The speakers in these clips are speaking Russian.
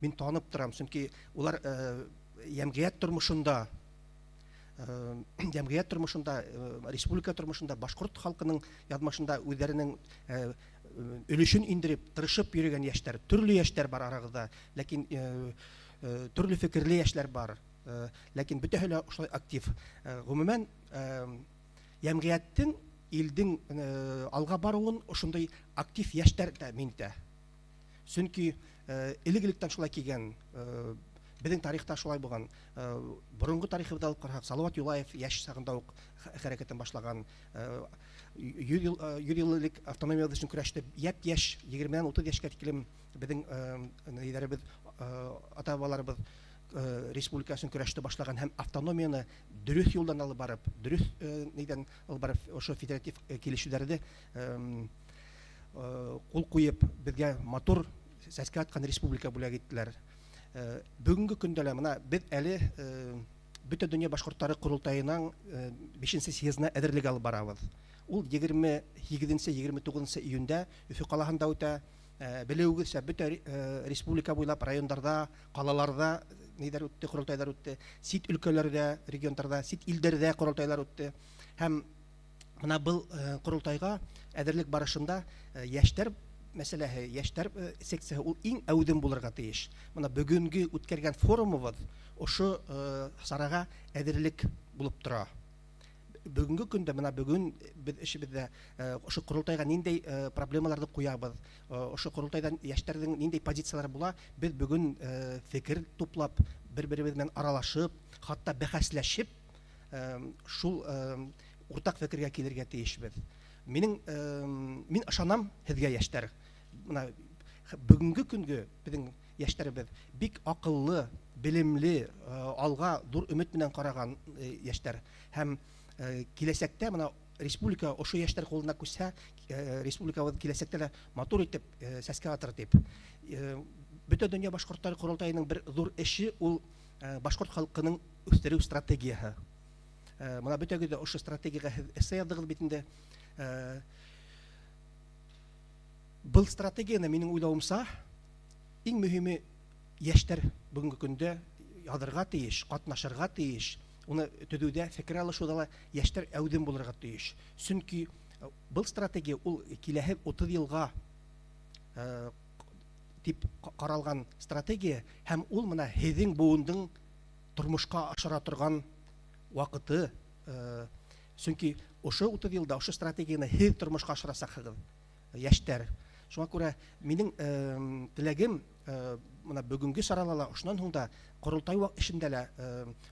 мин танып торам, чөнки улар ямгыять тормышында, республика тормышында, башкорт халкының язмышында үзләренең өлешен индереп, тырышып йөргән яшьләр, төрле яшьләр бар арагызда, ләкин төрле фикерле яшьләр бар, ләкин бөтәһе лә шулай актив. Гомумән, ямгыятьтең илдең алга баруын ошондай актив яшьләр тәэмин итә. Чөнки элек-электән шулай килгән, безнең тарихта шулай булган. Борынгы тарихыбызда алып карасак, Салават Юлаев яшь чагында ук хәрәкәтен башлаган. 100 ел элек автономия өчен көрәштә яшь 20-дән 30 яшькә тиклем безнең лидерыбыз, ата-бабаларыбыз республикасын көрәштә башлаган һәм автономияны дөрес юлдан алып барып, дөрес нидән алып барып, ошо федератив килешүләрдә кул куеп, безгә матур сәскә аткан республика бүләк иттеләр. Бүгенге көндә лә менә без әле бөтен дөнья башкортлары курултаенның 5нче съездына әзерлек алып барабыз. Ул 28-29 июньдә Өфе калаһында үтә. Беләүегезчә, бөтен республика буйлап районнарда, калаларда нидер үтте, курултайлар үтте. Сит өлкәләрдә, регионнарда, сит илдәрдә курултайлар үтте. Һәм менә бу курултайга әзерлек барышында яшьләр мәсьәләһе, яшьләр секциясе ул иң әүдем булырга тиеш. Менә бүгенге үткәргән форумыбыз ошо сарага әзерлек булып тора. Бүгенге көндә менә бүген без эшебездә ошо курултайга ниндәй проблемаларны куябыз, ошо курултайдан яшьләрнең ниндәй позицияләре була, без бүген фикер туплап, бер-беребез белән аралашып, хатта бәхәсләшеп, шул уртак фикергә килергә тиешбез. Мин ышанам сезгә, яшьләр. Менә бүгенге көнгә безнең яшьләребез бик акыллы, билемле, алга зур өмет белән караган яшьләр. Һәм киләсәктә менә республика ошо яшьләр кулына күсә, республикабыз киләсәктә дә матур итеп сәскә атыр дип. Бөтен дөнья башкортлары курултаеның бер зур эше ул башкорт халкының үстерү стратегиясе. Менә бөтәгә ошо стратегиягә эссе яздыгыз бит инде. Бұл стратегияны минең уйлавымса иң мөһиме яшьләр бүгенге көндә язырга тиеш, катнашырга тиеш. Уны төзүдә, фикер алышуда яшьләр әүдем булырга тиеш. Чөнки бұл стратегия ул киләһе 30 елга дип каралган стратегия һәм ул менә һеҙҙең буындың тормошка ашыра торган вакыты. Чөнки ошо 30 елда ошо стратегияны һеҙ тормошка ашырасаҡһығыҙ, яшьләр. Шуңа күрә минең теләгем менә бүгенге саралала ошонан һуң да курултай эшендә лә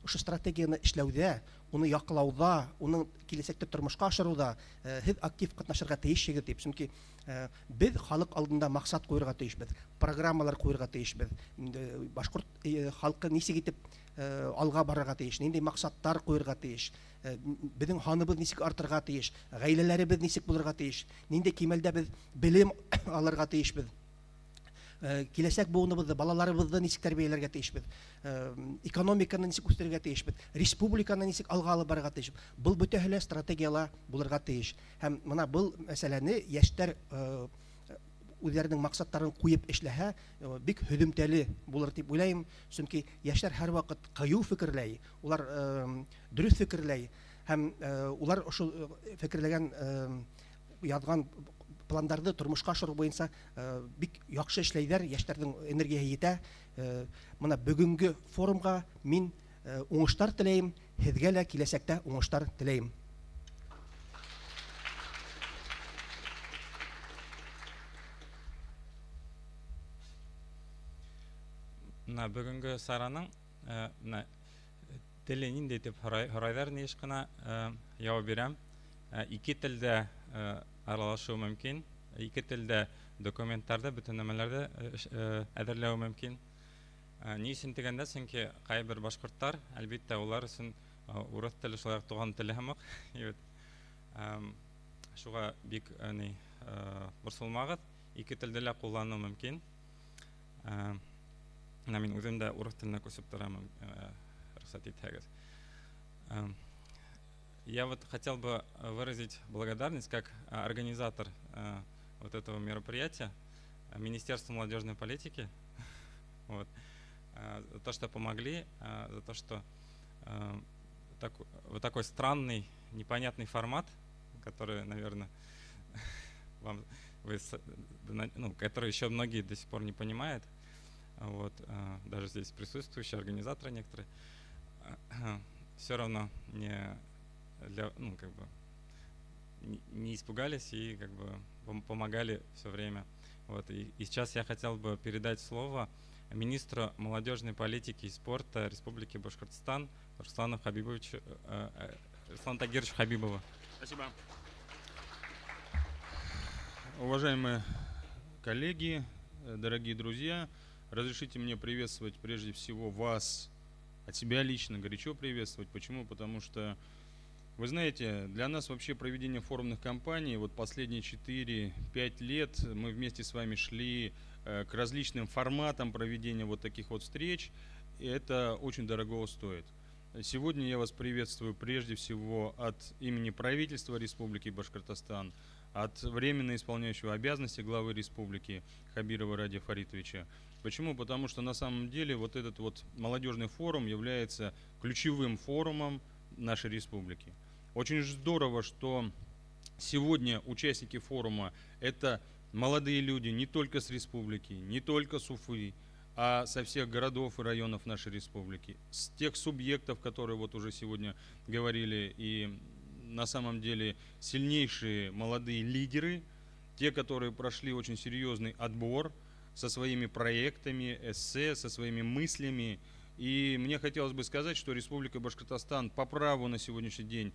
ошо стратегияны эшләүдә, уны яклауда, уның киләсәктә тормошка ашыруда һеҙ актив катнашырга тиешһегеҙ дип. Чөнки без халык алдында максат куярга тиешбез, программалар куярга тиешбез. Башкорт халкы нисек итеп алга барырга тиеш, ниндәй максаттар куярга тиеш, безнең ханыбыз нисек артырга тиеш, гаиләләребез нисек булырга тиеш, ниндәй кимәлдә без белем алырга тиешбез, киләсәк буыныбызды, балаларыбызды нисек тәрбияләргә тиешбез, экономиканы нисек үстерергә тиешбез, республиканы нисек алга алып барырга тиешбез. Бу бөтәһе лә стратегиялар булырга тиеш. Һәм менә бу мәсьәләне яшьләр үзләренең максаттарын куеп эшләһә, бик һөҙөмтәле булыр дип уйлайм. Чөнки яшьләр һәр вакыт кыю фикерләй, улар дөрес фикерләй һәм улар ошо фикерләгән язган пландарды тормошка ашыру буенча бик яхшы эшләйләр, яшьләрнең энергияһы җитә. Менә бүгенге форумга мин уңыштар теләйм, һеҙгә лә киләсәктә уңыштар теләйм. Бүгінгі сараның тілі ниндей деп һорайҙар, ни ишкына яуап бирәм. Ике телдә аралашыу мөмкин, ике телдә документтарда, бөтен нәмәләрҙе әҙерләү мөмкин. Ни өсөн дигәндә, сөнки ҡайбер башҡорттар, әлбиттә, улар өсөн урыҫ теле шулай туған теле һымаҡ. Шуға бик борсолмағыҙ, ике телде лә ҡулланыу мөмкин. Мин үҙем дә урыҫ теленә күсеп торамын, рөхсәт итһәгеҙ. Я вот хотел бы выразить благодарность как организатор вот этого мероприятия Министерству молодежной политики Вот. За то, что помогли, за то, что вот такой странный, непонятный формат, который, наверное, вам, который еще многие до сих пор не понимают, вот, даже здесь присутствующие организаторы некоторые, все равно не испугались и как бы помогали все время. Вот. И сейчас я хотел бы передать слово министру молодежной политики и спорта Республики Башкортостан Руслану Тагировичу Хабибову. Спасибо. Уважаемые коллеги, дорогие друзья, разрешите мне приветствовать прежде всего вас, от себя лично горячо приветствовать. Почему? Потому что, вы знаете, для нас вообще проведение форумных кампаний, вот последние 4-5 лет мы вместе с вами шли к различным форматам проведения вот таких вот встреч, и это очень дорого стоит. Сегодня я вас приветствую прежде всего от имени правительства Республики Башкортостан, от временно исполняющего обязанности главы республики Хабирова Радия Фаритовича. Почему? Потому что на самом деле вот этот вот молодежный форум является ключевым форумом нашей республики. Очень здорово, что сегодня участники форума – это молодые люди не только с республики, не только с Уфы, а со всех городов и районов нашей республики, с тех субъектов, которые вот уже сегодня говорили, и на самом деле сильнейшие молодые лидеры, те, которые прошли очень серьезный отбор со своими проектами, эссе, со своими мыслями. И мне хотелось бы сказать, что Республика Башкортостан по праву на сегодняшний день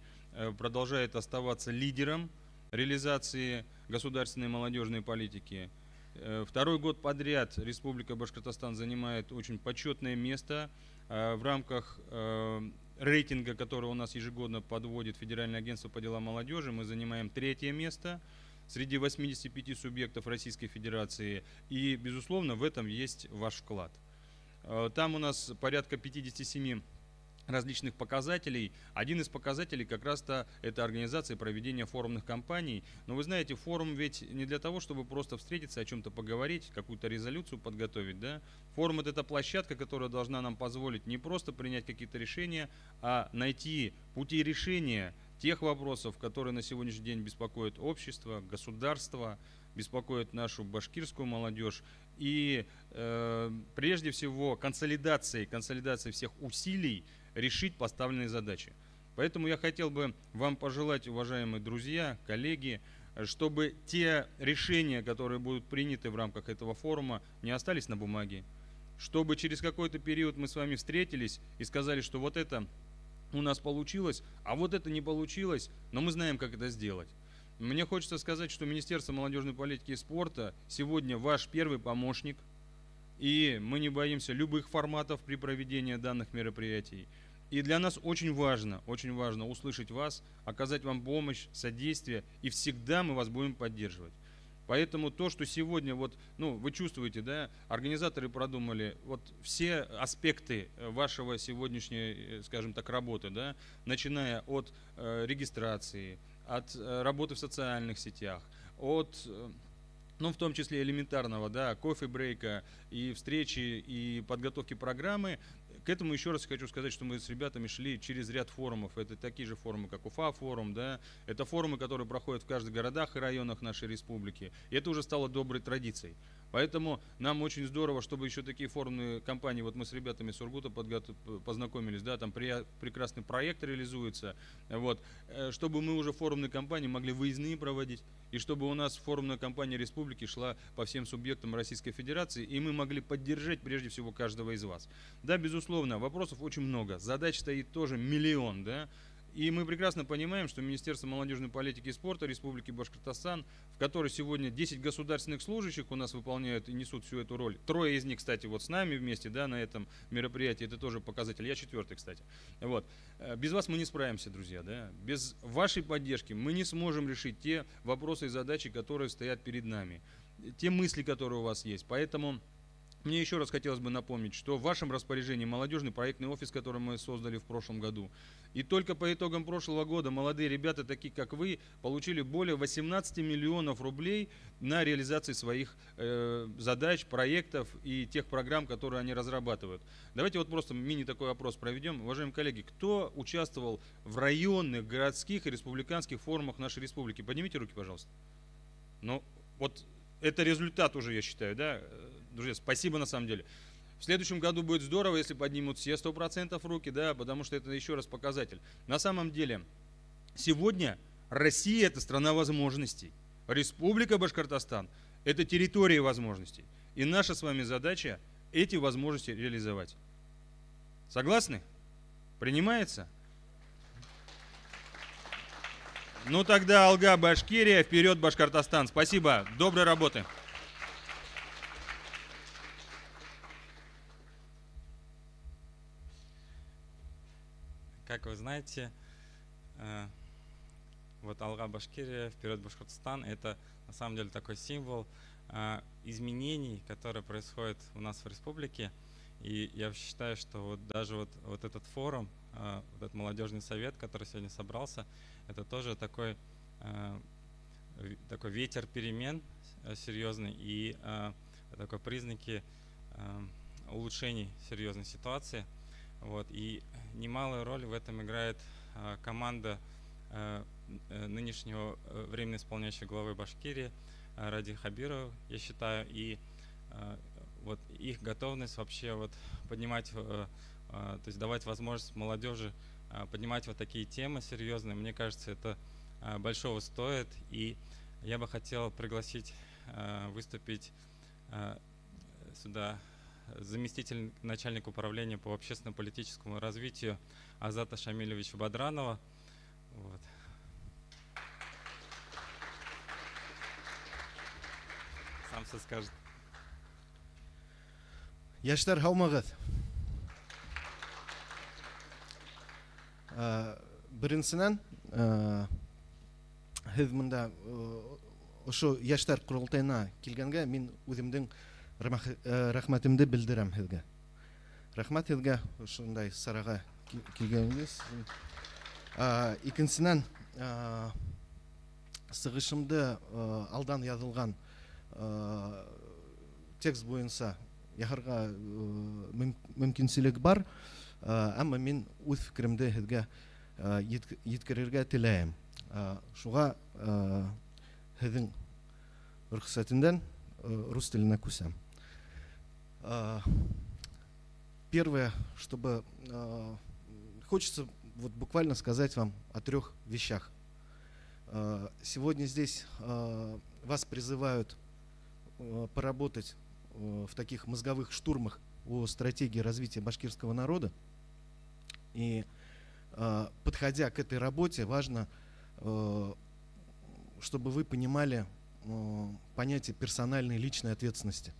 продолжает оставаться лидером реализации государственной молодежной политики. Второй год подряд Республика Башкортостан занимает очень почетное место в рамках рейтинга, который у нас ежегодно подводит Федеральное агентство по делам молодежи. Мы занимаем 3-е место среди 85 субъектов Российской Федерации. И, безусловно, в этом есть ваш вклад. Там у нас порядка 57 различных показателей. Один из показателей как раз-то это организация и проведение форумных кампаний. Но вы знаете, форум ведь не для того, чтобы просто встретиться, о чем-то поговорить, какую-то резолюцию подготовить. Да? Форум – это та площадка, которая должна нам позволить не просто принять какие-то решения, а найти пути решения тех вопросов, которые на сегодняшний день беспокоят общество, государство, беспокоят нашу башкирскую молодежь. И прежде всего консолидации всех усилий решить поставленные задачи. Поэтому я хотел бы вам пожелать, уважаемые друзья, коллеги, чтобы те решения, которые будут приняты в рамках этого форума, не остались на бумаге. Чтобы через какой-то период мы с вами встретились и сказали, что вот это у нас получилось, а вот это не получилось, но мы знаем, как это сделать. Мне хочется сказать, что Министерство молодежной политики и спорта сегодня ваш первый помощник, и мы не боимся любых форматов при проведении данных мероприятий. И для нас очень важно услышать вас, оказать вам помощь, содействие, и всегда мы вас будем поддерживать. Поэтому то, что сегодня, вы чувствуете, да, организаторы продумали все аспекты вашего сегодняшней, скажем так, работы, да, начиная от регистрации, от работы в социальных сетях, от, в том числе элементарного, да, кофе-брейка и встречи, и подготовки программы. К этому еще раз хочу сказать, что мы с ребятами шли через ряд форумов. Это такие же форумы, как Уфа-форум, да. Это форумы, которые проходят в каждых городах и районах нашей республики. И это уже стало доброй традицией. Поэтому нам очень здорово, чтобы еще такие форумные кампании, мы с ребятами с Сургута познакомились, да, там прекрасный проект реализуется, чтобы мы уже форумные кампании могли выездные проводить, и чтобы у нас форумная кампания республики шла по всем субъектам Российской Федерации, и мы могли поддержать прежде всего каждого из вас. Да, безусловно, вопросов очень много, задач стоит тоже миллион, да. И мы прекрасно понимаем, что Министерство молодежной политики и спорта Республики Башкортостан, в которой сегодня 10 государственных служащих у нас выполняют и несут всю эту роль. 3 из них, кстати, с нами вместе, да, на этом мероприятии, это тоже показатель. Я 4-й, кстати. Без вас мы не справимся, друзья, да. Без вашей поддержки мы не сможем решить те вопросы и задачи, которые стоят перед нами, те мысли, которые у вас есть. Поэтому Мне еще раз хотелось бы напомнить, что в вашем распоряжении молодежный проектный офис, который мы создали в прошлом году. И только по итогам прошлого года молодые ребята, такие как вы, получили более 18 миллионов рублей на реализацию своих задач, проектов и тех программ, которые они разрабатывают. Давайте вот просто мини такой опрос проведем. Уважаемые коллеги, кто участвовал в районных, городских и республиканских форумах нашей республики? Поднимите руки, пожалуйста. Ну, вот это результат уже, я считаю, да? Друзья, спасибо на самом деле. В следующем году будет здорово, если поднимут все 100% руки, да, потому что это еще раз показатель. На самом деле, сегодня Россия – это страна возможностей. Республика Башкортостан – это территория возможностей. И наша с вами задача – эти возможности реализовать. Согласны? Принимается? Ну тогда Алга, Башкирия, вперед, Башкортостан. Спасибо, доброй работы. Как вы знаете, вот Алга, Башкирия, вперед, Башкортостан – это на самом деле такой символ изменений, которые происходят у нас в республике. И я считаю, что вот даже вот этот форум, вот этот молодежный совет, который сегодня собрался, это тоже такой ветер перемен серьезный и такой признаки улучшений серьезной ситуации. Вот. И немалую роль в этом играет команда нынешнего временно исполняющего главы Башкирии Ради Хабирова, я считаю, и вот их готовность вообще вот поднимать, то есть давать возможность молодежи поднимать вот такие темы серьезные, мне кажется, это большого стоит. И я бы хотел пригласить выступить сюда заместитель начальника управления по общественно-политическому развитию Азата Шамилевича Бадранова. Вот. Сам все скажет. Яштар хаумагыз. Беренсенән һез монда ошо яшьтәр курултайына килгәнгә мин үземнең рәхмәтемне белдерәм һезгә. Рәхмәт һезгә шундай сарага килгәнегез. Икенчедән сыгышымда алдан язылган текст буенча яһарга мөмкинчелек бар, әмма мин үз фикеремне һезгә yetkерергә теләйм. Шуңа һезнең рөхсәтеннән рус теленә күсәм. Первое, чтобы хочется вот буквально сказать вам о 3 вещах. Сегодня здесь вас призывают поработать в таких мозговых штурмах о стратегии развития башкирского народа. И подходя к этой работе, важно, чтобы вы понимали понятие персональной личной ответственности.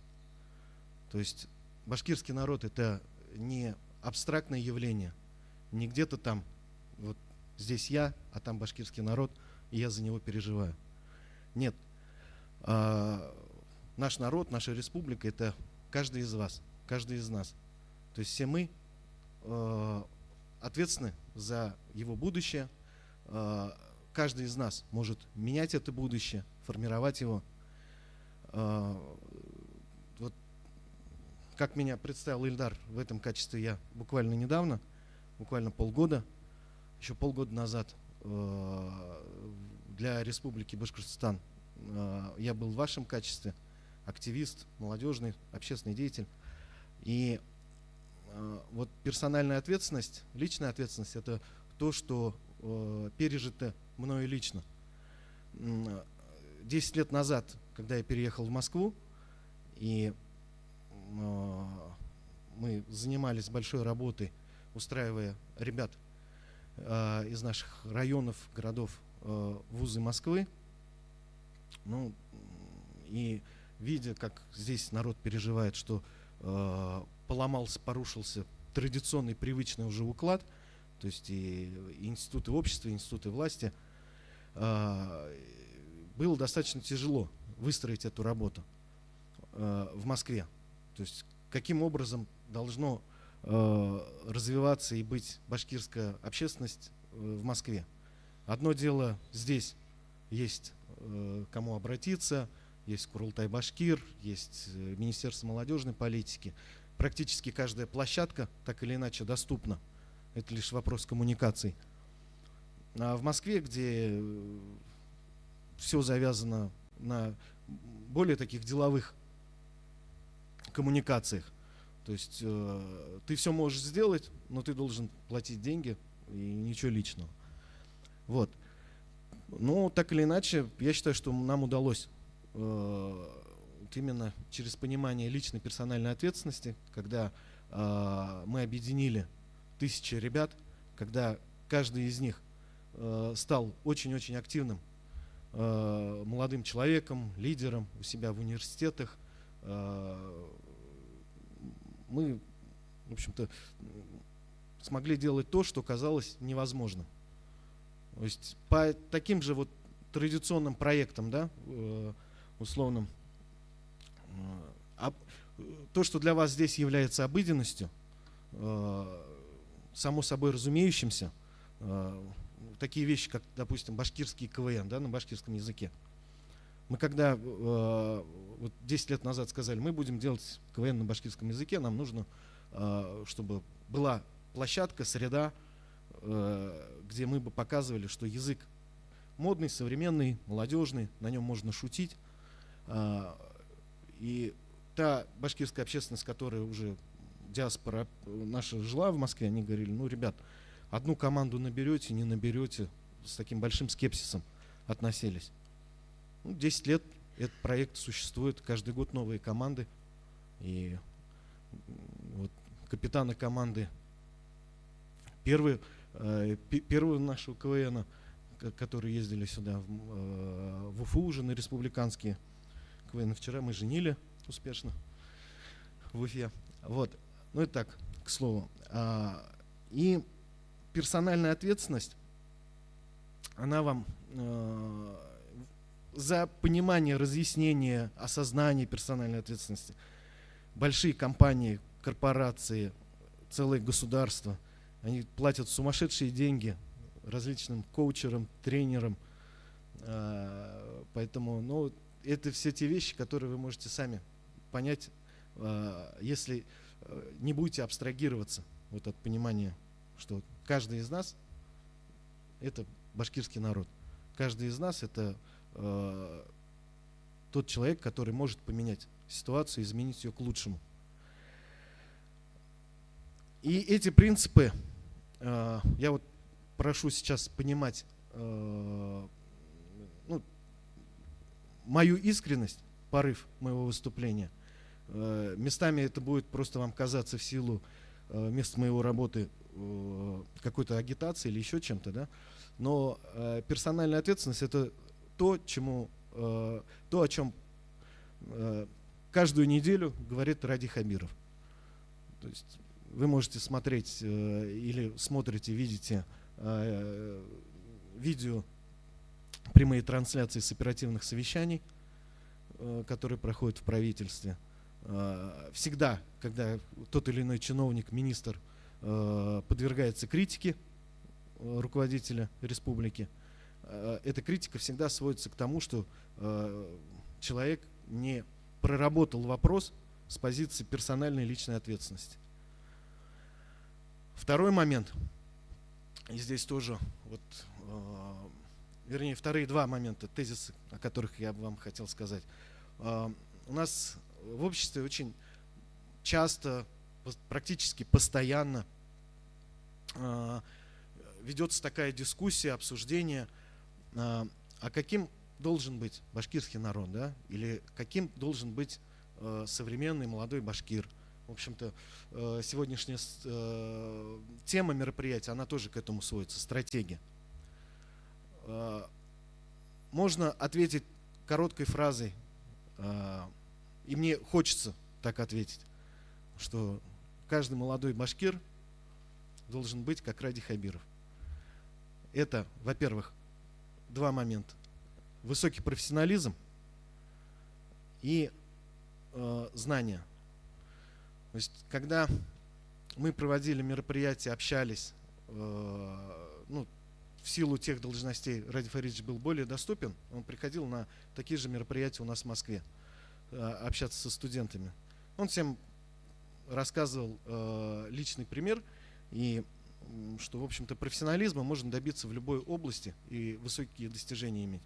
То есть башкирский народ — это не абстрактное явление, не где-то там, вот здесь я, а там башкирский народ, и я за него переживаю. Нет. Наш народ, наша республика — это каждый из вас, каждый из нас. То есть все мы ответственны за его будущее. Каждый из нас может менять это будущее, формировать его. Вот как меня представил Ильдар в этом качестве я буквально недавно, буквально полгода, еще полгода назад для Республики Башкортостан я был в вашем качестве, активист, молодежный, общественный деятель. И вот персональная ответственность, личная ответственность — это то, что пережито мною лично. 10 лет назад, когда я переехал в Москву, и мы занимались большой работой, устраивая ребят из наших районов, городов в вузы Москвы, ну и видя, как здесь народ переживает, что поломался, порушился традиционный, привычный уже уклад, то есть и институты общества, и институты власти, было достаточно тяжело выстроить эту работу в Москве. То есть каким образом должно развиваться и быть башкирская общественность в Москве. Одно дело, здесь есть кому обратиться, есть Курултай-Башкир, есть Министерство молодежной политики. Практически каждая площадка так или иначе доступна. Это лишь вопрос коммуникаций. А в Москве, где все завязано на более таких деловых коммуникациях, то есть ты все можешь сделать, но ты должен платить деньги и ничего личного. Вот. Но так или иначе, я считаю, что нам удалось вот именно через понимание личной персональной ответственности, когда мы объединили тысячи ребят, когда каждый из них стал очень-очень активным молодым человеком, лидером у себя в университетах, мы, в общем-то, смогли делать то, что казалось невозможным. То есть по таким же вот традиционным проектам, да, условным, то, что для вас здесь является обыденностью, само собой разумеющимся, такие вещи, как, допустим, башкирский КВН, да, на башкирском языке. Мы когда вот 10 лет назад сказали, мы будем делать КВН на башкирском языке, нам нужно, чтобы была площадка, среда, где мы бы показывали, что язык модный, современный, молодежный, на нем можно шутить. И та башкирская общественность, которая уже диаспора наша жила в Москве, они говорили, ну, ребят, одну команду наберете, не наберете, с таким большим скепсисом относились. 10 лет этот проект существует, каждый год новые команды. И вот капитаны команды первую нашего КВН, которые ездили сюда в Уфу уже на республиканские КВН. Вчера мы женили успешно в Уфе. Вот. Ну и так, к слову. И персональная ответственность, она вам за понимание, разъяснение, осознание персональной ответственности. Большие компании, корпорации, целые государства, они платят сумасшедшие деньги различным коучерам, тренерам. Поэтому, ну, это все те вещи, которые вы можете сами понять, если не будете абстрагироваться вот от понимания, что каждый из нас — это башкирский народ. Каждый из нас — это тот человек, который может поменять ситуацию, изменить ее к лучшему. И эти принципы я вот прошу сейчас понимать мою искренность, порыв моего выступления. Местами это будет просто вам казаться в силу мест моей работы какой-то агитации или еще чем-то, да? Но персональная ответственность — это то, о чем каждую неделю говорит Ради Хабиров. То есть вы можете смотреть или смотрите, видите видео, прямые трансляции с оперативных совещаний, которые проходят в правительстве. Всегда, когда тот или иной чиновник, министр подвергается критике руководителя республики, эта критика всегда сводится к тому, что человек не проработал вопрос с позиции персональной личной ответственности. Второй момент, и здесь тоже, вот, вернее, вторые два момента, тезисы, о которых я бы вам хотел сказать. У нас в обществе очень часто, практически постоянно ведется такая дискуссия, обсуждение, а каким должен быть башкирский народ, да? Или каким должен быть современный молодой башкир. В общем-то, сегодняшняя тема мероприятия, она тоже к этому сводится, стратегия. Можно ответить короткой фразой, и мне хочется так ответить, что каждый молодой башкир должен быть как Ради Хабиров. Это, во-первых, два момента. Высокий профессионализм и знания. То есть, когда мы проводили мероприятия, общались, ну, в силу тех должностей Ради Фаридович был более доступен, он приходил на такие же мероприятия у нас в Москве, общаться со студентами. Он всем рассказывал личный пример, и что, в общем-то, профессионализма можно добиться в любой области и высокие достижения иметь.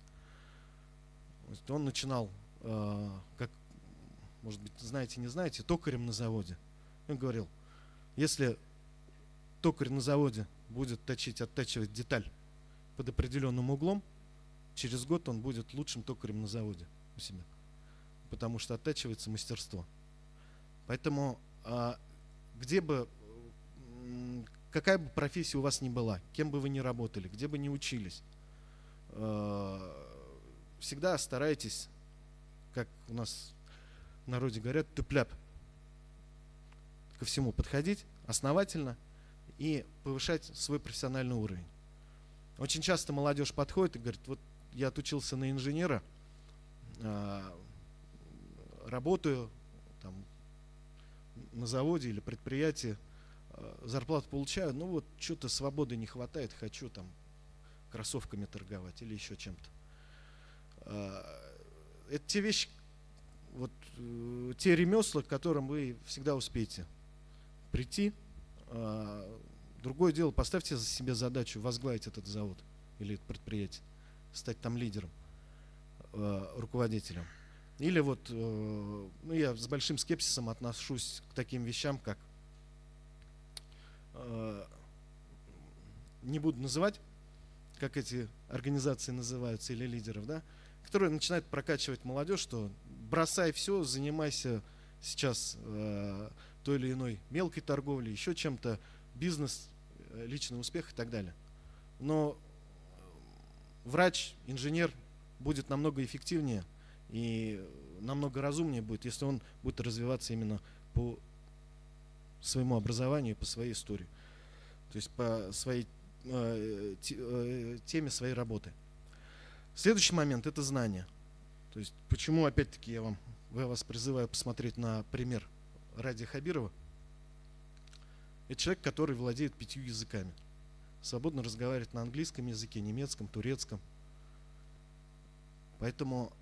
Он начинал, как, может быть, знаете, не знаете, токарем на заводе. Он говорил, если токарь на заводе будет оттачивать деталь под определенным углом, через год он будет лучшим токарем на заводе у себя, потому что оттачивается мастерство. Поэтому где бы, какая бы профессия у вас ни была, кем бы вы ни работали, где бы ни учились, всегда старайтесь, как у нас в народе говорят, тыпляп, ко всему подходить основательно и повышать свой профессиональный уровень. Очень часто молодежь подходит и говорит, вот я отучился на инженера, работаю там на заводе или предприятии, зарплату получаю, ну вот что-то свободы не хватает, хочу там кроссовками торговать или еще чем-то. Это те вещи, вот те ремесла, к которым вы всегда успеете прийти. Другое дело, поставьте себе задачу возглавить этот завод или это предприятие, стать там лидером, руководителем. Или вот, ну, я с большим скепсисом отношусь к таким вещам, как, не буду называть, как эти организации называются, или лидеров, да, которые начинают прокачивать молодежь, что бросай все, занимайся сейчас той или иной мелкой торговлей, еще чем-то, бизнес, личный успех и так далее. Но врач, инженер будет намного эффективнее и намного разумнее будет, если он будет развиваться именно по своему образованию, по своей истории, то есть по своей теме своей работы. Следующий момент – это знания. То есть почему, опять-таки, я вас призываю посмотреть на пример Ради Хабирова. Это человек, который владеет 5 языками. Свободно разговаривает на английском языке, немецком, турецком. Поэтому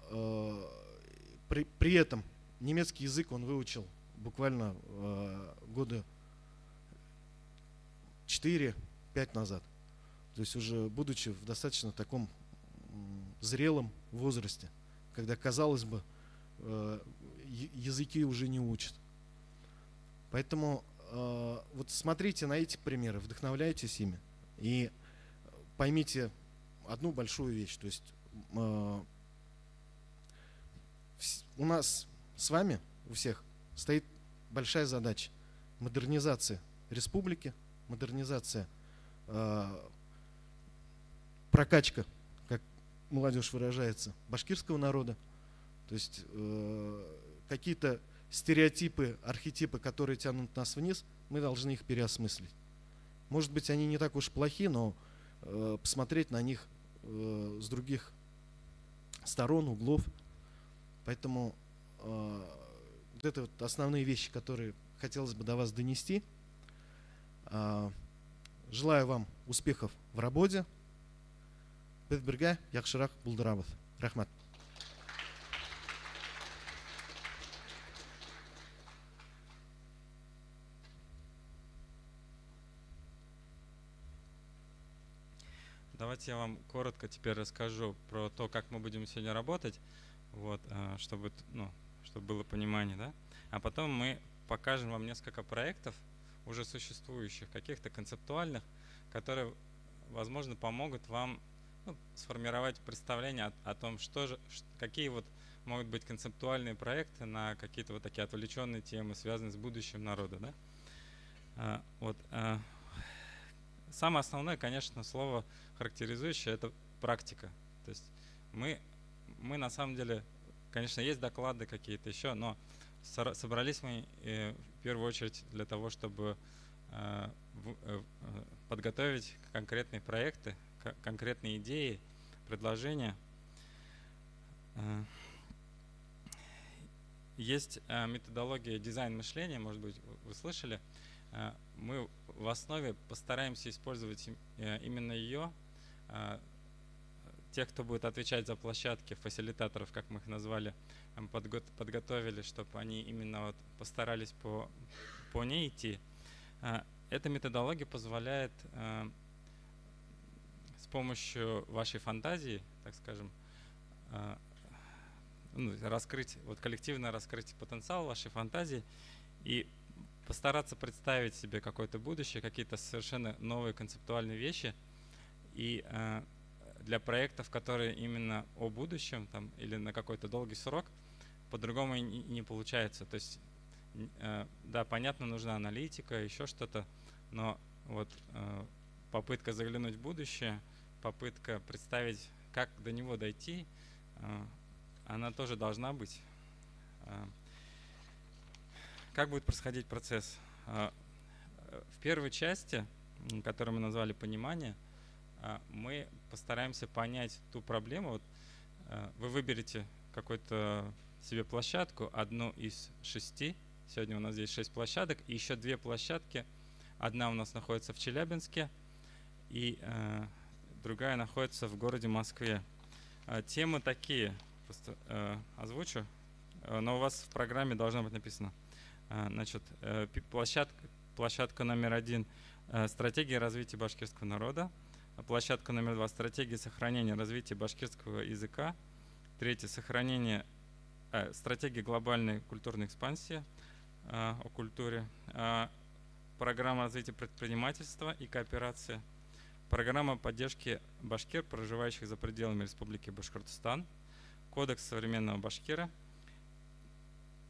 при этом немецкий язык он выучил буквально года 4-5 назад. То есть уже будучи в достаточно таком зрелом возрасте, когда, казалось бы, языки уже не учат. Поэтому вот смотрите на эти примеры, вдохновляйтесь ими и поймите одну большую вещь. То есть у нас с вами, у всех, стоит большая задача модернизация республики, модернизация, прокачка, как молодежь выражается, башкирского народа. То есть какие-то стереотипы, архетипы, которые тянут нас вниз, мы должны их переосмыслить. Может быть, они не так уж плохи, но посмотреть на них с других сторон, углов. Поэтому вот это вот основные вещи, которые хотелось бы до вас донести. Желаю вам успехов в работе. Біз бірге яқшырақ бұлдырабыз. Рахмат. Давайте я вам коротко теперь расскажу про то, как мы будем сегодня работать, вот, чтобы было понимание, да? А потом мы покажем вам несколько проектов, уже существующих, каких-то концептуальных, которые, возможно, помогут вам сформировать представление о том, какие вот могут быть концептуальные проекты на какие-то вот такие отвлеченные темы, связанные с будущим народа, да? Самое основное, конечно, слово характеризующее – это практика. То есть мы на самом деле, конечно, есть доклады какие-то еще, но собрались мы в первую очередь для того, чтобы подготовить конкретные проекты, конкретные идеи, предложения. есть методология дизайн мышления, может быть, вы слышали. Мы в основе постараемся использовать именно ее. Тех, кто будет отвечать за площадки, фасилитаторов, как мы их назвали, подготовили, чтобы они именно вот постарались по ней идти. Эта методология позволяет с помощью вашей фантазии, так скажем, раскрыть, вот коллективно раскрыть потенциал вашей фантазии и постараться представить себе какое-то будущее, какие-то совершенно новые концептуальные вещи. И для проектов, которые именно о будущем там, или на какой-то долгий срок, по-другому не получается. То есть, да, понятно, нужна аналитика, еще что-то, но вот попытка заглянуть в будущее, попытка представить, как до него дойти, она тоже должна быть. Как будет происходить процесс? В первой части, которую мы назвали «Понимание», мы постараемся понять ту проблему. Вот, вы выберете какую-то себе площадку, одну из 6. Сегодня у нас здесь 6 площадок, и еще 2 площадки. Одна у нас находится в Челябинске, и другая находится в городе Москве. Темы такие, просто озвучу, но у вас в программе должно быть написано. Значит, площадка номер 1 – стратегия развития башкирского народа. Площадка номер 2 – стратегия сохранения и развития башкирского языка. 3 – стратегия глобальной культурной экспансии, о культуре. Программа развития предпринимательства и кооперации. Программа поддержки башкир, проживающих за пределами Республики Башкортостан. Кодекс современного башкира.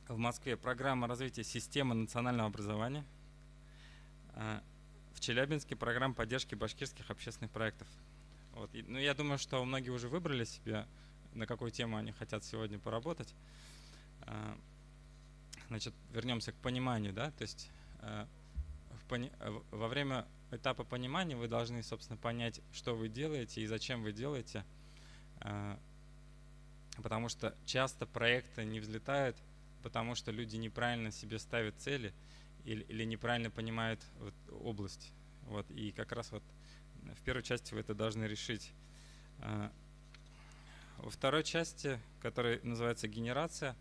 В Москве программа развития системы национального образования. В Челябинске программа поддержки башкирских общественных проектов. Вот. Ну, я думаю, что многие уже выбрали себе, на какую тему они хотят сегодня поработать. Значит, вернемся к пониманию, да, то есть во время этапа понимания вы должны, собственно, понять, что вы делаете и зачем вы делаете, потому что часто проекты не взлетают, потому что люди неправильно себе ставят цели или неправильно понимают вот область. Вот. И как раз вот в первой части вы это должны решить. Во второй части, которая называется генерация,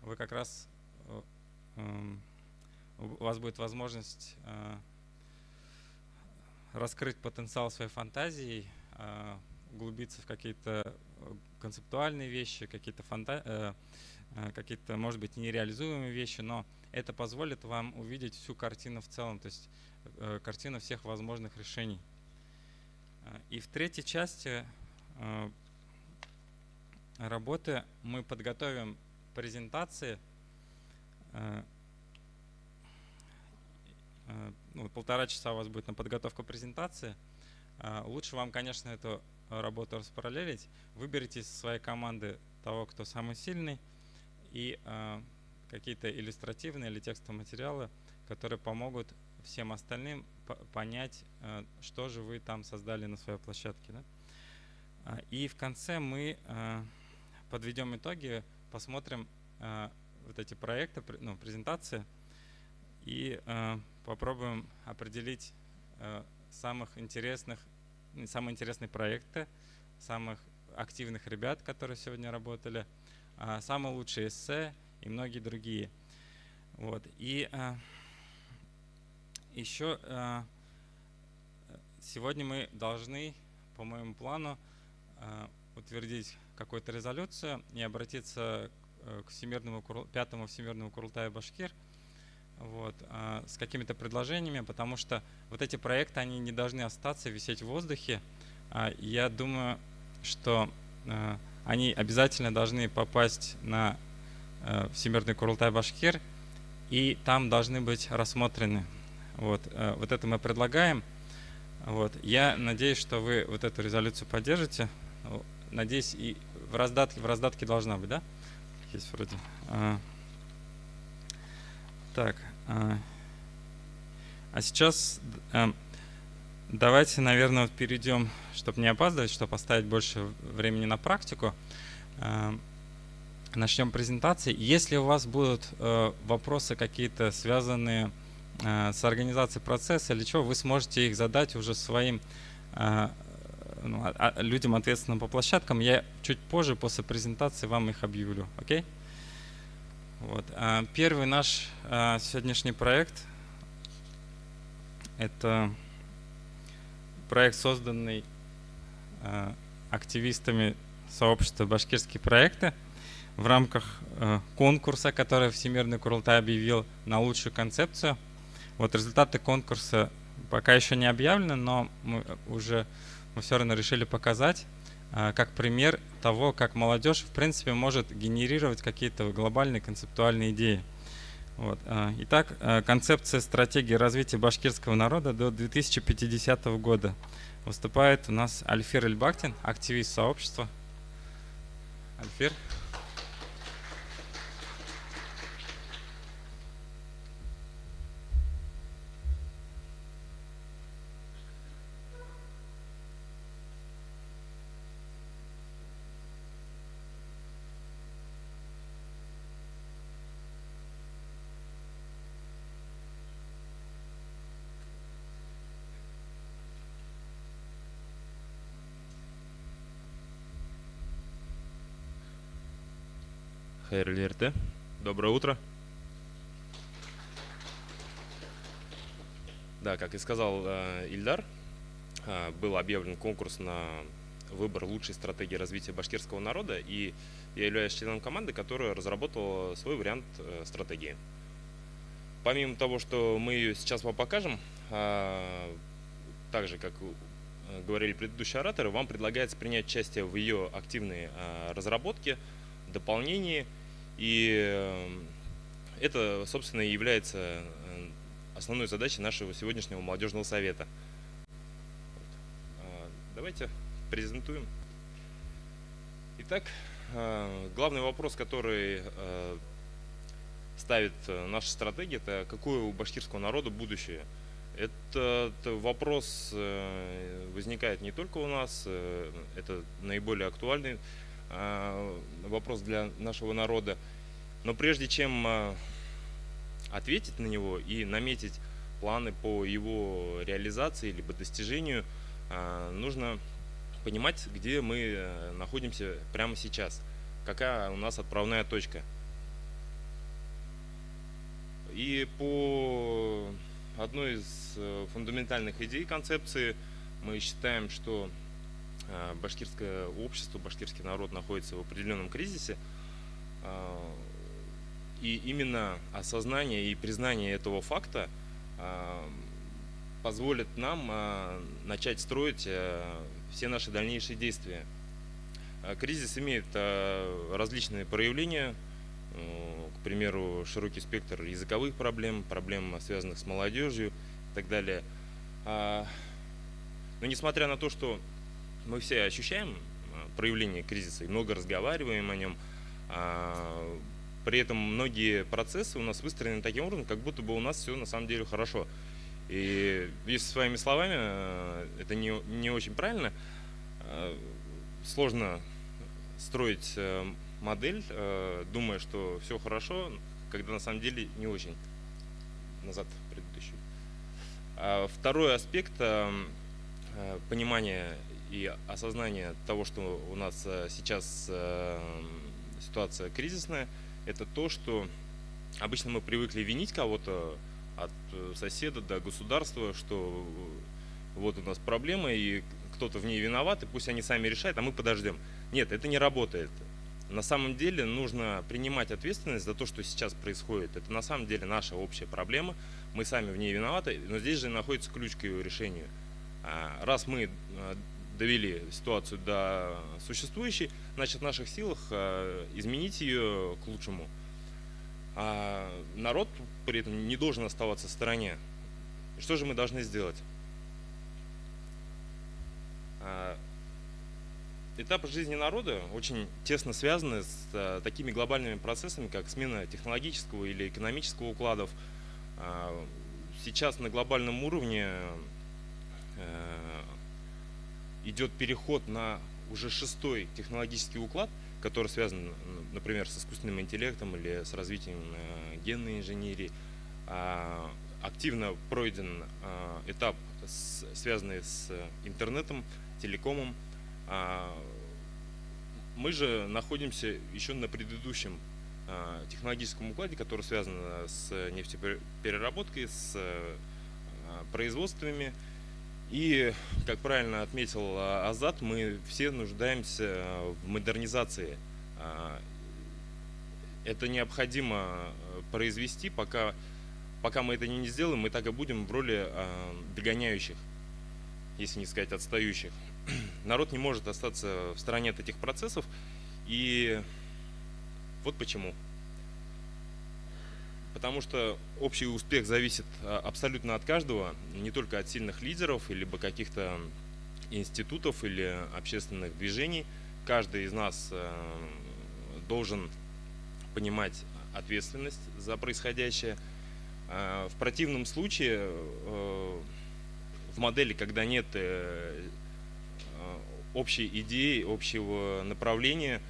вы как раз у вас будет возможность раскрыть потенциал своей фантазии, углубиться в какие-то концептуальные вещи, какие-то, может быть, нереализуемые вещи, но это позволит вам увидеть всю картину в целом, то есть картину всех возможных решений. И в третьей части работы мы подготовим презентации. Ну, 1,5 часа у вас будет на подготовку презентации. Лучше вам, конечно, эту работу распараллелить. Выберите из своей команды того, кто самый сильный, и какие-то иллюстративные или текстовые материалы, которые помогут всем остальным понять, что же вы там создали на своей площадке. Да? И в конце мы подведем итоги, посмотрим вот эти проекты, ну, презентации, и попробуем определить самые интересные проекты, самых активных ребят, которые сегодня работали, самые лучшие эссе и многие другие. Вот. И еще сегодня мы должны, по моему плану, утвердить какую-то резолюцию и обратиться к 5-му Всемирному Курултаю Башкир, вот, с какими-то предложениями, потому что вот эти проекты, они не должны остаться висеть в воздухе. Я думаю, что они обязательно должны попасть на Всемирный Курултай Башкир, и там должны быть рассмотрены. Вот, вот это мы предлагаем. Вот. Я надеюсь, что вы вот эту резолюцию поддержите. Надеюсь, и в раздатке должна быть, да? Есть вроде. Так. А сейчас давайте, наверное, перейдем, чтобы не опаздывать, чтобы оставить больше времени на практику. начнем презентации. Если у вас будут вопросы какие-то связанные с организацией процесса или чего, вы сможете их задать уже своим людям, ответственным по площадкам. Я чуть позже, после презентации, вам их объявлю. Окей? Вот. Первый наш сегодняшний проект – это проект, созданный активистами сообщества «Башкирские проекты» в рамках конкурса, который Всемирный Курултай объявил на лучшую концепцию. Вот результаты конкурса пока еще не объявлены, но мы все равно решили показать как пример того, как молодежь в принципе может генерировать какие-то глобальные концептуальные идеи. Вот. Итак, концепция стратегии развития башкирского народа до 2050 года. Выступает у нас Альфир Эльбактин, активист сообщества. Альфир. Хайрлы эрте. Доброе утро. Да, как и сказал Ильдар, был объявлен конкурс на выбор лучшей стратегии развития башкирского народа, и я являюсь членом команды, которая разработала свой вариант стратегии. Помимо того, что мы ее сейчас вам покажем, так же, как говорили предыдущие ораторы, вам предлагается принять участие в ее активной разработке, дополнении, и это, собственно, и является основной задачей нашего сегодняшнего молодежного совета. Давайте презентуем. Итак, главный вопрос, который ставит наша стратегия, это какое у башкирского народа будущее. Этот вопрос возникает не только у нас, это наиболее актуальный вопрос для нашего народа. Но прежде чем ответить на него и наметить планы по его реализации либо достижению, нужно понимать, где мы находимся прямо сейчас, какая у нас отправная точка. И по одной из фундаментальных идей концепции мы считаем, что башкирское общество, башкирский народ находится в определенном кризисе, и именно осознание и признание этого факта позволит нам начать строить все наши дальнейшие действия. Кризис имеет различные проявления, к примеру, широкий спектр языковых проблем, связанных с молодежью и так далее. Но несмотря на то, что мы все ощущаем проявление кризиса и много разговариваем о нем, при этом многие процессы у нас выстроены таким образом, как будто бы у нас все на самом деле хорошо. И если своими словами, это не очень правильно, сложно строить модель, думая, что все хорошо, когда на самом деле не очень. Назад предыдущий. Второй аспект понимания и осознание того, что у нас сейчас ситуация кризисная, это то, что обычно мы привыкли винить кого-то от соседа до государства, что вот у нас проблема, и кто-то в ней виноват, и пусть они сами решают, а мы подождем. Нет, это не работает. На самом деле нужно принимать ответственность за то, что сейчас происходит. Это на самом деле наша общая проблема, мы сами в ней виноваты, но здесь же находится ключ к ее решению. Раз мы довели ситуацию до существующей, значит, в наших силах изменить ее к лучшему. А народ при этом не должен оставаться в стороне. И что же мы должны сделать? Этапы жизни народа очень тесно связаны с такими глобальными процессами, как смена технологического или экономического укладов. Сейчас на глобальном уровне идет переход на уже 6-й технологический уклад, который связан, например, с искусственным интеллектом или с развитием генной инженерии. Активно пройден этап, связанный с интернетом, телекомом. Мы же находимся еще на предыдущем технологическом укладе, который связан с нефтепереработкой, с производствами. И, как правильно отметил Азат, мы все нуждаемся в модернизации. Это необходимо произвести, пока мы это не сделаем, мы так и будем в роли догоняющих, если не сказать отстающих. Народ не может остаться в стороне от этих процессов, и вот почему. Потому что общий успех зависит абсолютно от каждого, не только от сильных лидеров, либо каких-то институтов или общественных движений. Каждый из нас должен понимать ответственность за происходящее. В противном случае, в модели, когда нет общей идеи, общего направления,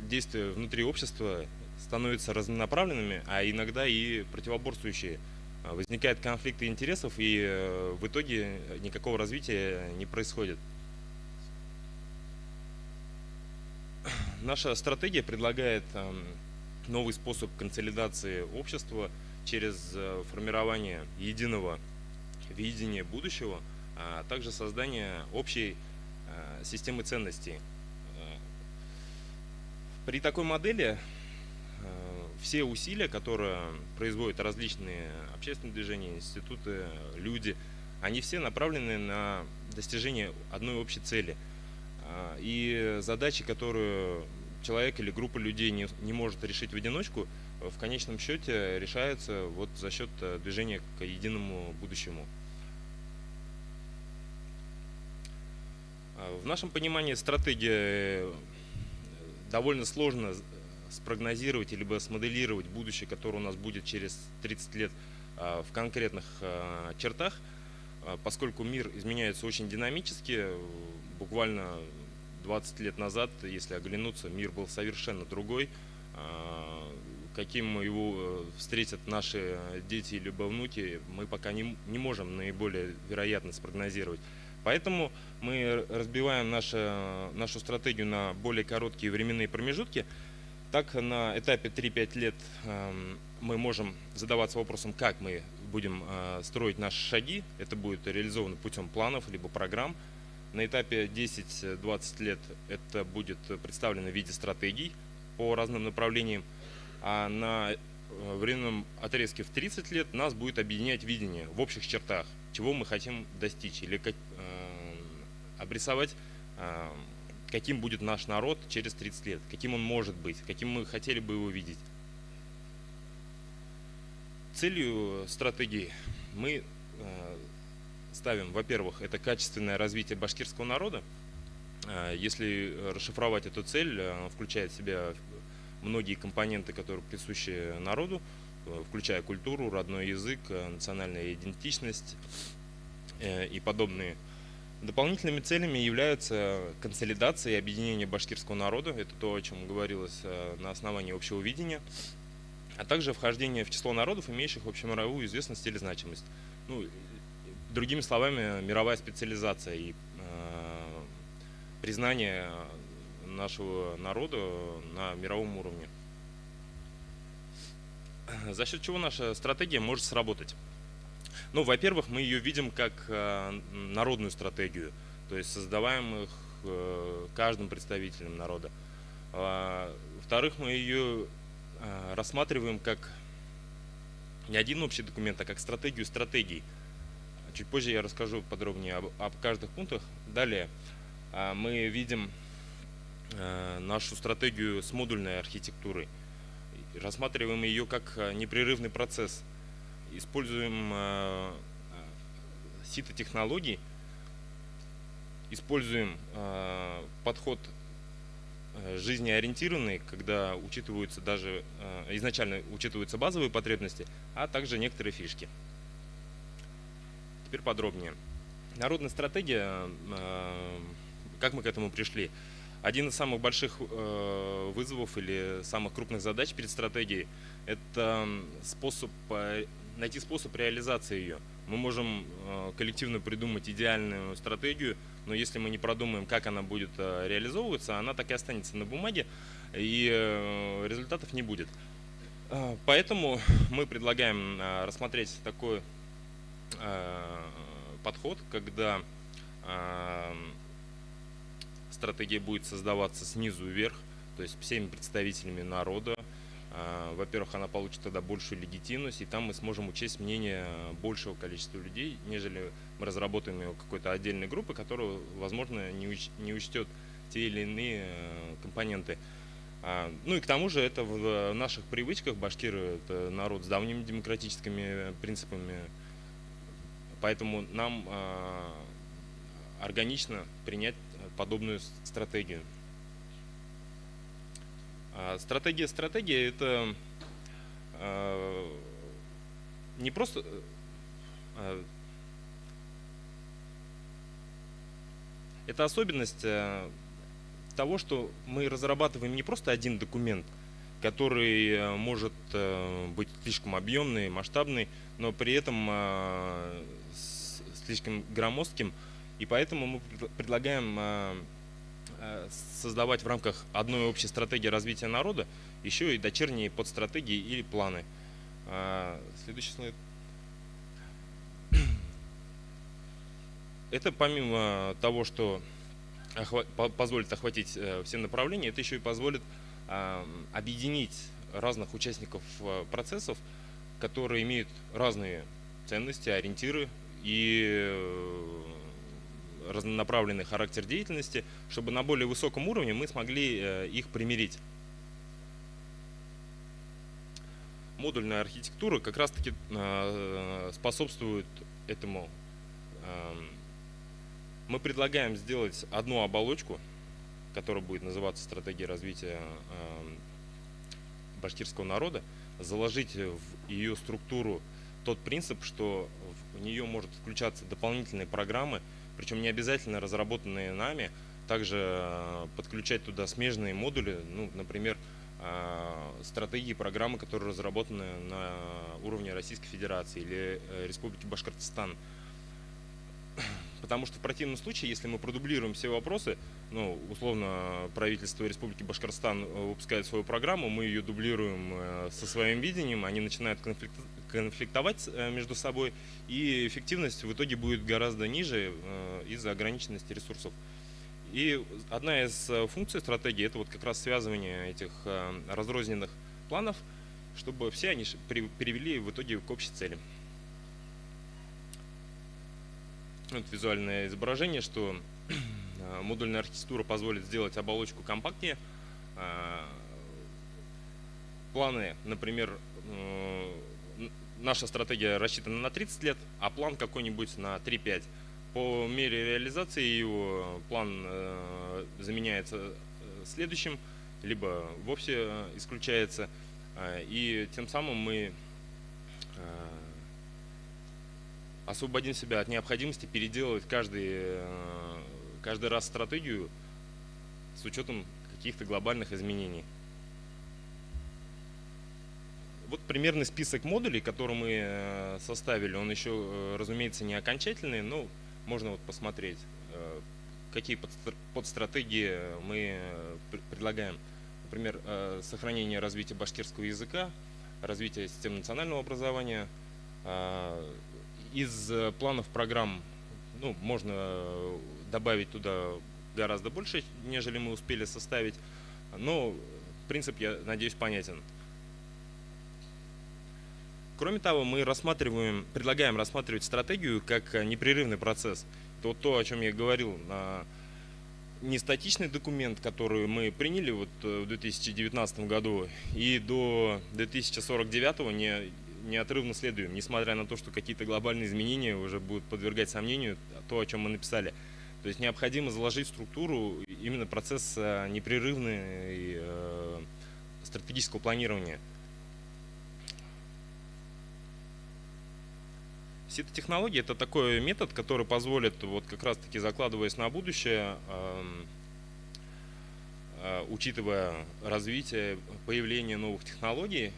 действия внутри общества становятся разнонаправленными, а иногда и противоборствующие. Возникают конфликты интересов, и в итоге никакого развития не происходит. Наша стратегия предлагает новый способ консолидации общества через формирование единого видения будущего, а также создание общей системы ценностей. При такой модели все усилия, которые производят различные общественные движения, институты, люди, они все направлены на достижение одной общей цели. И задачи, которые человек или группа людей не может решить в одиночку, в конечном счете решаются вот за счет движения к единому будущему. В нашем понимании стратегия довольно сложно спрогнозировать либо смоделировать будущее, которое у нас будет через 30 лет в конкретных чертах, поскольку мир изменяется очень динамически. Буквально 20 лет назад, если оглянуться, мир был совершенно другой. Каким его встретят наши дети либо внуки, мы пока не можем наиболее вероятно спрогнозировать. Поэтому мы разбиваем нашу стратегию на более короткие временные промежутки. Так, на этапе 3-5 лет мы можем задаваться вопросом, как мы будем строить наши шаги. Это будет реализовано путем планов либо программ. На этапе 10-20 лет это будет представлено в виде стратегий по разным направлениям. А на временном отрезке в 30 лет нас будет объединять видение в общих чертах, чего мы хотим достичь, или обрисовать, каким будет наш народ через 30 лет, каким он может быть, каким мы хотели бы его видеть. Целью стратегии мы ставим, во-первых, это качественное развитие башкирского народа. Если расшифровать эту цель, она включает в себя многие компоненты, которые присущи народу, включая культуру, родной язык, национальная идентичность и подобные. Дополнительными целями являются консолидация и объединение башкирского народа, это то, о чем говорилось на основании общего видения, а также вхождение в число народов, имеющих общемировую известность или значимость. Ну, другими словами, мировая специализация и признание нашего народа на мировом уровне. За счет чего наша стратегия может сработать? Ну, во-первых, мы ее видим как народную стратегию, то есть создаваемых каждым представителем народа. Во-вторых, мы ее рассматриваем как не один общий документ, а как стратегию стратегий. Чуть позже я расскажу подробнее об каждых пунктах. Далее мы видим нашу стратегию с модульной архитектурой. Рассматриваем ее как непрерывный процесс. Используем сито-технологии, используем подход жизнеориентированный, когда изначально учитываются базовые потребности, а также некоторые фишки. Теперь подробнее. Народная стратегия, как мы к этому пришли? один из самых больших вызовов или самых крупных задач перед стратегией – это найти способ реализации ее. Мы можем коллективно придумать идеальную стратегию, но если мы не продумаем, как она будет реализовываться, она так и останется на бумаге, и результатов не будет. Поэтому мы предлагаем рассмотреть такой подход, когда стратегия будет создаваться снизу вверх, то есть всеми представителями народа. Во-первых, она получит тогда большую легитимность, и там мы сможем учесть мнение большего количества людей, нежели мы разработаем его какой-то отдельной группы, которая, возможно, не учтет те или иные компоненты. Ну и к тому же это в наших привычках. Башкиры – это народ с давними демократическими принципами, поэтому нам органично принять подобную стратегию. Стратегия – это не просто это особенность того, что мы разрабатываем не просто один документ, который может быть слишком объемный, масштабный, но при этом слишком громоздким, и поэтому мы предлагаем создавать в рамках одной общей стратегии развития народа еще и дочерние подстратегии или планы. Следующий слайд. Это помимо того, что позволит охватить все направления, это еще и позволит объединить разных участников процессов, которые имеют разные ценности, ориентиры и разнонаправленный характер деятельности, чтобы на более высоком уровне мы смогли их примирить. Модульная архитектура как раз-таки способствует этому. Мы предлагаем сделать одну оболочку, которая будет называться «Стратегия развития башкирского народа», заложить в ее структуру тот принцип, что в нее может включаться дополнительные программы, причем не обязательно разработанные нами, также подключать туда смежные модули, ну, например, стратегии, программы, которые разработаны на уровне Российской Федерации или Республики Башкортостан. Потому что в противном случае, если мы продублируем все вопросы, ну, условно, правительство Республики Башкортостан выпускает свою программу, мы ее дублируем со своим видением, они начинают конфликтовать между собой, и эффективность в итоге будет гораздо ниже из-за ограниченности ресурсов. И одна из функций стратегии – это вот как раз связывание этих разрозненных планов, чтобы все они привели в итоге к общей цели. Вот визуальное изображение, что модульная архитектура позволит сделать оболочку компактнее. Планы, например, наша стратегия рассчитана на 30 лет, а план какой-нибудь на 3-5. По мере реализации его план заменяется следующим, либо вовсе исключается, и тем самым мы освободим себя от необходимости переделывать каждый раз стратегию с учетом каких-то глобальных изменений. Вот примерный список модулей, который мы составили, он еще, разумеется, не окончательный, но можно вот посмотреть, какие подстратегии мы предлагаем. Например, сохранение развития башкирского языка, развитие системы национального образования. Из планов программ, ну, можно добавить туда гораздо больше, нежели мы успели составить, но принцип, я надеюсь, понятен. Кроме того, мы предлагаем рассматривать стратегию как непрерывный процесс. Это вот то, о чем я говорил, не статичный документ, который мы приняли вот в 2019 году, и до 2049 неотрывно следуем, несмотря на то, что какие-то глобальные изменения уже будут подвергать сомнению то, о чем мы написали. То есть необходимо заложить в структуру именно процесс непрерывного стратегического планирования. Ситотехнология – это такой метод, который позволит, вот как раз-таки закладываясь на будущее, учитывая развитие, появление новых технологий,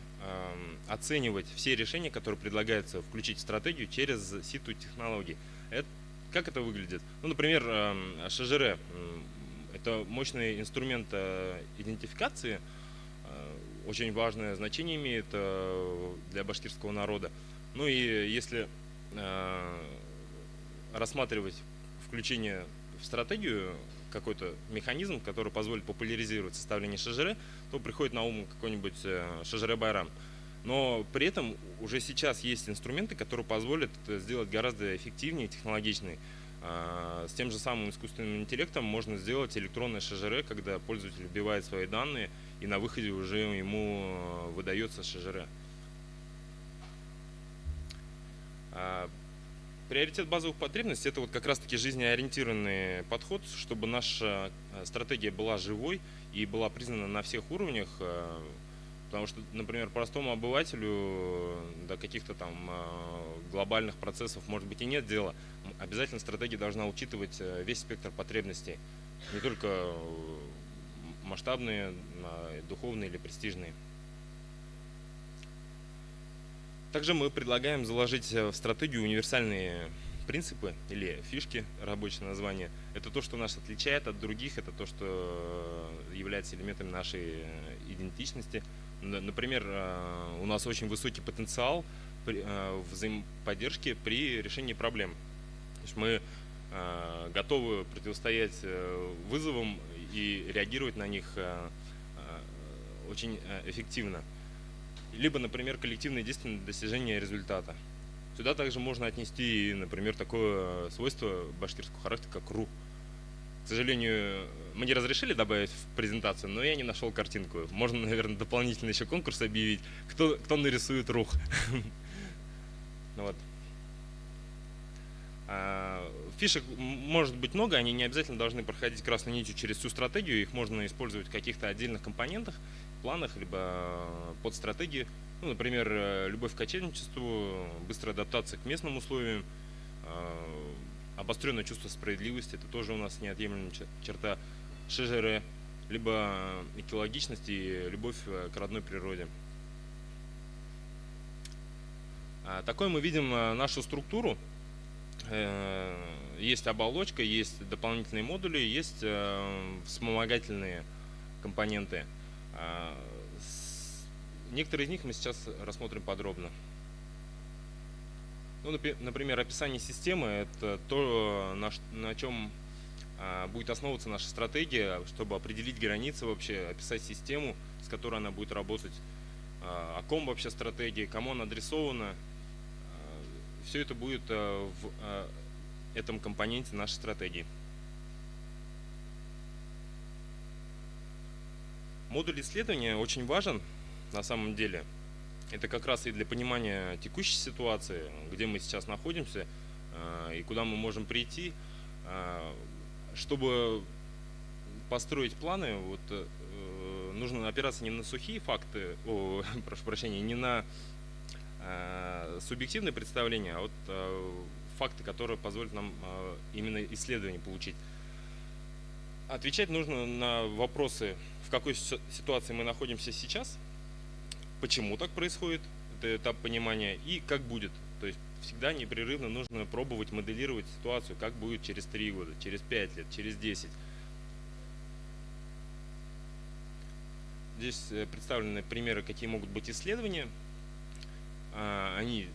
оценивать все решения, которые предлагаются включить в стратегию через ситу технологий. Как это выглядит? Ну, например, ШЖР – это мощный инструмент идентификации, очень важное значение имеет для башкирского народа. Ну и если рассматривать включение в стратегию какой-то механизм, который позволит популяризировать составление ШЖР, то приходит на ум какой-нибудь ШЖР Байрам. Но при этом уже сейчас есть инструменты, которые позволят это сделать гораздо эффективнее, технологичнее. С тем же самым искусственным интеллектом можно сделать электронное ШЖР, когда пользователь вбивает свои данные, и на выходе уже ему выдается ШЖР. Приоритет базовых потребностей – это вот как раз-таки жизнеориентированный подход, чтобы наша стратегия была живой и была признана на всех уровнях. Потому что, например, простому обывателю до каких-то там глобальных процессов, может быть, и нет дела. Обязательно стратегия должна учитывать весь спектр потребностей, не только масштабные, духовные или престижные. Также мы предлагаем заложить в стратегию универсальные принципы или фишки, рабочее название. Это то, что нас отличает от других, это то, что является элементами нашей идентичности. Например, у нас очень высокий потенциал взаимоподдержки при решении проблем. То есть мы готовы противостоять вызовам и реагировать на них очень эффективно. Либо, например, коллективные действия для достижения результата. Сюда также можно отнести, например, такое свойство башкирского характера, как РУ. К сожалению, мне разрешили добавить в презентацию, но я не нашел картинку. Можно, наверное, дополнительно еще конкурс объявить, кто нарисует рух. Вот. Фишек может быть много, они не обязательно должны проходить красной нитью через всю стратегию, их можно использовать в каких-то отдельных компонентах, планах, либо под стратегии. Ну, например, любовь к кочевничеству, быстрая адаптация к местным условиям, обостренное чувство справедливости, это тоже у нас неотъемлемая черта ШЖР, либо экологичность и любовь к родной природе. Такой мы видим нашу структуру. Есть оболочка, есть дополнительные модули, есть вспомогательные компоненты. Некоторые из них мы сейчас рассмотрим подробно. Ну, например, описание системы – это то, на чем будет основываться наша стратегия, чтобы определить границы вообще, описать систему, с которой она будет работать, о ком вообще стратегия, кому она адресована. Все это будет в этом компоненте нашей стратегии. Модуль исследования очень важен на самом деле. Это как раз и для понимания текущей ситуации, где мы сейчас находимся и куда мы можем прийти. Чтобы построить планы, вот, нужно опираться не на сухие факты, прошу прощения, не на субъективные представления, а вот факты, которые позволят нам именно исследование получить. Отвечать нужно на вопросы, в какой ситуации мы находимся сейчас, почему так происходит, это этап понимания, и как будет. То есть всегда непрерывно нужно пробовать моделировать ситуацию, как будет через 3 года, через 5 лет, через 10. Здесь представлены примеры, какие могут быть исследования. Они,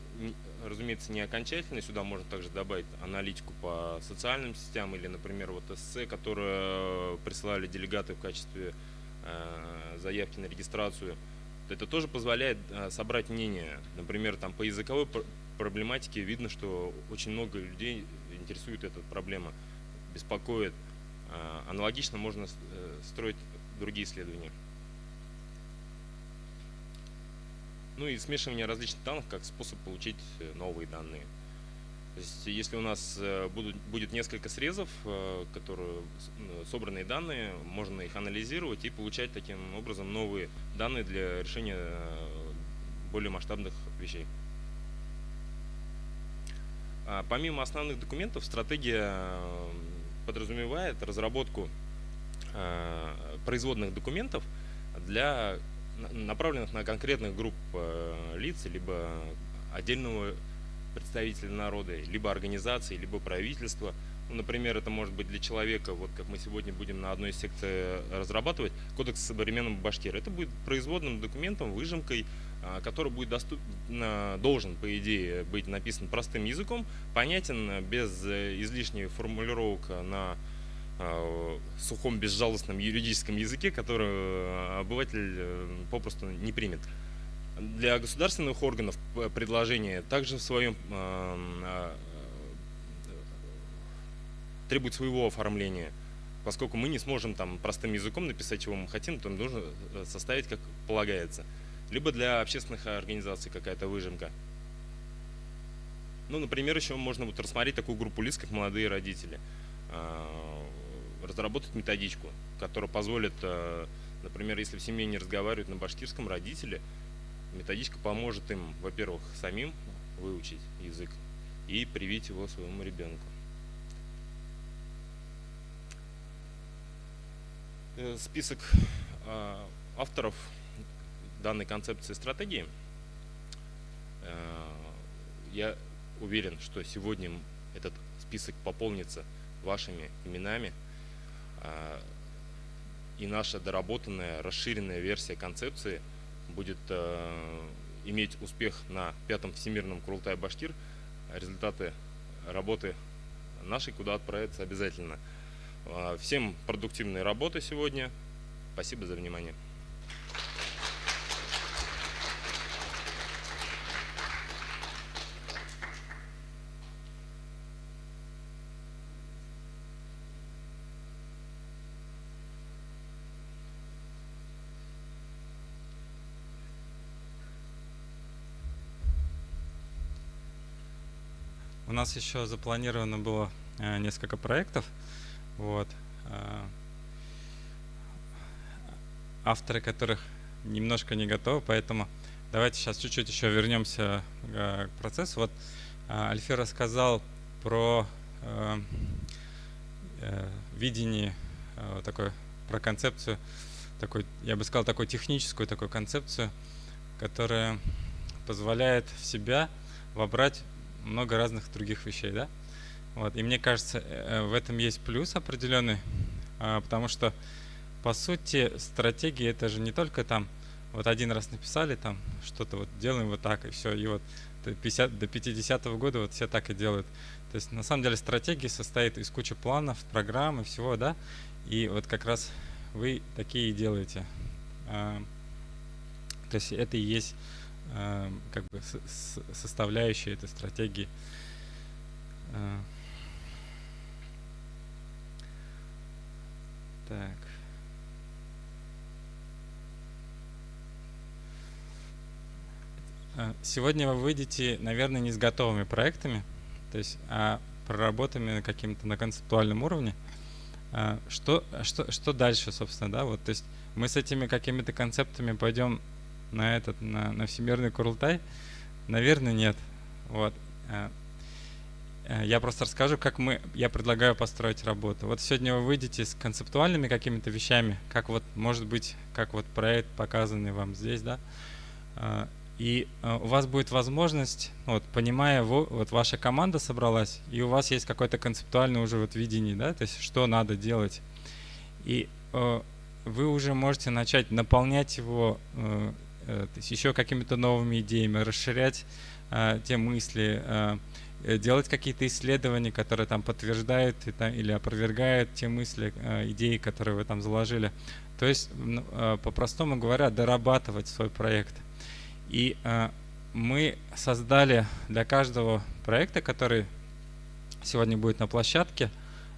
разумеется, не окончательные. Сюда можно также добавить аналитику по социальным сетям или, например, вот эссе, которые присылали делегаты в качестве заявки на регистрацию. Это тоже позволяет собрать мнение. Например, там, по языковой проблематике видно, что очень много людей интересует эта проблема, беспокоит. Аналогично можно строить другие исследования. Ну и смешивание различных данных как способ получить новые данные. То есть, если у нас будет несколько срезов, которые собранные данные, можно их анализировать и получать таким образом новые данные для решения более масштабных вещей. Помимо основных документов, стратегия подразумевает разработку производных документов направленных на конкретных групп лиц, либо отдельного представителя народа, либо организации, либо правительства. Ну, например, это может быть для человека, вот как мы сегодня будем на одной из секций разрабатывать, кодекс современного башкира. Это будет производным документом, выжимкой, который будет должен, по идее, быть написан простым языком, понятен, без излишней формулировок на сухом, безжалостном юридическом языке, который обыватель попросту не примет. Для государственных органов предложение также в своем требует своего оформления. Поскольку мы не сможем там простым языком написать, чего мы хотим, то нужно составить как полагается. Либо для общественных организаций какая-то выжимка. Ну, например, еще можно вот рассмотреть такую группу лиц, как молодые родители. Разработать методичку, которая позволит, например, если в семье не разговаривают на башкирском родители, методичка поможет им, во-первых, самим выучить язык и привить его своему ребенку. Список авторов данной концепции стратегии. Я уверен, что сегодня этот список пополнится вашими именами, и наша доработанная, расширенная версия концепции будет иметь успех на 5-м Всемирном Курултае Башкир. Результаты работы нашей куда отправятся обязательно. Всем продуктивной работы сегодня. Спасибо за внимание. У нас еще запланировано было несколько проектов. Вот. Авторы которых немножко не готовы, поэтому давайте сейчас чуть-чуть еще вернемся к процессу. Вот Альфи рассказал про видение такое, про концепцию, такой, я бы сказал, такую техническую такую концепцию, которая позволяет в себя вобрать много разных других вещей, да? Вот. И мне кажется, в этом есть плюс определенный, потому что, по сути, стратегия — это же не только там, вот один раз написали, там, что-то вот делаем вот так, и все, и вот до 50-го года вот все так и делают. То есть, на самом деле, стратегия состоит из кучи планов, программ и всего, да? И вот как раз вы такие и делаете. То есть, это и есть как бы составляющая этой стратегии. Так. Сегодня вы выйдете, наверное, не с готовыми проектами, то есть, а проработанными каким-то на концептуальном уровне. Что дальше, собственно, да? Вот, то есть мы с этими какими-то концептами пойдем на Всемирный Курултай? Наверное, нет. Вот. Я просто расскажу, как я предлагаю построить работу. Вот сегодня вы выйдете с концептуальными какими-то вещами, как вот, может быть, как вот проект, показанный вам здесь, да, и у вас будет возможность, вот, понимая, вот ваша команда собралась, и у вас есть какое-то концептуальное уже вот видение, да, то есть что надо делать, и вы уже можете начать наполнять его то есть еще какими-то новыми идеями, расширять те мысли, делать какие-то исследования, которые там подтверждают или опровергают те мысли, идеи, которые вы там заложили. То есть, по-простому говоря, дорабатывать свой проект. И мы создали для каждого проекта, который сегодня будет на площадке,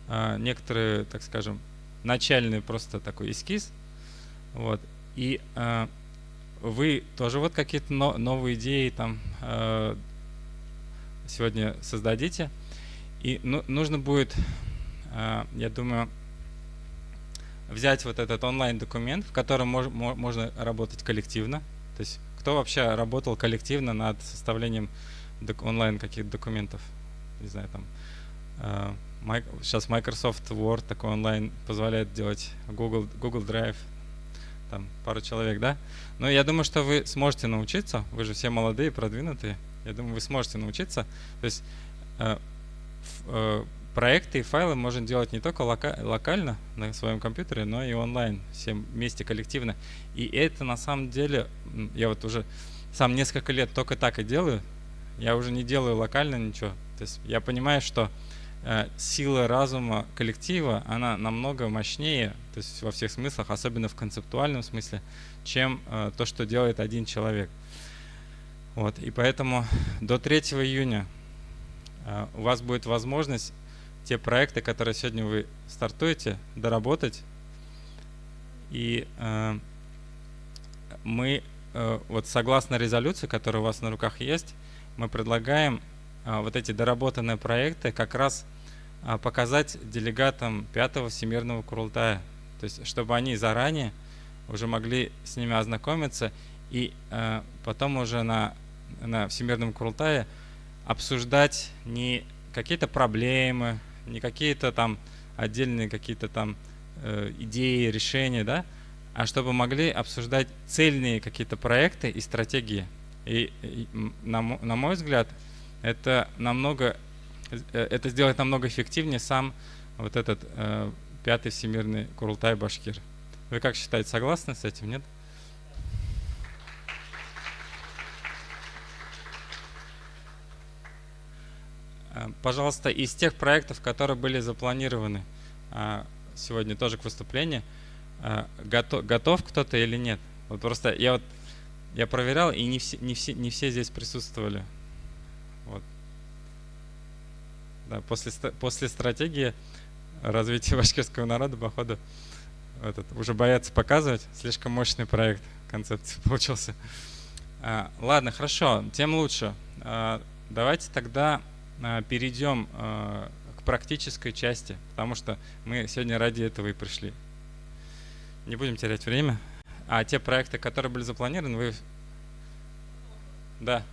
некоторые, так скажем, начальный просто такой эскиз. Вот. И вы тоже вот какие-то новые идеи там сегодня создадите. И нужно будет, я думаю, взять вот этот онлайн-документ, в котором можно работать коллективно. То есть кто вообще работал коллективно над составлением онлайн каких-то документов? Не знаю, там Сейчас Microsoft Word такой онлайн позволяет делать, Google Drive, там пару человек, да? Но я думаю, что вы сможете научиться, вы же все молодые, продвинутые, я думаю, вы сможете научиться. То есть проекты и файлы можно делать не только локально на своем компьютере, но и онлайн, все вместе коллективно. И это на самом деле, я вот уже сам несколько лет только так и делаю, я уже не делаю локально ничего. То есть я понимаю, что сила разума коллектива, она намного мощнее, то есть во всех смыслах, особенно в концептуальном смысле, чем то, что делает один человек. Вот, и поэтому до 3 июня у вас будет возможность те проекты, которые сегодня вы стартуете, доработать. И мы, вот согласно резолюции, которая у вас на руках есть, мы предлагаем вот эти доработанные проекты как раз показать делегатам 5-го Всемирного Курултая. То есть, чтобы они заранее уже могли с ними ознакомиться и потом уже на Всемирном Курултае обсуждать не какие-то проблемы, не какие-то там отдельные какие-то там идеи, решения, да, а чтобы могли обсуждать цельные какие-то проекты и стратегии. И на мой взгляд, это сделает намного эффективнее сам вот этот 5-й Всемирный Курултай Башкир. Вы как считаете, согласны с этим, нет? Пожалуйста, из тех проектов, которые были запланированы сегодня тоже к выступлению, готов кто-то или нет? Вот просто я проверял, и не все здесь присутствовали. Вот. Да, после стратегии развития башкирского народа, походу, уже боятся показывать. Слишком мощный проект, концепция получился. Ладно, хорошо, тем лучше. Давайте тогда перейдем к практической части, потому что мы сегодня ради этого и пришли. Не будем терять время. А те проекты, которые были запланированы, вы... Да.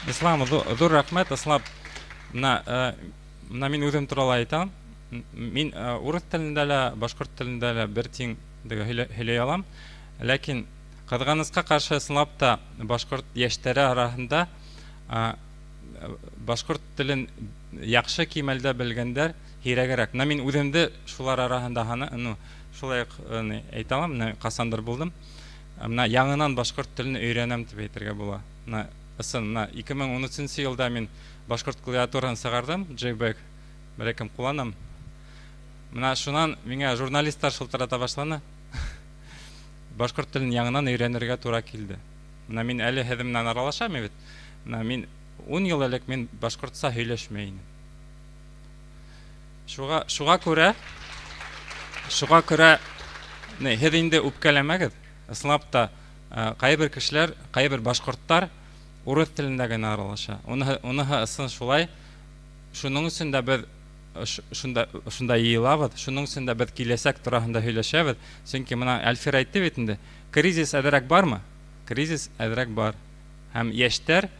Ислам, зор рахмет, Аслап. Мына мен өзім туралы айтам. Мен урыс тілінде лә, башқұрт тілінде лә бір тең сөйлей алам. Ләкин қызғанышқа қаршы Аслапта башқұрт яшьтәре арасында башқұрт телен яхшы кимәлдә белгәндәр һирәгәрәк. Мен үземде шулар арасында шулай әйтә алам, касандыр булдым. Яңынан башқұрт телен өйрәнәм дип әйтергә була. 2013 елда мен башқұрт клавиатурасын сығардым, JBack, бәлкім куланам. Шунан миңа журналисттар шылтырата башланы. Башқұрт телен яңынан өйрәнергә тура килде. Мен әле һеҙ менән аралашам бит. Мен 10 ел элек мен башқұртса һөйләшмәй идем. Шуға күрә һеҙ инде үпкәләмәгеҙ. Ысынлапта кайбер кешеләр, кайбер башқұрттар урыс телендә генә аралаша. Уныһы ысын шулай. Шуның өчен дә без шунда йыелабыз, шуның өчен дә без киләсәк турында һөйләшәбез. Чөнки менә Әлфир әйтте бит инде, кризис әҙерәк бармы? Кризис әҙерәк бар. Һәм яшьтәр,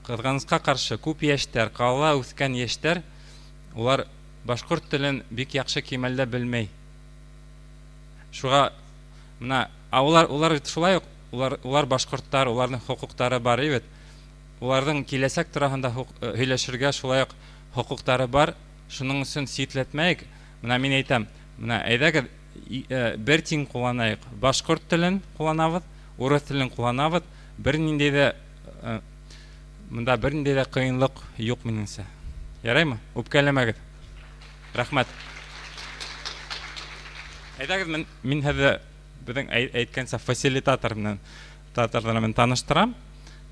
кызганычка каршы, күп яшьтәр, калала үскән яшьтәр, улар башҡорт телен бик яҡшы кимәлдә белмәй. Шуға улар шулай уҡ, улар башҡорттар, уларҙың хоҡуҡтары бар бит. Уларҙың киләсәк тураһында һөйләшергә шулай уҡ хоҡуҡтары бар. Шуның өсөн ситләтмәйек. Мин әйтәм, әйҙәгеҙ бер тиң ҡулланайыҡ. Башҡорт телен ҡулланабыҙ, урыҫ телен ҡулланабыҙ. Бер ниндәй ҙә ҡыйынлыҡ юҡ минеңсә. Яраймы? Үпкәләмәгеҙ. Рәхмәт. Әйдәгез, мин хәзер безнең әйткәнчә фасилитатор белән татарлар белән таныштырам.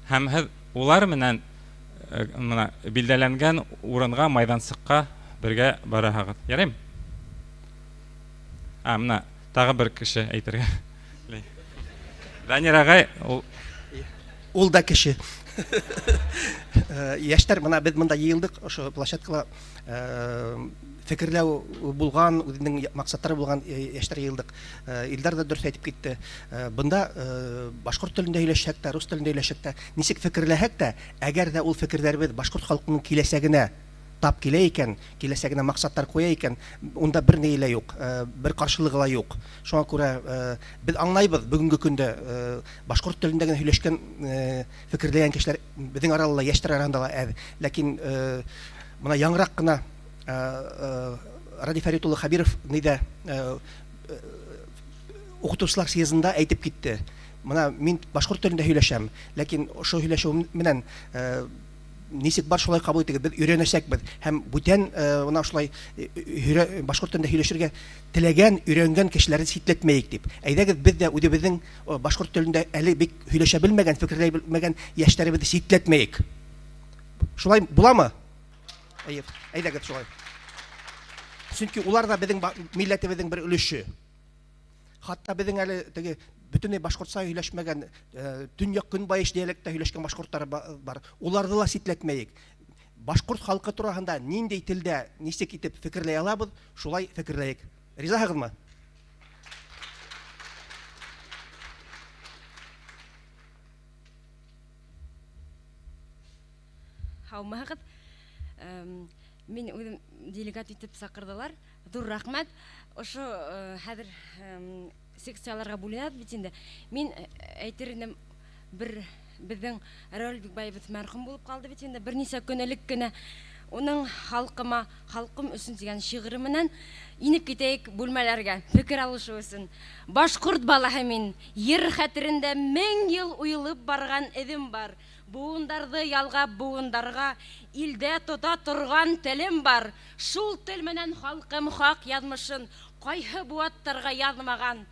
Һәм һез улар менән моны билдәләнгән урынга майдансыкка бергә бараһыгыз. Ярыймы? Менә тагы бер кеше әйтергә. Данир агай, Ул да кеше. Яшьтәр менә без монда йыелдык, ошо площадкага фикерләү булган, үзенең максатлары булган яшьтәр йыелдык. Илдар да дөрес әйтеп китте. Бында башкорт телендә һөйләшәк тә, рус телендә һөйләшәк тә, ничек фикерләһәк тә, әгәр дә ул фикерләребез башкорт халкының киләсәгенә тап килә икән, киләсәгенә максатлар куя икән, унда бер ни лә юк, бер каршылыгы ла юк. Шуңа күрә без аңлайбыз бүгенге көндә башкорт телендә генә һөйләшкән, фикерләгән кешеләр безнең араларында, яшьтәр арасында ла әз. Ләкин моны яңрак кына Ради Фәрит улы Хәбиров нидә укытучылар съездында әйтеп китте. Моны мин башкорт телендә һөйләшәм, ләкин ошо һөйләшү менән ничек бар шулай кабул итегез, без өйрәнәчәкбез һәм бүтән менә шулай башкорт телендә һөйләшергә теләгән, өйрәнгән кешеләрне ситләтмәйек дип. Әйдәгез без дә үзебезнең башкорт телендә әле бик һөйләшә белмәгән, фикерләй белмәгән яшьтәребезне ситләтмәйек. Шулай буламы? Әйдәгез шулай. Чөнки улар да безнең милләтебезнең бер өлеше. Хатта безнең әле теге бөтенләй башкортча һөйләшмәгән, төньяк көнбайыш диалектта һөйләшкән башкортлар бар. Уларны да ситләтмәйек. Башкорт халкы турында нинди телдә, ничек итеп фикерләй алабыз, шулай фикерләйек. Ризаһызмы? Хаумагыз. Мин үзем делегат итеп сакырдылар. Зур рәхмәт. Ошо хәзер секцияларга бүленәбез бит инде. Мин әйтер идем, бер безнең Рәүл Бикбаевыз мәрхүм булып калды бит инде. Берничә көн элек кенә уның халкым өчен дигән шигыре менән инеп китәйек бүлмәләргә, фикер алышу өчен. Башкорт балаһы мин, ер хәтерендә 1000 ел уелып барган эзем бар. Буындарды ялгап буындарга, илдә тота торган телем бар. Шул тел менән халкым хак язмышын кайһы буаттарга язмаган.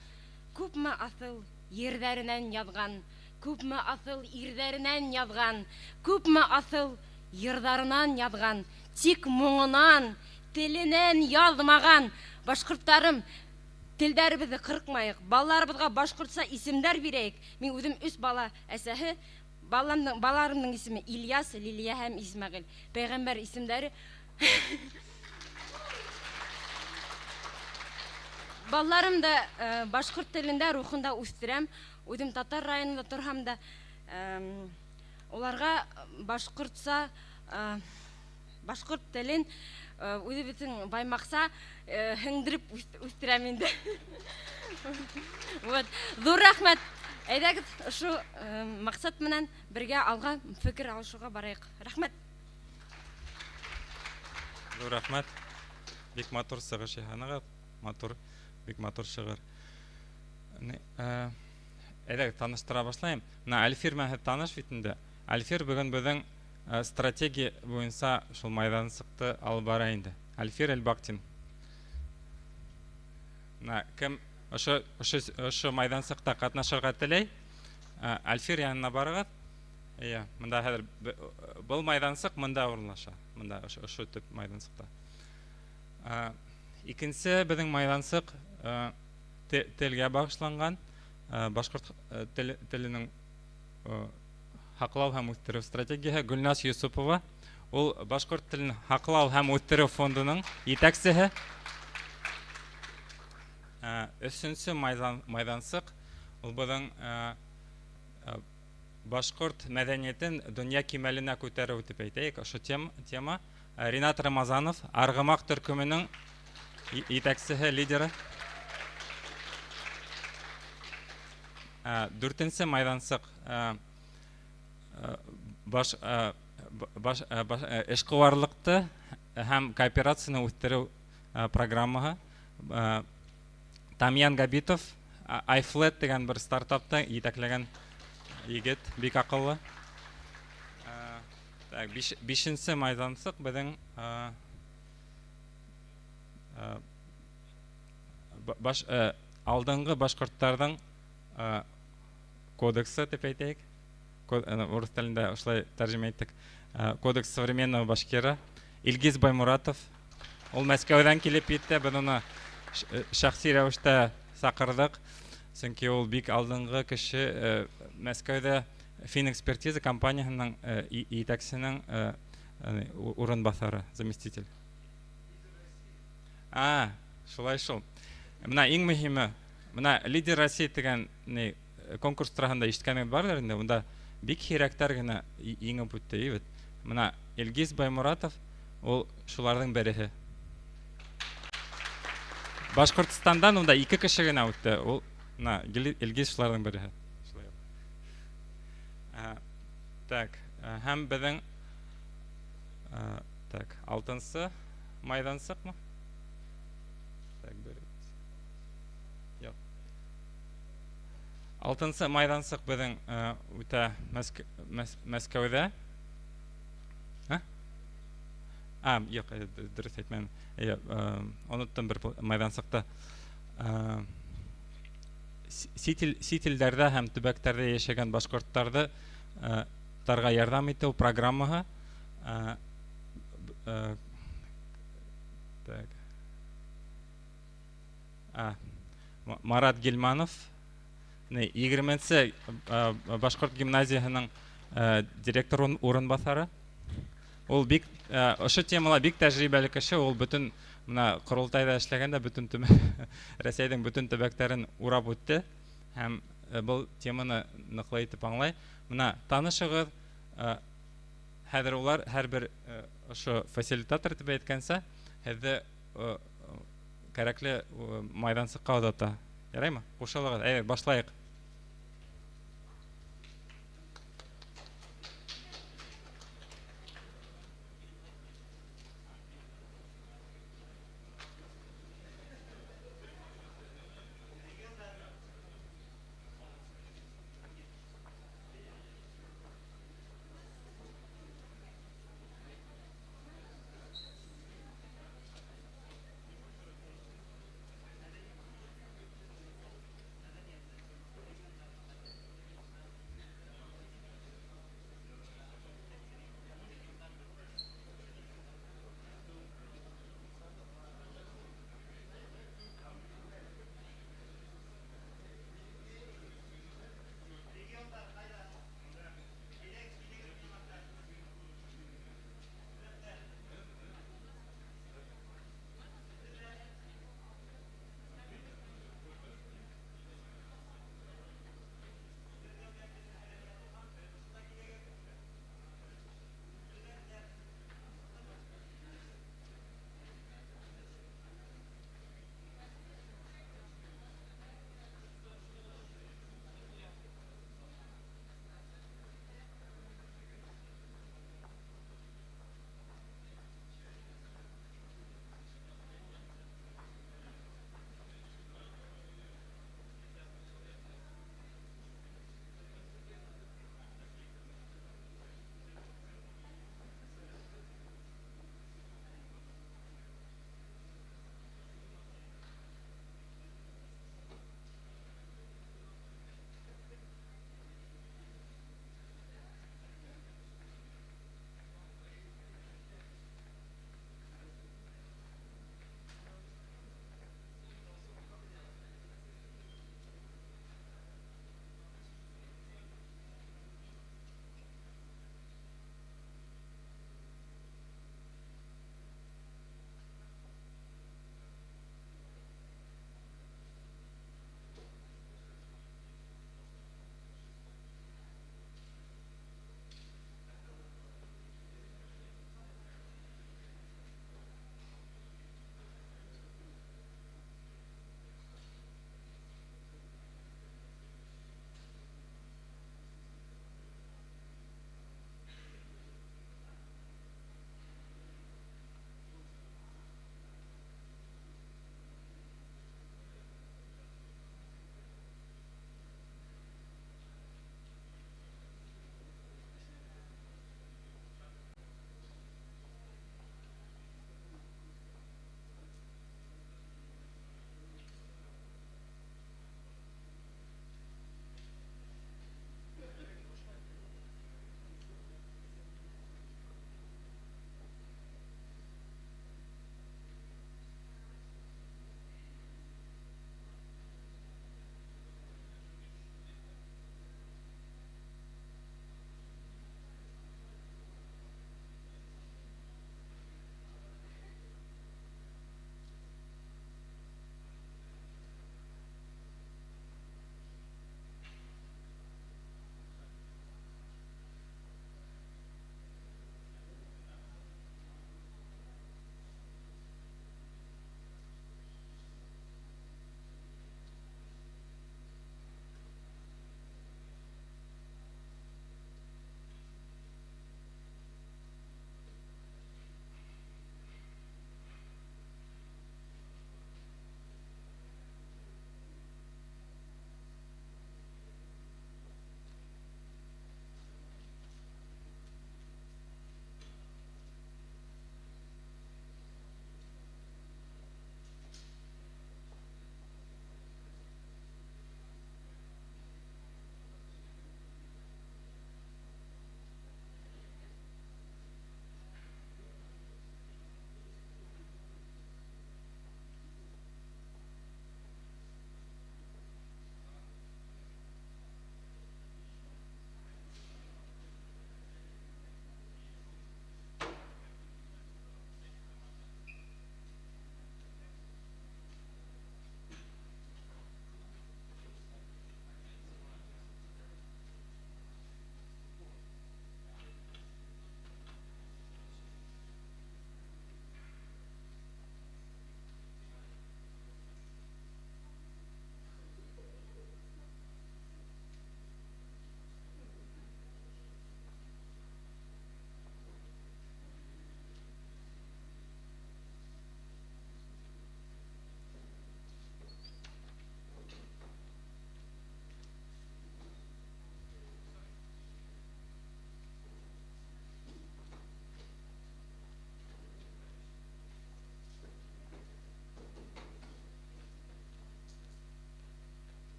Күпме асыл йөрдәреннән язган, күпме асыл ирдәреннән язган, күпме асыл йырдарынан язган, тик моңынан, теленнән язмаган. Башкортларым, телдәребезне кыркмайык, балаларыбызга башкортча исемнәр бирәйек. Мин үзем 3 бала әсәһе, балаларымның исеме Ильяс, Лилия һәм Исмәгыйль. Пәйгамбәр исемнәре. Балаларым да башкорт телендә, рухында үстерәм. Үзем татар районында торһам да, уларга башкортча, башкорт телен үзебезнең баймакса һеңдереп үстерәм инде. Вот, зур рәхмәт. Әйдәгез, шу максат менән бергә алга фикер алышуга барайык. Рәхмәт. зур рәхмәт. Бик матур сыгыш яһаныгыз. Матур, бик матур шигырь. Әйдәгез, таныштыра башлайм. Менә Альфир менән таныш бит инде. Альфир бүгән безнең стратегия буенча шул майдансыкты алып бара инде. Альфир Эльбактин. Кем ошо майдансыкта катнашырга теләй? Альфир янына барыгыз. Монда хәзер бул майдансык монда урынлаша. Монда ошо төп майдансыкта. Икенче безнең майдансык телгә багышланган, башкорт теленең хаклау һәм үстерү стратегиясе. Гөлнас Юсупова, ул башкорт телен хаклау һәм үстерү фондының итәкчесе. Өченче майдансык, ул безнең башкорт мәдәниятен дөнья кимәленә күтәрү дип әйтәйек. Ошо тема Ринат Рамазанов, Аргамак төркеменең итәкчесе, лидеры. Дүртенче майдансык эшкуарлыкты һәм кооперацияны үстерү программаһы. Тамьян Габитов, iFlat дигән бер стартапта итәкләгән егет, бик акыллы. Бишенче майдансык безнең алдыңғы башкорттардың кодексы деп әйтәйек. Урыс телендә ошылай тәрҗемә иттек. Кодекс современного башкира Илгиз Баймуратов. Ул Мәскәүдән килеп итте. Без аны шәхси рәвештә сакырдык. Чөнки ул бик алдыңгы кеше Мәскәүдә Финэкспертиза компаниясының итәкчесенең урынбасары, заместитель. Шулай шул. Менә иң мөһиме, менә Лидер России дигән конкурс турында ишеткәнегез бардыр инде. Монда бик һирәктәр генә иңеп үтте, бит. Менә Илгиз Баймуратов ул шуларның береһе. Башкортстандан монда 2 кеше генә үтте. Ул Илгиз шуларның береһе. Так, һәм безнең алтынсы майдансыкмы? Так, алтынсы майдансык безнең үтә Мәскәүдә. Юк, дөрес әйтмәдем. Оныттым бер майдансыкта. Сителдәрдә һәм төбәктәрдә яшәгән башкортларны тарга ярдәм итү программаһы. Марат Гилманов 20-нче башкорт гимназиясының директор урынбасары. Ул бик ошо темалар бик тәҗрибәле кеше. Ул бөтен менә Корылтайда эшләгәндә бөтен Россиянең бөтен төбәкләрен урап үтте һәм бу теманы ныклы итеп аңлай. Менә танышыгыз, хәзер улар һәрбер ошо фасилитатор дип әйткәнсә, һеҙҙе кәрәкле майдансыкка оҙата. Яраймы? Ҡушылығыҙ. Башлайыҡ.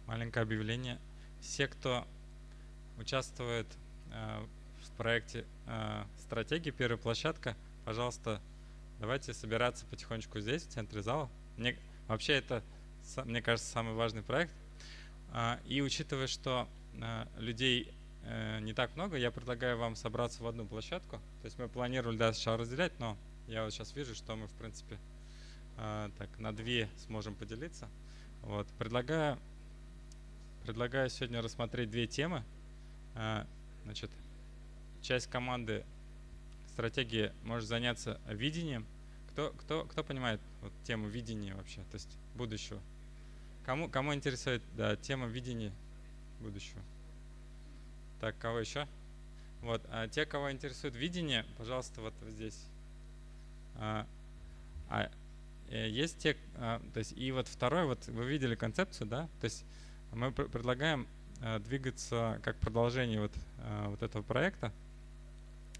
маленькое объявление. Все, кто участвует в проекте стратегии «Первая площадка», пожалуйста, давайте собираться потихонечку здесь, в центре зала. Вообще это, мне кажется, самый важный проект. И учитывая, что людей не так много, я предлагаю вам собраться в одну площадку. То есть мы планировали сначала разделять, но я вот сейчас вижу, что мы, в принципе, так на две сможем поделиться. Вот. Предлагаю сегодня рассмотреть две темы. Значит, часть команды стратегии может заняться видением. Кто понимает вот, тему видения вообще, то есть будущего? Кому интересует тема видения будущего? Так, кого еще? Вот, те, кого интересует видение, пожалуйста, вот здесь. Есть те, то есть и вот второй, вот вы видели концепцию, да? То есть мы предлагаем двигаться как продолжение вот этого проекта.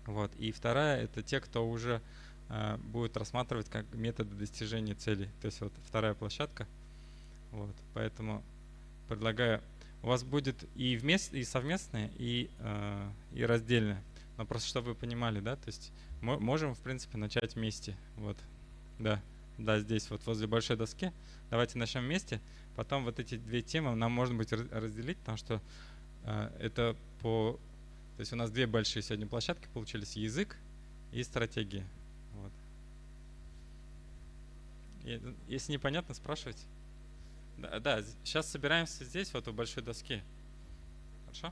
Вот. И вторая — это те, кто уже будет рассматривать как методы достижения целей. То есть вот вторая площадка. Вот. Поэтому предлагаю, у вас будет и совместные, и раздельные. Но просто чтобы вы понимали, да, то есть мы можем, в принципе, начать вместе. Вот. Да, здесь вот возле большой доски. Давайте начнем вместе. Потом вот эти две темы нам можно будет разделить, потому что это то есть у нас две большие сегодня площадки получились: язык и стратегия. Вот. Если непонятно, спрашивайте. Да, сейчас собираемся здесь, вот у большой доски. Хорошо?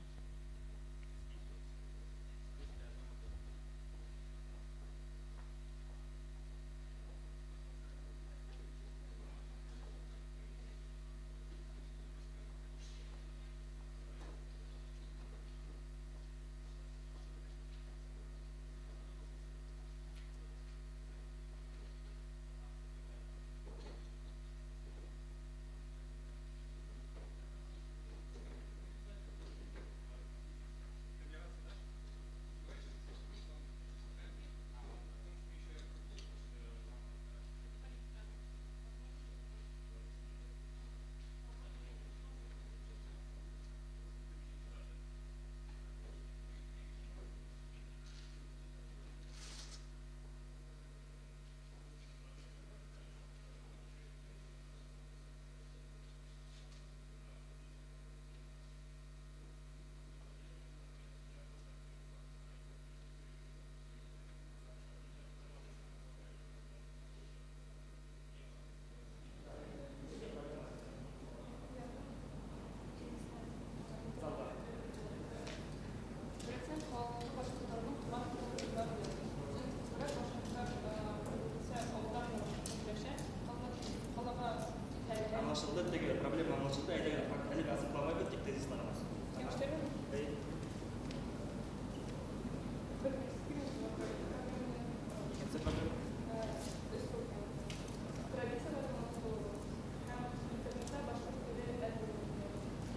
Проблема анlaşıldı. Eğer hani azıplamayı bittik tezis tanımaz.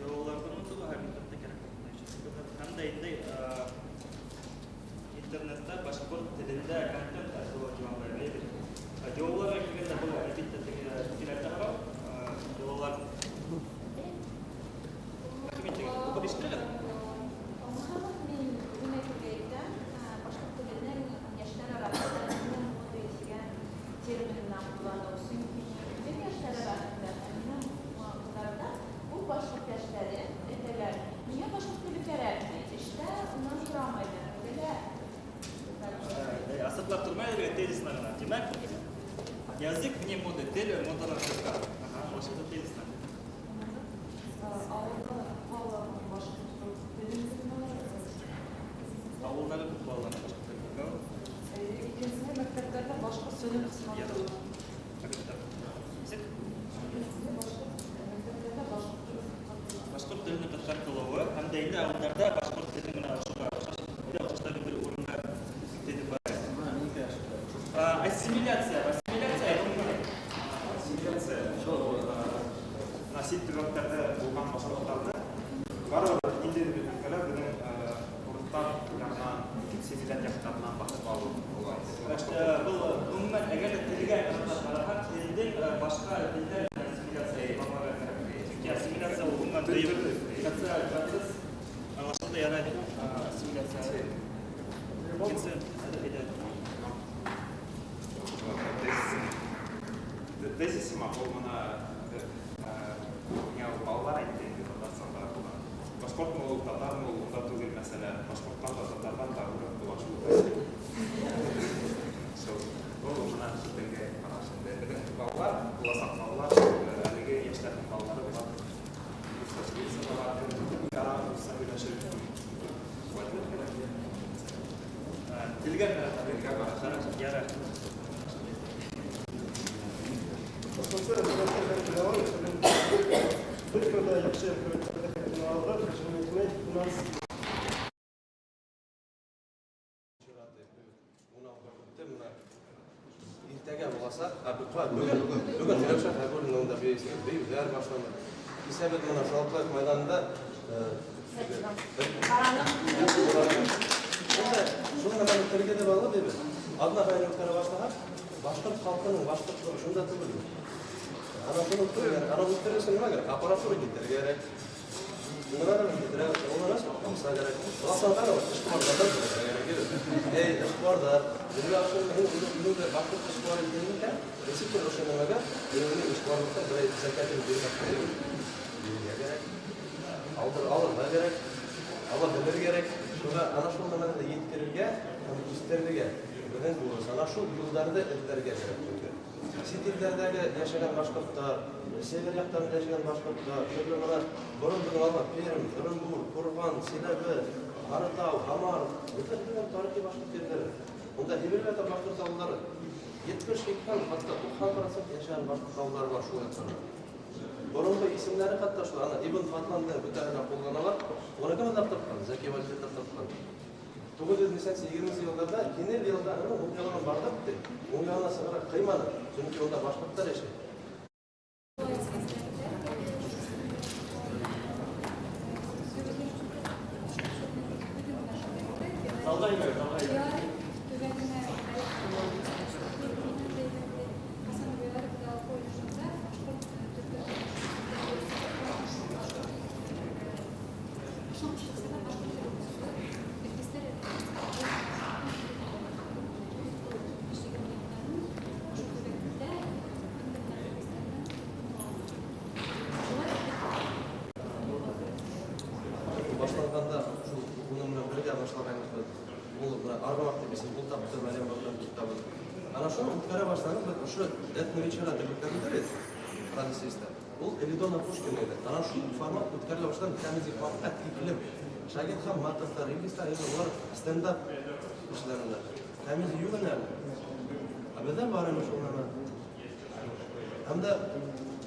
Yollardan da var internette gerek. Hem de internette başka bir dilinde content hazırlayabilir. Yollara girdiğinde bu elbette finalde var. Yollar asıplattırmaya göre tezislerine. Demek yazık ne moda, dil modalar çıkar. Başka tezisler. Avulları kutluyorlar. İkincisinde mekteplerde başka söylem kısmı var. Başkurt dilini kıtlar kılığı hem de yine avullarda başkurt dilini açışta bir üründe dedi var. Ассимиляция. Насил түбәктәрдә булган башкортларны барыбер инде өлкәләр безнең урыттан ягыннан симилят яктарыннан басып алу. Бул гомумән әгәр телгә карап телдән башка телдәр ассимиляция япмага кирәк. Чөнки ассимиляция гомумән процесс аңлашылды яна ассимиляция Кинсе тезисима бұл мына балалар айтты енді башқұрт мол, татар мол, онда түгел мәселе башқұрттан да татардан да урып булашу. Бұл мына шетелге қарашында біздің балалар, болашақ балалар, әлеге яшьләрнең балалары бар. Телгә яра. Иртәгә буласак, бүген Миләүшә Хәбүринның да бәйгеләр башланды. Исәбет менә Шалкыйк мәйданында шунда мен тергеде балы дип. Адна хайрын кара башлаган. Башкорт халкының башкортлыгы шунда түгел. Ана шуны түгел, ана бу тересен нәгәр аппаратура китәргә кирәк. Нәгәр китәргә, ул нәрсә кылса кирәк. Ласандар эшкуарларда кирәк. Эшкуарларда дөнья шуны башкорт эшкуарлар икәнлектә, ресептор ошоннага, аны эшкуарлыкта бер закатын бирмәк кирәк. Алырга кирәк. Алла белер кирәк. Шуңа ана шул мәгълүматны yetkirергә, һәм үстергә. Бүген бу ана шул юлларда эзләргә кирәк. Ситилләрдәге яшәгән башкортлар, север яктарында яшәгән башкортлар, төрле борын алма, Пермь, Оренбур, Курган, Силәбе, Каратау, Хамар, бөтен тарихи башкорт җирләре. Монда һибелләрдә башкорт авыллары 70-80, хәтта 90% яшәгән башкорт авыллары бар шул яктарда. Борынғы исемләре хәтта шул ана Ибн Фатланды бүтәнне кулланалар. Оны кем тапкан? Заки Валидов тапкан. 920 елларда, Кенел елда аны укыган бардык ди. Ул яна сыгыра кыйманы. Чөнки онда башкортлар яшәй. Башланганда шул уның белән бергә башлаганбыз. Ул Аргамак дип исем бултапты, Мәлем Батыр китабы. Ана шул үткәрә башланып, ошо этновичера дип үткәрделәр. Французда. Ул Элидона Пушкин иде. Ана шул формат үткәрелә башланган тәмизлек вакытта тиклеп. Шагир һәм Матовтар, Илгизлар, улар стендап эшләрендә. Тәмиз югыннар. Абадан барымы шуларга. Һәм дә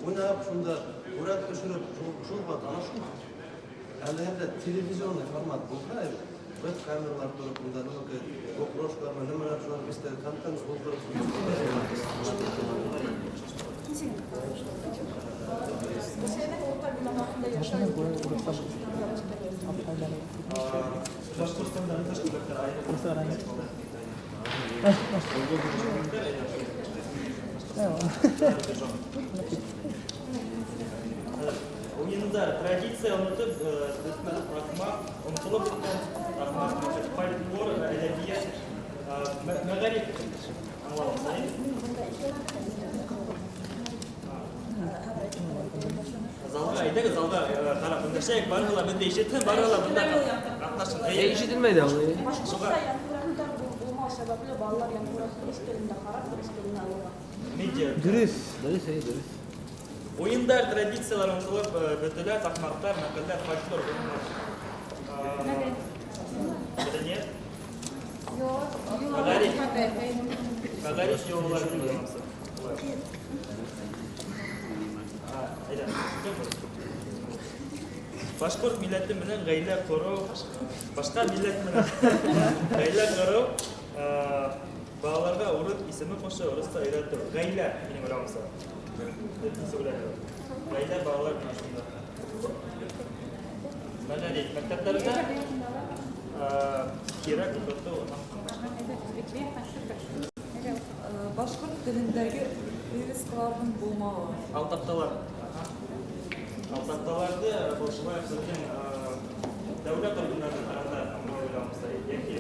уйнап шунда урак төшереп шул вакыт ана шул Әлбәттә телевизионный формат булса, бер камералар турып, монда окрошкалар, нәмәләр шулар бистә контент булдырып. Oyunda tradisiya unutib, unutulib o'tgan folklor, adabiyot, magarib Zalga aytdingiz, zalga qarab, bunda shay barg'ala, bunda eshitdim, barg'ala bunda qatnashing. Eshitilmaydi uni. Dürüst. Oyunlar, tradisiyalar unutulib, bötülər, takmarlar, naqllar, folklor. Medeniyet? Yok. Magarib yollar Башкорт милләте менән гаилә кору, башка милләт менән гаилә кору, балаларга урыс исеме кушу, урысча өйрәтү. Гаилә минем урамса. Гаилә балалар менән шунда. Мәдәни мәктәпләрдә кирәк укыту. Башкорт телендәге вывескаларның булмавы. Алтакталар. Такталарды болшыбаев өзінің дәулет органдарына қарата ойлауымызда яки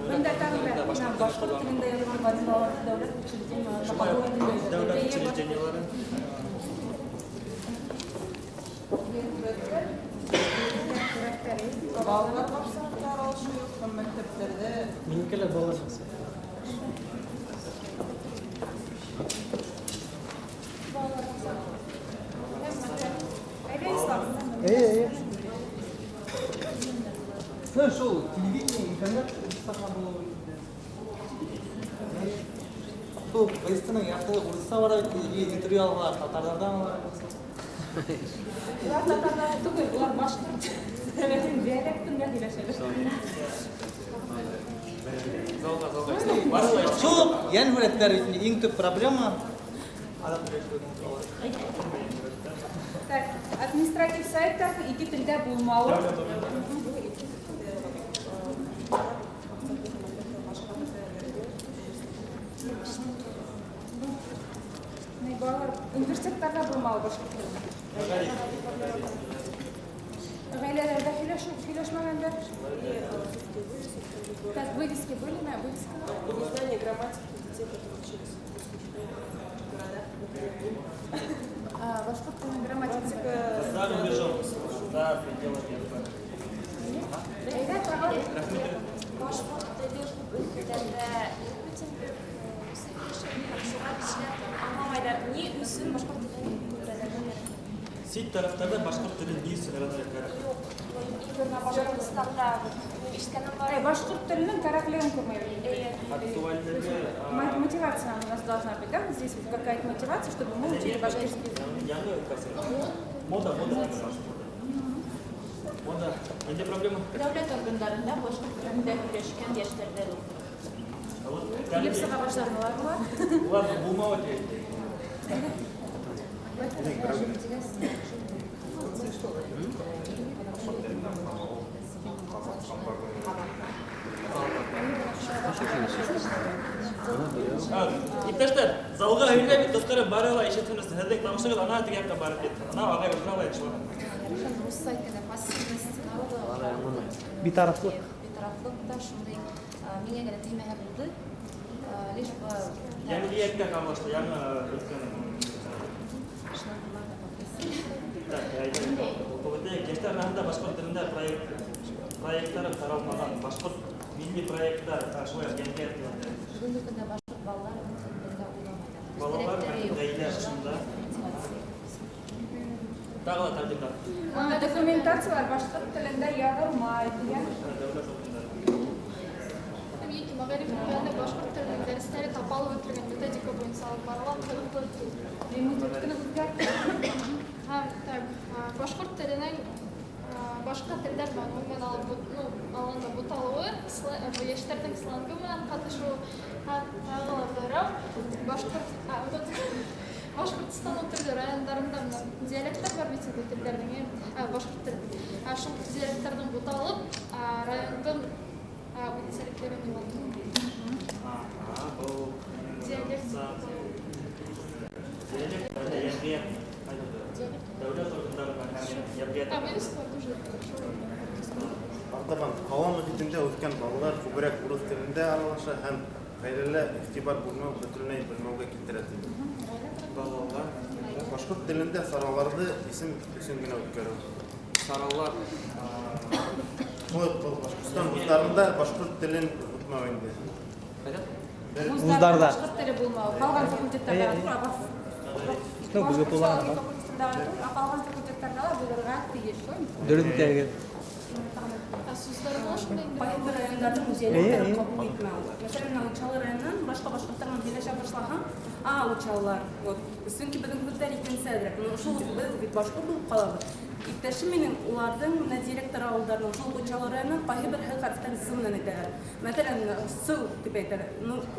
Мында тағы бір башқұрт тілінде yazılan вазифаларды дәулет учреждениялары балалар бақшаларда аралашу жоқ, мектептерде менікілі болашақ. Шул телевидение, интернет сахна болу. Шул Кыргызстанның яқты урысса бара интервью алган татарлардан алган. Улар татарлар түгел, улар башқұрт диалектінде сөйләшәләр. Шул ян бүләкләр иң төп проблема Так, административ сайттар ике телдә булмауы. Балалар университетта булмауы башка телдә. Гаиләләрдә сөйләшмәгәндәр. Так, вывески были, вывески. Знание грамматики детей, которые учились в городах. Башкорт тілінің грамматика. за пределами Башкорт тілі өлкәләрдә бөтен аңламайлар ни өсөн башкорт телен күрәләр. Сит тарафтарда башкорт телен ни сөйләгәнләр? Башкортстанда ишеткәнем бар. Башкорт тілінің кәрәклеген күрмәйбез. Актуальныйы Мотивация у нас должна быть, да? Здесь вот какая-то мотивация, чтобы мы учили башкирский язык. Мода. Нинди проблема? Дәүләт органнарында башкорт телендә һөйләшкән яшьләрдә юк. Килеп сыга башлармылар булар. Улар булмауы кирәк. Иптәштәр, залга һөйләп бит достарым барыла ишетәбез. Һәзер тамашагыз ана дигән бар бит. Ана агай узалай шул. Битарафлык. Битарафлык та шундый миңа генә тимәһә булды. Лишь Яңгыяттә калышты, яңа үткән. Так, Бөгөндә гештар рәһендә башкорт телендә проектлар таралмаган. Башкорт милли проектлар шулай яңгыят. бүгенге көндә башкорт балалар телендә уйламыйлар. Балалар гаилә шунда. Тагы тәртиптә. Документациялар башкорт тілінде язылмай дигән. Таbii ki Magarib ülkelerinde bашкорт тілінің дәрістері тапалып өтілген методика бойынша алып барылған қырық башкорт тілінің башка телдер менен алганда буталуы, яшьләрнең сленгы менән катышу тагылары Башкортстан төрле райондарында диалектлар бар бит телләрнең, башкорт теле. Шул диалектлардан буталып, райондың үзенчәлекләрен алды. Диалект. Дәүләт органнарында яңгыят. Артабан калам мөхитендә үскән балалар күбрәк урыс телендә аралаша һәм гаиләлә игътибар булмау, бөтенләй белмәүгә китерә. Балалар башкорт телендә сараларды исем өчен генә үткәрү. Саралар Башкортстан вузларында башкорт телен укытмау инде. Вузларда башкорт теле булмау. Калган факультетларда калган факультетларда булырга тиеш. Дөрүнтәге. Сүзләрне шундый Кайбер райондарда үзәкләр кабул итмәү. Мәсәлән, Учалы районынан башка башкортларның биләшә башлаган, Учалылар. Вот, чөнки безнең күзләр икенчедер. Шул без бит башкорт булып калабыз. Иптәшем минем уларның диалектор авылларының шул Учалы районынан кайбер хәрефләр зымнан итәләр. Мәсәлән, сыл дип әйтәләр.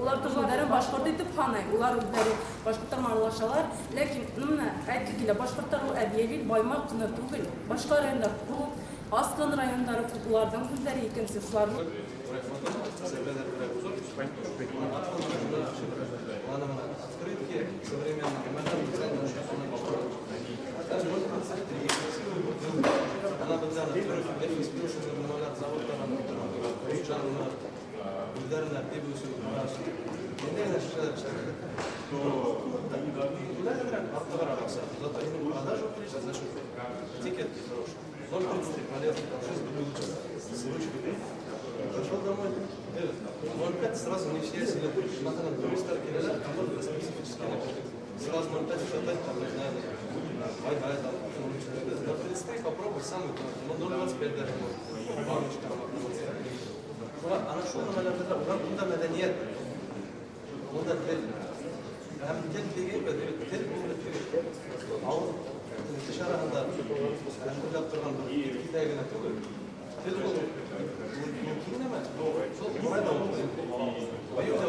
Улар түгелләрен башкорт итеп ханый. Улар үзләре башкорттар аралашалар, ләкин менә әйтә килә башкорттар ул әбиели Баймак кына түгел. Башка райондар күп, Аскан райондары күп, уларның күзләре икенче шуларның. Открытки современные, маса. Зато именно продажу увеличить за счет этикетки хорошие. 0,33 полезно, там 6 бутылочек с ручкой. Пришел домой, 0,5 сразу не все сильно на туристах келелер, там можно специфически напиток. Сразу 0,5 хватать, там, не знаю, вай-вай, там, 0,33 попробуй, самый, 0,25 даже можно. Баночка, ana shu nimalarda ular bunda madaniyat, bunda til, ham til deganda til og'iz tisharag'ida shunday turgan ikkitagina tugul til bu mumkin emas. Shu qurayda bayuja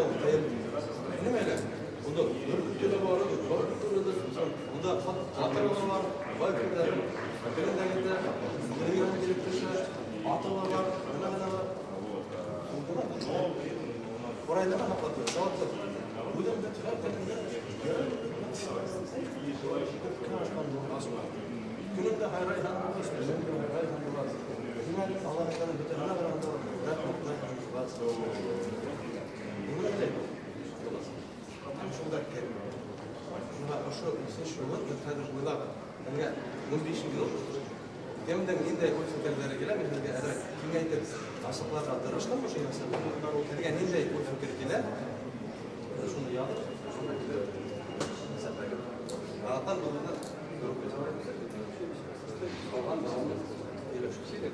nimaga bunda bir tili bor, bir tilida bunda xatolar bor, voy birindagida birgina kelib tursa xatolar bor, nima bor. Orayda nima qiladi? Savol. Bu yerda kununda hayray ham Alloh taolo butun Кемден нинday ой fikirlere gelen bizlerge ere kengaytib asıqlarga tırıştım bu şey mesela. Bizlerge nинday ой fikir gelen şunu yazır. Atan bulunur. Kalan da olur. Öyle şu şeyde.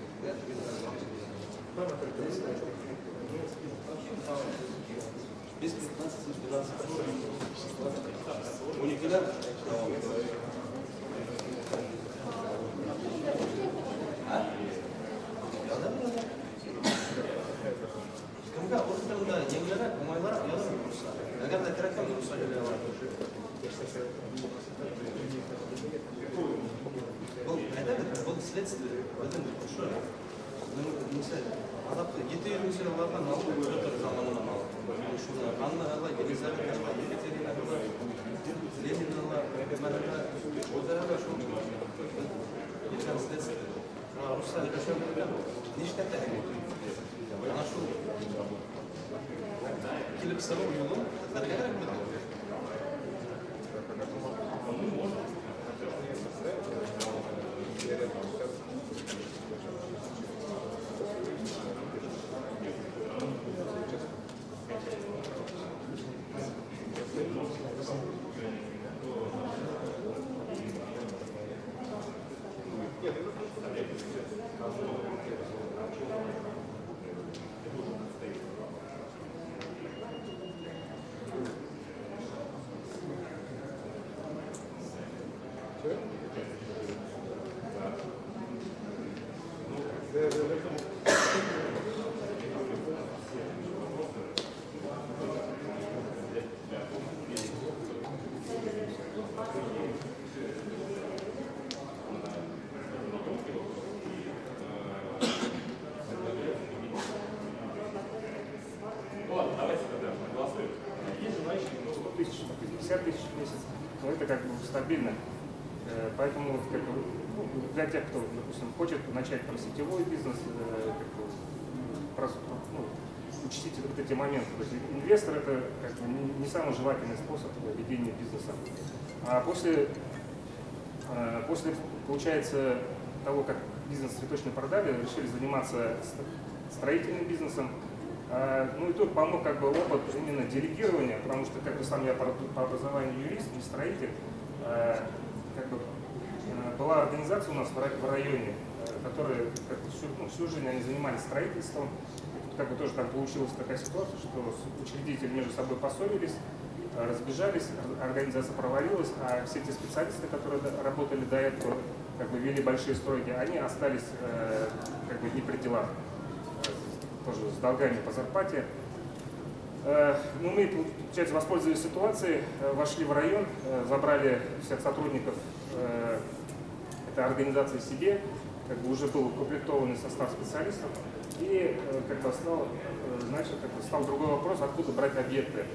Biz 12'ler Кімге орыстарында еңлері, оңайлары ұялар ұрса. Әгер де теректен ұрса жөре алар. Бұл әдәбі, бұл следствие. Бұдың ұшы. Адапты, 7-20 олардан алып, өтір заманынан алып. Шуды, Анна Алла, Елизавета Алла, Екатерина Алла, Ленин Алла, Марина, Одарова, шу. Елген следствие. Ruslar nişte ana şu kilip sarı yolu dergeler mi? Но это как бы стабильно. Поэтому как бы, для тех, кто, допустим, хочет начать про сетевой бизнес, учтите вот эти моменты. То есть инвестор это как бы не самый желательный способ ведения бизнеса. А после получается того, как бизнес цветочный продали, решили заниматься строительным бизнесом. Ну и тут помог как бы опыт именно делегирования, потому что как бы сам я по образованию юрист, не строитель. Как бы, была организация у нас в районе, которая как бы, всю жизнь они занимались строительством. Как бы тоже там получилась такая ситуация, что учредители между собой поссорились, разбежались, организация провалилась, а все те специалисты, которые работали до этого, как бы вели большие стройки, они остались как бы не при делах. Тоже с долгами по зарплате. Ну, мы, получается, воспользовались ситуацией, вошли в район, забрали всех сотрудников этой организации себе, как бы уже был укомплектованный состав специалистов, и как бы стал другой вопрос, откуда брать объекты.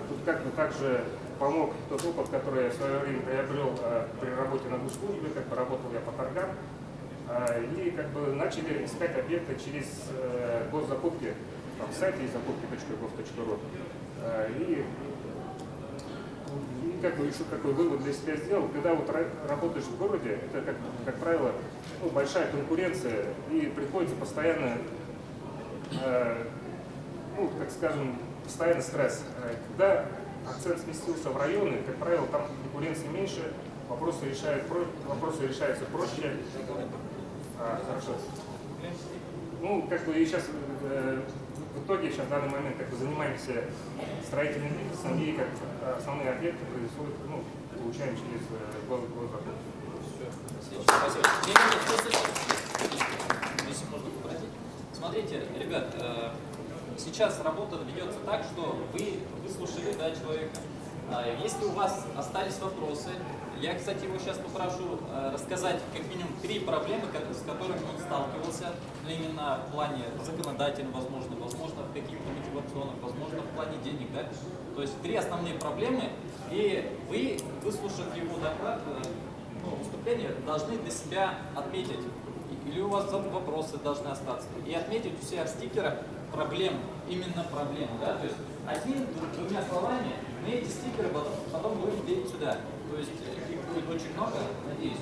Тут как бы также помог тот опыт, который я в свое время приобрел при работе на госслужбе, как бы работал я по торгам. И как бы начали искать объекты через госзакупки, там, сайт есть закупки.gov.ru. И как бы еще какой вывод для себя сделал, когда вот работаешь в городе, это, как правило, ну, большая конкуренция, и приходится постоянно, ну, так скажем, постоянный стресс. Когда акцент сместился в районы, как правило, там конкуренции меньше, вопросы решаются проще. Хорошо. Ну, как бы и сейчас в итоге сейчас в данный момент как бы занимаемся строительным бизнесом и как основные объекты происходят, ну, получаем через госзакупку. Спасибо. Если можно попросить. Смотрите, ребят, сейчас работа ведется так, что вы выслушали, да, человека. Если у вас остались вопросы, я, кстати, его сейчас попрошу рассказать как минимум 3 проблемы, с которыми он сталкивался, именно в плане законодательном, возможно, в каких-то мотивационных, возможно, в плане денег, да? То есть 3 основные проблемы, и вы, выслушав его доклад, ну, выступление, должны для себя отметить, или у вас вопросы должны остаться, и отметить у себя в стикерах проблему, именно проблему, да? То есть 1-2 словами мы эти стикеры потом будем делить сюда. То есть их будет очень много, надеюсь.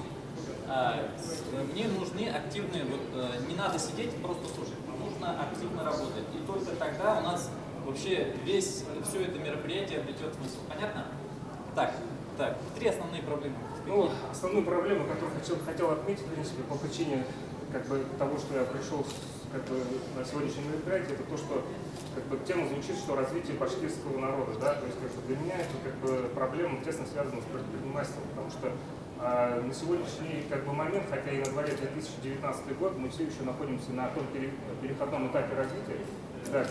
Мне нужны активные, вот, не надо сидеть и просто слушать, нужно активно работать. И только тогда у нас вообще все это мероприятие обретет смысл. Понятно? Так, 3 основные проблемы. Ну, основную проблему, которую хотел отметить, в принципе, по причине как бы, того, что я пришел как бы, на сегодняшнее мероприятие, это то, что как бы, тема звучит, что развитие башкирского народа. Да? То есть как бы, для меня это как бы, проблема тесно связана с предпринимательством, потому что на сегодняшний как бы, момент, хотя и на дворе 2019 год, мы все еще находимся на том переходном этапе развития, да,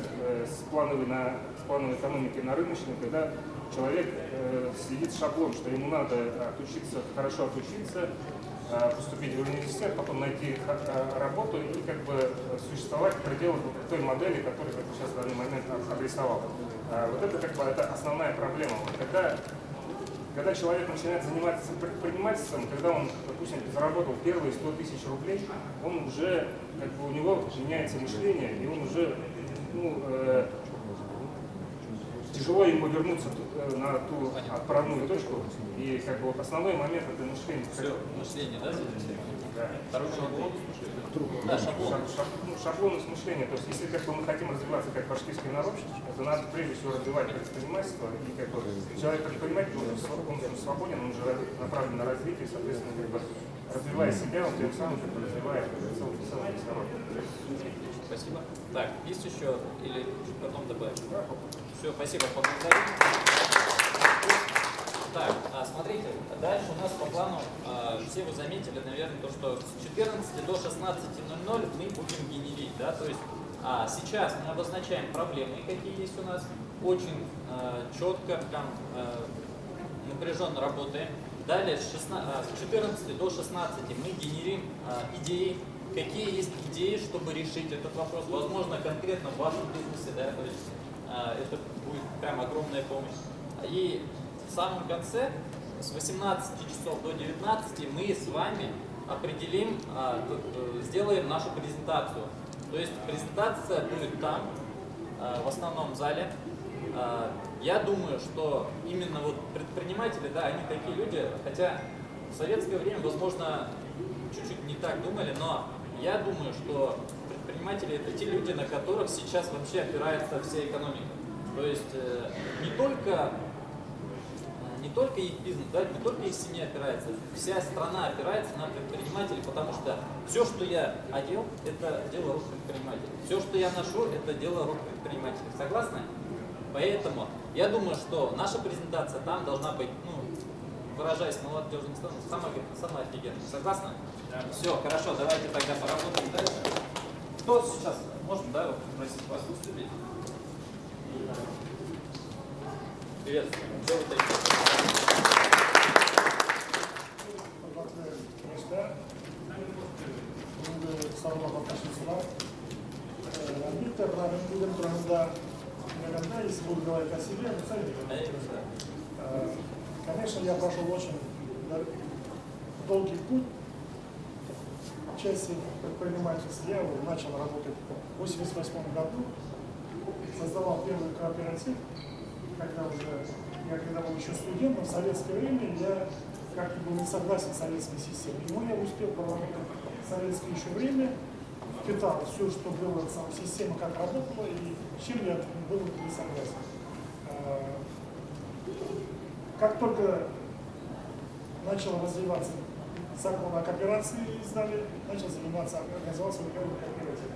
с плановой экономики на рыночной, когда человек следит шаблон, что ему надо хорошо отучиться, поступить в университет, потом найти работу и как бы существовать, пределах той модели, которую я сейчас в данный момент обрисовал. Вот это как бы это основная проблема. Когда человек начинает заниматься предпринимательством, когда он, допустим, заработал первые 100 000 рублей, он уже, как бы, у него меняется мышление, и он уже, тяжело ему вернуться на ту отправную точку. И как бы вот основной момент это мышление. Все, мышление, да? Да. Второй шаблон. Да, шаблон. Шаблонность мышления. То есть если как бы, мы хотим развиваться как башкирский народ, то надо прежде всего развивать предпринимательство. И как бы человек предприниматель, он свободен, он уже направлен на развитие, соответственно, как бы, развивая себя, он тем самым как бы, развивает целый народ. Спасибо. Так, есть еще или потом добавить? Все, спасибо, поблагодарим. Так, смотрите, дальше у нас по плану, все вы заметили, наверное, то, что с 14 до 16:00 мы будем генерить, да, то есть сейчас мы обозначаем проблемы, какие есть у нас, очень четко, там, напряженно работаем. Далее с 14 до 16 мы генерим идеи, какие есть идеи, чтобы решить этот вопрос, возможно, конкретно в вашем бизнесе, да, то есть это будет прям огромная помощь. И в самом конце, с 18 часов до 19 мы с вами определим, сделаем нашу презентацию. То есть презентация будет там, в основном зале. Я думаю, что именно вот предприниматели, да, они такие люди, хотя в советское время, возможно, чуть-чуть не так думали, но я думаю, что предприниматели это те люди, на которых сейчас вообще опирается вся экономика. То есть не только их бизнес, да, не только их семья опирается, вся страна опирается на предпринимателей, потому что все, что я одел, это дело рук предпринимателей. Все, что я ношу, это дело рук предпринимателей. Согласны? Поэтому я думаю, что наша презентация там должна быть, выражаясь молодежным станом, самая офигенная. Согласны? Да. Все, хорошо, давайте тогда поработаем дальше. Кто сейчас может, да, попросить вас выступить? Привет. Что вы такие? Если буду говорить о себе, вы сами говорите. Конечно, я прошел очень долгий путь в части предпринимательства. Я начал работать в 1988 году, создавал первый кооператив, когда уже я когда был еще студентом, в советское время я как-то был не согласен с советской системой. Но я успел проработать в советское еще время, впитал все, что было, сама система как работала, и с чем я был не согласен. Как только начал развиваться закон о кооперации, издали, начал заниматься, организовал свою первую кооперативу.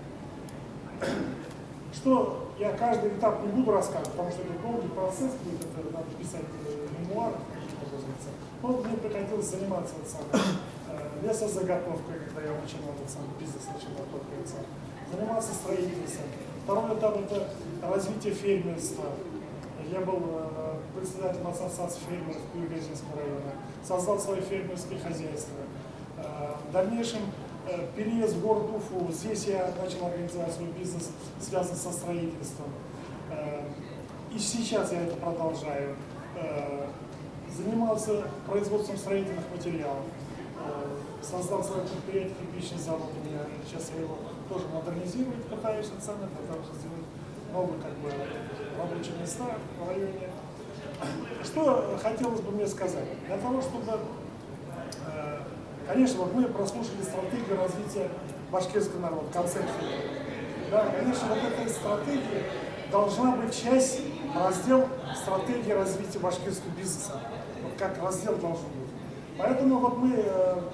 Что я каждый этап не буду рассказывать, потому что это долгий процесс, будет, это надо писать мемуары, но мне приходилось заниматься лесозаготовкой, когда я начинал бизнес, начинал только заниматься строительством. Второй этап – это развитие фермерства. Я был председателем ассоциации фермеров Куйбышевского района, создал свое фермерское хозяйство. В дальнейшем переезд в город Уфу, здесь я начал организовать свой бизнес, связанный со строительством. И сейчас я это продолжаю. Занимался производством строительных материалов. Создал свое предприятие, кирпичный завод у меня. Сейчас я его тоже модернизировать пытаюсь, для того, чтобы сделать новые рабочие места в районе. Что хотелось бы мне сказать? Для того, чтобы, конечно, вот мы прослушали стратегию развития башкирского народа, концепцию. Да, конечно, вот этой стратегии должна быть часть, раздел стратегии развития башкирского бизнеса. Вот как раздел должен быть. Поэтому вот мы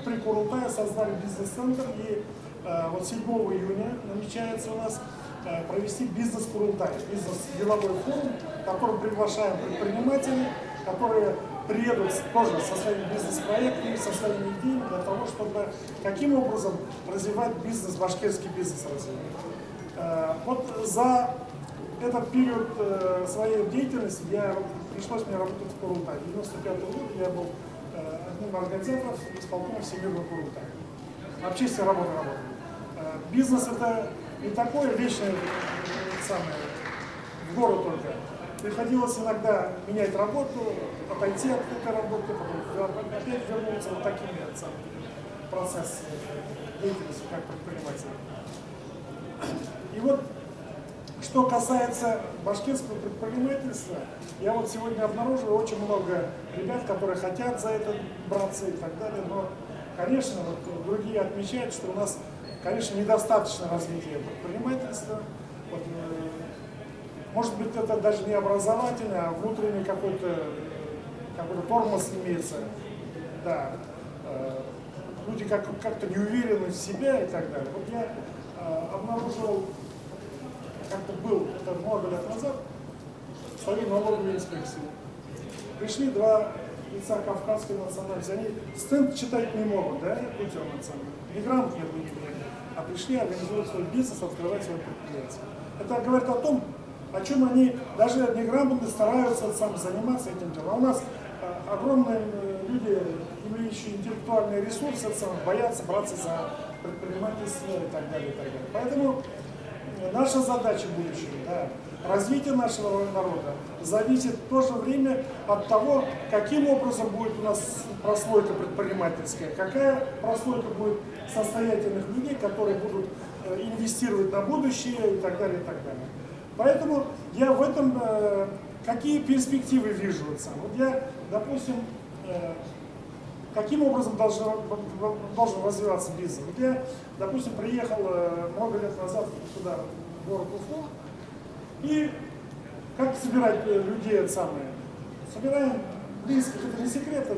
при Курултае создали бизнес-центр, и вот 7 июня намечается у нас провести бизнес-Курултай, бизнес-деловой форум, в котором приглашаем предпринимателей, которые приедут тоже со своими бизнес-проектами, со своими идеями для того, чтобы каким образом развивать бизнес, башкирский бизнес развивать. Вот за этот период своей деятельности пришлось мне работать в Курултае. В 1995 году я был одним из организаторов исполкома Всемирного Курултая. Общественная работа работает. Бизнес это не такое вечное в гору только. Приходилось иногда менять работу, отойти от этой работы, потом опять вернуться вот таким процесс деятельности как предпринимателя. И вот что касается башкирского предпринимательства, я вот сегодня обнаружил очень много ребят, которые хотят за это браться и так далее, но, конечно, вот другие отмечают, что у нас, конечно, недостаточно развития предпринимательства. Вот, может быть, это даже не образовательный, а внутренний какой-то тормоз имеется. Да. Люди как-то не уверены в себе и так далее. Вот я обнаружил, как-то был, это много лет назад, свою налоговую инспекцию. Пришли два лица кавказской национальности, они стенд читать не могут, да, путем мигрантные были, а пришли организовать свой бизнес, открывать свое предприятие. Это говорит о том, о чем они, даже неграмотные, стараются заниматься этим делом. А у нас огромные люди, имеющие интеллектуальные ресурсы, боятся браться за предпринимательство и так далее, и так далее. Поэтому наша задача будущего, да, развитие нашего народа зависит в то же время от того, каким образом будет у нас прослойка предпринимательская, какая прослойка будет состоятельных людей, которые будут инвестировать на будущее и так далее, и так далее. Поэтому я в этом какие перспективы вижу. Вот я, допустим, каким образом должен развиваться бизнес. Вот я, допустим, приехал много лет назад сюда, в город Уфу, и как собирать людей собираем близких, это не секрет,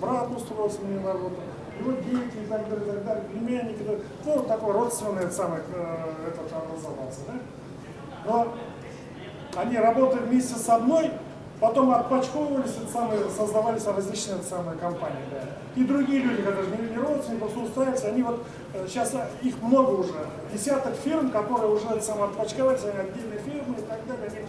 брат устроился мне на работу, его дети и так далее, племянники, ну, такой родственный этот образовался, да? Но они работали вместе со мной, потом отпочковывались, создавались различные компании. Да. И другие люди, которые не родственники, просто устраиваются, они вот, сейчас их много уже, десяток фирм, которые уже отпочковались, они отдельные фирмы и так далее. Они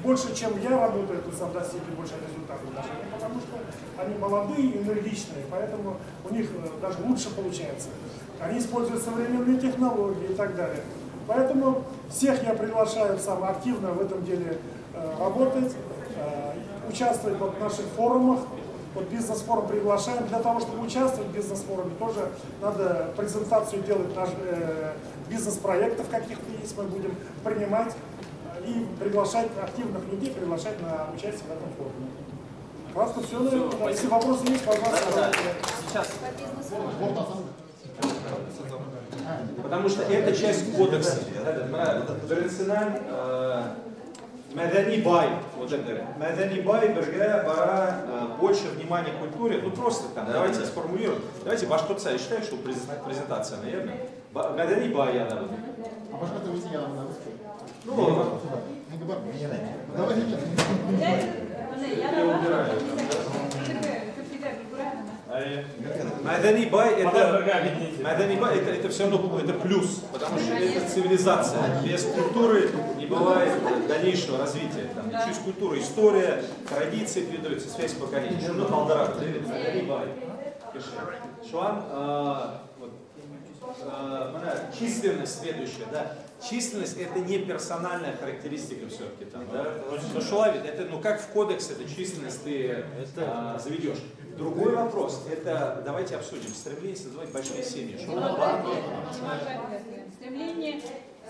больше, чем я работаю, достигли больше результатов даже. Потому что они молодые, энергичные, поэтому у них даже лучше получается. Они используют современные технологии и так далее. Поэтому всех я приглашаю активно в этом деле работать, участвовать в наших форумах. Вот бизнес-форум приглашаем. Для того, чтобы участвовать в бизнес-форуме, тоже надо презентацию делать наших бизнес-проектов каких-то есть, мы будем принимать и приглашать активных людей, приглашать на участие в этом форуме. Просто все, наверное. Если вопросы есть, пожалуйста. Сейчас. Потому что это часть кодекса. Мәдәни бай, вот это. Мәдәни бай бергә бара больше внимания культуре. Ну просто там, давайте сформулируем. Давайте башкортца, я считаю, что презентация, наверное. Мәдәни бай я надо. А башкортца вы я надо. Ну, я убираю. Мәдәни бай это все равно это плюс, потому что это цивилизация. Без культуры не бывает дальнейшего развития. Там, через культуру, история, традиции передаются, связь поколений. Что на Молдавии? Мәдәни бай. Шуан, численность следующая, да. Численность это не персональная характеристика все-таки там, да. Но шуавит, это, ну как в кодексе эта численность ты заведешь. Другой вопрос, это давайте обсудим, стремление создавать большие семьи.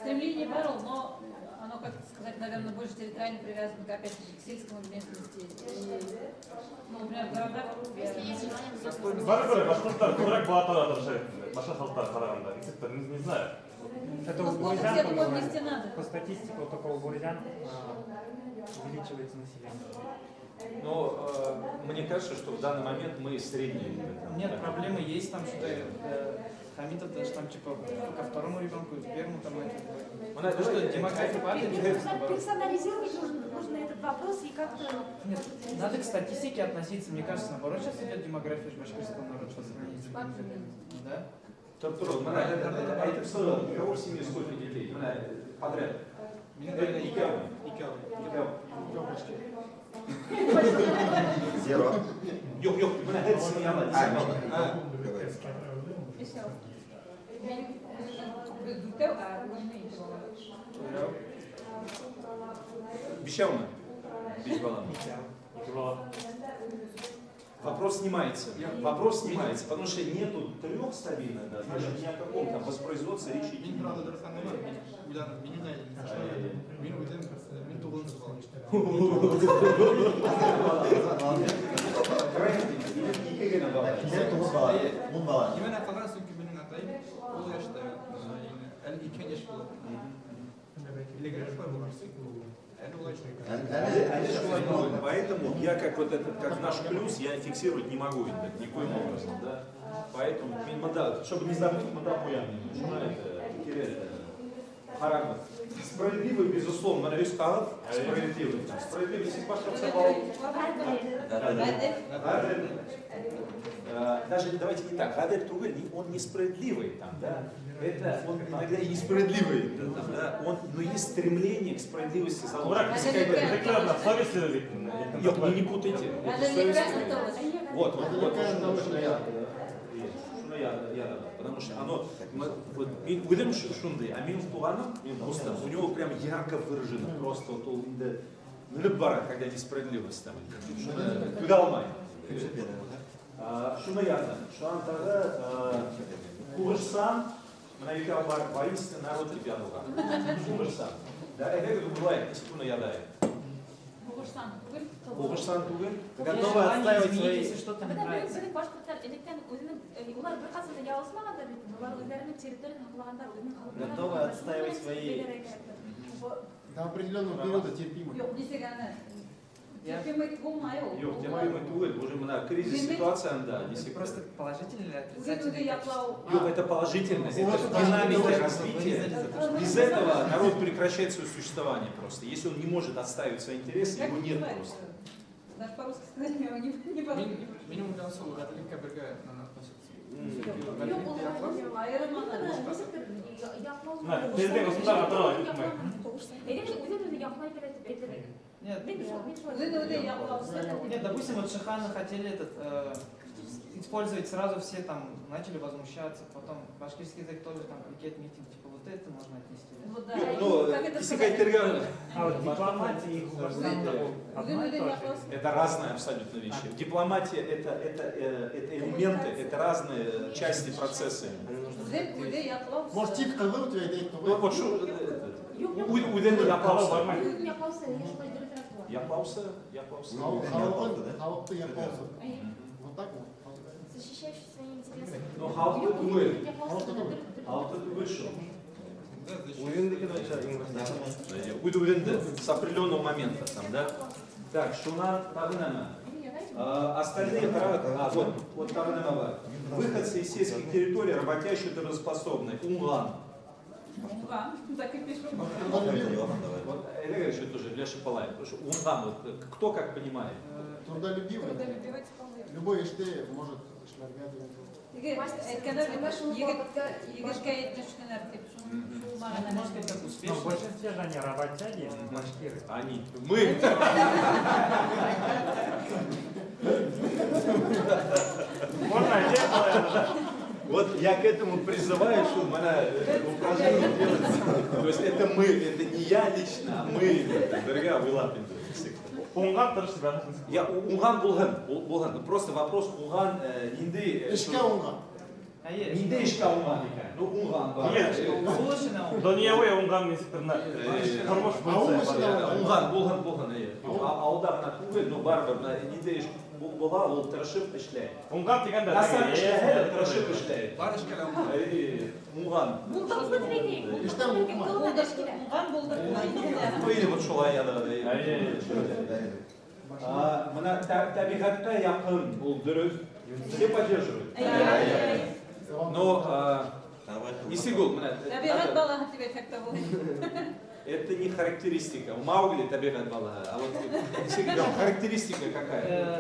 Стремление баррел, но оно, как сказать, наверное, больше территориально привязано опять к сельскому местности. Ну, например, в городах. Не знаю. Это у бурятян, по статистике, только у бурятян увеличивается население. Но мне кажется, что в данный момент мы средние. Нет, проблемы есть там, что Хамитов даже там типа ко второму ребенку, к первому там это. Что демография падает. Персонализировать нужно этот вопрос и как-то... Нет, надо к статистике относиться. Мне кажется, наоборот, сейчас идет демография башкирского народа по сравнению с другими. Да? А это все, у кого в семье сколько детей? Подряд. Zero. Yok, buna hepsini yalan. Бишевна. Вопрос снимается. Вопрос снимается, потому что нету трех стабильных, да, даже ни о каком там воспроизводстве речи не идет. Именно қалған сөйкі менің атайым, ол яшта, әлі 2 яш болады. Поэтому я как вот этот, как наш плюс, я фиксировать не могу никоим образом, да. Поэтому, чтобы не забыть, мы там характер. Справедливый, безусловно, Марис Калов, справедливый. Справедливый, если башкортца бал. Даже давайте не так, Гадель Тугель, он несправедливый там, да. Это он иногда и несправедливый, да, но есть стремление к справедливости заложено. Не путайте. Вот, потому что оно, Уильям Шунды, Амин Туганом, у него прям ярко выражено, просто вот он любара, когда несправедливость там. Кудалмай. Шуна ясно, Шуантара, Курсан, Манавика бар, воинственный народ ребенка. Курсан. Да, это бывает, секунду я даю. Курсан Тугель. Готовы отстаивать свои, если что-то не нравится. Готовы отстаивать свои до определенного периода терпимы. Уже на кризис ситуация, да. Просто положительный или отрицательный? Это положительность, это динамика развития. Без этого народ прекращает свое существование просто. Если он не может отстаивать свои интересы, его нет просто. Даже по-русски сказать не получится. Минимум для особо католика берга на относится. Нет, допустим, вот Шиханы хотели использовать сразу, все там начали возмущаться, потом башкирский язык тоже там пикет митинг, типа вот это можно отнести. Вот да. Это разные абсолютно вещи. Дипломатия это элементы, это разные части процесса. Может, тихо, когда у тебя идея, вот что? Уйдем я Япаусы. Халықты япаусы. Вот так вот. Защищающий свои интересы. Но халықты түгел. Халықты түгел шо. Уйдуленді с определенного момента там, да? Так, шунан тагынама. Остальные вот тагынама. Выходцы из сельских территорий, работящие трудоспособные. Унган. Так и пишем. Вот это еще тоже для Шипалаев. Унган, вот, кто как понимает? Трудолюбивый. Любой іште может эшләргә деген. Но в большинстве же они работяги, башкиры. Они. Мы. Можно отдельно. Вот я к этому призываю, что упражнение делать. То есть это мы, это не я лично, а мы. Дорогая, вы лапин. Унган тоже себя. Я унган булган. Просто вопрос унган инди. Ишке унган. Инди ишке унган. Ну унган бар. Дөньяви унган местерна. Тормыш булса. Унган булган. Ауда мына түгел, но барбыр мына инди иш була, ол тырышып эшләй. Унган дигәндә. Насам эшләһә, тырышып эшләй. Бар эшкә унган. Иштән унган. Унган булды. Или вот шулай яда. Мына табигатка якын, ул дөрес. Все поддерживают. Но Исигул, Табигат балаһы дип әйтәктә бу. это не характеристика. У Маугли табигат балаһы, а вот Исигул характеристика какая?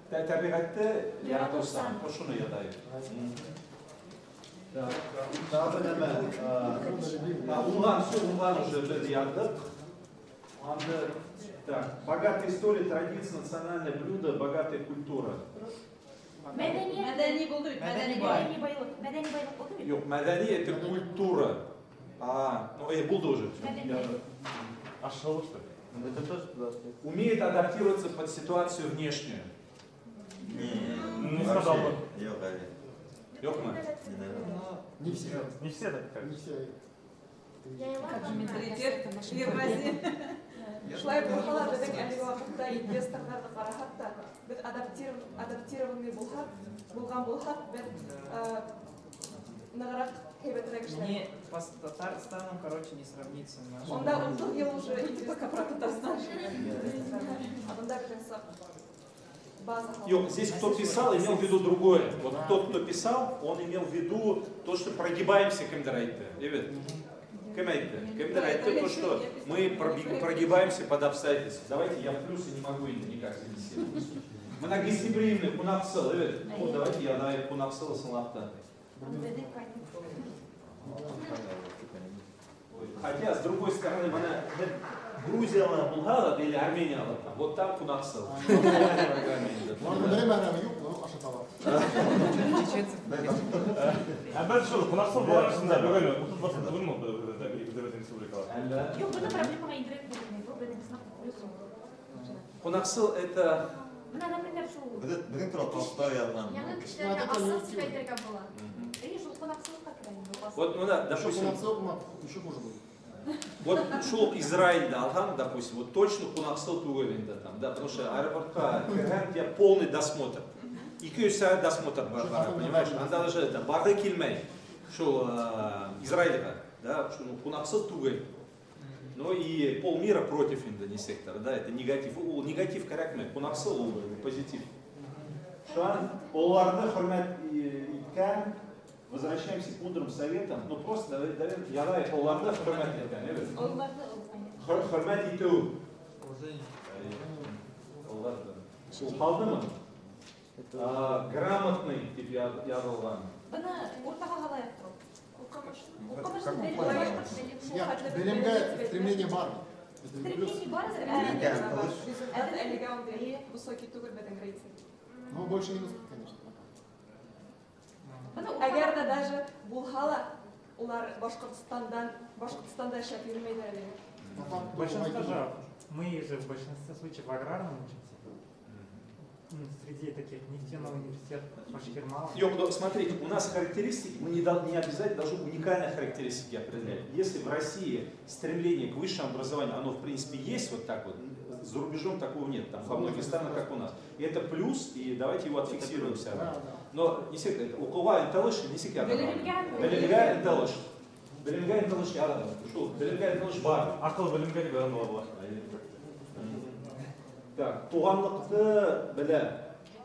Табигатты яратырсан, ошону ядайт. Унган уже біз яздық. Так, богатая история, традиция, национальное блюдо, богатая культура. Мәдәни булды бит, мәдәни байлык булды бит. Yok, мәдәни это культура. Ну, булды уже. Ашылык что? Умеет адаптироваться под ситуацию внешнюю. Не сказал бы. Yok mu? Не все. Не все так как. Не все. Как же менталитет Евразия. Шулай булһа да безнең әлеге вакытта инвесторларны карахат та без адаптированный булган булһак без ныграк һәйбәтрәк эшләр. Не, с Татарстаном, короче, не сравнится. Онда 30 ел уже только про Татарстан. А онда как база. Yok, здесь кто писал, имел в виду другое. Вот тот, кто писал, он имел в виду то, что прогибаемся к Эмдрайте. То, что мы прогибаемся под обстоятельства. Давайте я в плюсы не могу никак занести. Мы на гостеприимный кунапсел. Вот давайте я на кунапсел салапта. Хотя, с другой стороны, она Грузия, Булгара или Армения, вот там кунапсел. Ben şu Pınarsan bu arasında böyle 30 basın değil mi Devlet Республикалар? Yok, bunda проблема инdirekt bo'lmaydi. Bu bizning sınıf плюсу. Кунапсел это... Buna например, şu Bizim Толстой yazılan. yangi kishilarga asos aytadigan bo'ladi. Шул qonaqchilikqa kiradi. Вот, ну да, допустим... Еще хуже будет. Вот шул Израиль, Алхам, допустим, вот точно Кунаксел Тугалинда там, да, потому что аэропортка, тебя полный досмотр. И күйся досмотр бар, понимаешь? Анда даже это барды килмей, шул Израильга, да, что Кунаксел Тугаль. Ну и полмира против Индонесектора, да, это негатив. Негатив корректный, Кунаксел позитив. Шуан, оларды хурмат иткан. Возвращаемся к мудрым советам. Ну просто, я знаю, оларды хурмат иткан, evet? Hürmet иту. Қалды ма? Грамотный деп yazılған. Buni o'rtaga qalay turib. Белемге стремление бар. Стремление бар. Әлегә андый высокий түгел безнең рейтинг. Но больше минус, конечно. Әгәр дә даже булһа улар Башкортстанда эшләп йөрмәйдер әлегә. Большинство же, мы же в большинстве случаев в аграрном учимся. среди таких нефтяного университета Башкирмала. Йок, ну, смотри, у нас характеристики, мы не обязательно должны уникальные характеристики определять. Если в России стремление к высшему образованию, оно в принципе есть вот так вот, за рубежом такого нет, там во многих странах, как у нас. И это плюс, и давайте его отфиксируем все равно. Но не секрет, у кого интеллиш, не секрет. Белимга интеллиш. Белимга интеллиш ярадым. Что? Белимга интеллиш бар. Ақыл білімге де бәрін болады. Так, туғанлықты біле.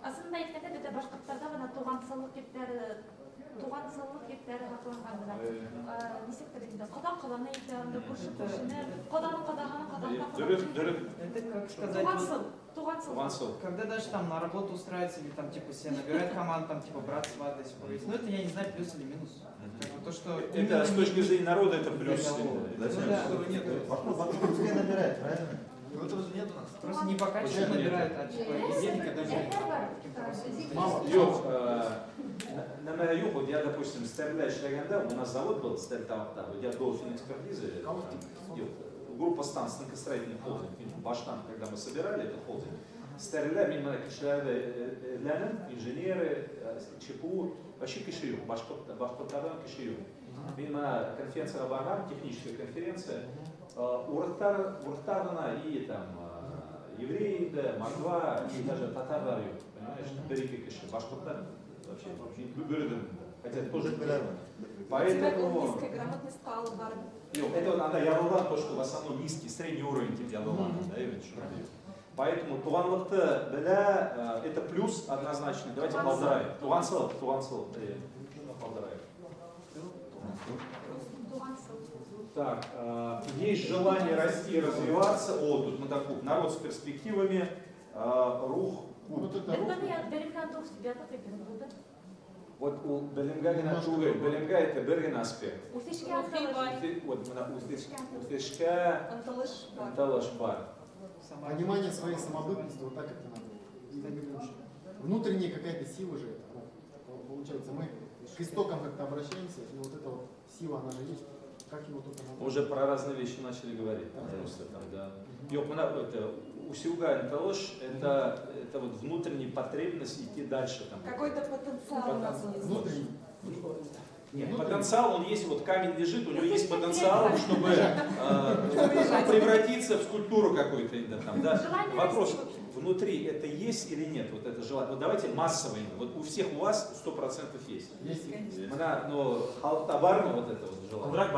Aslında aytganda bizde Башкорттарда мына тугансылык кептери хакланган. Нисек дегенде, кадан каданы әйтәндә күрше-күршене, кадан Дөрек. Это как сказать, тугансыл. когда даже там на работу устраивается, или там типа себе набирают команду, там типа брат, сват, если повесить. Ну это я не знаю, плюс или минус. Как бы то, что Это с точки зрения народа это плюс. Пускай набирает, правильно? Этого же нет у нас. Просто не по качеству набирают, а типа денег даже каким-то вопросом. Yok, нема yok. Вот я, допустим, Стерлядь Шляганда, у нас завод был Стерлтавта, вот я был финэкспертизы, группа станций, станкостроительный холдинг, Баштан, когда мы собирали этот холдинг, Стерлядь, мимо Кишляден, инженеры, ЧПУ, вообще Кишиюк, Башкортостан Кишиюк. Мимо конференция Абагар, техническая конференция, Уртарна и там евреи, Москва и даже татары, понимаешь, Береги Киши, Башкортостан вообще бюроден, хотя тоже поэтому это вот она Ядулан, то, что в основном низкий, средний уровень тип Ядулан, да, именно что. Поэтому туғанлықты біле, это плюс однозначно. Давайте балдыраем. Туғансыл, балдыраем. Так, есть желание расти и развиваться. О, тут мы такой народ с перспективами, рух. Вот у Белимгагена Чугай, Белимга это Берген аспект. Вот у Фишка Анталаш бар. Понимание своей самобытности, вот так это надо. Внутренняя какая-то сила же это. Получается, мы к истокам как-то обращаемся, и вот эта вот сила, она же есть. Как его только надо. Уже про разные вещи начали говорить. Да. У Сиуга Анталаш это вот внутренняя потребность идти дальше. Какой-то потенциал у нас есть. Внутренний. Нет, потенциал, он есть, вот камень лежит, у него есть потенциал, чтобы превратиться в скульптуру какую-то. Да. Вопрос, внутри это есть или нет, вот это желание. Вот давайте массово, вот у всех у вас 100% есть. Но халтабарно вот это вот желание.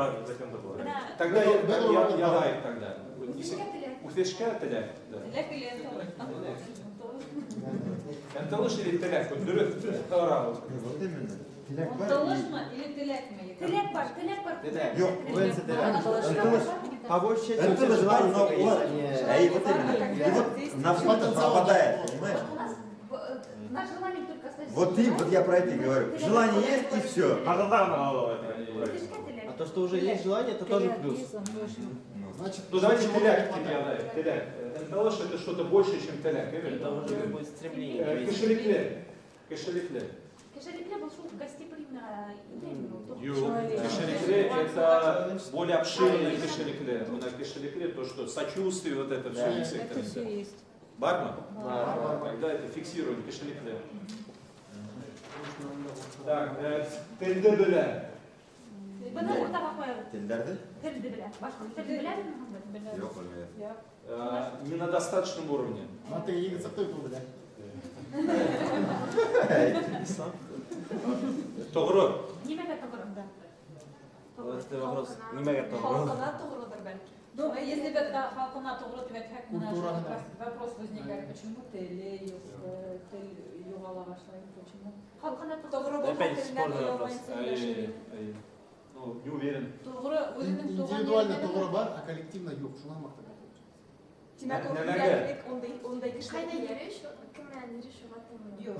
Тогда я лайк тогда. У Фешка теляк. Анталыш или теляк? Вот дурак. Вот именно. Анталышма или телякма? Телек бар. Yok, bu ense Анталыш, по большей части Анталыш бар, но вот именно. И вот на все это попадает, понимаешь? Наш желание только остается. Вот я про это и говорю. Желание есть и все. А то, что уже есть желание, это тоже плюс. Значит, ну давайте теляк. Анталыш это что-то больше, чем теляк. Это уже будет стремление. Кешеликле. Кешеликле был шут гостеприимного Кешеликле это более обширный кешеликле. У нас кешеликле то, что сочувствие, вот это все. Это все есть. Барма? Тогда это фиксируем кешеликле. Так, тельде беле. Тельдерді? Тілді біле. Башқа тілді біле? Жоқ, білмейді. Не на достаточном уровне. Маты егица кто это, блядь? Тоғры. Немеге тоғры? Вот это вопрос. Немеге тоғры. Халқына тоғрыдыр бәлки. Ну, если бы халкана тоғры тибәтһәк, менә вопрос возникает, почему теле югала башлайды, почему? Халқына тоғры Опять спорный вопрос. Ну, не уверен. Тоғры өзінің Индивидуально тоғры бар, а коллективно yok. Шуңа мақта. Демәк, ул билгелек ондай кеше. Қайда йөриш, кемнән йөриш угатымы? Юк.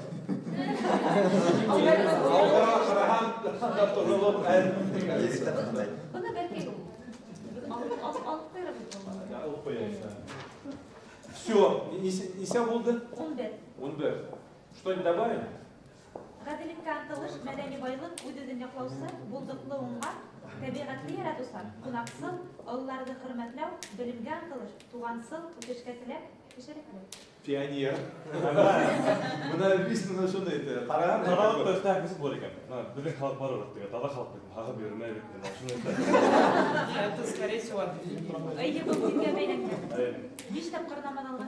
Бұны бәлки алып қойырбыз. Все, неся болды? 11. Что-нибудь добавим? Гаделиккә антылыш, мәдәни байлык, үз-үзен яклаусыз, булдыклы уңга, табигатьле яратусар, кунаксыл, олыларды хөрмәтләү, белемгә антылыш, тугансыл, үтешкә теләк, Пионер. Мына бисмина ошондой эти караган. Таралып та так кесип болот экен. Біздің халық бар ғой, деген таза халық дейтін, хаға бермей дейтін, ошондой. Это, скорее всего, Әйе, бұл динге бәйләнген. Биш тапқырнаман алған.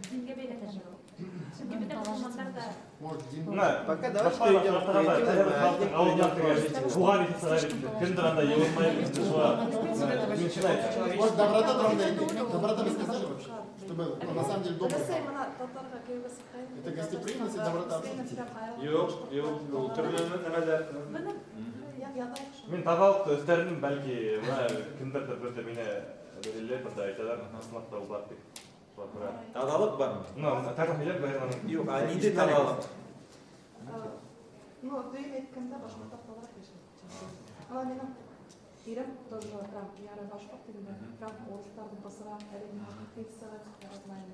Динге бәйләнген. Çünkü bir de Müslümanlar da Пока давай Может, доброта там найти? Доброта вы сказали вообще? Чтобы на самом деле добро. Это гостеприимность и доброта. Yok, türlü nemeler. Мен тазалық өздерінің бәлки кімдерді бірде мені белгілеп бірде айталар, сынақта ол бар деп. Тазалық бар ма? Тағамилер бәрін. Yok, неде тазалық? Ну, дүйім еткенде башқұртақ талар кешім. Ала менің ирім тоже прям яры башқұрт дегенде прям орыстардың басыра әрине интенсияға знайын.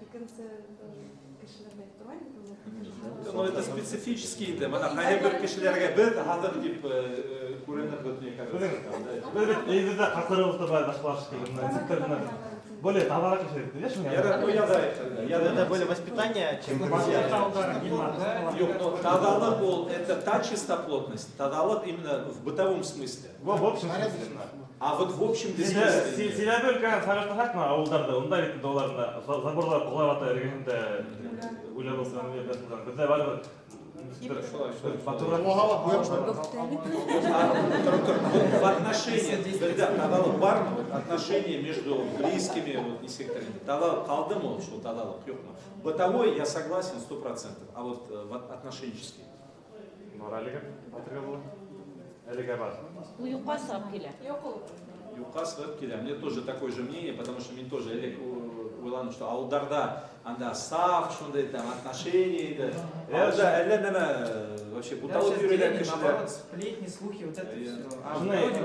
Екінші кешілерді тұрмайын. Ну, это специфический да. Мына қай бір кешілерге бір хатыр деп көрініп өтіне кажется. Біз езді қақырылықты бар башқалашы келген. Более товара кешілер. Это более воспитание, чем Тазалық ол это та чистоплотность. Тазалық именно в бытовом смысле. В общем смысле. А вот в общем смысле. Себебі үлкен сағаштахақ ма ауылдарда, онда ретінде оларында заборлар құлавата ергенде ойлап болсаң, бізде бар в отношениях, когда тазалық бар ма, отношения между близкими, вот не секторами, тазалық қалды ма, что тазалық жоқ ма? Бытовой я согласен 100%, а вот отношенческий. Уюққа сап келе. Юқа сығып келе. Мне тоже такое же мнение, потому что мен тоже ойланым, что ауылдарда анда сaf, шондай там отношения, ауылда әлі нема вообще буталып жүрген кішілер. Наоборот, сплетни, слухи, вот это все.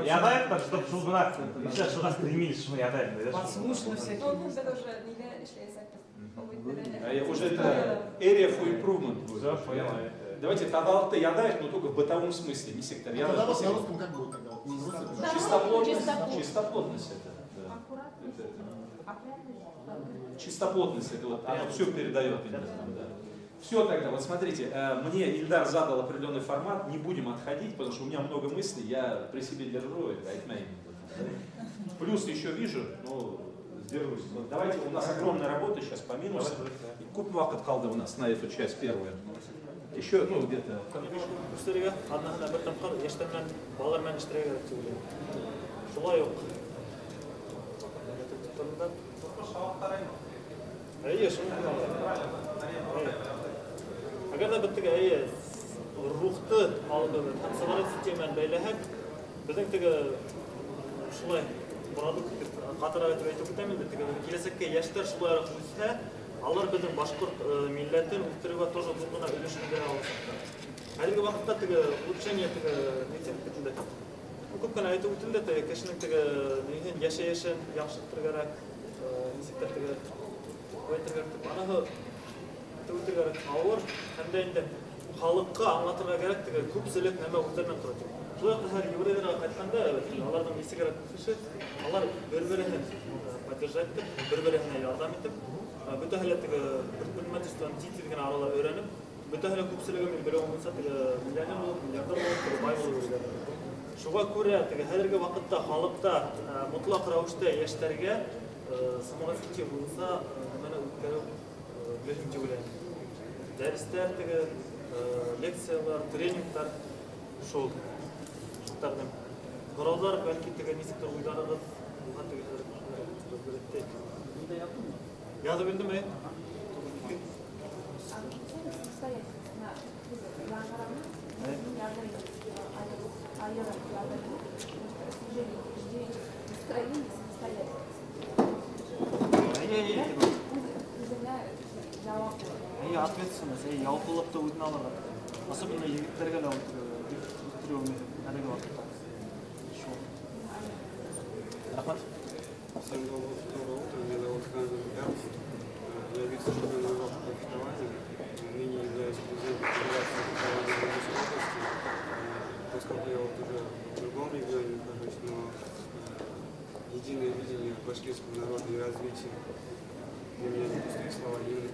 Ядайық та, чтобы жылдына сейчас жылға стремились, что ядайық. Подслушно всякие. Уже это area for improvement будет. Давайте тазалықты ядайық, но только в бытовом смысле, не сектор. Тазалык на русском как будет тогда? Чистоплотность это. Чистоплотность это вот, оно все передает. Все тогда, вот смотрите, мне Ильдар задал определенный формат, не будем отходить, потому что у меня много мыслей, я при себе держу это, плюс еще вижу, ну, сдержусь. Давайте, у нас огромная работа сейчас по минусам. Куп вақыт қалды у нас на эту часть первую. Еще, ну, где-то. Үстерге аднахына бір тапқар, ештенмен балармен іштіре керек деп ойлаймын. Солай жоқ. Әйе, Agar da bitta ruhni hamsavarat sisteman baylasak, bizning shulay produkt qatorga aytib o'taman, kelajakka yoshlar shulay qilsa, allar bizning boshqurt millatni o'stirib va тоже buni ulushini bera olsa. Hozirgi vaqtda ulучшение nechta ko'pgina aytib o'tildi, kishining yashashini yaxshilantirib, ауыр қандай енді халыққа аңлатырға керек деген көпшілік нәме өздерінен тұрады. Сол жақта еврейлерге қайтқанда олардың несі керек кіші, олар бір-біріне поддержать етіп, бір-біріне ярдам етіп, бүтәһілі предпринимательствоны тиітілген аралар өйреніп, бүтәһілі көпшілігі мен біреу болса миллионер болып, миллиардер болып, бай болып өйренеді. Шуға көрі қазіргі уақытта халықта мұтлақ рәвіште яшьләргә саморазкрытие болса, нәмені өткеру мөһим деп ойлаймын. Дәрістер, лекциялар, тренингтар, шул. Шулардан қараулар, бәлки несектор уйларығыз, жазып білді ме? И ответственность, и жалпылықты өзіне алады. Особенно егіттерге де өттіреуіне әрігі уақытта. Рахмат. Всем доброе утро, меня зовут Ханзин Гарс. Я вице-чемпион Европы по фехтованию. Ныне являюсь президентом Федерации фехтования Московской области. Поскольку я вот уже в другом регионе нахожусь, но единое видение башкирского народа и развития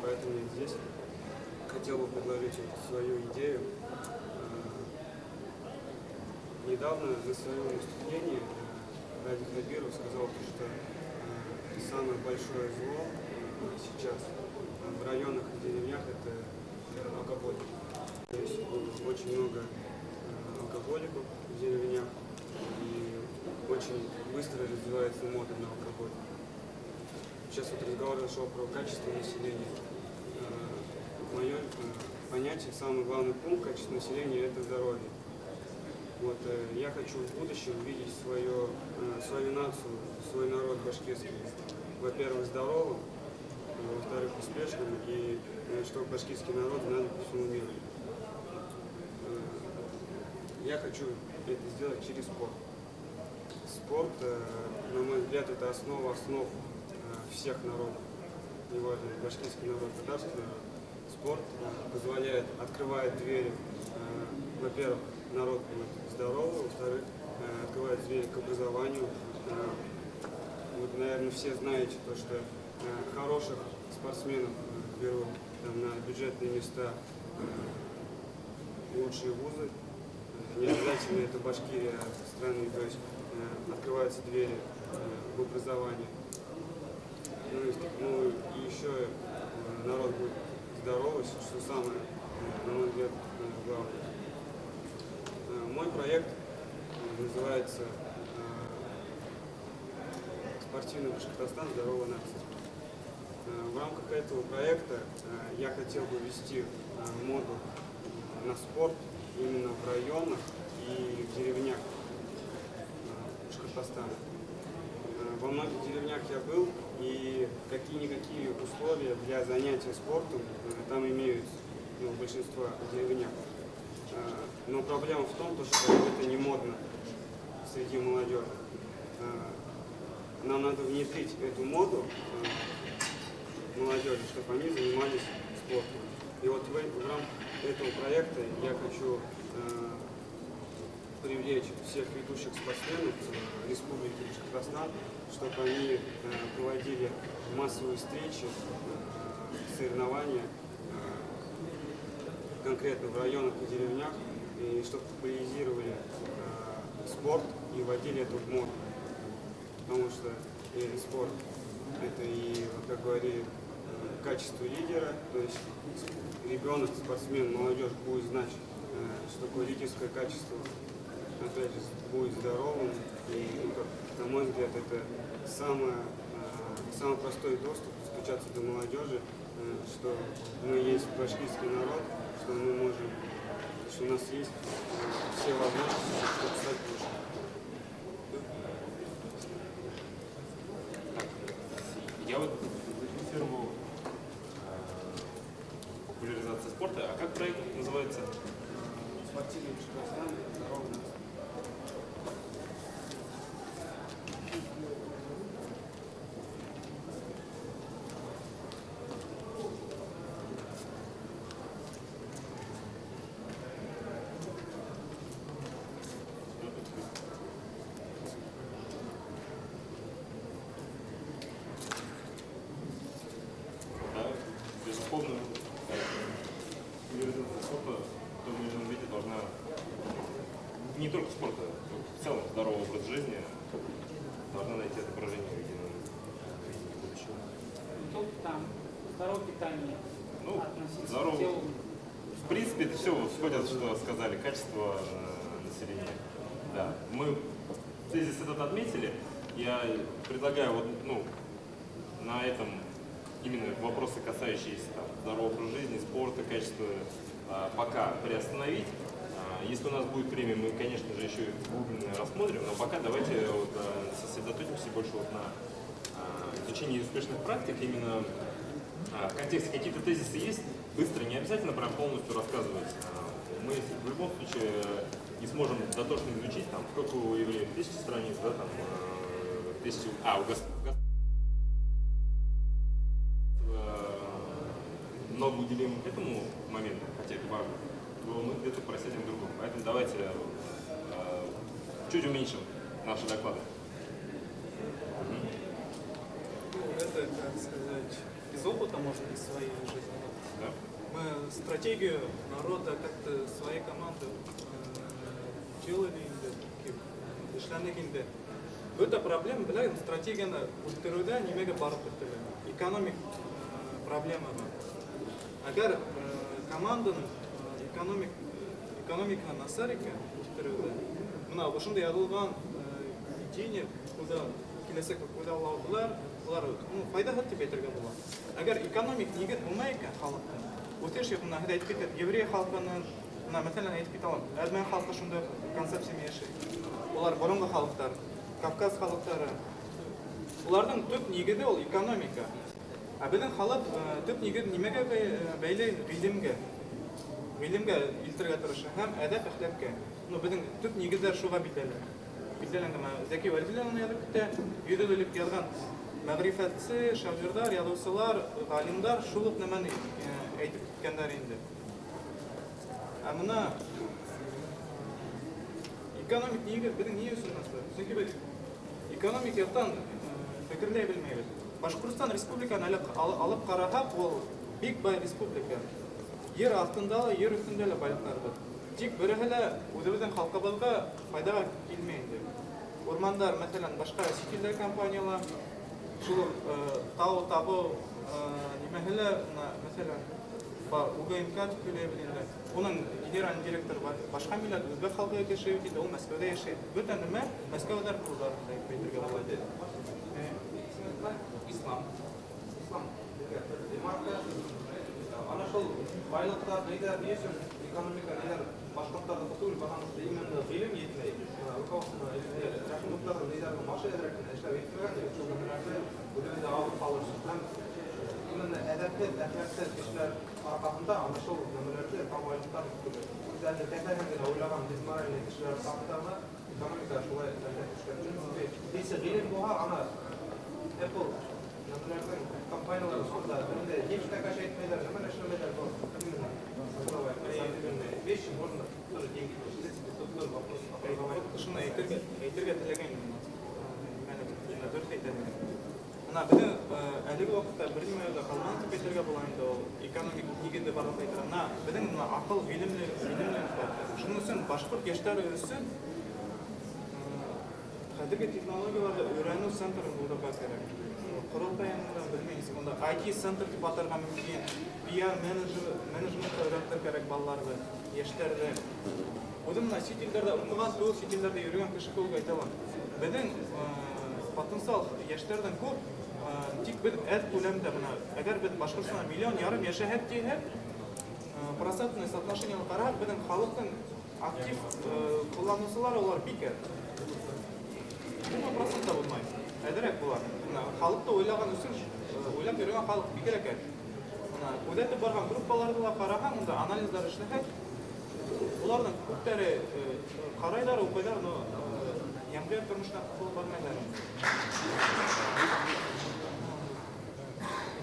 поэтому я здесь хотел бы предложить вот свою идею. Недавно на своем выступлении Ради Хабиров сказал, что самое большое зло сейчас в районах и деревнях это алкоголь. То есть очень много алкоголиков в деревнях и очень быстро развивается мода на алкоголь. Сейчас вот разговор зашел про качество населения. Мое понятие, самый главный пункт качества населения – это здоровье. Вот, я хочу в будущем видеть свою нацию, свой народ башкирский, во-первых, здоровым, во-вторых, успешным, и чтобы башкирский народ знали по всему миру. Я хочу это сделать через спорт. Спорт, на мой взгляд, это основа основ всех народов, неважно, башкирский народ, татарский народ. Спорт позволяет, открывает двери, во-первых, народ будет здоровый, во-вторых, открывает двери к образованию. Вот, наверное, все знаете то, что хороших спортсменов берут там, на бюджетные места лучшие вузы. Не обязательно это Башкирия страны, то есть открываются двери в образовании. Ну и еще народ будет здоровый, что самое, на мой взгляд, главное. Мой проект называется «Спортивный Башкортостан. Здоровая нация». В рамках этого проекта я хотел бы ввести моду на спорт именно в районах и в деревнях Башкортостана. Во многих деревнях я был, и какие-никакие условия для занятия спортом там имеются, в большинстве деревнях. Но проблема в том, что это не модно среди молодежи. Нам надо внедрить эту моду молодежи, чтобы они занимались спортом. И вот в рамках этого проекта я хочу привлечь всех ведущих спортсменов Республики Башкортостан, чтобы они проводили массовые встречи, соревнования конкретно в районах и деревнях, и чтобы популяризировали спорт и вводили это в моду. Потому что спорт – это и, как говорили, качество лидера, то есть ребенок, спортсмен, молодежь будет знать, что такое лидерское качество, опять же, будет здоровым. И, на мой взгляд, это самый простой доступ, достучаться до молодежи, что мы есть башкирский народ, что мы можем, что у нас есть все возможности, чтобы стать лучше. Я вот фирму популяризации спорта. А как проект называется? Спортивный Башкортостан. Здоровая нация. Безусловно, популяризация спорта в том или ином виде должна, не только спорта, в целом здоровый образ жизни должна найти отображение в едином будущем. Тут там здоровое питание. Ну, здоровое. В принципе, это все сходит, что сказали, качество населения. Да. Мы тезис этот отметили. Я предлагаю вот, на этом именно вопросы, касающиеся здорового образа жизни, спорта, качества, пока приостановить. Если у нас будет время, мы, конечно же, еще и глубже рассмотрим, но пока давайте сосредоточимся больше на изучении успешных практик, именно в контексте какие-то тезисы есть, быстро, не обязательно прям полностью рассказывать. Мы в любом случае не сможем дотошно изучить, сколько у евреев, 1000 страниц, да, много уделим этому моменту, хотя это важно, то мы где-то просядем в другом. Поэтому давайте чуть уменьшим наши доклады. Это, как сказать, из опыта опыта, может, из своей жизни. Мы стратегию народа как-то своей команды делали, ишләнегенде. Өте проблема, біләген, стратегияны үттеруде немеге барып беттелер. Экономик проблема бар. Әгәр команданың экономиканы насар екен үттеруде, мына ошында язылган идея, куда киләсәк куда алалар, улар файда дип әйтергә була. Әгәр экономик нигез булмай икән халыкта, үтеш якында әйтеп китә, еврей халкының, мына мәсәлән әйтеп китә, әрмән халкы шунда концепция яши. Улар борынгы халыктар, Кавказ халыктары. Уларның төп нигезе ул экономика. Ә безнең халык төп нигез нимәгә бәйле? Гыйлемгә илтергә тырыша һәм әдәп әхлакка. Ну безнең төп нигезләр шуга битәләр. Битәләнгән Зәки Вәлидуллин язып китә, йөҙөлеп язган мәгърифәтсе, шагыйрьләр, язучылар, галимдар шул ук нәмәне әйтеп киткәннәр инде. Ә моны экономик нигез безнең ни өчен насыр? Чөнки без экономик яктан фикерләй белмәйбез. Башкортстан республиканы алып карасак, ул бик бай республика. Ер астында, ер өстендә лә байлыклар бар. Тик береһе лә үзебезнең халкыбызга файдага килмәй инде. Урмандар, мәсәлән, башка сетилдә компаниялар, шул тау табу нимәһелә, мәсәлән, бар УГМК төпләй беләндә. Уның генеральный директор бар. Башка милләт үзбәк халкы яшәй иде, ул Мәскәүдә яшәй. Бөтен нәмә Мәскәүдә куруларында әйтергә була. Ислам. Ана шул байлыктар нидә диясен, экономика нидә башкортларда түгел, потому что именно гыйлем етмәй. Руководство рәхмәтләр нидә машы әдрәк эшләп итмәгән, шул нәмәләрне үзебездә алып калырсыз. Һәм именно әдәпле, әхлаксыз кешеләр аркасында ана шул нәмәләрне камайлыктар түгел. Үзләренә тәкъдим уйлаган дисмаральный кешеләр сафтарына экономика шулай эшләп. Дисе гыйлем була ана Apple нәмәләрнең компаниялары сонда инде һеч тә кәш әйтмәйләр, нәмә эшләмәйләр бу. Вещи можно тоже деньги шуны әйтергә теләгән мәгълүмат дөрес әйтәләр. Ана безнең әлеге вакытта бер нимә дә калмаган дип әйтергә була инде ул экономик нигездә барлык әйтергә. Ана безнең акыл гыйлемле бар. Шуның өчен башкорт яшьләре өчен хәзерге технологияларда өйрәнү центры булырга кирәк. Корылтаенда белмәйсез, монда IT-центр дип атарга мөмкин. PR менеджмент өйрәтергә кирәк балаларга, яшьләргә. Үзем менә чит илләрдә укыган, түгел чит илләрдә йөргән кеше кулга әйтәләр. Безнең потенциал яшьләрдән күп, тик без әз күләмдә менә, әгәр без Башкортстанда миллион ярым яшәһәк дигән, процентный соотношениене карап, безнең халыкның актив кулланучылары улар бик әз. 10% булмай. Әдерәк була. Халыкты уйлаган өчен, уйлап йөргән халык бигрәк әз. Күзәтеп барган группаларда да караган, монда анализлар эшләһәк, уларның күптәре карайлар, укыйлар, но ямгыр тормышка кул бармайлар.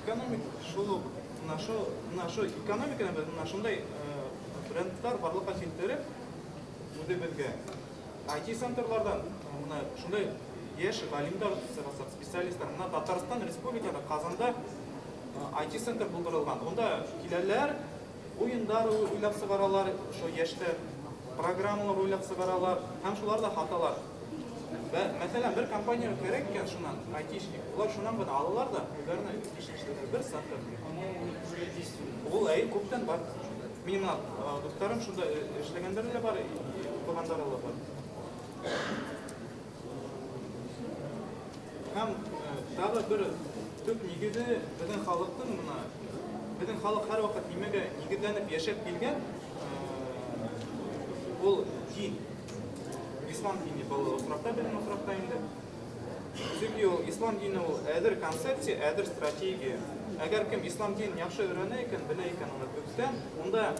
Экономик шул нашу экономиканы без нашындай брендлар барлыкка китереп, үзебезгә IT-центрлардан шундай яшь галимдар, специалистлар, Татарстан Республикада Казанда IT-центр булдырылган. Онда киләләр, уендар уйлап сыгаралар, шо яшьтә программалар уйлап сыгаралар, һәм шуларда хаталар. Мәсәлән, бер компания кирәк икән шуннан, IT-шник. Улар шуннан гына алалар да, үзләренә эшләтәләр. Бер центр. Ул күптән бар. Минем дусларым шунда эшләгәннәр дә бар, укыганнар да бар. Һәм тагы бер төп нигезе безнең халыктың моны, безнең халык һәр вакыт нимәгә нигезләнеп яшәп килгән, ул дин. Ислам дине был осракта, безнең осракта инде. Чөнки ул ислам дине ул әдер концепция, әдер стратегия. Әгәр кем ислам динен яхшы өйрәнә икән, белә икән аны күптән, онда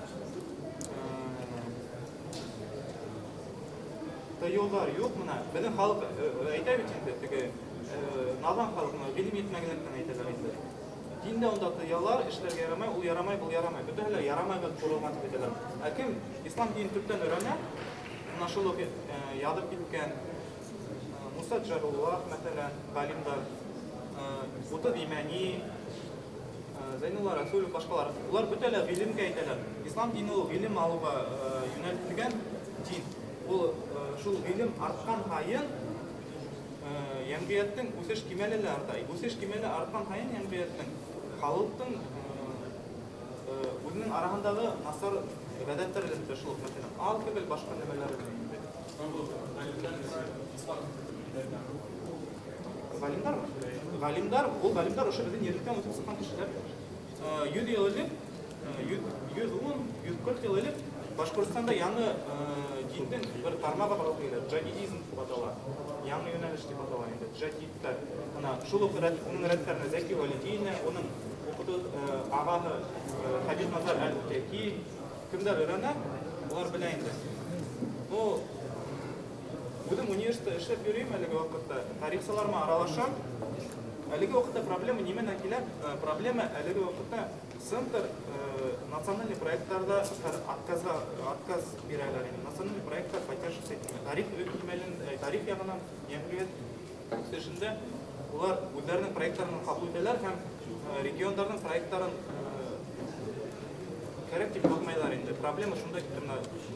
юллар юк моны. Безнең халык әйтә бит инде, теге надан халыкны гыйлем итмәгәнлектән әйтәләр инде. Диндә онда тыялар, эшләргә ярамай, ул ярамай, бул ярамай. Бөтенләй ярамай дип курылган дип әйтәләр. Ә кем ислам динен төптән өйрәнә, моны шул ядып киткән Муса Джаруллах, мәсәлән, галимдар, Утад Имани, Зайнулла Расулов башкалар. Улар бүтәле гыйлемгә әйтәләр. Ислам дине ул гыйлем алуга юнәлтелгән дин. Ул шул гыйлем арткан хайын Ямгияттың үсеш кимәле арта. Үсеш кимәле арткан хайын Ямгияттың халыктың үзенең арасындагы насар гадәтләрен ташылып, мәсәлән, алкоголь башка нәмәләр. Галимдар, ул галимдар ошо безнең ерлектән үтеп чыккан кешеләр. 100 ел элек, 140 ел элек Башкортстанда яңа диндин бер тармагы бар укыйлар. Джадидизм дип атала. Яңа юнәлеш дип атала инде. Джадидтар. Ана шул уның рәтләрне Зәки Валидина, уның укыды агагы Хабиб Назар Әл-Утаки, кемдер өйрәнә, улар белә инде. Ну, бүген университетта эшләп йөрим әлеге вакытта. Тарихчыларга аралашам. Әлеге вакытта проблема нимәдән килә? Проблема әлеге вакытта центр национальный проектларда отказ бирәләр. Национальный проектлар поддерживается тарих өкмәлен, тарих ягынан Ямгият үсешендә улар үзләренең проектларын кабул итәләр һәм регионнарның проектларын кирәк дип тапмайлар инде. Проблема шунда китә.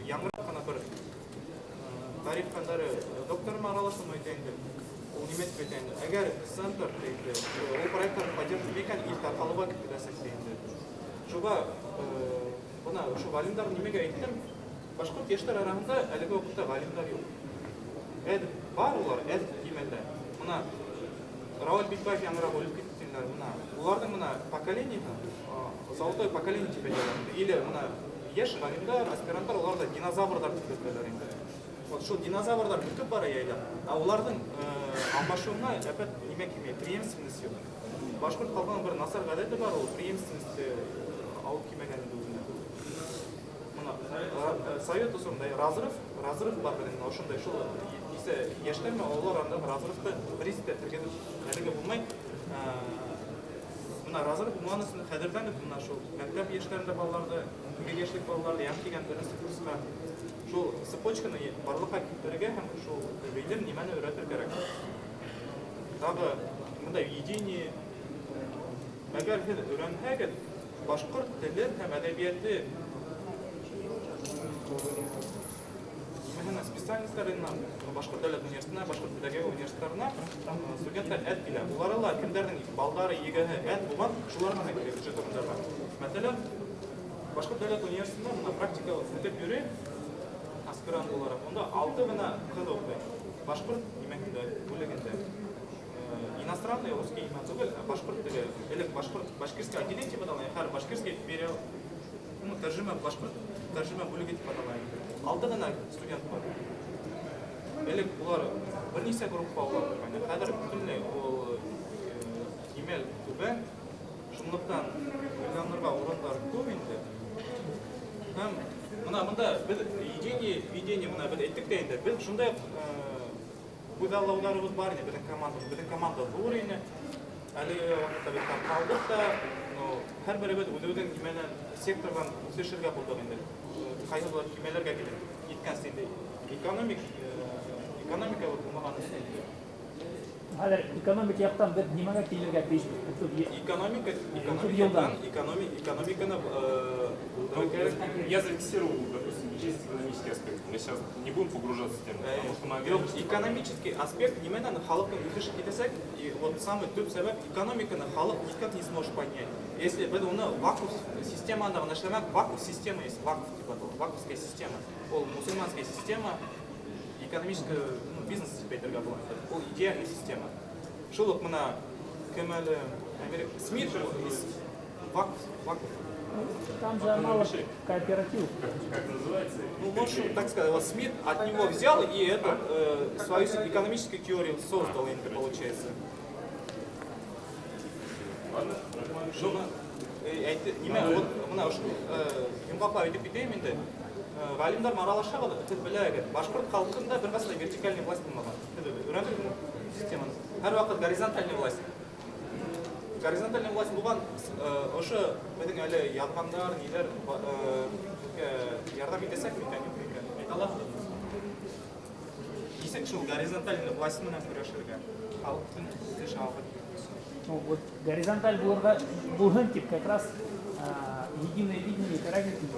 Яңгырап кына бер тарих фәннәре докторым аралашып әйтәнде. Ул нимә дип әйтәнде? Әгәр центр ул проектларны поддерживать икән, ил таркалуга китәсәк инде. Шуга бuna шу галимдар нимәгә әйттем? Башкорт яшьләр арасында әлеге вакытта галимдар юк. Әдеп бар улар, әдеп кимәлдә. Моны Рауль Бикбаев яңгырап үлеп киттеләр. Уларның моны поколение, золотое поколение дип әйтәләр. Или моны яшь галимдар, аспирантлар уларда динозаврдар дип әйтәләр инде. Вот шул динозаврдар күп бара яйда. А уларның алмашуына әпәт нимә кимә, преемственность юк. Башкорт халкының бер насар гадәте бар, ул преемственность алып кимәгән инде үзенә. Моны совет усында разрыв бар белән ошондай шул исе яшьләрме алар анда разрывты президент тергән әлегә булмай. Моны разрыв булманысын хәдердән моны шул мәктәп яшьләрендә балаларды, күпме яшьлек балаларды яң килгән беренче курска шул цепочканы барлыкка китерергә һәм шул гыйлем нимәне өйрәтер кирәк. Тагы монда видение мәгәр һез өйрәнһәгез башкорт телен һәм әдәбияты специалистларынан Башкорт дәүләт университетына, Башкорт педагогия университетына студентлар әд килә. Уларга кемдәрнең балдары егәһе әд булган, шуларга кирәк үҗә турында. Мәсәлән, Башкорт дәүләт университетында практика үтеп йөри, аспирант буларак. Онда 6 гына кыз укый. Башкорт нимәгендә, бүлегендә. Иностранный русский имя түгел, башкорт теле. Элек башкирский отделение дип атала, һәр башкирский перевод. Ну, тәрҗемә башкорт, тәрҗемә бүлеге дип атала. 6 гына студент бар. Элек булар берничә группа булар. Хәзер бөтенләй ул имел түбән. Шунлыктан уйланырга урыннар күп инде. Һәм монда без видение моны без әйттек тә инде. Без шундай уйлауларыбыз бар иде безнең команда зур иде. Әле вакытта без там калдык та, һәрберебез үзебезнең кимәләр сектордан үсешергә булдык инде. Кайгылар кимәләргә килеп җиткән инде. Экономика булмаган инде. Хәзер экономика яктан бер нимәгә килергә тиешбез? Экономиканы я зафиксировал, допустим, чисто экономический аспект. Мы сейчас не будем погружаться в тему, потому что мы ограничены. Экономический аспект нимәдән халыкның үсеше китәсәк, вот самый төп сәбәп экономиканы халык никак не сможет поднять. Если бы уны вакуф системада гына эшләмәк, вакуф система есть, вакуф дип атала, вакуфская система. Ул мусульманская система, экономическая, бизнес дип әйтергә була. Ул идеальная система. Шул ук моны кемәле Смит вакуф. Там же мало кооператив. Как называется? Ну, можно так сказать, вот Смит от него взял и свою экономическую теорию создал, получается. Ладно? Мына йомгаклап әйтеп китәйем инде. Галимдар аралашабыз, сез беләгез, башкорт халкында бер кайсы вертикальный власть булмаган. Өйрәнеп системаны. Һәр вакыт горизонтальный власть. Горизонтальный власть булган, ошо безнең әле язгандар, ниләр ярдәм итәсәк механик әйтәләр. Исәк шул горизонтальный власть менән көрәшергә. Халыкның үсеше алып. Ну, вот горизонталь булган тип как раз единое видение карагитин.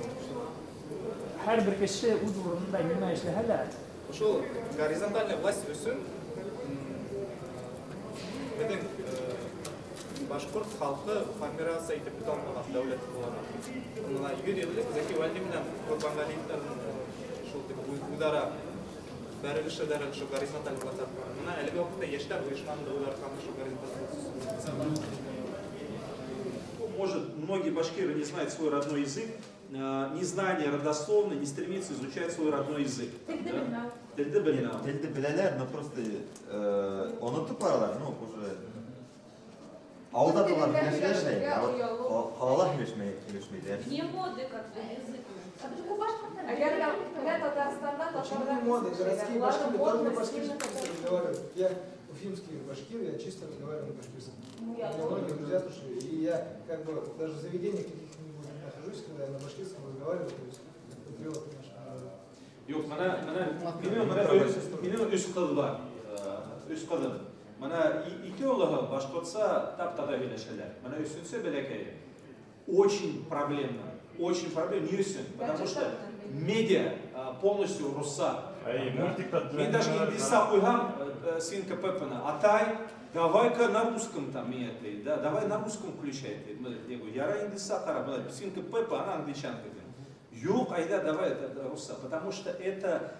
Her bir kişi uzvurunda nima işlehala. Ошол горизонтальная власть өсүн менен башкорт халкы формироваться этип бите алмаган давлет болгон. Мына юридик Заки Валди менен Курбангалиевдин ушул удара берилиши дагы ушу горизонтальный власть. Мына элге убакытта эштер уюшманын удар кандай ушу горизонтальный. Может, многие башкиры не знают свой родной язык, незнание родословно, не стремится изучать свой родной язык. Tilde bilmem. Tilde bileler, но просто unutup paralar, ну уже. Ауылда тұрған нәрселер қалалар келешмейді. Не моды как-то язык. Моды, городские башкиры тоже на башкирском разговаривают. Я уфимский башкир, я чисто разговариваю на башкирском. Многие друзья слушали, и я как бы даже в заведениях каких-нибудь нахожусь, когда я на башкирском разговариваю, то есть патриот нашего народа. Yok, benim üst kız var, üst kadın. Bana iki oğlu başkotsa tap-tada birleşirler. Bana üstünse belekeye. Очень проблемно, очень проблемно. Niye üstün? Потому что медиа полностью руса. Мен даже индиса уйгам свинка Пеппина. Атай, давай-ка на русском там меня ты, да, давай на русском включай ты. Я говорю, яра индиса хара, свинка Пеппа, она англичанка. Юг, айда, давай это руса, потому что это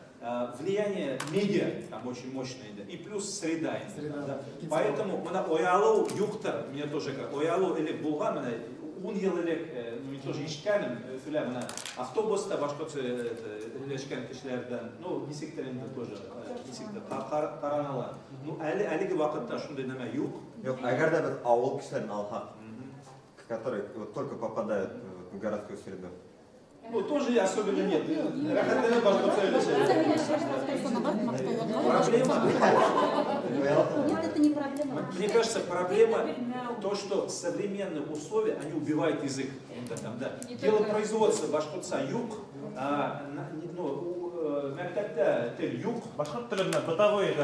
влияние медиа там очень мощное, да, и плюс среда. Да. Поэтому оялу юхтар, мне тоже как оялу или булган, он ел или мы тоже ишканым, филям, автобуста башкотцы ишкан кишлерден, ну не секторында тоже, не сектор, каранала. Ну әлеге вакытта шундай неме юг. Yok, agar da biz ауыл кишилерин алсак, которые вот только попадают в городскую среду. Ну, тоже особенно нет. Проблема. Нет, это не проблема. Мне кажется, проблема то, что современные условия, они убивают язык. Дело производства башкортса юг, мектепте тел юг. Башкорт тілінде бытовой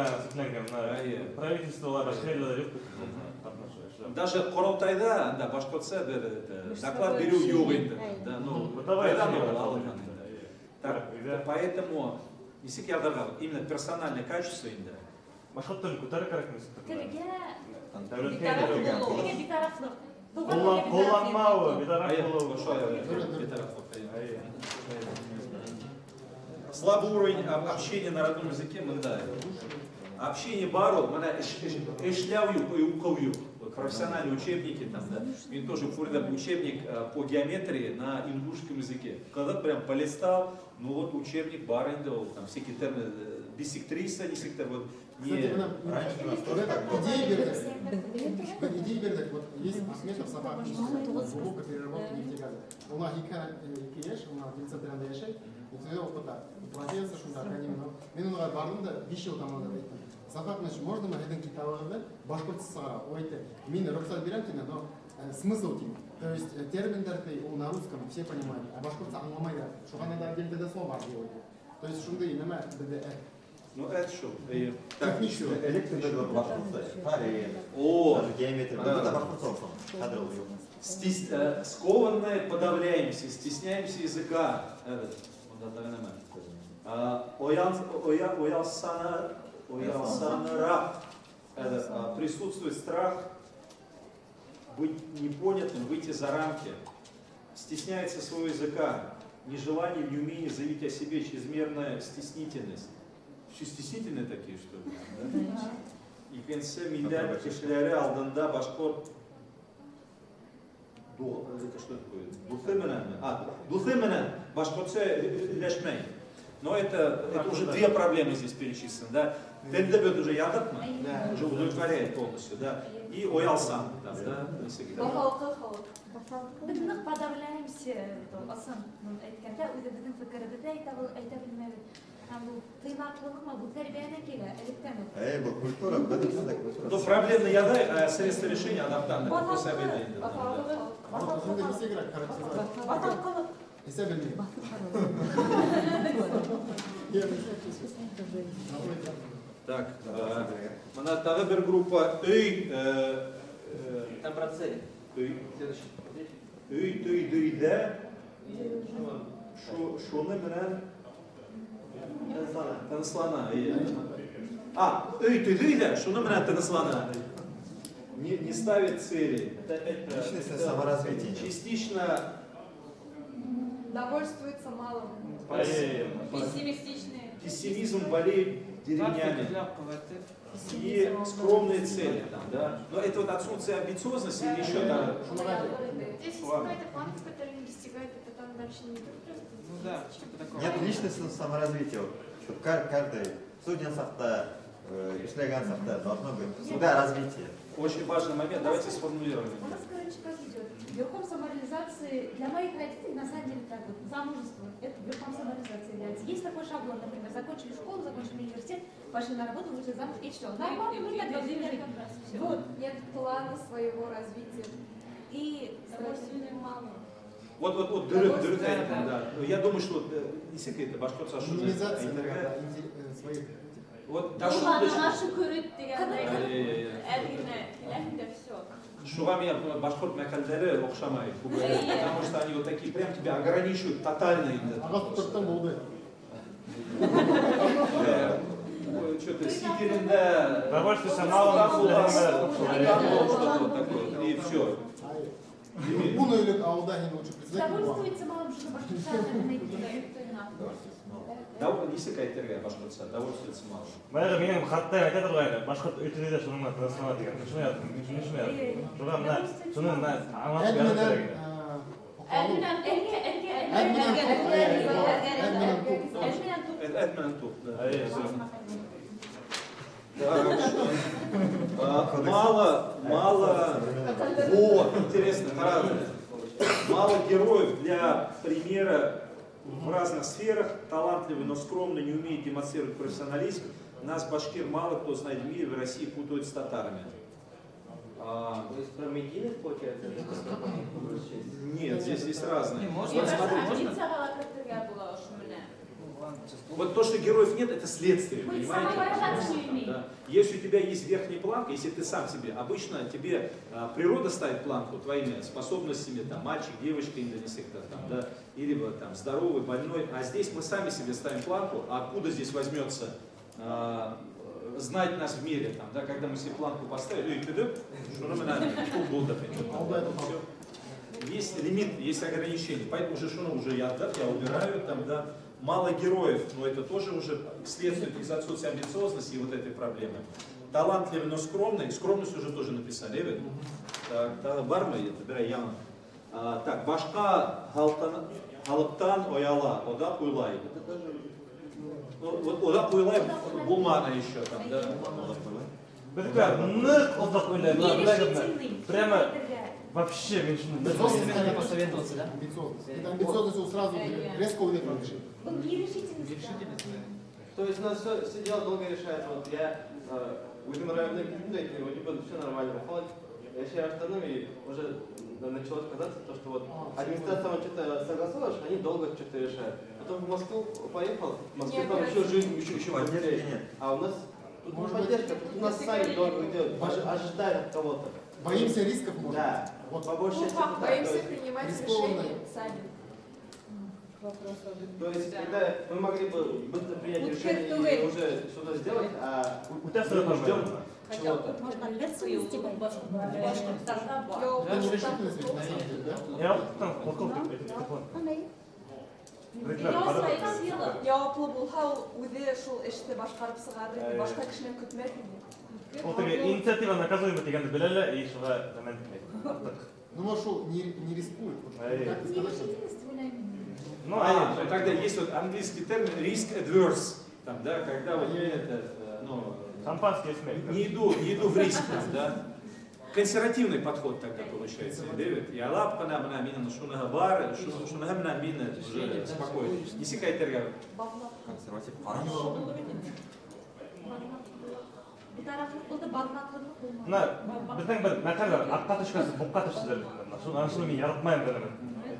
правительство башкирилер юг. Даже Королтайда, да, башкортса доклад беру юг. Поэтому именно персональное качество башкорт тілін көтеру керек емес. Қолданмауы, бейтарап болуы. Слабый уровень общения на родном языке, да. Общение бару, эшляую и уколью. Профессиональные учебники, там, да. Мне тоже учебник по геометрии на ингушском языке. Когда прям полистал, ну вот учебник барындал, там всякие термины, бисектриса, не сектор, вот не... Идея бердік, вот есть Ахметов Сапар, глубоко переработки нефтегаза. У нас екі еш, у нас Винцентранда ешей, и тебе опыта. Профессор шунда, мен онға бардым да 5 жыл тамамда айттым. Сапар, можно ма един китабыгында башкортсаға ойты. Мен рұқсат берем тебе, но смысл тем. То есть терминдерді на русском все понимают, а башкортса аңламайды. Шуғанда да отдельно слово бар деп ойты. То есть шундай неме БДР. Ну это что? Так ничего. Электрик башкортса, парень. О, геометрия. Это башкортса. Скованные подавляемся, стесняемся языка. Оялсанара. Присутствует страх быть непонятым, выйти за рамки. Стесняется своего языка. Нежелание, неумение заявить о себе, чрезмерная стеснительность. Все стеснительные такие, что ли? И в конце миллиард кишляры алдында башкорт. Это что такое? Духыменен башкортсе лешмей. Но это уже две проблемы здесь перечислены, да? Тендебет уже ядатма, уже удовлетворяет полностью, да? И оялсан, да? Biz подавляемся, aslında aytganda o'zi bizning fikrimizni ayta bilmaymiz. Ham bu qiymatlimi, bu tarbiyadan keladi, elbette. Bu kультура, bu da kультура. Но проблемный яда, средства решения адаптанты. Так, мына тағы бір группа үй Там про цели. Үй-түй-дүйдә шуны менән тыныслана. Үй-түй-дүйдә шуны менән тыныслана. Не ставит цели. Личностное саморазвитие. Частично Довольствуется малым. Пессимистичные. пессимизм болеет деревнями. И скромные цели. Там, да? Но это вот отсутствие амбициозности или еще там. Здесь есть какая-то планка, которая не достигает, это там дальше не идет. Ну да, что-то такое. Нет личностного саморазвития. Вот каждый студент-софта, исследователь должно быть всегда развитие. Очень важный момент. Давайте сформулируем. У нас, короче, как идет? Верхом самореализации для моих родителей, на самом деле, так вот, замужество, это верхом самореализации является. Есть такой шаблон, например, закончили школу, закончили университет, пошли на работу, вышли замуж, и все. Нормально, мы так должны жить. Вот, нет плана своего развития. И удовольствия мало. Вот, дыры, да. Я думаю, что не секрет, башкортша Минимизация своих. Вот нашу көрөт дегендей элгине иләһендә все. Шуға мен башкорт мәкалдәре оқшамай, потому что они вот такие прям тебя ограничивают тотально. Что-то сикерінде, Довольствуйся малым, что-то такое, и все. Уну или ауда не лучше председатель. Довольствуется малым, что башкортстан найти. Несі кайтерге башкортса, довольствуется мало. Баяғы менің хатта айтады ғой енді, башқұрт өйтіреді шұныңа тыныслана деген. Шыны язdım. Шуға мына, шуны мына аңлатып жазып керек. Әдменен туп. Мало, вот, интересно, мало героев для примера в разных сферах, талантливый, но скромный, не умеет демонстрировать профессионализм. Нас, башкир, мало кто знает в мире, в России путают с татарами. То есть про медийных, получается? Нет, здесь разные. Вот то, что героев нет, это следствие, понимаете? Да. Если у тебя есть верхняя планка, если ты сам себе, обычно тебе природа ставит планку твоими способностями, там, мальчик, девочка, там, да, или там, здоровый, больной, а здесь мы сами себе ставим планку, а откуда здесь возьмется знать нас в мире, там, да, когда мы себе планку поставили, есть лимит, есть ограничения, поэтому уже я убираю, там, да, мало героев, но это тоже уже следует из отсутствия амбициозности и вот этой проблемы. Талантливый, но скромный, скромность уже тоже написали, evet? Так, бар mı? Biraz yana. Так, başka halktan oyala, oda uylay. Вот oda uylay bulmana еще там, да? Ода уйлай, прямо вообще меньше. Надо посоветоваться, да? Это амбициозность сразу резко уйдет в решение. Он нерешительный. То есть у нас все дело долго решается. Вот я уйдем районной гимназии, вроде бы все нормально выходит. Я еще раз и уже началось казаться, то, что вот администрация что-то согласовываешь, они долго что-то решают. Потом в Москву поехал, в Москве там еще жизнь еще быстрее. А у нас тут не поддержка, тут у нас сами долго идет, ожидают от кого-то. Боимся рисков, может? Да. Вот по большей части так. Боимся принимать решения сами. То есть, когда мы могли бы быстро принять решение и уже что-то сделать, а мы ждем чего-то. Можно ответственности Это нерешительность ведь, на самом деле, да? Я там полковник телефон. Жауаплы болса, өзі шул ішті башқарып сығарды, башқа кішінен күтмәді. Ол теге инициатива наказуема дегенді білелі, и шуға әмен етмейді. Ну, может, шо, не рискует. Ну, когда есть вот английский термин risk adverse, там, да, когда вот не иду в риск, там, да. Консервативный подход тогда получается, Дэвид. Я лапка на мина, шуна бар, шуна на мина, уже спокойно. Не секай терга. Консерватив. Мына біздің бір мәқале бар, аққа түшкәсі бұққа түшті деп. Шуны мен яратмаймын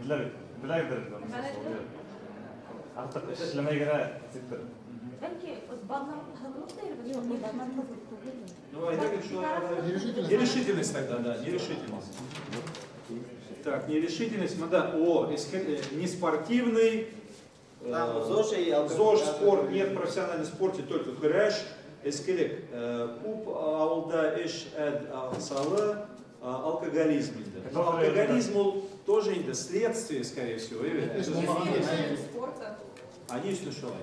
білемін. Білайдырым. Артық ішлемей генә сектор. Бәлки, балалар хәлләп тә Ну, а это что? Нерешительность тогда, да, нерешительность. Так, нерешительность, мы да, неспортивный, ЗОЖ, спорт, нет профессиональный спорте, только күрәш, эскелек, куб, ауылда эш салы, алкоголизм. Алкоголизм тоже это следствие, скорее всего. Они есть слышали.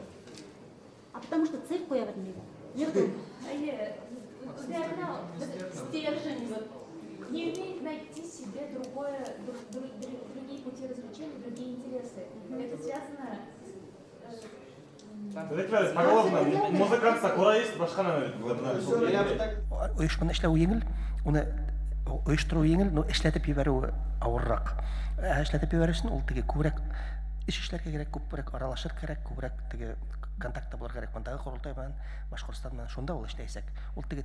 А потому что цель появляется. Стержень, не умеет найти себе другие пути развлечения, другие интересы. Это связано поголовно музыкант сакураист башкана. Оешманы эшләү еңел, уны оештыру еңел, но эшләтеп ебәрү авыррак. Эшләтеп ебәрү өчен ул теге күбрәк эш эшләргә кирәк, күбрәк аралашыр кирәк, күбрәк теге контакт булыр кирәк. Мондагы Корылтай белән Башкортстан белән шунда ул эшләйсәк. Ул теге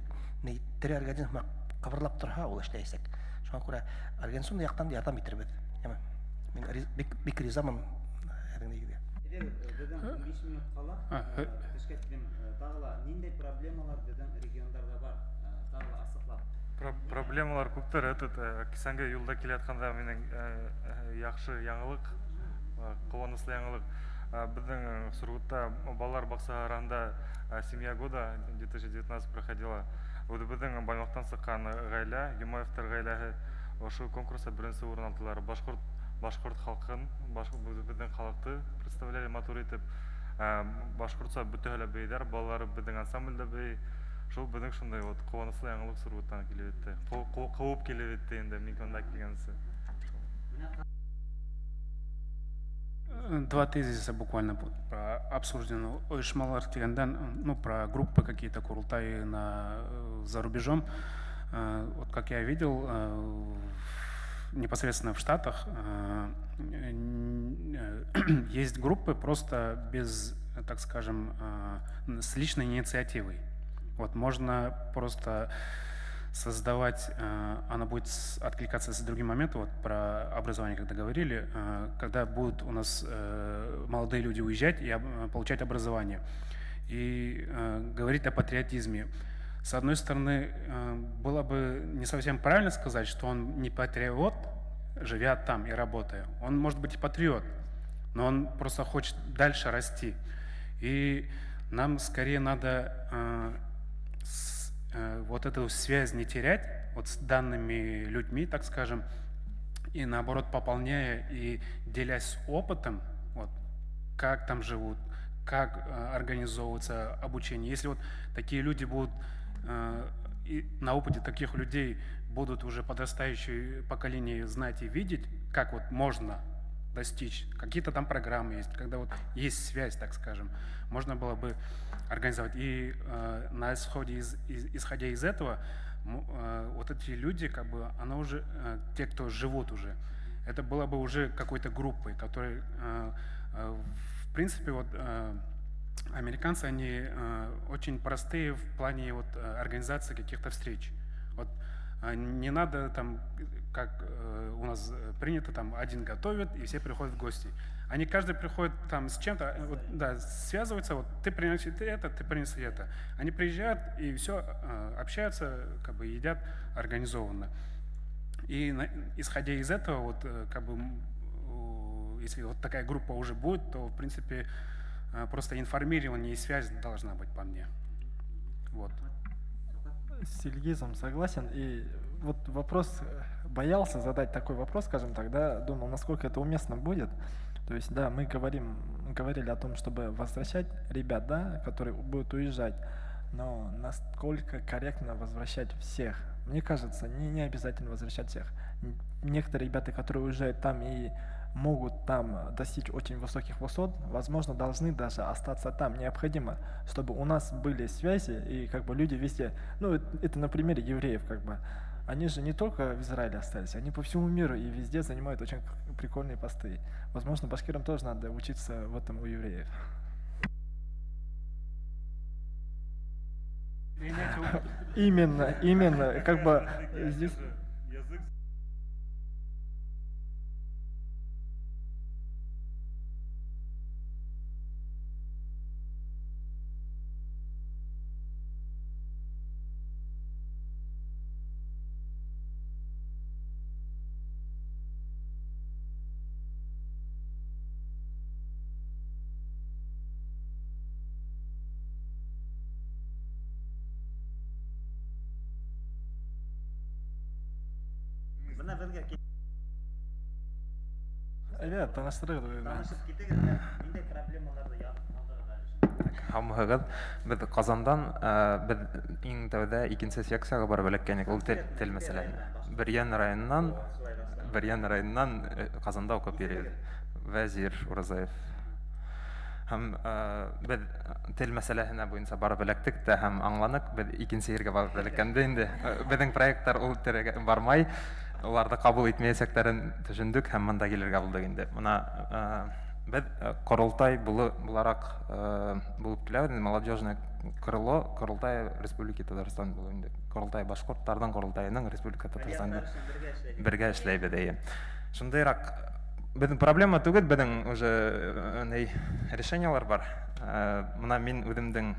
тере организмы кыбырлап торһа, ул эшләйсәк. Шуңа күрә организм яктан ярдәм итәрбез. Яме. Мин бик ризамын әдәмгә. Dedim 5 minut kala Ташкенттен тагыла нинди проблемалар dedim региондарда бар? Тагыла асыклап. Проблемалар күптер. Кисәнге юлда килә атканда минең яхшы яңалык, куанычлы яңалык. Безнең Сургутта балалар баксаларында семья года 2019 проходила. Безнең Баймактан сыккан гаилә, Юмаевтар гаиләһе ошол конкурста беренче урын алдылар. Башкорт халкын, безнең халыкты представляли матур итеп. Башкортча бүтәле бейдер, балалары безнең ансамбльдә бей. Шул безнең шундай вот куанычлы яңалык Сургуттан килеп итте. Куып килеп итте инде мин конда килгәнсе. Два тезиса буквально обсуждены. Оешмалар дегенден, ну, про группы какие-то, Курултай за рубежом. Вот как я видел, непосредственно в Штатах есть группы просто без, так скажем, с личной инициативой. Вот можно просто создавать, она будет откликаться с другим моментом, вот про образование, когда говорили, когда будут у нас молодые люди уезжать и получать образование. И говорить о патриотизме. С одной стороны, было бы не совсем правильно сказать, что он не патриот, живя там и работая. Он может быть и патриот, но он просто хочет дальше расти. И нам скорее надо вот эту связь не терять вот с данными людьми, так скажем, и наоборот пополняя и делясь опытом, вот, как там живут, как организовывается обучение. Если вот такие люди будут, и на опыте таких людей будут уже подрастающие поколения знать и видеть, как вот можно достичь, какие-то там программы есть, когда вот есть связь, так скажем, можно было бы организовать. И на исходе исходя из этого, вот эти люди, как бы, она уже, те, кто живут уже, это было бы уже какой-то группой, которые, в принципе, вот американцы, они очень простые в плане вот организации каких-то встреч. Вот не надо там, как у нас принято, там один готовит и все приходят в гости. Они каждый приходит там с чем-то, вот, да, связываются, вот ты принеси это, ты принеси это. Они приезжают и все, общаются, как бы едят организованно. И исходя из этого, вот как бы, если вот такая группа уже будет, то в принципе просто информирование и связь должна быть по мне. Вот. С Ильгизом согласен. И вот вопрос, боялся задать такой вопрос, скажем так, да, думал, насколько это уместно будет. То есть, да, мы говорили о том, чтобы возвращать ребят, да, которые будут уезжать, но насколько корректно возвращать всех? Мне кажется, не обязательно возвращать всех. Некоторые ребята, которые уезжают там и могут там достичь очень высоких высот, возможно, должны даже остаться там. Необходимо, чтобы у нас были связи, и как бы люди везде, ну, это на примере евреев, как бы, они же не только в Израиле остались, они по всему миру и везде занимают очень прикольные посты. Возможно, башкирам тоже надо учиться в этом у евреев. Именно, как бы здесь... Evet, tanıştırırız. Танышып кетегез, нинде проблемаларды Хамыгыз без Казандан без иң тәүдә икенче секцияга барып эләккәнек. Ул тел мәсьәләсе. Бирьян районыннан Казанда укып йөри. Вәзир Уразаев. Һәм без тел мәсьәләсенә буенча барып эләктек тә һәм аңланык. Без икенче ергә барып эләккәндә инде безнең проектлар ул тирәгә бармай, уларны кабул итмәячәкләрен төшендек һәм монда килергә булдык инде. Мона без Корылтай буларак булып килә, молодежное крыло Корылтай Республики Татарстан булу инде. Корылтай башкортлардан Корылтайның Республика Татарстанда бергә эшләйбез дигән. Шундыйрак безнең проблема түгел, безнең уже решениялар бар. Мона мин үземнең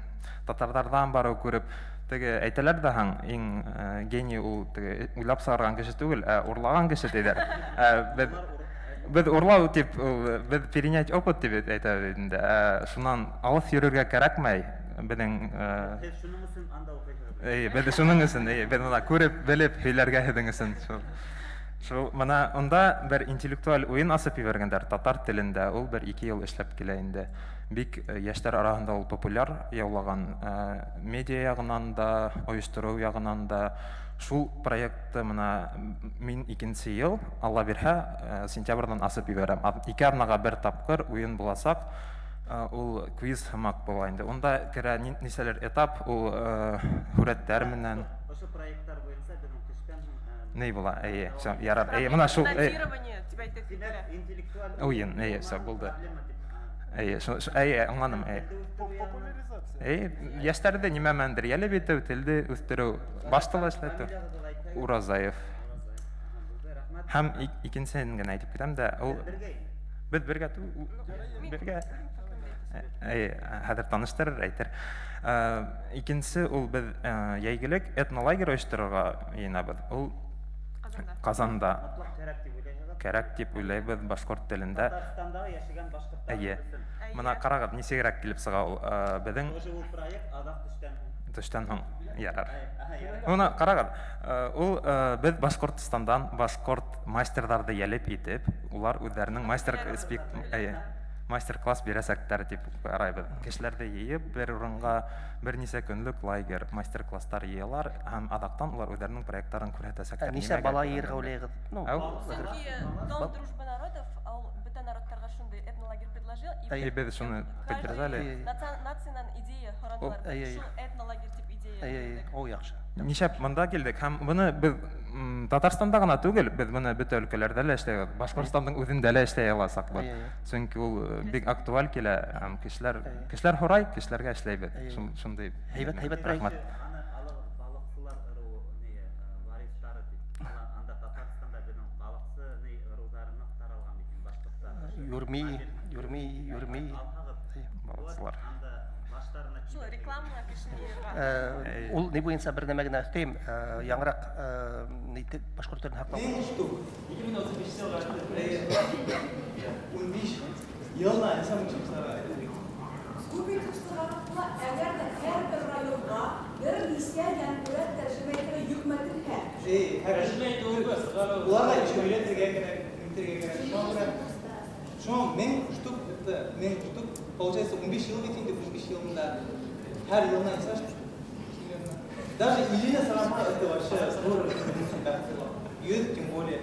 татарлардан барып күреп, теге әйтәләр дә һәм иң гений ул теге уйлап сарган кеше түгел, урлаган кеше диләр. Без урлау дип, без перенять опыт дип әйтәбез инде. Шуннан алыс йөрергә кирәкмәй. Безнең шуның өчен анда укыйсыз. Без шуның өчен, без моны күреп, белеп һөйләргә һидең өчен. Шул моны онда бер интеллектуаль уен асып ибәргәннәр татар телендә. Ул бер 2 ел эшләп килә инде. Бик яшьләр арасында ул популяр яулаган. Медиа ягыннан да, оештыру ягыннан да. Шул проектты моны мин 2нче ел, Алла бирһә, сентябрьдән асып ибәрәм. 2 арнага бер тапкыр уен буласак, ул квиз һәмак була инде. Онда керә нисәләр этап, ул һүрәтләр менән. Ошо проекттар буенча безнең төшкән Ней була, ярар. Моны шул интеллектуаль уен, все булды. Аңланым. Яшьләрдә нимә мәндер ялеп итү, телде үстерү, баштала эшләтү. Уразаев. Һәм икенчесен генә әйтеп китәм дә, ул без бергә хәзер таныштырыр әйтер. Икенчесе ул без яйгылык этнолагерь оештырырга янабыз. Ул Казанда кирәк дип уйлайбыз башкорт телендә. Татарстанда яшәгән башкортлар. Моны карагыз, ничегрәк килеп чыга ул безнең Ул проект адак төштән һуң ярар. Моны карагыз, ул без Башкортстандан башкорт мастерларны ялеп итеп, улар үзләренең мастер-класс бирәсәктәр дип карайбыз. Кешеләрне йыеп бер урынга берничә көнлек лагерь мастер-класслар йыялар һәм адактан улар үзләренең проектларын күрсәтәсәктәр. Ничә бала йырга уйлыйгыз? Дом дружбы народов, бөтен народларга шундый этнолагерь предложил, и без шуны поддержали. Нациянан идея хоранлар, шул этнолагерь дип идея. О, яхшы. Ничәп монда килдек һәм моны без Татарстанда гына түгел, без моны бөтен өлкәләрдә дә эшләйбез. Башкортстанның үзендә дә эшләй аласак бу. Чөнки ул бик актуаль килә һәм кешеләр хорай, кешеләргә эшләйбез. Шундый. Һәйбәт проект. Юрми. Балыклар. Шул реклама кешене. Ул ни буенча бер нәмә генә әйтәм, яңрак башкорт телен һаклау. 15 елна инсан чыгара. Скупи кустаракла әгәр дә һәр районга бер миссиян бүләк тәрҗемә итәргә йөкмәтелһә. Тәрҗемә итүгә сыгара. Уларга ишкәләргә кирәк, интергә кирәк. Шуң мен штук получается 15 ел бит инде 15 елында һәр елна инсан. Даже Ирина сама это вообще здорово. Юд тем более.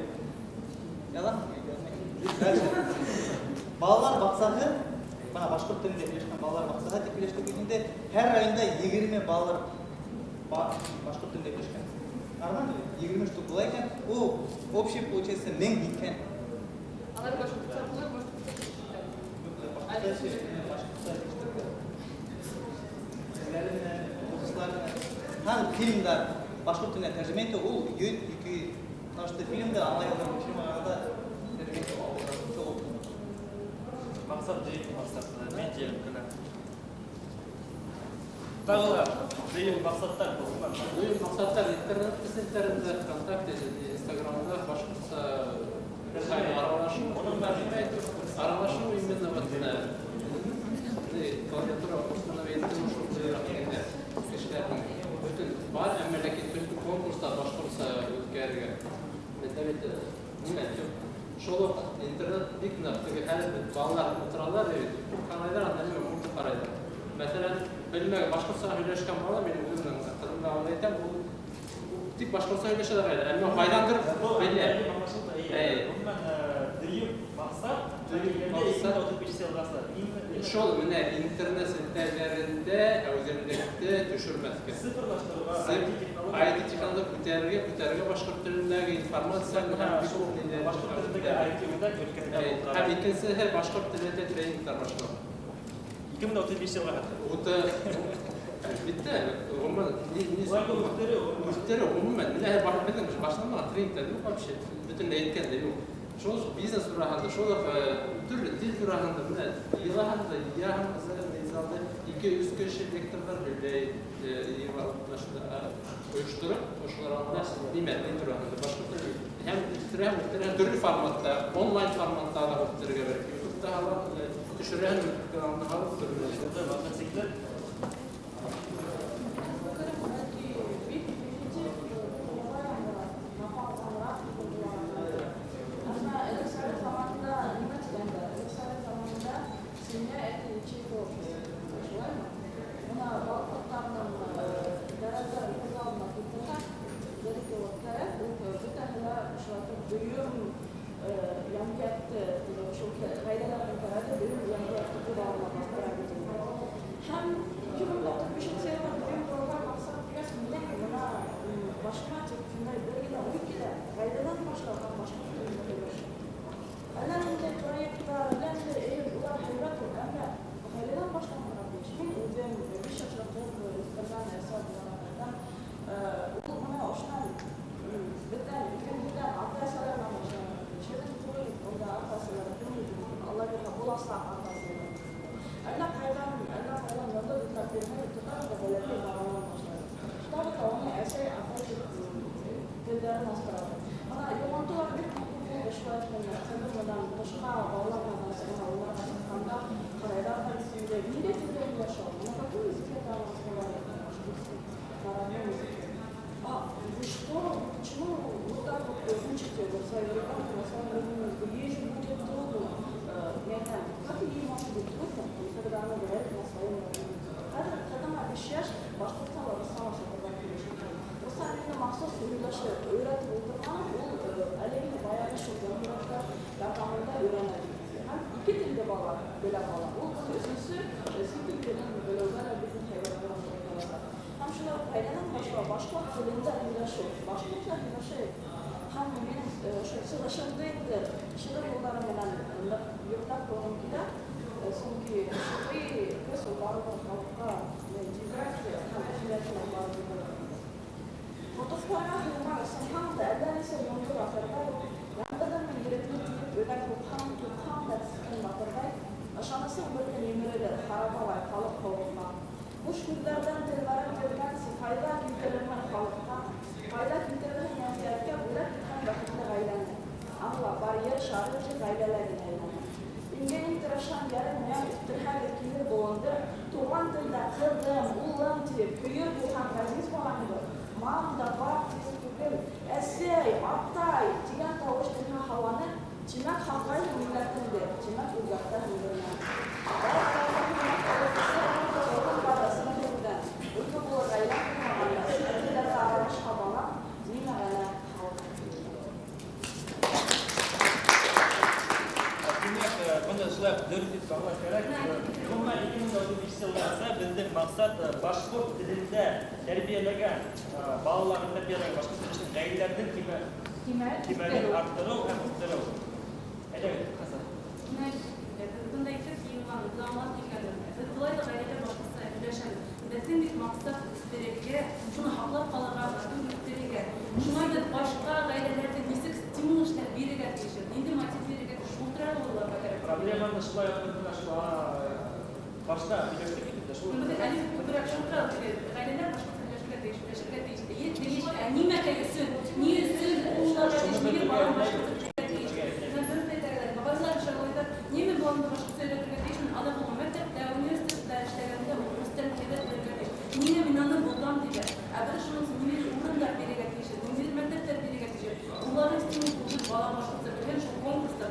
Яла? Балалар баксасы, бана башкорт телендә эшләгән балалар баксасы дип эшләтеп киткәндә, һәр районда 20 балалар башкорт телендә эшләгән. Нормально? 20 штук була икән, ул общий получается 1000 икән. Алар башкорт телендә может Һәм фильмдар башкорт теленә тәрҗемә итү ул йөд ике нашты фильмда аңлайган фильмларда тәрҗемә итү çok Мақсат дейін мақсатына мен желіп кіні. Тағылар, дейін мақсаттар болсын. Дейін мақсаттар интернет қызметтерінде, ВКонтакте, Инстаграмда башқұртса аралашу. Аралашу именно вот клавиатура установлением, чтобы кешелердің бүтін бар әмәлекет бүтін конкурста башқұртса өзгерге. Ошол интернет бик нык тиги балалар отуралар, канайлар андан эми мурду карайлар. Мәсәлән, белмәгән башкача сөйләшкән бала менин үземнең кызымга әйтәм, ул тик башкача сөйләшә дә кайда. Әмма кайдандыр белә. Ошол менә интернет сәтләрендә үземдәге төшермәскә. IT технология күтәрергә башкорт телендәге информацияны башкорт телендәге IT-да көркәмдә. Һәм икенчесе башкорт телендә тренингтар башлау. 2035 елга хәтле. Битте. Umuman, başlama trendde yok вообще. Bütün etkende yok. Şu biznes durağında, şu türlü dil durağında bile yılahında, yahında izalda 200 kişi lektorlar böyle uyuşturup, hoşlarında nimetli durağında başka hem türlü formatta, online formatta da okutları gerekiyor. YouTube'da hala düşüren kanalda hala türlü. Башкорт телендә тәрбияләгән балаларны тәрбияләгән башка сөйләшкән гаиләләрнең кимәлен арттыру һәм үстерү. Әйдәгез, Хасан. Bunday tizimlar uygulamak gerekiyor. Dolayı da gayrete başkası birleşen. Desin bir maksat üstlerine, şunu haklap kalanlar üstlerine. Şunlar da başka gayrelerde misik stimul işler biri getirişir. Indi motivleri getirişir. Şultırar olurlar bakar. Проблеманы шулай yaptırdılar şu başta birleştik. Mesela hani bırak şultırar gayreler başka birleşikler değişti. Niye mekayısın? Niye sün? Onlar kardeşleri bana başka Niye bu anda başka söyledikleri adam olma mektepte, üniversitede işlerinde üniversitede niye minanın buldan diye. Eğer şunun niye umurunda biri getirişir, niye mektepte biri getirişir. Bunların üstünü bulur, bana başka söyledikleri şu konkursta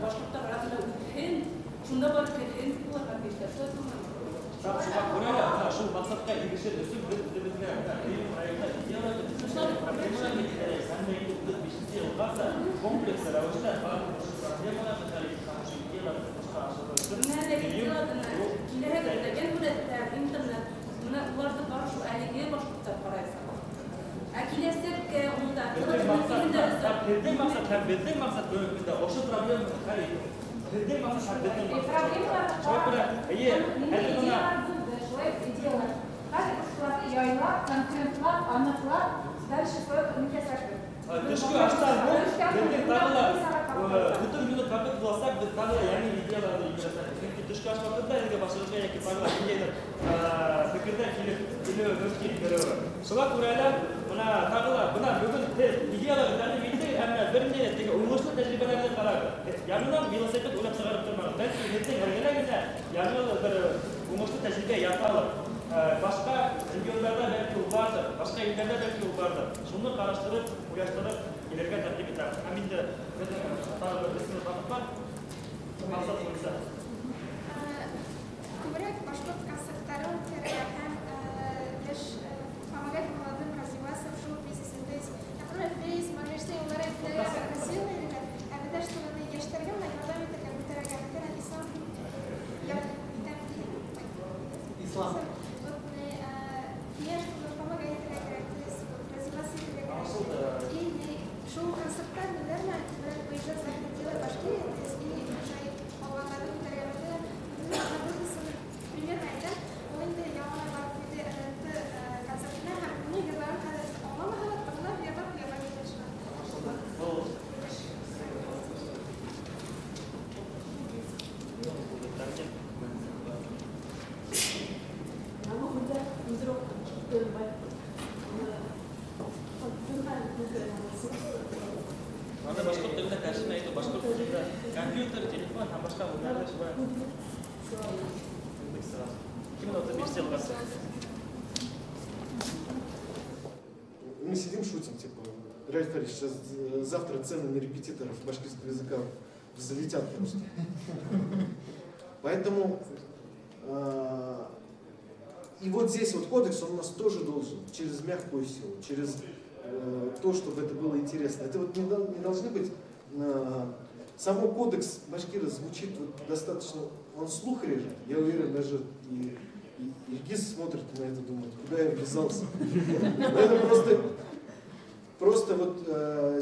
Şunda var en sıkılar kardeşler. Buraya şu maksatla ilişkin bizimle kompleks ravishda Bizning maqsad bizda o'sha problema qarang. Bizning maqsad Тышкы аштар bu bizning tag'lar butun kuni qabul qilsak biz tag'lar yangi ideyalarni yuborsak. Chunki tышкы ash vaqtida yerga boshqa yoki tag'lar qandaydir fikrda kelib o'tib kelaveradi. Shular ko'ralar buna tag'lar buna bugun ideyalar ta'lim etdi, hamda bir necha uyg'urcha tajribalarni qaradi. Ya'nidan velosiped o'ylab chiqarib turmadi. Balki netning o'rganagina ya'ni bir uyg'urcha tajriba yapalım. Başka regionlarda belki u vardır, başka illərdə belki u vardır. Şunu qarışdırıb, uyuşdurub, ileride tərtib edək. Həmin də bölgesini baxıb var, maqsad olsa. Говорят, башкирская сектором лишь помогать молодым развиваться в шоу-бизнесе. То есть, например, без магистрии уларать для красивые, а когда что мы яштаргам на глазами так как будто рогатый ислам, я ислам. Шоу-концерттар, наверное, выезжать за пределы Башкирии, то есть и уже Аллахадың тәрәбәте примерно айтам, ол енді яңа барып концертіне һәм бұны ерларын қазір алмамағанат, бұны ерлап шығады. Anda башкорт телендә кәшен әйтү, башкорт телендә компьютер, телефон һәм башка уйнарлар шулай. Именно вот это сделал вас. Мы сидим, шутим, типа, Раиль Фаридович, сейчас завтра цены на репетиторов башкирского языка взлетят просто. Поэтому и вот здесь вот кодекс, он у нас тоже должен через мягкую силу, через то, чтобы это было интересно. Это вот не должны быть... Само кодекс башкира звучит вот достаточно... Он слух режет. Я уверен, даже и Ильгиз смотрит на это, думает, куда я ввязался. Это просто вот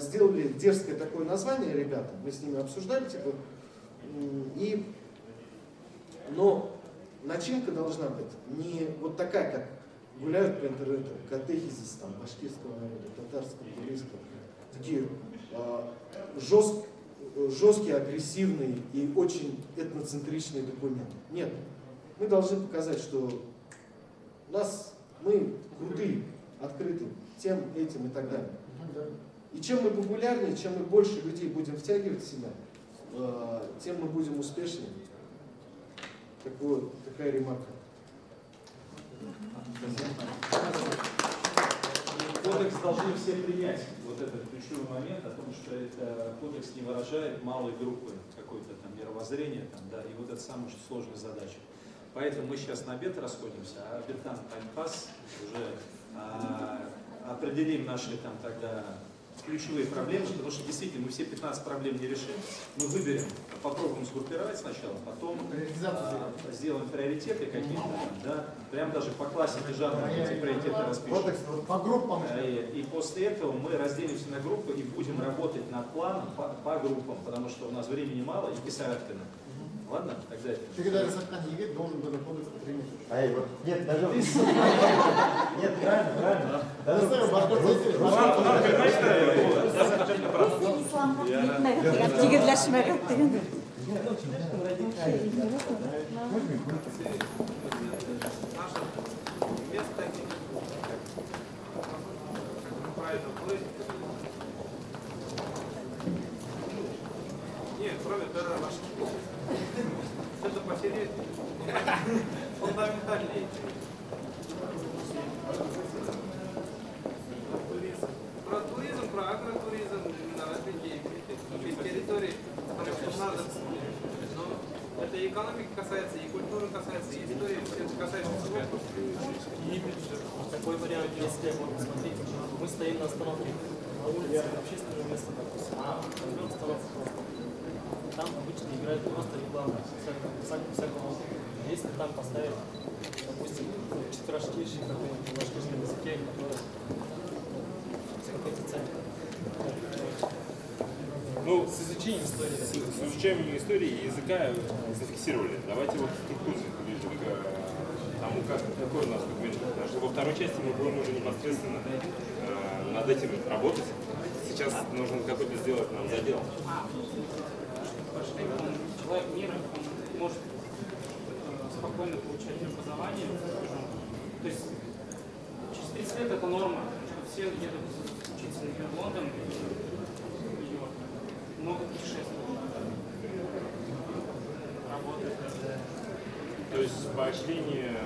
сделали дерзкое такое название, ребята. Мы с ними обсуждали, типа... Но начинка должна быть не вот такая, как гуляют по интернету, катехизис там, башкирского народа, татарского, еврейского. Такие жесткие, агрессивные и очень этноцентричные документы. Нет. Мы должны показать, что мы крутые, открыты тем, этим и так далее. И чем мы популярнее, чем мы больше людей будем втягивать в себя, тем мы будем успешнее. Такая ремарка. Кодекс должны все принять. Вот этот ключевой момент о том, что это кодекс не выражает малой группы какое-то там мировоззрение, там, да, и вот это самая очень сложная задача. Поэтому мы сейчас на обед расходимся, а обед-там таймпас уже определим наши там тогда ключевые проблемы, потому что действительно мы все 15 проблем не решим. Мы выберем, попробуем сгруппировать сначала, потом сделаем приоритеты какие-то, да, прям даже по классике жанра эти приоритеты распишем. По группам. И после этого мы разделимся на группы и будем работать над планом по группам, потому что у нас времени мало и писательно. Ладно? Тогда это. Ты когда Рязанхан Егет должен был работать по 3 месяца. Нет, даже... Нет, правильно. Нет, кроме того, это потерять фундаментальные. Про туризм, про агротуризм, на развитие из территории, потому что надо. Но Это и экономики касается, и культуры касается, и истории, все это касается всего. Такой вариант, если вот смотрите, мы стоим на остановке на улице, общественное место, допустим, возьмем остановку просто. Там обычно играют просто рекламу всякого. Если там поставить, допустим, четверостишие какой-нибудь на башкирском языке, который с какой-то целью. Ну, с изучением истории и языка зафиксировали. Давайте вот структурно ближе к тому, какой у нас документ. Потому что во второй части мы будем уже непосредственно над этим работать. Сейчас нужно какой-то сделать нам задел. Человек мира, он может спокойно получать образование. То есть через 30 лет это норма, что все едут учиться, например, в Лондон, Нью-Йорк, много путешествуют, работают. То есть поощрение,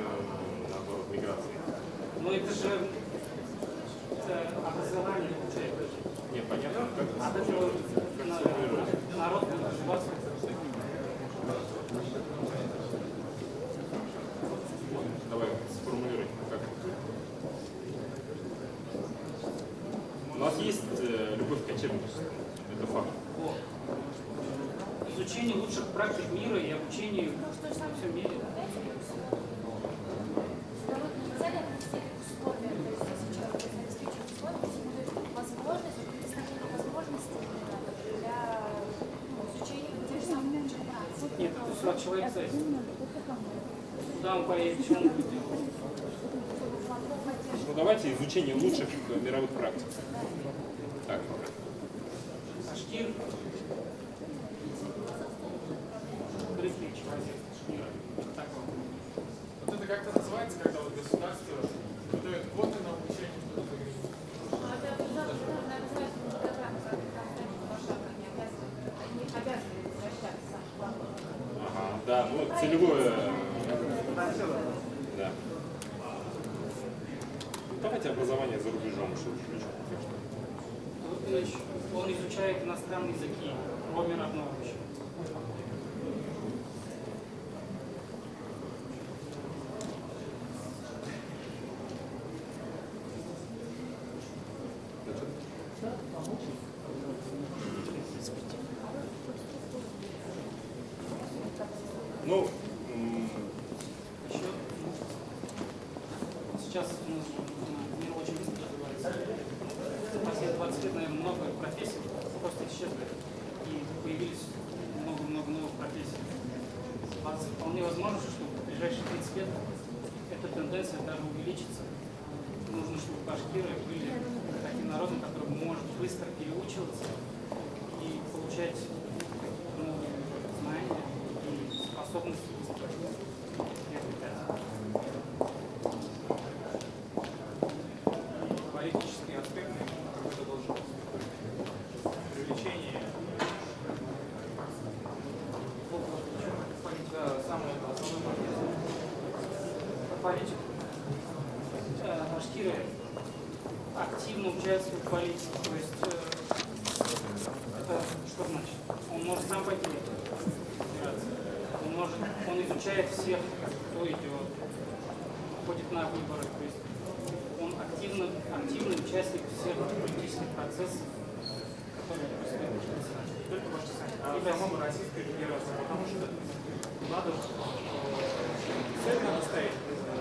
наоборот, миграции. Но это же образование получается. Не, понятно, как от этого народ будет развиваться. Давай сформулируй, как. У нас есть любовь к кочевничеству, это факт. Изучение лучших практик мира и обучение во всем мире. Нет, это все от человека зависит. Куда он поедет, что он будет делать. Ну давайте изучение лучших мировых практик. Так. Башкир. Бритый человек. Вот это как-то называется, когда вот государство выдает квоты на обучение, что-то Ага, да, ну целевое. Да. Давайте образование за рубежом еще включим. Он изучает иностранные языки, кроме родного еще. Ну, еще сейчас мир очень быстро развивается. Последние 20 лет, наверное, много профессий просто исчезли. И появились много-много новых профессий. Вполне возможно, что в ближайшие 30 лет эта тенденция даже увеличится. Нужно, чтобы башкиры были таким народом, который может быстро переучиваться и получать новые знания и способности быстро приобретать. политические аспекты, это должно быть привлечение самое основное. Политик. Башкиры активно участвуют в политике. То есть, это что значит? Он может сам пойти избираться. Он изучает всех, кто идет, ходит на выборы. То есть, он активный участник всех политических процессов, которые происходят. Только а в самом Российской Федерации, потому что надо цель надо ставить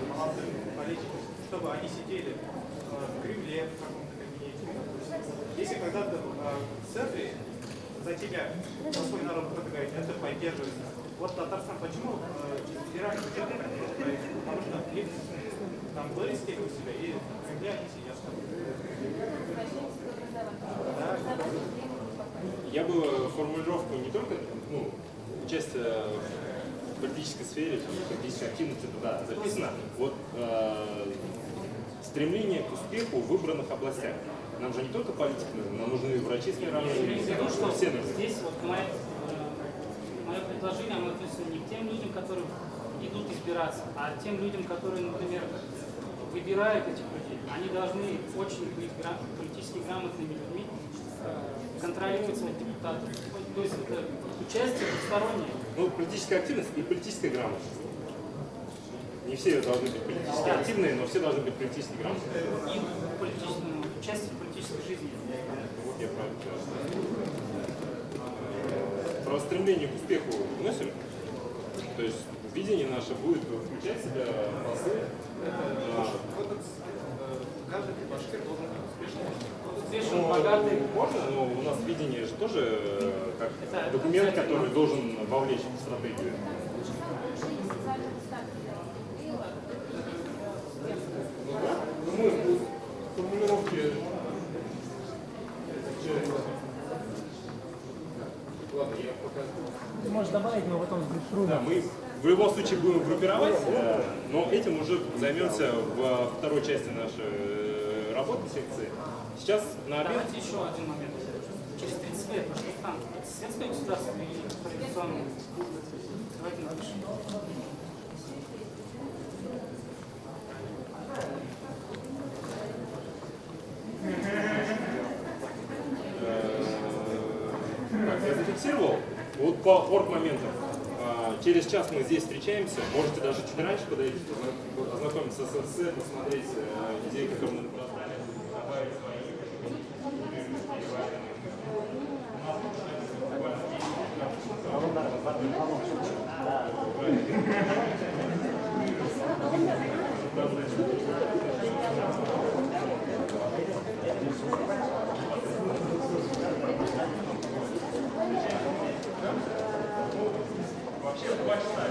молодым политикам, чтобы они сидели в Кремле, в каком-то кабинете. Если когда-то в центре за тебя, за свой народ кто-то говорит, это поддерживается. Вот Татарстан почему федеральный бюджет так не ставит? Потому что там вырастили у себя и в Кремле они сидят. Да. Я бы формулировку не только участие в политической сфере, политической активности, это да, записано. Вот стремление к успеху в выбранных областях. Нам же не только политика нужна, нам нужны врачи с мировым. Все нужны. Здесь вот мое предложение, оно относится не к тем людям, которые идут избираться, а тем людям, которые, например, выбирают этих людей. Они должны очень быть политически грамотными людьми, контролируется депутатом. То есть это участие двустороннее. Ну, политическая активность и политическая грамотность. Не все должны быть политически активные, но все должны быть политически грамотные. И участие в политической жизни. Вот я правильно говорю. Про стремление к успеху вносим. То есть видение наше будет включать в себя послы. Каждый башкир должен быть успешным, богатый. Можно, но у нас видение же тоже как документ, который должен вовлечь в стратегию. Мы формулировки. Ладно, я показываю. Ты можешь добавить, но потом с да, мы в любом случае будем группировать, но этим уже займемся во второй части нашей работы секции. Сейчас на обед. Давайте еще один момент. Через 30 лет Башкортостан светское государство или традиционное? Давайте напишем. Я зафиксировал. Вот по орг-моментам. Через час мы здесь встречаемся. Можете даже чуть раньше подойти, ознакомиться с СССР, посмотреть идеи, которые мы разобрали, добавить свои. Вообще 2 часа.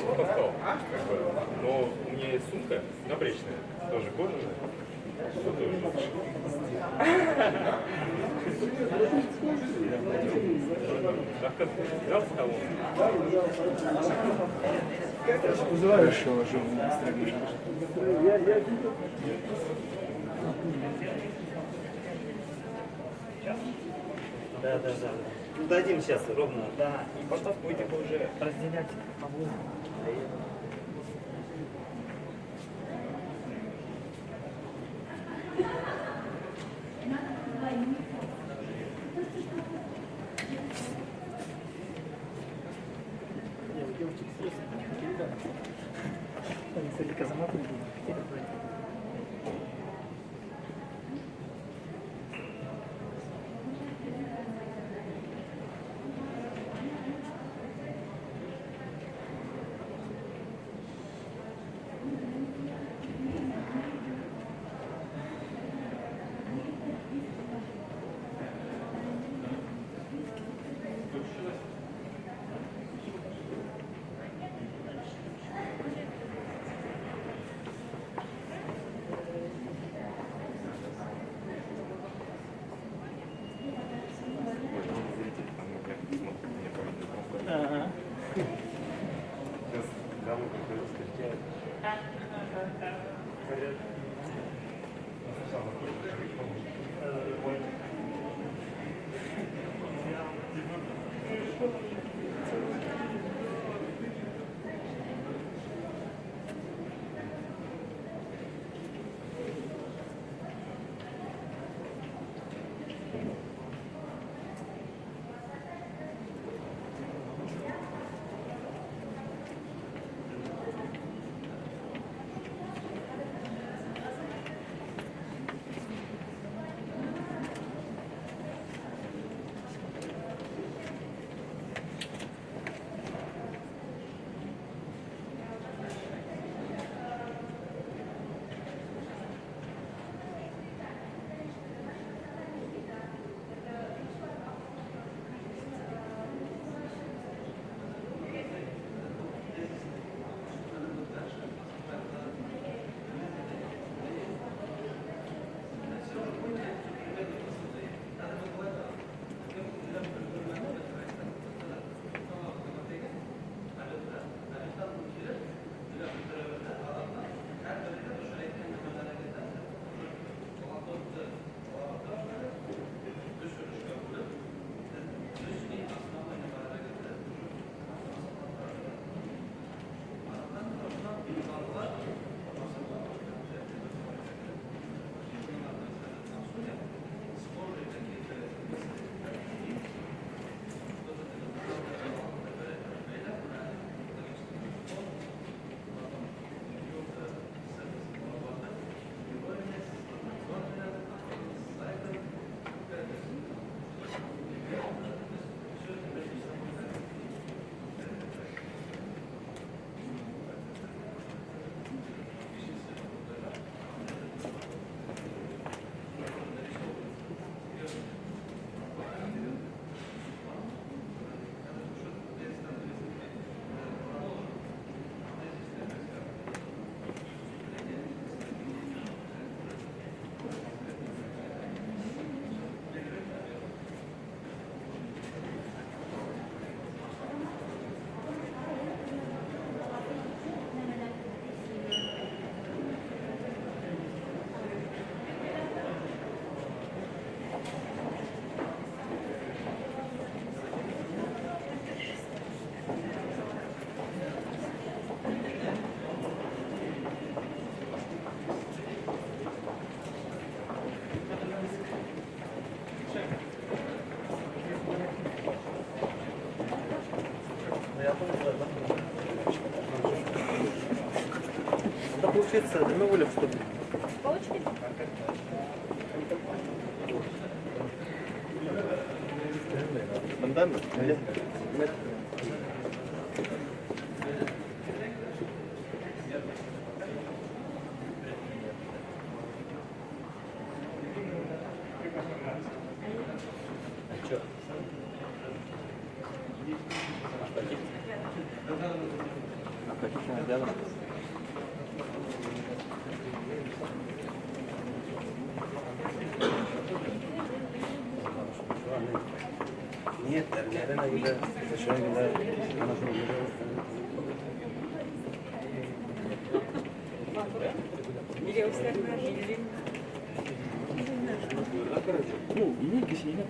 Что отостал. Но у меня есть сумка набречная, тоже кожаная. Ну, тоже лучше. Взял с того? Хорошо, Да. Ну, дадим сейчас ровно, да. И потом будем уже разделять по блоку. Получается, мы волю вступим. По очереди? Спонтанно? Или? Чё? Niyetlerine göre şöyle bana şöyle Ну, ini di sini.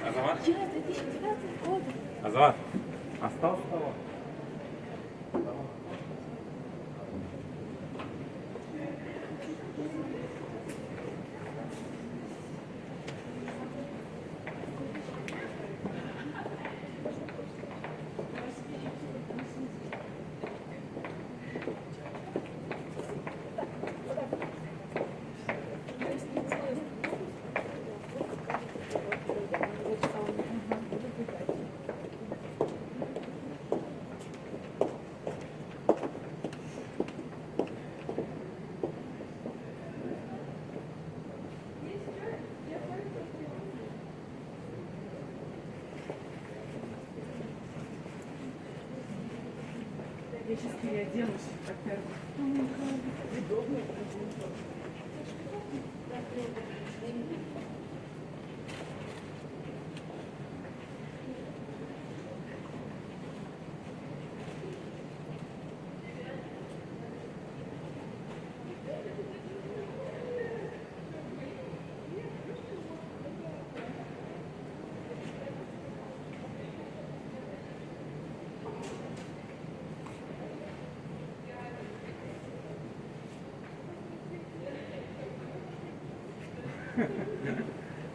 Азамат? Я 2009 года. Азамат, остался того? Я сейчас переоденусь, во-первых. Удобно.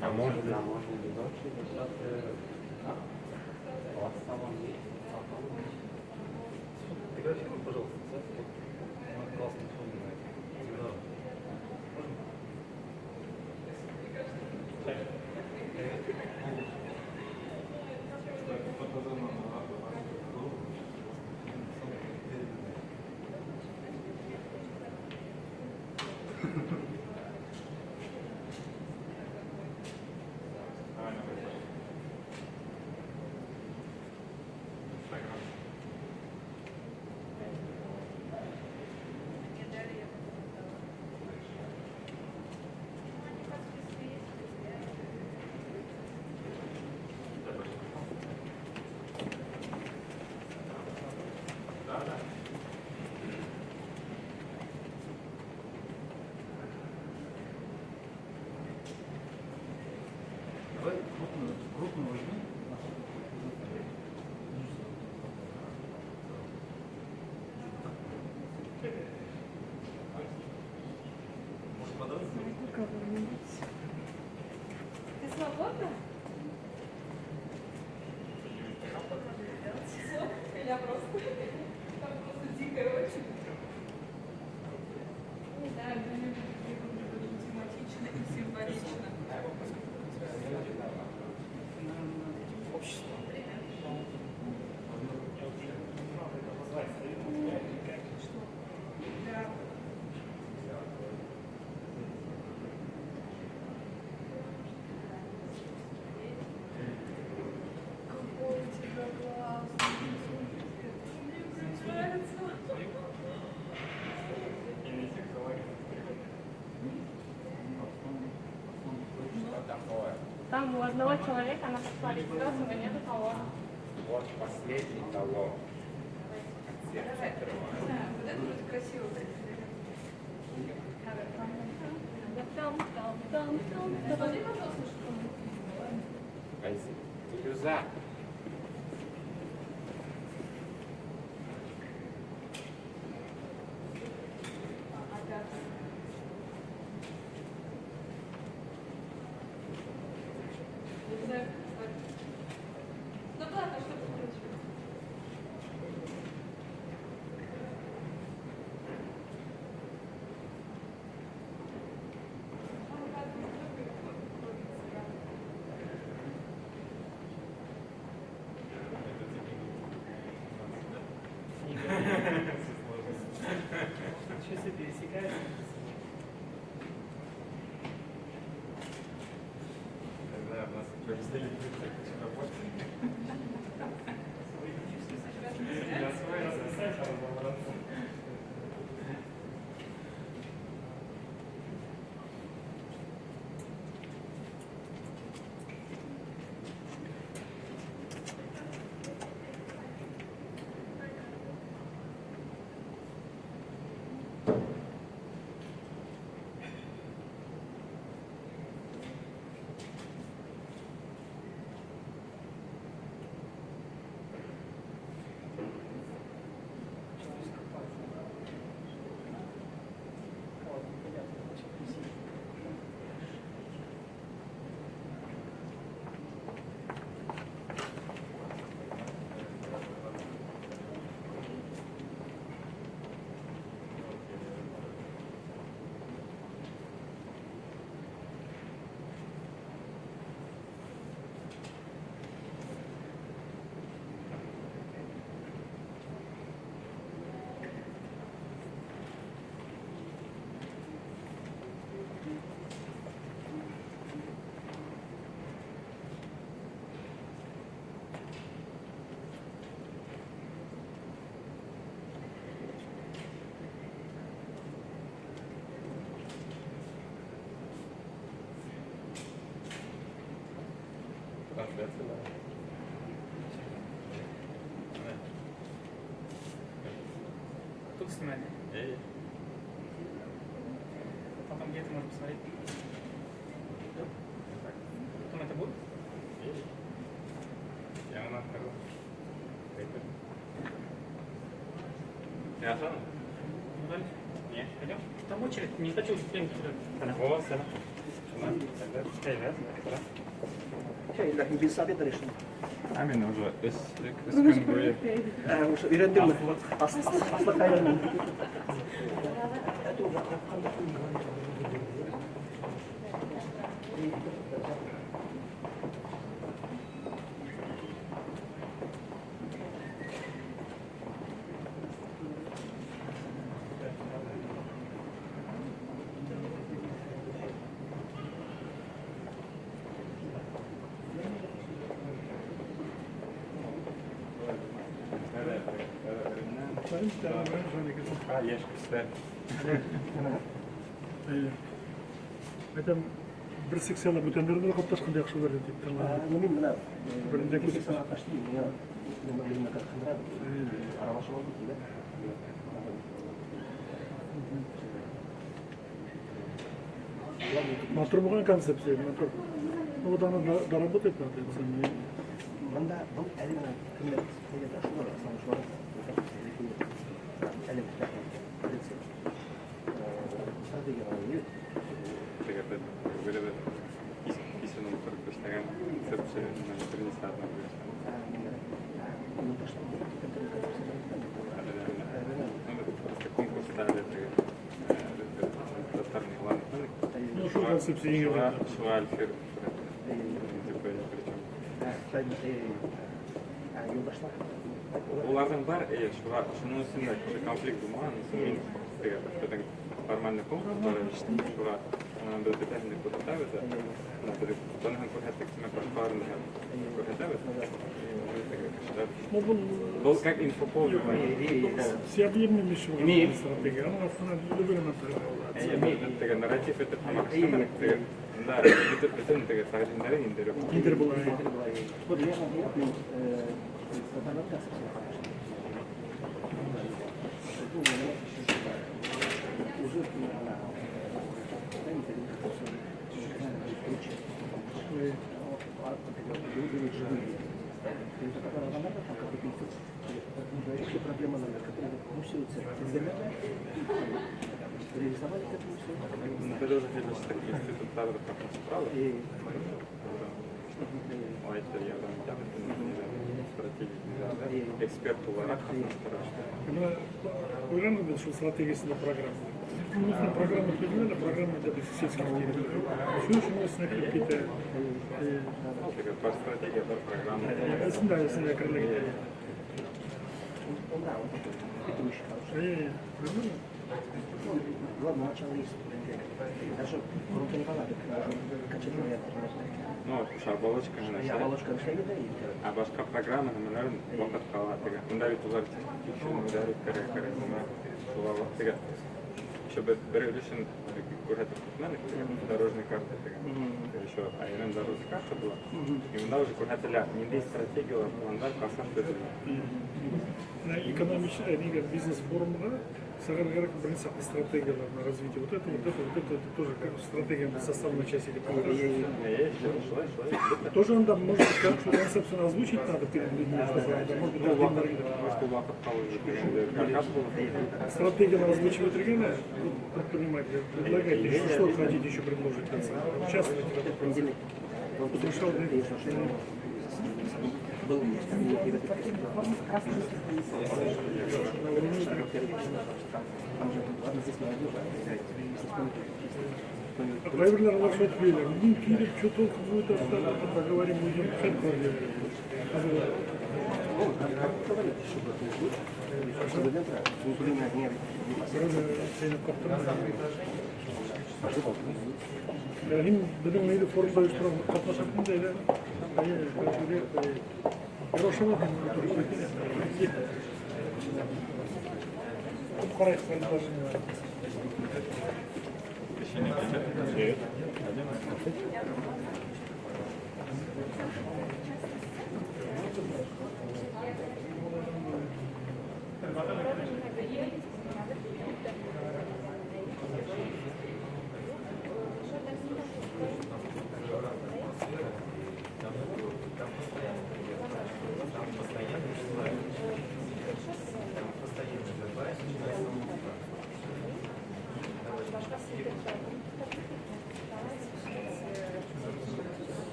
А может ли дочь фотографируй, пожалуйста, классный фон на это. Давай крупную возьми. Может, подать? Ты свободна? Меня просто... Там просто дикая очень. Не знаю, тематично и символично. Общество. Да. Какой у тебя классный. Мне нравится. Там у одного человека на подпале берется, но нету того. Вот последний талон. Вот это будет красиво. Посмотри, пожалуйста, что Люза. Ну ладно, что ты хочешь? максимально. Потом где-то можно посмотреть. Потом это будет? Нет. Пойдем? Там очередь, не хочу время терять. Biz sabit arayışın. Amin уже üskün böyle. Öğrendim mi? Asla kaybetmedim. Айтам бір секцияда бөтендерді де қалыптасқандай ақша бар дейді. Мен мына бірінде көзіп қашты. Мен аралашып алдым дейді. Мотор болған концепция, мотор. Вот она доработает надо. Мында бұл әлемнің кімді неге ашылар, санаушылар. Әлем полиция. Стратегия ғана еді. Böyle bir piyasının kuruluşlarının koncepsiyonu birinci saatten Ну, что концепция не говорит? Олардың бар, шуның үстінде конфликт болмаған, соның формальный конкурс бар, шуға biz бетәһенне күрһәтәбез, буның күрһәтексенә башкаларын күрһәтәбез. Бұл как инфоповод. Все объемными еще стратегия, она на любой момент. Теге нарратив это максимум. Да, bütün теге сагыннары индиреп. Индир була. Вот я говорю, проблема, которая мусируется реализовали к этому все. Ты должен видеть, что институт правда права. Эксперт olarak Уверен, что стратегия программа. Нужна программа определенная, программа для сельских территорий. Все еще нужно какие-то... Стратегия, программа. Да, если коллеги. Ладно, начало есть. Даже руки не понадобится. Качать на Ну, оболочка же начала. Оболочка начала. А башка программа, наверное, вакыт кала. Мында бит улар тикшерүләр керек. Чтобы берелишен күрһәтеп китмәдек, дорожный карта еще айрым дорожный карта была. И мында уже күрһәтелә нинди стратегиялар, пландар, касап төзелә. Экономичный бизнес-форумда Сагаргарак принцип стратегиялар на развитие. Вот это тоже как стратегия составная часть или тоже надо, может быть, как концепцию озвучить надо перед людьми, стратегия озвучивает регионы, предприниматели, предлагайте, что хотите еще предложить конца. Участвуйте в этом процессе. Драйверлер лошадь велер. Килик, что толку будет остаться, поговорим, уйдем. Bizim neydi forumda uyuşturan katlaşakın da öyle. Хорошего хорошо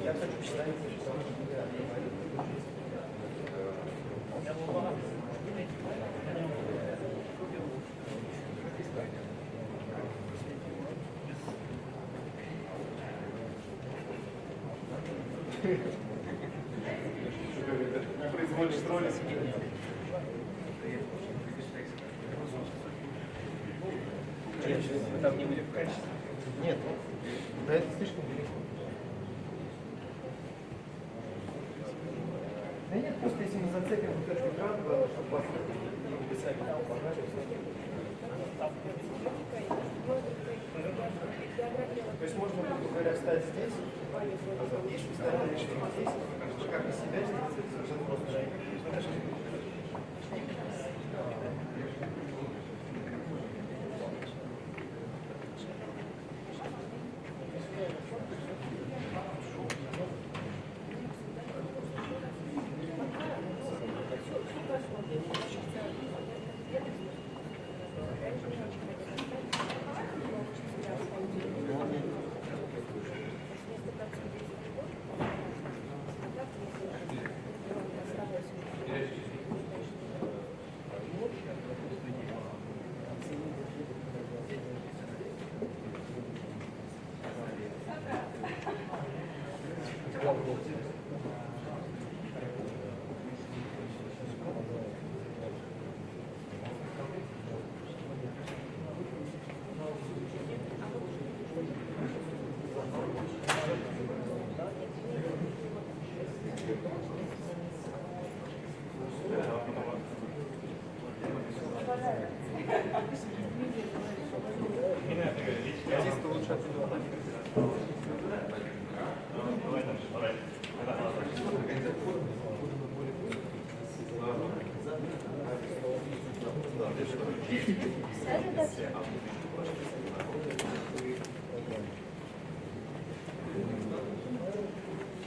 Я хочу представить, что Произвольный строллинг. Там не будет качества. Нет, да это слишком далеко. Да нет, просто если мы зацепим вот этот экран, чтобы вас не сами помогали. То есть можно, грубо говоря, встать здесь, если встать лишний здесь, то как бы себя сделать, это совершенно просто.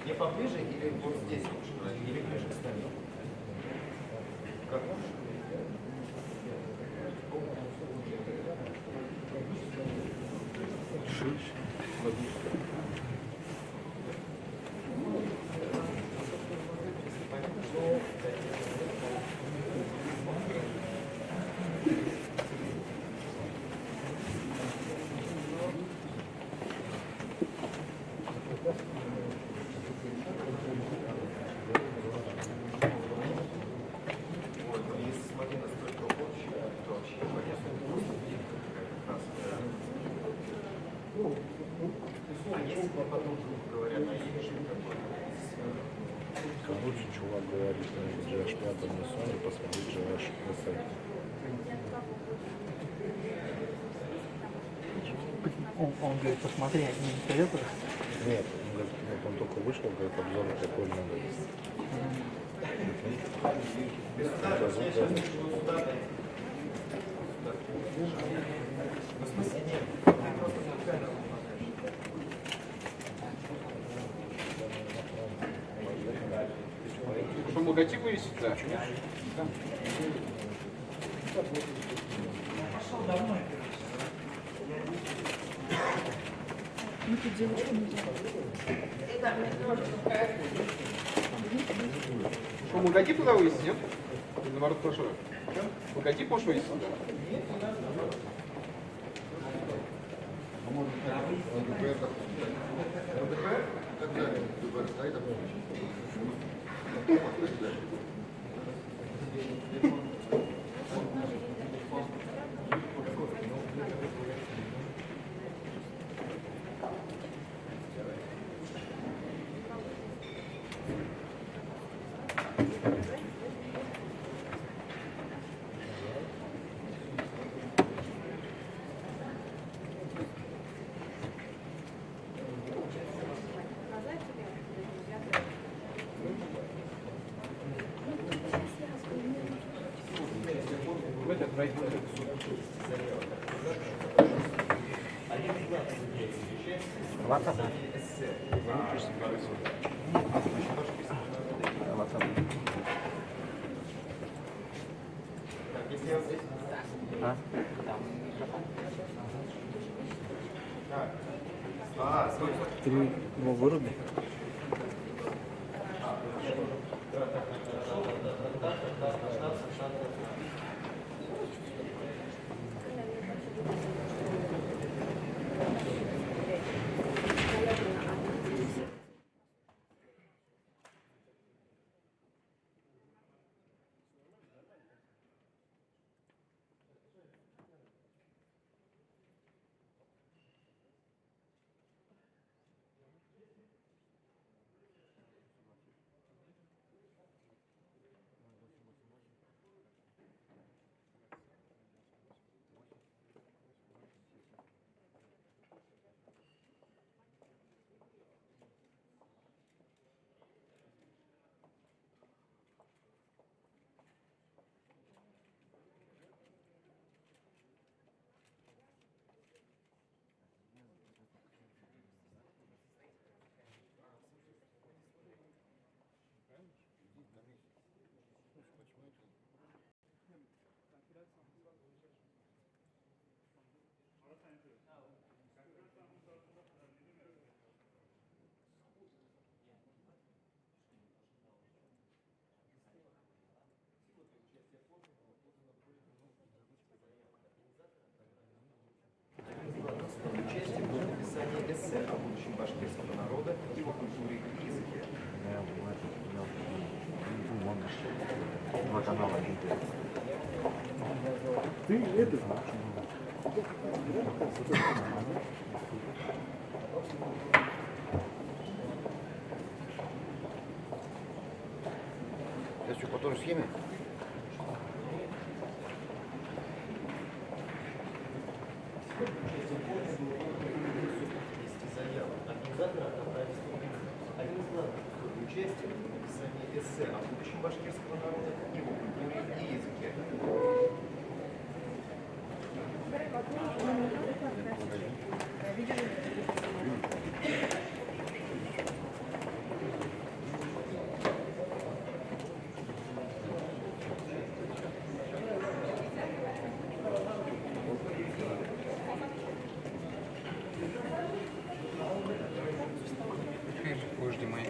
Не поближе или вот здесь лучше, или ближе к столу? Как лучше? Короче, чувак говорит, на GH5 на Sony, посмотри GH на сайте. Он говорит, посмотри, они не советуют? Нет, он говорит, вот он только вышел, говорит, обзор прикольный. Что, логотип вывесить? Да. Пошел давно. Ну тут девочка не делает. Что, логотип туда вывесить, нет? Или наоборот, прошу. Логотип можешь вывесить? Нет, не надо. Ты его выруби. Эссе о будущем башкирского народа, его культуре и языке. Ты это Это что, по той же схеме? Организатора отобрались один из главных участия в написании эссе о будущем башкирского народа, его культуре и языке. Позже мои.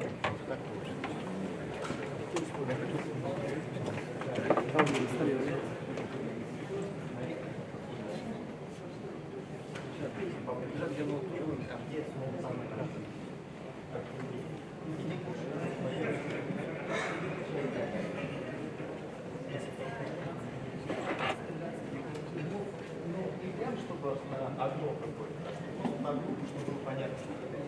Чтобы одно какое-то, на группу, чтобы было понятно, что это.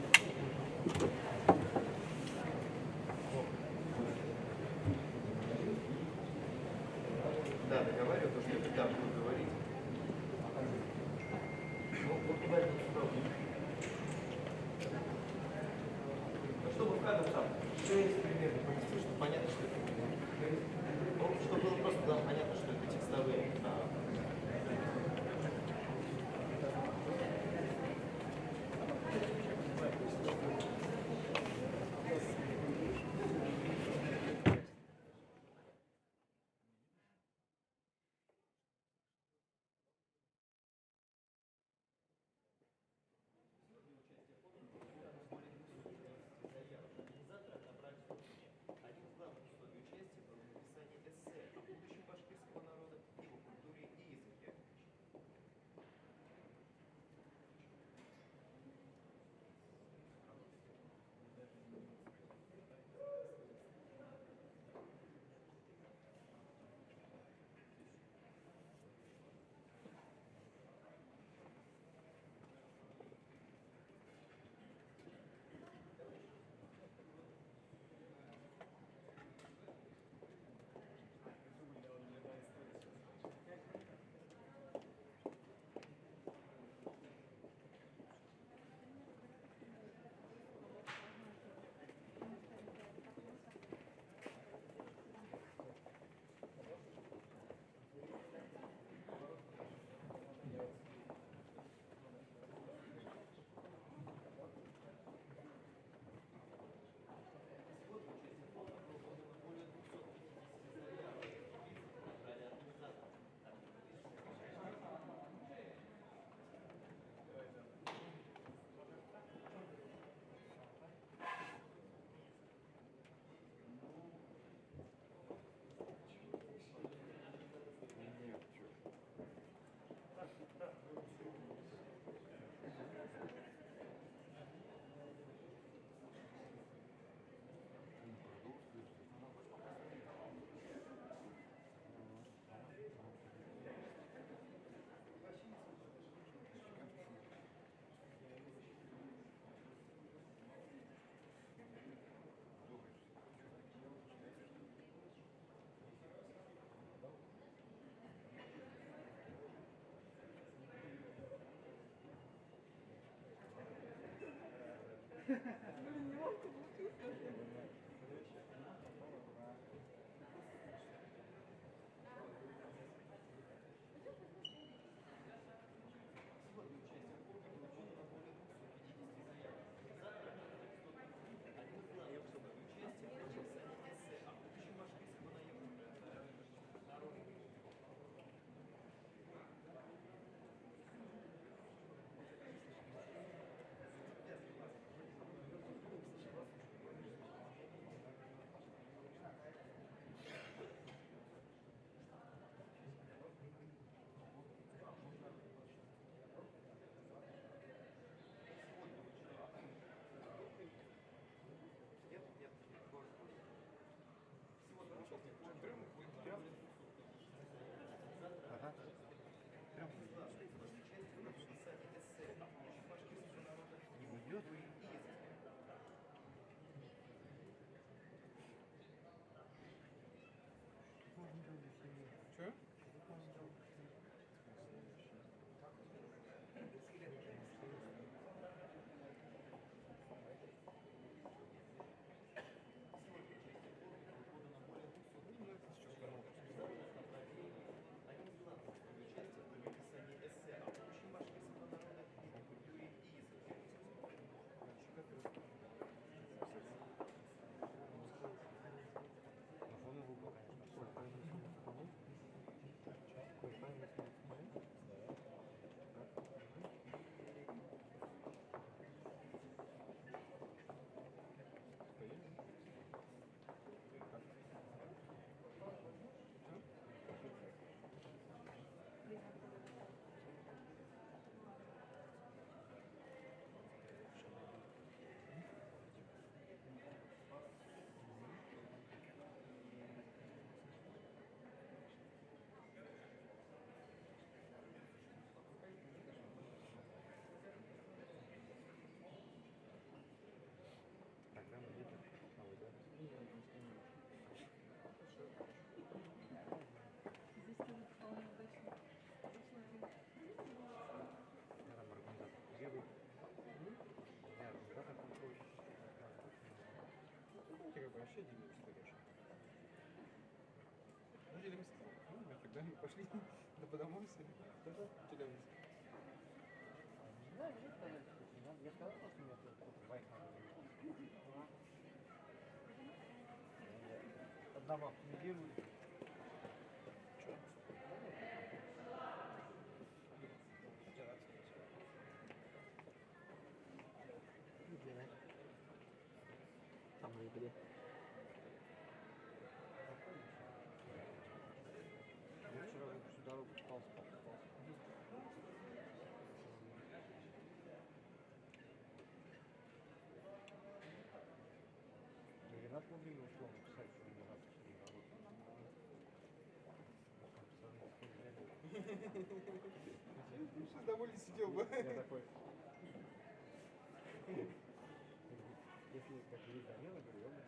Да, договариваю, то, что это да, буду говорить. Ну, вот куда это сюда. Чтобы в кадр там, все есть примерно, чтобы понятно, что это. Ну, чтобы было просто да, понятно, что это текстовые. Че? Ты как бы вообще денег стоишь. Ну, Челябинск. Ну, тогда мы пошли до домой сели. Челябинск. Я сказал, что мне тут байк надо. Одного неделю. Что? Где? Там где? Я вчера всю дорогу спал. Ренат мобильный ушел написать, что у него завтра не работает. Сейчас довольно сидел бы. Я такой. Если как есть замена, говорю, я нет.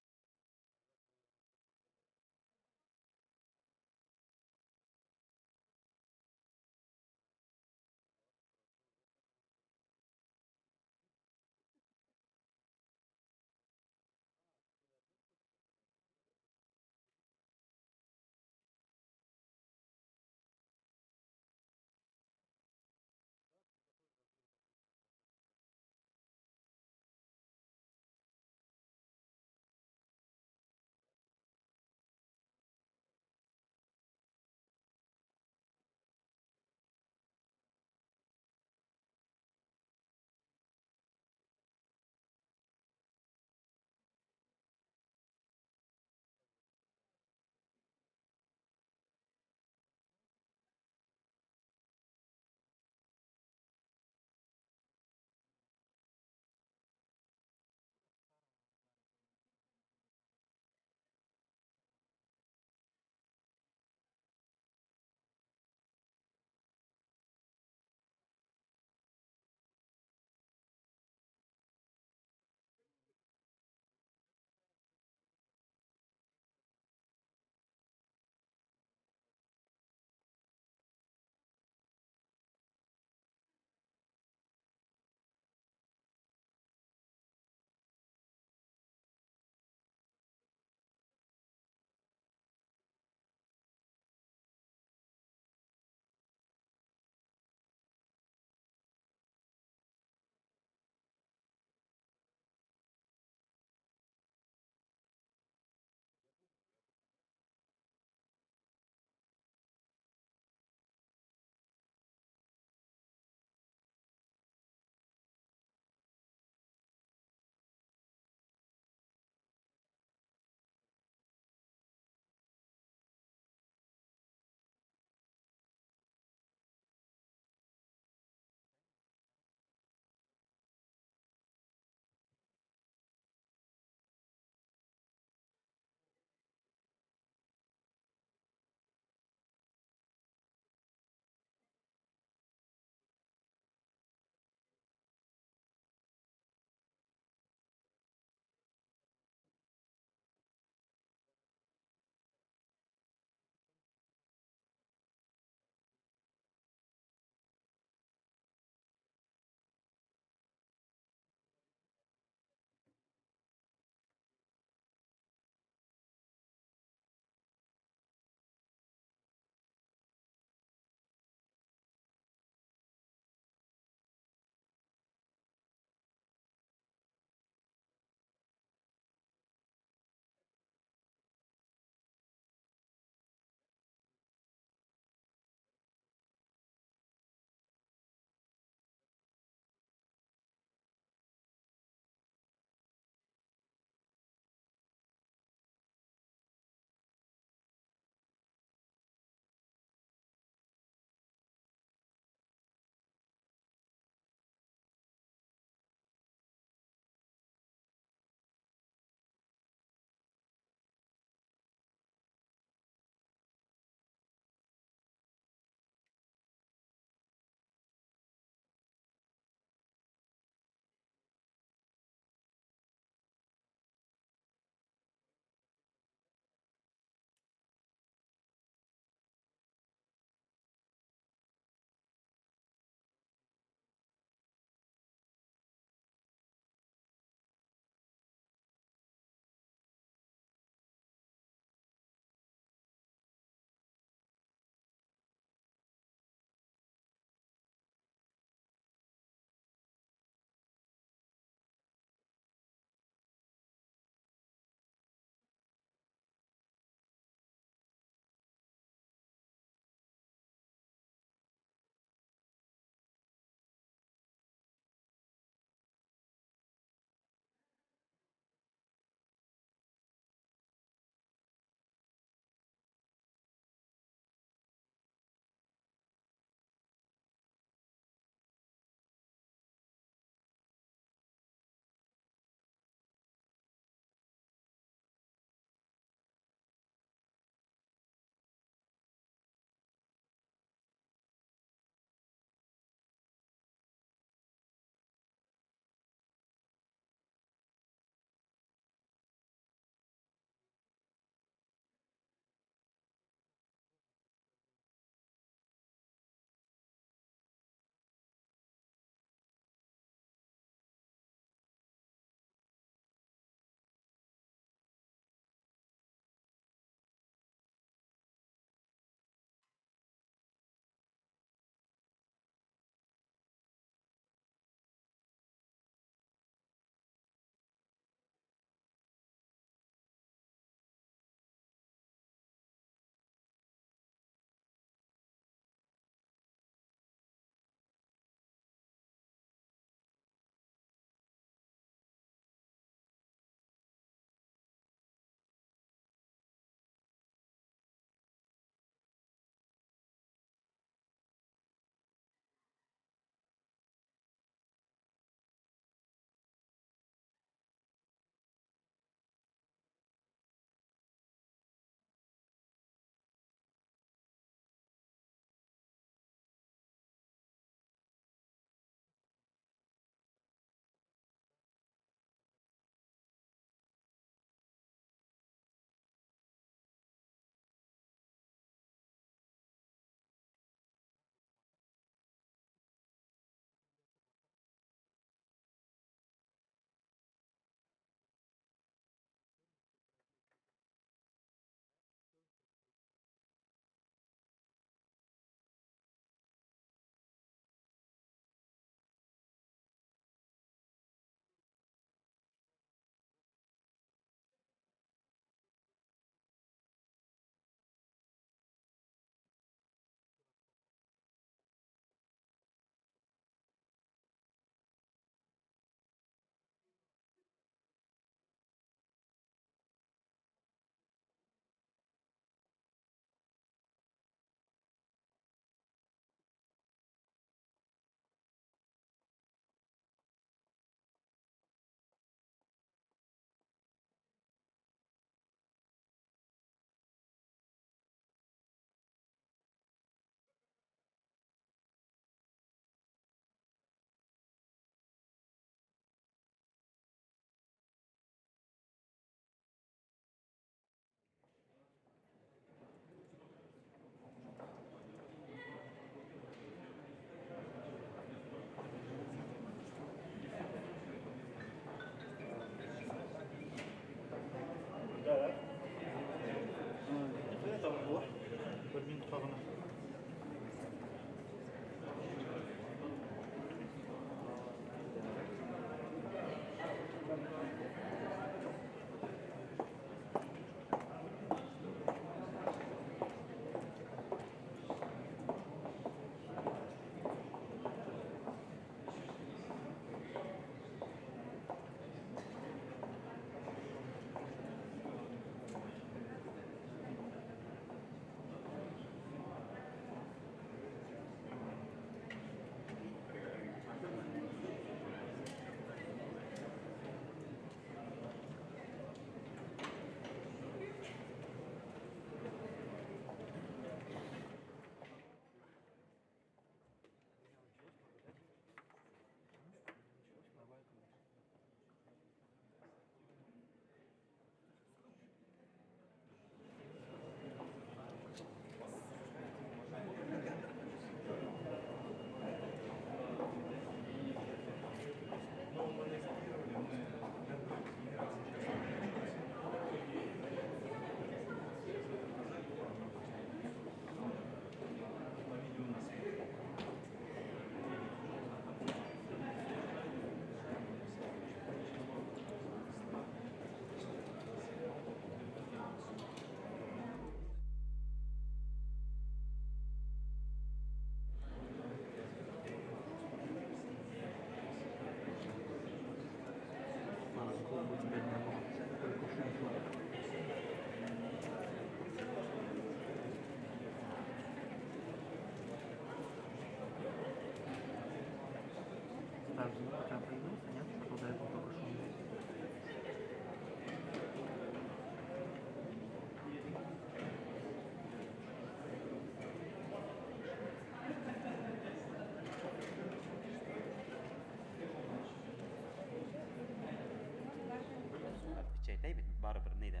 барыбер нейді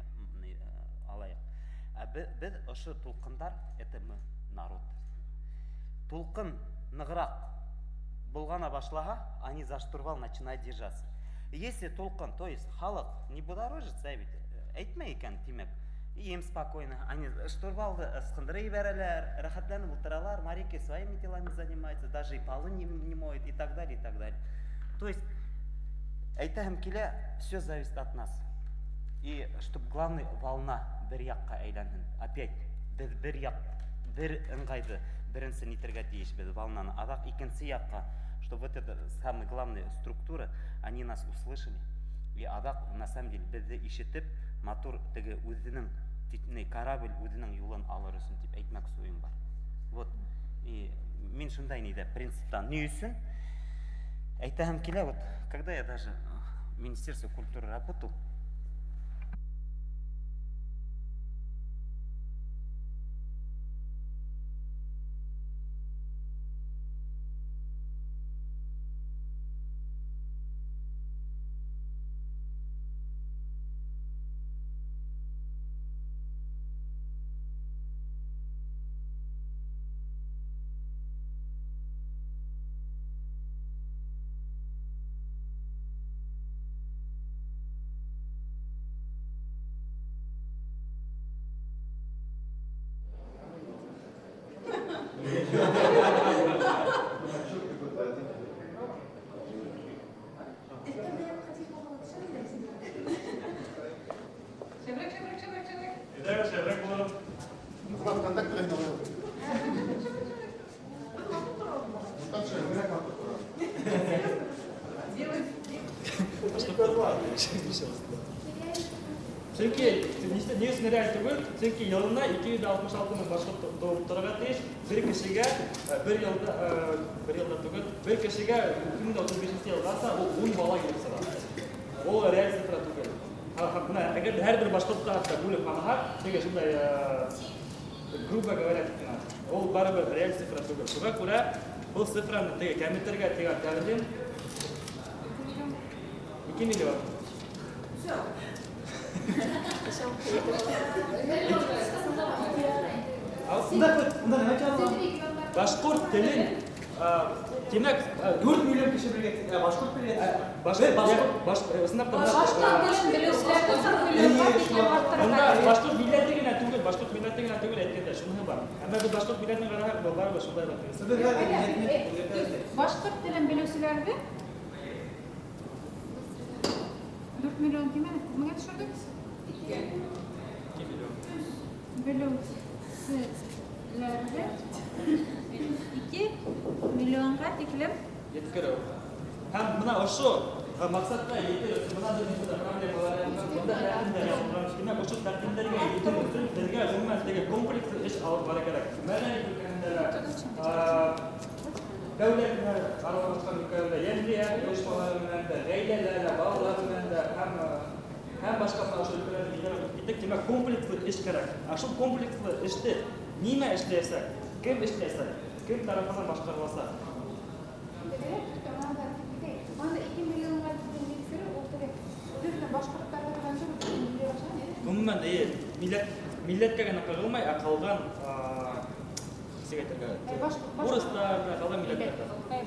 алайық. Біз ұшы толқындар, это мы народ. Толқын нығырақ болғана башлаға, они за штурвал начинают держаться. Если толқын, то есть халық не будоражится, әйтмей екен, демек, им спокойно, они штурвалды ысқындыры берелер, рахатланып отыралар, моряки своими делами занимаются, даже и полы не моют и так далее, и так далее. То есть, айтайым келе, все зависит от нас. И чтобы главная волна бір яққа айланын, опять бір яқ, бір ыңғайды, бірінсі нетірге дейіш біз волнаны, адақ икенсі яққа, чтобы вот эта самая главная структура, они нас услышали. И адақ, на самом деле, бізді ишетіп, мотор тігі өзінің, корабль өзінің юлын алыр үшін деп айтмақ сөйім бар. Вот, и мен шындай нейді, принциптан не үшін, айтайым келе, вот, когда я даже в Министерстве культуры работал, Çünkü негізінде реаль түгіл, çünkü yılına 266 мың башқұрт тұрға тиіш, бір кішіге бір кішіге 2035 жылдаса ол 10 бала келіп сұрады. Ол реаль цифра түгіл. Егер әрбір башқұртқа бөліп қанаға, теге шындай грубо говоря, ол барыбір реаль цифра түгіл. Соға көре бұл цифраны теге комменттерге теге тәрден 2 миллион. Все. Башқұрт тілін демек 4 миллион кіші білген башқұрт білген. Башқұрт милләттігіне түгіл, башқұрт милләттігіне түгіл әйткенде шуны бар. Әмі біз башқұрт милләттігіне қарағақ бар ба шудай бар. Башқұрт тілін білесілерді 4 миллион кеме düşürdük? 2 milyon. Bölümsüzlerde 2 milyonga teklif yetkirib. Ham buna o'sha maqsadda yetib, buna da problemalar bunda taqdimlar yapilgan. Demak, o'sha taqdimlarga yetib uchun bizga umuman kompleks ish olib bora kerak. Mana davlatlar aralashgan mukallaf yangi uyushmalar bilan da, g'aylalar, bog'lar bilan da ham boshqa mas'uliyatlarni bitta demak kompleksli ish kerak. Shu kompleksli ishni nima ishlaysa, kim ishlaysa, kim tarafidan boshqarilsa. Onda 2 milyonga tenglik o'rtaga o'zini boshqarib bergancha umuman millatga qanaqa qilmay qolgan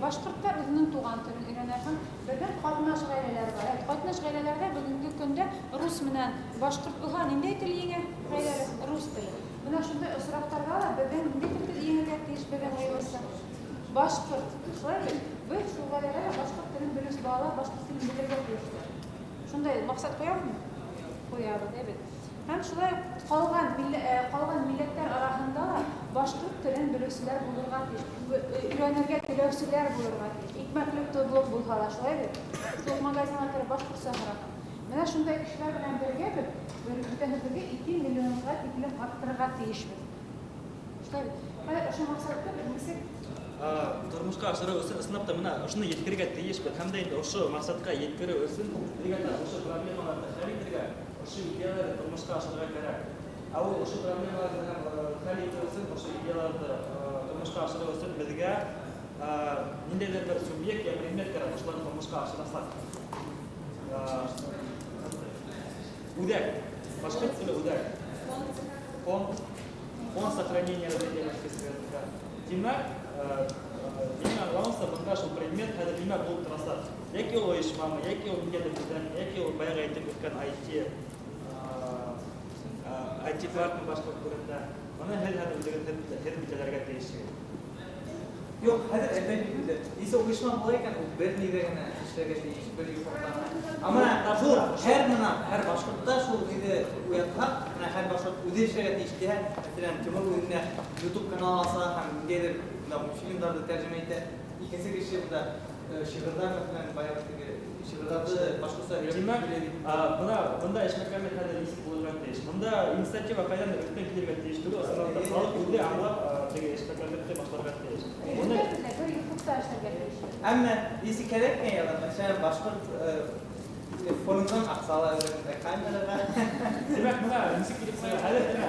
Башқұрттар өзінің туған тілін үйренетін бір қатынаш ғайлелері бар. Қатынаш ғайлелерде бүгінгі күнде рус менен башқұрт болған нендей тіл еңе ғайлелері? Рус тілі. Мына шындай сұрақтарға бірден нендей тіл еңеге тиіш бірден ғайлесі? Башқұрт. Шылай бел, бұл шул ғайлелері башқұрт тілін біліс бағала, башқұрт тілін білерге тиішті. Шындай мақсат қоямын? Қоябыз, evet. Hem şulay қалған милләттер арасында башқұрт тілін білісілер болырға тиіш, үйренерге тілеусілер болырға тиіш, икмәклік тодлық болғала шулай бер. Сол магазинға кіріп башқұрт сағырақ. Менә шундай кішілер білән бірге бірге 2 миллионға теклif арттырға тиіш бер. Шулай бер. Ошо мақсатта білмесек, тұрмышқа ашыру үшін сыныпта мына ушуну жеткирге тийишпи һәм дә инде ошо максатка жеткирүү үчүн биргада ошо проблемаларды хәл итәргә, ошо идеяларны тормышка ашырырга кирәк. Ошо проблемаларны хәл итүү өчен, ошо идеяларны тормышка ашыруу өчен безгә ниндәйдер бер субъект я предмет кирәк, ошоларны тормышка ашырсак. Үдәк, башкорт теле үдәк. Фонд сохранения развития башкортского языка. Демәк, мин аңлавымча монда шул предмет хәзер нимә булып торса, яки ул оешмамы, яки ул ниндәйдер түзәм, яки ул баягы әйтеп үткән IT паркның башка түрендә, моны хәзер хезмәтләргә тиеш. Yok, hadi efendim, ise uyuşma bulayken o berniğe gene işte geçti, böyle yukarıdan. Ama şu her başlıkta şu gibi uyatmak, her başlık ödeyişe geçti her. Mesela Timur Uyun'un YouTube kanalı alsa, hem gelir, bu filmlerde tercüme etti. İkinci kişi burada şiirler mesela bayağı şiirlerde başkası öyle. Bunda eşmeklerle kadar iyisi bulunmak değil. Bunda inisiyatif kaydan üreten kilirmek değil. Aslında halk öde anlap eşmeklerle başlarga değil. Ama iyisi gerek ne ya da mesela başka fonundan aksalar kaynarlar. Demek buna inisi kilirse,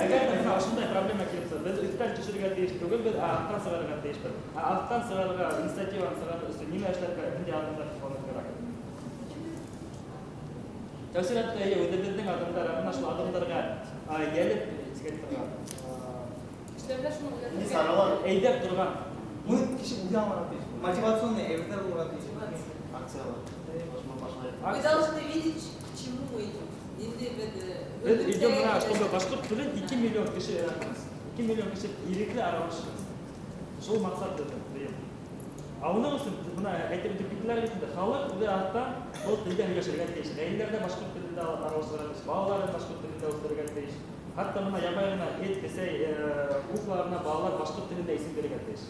eğer de buna aslında problema kilirse, biz üstten kişilerge değil, tugul biz alttan sıralarga değil. Alttan sıralarga inisiyatif sıralarga üstü nime işlerge indi adımlar fonu kırak. Tavsiyeler de ödebizden adımlar, anlaşılan adımlarga gelip sigaretlerga. Eydep durgan. Bu kişi uyanmadan değil. Мотивационно evler olarak değil. Aksiyalar. Вы должны видеть, к чему мы идем. Biz идем на, чтобы башкорт телен 2 миллион киши яратабыз. 2 миллион киши ирекле аралашабыз. Шул максат дейм. Ауның үчүн мына әйтеп үткәнләр ретендә халык үзе аттан бу телдә сөйләшергә тиеш. Әйелләр дә башкорт телендә аралашырга тиеш. Балалар да башкорт телендә үстерергә тиеш. Хатта мына ябай гына эт кесе кукларына балалар башкорт телендә исем бирергә тиеш.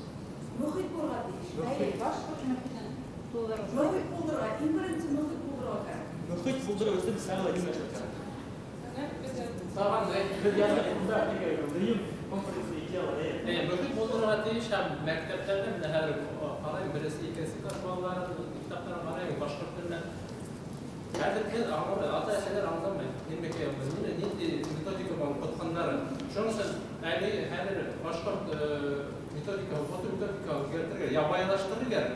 Мөхит булырга тиеш. Әйе, башкорт мөхитен булдырырга. Мөхит булдырырга, иң беренче мөхит булдырырга. Мөхит булдыру өчен сәгъдә нимә эшләргә? Саган Biz yazdık bunda deyim konferansı ikiyalar. Mөхит булдырырга тиеш һәм мәктәпләрдә менә хәзер алай берсе икенче класс балалары китаплар барай башкорт телендә. Хәзер без аңлар, ата-әсәләр аңламый. Демәк, нинди методика бар тотканнары. Шуның өчен әле хәзер башкорт методика, методика гәртергә, ябайлаштырырга кирәк.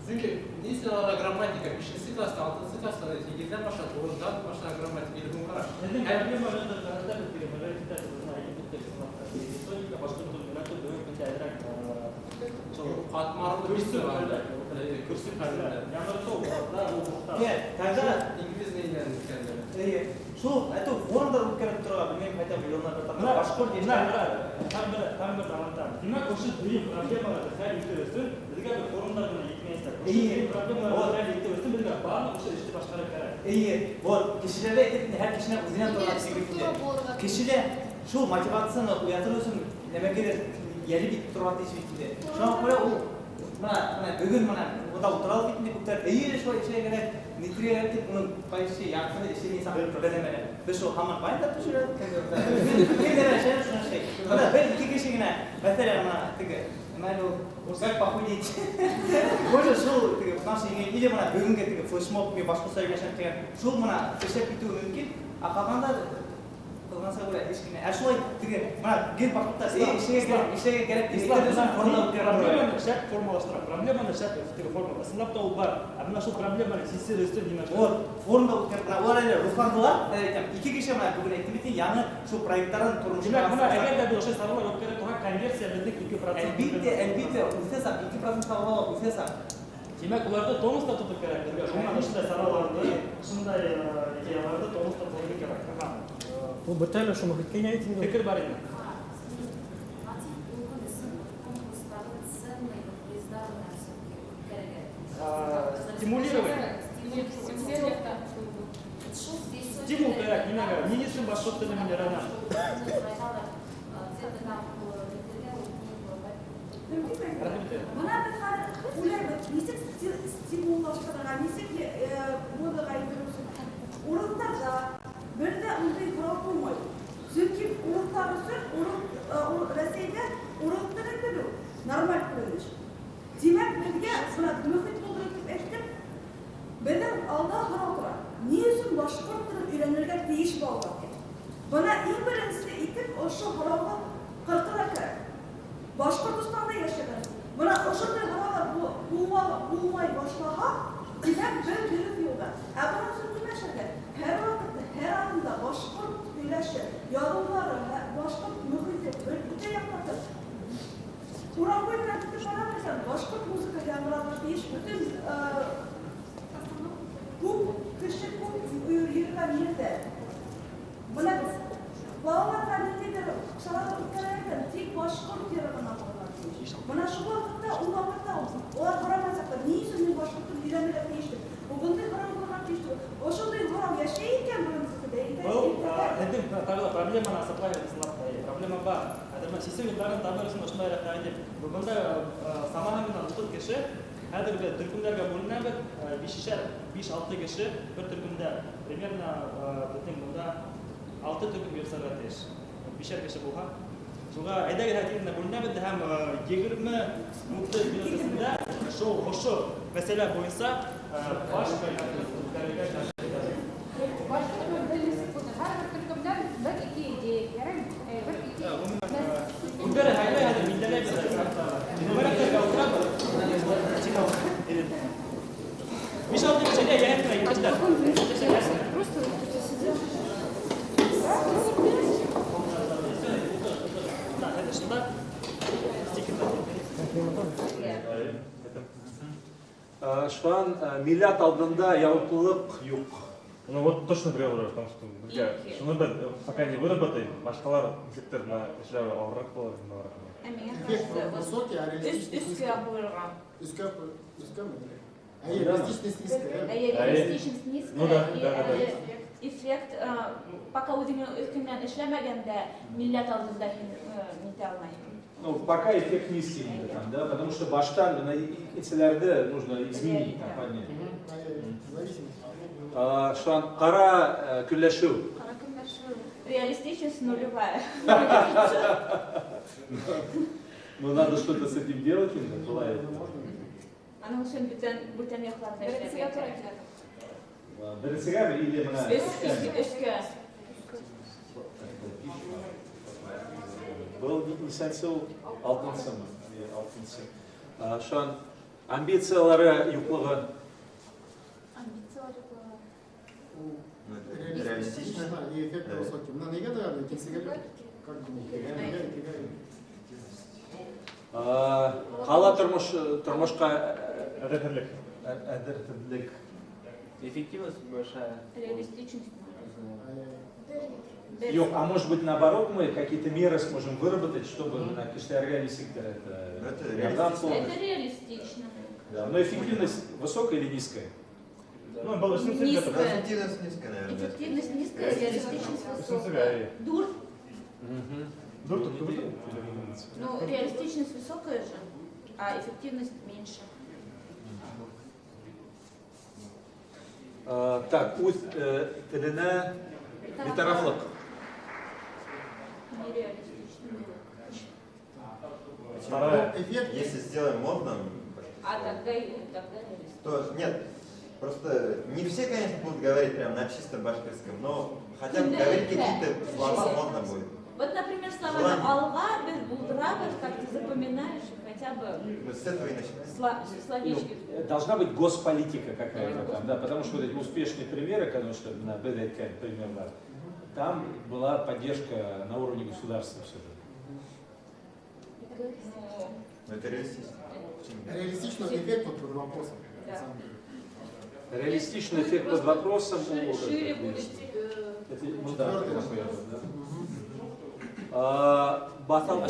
Çünkü neyse grammatika, 5. klasta, 6. klasta, 7'den başlar, 9'dan başlar grammatik ilgim karar. Neden problemaları da zaten bilgileri kitap ayet tuttuğumuzda metodika başka bir metod böyle bir şeyler katmarlı bir sürü var. Kürsü karlar. Yani da o muhtar. Ya, tarzda İngiliz neyle kendileri? İyi. Şu, это фонда укереп торга, bilmem kaç milyonlar da başkort Tam bir anlatam. Demek o şu büyük problemalar her ülkede bizga bir forumlarına yetmeyse. İyi. Problemalar her ülkede bizga bağlı o işte başlara kerak. İyi. Bu kişilere her kişine uzun torga sigirdi. Kişiler şu motivasyonu uyatırıyorsun demek ki yeri bir torga sigirdi. Şu an böyle o bugün bana o da otural bitinde kutar iyi şu işe gerek nitriyet bunun payışı yakını işe insan problemleri. Beşo hemen bayda tuşlar kendine şey. Bana ben iki kişi yine mesela bana tık Melo как походить. Можно шоу tık nasıl yine ile bana bugün tık flashmob bir başka söyleşen tık şoу bana işe bitiyor mümkün. Akabanda nasıl böyle işine aşılay tık bana gel bakıpta işe gerek İslam'dan проблема şart formalaştıran проблема şart formalaştıran sınavda o var ama şu problema sisi üstü değil mi? Вот formda o'tkazib orada ruhlandılar. İki kişi bana bugün aktivite yani şu proyektlerin turmuşuna. Demek buna eğer de o şey sarılar o'tkazib turgan konversiya bizning 2%. Elbette üstesem 2% sarılar üstesem. Demek ularda tonusda tutup kerak. Şundan şunday sarılardı, şunday ideyalardı tonusda tutmak kerak. Bu butayla şu muhitga ayting. Fikr bor edi. Стимулировать. Стимул kerak, nimaga? Nima uchun boshqa tilni o'rganamiz? Buna bir hali ulayman. Nechuk stimullaştırgan, nechuk modaga aytilishi. Urug'larda birda unday qurol bo'lmaydi. Chunki urug'lar uchun Rossiyada urug'ni normal qilinish. мына мөхит булдырып дип әйттем. Безнең алда һорау тора. Ни өчен башкорт телен өйрәнергә тиеш балалар? Бuna иң беренче итеп ошо һорауга кыртыра кирәк. Башкортстанда яшәгән. Бuna ошондай һораулар булмай башлаһа, димәк бер дөрес юлда. Ә бuna сөйләшергә һәр вакытта, һәр анда башкорт сөйләше, язулары, башкорт мөхите бер яктатып. Урам буенча китеп барабызсан, башкорт музыка яңгыратып тиеш бүтән күп кеше күп йөргән ердә. Бuna балаларга ниндидер шаралар үткәргән, тик башкорт йөргән балалар. Бuna шу вакытта, ул вакытта алар карамаса да, ни өчен мин башкорт өйрәнергә тиештем? Бүгенге һорауларга тиештем. Ошондай һорау яшәй икән бүгенге Бұл әдім тағы да проблеманы асықпай проблема бар. Әдім системаларын табырысын ұшындай рәқайын деп. Бүгінді самағамынан ұтып кеші, әдір бір түркімдерге бөлінен бір 5-6 кеші бір түркімді примерно бүтін бұнда 6 түркім берсарға теш. 5 кеші бұға. Жылға әйдәгі әтегінде бөлінен бір әм 20 мүкті бөлінесінде шоу қошу мәселе бойынса баш Bunları hayli hayli mindere bir numarakları kaldıralım. Bir şey oldu bir şeyler yayınlayın. Şu an millet aldığında yavruluk yok. Ну вот точно приговоры, потому что шуны бір пока не выработаем, башкалар языктер на эшләү авыррак булыр. Эффект высокий, а реалистичность низкая. А реалистичность низкая. Реалистичность низкая. Ну да. Эффект пока үтүннән эшләмәгәндә милләт алдында ните алмайм. Ну, пока эффект низкий, там, да, потому что баштан на этилерде нужно изменить, там, понять. Şu an kara külleşiyor. Реалистичность нулевая. Ну, надо что-то с этим делать, бывает. Аның өчен бүтән якларда эшләргә. Берсегә или менә? Өскә. Был несенсе ул алтынсы мы? Алтынсы. Şu an амбициялары юклыгы. Реалистично и эффект высокий. Но неге да кеңсеге как Кала тормошка әдерлек. Эффективность большая. Реалистичность. Yok, а может быть наоборот мы какие-то меры сможем выработать, чтобы на кишляргане сектор это реалистично. Да, но эффективность высокая или низкая? Ну, низкая. Эффективность низкая, наверное. Эффективность низкая, реалистичность высокая. Дур. Дур тут Ну, реалистичность высокая же, а эффективность меньше. Так, үз тіліне битарафлық. Если сделаем модным, Тогда то нет. Просто не все, конечно, будут говорить прям на чистом башкирском, но хотя бы говорить какие-то слова модно будет. Вот, например, слова алга, булдрабер, как ты запоминаешь, хотя бы С этого и начинаем. словечки. Должна быть госполитика какая-то там, да, потому что вот эти успешные примеры, конечно, на БДК, примерно, там была поддержка на уровне государства все же. Но это реалистично. Реалистичный эффект вот под вопросом. Реалистичный эффект под вопросом. Шире будет. Ну да, Батал.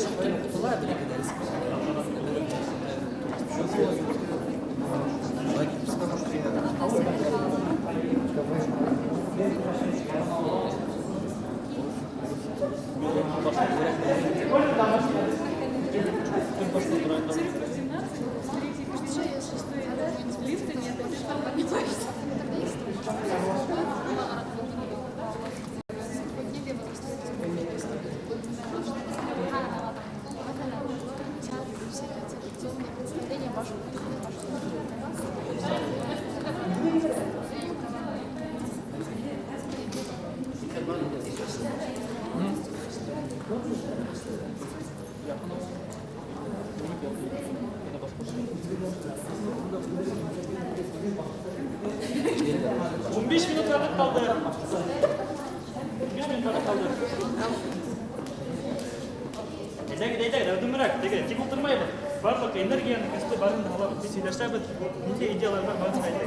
minut vaqt qoldi. 15 minut vaqt qoldi. Deydi, ödümürək, deydi, kim oturmayıb. Bарлıq energiyanın üstü barın halab, biz söyləşəbid, necə ideyalar var, bazı qaydı.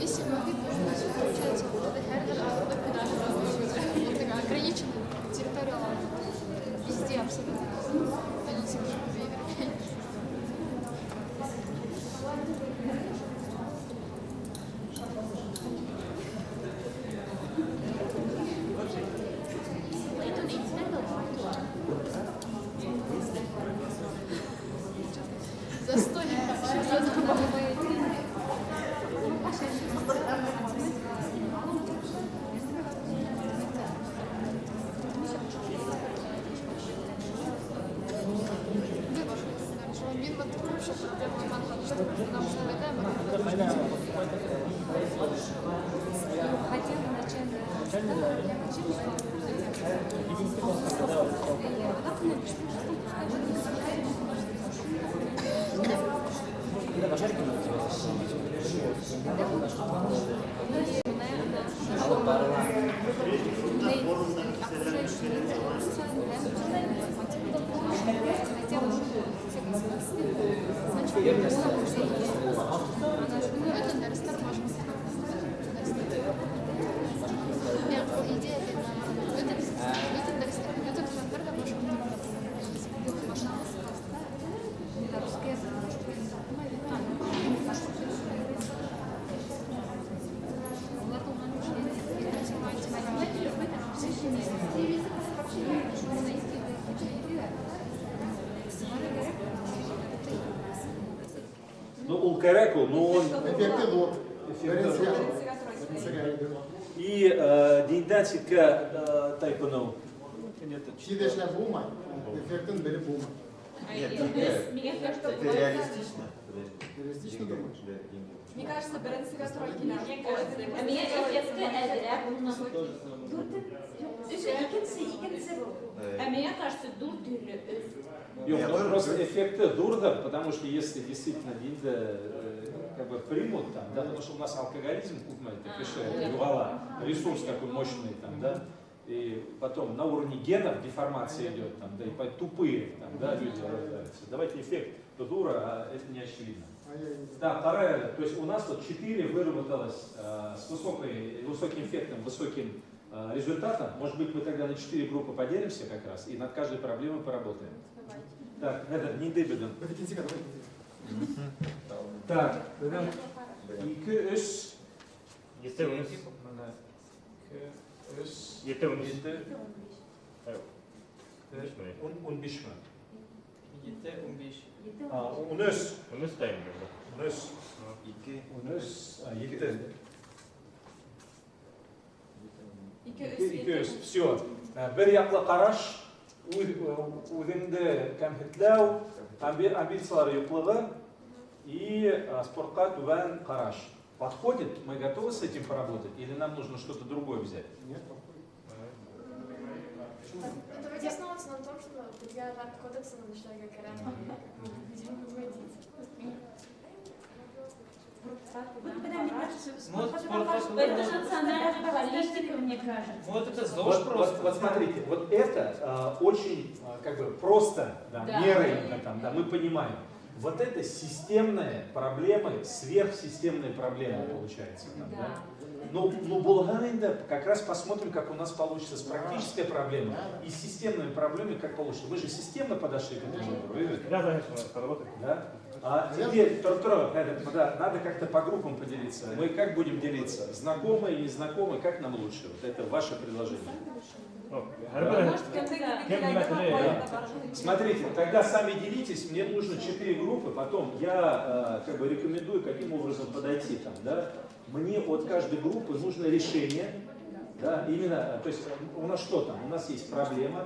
Если мы получается, вот это ограничена территория везде абсолютно. Кереку, но он... Эффекты лоб. И дидактика тайпану. Чидешля бума, эффектын бери бума. Нет, это реалистично. Реалистично думаешь? Мне кажется, беренсига тройки. Мен эффекті әдірәк икенсі бұл. Мне кажется, дур түрлі. Просто эффекты дурда, потому что если действительно как бы примут там, да, потому что у нас алкоголизм, ресурс такой мощный там, да, и потом на уровне генов деформация идет там, да, и тупые там, да, люди рождаются. Давайте эффект дура, а это не очевидно. Да, вторая, то есть у нас вот 4 выработалось с высоким эффектом, высоким результатом. Может быть, мы тогда на 4 группы поделимся как раз и над каждой проблемой поработаем. Так, это не дебидом. Так, dedim 2-3 Yetemiz. Yetemiz. 15 mi? 7-15. Unus. Unustayım burada. Unus. 2. Unus. 7. 200. Все. Bir яклы караш, үзеңді кәмхетләү, амбициялары юклыгы и спортка түбән караш. Подходит? Мы готовы с этим поработать? Или нам нужно что-то другое взять? Нет. Давайте основываться на том, что я рад кодекса на человека карама. Вот это ЗОЖ просто. Вот смотрите, вот это очень как бы просто, да, меры, там, да, мы понимаем. Вот это системные проблемы, сверхсистемные проблемы получается. Там, да? Ну, Булганинда как раз посмотрим, как у нас получится с практической проблемой и с системными проблемами, как получится. Мы же системно подошли к этому выбору. Да? А теперь, надо как-то по группам поделиться. Мы как будем делиться? Знакомые, незнакомые, как нам лучше? Вот это ваше предложение. Смотрите, тогда сами делитесь, мне нужно 4 группы, потом я как бы рекомендую, каким образом подойти там, да. Мне от каждой группы нужно решение, да, именно, то есть у нас что там? У нас есть проблема,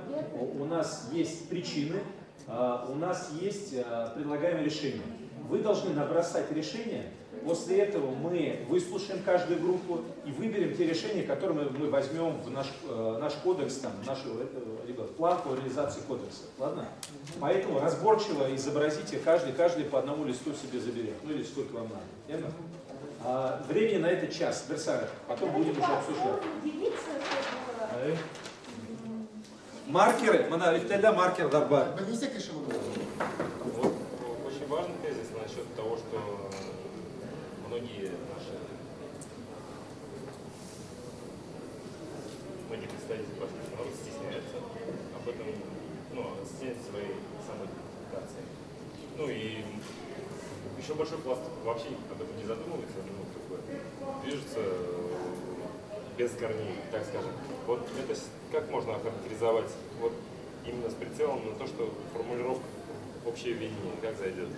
у нас есть причины, у нас есть предлагаемое решение. Вы должны набросать решение. После этого мы выслушаем каждую группу и выберем те решения, которые мы возьмем в наш кодекс, там, наш план по реализации кодекса. Ладно? Поэтому разборчиво изобразите каждый по одному листу себе заберет. Ну или сколько вам надо. Верно? Времени на это час. Берсара. Потом будем уже обсуждать. Маркеры. Маркер бар. Вот очень важный тезис насчет того, что многие представители башкирского народа стесняются об этом, стесняются своей самоидентификации. Ну и еще большой пласт вообще об этом не задумывается, движется без корней, так скажем. Вот это как можно охарактеризовать вот именно с прицелом на то, что формулировка общее видение, как зайдет,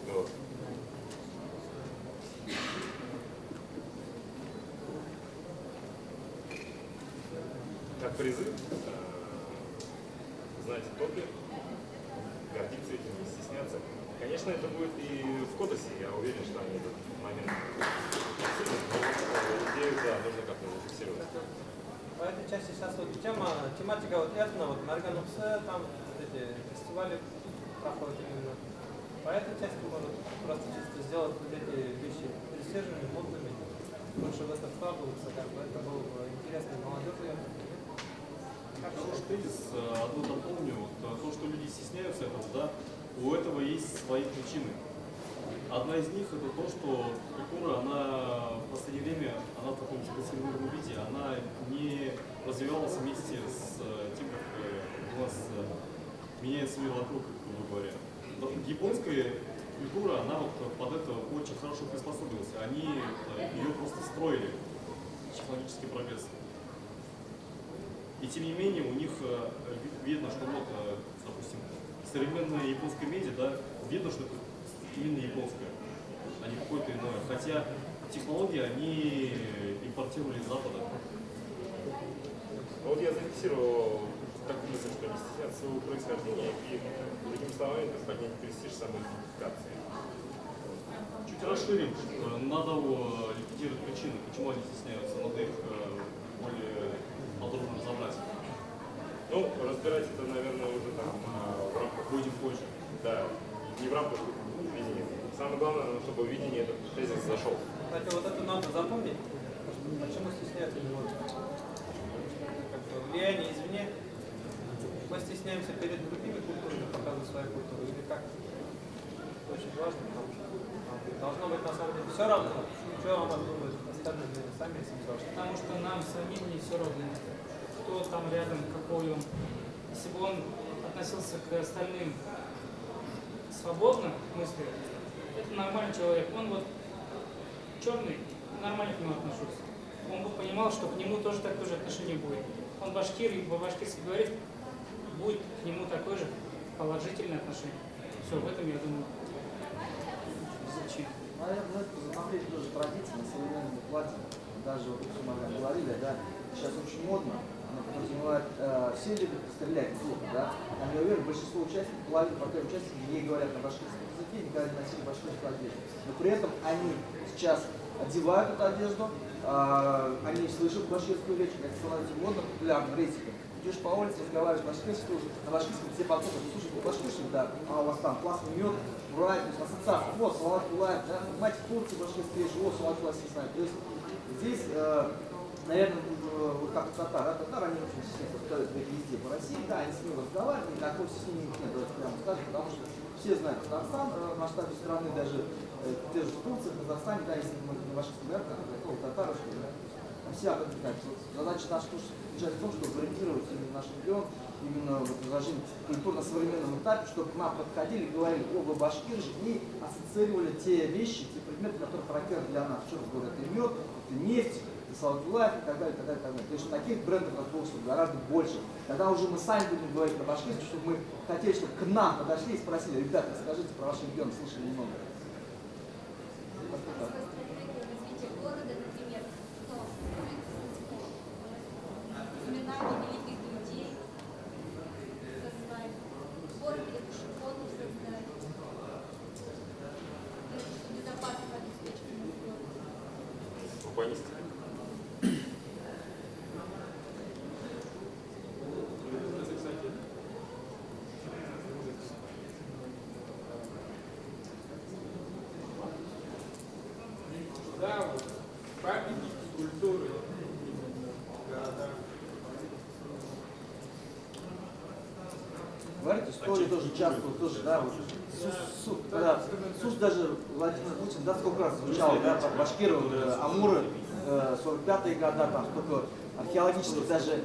что как призыв знать топе, гордиться этим, не стесняться. Конечно, это будет и в кодексе, я уверен, что они этот момент обсудят, но идею, да, нужно как-то зафиксировать. По этой части сейчас вот тематика вот этно, вот Маргануксе, там эти фестивали проходят именно. По этой части можно просто чисто сделать вот эти вещи пресижными, модными, больше в это вкладываться, как бы это было бы интересно молодежи. Хороший тезис, одну дополню, то, что люди стесняются этого, да, у этого есть свои причины. Одна из них это то, что культура, она в последнее время, она в таком консервированном виде, она не развивалась вместе с тем, как у нас меняется мир вокруг, грубо говоря. Японская культура, она вот под это очень хорошо приспособилась. Они ее просто строили, технологический прогресс. И тем не менее у них видно, что вот, допустим, современная японская медиа, да, видно, что это именно японское, а не какое-то иное. Хотя технологии они импортировали из Запада. Вот я зафиксировал такую мысль, что не стесняться своего происхождения и, другими словами, поднять престиж самоидентификации. Чуть расширим, надо ликвидировать причины, почему они стесняются, надо их более подробно разобрать. Ну, разбирать это, наверное, уже там в рамках будем позже. Да, не в рамках видения. Самое главное, чтобы видение этот тезис зашел. Кстати, вот это надо запомнить. Почему стесняются люди? Влияние извне. Мы стесняемся перед другими культурами показывать свою культуру или как? Это очень важно, потому что должно быть на самом деле все равно, что вам думают остальные люди, сами себе должны. Потому что нам самим не все равно, кто там рядом, какой он. Если бы он относился к остальным свободно мысли, это нормальный человек. Он вот черный, нормально к нему отношусь. Он бы понимал, что к нему тоже такое же отношение будет. Он башкир, и по-башкирски говорит, будет к нему такое же положительное отношение. Все, в этом я думаю. Зачем? Наверное, это смотреть тоже традиции на современном платье. Даже вот, что мы говорили, да, сейчас очень модно. Она подразумевает, все любят стрелять в лук, да. Там, я уверен, большинство участников, половина пока участников не говорят на башкирском языке, никогда не носили башкирскую одежду. Но при этом они сейчас одевают эту одежду, они слышат башкирскую речь, это становится модно, популярным рейтингом. Идешь по улице, разговариваешь башкирским, на башкирском все подходят, слушай, башкирский, да, а у вас там классный мед, урай, то есть ассоциация, вот, салат улай, да, мать в Турции башкирский речь, вот, салат улай, не знаю. То есть здесь, наверное, вот как татар, они очень стесняются сказать везде по России, да, они с ним разговаривают, никакой стеснения нет, давайте прямо скажем, потому что все знают Казахстан, в масштабе страны, даже те же в Турции, в Казахстане, да, если мы на башкирском говорим, как татары, что ли, да, все об этом знают. Задача наша заключается в том, чтобы ориентировать именно наш регион, именно вот изложение культурно-современном этапе, чтобы к нам подходили, говорили, о, вы башкир же, и ассоциировали те вещи, те предметы, которые характерны для нас. Что говорят, это мед, это нефть, это салат и так далее, так далее, так далее. То есть таких брендов разбросов гораздо больше. Тогда уже мы сами будем говорить на башкирске, чтобы мы хотели, чтобы к нам подошли и спросили, ребята, скажите про ваш регион, слышали немного. Великих людей создать, город или школу создать. купонисты. Да, вот, памятники культуры, города. Говорит, история тоже часто, тоже, да, вот, когда СУС даже Владимир Путин, да, сколько раз звучал, да, про Башкиров, Амуры, 45-е годы, там, столько археологических даже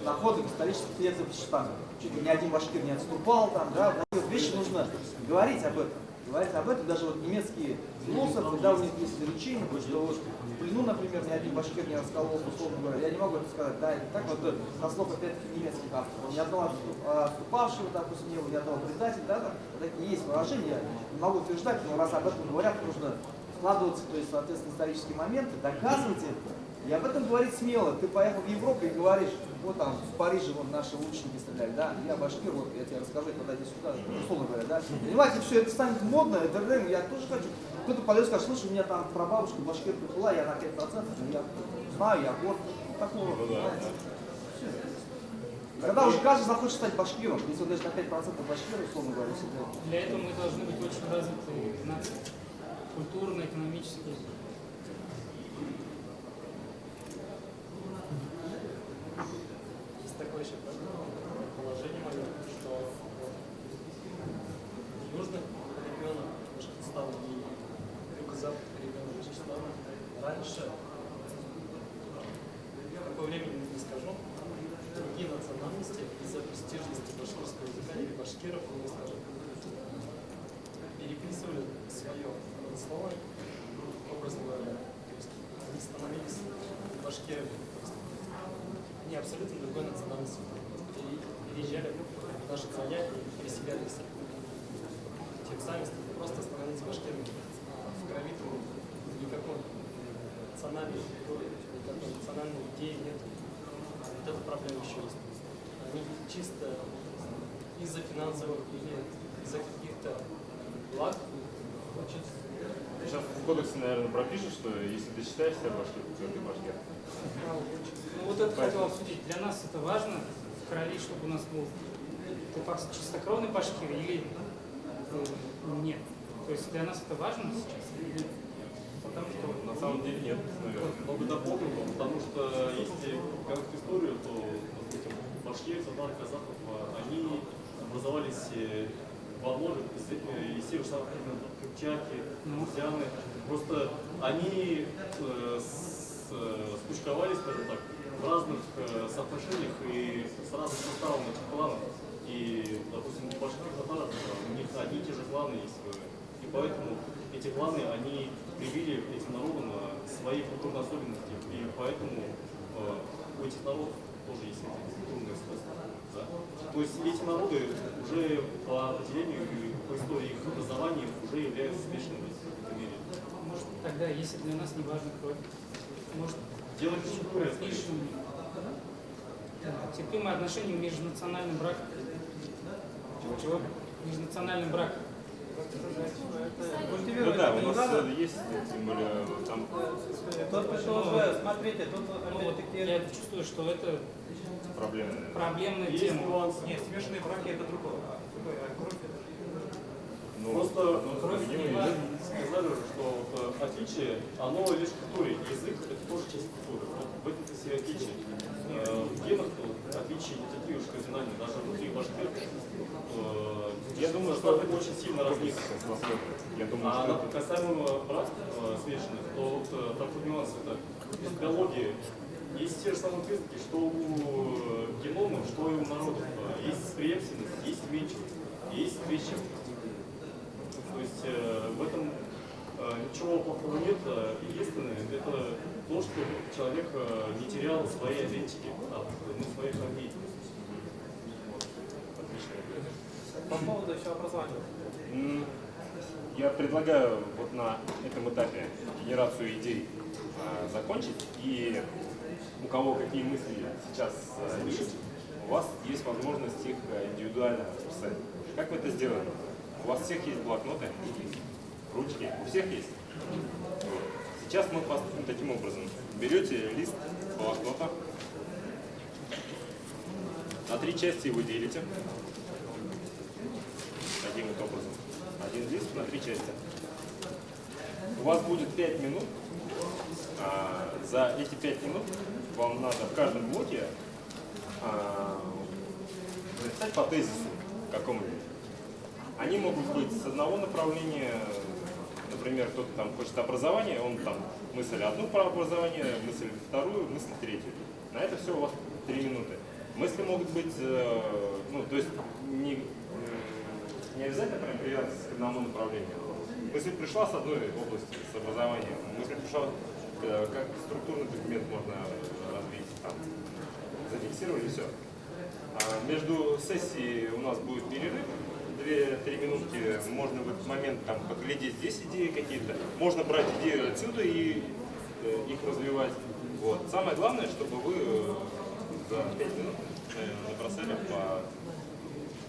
находок, исторических летов, там, чуть ли не один башкир не отступал, там, да, вещи нужно говорить об этом. Говорить об этом даже вот немецкие философы, да, у них есть изречение, что вот в плену, например, ни один башкир не раскололся, условно говоря. Я не могу это сказать, да, так вот, со слов опять-таки немецких авторов. Ни одного отступавшего, допустим, не было, ни одного предателя, да, там, такие есть выражения, я не могу утверждать, но раз об этом говорят, нужно вкладываться, то есть, соответственно, исторические моменты, доказывать это. И об этом говорить смело. Ты поехал в Европу и говоришь, вот там в Париже вот наши лучники стреляли, да, я башкир, вот я тебе расскажу, когда иди сюда, условно говоря, да. Понимаете, все это станет модно, это время, я тоже хочу. Кто-то подойдет и скажет, слушай, у меня там прабабушка башкирка была, я на 5%, но я знаю, я горд. Такого, понимаете. Когда уже каждый захочет стать башкиром, если он даже на 5% башкир, условно говоря, всегда. Для этого мы должны быть очень развиты нации, культурно, экономически. Такое еще положение мое, что в южных регионах Башкортостана и юго-западных регионах Башкортостана раньше, какое время не скажу, другие национальности из-за престижности башкирского языка или башкиров, не скажем, переписывали свое слово, образно говоря, то есть они становились башкирами. Они абсолютно другой национальности. Переезжали в наши края и переселялись. Тем самым просто становились башкирами. В крови никакой национальной культуры, никакой национальной идеи нет. Вот эта проблема еще есть. Они чисто из-за финансовых или из-за каких-то благ учатся. Сейчас в кодексе, наверное, пропишут, что если ты считаешь себя башкиром, то ты башкир. Ну вот это хотел обсудить. Для нас это важно в крови, чтобы у нас был чистокровный башкир или нет. То есть для нас это важно сейчас или Потому что на самом деле нет, наверное. Могу дополнить, потому что если говорить историю, то башкиры, татары, казахов, они образовались во многих из тех же самых крепчаки, музяны. Просто они скучковались, скажем так, в разных соотношениях и с разным составом этих кланов. И, допустим, у башкиров татаров у них одни и те же кланы есть. И поэтому эти кланы, они привили этим народам свои культурные особенности. И поэтому у этих народов тоже есть эти культурные свойства. Да? То есть эти народы уже по определению и по истории их образования уже являются успешными в этом мире. Может, тогда, если для нас не важна кровь, может делать терпимое отношение к межнациональным бракам. Чего? Межнациональным браком. Ну да, у нас есть, тем более, там... Смотрите, тут я чувствую, что это проблемная тема. Нет, смешанные браки это другое. Кровь Ну, просто сказали, что отличие, оно лишь в культуре. Язык это тоже часть культуры. Вот в этом все отличие. В генах отличия не такие уж кардинальные. Даже внутри башкир я думаю, что это очень сильно различно. А касаемо браков смешанных, то вот такой нюанс, это из биологии. Есть те же самые признаки, что у генома, что и у народов. Есть преемственность, есть меньшинство, есть крещение. То есть в этом ничего плохого нет. Единственное, это то, что человек не терял своей идентики от своих корней. По поводу еще образования. Я предлагаю вот на этом этапе генерацию идей закончить. И у кого какие мысли сейчас есть, у вас есть возможность их индивидуально расписать. Как вы это сделали? У вас всех есть блокноты, ручки, у всех есть? Сейчас мы поступим таким образом. Берете лист блокнота, на 3 части его делите. Таким вот образом. Один лист на 3 части. У вас будет 5 минут. За эти 5 минут вам надо в каждом блоке написать по тезису какому-либо. Они могут быть с одного направления, например, кто-то там хочет образование, он там мысль одну про образование, мысль вторую, мысль третью. На это все у вас 3 минуты. Мысли могут быть, ну, то есть не обязательно прям привязываться к одному направлению. Мысль пришла с одной области, с образованием. Мысль пришла, как структурный документ можно развить, там, зафиксировали, все. Между сессией у нас будет перерыв, 2-3 минутки, можно в этот момент там поглядеть здесь идеи какие-то, можно брать идеи отсюда и их развивать. Вот. Самое главное, чтобы вы за 5 минут набросали по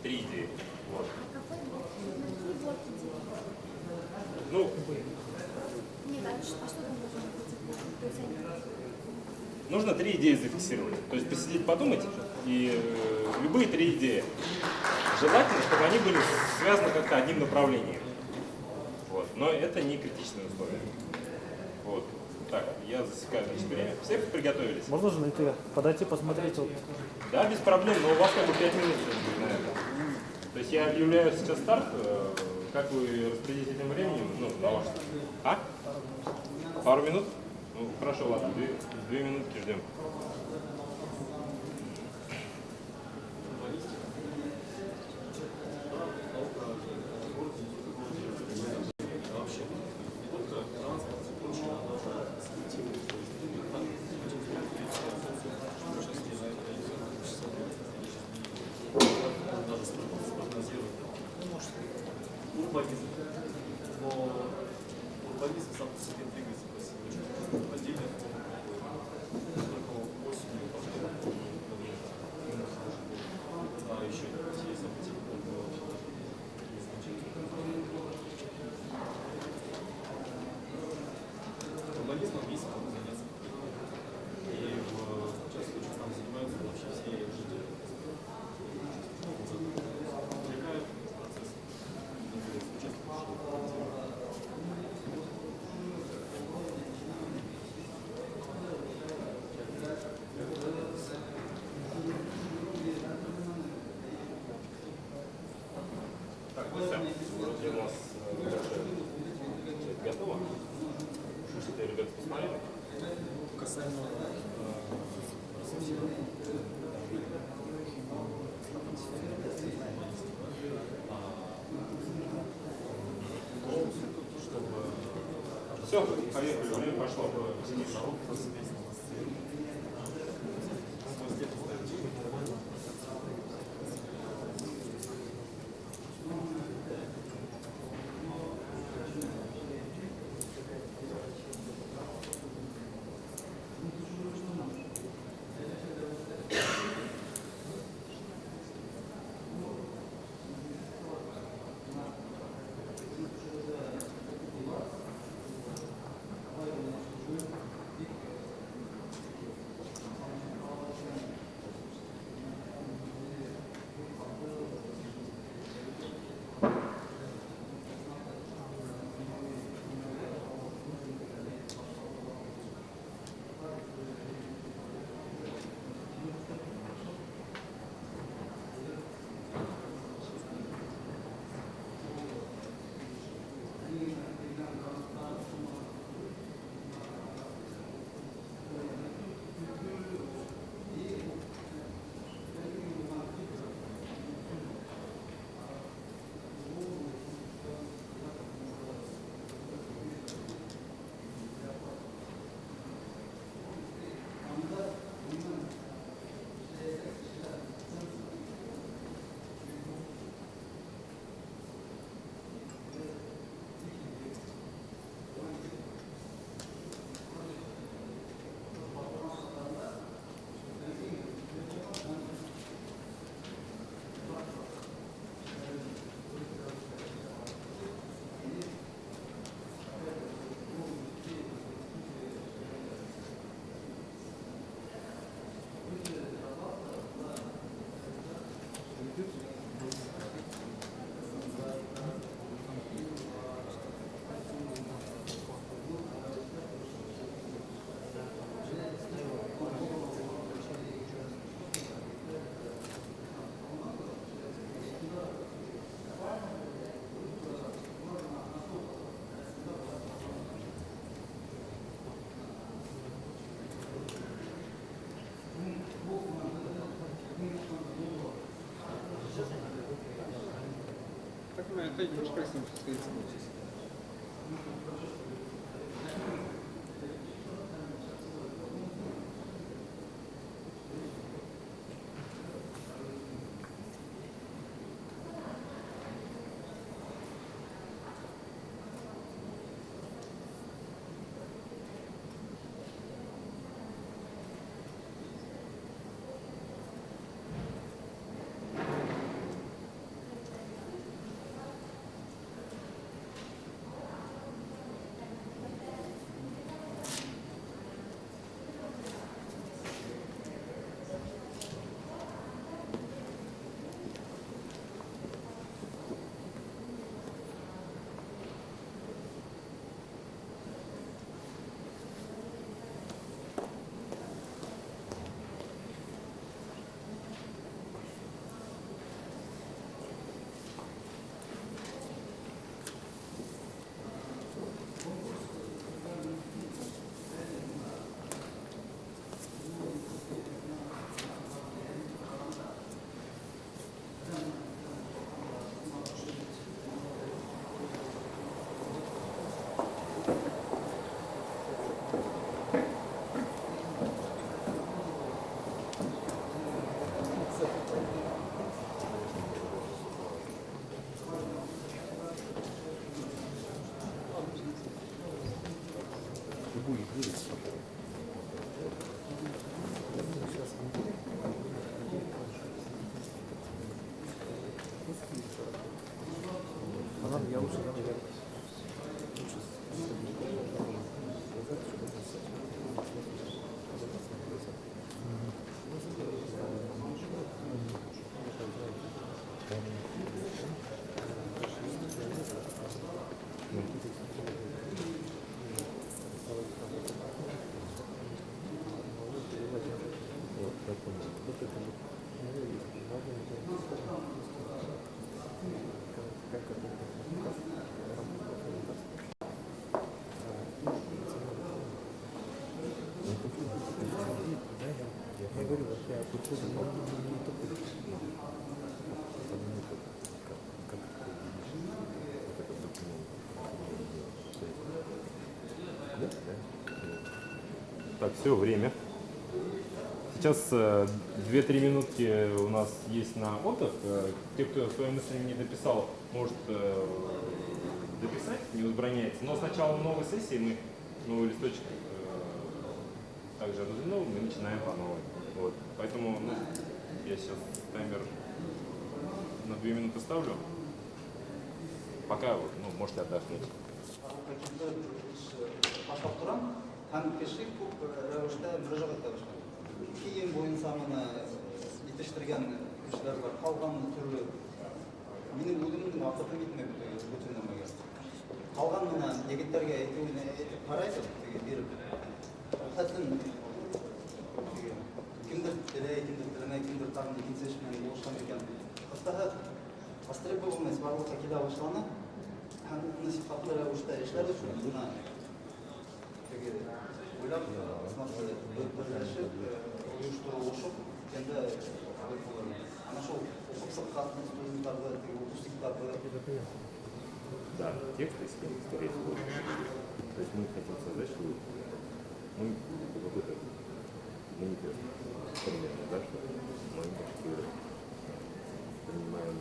3 идеи. Вот. Ну, нужно 3 идеи зафиксировать. То есть посидеть, подумать, и любые 3 идеи. Желательно, чтобы они были связаны как-то одним направлением. Вот. Но это не критичное условие. Вот. Так, я засекаю, значит, время. Все приготовились? Можно же найти, подойти, посмотреть? Вот. Да, без проблем, но у вас как бы 5 минут на это. То есть я объявляю сейчас старт. Как вы распределите этим временем? Ну, на ваш. Пару минут? Ну, хорошо, ладно, 2 минутки ждем. Урбанизм. Но урбанизм сам по себе двигается по себе очень отдельно. Только осенью, а еще есть события. Урбанизмом есть кому заняться. И в частных случаях там занимаются вообще все жители. Привлекают процесс. Так, вроде у нас готово. Что ребята посмотрели? Касаемо все, поехали, время пошло. Аяқтайды, башқұрайсың, сказать. Я лучше Так, все, время. Сейчас 2-3 минутки у нас есть на отдых. Те, кто свои мысли не дописал, может дописать, не возбраняется. Но с начала новой сессии мы новый листочек также развернул, мы начинаем по новой. Вот. Поэтому я сейчас таймер на 2 минуты ставлю. Пока можете отдохнуть. Һәм кеше күп рәвештә мөрәҗәгать итә башлады. Кием буенча моны итештергән кешеләр бар. Калган төрле минем үземнең вакытым итмәде бөтен нәмәгә. Калган моны егетләргә әйтеп карайсыз, биреп. Хәтлен кемдер теләй, кемдер теләмәй, кемдер тагын икенче эш белән булышкан икән. Кыстага востребованность барлыкка килә башлана. Һәм моны сыйфатлы рәвештә эшләр өчен моны ойлап, бірләшіп, ұйыштырылышып, енді ана шоу оқып сыққан студенттарды, выпускниктарды. Да, тексты, скорее всего. То есть мы хотим создать, что мы какой-то манифест, примерно, да, что мы принимаем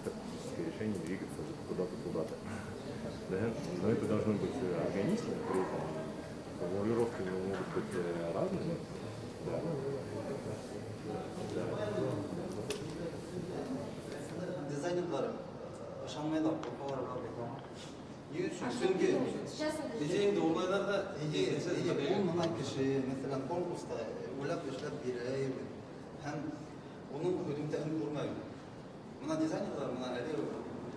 стратегическое решение двигаться куда-то. Да? Но это должно быть органично, при этом формулировки могут быть разными. Да. Дизайнерлар ышанмайлар, қорқалар бар. Дизайнды оңайлар да бұл мына кіші, мәселен конкурста ойлап эшләп бирә, һәм оның өтемтәһен күрмәү. Мына дизайнерлар мына әле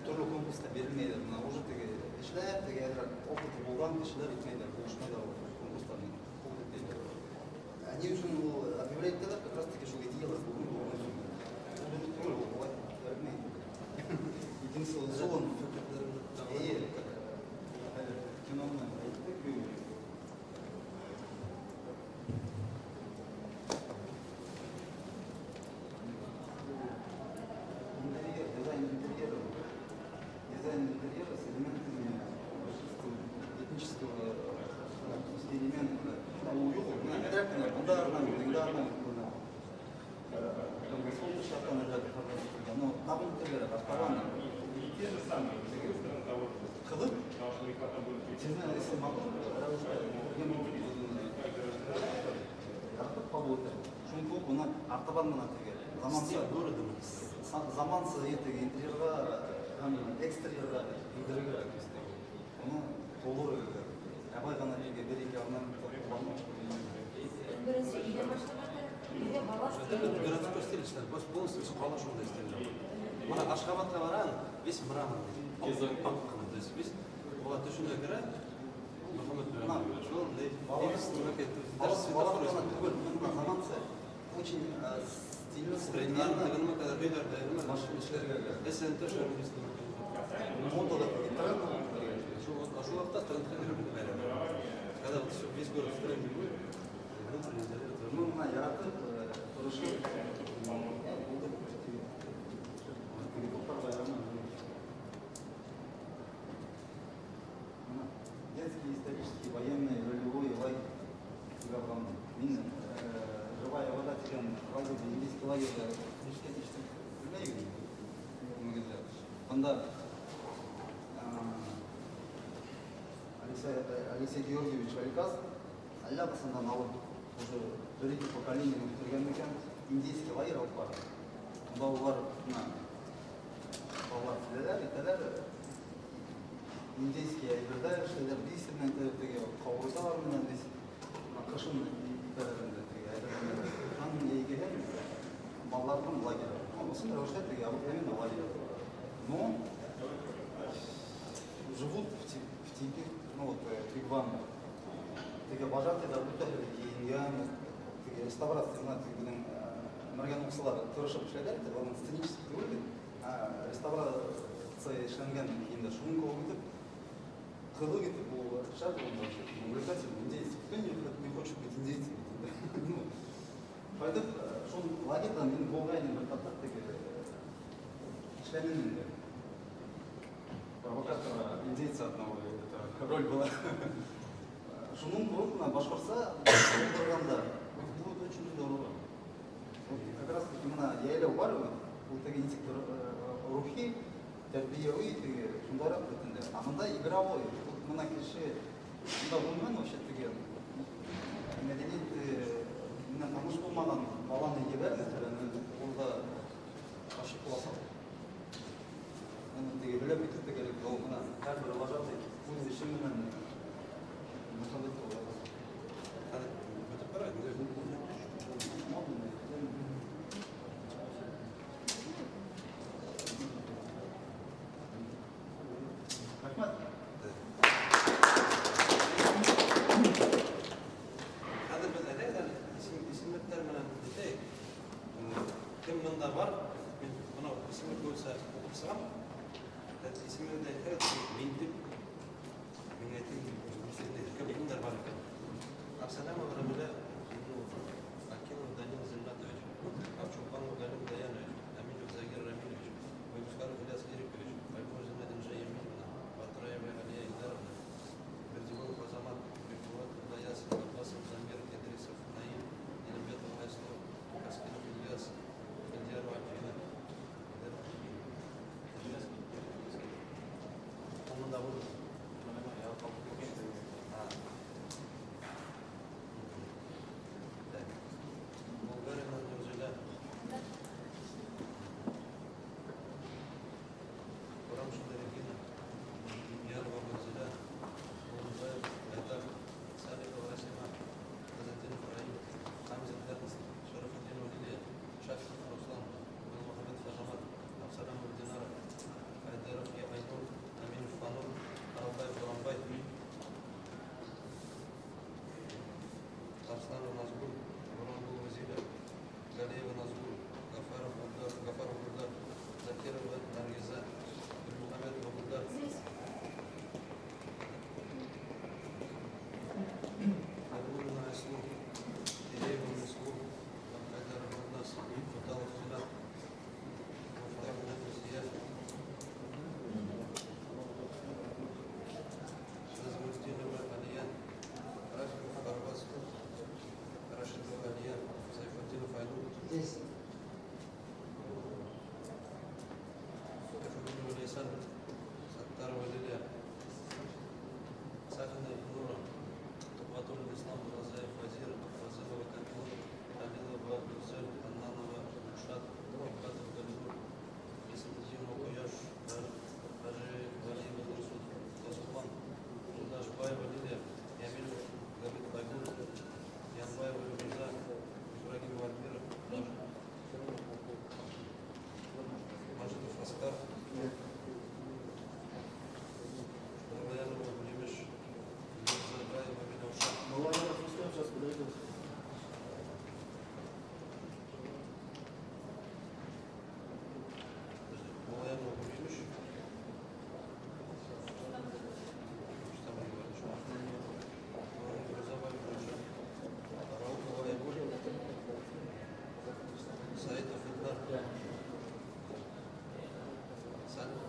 төрле конкурста бирелмәйдер. Мына уже теге эшләп, теге опыты булган кешеләр итмәйдер, булышмайдыр конкурсларны. Они өчен ул объявлять итәләр, как раз таки шул идеялар булган. Единственное, зон киноны дизайн интерьера yok. Buna ederek bunlardan bunlardan солнце шатан это но там интерьер оставано те же самые кылып честно если могу артып калып отыр чүнки буну артабан менен теге замансы этеги интерьерга һәм экстерьерга кийдирүү керек буну толугу абай гана теге бир эки орнамент Бірінші үйден баштағанда үйде бала городской стиль считаю, полностью все положено на стиле. Мана Ашхабадқа баран, весь мрамор. То есть весь была точно игра, Мухаммад шел, даже светофор очень стильно современно, когда видят, машины шли, если тоже модулы а что авто тренд когда вот весь город в тренде будет, ну, яратып, турушып, детский, исторический, военный, ролевой лагерь. Живая вода деген лагерь, индийский лагерь, кришкетичтик билбейбизби? Негизи. Анда Алексей Георгиевич Аликаз аллабасынан алып уже бір-екі поколение өткерген екен индийский лагерь алып барды. Онда олар балалар тілелер, индийский әйбердер, іштелер дейсімен теге қауырсалар менен дейсі, қышын бәрінде теге әйбердер. Жанын егелен балалардың лагері. Осындай рәвіште теге обыкновенный лагерь. Но живут в типе, ну вот, вигвамы. Теге бажатыйда бүтәлі киінген, теге реставрацияна тегінің мәрген оқсылар тұрышып ішләдер, оның сценический тегілген, реставрация ішленген киімді шуын көгітіп, қылы кетіп, ол шар увлекательный индейец. Кто не хочет быть индейцем? Поэтому, шун лагерьдан мен болғайын бір таттақ теге ішленген провокатора индейца одного роль была. Шунун крупно башкарса, программда будет очень здорово. Как раз таки мына яйлау бар, бул теге рухи, тәрбияви теге шундарак бетинде. А мында игровой, мына киши мында уммен вообще теге мәдәният менен таныш булмаган баланы ебәрсез, ул да ашык буласа. Аны теге белеп битеп керек, ул мына һәрбер вожатый үз иши менен Рахмат. Батурин Ислам, Уразаев Вазир, Фазилова Камила, Камилова Гүлзель, Аннанова Рушат, Бекбатов Галинур, Исматдинова Куяш, Хажи Валиева Нурсут, Тасулан, Жудашбаева Лилия, Ямилов Габит Багир, Янбаева Рубиза, Ибрагимова Альмира, Мажидов Аскар, Раваянова Гулимиш, Забраева Минауша. Молодец, Рустем сейчас подойдет. Малаянова Гулимиш. Что там говоришь? Грозовая Гульча. Раухова Айгуль. Саидов Илдар. Саня.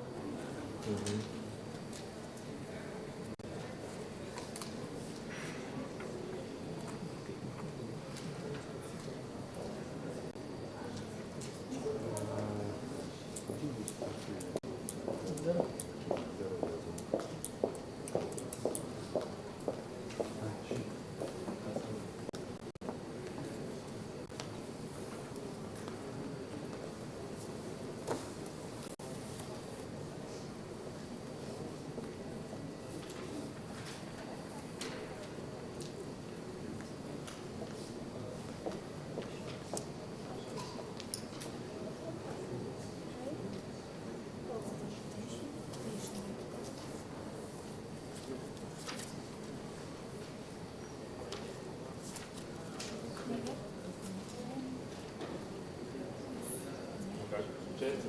Как получается?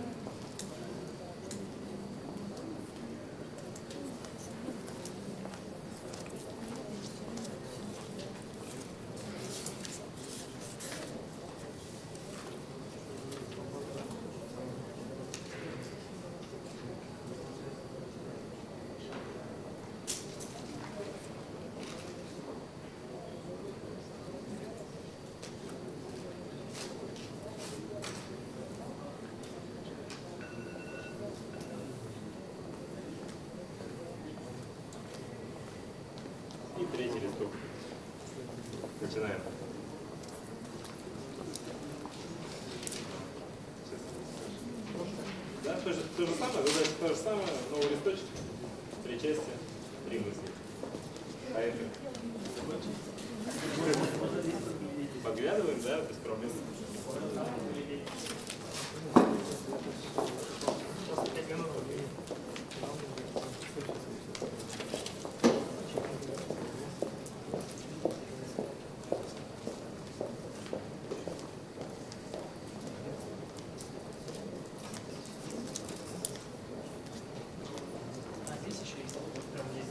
И третий листок. Начинаем. Да, то же самое, задача то же самое, новый листочек, 3 части, 3 мысли. Поехали. Поглядываем, да, без проблем. А здесь еще есть вот прям есть.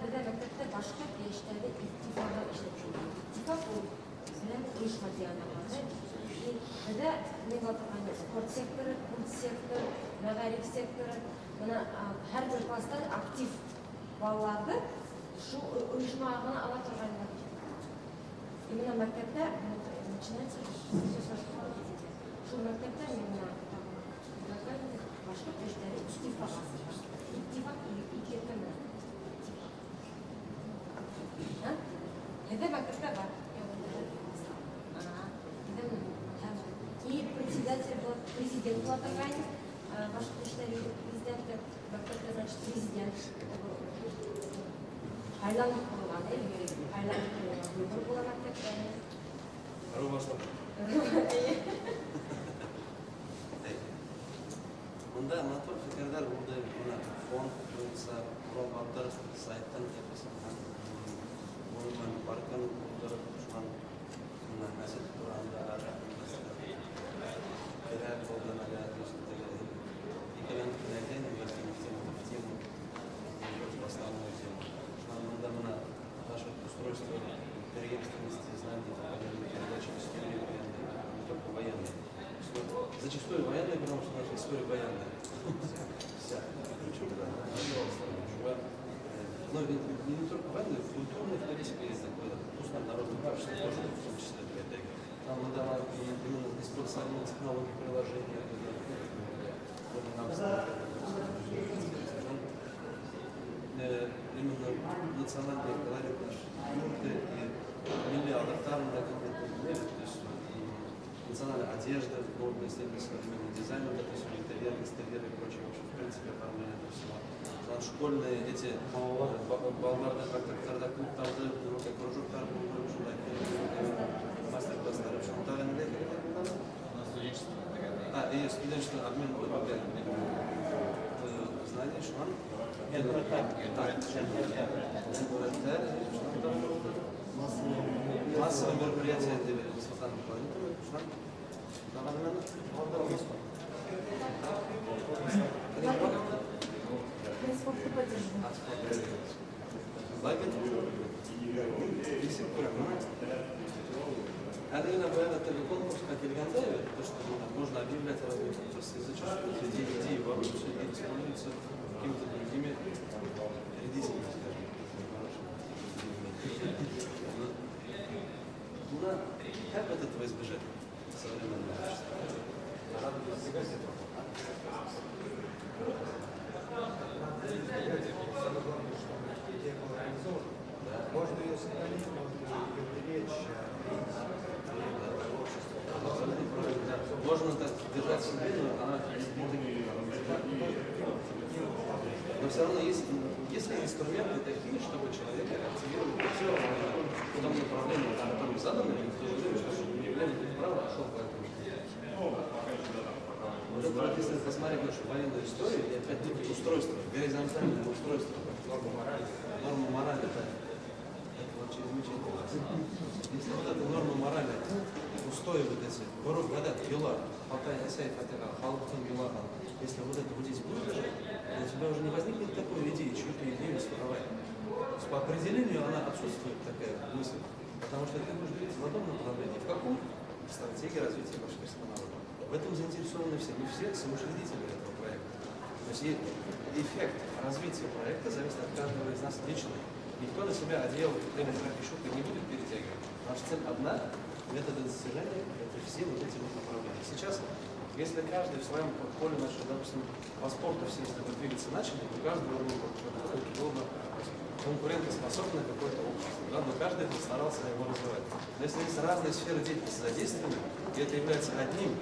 bizde mektepte başka gençlerde ittifakla işletiyor. İttifak o bizden uyuşma diyanamadı. Bir de ne kadar hani spor sektörü, kurt sektörü, megarip sektörü, buna her bir klasta aktif bağlardı. Şu uyuşma ağına alaturlarlar. İmina mektepte, начинается şu mektepte imina başka gençlerde ittifak var. İttifak ilketemez. Это mektepte var. И председатель был, президент был Атагань, ваш почтарь президент, mektepte, значит, президент. Haylanlık kurulan, haylanlık kurulan, vыбор была mektepte. Рубашка. Мында матур фикерлер булды. Мына фонд буенча Урал Батыр сайттан ясалган. Муйман паркын булдырып, шуңан мына мәсәл турында керәк булган агентlikte икән кенәдән тему основной тему. Шуңан мында мына наше устройство преемственности знаний, передачи истории военной, не только военной. Зачастую военная, потому что наша история военная. Вся. Но не только военная, культурная, политическая язык. Вкусное народное творчество тоже, в том числе для этого. Там мы давали именно использование технологий приложения. Именно национальные колориты и миллиардные какие-то, то есть национальная одежда, модный современный дизайн, допустим, интерьер и прочее, в общем, в принципе, оформление этого всего. Школьные эти балларды, как-то клубтарды, кружоктар, мастер-класстар, в общем, и студенческий обмен знаний, что он? Массовые мероприятия для высокого планеты, что он? Алина Баяна конкурс как элегантария, то, что можно объявлять разные конкурсы, зачастую идеи воруются и используются какими-то другими вредителями, скажем. Как от этого избежать в современном обществе? Можно ее сохранить, можно ее беречь, можно так держать себе, но она но все равно есть инструменты такие, чтобы человека активировать в том направлении, в котором задано, и в то же время, чтобы не является право, а шел по этому. Вот это, если посмотреть нашу военную историю, и опять-таки устройство, горизонтальное устройство, норма морали, это очень замечательно. Если вот эта норма морали, устои вот эти, город гадат, юла, Алтай Асай Фатиха, Халхтан Юлаха, если вот это вот здесь будет лежать, у тебя уже не возникнет такой идеи, чью-то идею своровать. По определению она отсутствует, такая мысль, потому что ты будешь двигаться в одном направлении. В каком? В стратегии развития башкирского народа. В этом заинтересованы все, мы все соучредители этого проекта. То есть эффект развития проекта зависит от каждого из нас лично. Никто на себя одеяло шутки не будет перетягивать. Наша цель одна, методы достижения – это все вот эти вот направления. Сейчас, если каждый в своем поле начал, допустим, по спорту все, если бы двигаться начали, то каждый было бы конкурентоспособное какое-то общество, да? Но каждый старался его развивать. Но если есть разные сферы деятельности задействованы, и это является одним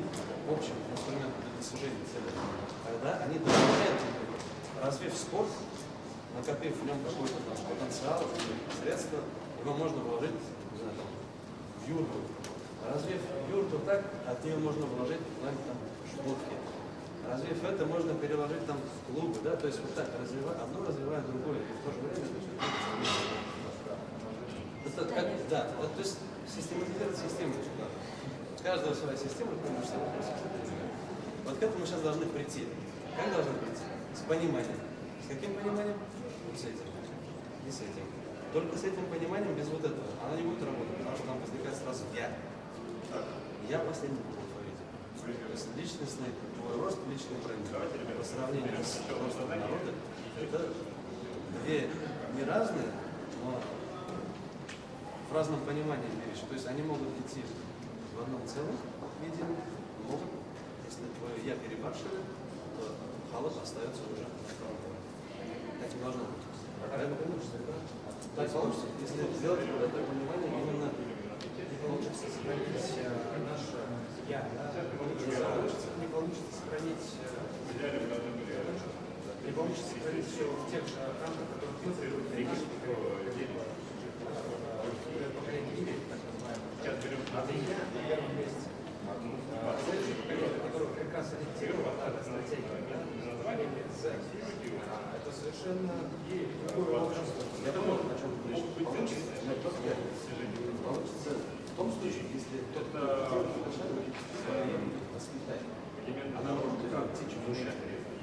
общим инструментом для достижения цели, тогда они добавляют, развив спорт, накопив в нем какой-то там потенциал, средства, его можно вложить, не знаю, там, в юрту. Развив юрту так, от нее можно вложить, там, шмотки. Развив это, можно переложить там в клубы, да, то есть вот так, одно развивает другое, и в то же время это как, да, то есть систематизировать систему. У каждого своя система, вот к этому мы сейчас должны прийти. Как должны прийти? С пониманием. С каким пониманием? Вот с этим. не с этим. Только с этим пониманием, без вот этого, она не будет работать, потому что там возникает сразу я. Я последний по алфавите. То есть личностный твой рост, личный бренд по сравнению с ростом народа, это две не разные, но в разном понимании вещи. То есть они могут идти в одном целом, видимо, могут, если твое я перебарщено, то халат остается уже на втором плане. Так не должно быть. Так получится, если сделать вот это понимание, именно не получится сохранить наше я, не получится сохранить все в тех же рамках, которые поколение имеет, так называемое. А ты я на первом месте. Следующее поколение, которое как раз ориентировано на стратегию названия это совершенно другое общество. Я понял, о чем вы говорите. Получится в том случае, если тот, кто свое воспитание, она может птичью душе,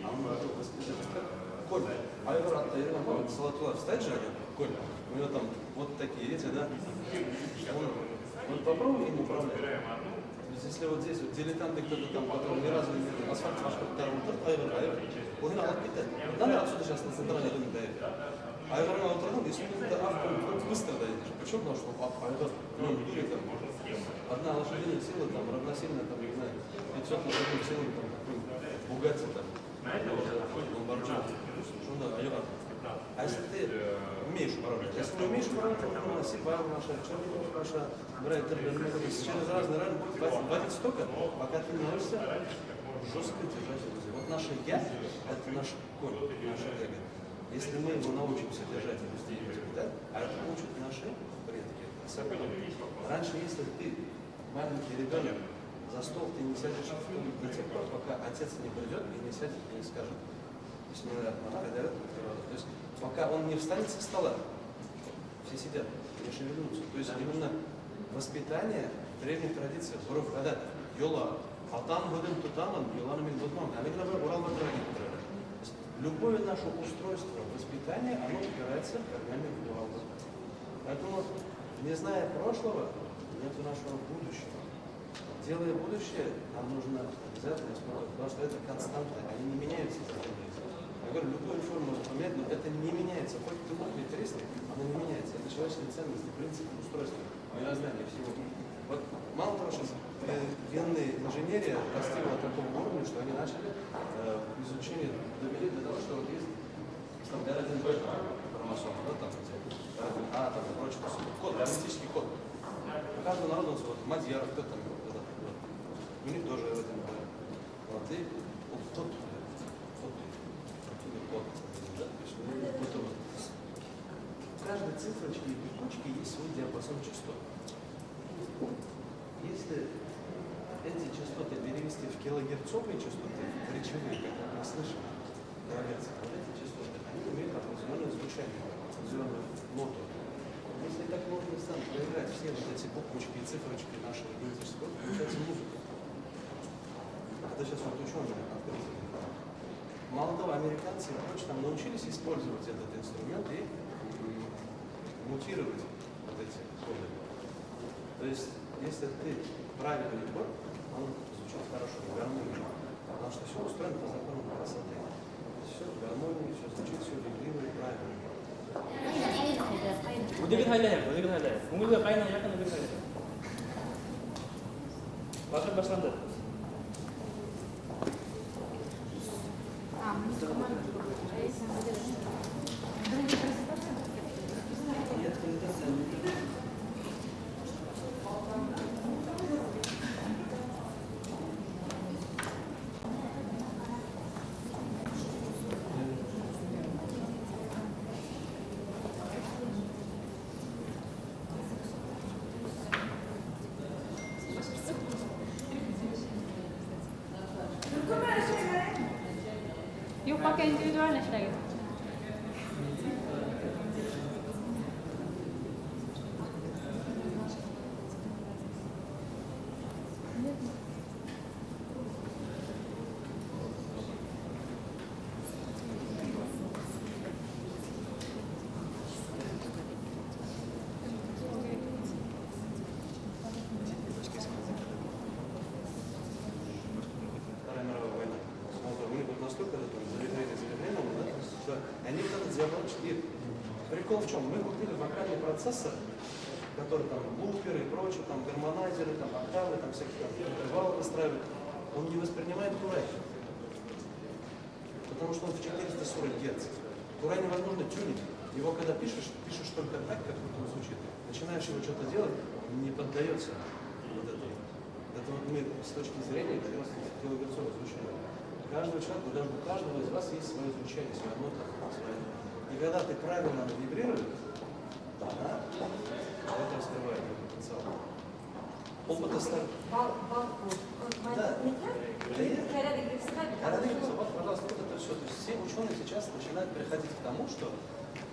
а он может воспитать как Коля. А я говорю, Ирина может Салатула встать же, Коля, у него там вот такие эти, да? Он попробуй им управлять. Если вот здесь вот дилетанты кто-то там, который ни разу не видел асфальт, он надо питать. Надо отсюда сейчас на центральный рынок доехать. А я говорю, вот рынок, если ты быстро доедешь. Почему? Потому что одна лошадиная сила там равносильно, там, не знаю, 500 лошадиных сил, там, какой-нибудь Бугатти, там, Ламборджини. А если ты умеешь управлять? Если не умеешь управлять, то Сибар наша, Чернигов наша, Брайтер, через разные раны хватит столько, пока ты не научишься жестко держать иллюзию. Вот наше «я» — это наш конь, наше эго. Если мы его научимся держать иллюзию, да, а это учат наши предки. Раньше, если ты маленький ребенок, за стол ты не сядешь до тех пор, пока отец не придет и не сядет и не скажет. То есть пока он не встанет со стола, все сидят, не шевельнутся. То есть именно воспитание в древних традициях, когда Йола, Атан Будем Тутаман, Йоланамин Будман, любое наше устройство воспитания, оно упирается корнями в Урал. Поэтому, не зная прошлого, нет нашего будущего. Делая будущее, нам нужно обязательно использовать, потому что это константа, они не меняются. Я говорю, любую форму поменять, но это не меняется. Хоть ты мог интересный, оно не меняется. Это человеческие ценности, принципы устройства, мироздания всего. Вот мало того, что генная инженерия достигла такого уровня, что они начали изучение довели до того, что вот есть там R1B хромосома, да, там R1A, там и прочее, код, генетический код. У каждого народа вот мадьяр, кто там, у них тоже R1B. Вот и вот тот код. В каждой цифрочке и пекучке есть свой диапазон частот. Если эти частоты перевести в килогерцовые частоты, речевые, как мы слышим, говорится, вот эти частоты, они имеют определенное звучание, определенную ноту. Если так можно проиграть все вот эти буквочки и цифрочки нашего генетического, получается музыка. Это сейчас вот ученые открыли. Мало того, американцы и прочие там научились использовать этот инструмент и мутировать вот эти коды. То есть, если ты правильный код, он звучит хорошо, в гармонии. Потому что все устроено по законам красоты. Все в гармонии, все звучит, все вежливо и правильно. Ödegin haylayap. Ko'ngilga qaynoq yaqin ödegin haylayap. Vaqt boshlandi. Yok, пока индивидуально шляет. физиологически. И прикол в чем? Мы купили вокальный процессор, который там луперы и прочее, там гармонайзеры, там октавы, там всякие там интервалы выстраивают. Он не воспринимает Курай. Потому что он в 440 Гц. Курай невозможно тюнить. Его когда пишешь только так, как он звучит. Начинаешь его что-то делать, не поддается вот этому. Это вот мы с точки зрения как раз килогерцового звучания. Каждого человека, даже у каждого из вас есть свое звучание, своя нота, своя. И когда ты правильно вибрируешь, она это раскрывает потенциал. Опыт оставит. Вот, пожалуйста, вот это все. То есть все ученые сейчас начинают приходить к тому, что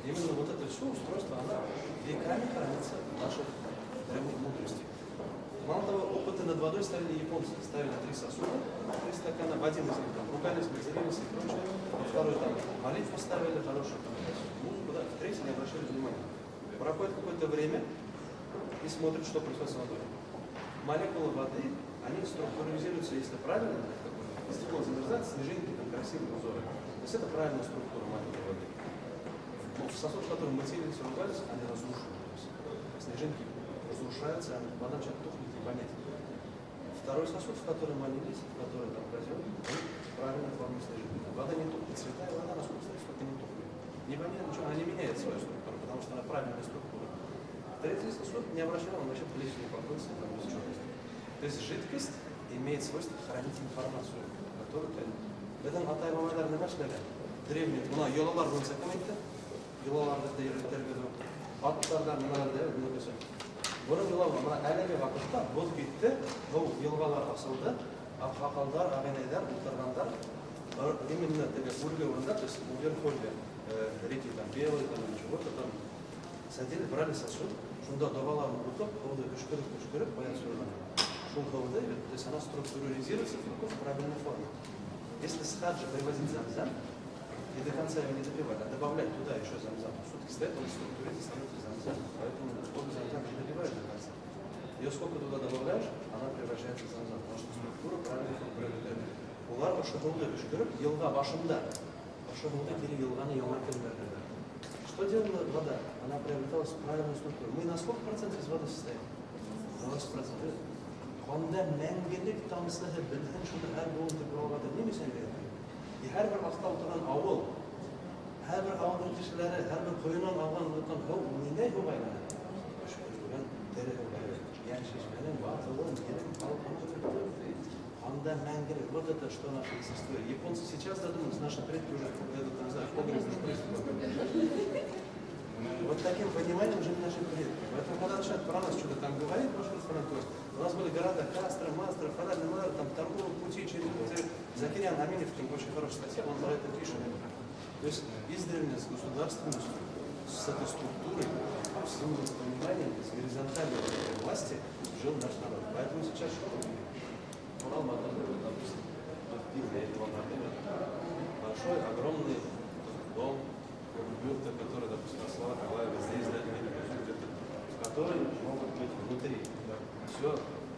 именно вот это все устройство, она веками хранится в наших древних мудростях. Мало того, опыты над водой ставили японцы. Ставили 3 сосуда, 3 стакана, в один из них там ругались, матерились и прочее. Во второй там молитву ставили, хорошую там музыку, да, в третий не обращали внимания. Проходит какое-то время и смотрят, что происходит с водой. Молекулы воды, они структуризируются, если правильно, стекло замерзает, снежинки, там красивые узоры. То есть это правильная структура молекулы воды. Но в сосуд, в котором матерились, ругались, они разрушаются. Снежинки разрушаются, вода начинает тухнуть и вонять. Второй сосуд, в котором они лезут, в который там козел, он правильной формы снежинки. Вода не тухнет, святая вода, насколько стоит, сколько не тухнет. Не воняет ничего, она не меняет свою структуру, потому что она правильная структура. Третий сосуд не обращал, он вообще плесенью покрылся, там без черности. То есть жидкость имеет свойство хранить информацию, которую ты... Benim Atay-Mamalar ne başladı? Drevli, buna yolalar bulsa komikti. Yolalarda devletler gibi. Atlardan bunlar da bunu mesela. Bunun yolu var. Buna әлеге vakıfta boz gitti. Bu yolgalar asıldı. Akhakallar, ağaneler, utarganlar. Именно уровня, то есть уверховья реки, там, белые, там, чего-то там. Садили, брали сосуд, шунда даваларын бутып, холды күшкіріп, баян сөйлемі. Шун холды, то есть она структуризируется в правильной форме. Если с хаджа привозить замзам, и до конца его не допивать, а добавлять туда еще замзам, сутки стоит, он структурится, становится замзам. Поэтому сколько замзам не добиваешь до конца. Ее сколько туда добавляешь, она превращается в замзам, потому что структура правильно приобретает. Улар ошығылды үшкіріп, елға башында. Ошығылды кері елғаны елмакен берді. Что делала вода? Она приобретала правильную структуру. Мы на сколько процентов из воды состоим? 20%. Қонда мәңгілік тамсығы білген шуды әр болын деп болғады. Не месен берді? И әр бір астау тұрған ауыл, әр бір ауылдың кішілері, әр бір қойынан алған ұлттан қау, нендей көбайғаны? Үшкірген дәрі көбайғаны. Ян шешменің батылын, ерін қалқаны Қонда мәңгілік. Вот это что наше естество. Японцы сейчас задумались, наши предки уже, не знаю, в погребе Вот таким пониманием жили наши предки. Поэтому, когда начинают про нас что-то там говорить, может быть, у нас были города Кастро, Мастро, Фадаль, там торговые пути через Закирян Аминев, очень хорошая статья, он про это пишет. То есть издревле с государственностью, с этой структурой, с пониманием, с горизонтальной власти жил наш народ. Поэтому сейчас что мы видим? Урал Матадыр, допустим, большой, огромный дом, бюрты, которые, допустим, на словах Аллаева здесь, в которой могут быть внутри все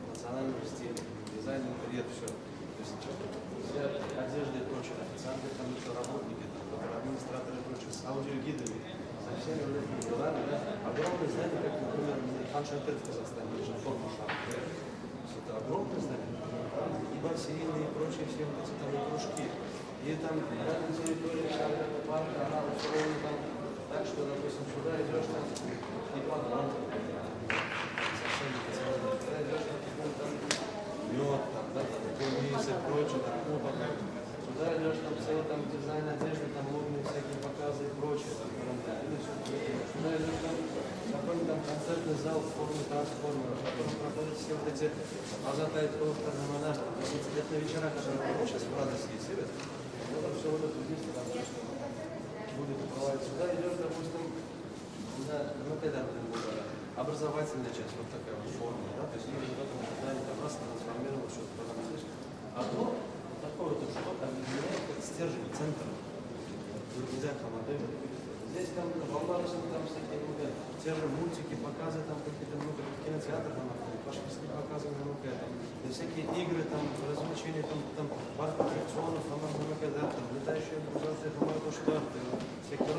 национального стиля, дизайн, интерьер, все. То есть вся одежда и прочее, официанты, там еще работники, там, администраторы и прочее, с аудиогидами, со всеми вот этими делами, да. Огромные здания, как, например, Хан Шантер в Казахстане, или Жанфор Мушар. Это огромные здания. И бассейны, и прочие все вот эти там кружки. И там рядом территория Шарного парка, она устроена там так, что, допустим, сюда идешь, там, и подвал, совсем не специально, сюда идешь, там, мед, там, да, там, кумис и прочее, там, кубок, сюда идешь, там, целый там дизайн одежды, там, лобные всякие показы и прочее, там, сюда идешь, там, какой-нибудь там концертный зал в форме трансформера, в котором проходят все вот эти азатайт номера, 30-летные вечера, которые сейчас в радости и свет. Вот это все вот это вместе там будет уплывать. Сюда идешь, допустим, образовательная часть, вот такая вот форма, да, то есть люди в этом ожидании там раз трансформировалось, что-то потом здесь. Одно, вот такое вот что-то объединяет как стержень, центр. Здесь там волнарочные, там всякие, те же мультики, показы, там какие-то много кинотеатры, там, башкирские показы, много, всякие игры, там, развлечения, там парк аттракционов, там, да, там, летающие образцы, там, то, что всякие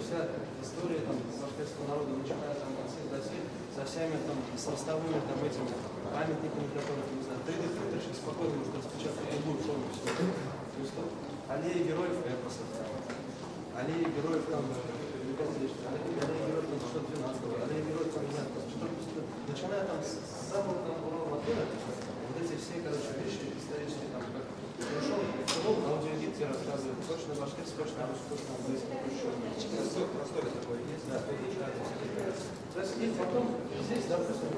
Вся история там, башкирского народа, начиная там, от всех до всех, со всеми там, с ростовыми там, этими памятниками, которые, не знаю, 3D принтер спокойно может распечатать любую форму всего. Аллеи героев эпоса, аллеи героев там, аллеи героев там 612-го, аллеи героев там, не знаю, начиная там с самого там Урал-Батыра, вот эти все, короче, вещи исторические там, как пришел, аудиогид тебе рассказывает, точно башкирский, точно русский, точно английский, простой такой есть, да, то есть и потом здесь, допустим,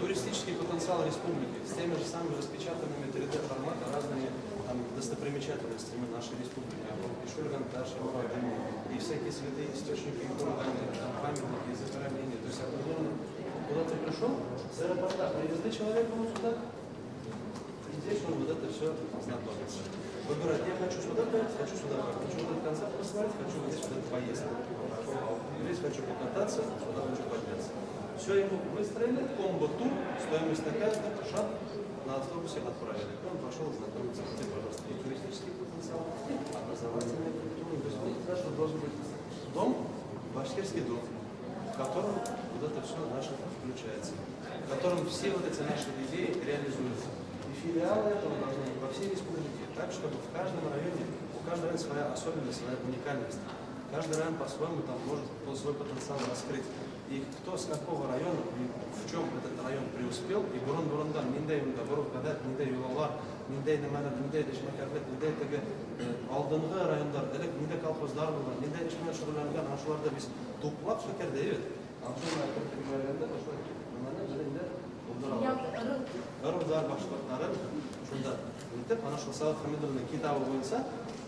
туристический потенциал республики с теми же самыми распечатанными 3D формата разными там, достопримечательностями нашей республики, Ишульган, Таша, и всякие святые источники, памятники, захоронения, то есть определенно, куда ты пришел, с аэропорта привезли человека вот сюда, и здесь он вот это все знакомится. Выбирать, я хочу сюда поехать, хочу сюда поехать, хочу вот этот концерт посмотреть, хочу вот здесь вот это поесть. Здесь хочу покататься, сюда хочу подняться. Все ему выстроили, комбо-тур, стоимость такая-то, шаг, на автобусе отправили. Он пошел знакомиться, где, пожалуйста, и туристический потенциал, образовательный, культурный. То есть вот это что должен быть дом, башкирский дом, в котором вот это все наше включается, в котором все вот эти наши идеи реализуются. И филиалы этого должны быть во всей республике, так, чтобы в каждом районе, у каждого района своя особенность, своя уникальность. Каждый район по-своему там может свой потенциал раскрыть. И кто с какого района, в чем этот район преуспел, и бурун-бурундан, ниндей бурун кадат, ниндей юлалар, ниндей немалар, ниндей дешмакарлет, ниндей теге алдыңғы райондар, элек ниндей колхоздар булган, ниндей ишмен шөгыльләнгән, ашуларда без туплап шекерде бит. Ашулар кертелгәндә, ашулар менә җирендә Ырыудар башкортлары шунда үтеп, ана шул Сават Хамидовның китабы буенча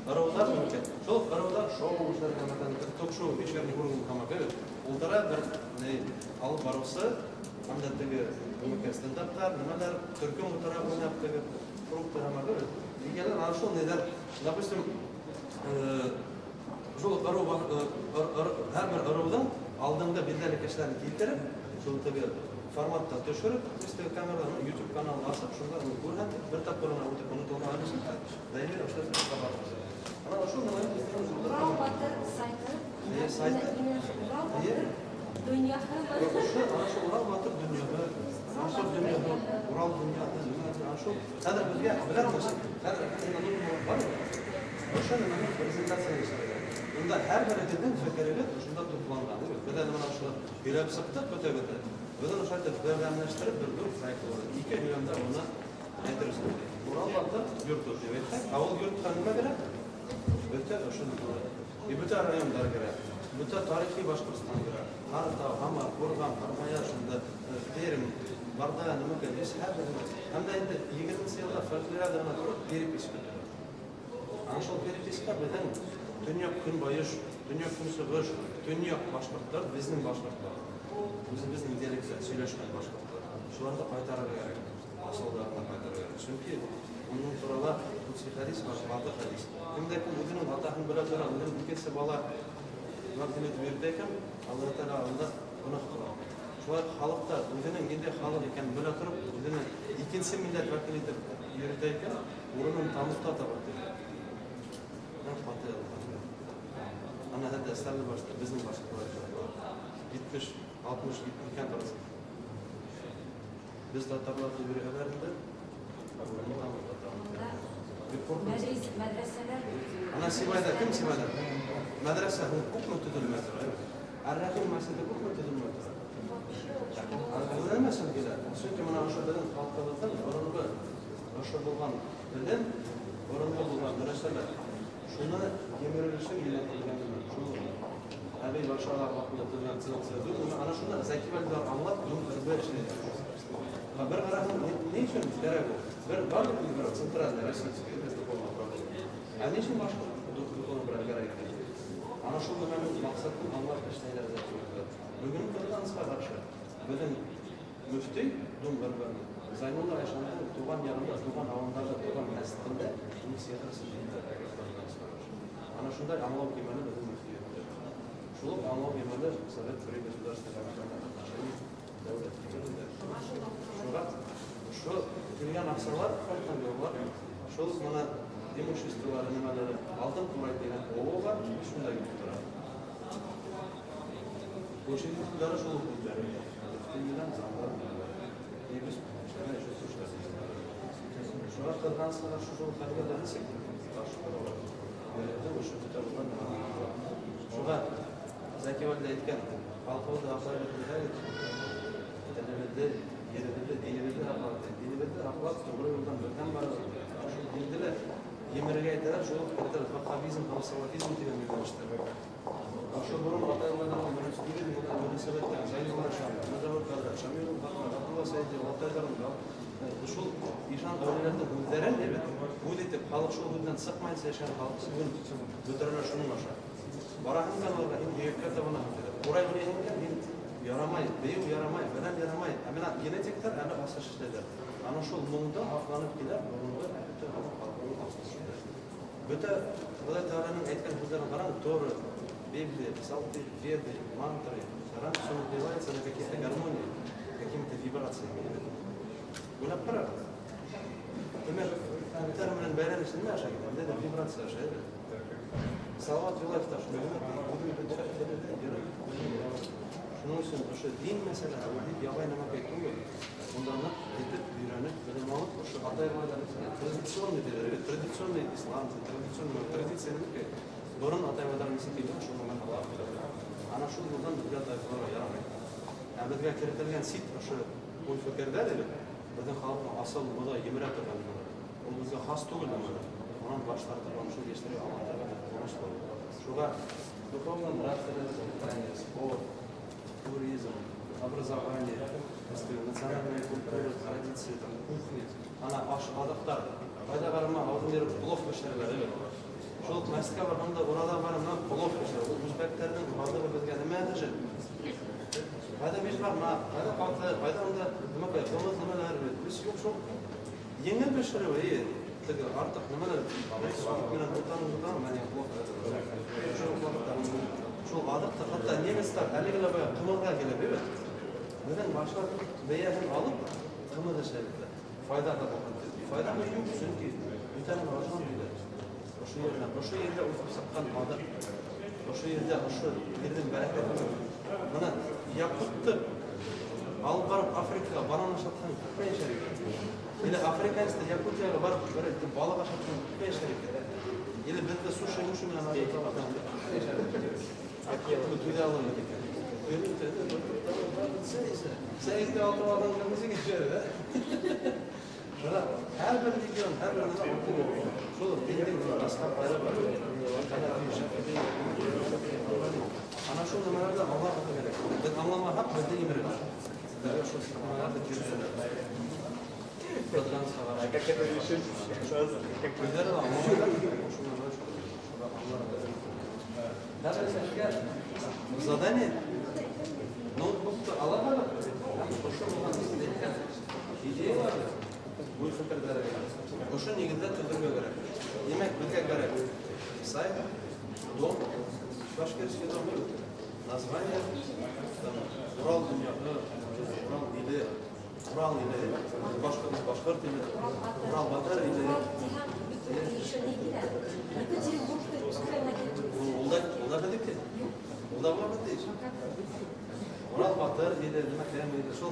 ырыудар мөмкин. Шул ырыудар шоу эшләргә, мәсәлән, ток-шоу вечерний уровень камагы, ултара бер алып барысы, анда теге стендаптар, нәмәләр, төркем утара уйнап теге фруктар камагы. Дигән ана шул нидер, допустим, шул ырыу һәр бер ырыудан алдыңда билдәле кешеләрне китереп, шул теге форматта төшеріп, өстегі камерадан YouTube каналын ашып, шунда көргәндек, бір тапкырына өтіп, онытылмаған үшін, дайыр аштырып табармыз. Ана ошол Урал Батыр сайты. Урал Батыр дөньяһы. Ана шул Урал Батыр дөньяһы, Урал дөньяһы, ана шул. Хәзер безгә беләр мисез? Хәзер бар. Ошол менә презентация эшләгән. Унда һәр берегезнең фикерләре шунда тупланган. Бәлән менә шул бирәп сыктык бөтә-бөтә. Бұдан ұшайтып бәргәмләштіріп бір дүр проект болады. 2 миллионда оны әйтірсін. Урал Батыр йұрт өтіп етті. Ауыл йұртқа нема керек? Өте ұшын болады. И бүті райондар керек. Бүті тарихи Башқұртстан керек. Қарытау, Хамар, Қорған, Армая, шында, Терім, Барда, нема керек. Есі әр бірі. Әмді енді 20 жылда фольклориаданы переписка. Ана шол переписка біздің Дүниек күн байыш, Дүниек күн сұғыш, Дүниек башқұрттар, біздің башқұрттар. Біздің диалектте сөйлешкен башқұрттар. Шуларды қайтарып керек. Асылдарына қайтарып керек. Чөнки оның туралы Кутси хадис бар, Батыр хадис. Кімде-кім өзінің атағын біле тұра, өзінің кетсе бала мәртебет берді екен, Алла Тағала алдында гүнах қылады. Шулай халықта өзінің нендей халық екенін біле тұрып, өзінің екінші милләт вәкіл етіп йөртә екен, орнын танытта табады. Ана хәтта стәрле башта безнең башкалар 70-60 икән торсын. Без татарларны бирәләрендә Мәдрәсәләр. Ана Сибайда кем Сибайда? Мәдрәсә күпме төзелмәде? Аррахим мәсәле күпме төзелмәде? Аңлаямсың килә. Чөнки менә ошо белән халкыбызның орынлы ошо булган белән орынлы булган мәдрәсәләр. Шуны емерелешен юнәтелгән. Әбей башалар вакытында төзелгән центр. Ана шуны закивалдар аңлап, бер эшләде. Бер караган ни өчен кирәк ул? Бер барлык бер центральный российский духовный управление. Ә ни өчен башка духовный управление кирәк? Ана шул менә максатын аңлап эшләйләр дип. Бүген кылгансга каршы. Бүген мөфти Дум Барбан Зайнулла Айшанның туган ярында, туган авылында, туган мәсҗидендә миссиясы җитә. Ана шундай аңлау кимәле безнең мөфти. Шул аңлау кимәле Совет при государственном отношении дәүләт. Шуңа келген ақсалар, фортандылар, шол мына имуществолары немелері алтын турайды деген ол бар, шундай келіп тұрады. Большевиктері шол өкілдері, үстемеден заңдар, негіз және еще сұрыштар. Шуға қырғансыға шу жол қарғадан секілді, шуға Закевалда айтқан, халқауды ақпарат тілімізді, ерімізді, денімізді ақпарат тоғыры жолдан бірден барады. Дінділі емірге айтарар, жол ваххабизм, хамсалатизм деген мекеншті. Ашу бұрын атайлардан мөністігін, мөнісілеттен, зайлылар шам, мөзавырқарда, шамилun бақына, Абдулла Сайди, Алтайдарын, шул ишан әулелерді өздерін дебет, бұл етіп, халық шул өзден сықмайынса ешен халық сүгін өтірілер шының аша. Барахындан олға, екке табына өтеді. Орай бұл енгенген, ярамай, бейу ярамай, бәлем ярамай. Әмена генетиктер әлі асыш істеді. Ана шул мұңды ақланып келер, мұңды өте халқының асыш істеді. Өте Құдай Тағаланың айтқан сөздерін қараң, Торы, Библия, Псалты, Веды, мантры, қараң, соны делается на какие-то гармонии, какими-то вибрациями. Ойлап қара. Демек, терминен байланышын не ашайды? Деді вибрация ашайды. Салават Юлаевта шуның үшін ұшы дин мәселе, деп ябай намақ айтуы, ондан етіп, үйреніп, білім алып, ұшы атайғалар традиционный деді, традиционный ислам, традиционный традицияны бұрын атайғалар месекейді, шуңынан алып. Ана шу бұлдан бірге атайғаларға ярамайды. Бізге керетілген сит ұшы бұл фікірдер еді, біздің халықтың асыл бұда емірет тұрған болады. Ол бізге қас түгіл өмірі. Онан баштарды бағышы ештерге алғандарға қоныш болады. Шуға духовный нравственный воспитание, спорт, туризм, образование, национальная культура, традиции, кухня, ана аш адақтар, пайда қарыма алдын плов пішірілер. Шол мәсітке барғанда орада барымнан плов пішірілер. Ол өзбектердің бардығы бізге нәмәді жыл. Пайда беш бар, пайда қалты, пайда онда нәмәкай, қомыз нәмәлер бет. Біз жоқ шол еңіл пішірілер. Артық нәмәлер, менен ұтан, мәне плов шул адықты қатта неместер әлігілі бай қымылға келіп ебет. Мүден башылар бәйәхін алып, қымылға шәлікті. Файда да болған деді. Файда мы юг сүнки, үтәнің ажан дейді. Ошы ерде ұтып саққан адық. Ошы ерде ердің бәрәкеті. Мұна якутты алып барып Африкаға банан ашатқан күппен шәрек. Или африканысты Якутияға барып балық ашатқан күппен шәрек. Или бізді суши-муши менен ажаталатқан күппен шәрек. Акелы түйде алып екен. Сәйітті алтып алған кімізі кешері, да? Жыра, әрбір деген, әрбір нұға ұтты көрген. Жолы, бенден асқап бәрі бар. Ана шол нұмарады Аллах ұты керек. Біз Аллама хақ бізді емірі бар. Дәрі шол сақмаларды жүрсені. Как это решить? Өздері Аллама даже если задание, ноутбукты алады, идея бар, бұл фікірдері керек. Осы негізде түзілме керек. Демек, бізге керек. Сайт, дом, башкирский дом, название, Урал дүниеғі, Урал или башқұрт или Урал батыр или Олда білдік те? Олда бұла білдік? Орал батыр, еді, мәкәм еді, шол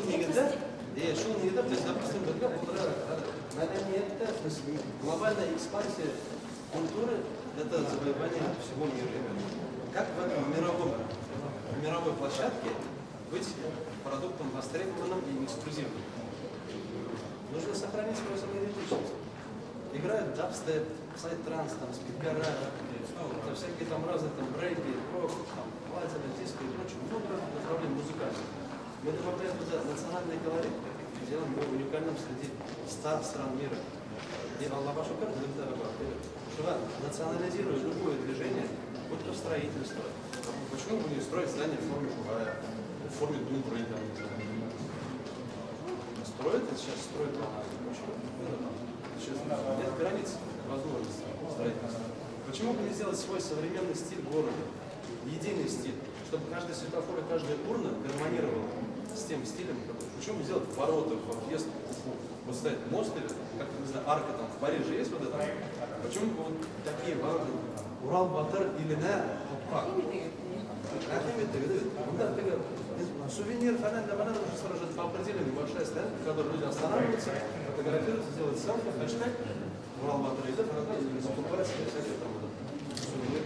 негізді, біз, допустим, бірге мәдениетті, глобальная экспансия культуры – это завоевание всего мира. Как в мировой площадке быть продуктом востребованным и эксклюзивным? Нужно сохранить свою самоидентичность. Играют дабстеп, сайт-транс, спикера, всякие там разные брейки, рок, платина, диско и прочее. Много разных направлений музыкальных. Мы добавляем туда национальный колорит, делаем его уникальным среди 100 стран мира. И Аллах Шукар национализирует любое движение, будь то строительство. Почему бы не строить здание в форме Курая, в форме Дубры? Строят, сейчас строят почему? Сейчас нет границ возможностей строительства. Почему бы не сделать свой современный стиль города, единый стиль, чтобы каждый светофор и каждая урна гармонировала с тем стилем, почему сделать ворота, въезд, вот стоит мост или, как, не знаю, арка там в Париже есть вот это? Почему вот такие ворота? Урал, Батыр, Илина, Хопка. Сувенир, фонарь, да, уже сразу по определению большая стоянка, в которой люди останавливаются, фотографируются, делают селфи, хэштег, Урал, Батыр, Илина, покупают себе всякие там сувенир,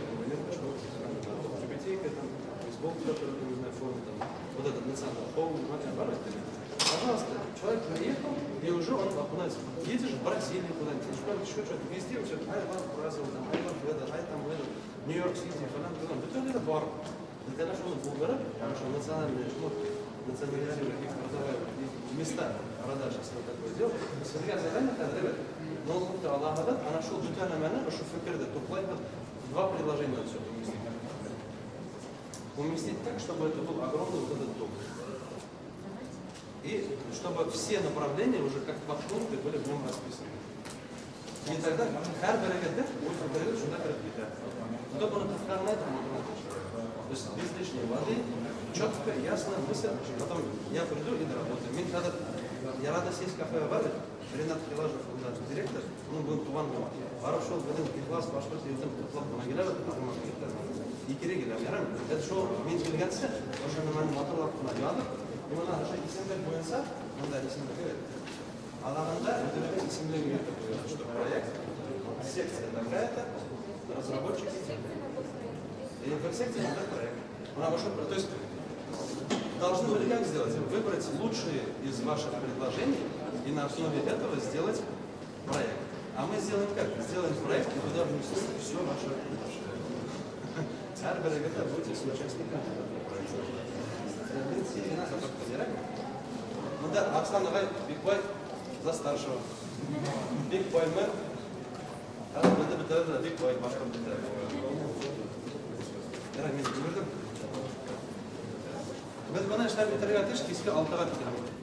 библиотека, там, бейсбол, который, не знаю, форме, там, вот этот национальный холм, пожалуйста, человек приехал, и уже он окунается. Едешь в Бразилию куда-нибудь, еще что-то, везде все, ай, вам праздновал, там, ай, вам в это, ай, там, в это, Нью-Йорк-Сити, фанат, в итоге это бар. Для того, чтобы он был город, потому что национальные, ну, национализируют их продавают места продаж, если он такое делал, сізге задание тәдірі, но он говорит, Аллах'адат, она шел бүтән әмәні, ұшы фикірді, топлайды, два предложения отсюда уместить. Уместить так, чтобы это был огромный вот этот дом. И чтобы все направления уже как маршруты были в нем расписаны. И тогда каждый регатер будет говорить, что надо регатер. Кто бы написал на этом, то есть без лишней воды, четко, ясно, мысль. Потом я приду и доработаю. Мне надо, я рада сесть в кафе Варит, Ренат Хилажев, наш директор, он был туванным. Пошел в один класс, пошел в один класс, помогали, и керегелер. Это что, мен келгенсе, ошо мен моторлап кына жадып, мына ошо исемдер боюнча, мындай исемдер керек. Аларында өтө исемдер берип коюат, что проект, секция такая-то, разработчик. И в секции это проект. То есть должны были как сделать? Выбрать лучшие из ваших предложений и на основе этого сделать проект. А мы сделаем как? Сделаем проект, и туда внесем все ваше предложение. Әрбір регата будете с участником проекта. Мында Аксан ағай Бекбай за старшего. Бекбай мэр. Мында бітірді Бекбай башқа бітірді. Мен көрдім. Біз бұны штаб бітірге атыш, кескі алтыға бітірді.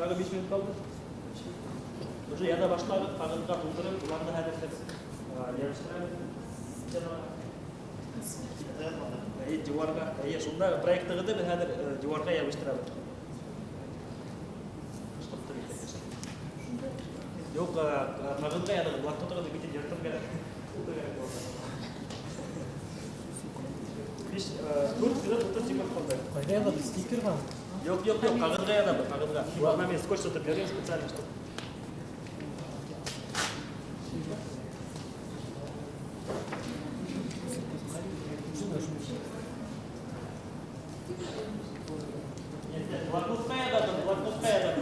Tағы 5 минут қалды. Уже яда башлар қағазға толтырып, оларды хәдерлеп жауарға, сонда проекттігі де біз хәдер жауарға ябыштырабыз. Yok, қағазға яда блокнотқа да бітен жартым керек. Biz 4 lira tutup çıkmak kaldı. Kayda da sticker var. Yok, kağıdga ya da kağıdga. Bana ben skoç tutup vereyim spesialno što. Блокнотка я дам.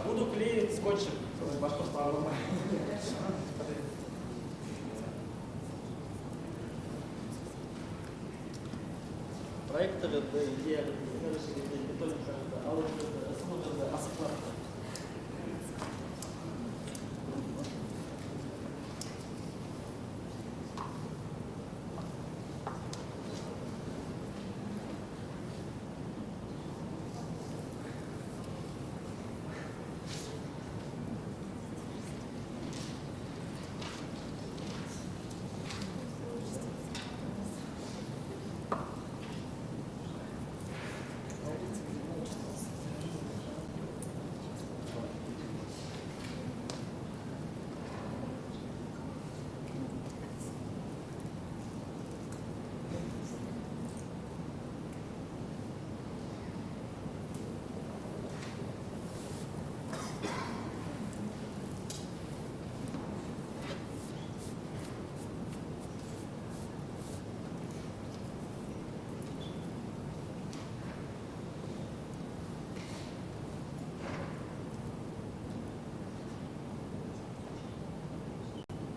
Буду клеить скотчем. Başka sağlama. Проекттағы идеяны методикаларды алып ысылыңызды асықлап.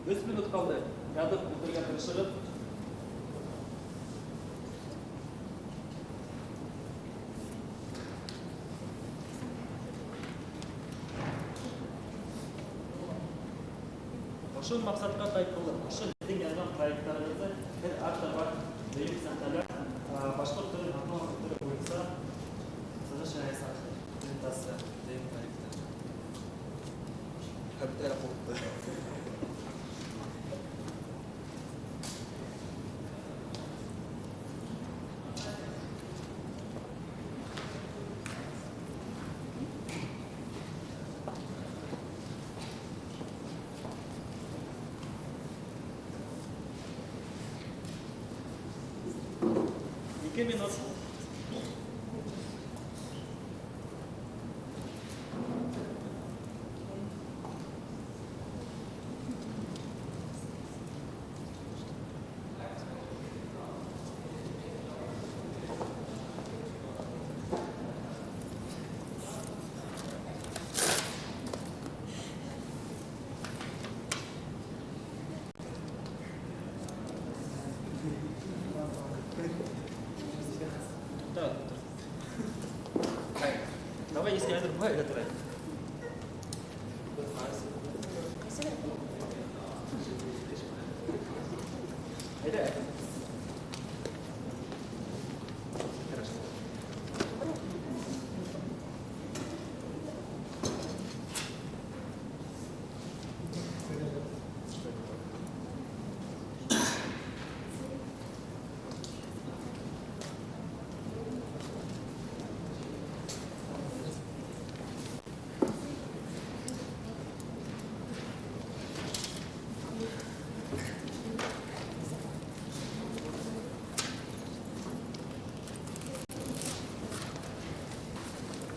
Üç minut kaldı. Yazıp bitirgen tırışırıp. Ошол максатка кайткылып, ошол биздин жазган проекттарыбызды бир авторлар, дейм санталар, башкорт тилин автономдук тили боюнча сыгыш презентация дейм проекттер. Капитал болду. ¿Qué minutos? Давай, если я другой, это трек.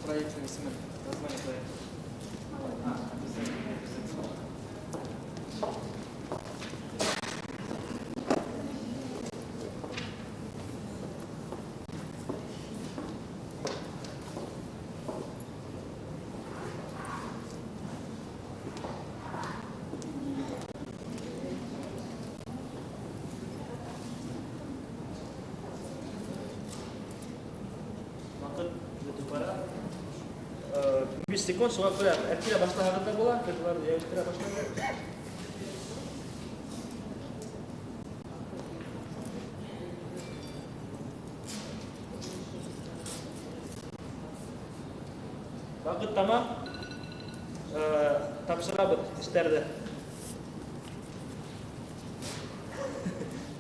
Проект рисунок, название проекта. Bakın, YouTube para. 5 sekund sonra koyar. Erkekler başta harita bolar, kızlar erkekler başta. Bak Vaqt tamam. Topshiramiz ishlarni.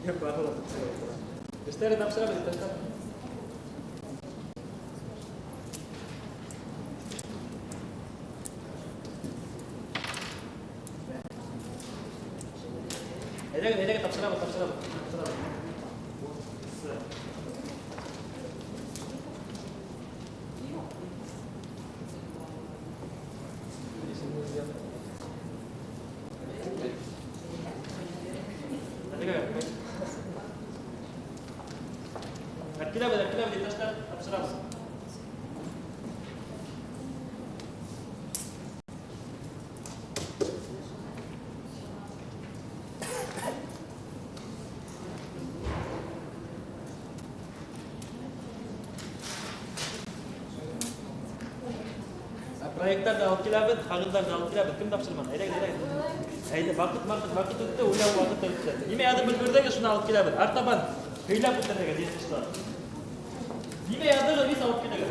Yo'q, ba'zida. Ishlarni topshiramiz, tashqari. Edaga topshiramiz. Arkadaşlar topshiramiz. Proyektlar da olib keladi, qog'ozlarni olib keladi. Kim topshirmadi? Ayda vaqt o'tdi, o'ylab vaqt o'tdi. Nimadir bir ko'rdagi shuni olib keladi. Artaban o'ylab o'tiradigan deyishlar. Nimadir biz olib keladi.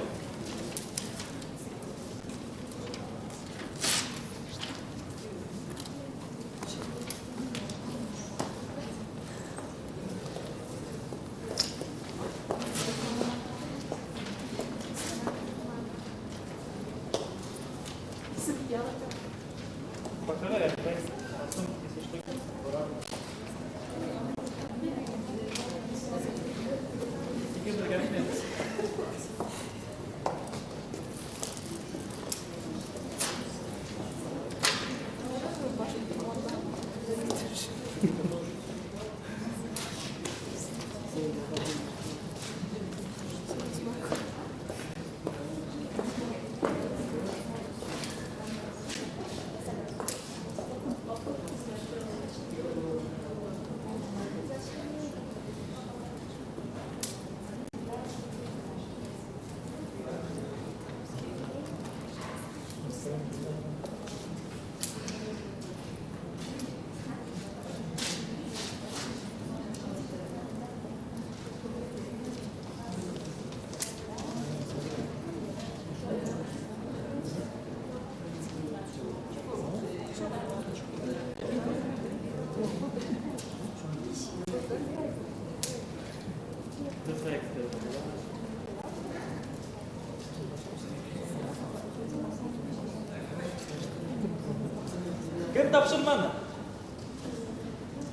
Kim topshirmadi?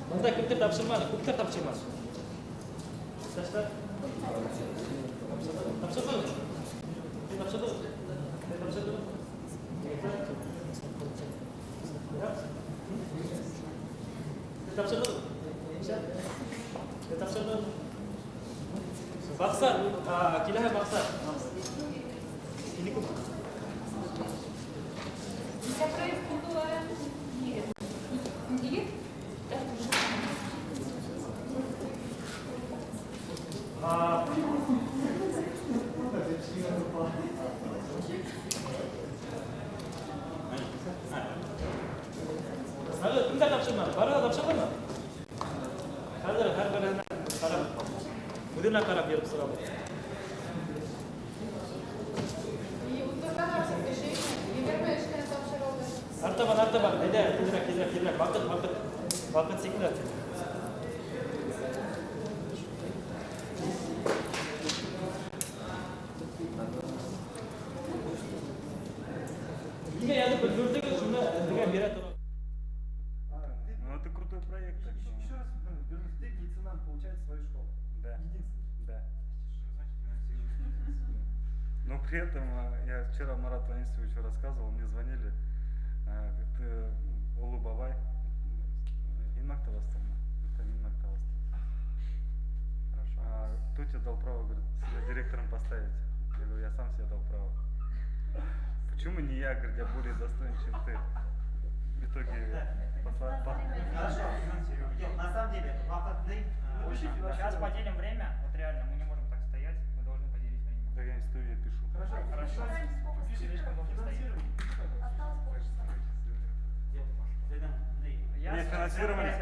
Bunda kimdir topshirmadi? Kimdir topshirmadi? Tashlar. Topshirmadi. Kim topshirdi? Kim topshirdi? Kim topshirdi? Kim topshirdi? Maqsad, kilaha maqsad. Ini ku. Kimdir topshirmadi? Barada topshirmadimi? Hozir har birini qarab, mudirga qarab berib so'radi. Artaban, hayda, tezroq, vaqt sekinlashdi. Niga yana bir ko'rdik, shuni degan bera turadi. Ну это крутой проект. Еще раз вернусь, ты лейтенант получает свою школу. Да. Единственный. Да. Но при этом я вчера Марату Анисовичу рассказывал, мне звонили, говорит, Олу Бабай, Инмактавастан, это Инмактавастан. Хорошо. Кто тебе дал право, говорит, себя директором поставить? Я говорю, я сам себе дал право. Почему не я, говорит, я более достоин, чем ты? В итоге Хорошо. На самом деле, сейчас поделим время. Вот реально, мы не можем так стоять, мы должны поделить время. Да я не стою, я пишу. Хорошо. Слишком долго стоит. Нет, финансирование.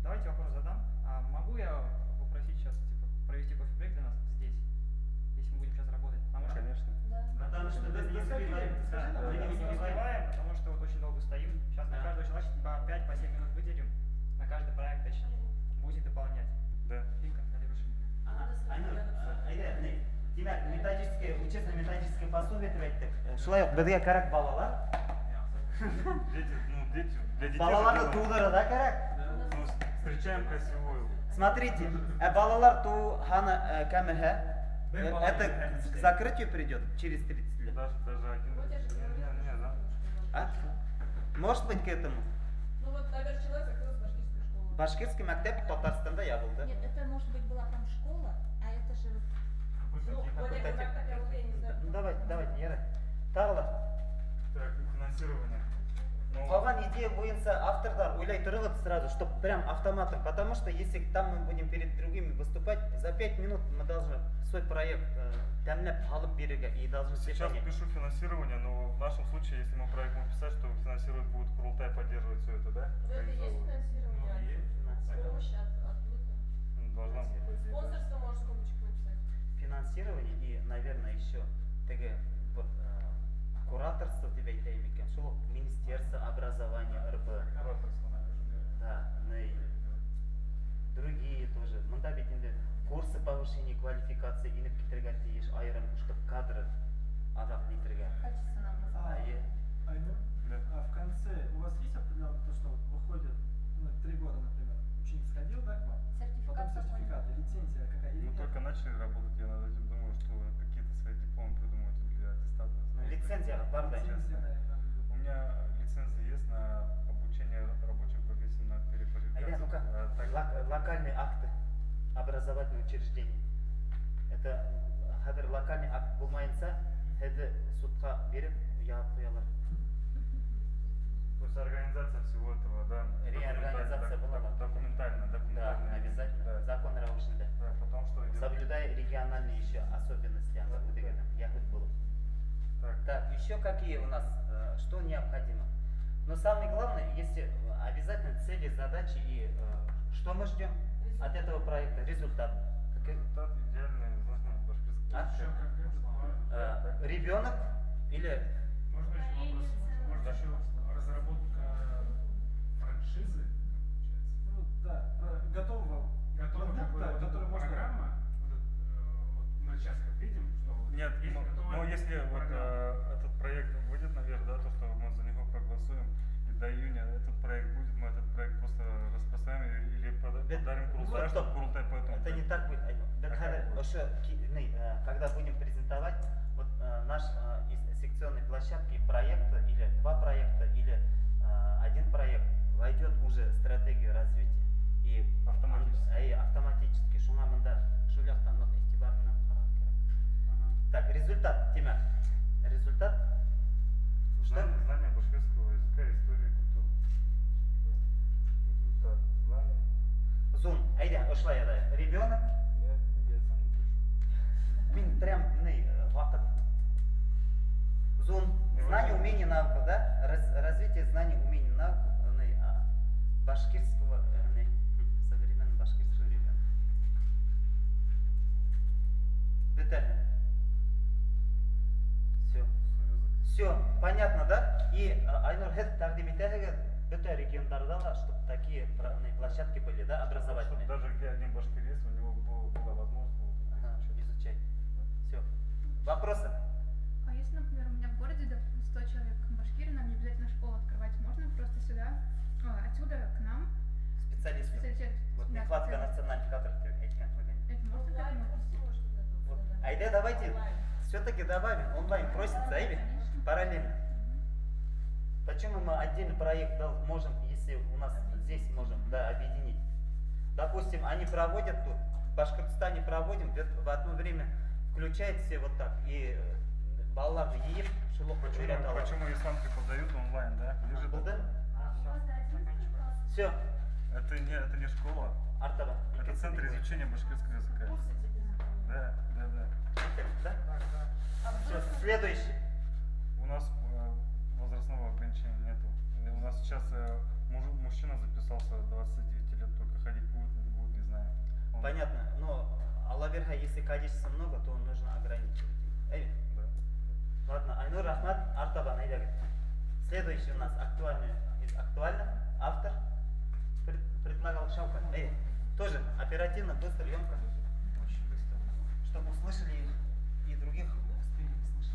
Давайте вопрос задам. Могу я попросить сейчас провести кофе-брейк для нас здесь, если мы будем сейчас работать? Конечно. Да. что мы не успеваем. Да, мы не успеваем, потому что вот очень долго стоим. Сейчас на каждого человека по 5-7 минут выделим. На каждый проект, точнее. Будете дополнять. Да. Demek metodическое, учебно-методическое пособие деп айттық. Шулай бізге керек балалар. Для детей. Балаларды тудыруда керек. Встречаем косевую. Смотрите, балалар ту хана камеха. Это к закрытию придет через 30 лет. Даже один. Не, да. А? Может быть к этому. Ну вот, наверное, человек закрыл башкирскую школу. Башкирский мектеп Татарстанда я был, да? Нет, это может быть была там школа, а это же... Ну давайте, Яра. Тағылар. Так, финансирование. Қалған идея бойынша автордар ойлай тұрып сразу, чтобы прям автоматом, потому что если там мы будем перед другими выступать, за 5 минут мы должны свой проект тәмлеп алып беруге и должны Сейчас пишу финансирование, но в нашем случае, если мы проект будем писать, что финансировать будет Курултай, поддерживать все это, да? Это есть финансирование. Помощь откуда-то. Должна быть. Спонсорство можешь скобочку написать. Финансирование и, наверное, еще вот, кураторство деп айтайын екен, сол Министерство образования РБ. Да, и другие тоже. Мында бит инде курсы повышения квалификации инеп китергә тиеш айрым, чтобы кадры адап нитергә. Айнур, а в конце у вас есть определенно то, что выходит 3 года, например, ученик сходил, да, к вам? Потом сертификат, лицензия какая? Мы только начали работать, я над этим думаю, что какие-то свои дипломы придумать или аттестаты. Лицензия бар, да? У меня лицензия есть на обучение рабочим профессиям на переквалификацию. Локальные акты образовательных учреждений. Это локальный акт булмайынса, это судқа беріп, яғып қоялар. То есть организация всего этого, да? Реорганизация была. Документально. Да, обязательно. Да. Закон рабочий. Да, потом что идет? Соблюдая региональные еще особенности, Так, еще какие у нас, что необходимо? Но самое главное, если обязательно цели, задачи и что мы ждем от этого проекта, результат. Результат идеальный, ребенок или... Можно еще вопрос? Можно еще разработка франшизы, Ну да, готового который можно программа. Вот мы сейчас как видим, что нет, но если вот этот проект выйдет наверх, да, то что мы за него проголосуем, и до июня этот проект будет, мы этот проект просто распространим или подарим Курултаю, чтобы Курултай по этому. Это не так будет. Когда будем презентовать вот наш из секционной площадки проекта или 2 проекта или 1 проект войдет уже в стратегию развития и автоматически шуңа мында шуляктан нот игътибар менен карап керек. Так, результат, Тимер. Результат? Знание башкирского языка, истории, культуры. Результат. Знание. Зун, айда, ушла я. Ребенок. Я сам не пишу. Мин прям вакыт. Зун. Знание, умение, наука, да? Развитие знаний, умений, наук, башкирского, современного башкирского ребенка. Детально. Все, понятно, да? И Айнур Хед тaqdim etadigan bütün региондарда, чтобы такие площадки были, да, образовательные. Даже где один башкир есть, у него была возможность изучать. Все. Вопросы? А если, например, у меня в городе, допустим, 100 человек башкиры, нам не обязательно школу открывать, можно просто сюда, отсюда к нам? Специалисты. Вот да, нехватка национальных кадров. Это можно так вот. Айда, давайте все-таки добавим. Онлайн просится, Айви, параллельно. Почему мы отдельный проект можем, если у нас здесь можем, да, объединить? Допустим, они проводят тут, в Башкортостане проводим, в одно время включают все вот так. И баллар ЕИФ, шелок. Почему ислам преподают онлайн, да? Все. Это не школа. Артова. Это центр изучения башкирского языка. Да. Все, следующий. У нас возрастного ограничения нету. У нас сейчас мужчина записался 29 лет, только ходить будет, не будет, не знаю. Понятно. Но Аллах верха, если количество много, то нужно ограничивать. Да. Ладно, Айнур Рахмат, Артабан, Айдагер. Следующий у нас актуальный из актуальных автор предлагал Шаука. Тоже оперативно, быстро, емко. Очень быстро. Чтобы услышали и других успели услышать.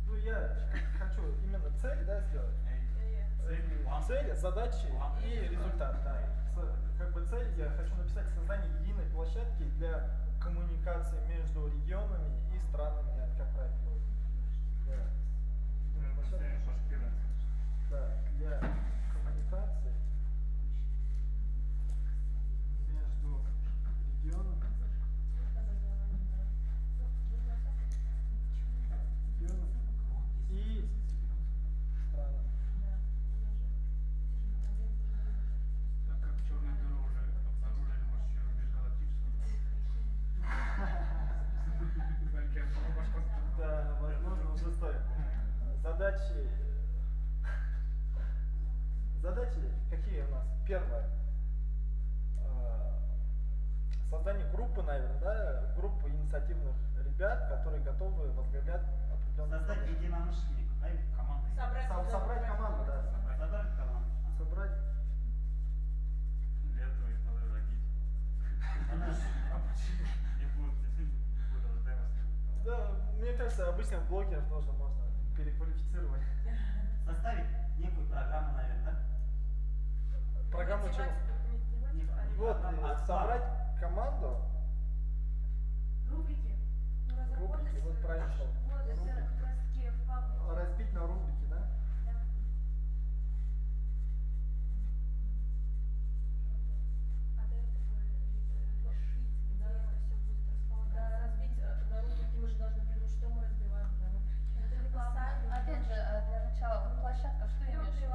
Ну, я хочу именно цель, да, сделать. Цель, задачи и результат, да. Как бы цель, я хочу написать создание единой площадки для коммуникации между регионами и странами, как правильно будет. Да, для коммуникации между регионами и странами. Так как черную дыру уже обнаружили, может, еще межгалактическую. Да, возможно, уже стоит. Задачи какие у нас? Первое. Создание группы, наверное, да, группы инициативных ребят, которые готовы возглавлять определенные... Создать единомышленников, да, или команду. Собрать команду, да. Собрать команду. Собрать. Для этого их надо родить. Не будут рождаемости. Да, мне кажется, обычных блогеров тоже можно переквалифицировать. Составить некую программу, наверное, да? Программу чего? Вот, собрать команду. Рубрики. Рубрики, вот правильно слово. Вот, это как раз таки в Разбить на рубрики, да? А до этого решить, где это все будет располагаться. Да, разбить на рубрики, мы же должны придумать, что мы разбиваем на рубрики. Это не поставим. Опять же, для начала, вот площадка, что имеешь в виду?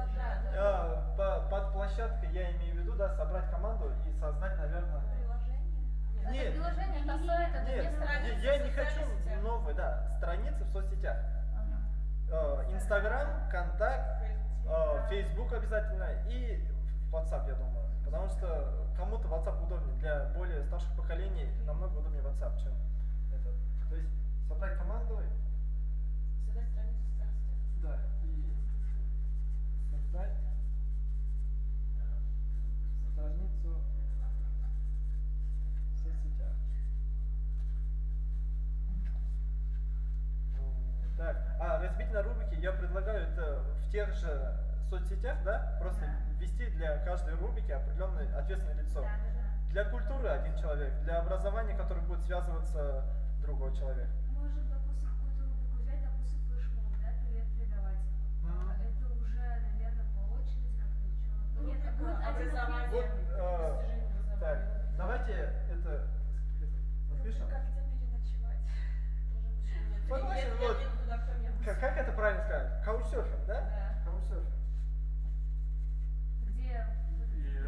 Под площадкой я имею в виду, да, собрать команду и создать, наверное... Приложение? Это приложение, это сайт, это не страницы. Я не хочу новые, да, страницы в соцсетях. Инстаграм, Контакт, Фейсбук обязательно и WhatsApp, я думаю. Потому что кому-то WhatsApp удобнее. Для более старших поколений намного удобнее WhatsApp, чем этот. То есть собрать команду. Создать страницу в соцсетях. Да, и создать страницу в соцсетях. Так, разбить на рубрики я предлагаю это в тех же соцсетях, да, просто ввести для каждой рубрики определенное ответственное лицо. Для культуры один человек, для образования, который будет связываться другой человек. Может, допустим, какую-то рубрику взять, допустим, флешмоб, да, привет передавать. Это уже, наверное, по очереди как-то. Нет, это будет образование. Так, давайте это напишем. Как где переночевать? Согласен, вот. Как это правильно сказать? Каучсерфинг, да? Да. Каучсерфинг. Где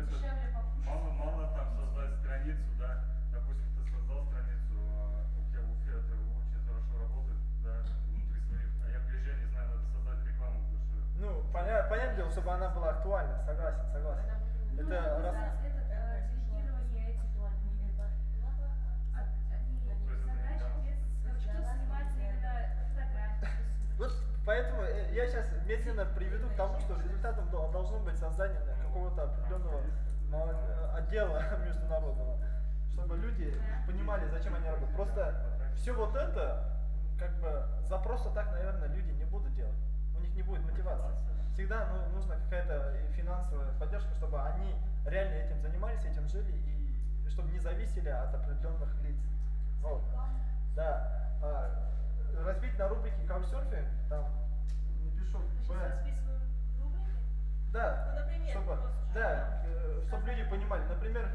дешевле покушать. Мало там создать страницу, да. Допустим, ты создал страницу, у тебя в Уфе это очень хорошо работает, да, внутри своих. А я приезжаю, не знаю, надо создать рекламу большую. Ну, понятное дело, чтобы она была актуальна, согласен. Это раз... делегирование этих задач, ответственность, кто занимается именно фотографией. Вот поэтому я сейчас медленно приведу к тому, что результатом должно быть создание какого-то определенного отдела международного, чтобы люди понимали, зачем они работают. Просто все вот это, как бы, за просто так, наверное, люди не будут делать. У них не будет мотивации. Всегда нужна какая-то финансовая поддержка, чтобы они реально этим занимались, этим жили, и чтобы не зависели от определенных лиц. Вот. Да. Разбить на рубрики каучсерфинг, там напишу Сейчас расписываем рубрики. Да, чтобы, да, чтобы люди понимали, например,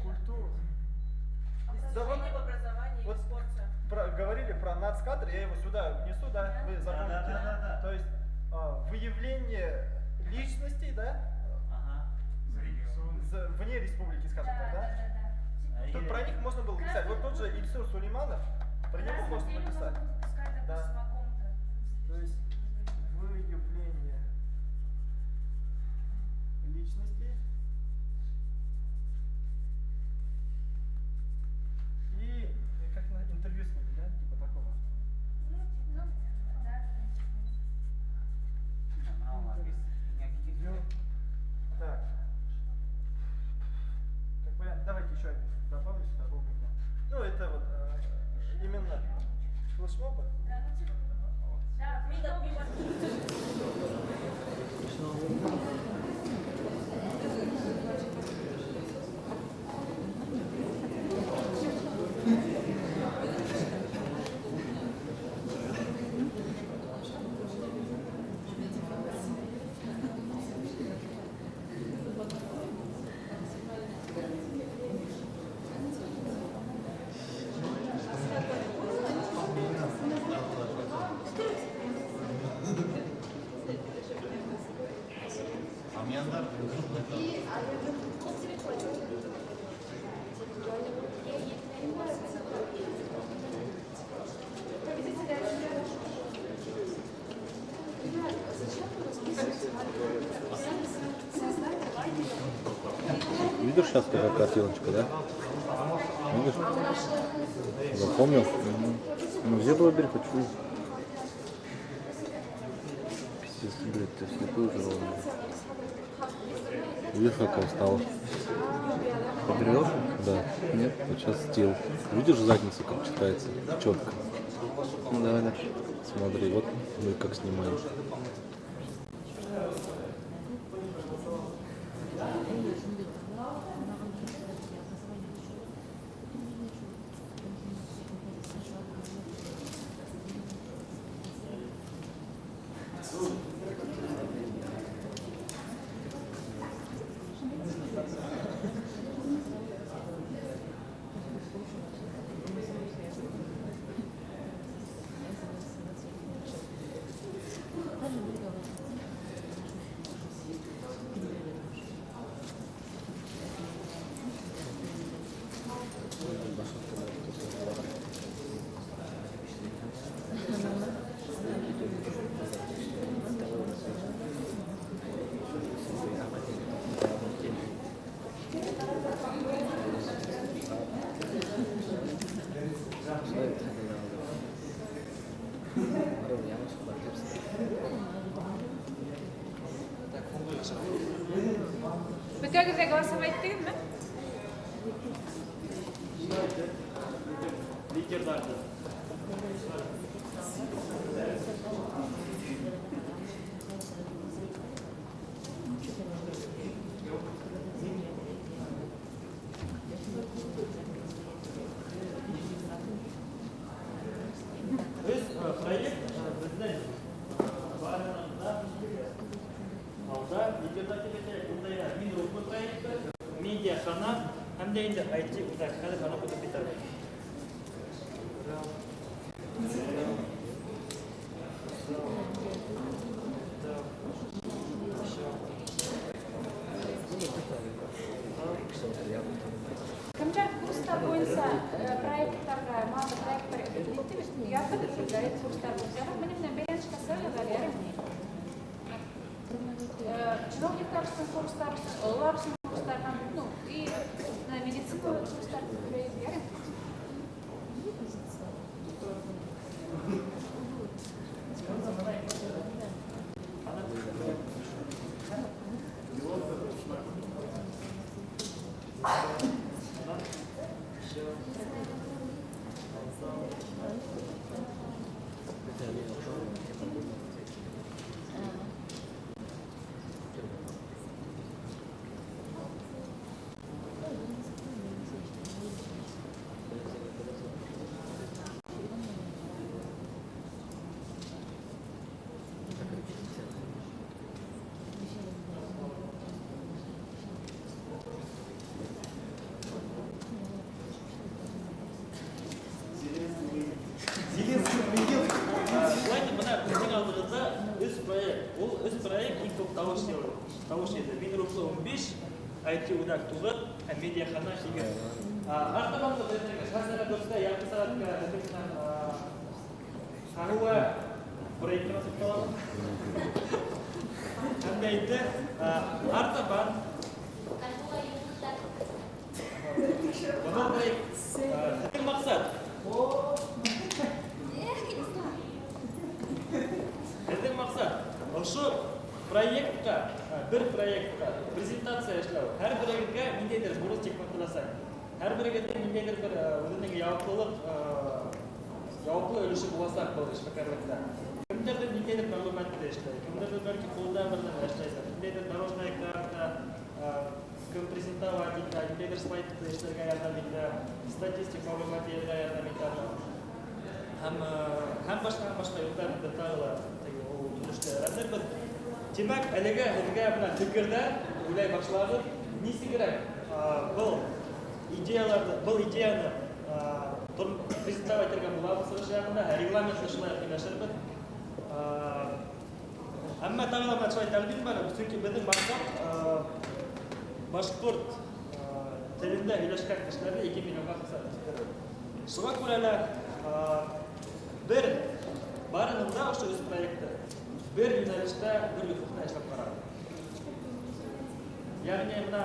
культуру. Да, вот, Достижения в образовании и вот спорте. говорили про нацкадр, я его сюда внесу, да, вы запомните. Да. То есть выявление личностей, да, вне республики, скажем так, да? Тут про них можно было писать. Вот тот же Ильсур Сулейманов, про него можно написать. Да. То есть выявление личности и как на интервью с ними, да, типа такого. Так. Как вариант, давайте еще один добавлю сюда рубрику. Ну, это вот именно флешмобы. Видишь сейчас какая картиночка, да? Видишь? Запомнил? Ну где было бери, хочу. Пиздец, блядь, ты слепой уже ровно. Видишь, какая стала? Поберешь? Да. Нет? Вот сейчас стил. Видишь задницу, как читается? Четко. Ну давай дальше. Смотри, вот мы как снимаем. В итоге проголосовать ты, да? Biz proyekt bizning alda videodagi bunday minrukni proyekti media kanal hamda endi IT uzatishni qanaqa qilib bitadi. Камчат курста бойынша проекттарға, маңызды проекттер язып, жарайды курстар бойынша. Менің беренші касыры яғни. Чиновниктардың курстары, олар үшін курстар, ну, и медицина курстар яғни. IT удак тулы, һәм медиахана шигер. Артабан да безнең хәзер дөрестә ярты сәгатькә тәкъдим Харуа проектны сыкталам. Һәм дә инде артабан Hadi maksat. Hadi maksat. Şu proyektga, bir proyektga prezentatsiya эшләү. Һәр бирегә ниндидер бурыч чекмәк буласак, һәр бирегә ниндидер бер үзенең яуаплылык, яуаплы өлеше буласак бу эшмәкәрлектә. Кемдер ниндидер мәгълүматты эшләй, кемдер бәлки кулда бер нәрсә эшләй, ниндидер дорожная карта, кем презентовать итә, ниндидер слайдты эшләргә ярдәм итә, статистик мәгълүмат ярдәм итә. Һәм башка юлларны да тагыла ул өлештә. Демәк, әлегә менә фикердә уйлай башладык. Нисегрәк был идеяны презентовать итәргә булабыз шәһәрендә, регламентны шулай кыйнашырбыз. Әмма тагыла шулай тәкъдим бар, чөнки безнең максат башкорт телендә һөйләшкән кешеләрне 2 миллионга хисап итәргә. Шуңа күрә лә бер барынында ошо үз проекты bir юнәлештә бер юфыкны эшләп карады. Ягъни менә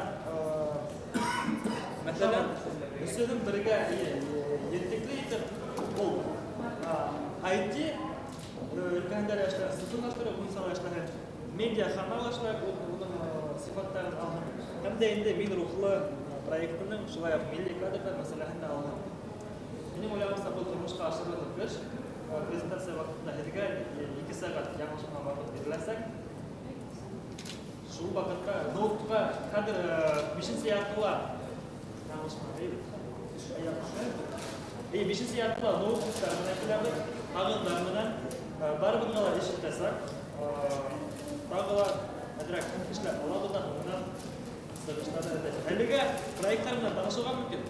мәсәлән, үсеүнең бергә ентекле итеп ул IT өлкәндә эшләр, сынлаштырып уйсала эшләр, медиа канал эшләр, уның сыйфаттарын алган. Һәм дә инде мин рухлы проектының шулай ук милли кадрдар мәсьәләһен дә алган. Минем уйлавымча бу тормышка ашырылып эш. Презентация вакытында һәргә 2 сәгать яңашма вакыт бирелсәк, шул вакытта ноутка кадр 5 яртыла яңашма бирелә. 5 яртыла ноуттар менән агындар менән барыбыз гына ишетәсәк, тагыла әдрәк кешеләр алабыздан ундан сырыштырды. Әлегә проектлар белән танышырга мөмкин.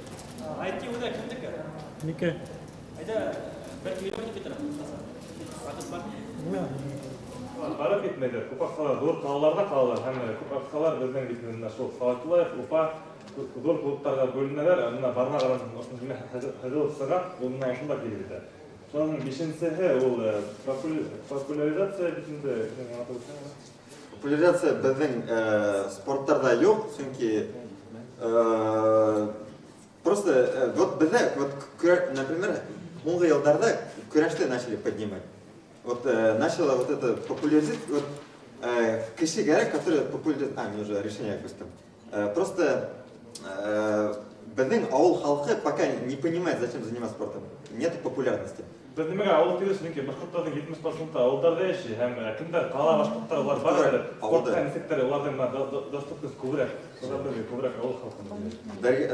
IT үдә кемдеке? Нике. Айда belki bir vakit bitirir. Vakit var. Барып кетмейді. Көпақ қалар, зор қалаларда қалалар. Һәм көпақ қалар біздің бетімізде шул Салатылаев, Уфа зор клубтарға бөлінелер. Мына барма қаран Хәзіловсыға ол мына осында келеді. Соның 5-сі ол популяризация бетінде. Популяризация біздің спорттарда жоқ, чөнки просто вот бізде, например, Монго елдарда көрәшті начали поднимать. Вот начало вот это популяризировать, вот кеші керек, которые популяризируют, мне уже решение пустим. Просто біздің ауыл халқы пока не понимает, зачем заниматься спортом. Нет популярности. Біз немеге ауыл тегісінен башқұрттардың 70% ауылдарда еші, һәм кімдер қала башқұрттар олар бар әлі, спортқа несектер олардың доступность көбірек, көбірек ауыл халқында.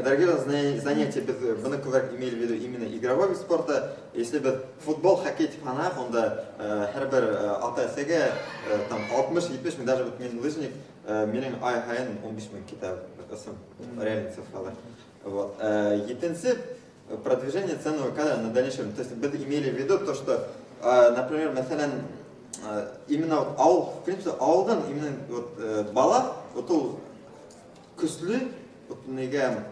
Дорогие занятия, біз бұны көбірек имели в виду именно игровой вид спорта. Если біз футбол, хоккей типанақ, онда әрбір ата-әсеге 60-70 мың, даже мен лыжник, менің ай-хайын 15 мың кетіп өсім, реальный цифралар. Етінсі, продвижение ценного кадра на дальнейшем. То есть мы имели в виду то, что, например, именно вот аул, в принципе, аулдан именно вот бала, вот ол күслі, вот неге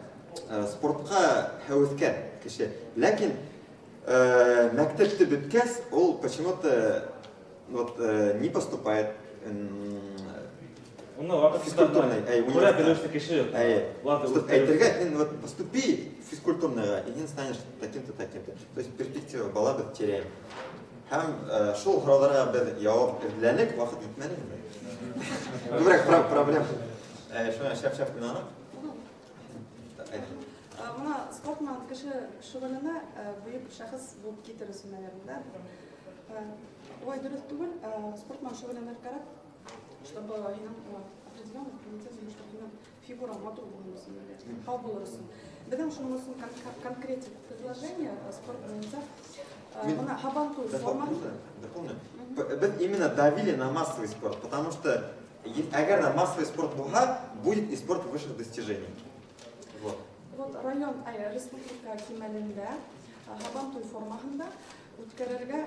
спортқа хәуескән кеше. Ләкин мәктәпте беткәс, ол почему-то вот не поступает. Физкультурный, поступи физкультурныйға, и сен станешь таким-то, таким-то. То есть перспектива бала біз теряем. Һәм шул һорауларға біз яуап эзләнек, вакыт үтмәде. Күбрәк проблема. Шуңа шәп-шәп кына. Мына спорт менән кеше шөгыльләнә, бөек шәхес булып китерсен, наверное, да. Ой, дөрес түгел, спорт менән шөгыльләнер кирәк. Чтобы определенно приоритетно, чтобы фигура матур булмасын, хал булырсын. Бедем шунысы конкретик предложение спорт бойынша. Мына хабанту формасы. Именно давили на массовый спорт, потому что если массовый спорт будет и спорт высших достижений. Вот район республика кимәлендә хабанту формасында үткәрергә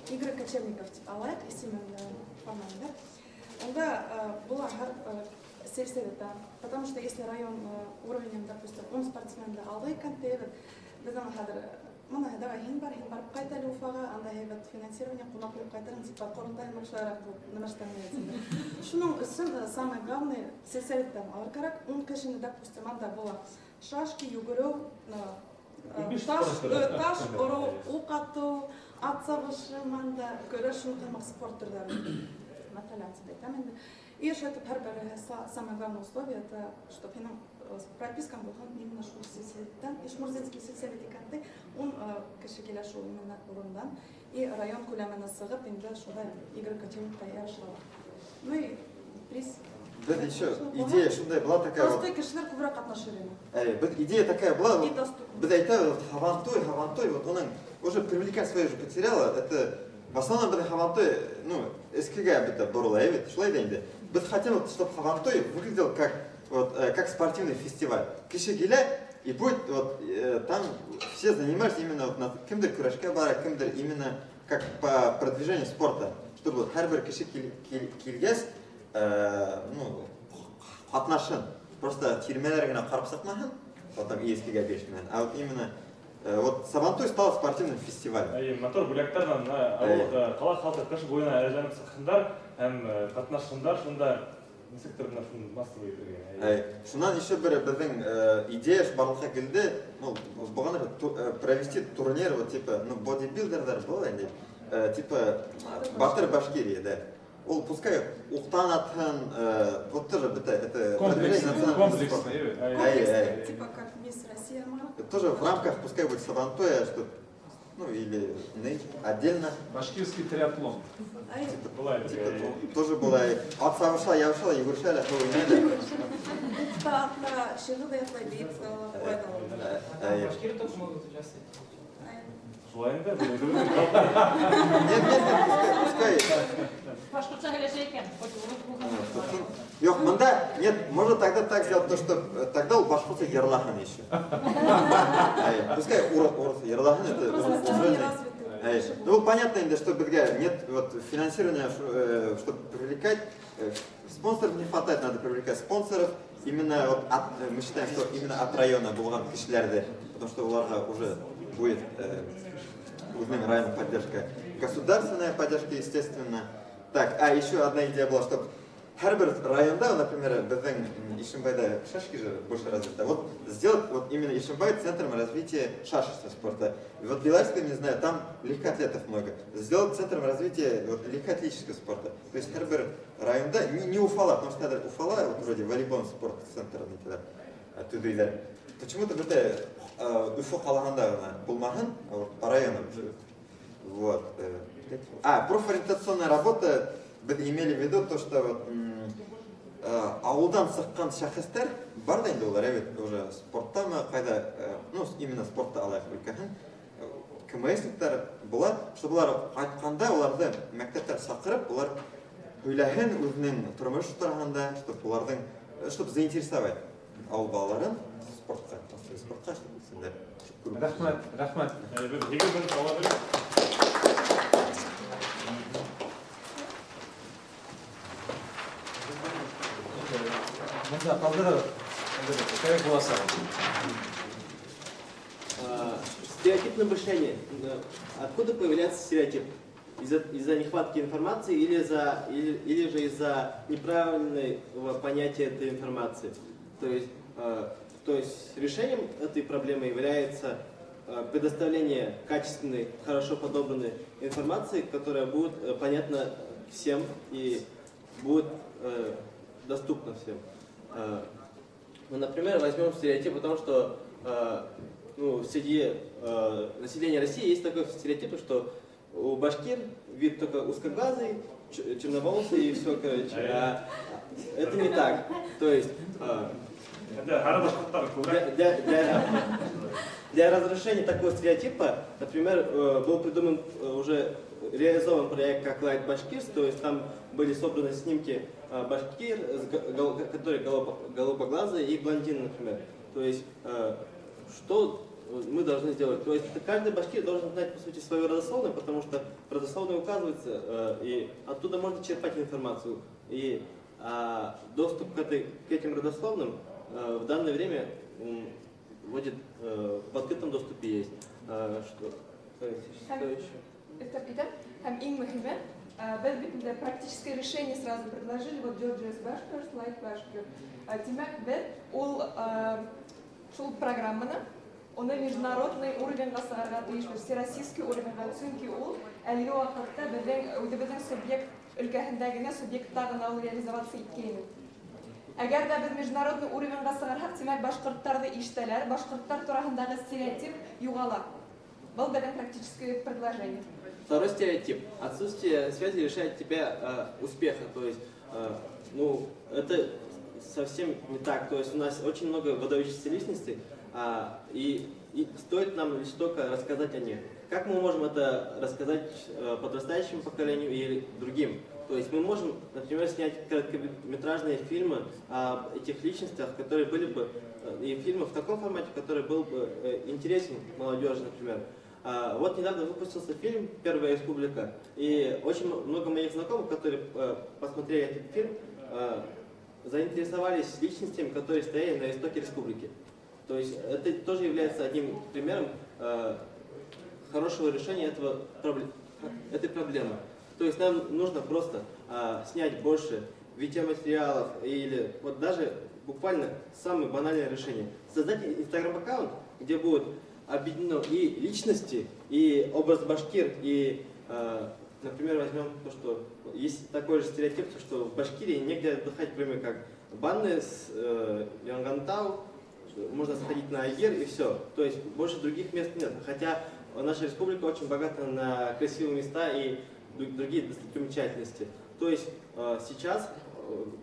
игры кочевников алайык исемен формасында. Онда булар сельсовета. Потому что если район уровнем, допустим, он спортсменді алды контейвет, біздің хадыр, мына давай хин бар қайталы уфаға, анда хейбет финансирование қунақлы қайтарын типа қорынтай мұршарак нымаштан едім. Шуның үшін самое главное сельсоветтен алыр керек, он кішіні, допустим, анда бола шашки, югіру, таш, ұру, уқату, атсабышы, манда көрішін қылмақ спорт түрдері. И что это самое главное условие, это чтобы пропискам был именно шул сельсоветтен, и шмурзинский сельсовет иканды, он кешекеля шул именно урындан, и район кулямена сығып, инде шуда игры котелник таяшылар. Ну и приз. Біз еще идея шундай была такая. Простой кешелер көбірек отношения. Идея такая была. Біз айтады, Хавантой, вот он уже привлекать свою же потеряла. Это в основном біз Хавантой, ну, эскига бита бұрыла, шулай дейінді. Біз хотим, чтобы Хавантой выглядел как спортивный фестиваль. Кешегеля, и будет вот там все занимались именно вот на кимдер курашка бара, кимдер именно как по продвижению спорта, чтобы вот харбер кеши килгес, ну, отношен. Просто тирмелерина харпсакмахан, потом эскига бешмен, а вот именно вот Сабантой стал спортивным фестивалем. Мотор бүлектардан қала халқы кыш бойына әжәніп сыққындар, әм қатнашқындар, шында секторына массовый түрген. Шунан еще бір біздің идея барлыққа келді, бұған провести турнир, вот типа, ну, бодибилдердар было, типа Батыр Башкирия, да. Ол пускай уқтан атын, вот тоже это комплексный, типа как Мисс Россия. Тоже в рамках, пускай будет Сабантоя, что, ну или отдельно. Башкирский триатлон. Тоже была. От Савыша, я ушла, и выршали, что вы имели. Да, шилу да я тлайбит. Башкиры тоже могут участвовать. Нет, пускай. Башкирцам келешейкен. Yok, мында, нет, можно тогда так сделать, то, что тогда у башкирца Ерлахан еще. Пускай урод Ерлахан, это ну, понятно, что нет вот, финансирования, чтобы привлекать, спонсоров не хватает, надо привлекать спонсоров. Именно вот мы считаем, что именно от района Булган кишлерде, потому что у Ларга уже будет районная поддержка, государственная поддержка, естественно. Так, а еще одна идея была, чтобы Харбер районда, например, Бэдэн Ишимбайда шашки же больше развита. Вот сделать вот именно Ишимбай центром развития шашечного спорта. И вот Белайская, не знаю, там легкоатлетов много. Сделать центром развития вот, легкоатлетического спорта. То есть Харбер районда, не Уфала, потому что надо Уфала, вот вроде волейбол спорт-центр, оттуда идет. Почему-то это Уфа Халаханда Булмахан, по районам. Вот. Профориентационная работа, мы имели в виду то, что вот, ауылдан сыққан шәхестер бар да енді олар уже спорттамы қайда, ну именно спортта алайық үлкәһін КМСниктер бұлар, что бұлар қайтқанда оларды мәктептер сақырып, бұлар сөйләһен өзінің тұрмыш тұрғанда, чтобы заинтересовать ауыл балаларын спортқа, Рахмат. Стереотипное мышление. Откуда появляется стереотип? Из-за нехватки информации или же из-за неправильного понятия этой информации? То есть решением этой проблемы является предоставление качественной, хорошо подобранной информации, которая будет понятна всем и будет доступна всем. Ну, например, возьмем стереотип о том, что среди населения России есть такой стереотип, что у башкир вид только узкоглазый, черноволосый и все, короче. А это не так. То есть для разрешения такого стереотипа, например, был придуман уже реализован проект как Light Bashkirs, то есть там были собраны снимки башкир, которые голубоглазые и блондины, например. То есть что мы должны сделать? То есть каждый башкир должен знать, по сути, свою родословную, потому что родословная указывается, и оттуда можно черпать информацию. И доступ к этим родословным в данное время вводит в открытом доступе есть. Что еще? Это Питер. Им мухиме. Biz практическое решение сразу предложили. Вот Georgia's Bashkir, Slide Bashkir. Демек, biz шул программаны, оны международный уровень гасарга тиешбез, всероссийский уровень чөнки ул әлеге вакытта безнең субъект өлкәһендәгенә субъекттагы ул реализация иткән. Әгәр дә без международный уровень гасарга, демәк башкортларны ишетәләр, башкортлар турасындагы стереотип югала. Был безнең практическое предложение. Второй стереотип. Отсутствие связи лишает тебя успеха. То есть, это совсем не так. То есть у нас очень много выдающихся личностей, и стоит нам лишь только рассказать о них. Как мы можем это рассказать подрастающему поколению или другим? То есть мы можем, например, снять короткометражные фильмы об этих личностях, которые были бы, и фильмы в таком формате, который был бы интересен молодежи, например. Вот недавно выпустился фильм «Первая республика», и очень много моих знакомых, которые посмотрели этот фильм, заинтересовались личностями, которые стояли на истоке республики. То есть это тоже является одним примером хорошего решения этой проблемы. То есть нам нужно просто снять больше видеоматериалов или вот даже буквально самое банальное решение. Создать инстаграм-аккаунт, где будут объединены и личности, и образ башкир, и, например, возьмем то, что есть такой же стереотип, что в Башкирии негде отдыхать, кроме как банны с Янгантау, можно сходить на Айгер и все. То есть больше других мест нет. Хотя наша республика очень богата на красивые места и другие достопримечательности. То есть сейчас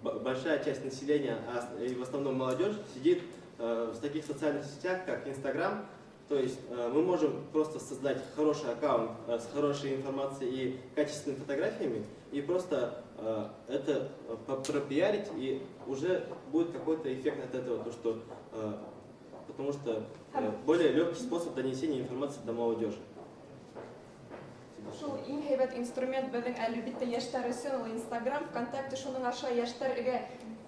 большая часть населения, и в основном молодежь, сидит в таких социальных сетях, как Инстаграм. То есть мы можем просто создать хороший аккаунт с хорошей информацией и качественными фотографиями, и просто это пропиарить, и уже будет какой-то эффект от этого, потому что более легкий способ донесения информации до молодежи. Шул иң һәйбәт инструмент безнең әлбиттә яшьләр өчен ул Инстаграм, ВКонтакте, шуның аша яшьләргә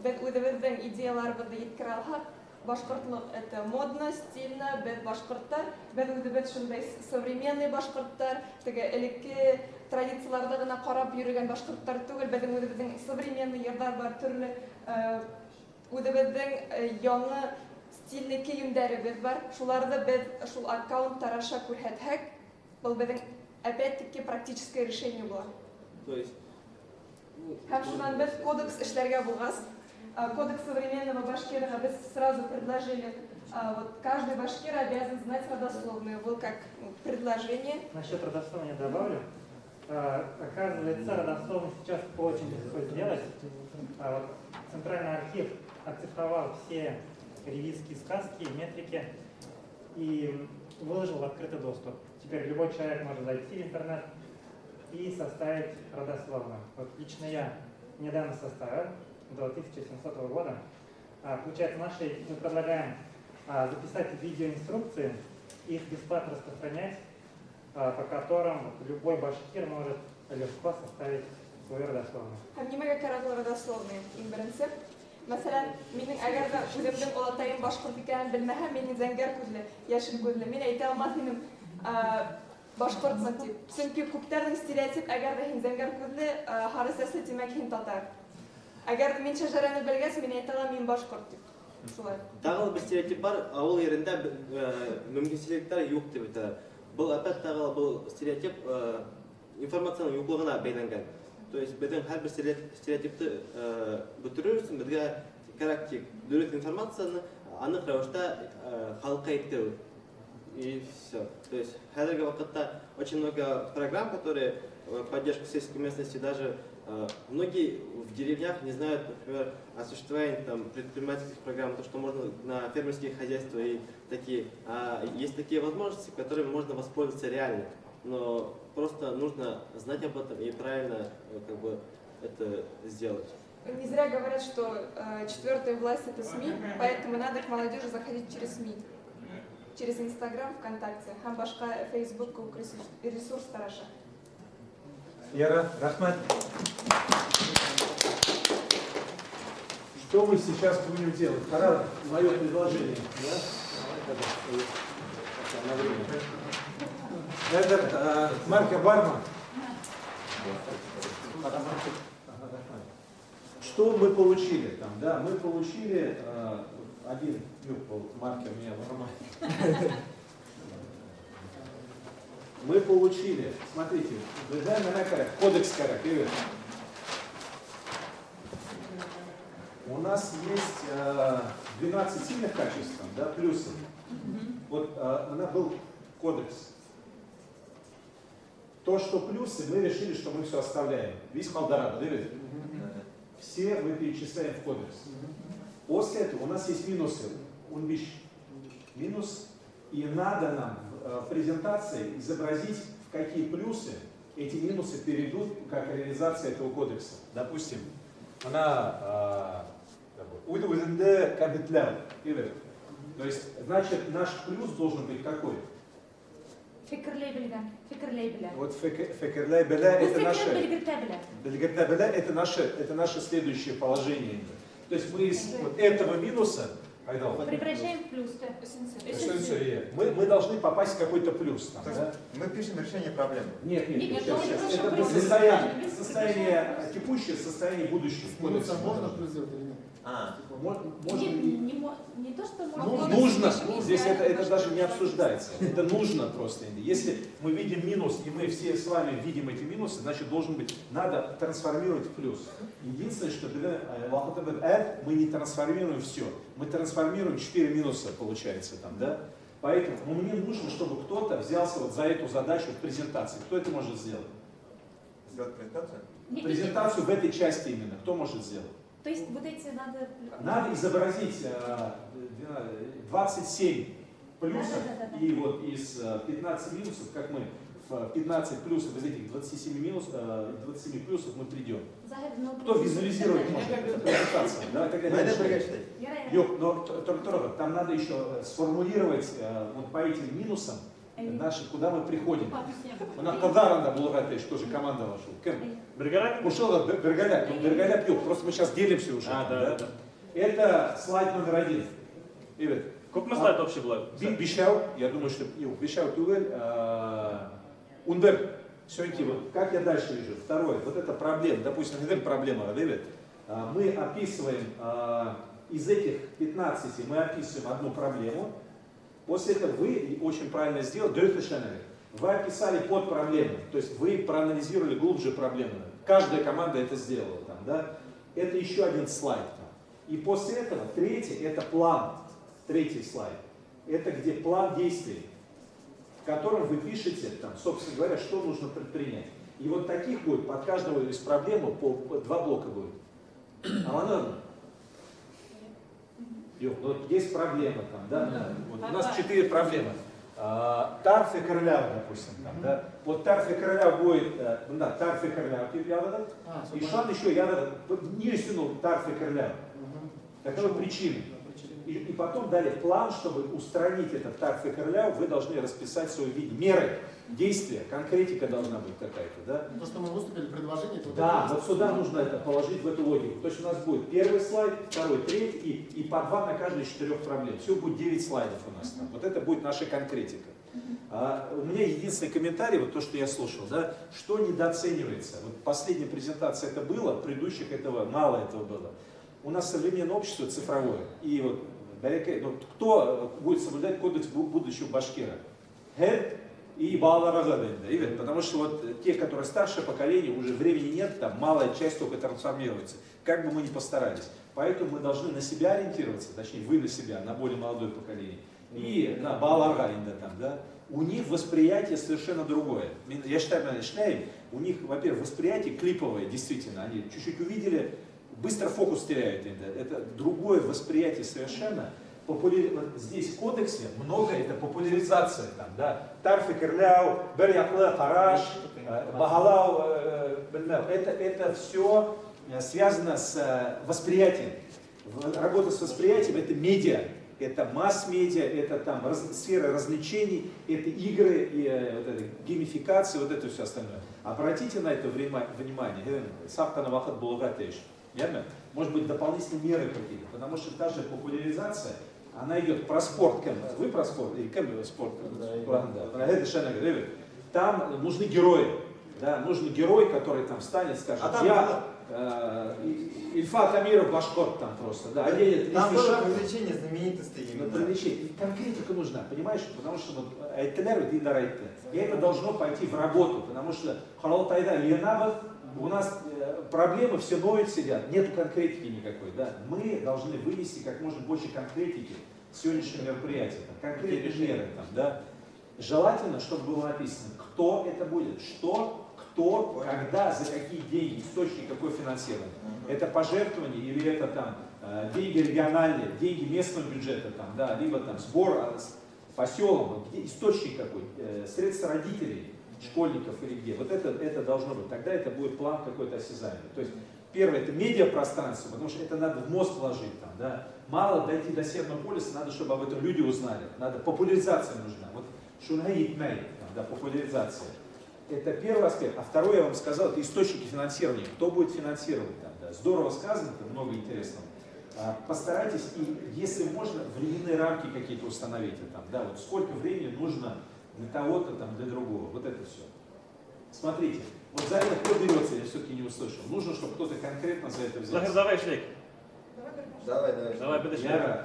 без үзебезнең идеяларыбызны җиткерә алсак, башкортлык это модно, стильно, без башкорттар, без үзебез шундай современный башкорттар, теге элекке традицияларда гына карап йөргән башкорттар түгел, безнең үзебезнең современный йортлар бар, төрле үзебезнең яңа стильный киемнәребез бар. Шуларда без шул аккаунттар аша күрсәтсәк, бу безнең опять-таки практическое решение было. То есть, һәм шуннан без кодекс эшләргә булгас, кодекс современного башкира біз сразу предложили, вот каждый башкир обязан знать родословную. Был как предложение. Насчет родословной добавлю. Оказывается, родословную сейчас очень легко сделать. Центральный архив оцифровал все ревизские сказки, метрики и выложил в открытый доступ. Теперь любой человек может зайти в интернет и составить родословную. Вот лично я недавно составил, до 1700 года. Получается, мы предлагаем записать видеоинструкции, их бесплатно распространять, по которым любой башкир может легко составить свою родословную. Нимәгә кирәк родословная? Иң беренче, мәсәлән, минем әгәр дә үземнең олатаем башкорт икәнен белмәһәм, мин зәңгәр күзле, яшел күзле, мин әйтә алмасын башкортмын дип. Чөнки күптәрнең стереотип, әгәр дә һин зәңгәр күзле, һары сәсле, димәк һин татар. Әгәр мин шәҗәрәне белгәс, мин әйтә алам, мин башкорт дип. Шулай. Тағы бір стереотип бар, ауыл ерінде мөмкинчелектер юк дип әйтәләр. Бұл опять тағы бұл стереотип информацияның юклыгына бәйләнгән. То есть безнең һәрбер стереотипты бөтерү өчен безгә кирәк тик дөрес информацияны анык рәвештә халыкка җиткерү. И все. То есть хәзерге вакытта очень много программ, которые поддержку сельской местности, даже многие в деревнях не знают, например, о существовании предпринимательских программ, то, что можно на фермерские хозяйства и такие. Есть такие возможности, которыми можно воспользоваться реально. Но просто нужно знать об этом и правильно это сделать. Не зря говорят, что четвертая власть это СМИ, поэтому надо к молодежи заходить через СМИ. Через Инстаграм, ВКонтакте, Хамбашка, Фейсбук, ресурс Тараша. Яра, рахмат. Что мы сейчас будем делать? Пора мое предложение. Да? Это Марка Барма. Что мы получили там? Да, мы получили один маркер меня ломает. Мы получили, смотрите, кодекс характера. У нас есть 12 сильных качеств, да, плюсы. Вот она был кодекс. То, что плюсы, мы решили, что мы все оставляем. Весь халдараб, да, ведь? Все мы перечисляем в кодекс. После этого у нас есть минусы. Минус. И надо нам в презентации изобразить, в какие плюсы эти минусы перейдут как реализация этого кодекса. Допустим, она то есть, значит, наш плюс должен быть какой? Вот это наше следующее положение. То есть мы из вот этого минуса превращаем в плюс. мы должны попасть в какой-то плюс. Там, да? Мы пишем решение проблемы. Нет. Это будет состояние текущее, состояние будущего. Можно плюс сделать или нет? Не то, что можно. Нужно. Здесь это даже не обсуждается. Это нужно просто. Если мы видим минус, и мы все с вами видим эти минусы, значит, надо трансформировать в плюс. Единственное, что мы не трансформируем все. Мы трансформируем 4 минуса, получается там, да? Поэтому мне нужно, чтобы кто-то взялся вот за эту задачу в презентации. Кто это может сделать? Сделать презентацию? Презентацию в этой части именно. Кто может сделать? То есть вот эти надо... Надо изобразить 27 плюсов, и вот из 15 минусов, как мы в 15 плюсов из этих 27 плюсов мы придем. Кто визуализирует может? Это презентация. Но там надо еще сформулировать вот по этим минусам, куда мы приходим. У нас Кадаранда Булгатыш тоже команда вошел. Бергаляк? Ушел Бергаляк пьет. Просто мы сейчас делимся уже. Да. Это слайд номер 1. Сколько мы слайд вообще было? Бишау, я думаю, что Бишау Туэль, Унбер. Все-таки вот, как я дальше вижу? Второе, вот эта проблема, допустим, это проблема, мы описываем, из этих 15 мы описываем одну проблему. После этого вы очень правильно сделали, вы описали под проблему, то есть вы проанализировали глубже проблему. Каждая команда это сделала. Там, да? Это еще один слайд. Там. И после этого третий, это план, третий слайд. Это где план действий, в котором вы пишете, там, собственно говоря, что нужно предпринять. И вот таких будет, под каждого из проблем по 2 блока будет. Вот есть проблема там, да? Вот у нас 4 проблемы. Тарф и Корляв, допустим, там, да? Вот Тарф и Корляв будет, Тарф и Корляв, и Шан еще не сунул Тарф и Корляв. Какова причина? И потом дали план, чтобы устранить этот Тарф и Корляв, вы должны расписать свой вид, меры, действия, конкретика должна быть какая-то, да? То, что мы выступили, предложение. Да, вот сюда нужно это положить в эту логику. То есть у нас будет первый слайд, второй, третий и по 2 на каждой из 4 проблем. Всего будет 9 слайдов у нас там. Вот это будет наша конкретика. У меня единственный комментарий, вот то, что я слушал, да, что недооценивается. Вот последняя презентация это было, предыдущих мало этого было. У нас современное общество цифровое. И вот кто будет соблюдать кодекс будущего башкира? И потому что вот те, которые старшее поколение, уже времени нет, там малая часть только трансформируется. Как бы мы ни постарались. Поэтому мы должны на себя ориентироваться, точнее вы на себя, на более молодое поколение. И на Балага там, да. У них восприятие совершенно другое. Я считаю, у них, во-первых, восприятие клиповое, действительно. Они чуть-чуть увидели, быстро фокус теряют. Это другое восприятие совершенно. Здесь в кодексе много это популяризация. Там, да? Тарфи Керляу, Берьякле, Хараш, Багалау, это все связано с восприятием. Работа с восприятием это медиа, это масс-медиа, это там сфера развлечений, это игры, и, вот это, геймификация, вот это все остальное. Обратите на это внимание. может быть, дополнительные меры какие-то, потому что та же популяризация, она идет про спорт, вы про спорт, и спорт, там нужны герои, да, нужен герой, который там встанет, скажет, я Ильфат Амиров башкорт там просто, да, оденет. Там было привлечение знаменитостей именно. Привлечение. Конкретика нужна, понимаешь, потому что вот и это должно пойти в работу, потому что Халалтайда Ленабов, у нас проблемы все ноют сидят, нету конкретики никакой, да. Мы должны вынести как можно больше конкретики в сегодняшнем мероприятии, конкретные меры там, да. Желательно, чтобы было написано, кто это будет, что, кто, когда, за какие деньги, источник какой финансирования. Это пожертвование или это там деньги региональные, деньги местного бюджета, там, да, либо там сбор поселок, где источник какой, средства родителей, школьников или где. Вот это должно быть. Тогда это будет план какой-то осязаемый. То есть первое это медиапространство, потому что это надо в мозг вложить там, да. Мало дойти до Северного полюса, надо, чтобы об этом люди узнали. Надо, популяризация нужна. Вот да, популяризация. Это первый аспект. А второй, я вам сказал, это источники финансирования. Кто будет финансировать там, да. Здорово сказано, много интересного. Постарайтесь, и если можно, временные рамки какие-то установите там, да, вот сколько времени нужно для того-то, там, для другого. Вот это все. Смотрите, вот за это кто берется, я все-таки не услышал. Нужно, чтобы кто-то конкретно за это взялся. Давай, Шлейк. Давай, Я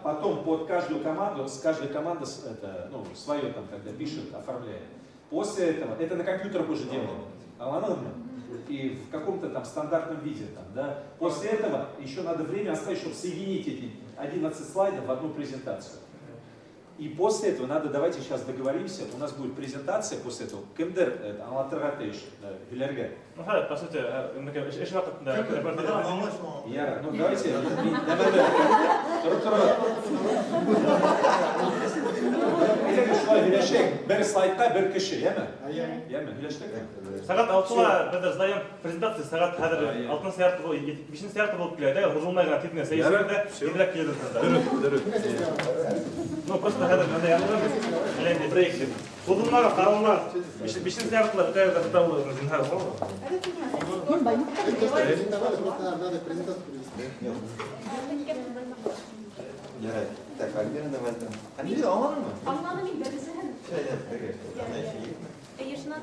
потом под каждую команду, с каждой команды это, ну, свое там, когда пишет, оформляет. После этого, это на компьютерах уже делаем. И в каком-то там стандартном виде. Там, да. После этого еще надо время оставить, чтобы соединить эти 11 слайдов в одну презентацию. И после этого надо, давайте сейчас договоримся, у нас будет презентация после этого. Кемдер, это Алатыратыш, Вилерге. Ну, по сути, Я, ну давайте, bir слайдта bir kişi, yemin? Yemin, güleştik mi? Сағат 6-ға біз сдаем презентация, сағат қазір 6 сағат, 5 сағат болып келеді, ұжылмай ғана тетіне сәйесерді, едірек келеді. Ну, просто қазір мынандай аңғырмыз, әлемде проект. Ұжылмаға қарылма, 5 сағатла қайырда тұтауы жинар ғой. Надо презентацию привести. Так, Альбина возьмем. Альбина, он мı? Anladım ilk derisi hem. Şöyle yaptık. Yaşına.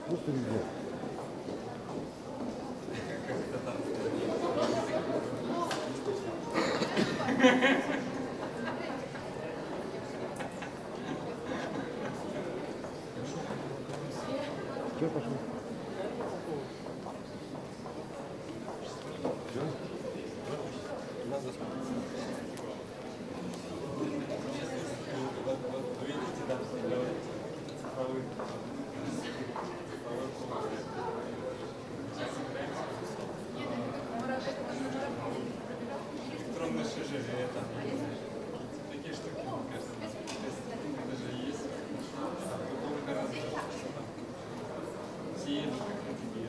Что пошло? Электронное ШЖ, это такие штуки, мне кажется, даже есть. Только раз все едут как на тебе.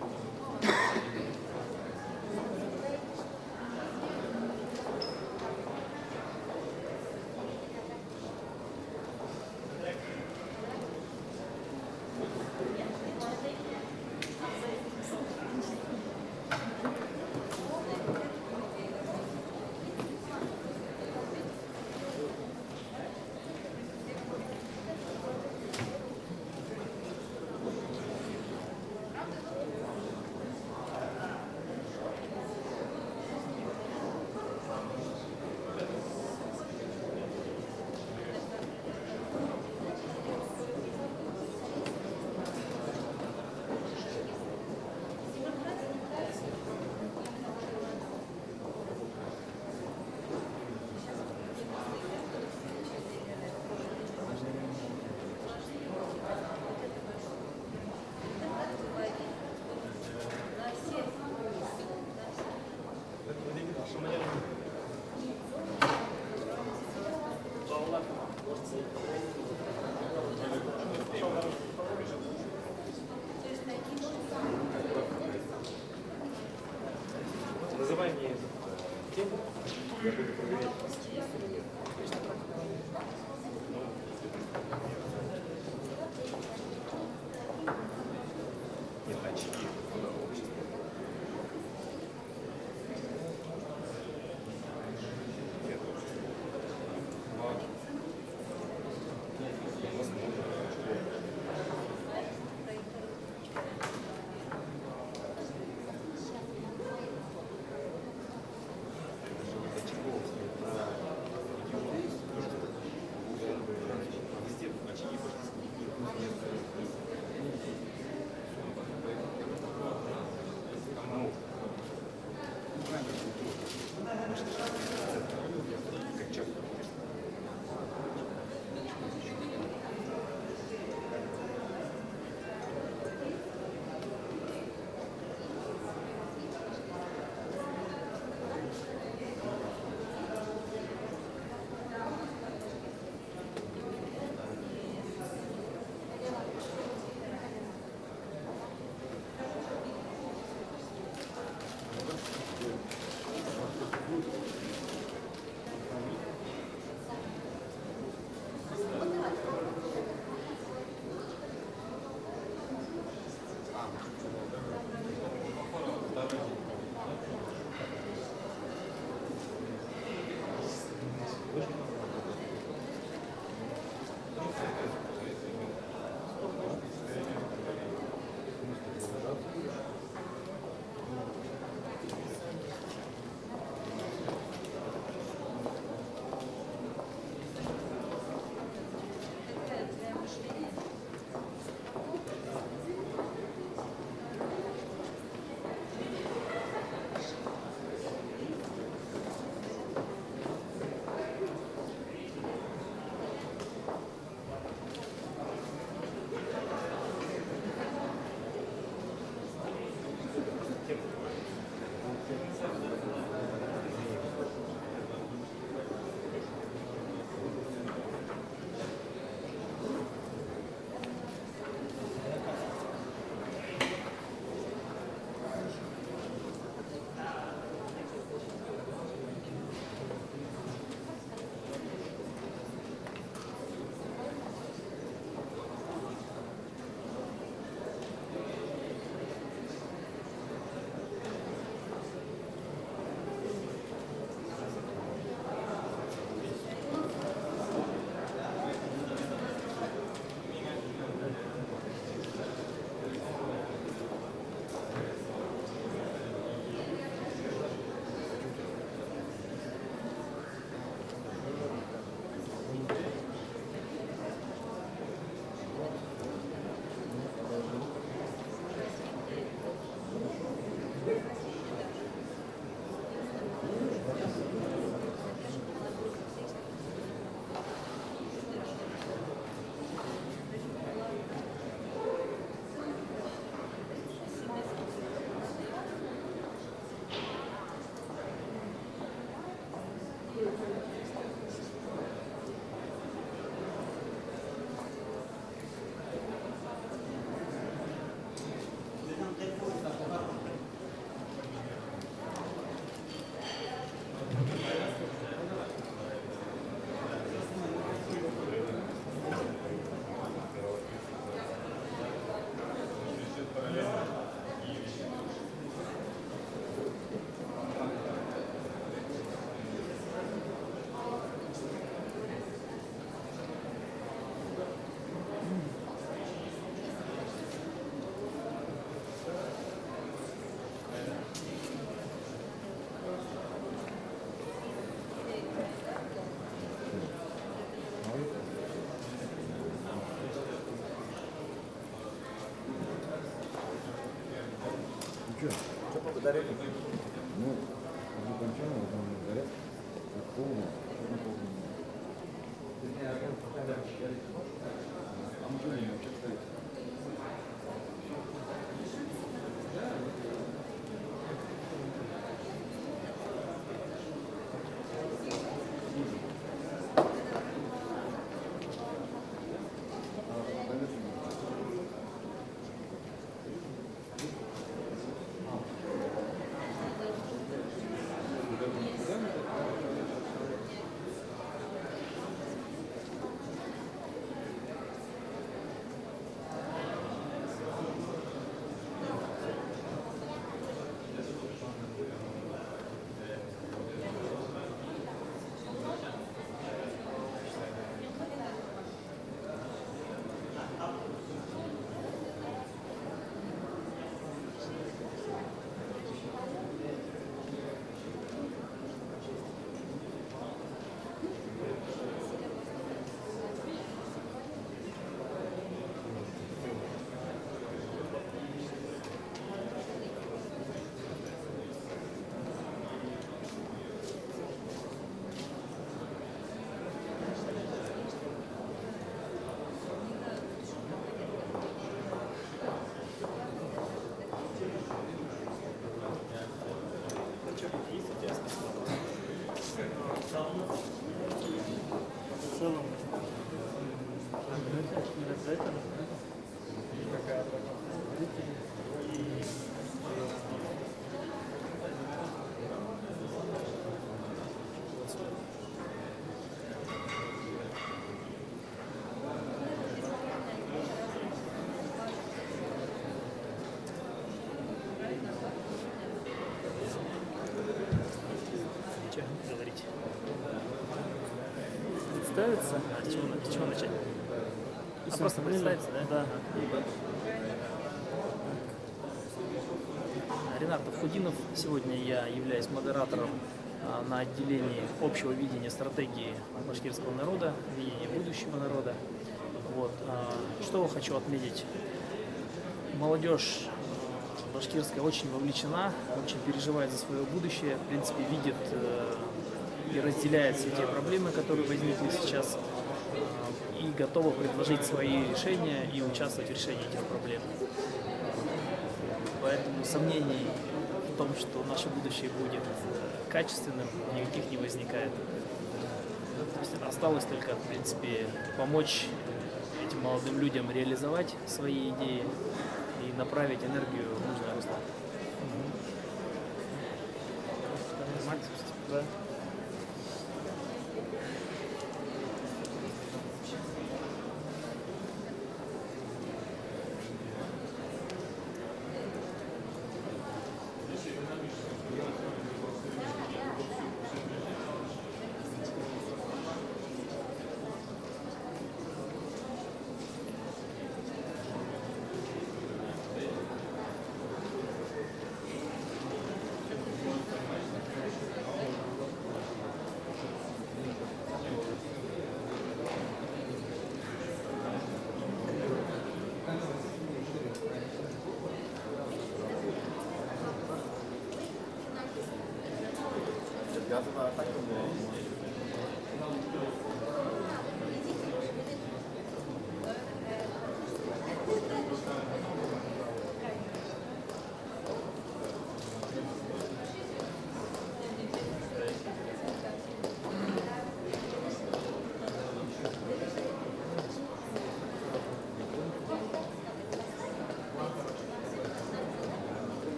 Называй мне тему, я буду проверять, есть или нет. Нет, очки. Что поблагодарили? Ну, закончено, там говорят, полно, Говорить. Представиться? А с чего начать? Просто представиться, да? Да. Ренат Авхудинов. Сегодня я являюсь модератором на отделении общего видения стратегии башкирского народа, видения будущего народа. Вот. Что хочу отметить? Молодежь башкирская очень вовлечена, очень переживает за свое будущее, в принципе, видит и разделяет все те проблемы, которые возникли сейчас, и готова предложить свои решения и участвовать в решении этих проблем. Поэтому сомнений в том, что наше будущее будет качественным, никаких не возникает. То есть осталось только, в принципе, помочь этим молодым людям реализовать свои идеи и направить энергию в нужное русло. Да.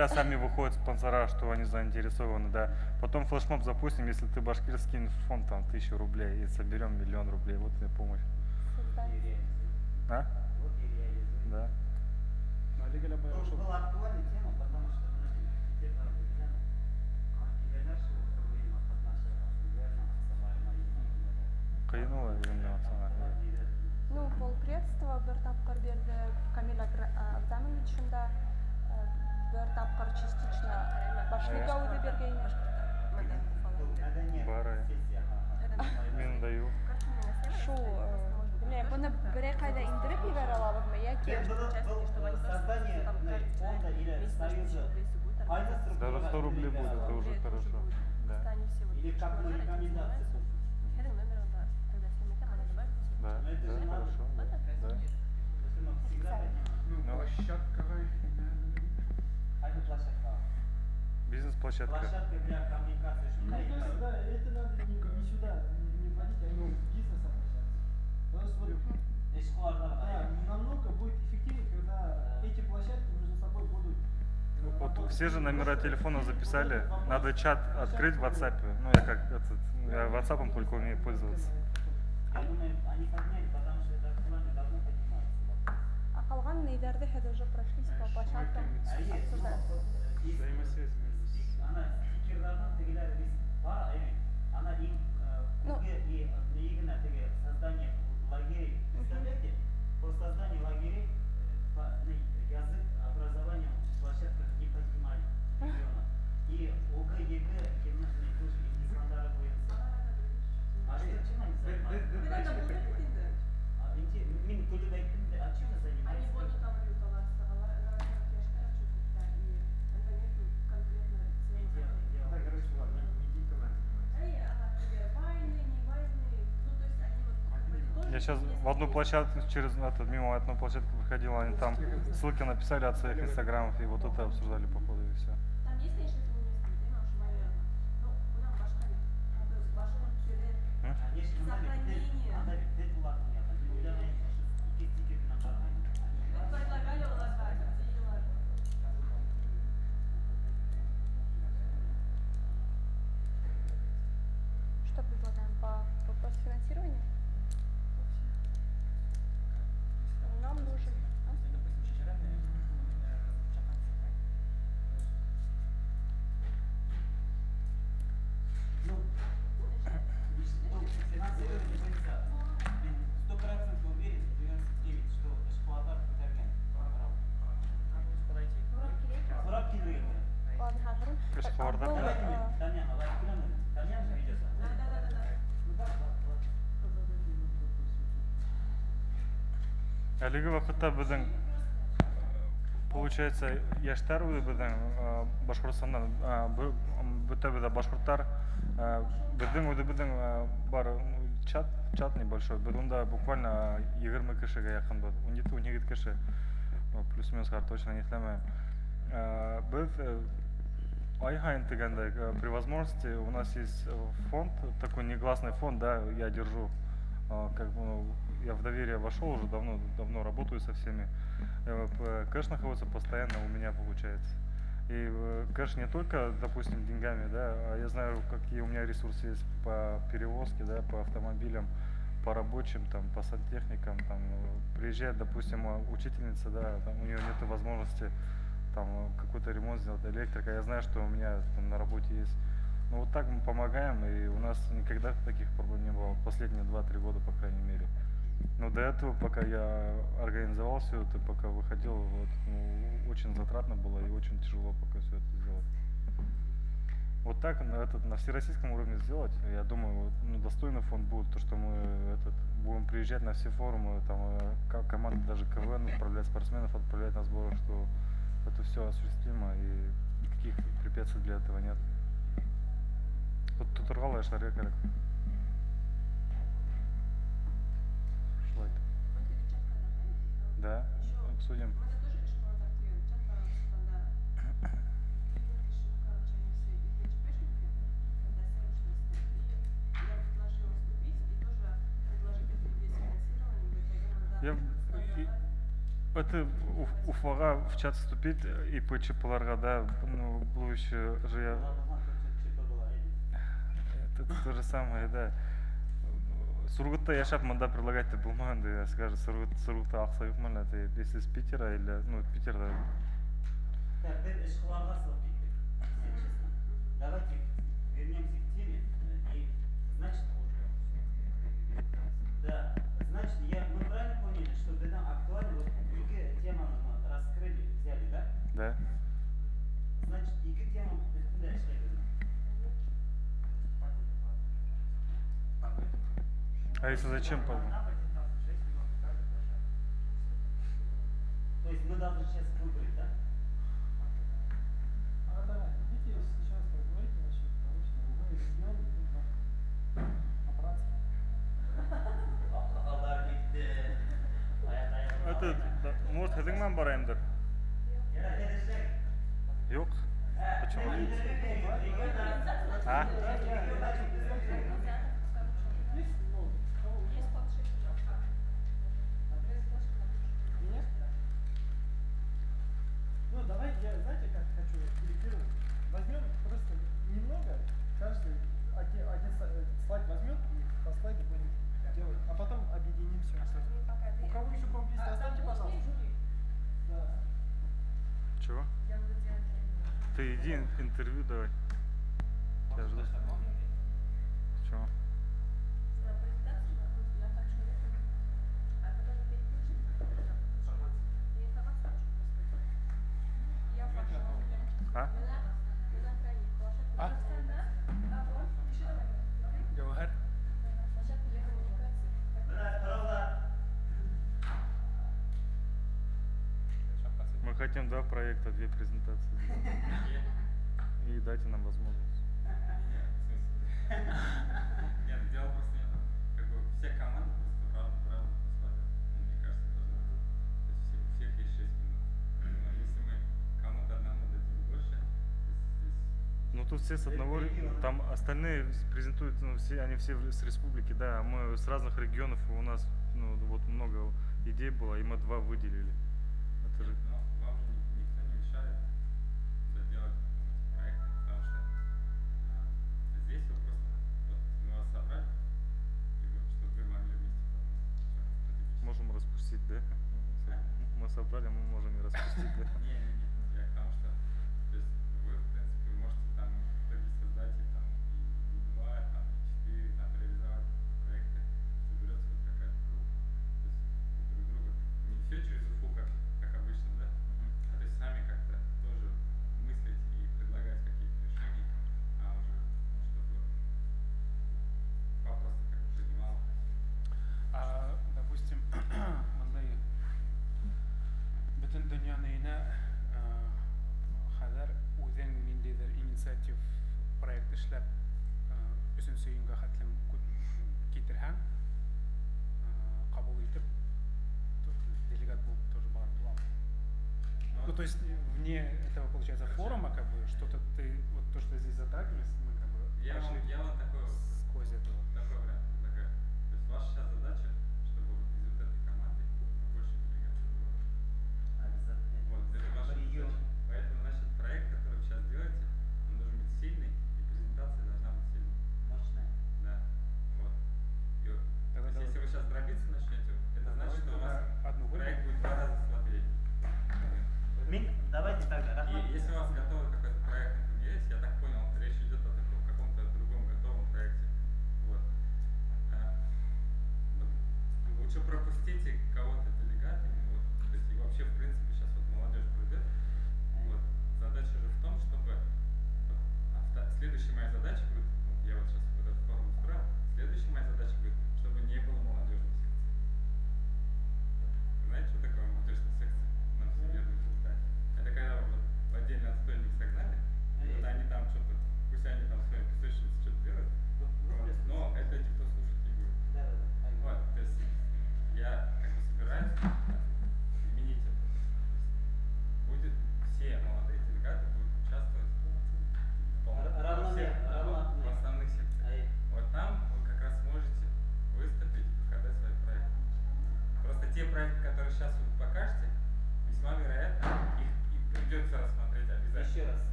себя сами выходят спонсора, что они заинтересованы, да. Потом флешмоб запустим, если ты башкирский фонд, там 1000 рублей, и соберем 1 000 000 рублей, вот тебе помощь. А? Да. Была актуальная тема, потому что где-то Кыйнула именно Ну, полпредства бір тапқыр берді Камил Абзамин үшінде, бір тапқыр частично Башлыга өзі берген. Бары. Мен даю. Шу, білмеймін, бұны бірі қайда индіріп егер алабыз ма, яки? Создание фонда или союза. Даже 100 рублей будет, это уже хорошо. Да. Или как бы рекомендации. Да, да, хорошо, да. Бизнес-площадка. Площадка для коммуникации. Да, это надо не сюда, не вводить, а именно бизнес обращаться. Да, намного будет эффективнее, когда эти площадки между собой будут. Вот все же номера телефона записали. Надо чат открыть в WhatsApp. Ну, я как этот, я WhatsApp только умею пользоваться. Я думаю, они подняли, потому что это актуально давно поднимается. А қалған нейлерді хәді уже прошлись по площадкам обсуждать. Она стикерлердің тегілері біз бар, она им создание лагерей. Представляете, по созданию лагерей язык образования в площадках не поднимали ребенок. И ОГЭ, ЕГЭ, гимназия тоже несмотря боятся. А что чем они занимаются? Мен көлік айттым, а чем занимаются? Они будут там рютоваться, Я сейчас в одну площадку, мимо одной площадки выходил, они там ссылки написали от своих инстаграмов, и вот это обсуждали по ходу, и все. Там есть, конечно, Что предлагаем по вопросу финансирования? Нам нужен. Финансирование говорится, 100% уверен, 99, что эксплуататор потерян программу. Сурап келбеген. Ладно, хазырым. Таняна, Таняна видеосы. Әлеге вакытта безнең получается яшьтәр үзе безнең Башкортстаннан бөтәбез башкортлар безнең үзебезнең бар чат небольшой. Без онда буквально 20 кешегә якынбыз. 17-12 кеше. Плюс-минус точно не эшләмәм. Без ай һайын дигәндә при возможности у нас есть фонд, такой негласный фонд, да, я держу как бы я в доверие вошел уже давно работаю со всеми. Кэш находится постоянно у меня получается. И кэш не только, допустим, деньгами, да, а я знаю, какие у меня ресурсы есть по перевозке, да, по автомобилям, по рабочим, там, по сантехникам, там, приезжает, допустим, учительница, да, там, у нее нет возможности там какой-то ремонт сделать, электрика, я знаю, что у меня там на работе есть. Ну вот так мы помогаем, и у нас никогда таких проблем не было, последние 2-3 года, по крайней мере. Но до этого, пока я организовал все это, пока выходил, вот, очень затратно было и очень тяжело пока все это сделать. Вот так на всероссийском уровне сделать, я думаю, достойный фонд будет, то, что мы будем приезжать на все форумы, там, команды даже КВН отправлять, спортсменов отправлять на сборы, что это все осуществимо и никаких препятствий для этого нет. Вот тут рвало шарик. Да, обсудим. Это Уфаға в чат вступить и по ЧПларға, да, ну, бұл еще же это то же самое, да. Сургутта яшап мында предлагать-то болмаған, да, скажет, Сургутта ақсайық мана, если с Питера или, ну, Питерда. Давайте вернемся к теме. И, значит, да, значит, мы правильно поняли, что для нас актуально вот екі теманы раскрыли, взяли, да? Да. Значит, екі тема үстінде эшлейді. А если зачем подумать? То есть мы должны сейчас выбрать, да? Идите сейчас поговорите насчет того, что мы регионы будут обраться. Это, да, может, хәзеңнән барайымдыр? Yok. Почему? А? Ну, давай, знаете, как хочу делегировать? Возьмем просто немного, каждый один слайд возьмет и по слайду будем делать, а потом объединим все. У кого еще комп есть, оставьте, пожалуйста. Да. Чего? Ты иди интервью давай. Я жду. Чего? А? А? Джавахар? Мы хотим два проекта, две презентации. И дайте нам возможность. Нет, дело просто нет. Как бы все команды просто равно условия. Ну, мне кажется, должны быть. То есть у всех есть 6 минут. Но если мы кому-то одному дадим больше, то здесь... Ну тут все с одного, там остальные презентуют, ну, все, они все с республики, да, а мы с разных регионов, у нас, ну, вот много идей было, и мы два выделили. Это же... Но вам же никто не мешает доделать проекты, потому что здесь вы просто, вот, мы вас собрали, и вы, чтобы вы могли вместе подумать. Можем распустить, да? Мы собрали, мы можем и распустить, да? Не, я к тому, что, то есть вы, в принципе, можете там в итоге создать и там и 2, там и 4, там реализовать проекты, соберется вот какая-то группа, то есть друг друга, не все через УФУ, как обычно, да? А то есть сами как-то тоже мыслить и предлагать какие-то решения, а уже, чтобы просто как бы принимал. Допустим, мы bütün dünyanın kadar uzun mindedir inisiyatif proyekt işlep bütün suyunga hatlım getirhen kabul edip делегат был тоже барып. Ну, то есть вне этого получается форума, как бы что-то ты, вот то, что здесь затрагивались, мы как бы Я вам такой, сквозь это. такой вариант предлагаю. То есть ваша сейчас задача, чтобы вот из вот этой команды больше делегатов было. Вот, это ваша задача. Поэтому, значит, проект, который вы сейчас делаете, он должен быть сильный, и презентация должна быть сильной. Мощная. Да. Вот. И вот, то есть, если вы сейчас дробиться начнете, это значит, что у вас проект будет в 2 раза слабее. Давайте так, И если у вас готовый какой-то проект, например, есть, я так понял, речь идет о каком-то другом готовом проекте. Вот. Лучше пропустите кого-то делегатами, вот. То есть и вообще, в принципе, сейчас вот молодежь придет. Вот. Задача же в том, чтобы следующая моя задача будет, вот я вот сейчас вот этот форум устроил, следующая моя задача будет, чтобы не было молодежной секции. Знаете, что такое молодежная секция? На всемирном факультете. Это когда вы вот в отдельный отстойник согнали, и вот они там что-то, пусть они там своими песочницей что-то делают, вот, но это никто слушать не будет. Вот, то есть я как бы собираюсь изменить это.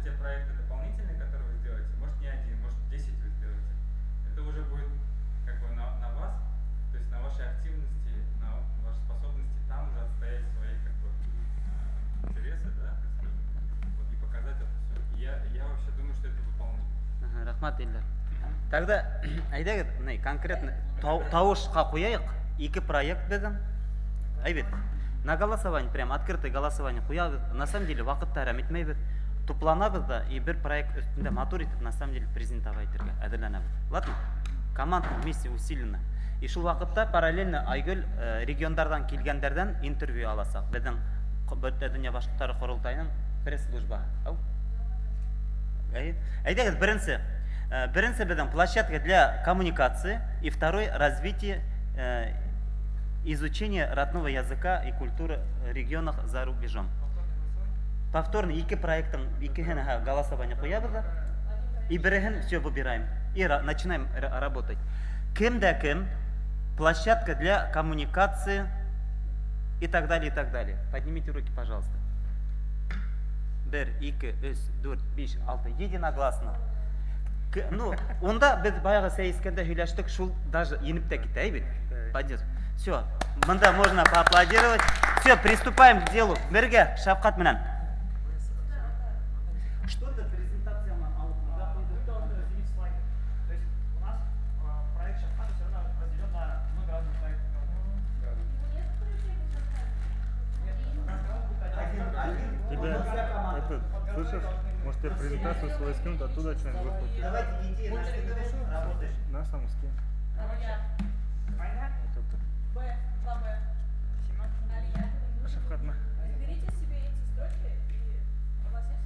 те проекты дополнительные, которые вы сделаете, может не один, может 10 вы сделаете. Это уже будет как бы на вас, то есть на вашей активности, на вашей способности там уже отстоять свои как бы интересы, да, так скажем, вот, и показать это все. Я вообще думаю, что это выполнимо. Рахмат Ильдар. Тогда айдагы конкретно тауышқа қояйық, 2 проект дедің. Айбет, на голосование, прям открытое голосование қояйық. На самом деле вақытты әрәм етмейбіз. Тупланабыз да и бір проект үстінде матур етіп, на самом деле президент ағайтырға әдірләнабыз. Ладно? Команда вместе усиленно. И шул вақытта параллельно Айгүл региондардан келгендерден интервью аласақ. Біздің Дүния башқұрттары құрылтайының пресс-служба. Айдагы бірінші біздің площадка для коммуникации и второй развитие изучения родного языка и культуры в регионах за рубежом. Повторно 2 проектом, 2 голосования появится, и берем все выбираем и начинаем работать. Кем да кем, площадка для коммуникации и так далее, и так далее. Поднимите руки, пожалуйста. 1, 2, 3, 4, 5, 6, единогласно. Ну, онда біз баяғы сәйіскенде хүйләштік, шул даже еніп те кетті, әйбет? Поддержим. Все, мында можно поаплодировать. Все, приступаем к делу. Берге, Шавкат менен. Что-то презентация да, вы должны разделить слайды. То есть у нас проект Шавката все равно разделен на много разных проектов. Тебя это, слышишь? Может, тебе презентацию свою скинут, оттуда что-нибудь выхватить. Давайте детей на что работаешь. На самом скин. Шавкат, на. Берите себе эти строчки, и у вас есть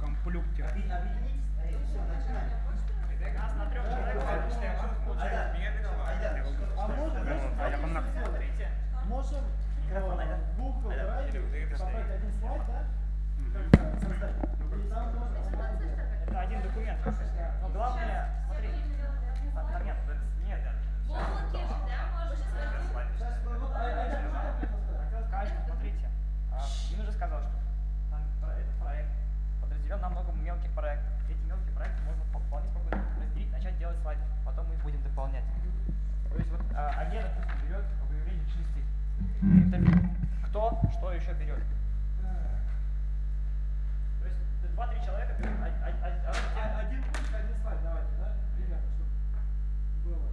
Комплюктер. Нас на 3 человек. Можем букву собрать 1 слайд, да? Создать. Это один документ. Но главное, смотри. Нет, нет. Смотрите, Дина уже сказал, что этот проект подразделен на много мелких проектов. Эти мелкие проекты можно вполне спокойно разделить, начать делать слайды, потом мы их будем дополнять. То есть вот один, допустим, берет выявление личности. Кто что еще берет. То есть 2-3 человека берут один пункт, 1 слайд, давайте, да? Примерно, чтобы было.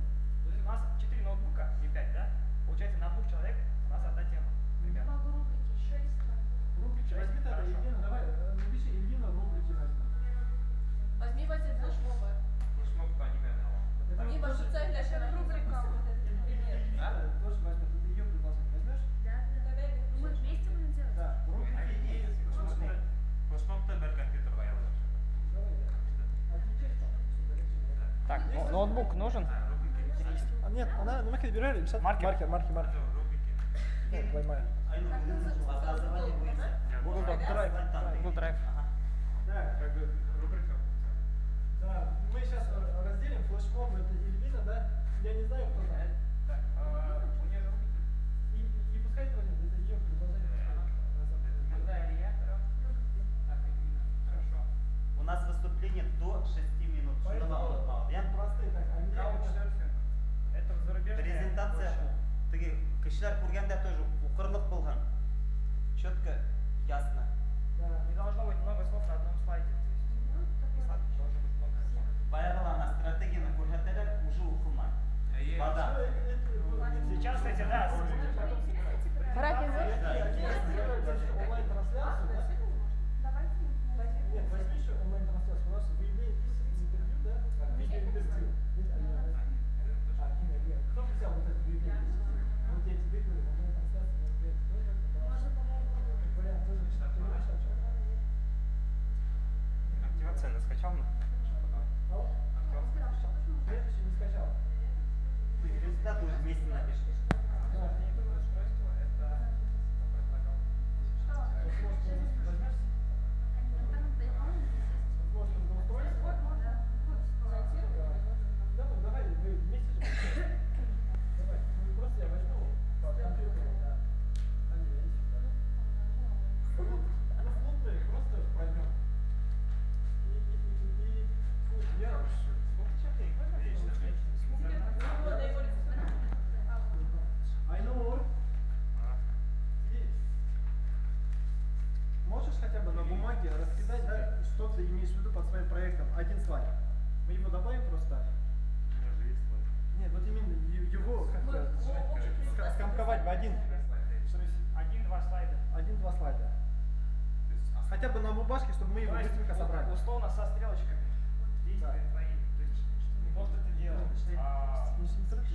То есть у нас 4 ноутбука, не 5, да? Получается, на 2 человек у нас одна тема. Примерно. Рубрики возьми тогда, Ильина, давай, напиши Ильина рубрики возьми. Возьми возьми флешмобы. Флешмоб по аниме. Они ваши цели для рубрика. Тоже возьмет, это ее предложение. Возьмешь? Да. Мы вместе будем делать? Да. Рубрики и Флешмоб-то бер компьютер воял. Так, ноутбук нужен? Нет, она на макет берет, маркер. Нет, поймаю. Google Drive. Google Drive. Да, как бы рубрика. Да, мы сейчас разделим флешмоб, это Ильвина, да? Я не знаю, кто там. И пускай это возьмет, это ее предложение. У нас выступление до 6 минут. Я простые так, они это зарубежная. Презентация. Кишилер курганда тоже укрлык болгон. Четко, ясно. Не должно быть много слов на одном слайде. Баягылана стратегияны көрсөтөлөр уже укулман. Вода. Сейчас, кстати, да. Онлайн-трансляцию, да? Нет, возьми еще онлайн-трансляцию. У нас выявление интервью, да? Видеоинтервью. Кто взял вот это выявление? Вот я тебе говорю, онлайн-трансляция. каждый раскидать, да, что ты имеешь в виду под своим проектом, один слайд. Мы его добавим просто. У меня же есть слайд. Нет, вот именно его как скомковать в один. Один-два слайда. Один-два слайда. Хотя бы на бумажке, чтобы мы его быстренько собрали. Условно со стрелочками. Действия твои. То есть не просто ты делаешь.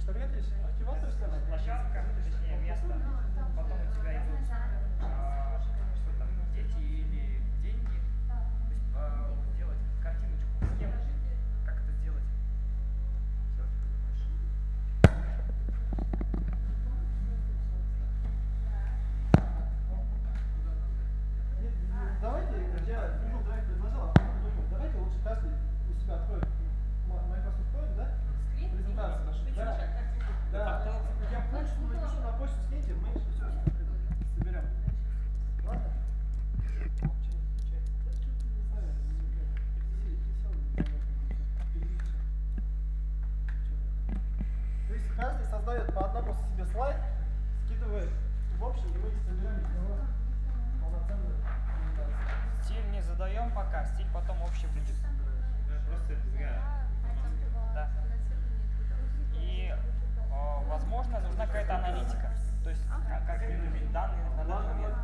Что говоришь? Активатор сказать? Площадка, точнее место. Потом у тебя идут что там, дети или деньги. То есть сделать картиночку, схему, как это сделать. Давайте, я Google Drive предложил, а потом думаю, давайте лучше каждый у себя откроет Microsoft Point, да? Презентацию. Да. Я почту напишу, на почту скиньте, мы все соберем. Ладно? То есть каждый создает по одному себе слайд, скидывает в общем, и мы соберем из него полноценную презентацию. Стиль не задаем пока, стиль потом общий будет. Просто зря. Да. И, возможно, нужна какая-то аналитика. То есть, как данные на данный момент.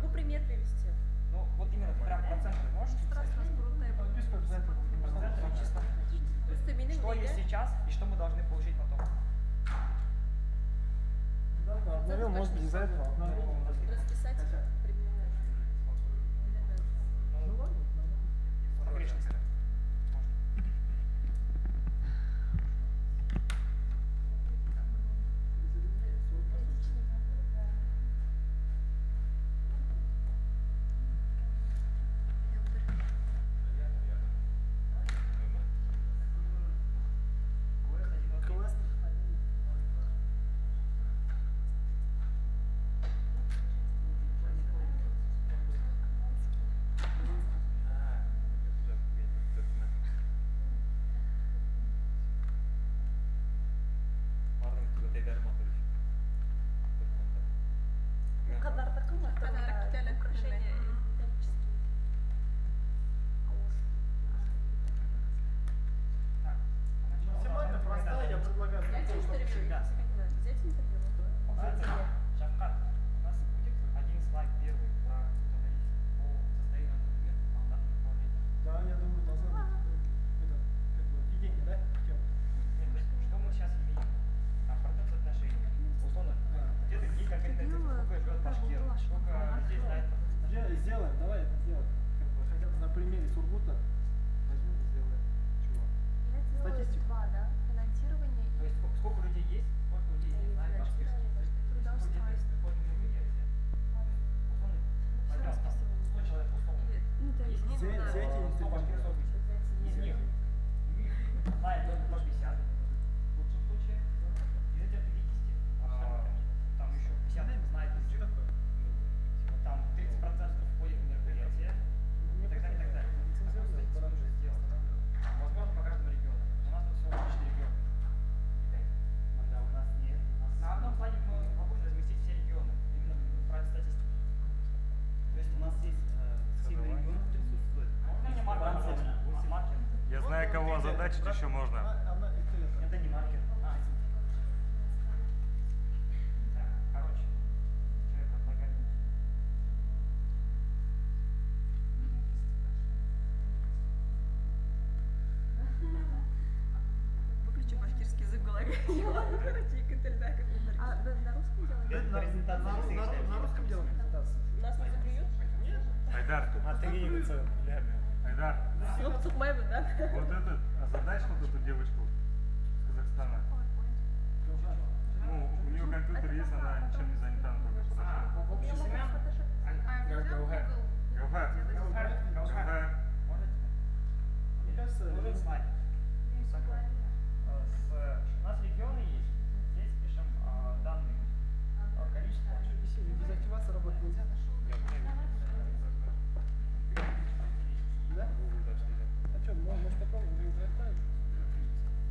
Ну, пример привести. Ну, вот именно прям проценты можешь? Что есть сейчас и что мы должны получить потом? Да, обновил, может быть, из-за этого. Расписать примерно. Ну ладно. Погрешность. Kadar takım var. Kadar güzel украшения. Максимально простая, я предлагаю. Взять интервью. Взять интервью. Шавкат, у нас будет один слайд первый про по состоянию на момент по данному направлению. Да, я думаю, должно быть это, как бы, введение, да? Тем. Нет, то есть, что мы сейчас имеем? Процент соотношения. Условно, где-то где конкретно сколько живет Башкир, сколько людей знает. Сделаем, давай это сделаем. Как бы, хотя бы на примере Сургута возьмем и сделаем. Чего? Статистику. Два, да? Финансирование. То есть сколько людей есть, сколько людей не знает башкирский. Сколько людей приходит на мероприятие. Условно, возьмем 100 человек условно. Есть Взять эти 100 башкирцов. Из них знает только 150. В лучшем случае. Из этих 50 там еще 50 знает, что такое. Там 30% входит в мероприятие. И так далее, и так далее. Уже сделано. Возможно, по каждому региону. У нас тут всего 4 региона. Да, у нас нет. На одном плане мы могли разместить все регионы. Именно в ради статистики. То есть у нас есть 7 регионов присутствует. Можно мне маркер? Маркер. Я знаю, кого озадачить еще можно. Это не маркер. Так, короче. Что я предлагаю? Выключи башкирский язык в голове. Короче, и Катальда как на русском делаем? На русском делаем презентацию. Нас не закриют? Нет. Айдар, Айдар, Ну, Сухмаева, да? вот этот, озадачь вот эту девочку с Казахстана. Ну, у нее компьютер есть, она ничем не занята, она только что зашла. Гаухар. Мне кажется, Нужен слайд. У нас регионы есть. Здесь пишем данные. Количество. без активации работать нельзя. Да? А что, может попробуем Google Drive?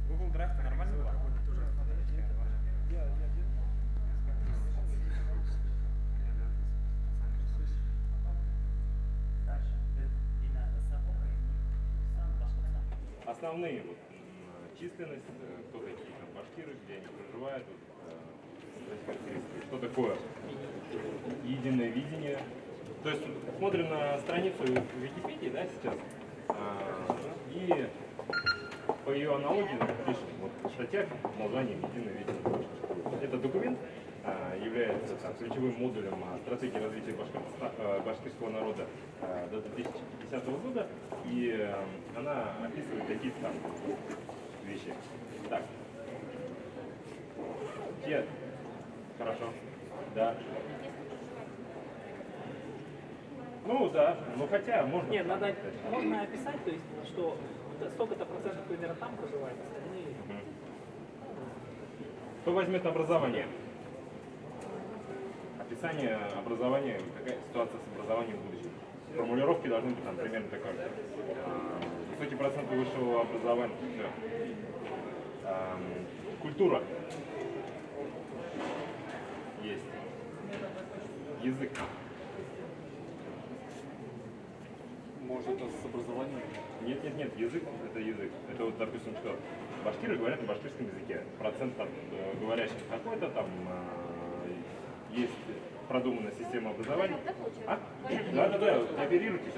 Google Drive нормально было? Я делаю. основные вот, численность, кто такие там башкиры, где они проживают, что такое единое видение. То есть смотрим на страницу Википедии, да, сейчас, и по ее аналогии пишем, вот статья названием «Единое видение». Этот документ является там, ключевым модулем стратегии развития башкирского народа до 2050 года, и она описывает какие-то там вещи. Так. Хорошо. Да. Ну да, ну хотя можно. Нет, можно описать, то есть, что столько-то процентов примерно там проживает, остальные. Кто возьмет образование? Описание образования, какая ситуация с образованием в будущем. Формулировки должны быть там примерно такой. Высокий процент высшего образования. Культура. Есть. Язык. Может, это с образованием? Нет, язык это язык. Это вот, допустим, что башкиры говорят на башкирском языке. Процент там, говорящих какой-то там есть продуманная система образования. Да, оперируйтесь.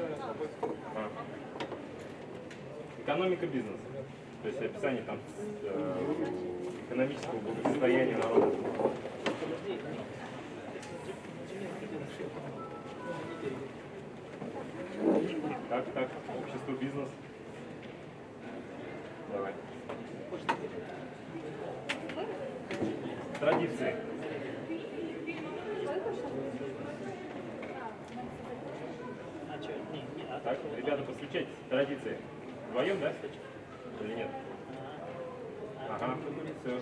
Экономика бизнеса. То есть описание там экономического благосостояния народа. Так, общество, бизнес. Давай. Традиции. Так, ребята, подключайтесь. Традиции. Вдвоем, да? Или нет? Ага, все.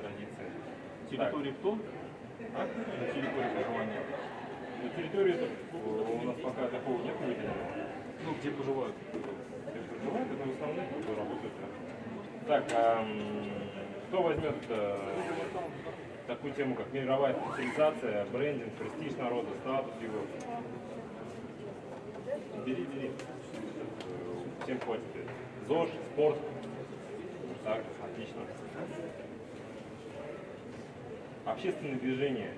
Традиции. Территория кто? На территории проживания. На территории у нас пока такого нет выделенного. Ну, где проживают? Где проживают, это основные, кто работает. Так, кто возьмет такую тему, как мировая специализация, брендинг, престиж народа, статус его? Бери. Всем хватит. ЗОЖ, спорт. Так, отлично. Общественные движения.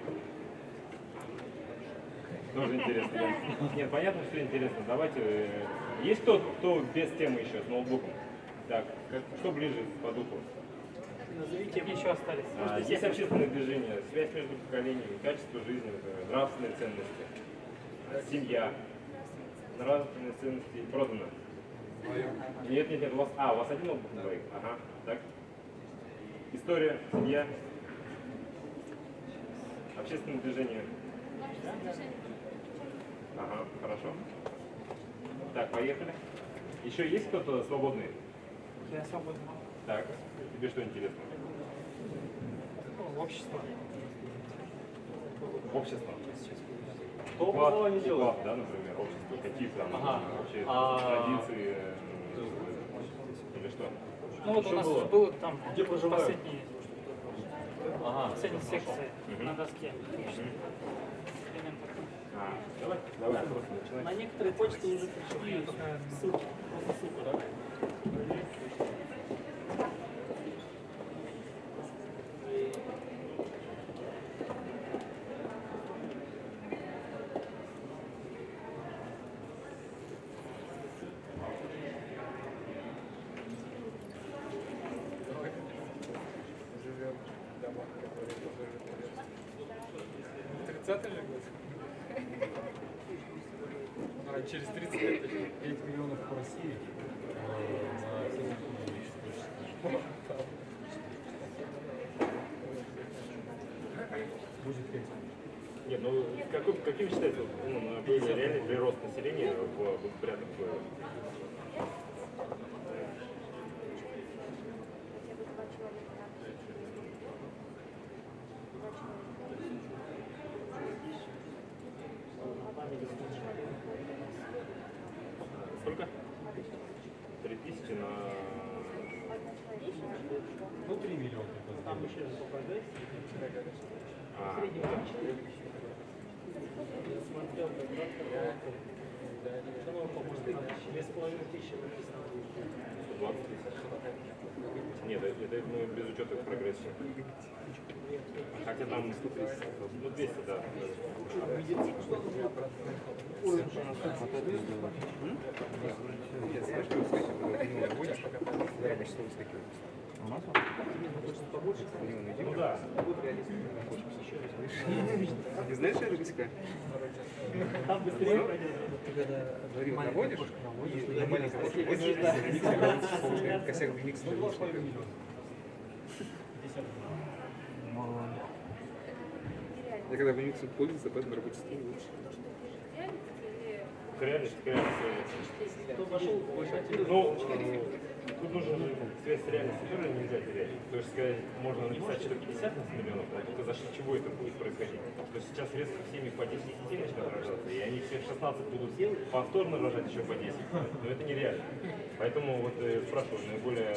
Тоже интересно. Да? Нет, понятно, что интересно. Давайте. Есть кто без темы еще, с ноутбуком? Так, что ближе по духу? Назовите, мне еще остались. Есть общественные движения, связь между поколениями, качество жизни, нравственные ценности, семья, нравственные ценности продано. Нет, у вас, у вас один ноутбук на двоих? Ага, так. История, семья, общественное движение. Ага, хорошо. Так, поехали. Еще есть кто-то свободный? Я свободный. Так, тебе что интересно? Общество. Общество. Кто образование делает? Да, например, общество. Какие там вообще традиции или что? Ну вот у нас было там где проживают? Последняя секция на доске. Давай, просто начинай. На некоторые почты уже пришли ссылки. Просто ссылка, да? Через 30 лет 5 миллионов по России на все будет 5. Нет, ну каким вы считаете, реальный прирост населения в порядок? Сколько? 3000 на... Ну, 3 миллиона. Там еще попадает. А, Средний да. 4. Я смотрел, как-то. По-моему, 2500 написано. 20 тысяч. Нет, это ну, без учета прогрессии. Хотя там, ну 200, да. Ну да. Не знаешь, что это русская? Там быстрее пройдет. Ты когда говорил, наводишь, и на маленьком косяк в микс. Я когда в миксе пользуется, поэтому рабочий стол лучше. Реальность. Ну, тут нужно же связь с реальностью тоже нельзя терять. То есть сказать, можно написать, что 50 миллионов, а только за счет чего это будет происходить. То есть сейчас резко в семьях по 10 детей начнут рождаться, и они все в 16 будут повторно рожать еще по 10. Но это нереально. Поэтому вот спрашиваю, наиболее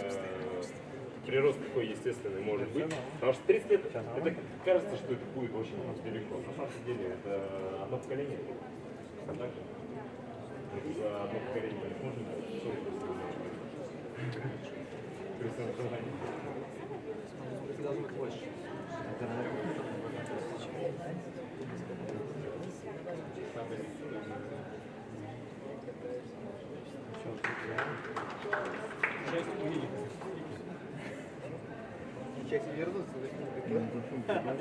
прирост какой естественный может быть. Потому что 30 лет, это кажется, что это будет очень далеко. На самом деле это одно поколение. Так же? За одно поколение не можно. Должно быть больше. Сейчас вернуться.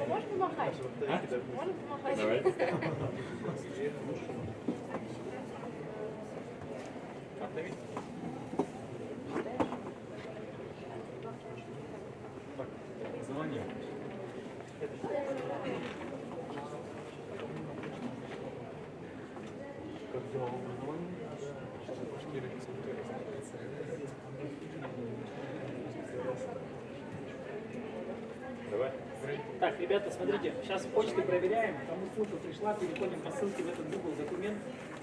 Можешь помахать? Можешь помахать? Давай. Звоним. Как дела в образовании? Давай. Так, ребята, смотрите, сейчас почты проверяем, кому ссылка пришла, переходим по ссылке в этот Google документ,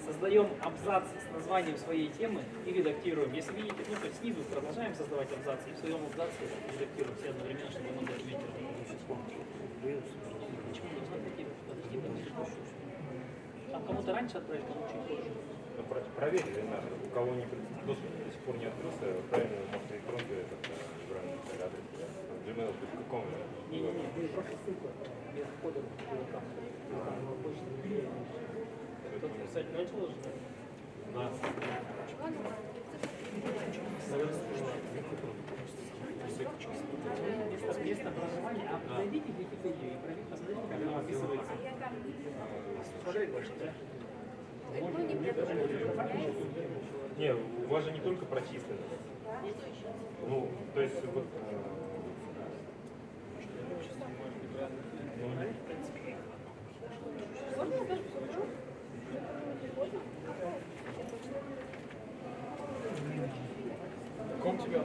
создаем абзац с названием своей темы и редактируем. Если видите, ну, то есть снизу продолжаем создавать абзацы, и в своем абзаце редактируем все одновременно, чтобы оно было видно. Там кому-то раньше отправить, кому чуть позже. Проверили, у кого не доступ до сих пор не открылся, правильно может электронку этот неправильный адрес. Gmail.com. Не-не-не, вы просто ссылку без входа там. Почта. Кто-то писать начал уже? Да. Место проживания, а зайдите в Википедию и посмотрите, как оно описывается. Смотреть больше, да? Не, у вас же не только про численность. Ну, то есть вот... Можно я даже посмотрю? Ком тебя?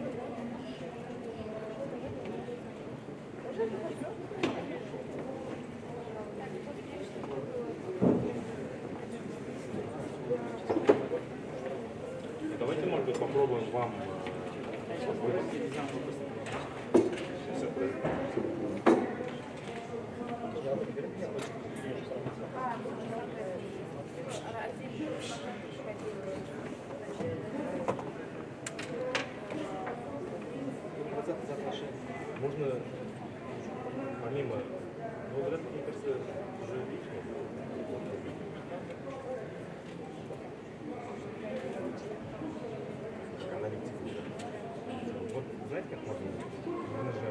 Давайте, может быть, попробуем вам... Можно помимо... Ну, вот это, мне кажется, уже лишнее. Вот знаете, как можно же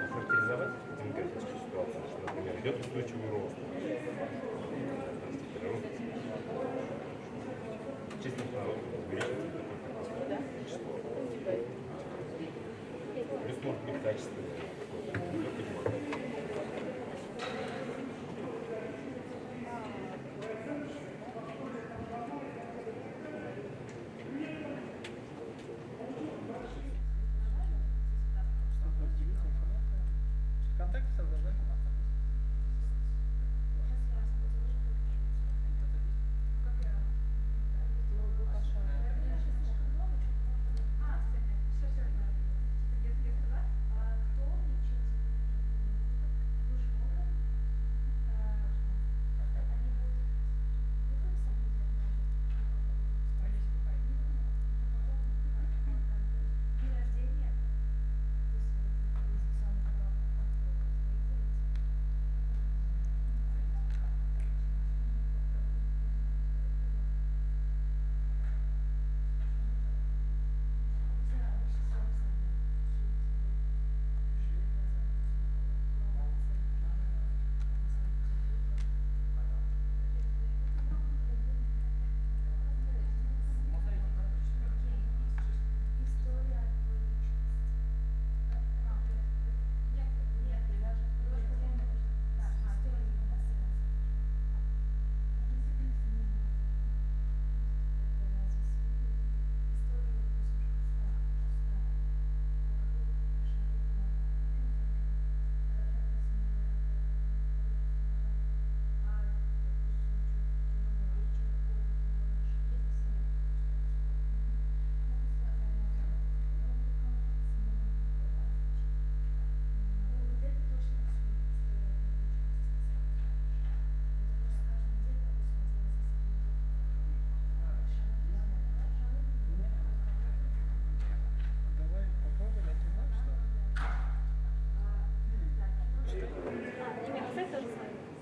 охарактеризовать демографическую ситуацию, что, например, идет устойчивый рост. Численность народа увеличивается такое число. Плюс может быть качественное. Контакт создать?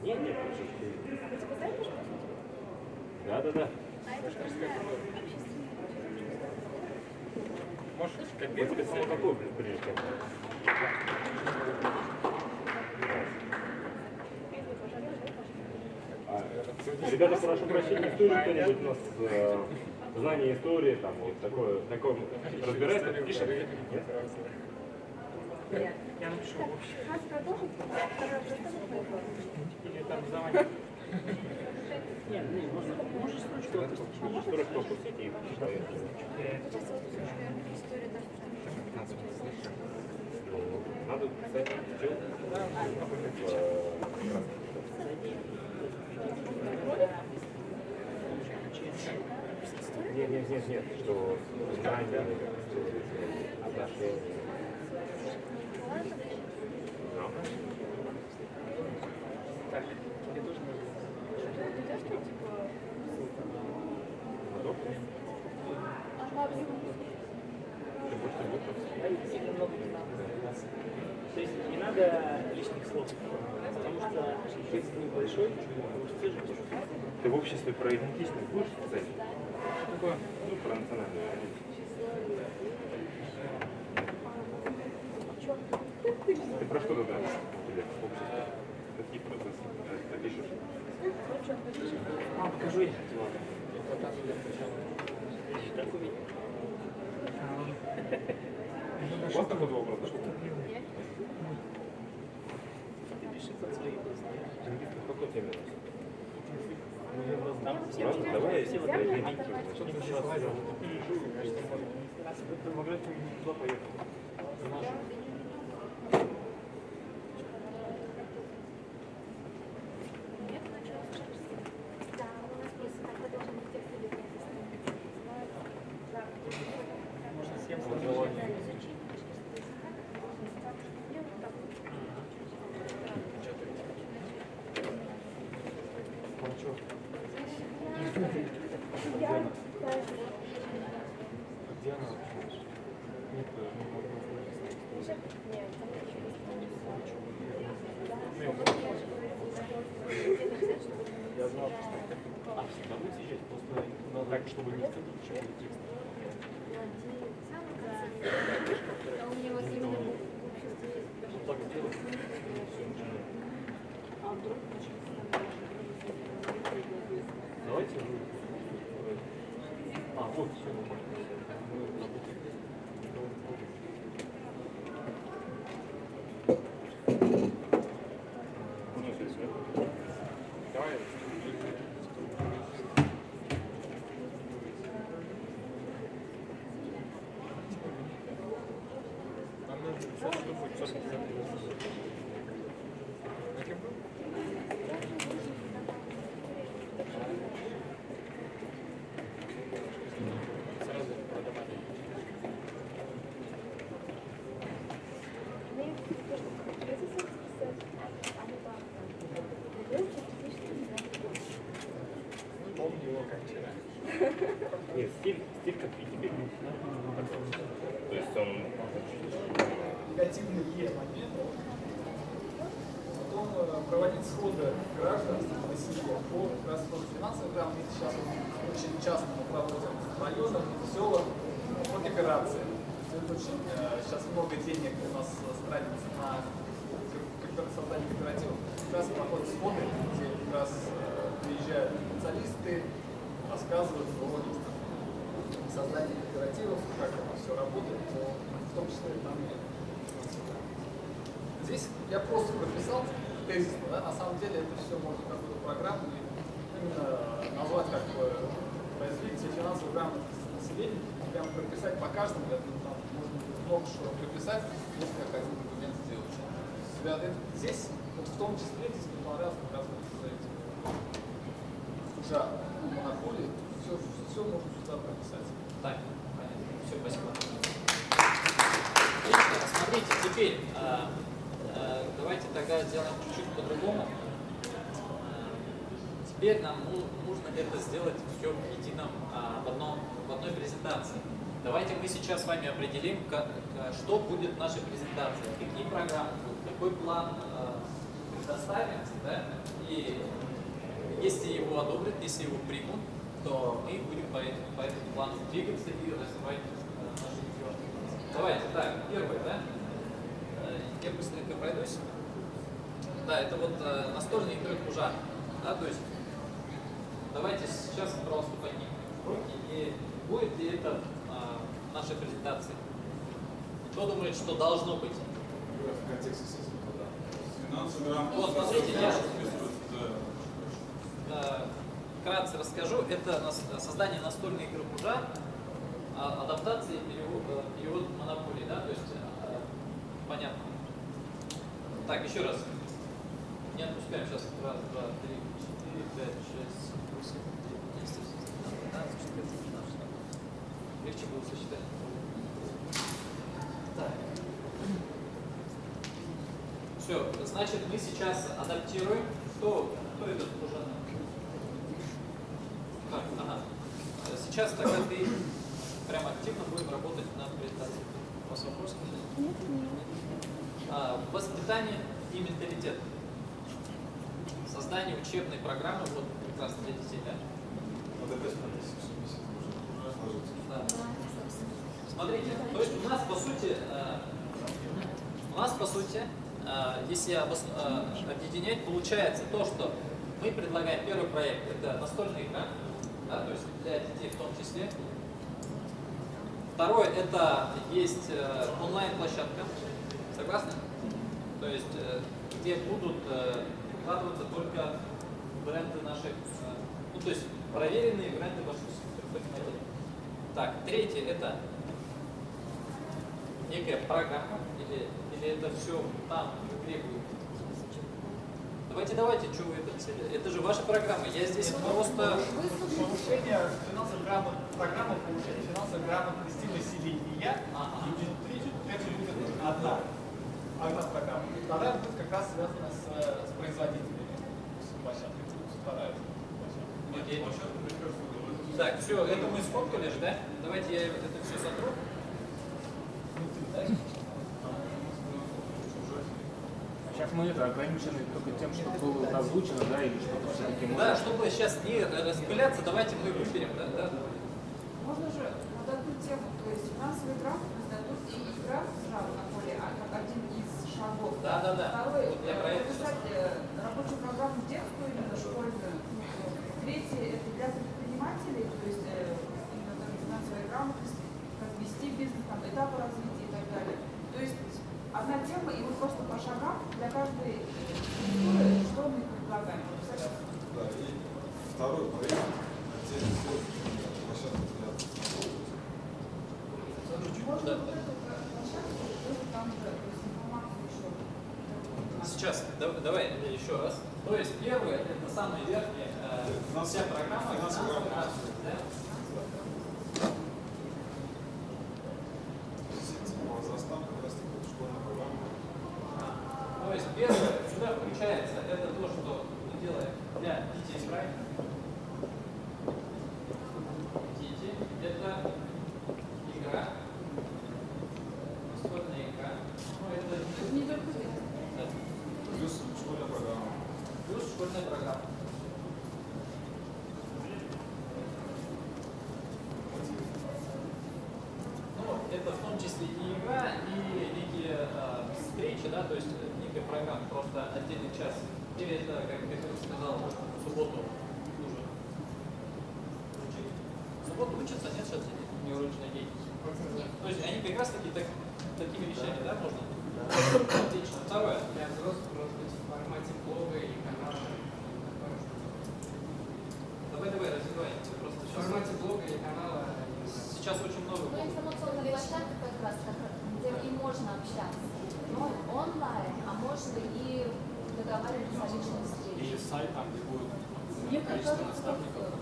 Нет, нет, да. Можешь Вот тебе самое какое прежде? Ребята, прошу прощения, историю кто-нибудь у нас знание истории, там вот такое разбирается, пишет? Нет? Я напишу в общем. Нас продолжим? Или там заводить. Нет, можешь строчку опустить. Строчку опустить и надо писать Нет, что знания, отношения. Так, тебе тоже нужно. Сильно много не надо. То есть не надо лишних слов, потому что текст небольшой, Ты в обществе про идентичность будешь сказать? Что такое? Ну, про национальную идентичность. Ты про что тогда у тебя в обществе? Какие процессы ты пишешь? Покажу я. Так увидел. У вас такой вопрос, да? Ты пиши под свои просто. В какой теме? Там все ладно, давай все можно всем сложить. Я знал, что всегда будет съезжать, просто надо так, чтобы не сказать, что будет текст. Вот так сделать, все начинает. Давайте вы. Вот, все. Давай. Помню его как вчера. Нет, стиль как и тебе. То есть он... Негативные моменты. Потом проводить сходы граждан на селе по как раз финансовой грамотности. Сейчас очень часто мы проводим в районах, в селах по кооперации. Очень, сейчас много денег у нас тратится на создание кооперативов. Как раз проходят сходы, где как раз приезжают специалисты, рассказывают о создании кооперативов, как это все работает, в том числе там и здесь я просто прописал тезисно, да, на самом деле это все можно какую-то программу именно назвать как развитие финансовой грамотности населения, прям прописать по каждому, я думаю, там можно много что прописать, если как один документ сделать. Здесь, вот в том числе, здесь мне понравилось как раз эти монополии, все можно сюда прописать. Так, понятно. Все, спасибо. Смотрите, теперь давайте тогда сделаем чуть-чуть по-другому. Теперь нам нужно это сделать все в едином, в одной презентации. Давайте мы сейчас с вами определим, что будет в нашей презентации, какие программы будут, какой план предоставим, да, и если его одобрят, если его примут, то мы будем по этому плану двигаться и развивать наш регион. Давайте, так, первое, да, я быстренько пройдусь. Да, это вот настольные игры кружа, да, то есть давайте сейчас, пожалуйста, поднимем руки, и будет ли это в нашей презентации? Кто думает, что должно быть? В контексте с этим, да. Вот, смотрите, я вкратце расскажу. Это создание настольной игры кружа, адаптация и перевод монополии, да, то есть понятно. Так, еще раз. Не отпускаем сейчас. Раз, два, три, 4, 5, 6, 8, 9, 10, 11, 14, 15, 16. Легче было сосчитать. Так. Все, значит, мы сейчас адаптируем. Кто этот уже? Так, ага. Сейчас тогда ты прям активно будем работать над презентацией. У вас вопрос? Нет, нет. Воспитание и менталитет. Создание учебной программы, вот как раз для детей, да? Вот опять можно сложиться. Да. Смотрите, то есть у нас по сути, если объединять, получается то, что мы предлагаем первый проект, это настольная игра, да, то есть для детей в том числе. Второе, это есть онлайн-площадка, согласны? То есть где будут вкладываться только бренды наших, ну то есть проверенные бренды ваших предпринимателей. Так, третье, это некая программа, или это все там в игре будет? Давайте, что вы это цели? Это же ваша программа, я здесь просто... Повышение финансовой программы повышения финансовой грамотности населения. И внутри это будет одна программа. Вторая будет как раз связана с производителями, с площадкой. Так, все, это мы сфоткали же, да? Давайте я это все сотру. Сейчас мы это ограничены только тем, что было озвучено, да, или что-то все-таки можно... Да, чтобы сейчас не распыляться, давайте мы выберем, да? Можно же на такую тему, то есть финансовая грамотность дадут и игра сразу на поле, как один из шагов. Да. Второй, Вот я про это написать рабочую программу детскую, именно школьную. Третье, это для предпринимателей, то есть именно там финансовая грамотность, как вести бизнес, там, этапы развития и так далее. То есть одна тема, и вот просто по шагам для каждой структуры, что мы предлагаем. Да, и второй проект, отдельно площадка для Сейчас, давай еще раз. То есть первое, это самая верхняя вся программа. То есть первое, сюда включается, это то, что мы делаем для детей, правильно? Дети, это игра, настольная игра. Ну, это не только это. Плюс школьная программа. Плюс школьная программа. Ну, это в том числе и игра, и некие встречи, да, то есть некая программа, просто отдельный час. Или это, как Михаил сказал, в субботу уже. В субботу учатся, нет, сейчас неурочная деятельность. То есть они как раз таки такими вещами, да, можно? Отлично. Второе. Для взрослых может быть в формате блога и канала. Давай, развивай. В формате блога и канала. Сейчас очень много. Ну, информационная площадка как раз, где и можно общаться. Но онлайн, а можно и договариваться о личной встрече. Или сайт, там, где будет количество наставников.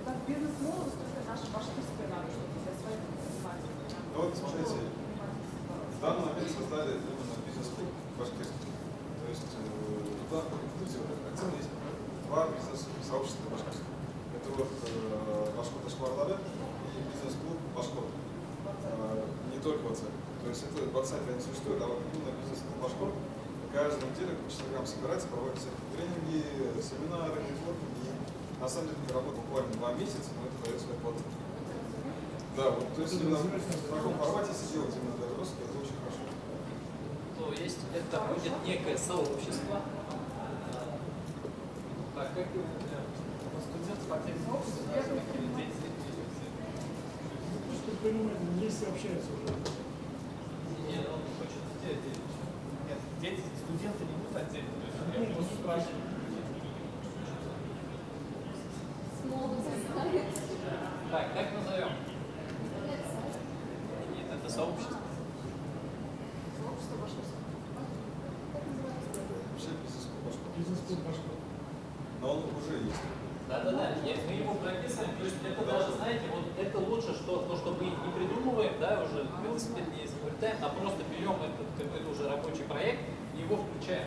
Как бизнес-молодость, только наша башкирская надо, чтобы для своих предпринимателей. Ну вот, смотрите, в данный момент создали именно бизнес-клуб башкирский. То есть туда активно есть два бизнес-сообщества башкирских. Это вот Башкорт Ашкварлары и бизнес-клуб Башкорт. Не только WhatsApp. То есть это WhatsApp не существует, а вот именно бизнес-клуб Башкорт, каждую неделю по четвергам собирается, проводит всякие тренинги, семинары, нетворкинги. На самом деле, это работа буквально 2 месяца, но это дает свои плоды. Да, вот, то есть именно в таком формате, если делать именно для взрослых, это очень хорошо. То есть это будет некое сообщество. Так, как студент спортивного сообщества? Если общаются уже. Нет, он хочет детей. Нет, дети, студенты не будут отдельно. То есть я просто спрашиваю. Так, как назовем? Нет, это сообщество. Сообщество башкирское. Вообще бизнес-клуб Башкор. Бизнес-клуб Башкор. Но он уже есть. Да-да-да, мы его прописываем, то есть это даже, знаете, вот это лучше, что мы не придумываем, да, уже велосипед не изобретаем, а просто берем этот какой-то уже рабочий проект и его включаем.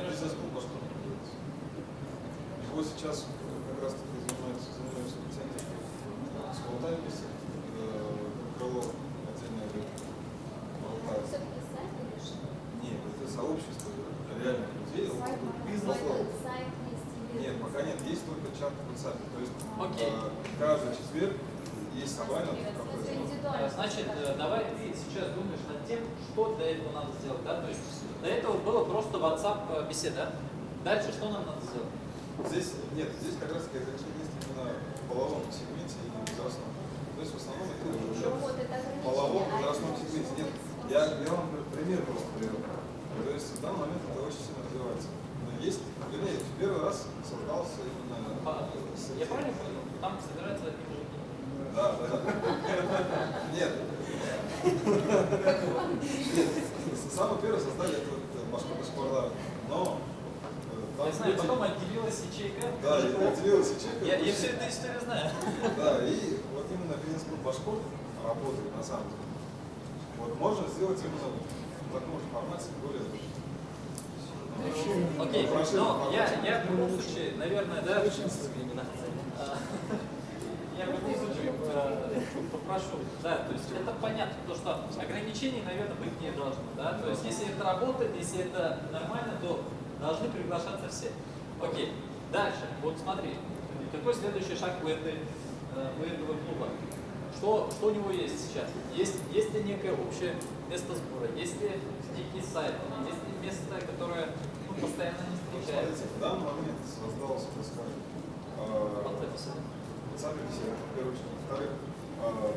Бизнес-клуб Башкор. Его сейчас как раз таки занимаются специалисты с Алтая вместе, крыло отдельное будет. Нет, это сообщество реальных людей, бизнес-клуб. Нет, пока нет, есть только чат в WhatsApp. То есть каждый четверг есть собрание. Значит, давай ты сейчас думаешь над тем, что для этого надо сделать, да? То есть до этого было просто WhatsApp беседа. Дальше что нам надо сделать? Здесь нет, здесь как раз таки ограничение есть именно в половом сегменте и возрастном. То есть в основном это уже в половом возрастном сегменте. Нет, я вам пример просто привел. То есть в данный момент это очень сильно развивается. Но есть, вернее, в первый раз собрался именно с... Я правильно понял? Там собираются такие мужики? Да. Нет. Самый первый создали это Башкор, но... Я знаю, потом отделилась ячейка. Да, отделилась ячейка. Я всю эту историю знаю. Да, и вот именно бизнес-клуб Башкор работает на самом деле. Вот можно сделать именно в таком же формате, более... Окей, но я в любом случае, наверное, да, я в любом случае попрошу, да, то есть это понятно, то что ограничений, наверное, быть не должно, да, то есть если это работает, если это нормально, то должны приглашаться все. Окей, дальше, вот смотри, какой следующий шаг у этого клуба? Что у него есть сейчас? Есть ли некое общее место сбора, есть ли некий сайт, есть ли место, которое постоянно не встречается? В данный момент создался, так скажем, WhatsApp беседа, в первую очередь. Во-вторых,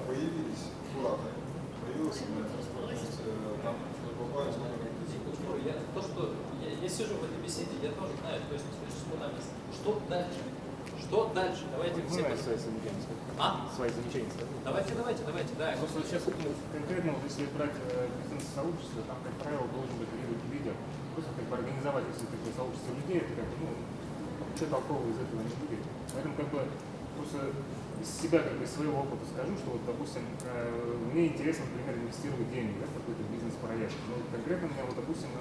появились кураторы, появилось менторство, то есть там буквально То, что я сижу в этой беседе, я тоже знаю, то есть что там есть. Что дальше? Что дальше? Давайте все свои замечания. Свои замечания. Давайте, да. Просто сейчас конкретно, вот если брать бизнес-сообщество, там, как правило, должен быть лидер. Просто как бы организовать, если такое сообщество людей, это как бы, что толкового из этого не будет. Поэтому как бы просто из себя, как бы из своего опыта скажу, что вот, допустим, мне интересно, например, инвестировать деньги, да, в какой-то бизнес-проект. Ну, конкретно мне, вот, допустим,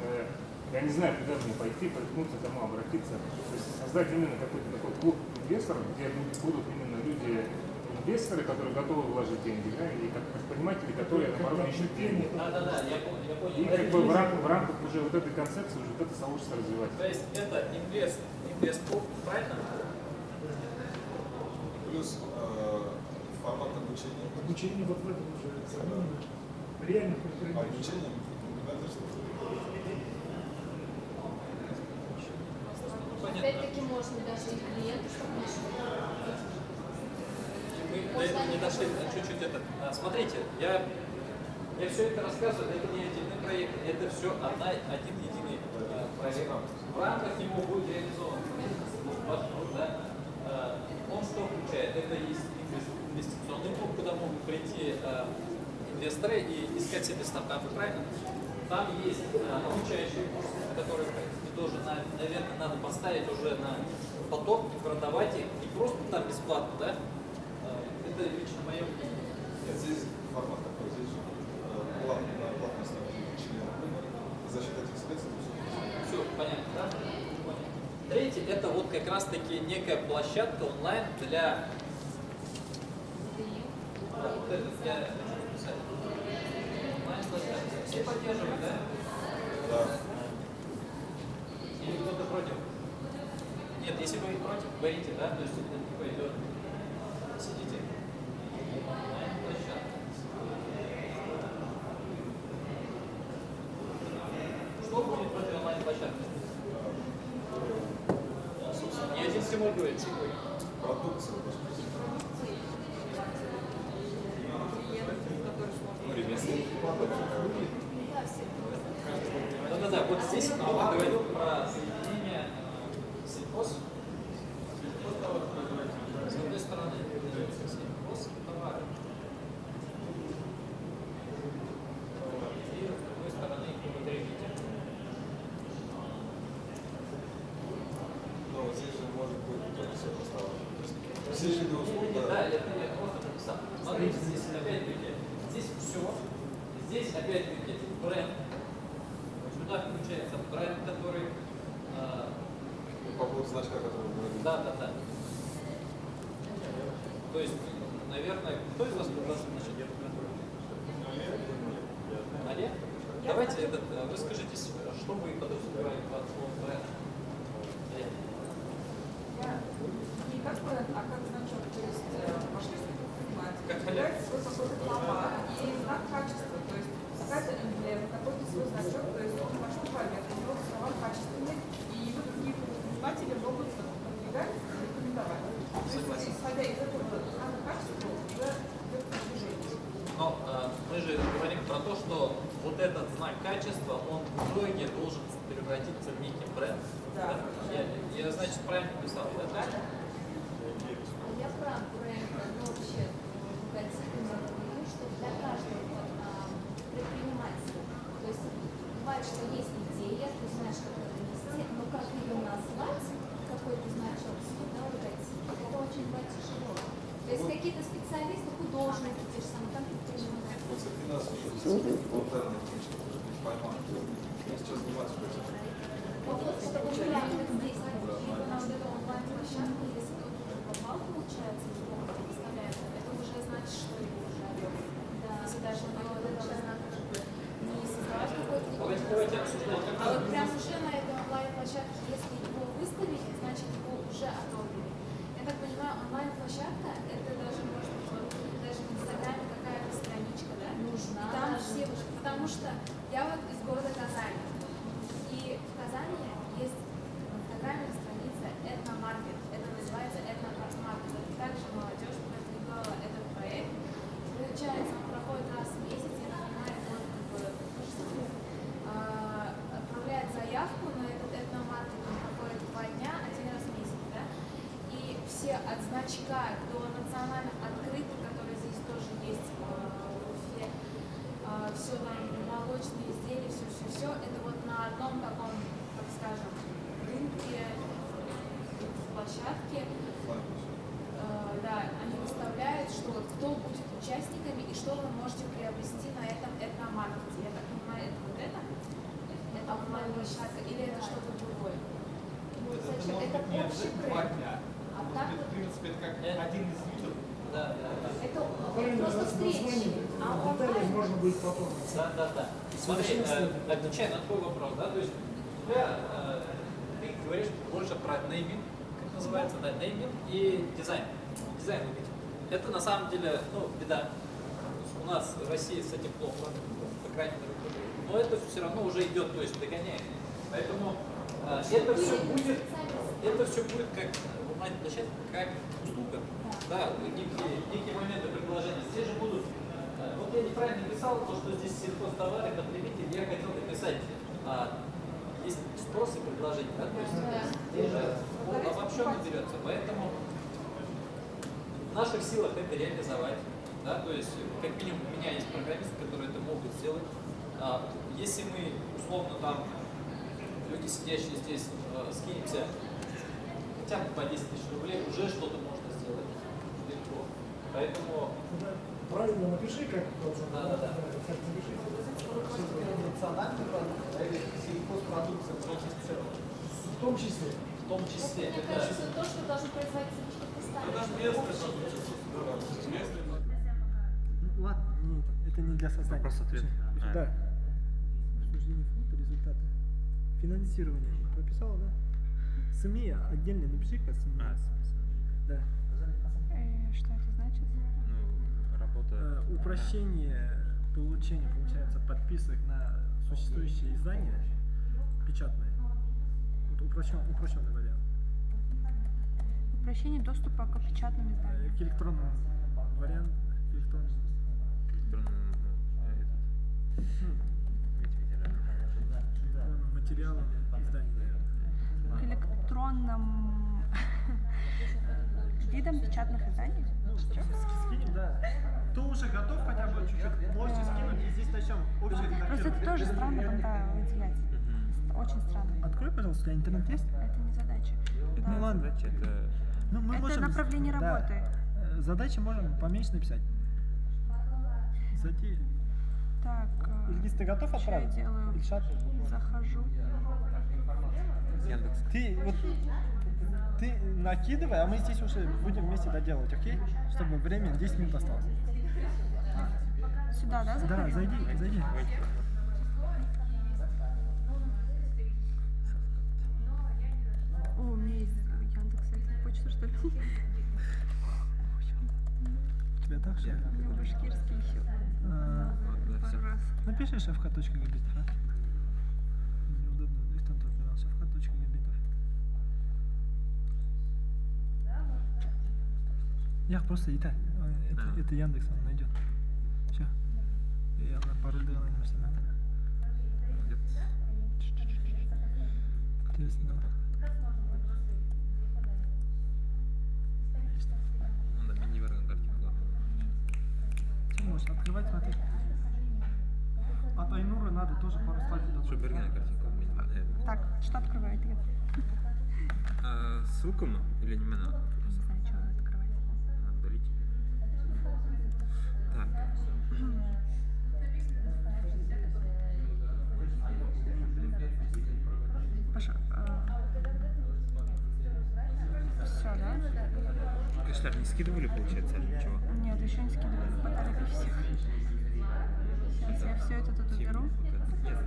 я не знаю, куда мне пойти, приткнуться, к кому обратиться. То есть создать именно какой-то такой клуб инвесторов, где будут именно люди, инвесторы, которые готовы вложить деньги, да, и как предприниматели, которые наоборот ищут деньги. Да, я понял. И как бы в рамках уже вот этой концепции уже вот это сообщество развивать. То есть это инвест-клуб, правильно? Плюс формат обучения. Обучение вот в этом уже реальных предпринимателей. Обучение менторства. Опять-таки можно даже и клиенту, чтобы нашли. Мы до этого не дошли, чуть-чуть это. Смотрите, я все это рассказываю, это не отдельный проект, это все один единый проект. В рамках него будет реализован маршрут, да. Он что включает? Это есть инвестиционный клуб, куда могут прийти инвесторы и искать себе стартапы, правильно? Там есть обучающие курсы, которые тоже, наверное, надо поставить уже на поток и продавать их не просто там бесплатно, да? Это лично мое мнение. Нет, здесь формат такой, здесь же платность членов. За счет этих средств все понятно, да? Понятно. Третий, это вот как раз таки некая площадка онлайн для онлайн-площадки. Все поддерживают, да? Да. против, говорите, да, то есть это типа идет, сидите. Что будет в этой онлайн-площадке? Не один Тимур говорит, продукция. Да-да-да, вот здесь я говорил про соединение сельхоз. С одной стороны, сельхоз товары. И с другой стороны, потребитель. Но вот здесь же может быть только все поставлено. Все виды услуг, Да, это я просто написал. Смотрите, здесь опять-таки, здесь все. Здесь опять-таки бренд. Сюда включается бренд, который... по поводу значка, который мы говорили. Да. То есть, наверное, кто из вас прекрасно начнет? Олег? Давайте выскажитесь, что вы подразумеваете под словом бренд. Не как бренд, а как значок. То есть башкирский предприниматель Как выбирает свой какой-то товар и знак качества. То есть какая-то эмблема, какой-то свой значок. То есть он большой память, у него товар качественный, и его другие предприниматели могут продвигать и рекомендовать. То есть, исходя из этого знака качества, уже идет продвижение. Но мы же говорим про то, что вот этот знак качества, он в итоге должен превратиться в некий бренд. Да. Я значит, правильно писал, да? Я про бренд, но вообще логотипно говорю, что для каждого предпринимателя, то есть бывает, что есть идея, ты знаешь, как это вести, но как ее назвать, какой ты значок, да, логотип, это очень бывает тяжело. То есть какие-то специалисты, художники, те же самые, там предприниматели. Сейчас заниматься этим. Вот чтобы мы реально здесь, либо на вот эту онлайн-площадку, если кто-то попал, получается, его представляет, это уже значит, что его уже, да, если даже на него этого знака не создавать какой-то... Давайте обсуждать. А вот прям уже на этой онлайн-площадке, если его выставили, значит его уже одобрили. Я так понимаю, онлайн-площадка, это даже может быть, вот, даже в Инстаграме какая-то страничка, да? Нужна. Там все, потому что я вот из города Казани. И в Казани есть в Инстаграме страница «Этномаркет». Это называется «Этномаркет». Также молодежь продвигала этот проект. Получается, он проходит раз в месяц, я понимаю, он отправляет заявку на этот этномаркет, он проходит 2 дня, 1 раз в месяц, да? И все от значка до национальных открыток, которые здесь тоже есть в Уфе, все там молочные изделия, все, это вот на одном таком, так скажем, рынке, площадке, да, они выставляют, что вот кто будет участниками и что вы можете приобрести на этом этномаркете. Я так понимаю, это вот это онлайн-площадка или это что-то другое? Это общий бренд. А так вот... В принципе, это как один из видов. Да. Это просто встречи. А онлайн... можно будет потом. Да. Смотри, отвечая на твой вопрос, да, то есть ты говоришь больше про нейминг, как называется, да, нейминг и дизайн. Дизайн логотипа. Это на самом деле, беда. У нас в России с этим плохо, по крайней мере, но это все равно уже идет, то есть догоняет. Поэтому это все будет как онлайн-площадка, как услуга. Да, некие моменты предложения. Здесь же будут, вот я неправильно написал, то, что здесь сельхозтовары, потребители, я хотел написать, есть спрос и предложение, да, то есть здесь же обобщенно берется, поэтому в наших силах это реализовать, да, то есть как минимум у меня есть программисты, которые это могут сделать. Если мы условно там, люди, сидящие здесь, скинемся хотя бы по 10 000 рублей, уже что-то можно сделать легко. Поэтому... Правильно напиши, как должен. Да. Как напиши. Национальный продукт, или сельхозпродукция в том числе. В том числе. Мне кажется, то, что должно производиться, что Ладно, это не для создания. Вопрос ответ. Да. Обсуждение фото, результаты. Финансирование. Прописала, да? СМИ отдельно напиши-ка СМИ. Да. Что это значит? Ну, работа. Упрощение получения, получается, подписок на существующие издания печатные. Вот упрощенный вариант. Упрощение доступа к печатным изданиям. К электронному варианту. Материалам издания. К электронным видам печатных изданий? Скинем, да. Кто уже готов хотя бы чуть-чуть, можете скинуть, и здесь начнем общий редактировать. Просто это тоже странно тогда выделять. Очень странно. Открой, пожалуйста, у тебя интернет есть? Это не задача. Это не задача, это... Ну, мы это можем... направление работы. Задачи можем поменьше написать. Зайти. Так. Ильгиз, ты готов что отправить? я делаю? Ильшат? Захожу. Яндекс. Ты накидывай, а мы здесь уже будем вместе доделывать, окей? Чтобы время 10 минут осталось. Сюда, да, захожу? Да, зайди. О, у меня есть Яндекс, это почта, что ли? У тебя так, что ли? Ну, башкирский еще. Пару раз. Напиши шефка.габитов, а? Неудобно, их там только канал шефка.габитов. Я просто и так. Это Яндекс, он найдет. Все. Я на пару дней написано. Интересно. Надо мини-вариант картинку. Ты можешь открывать, смотри. От Айнура надо тоже пару слайдов. Что, Бергена картинку? Так, что открывает? Ссылку или не надо? Не знаю, что открывать. Надо удалить. Так. Паша, все, да? Кэштар не скидывали, получается, или ничего? Нет, еще не скидывали. Поторопись. Сейчас я все это тут уберу. Нет,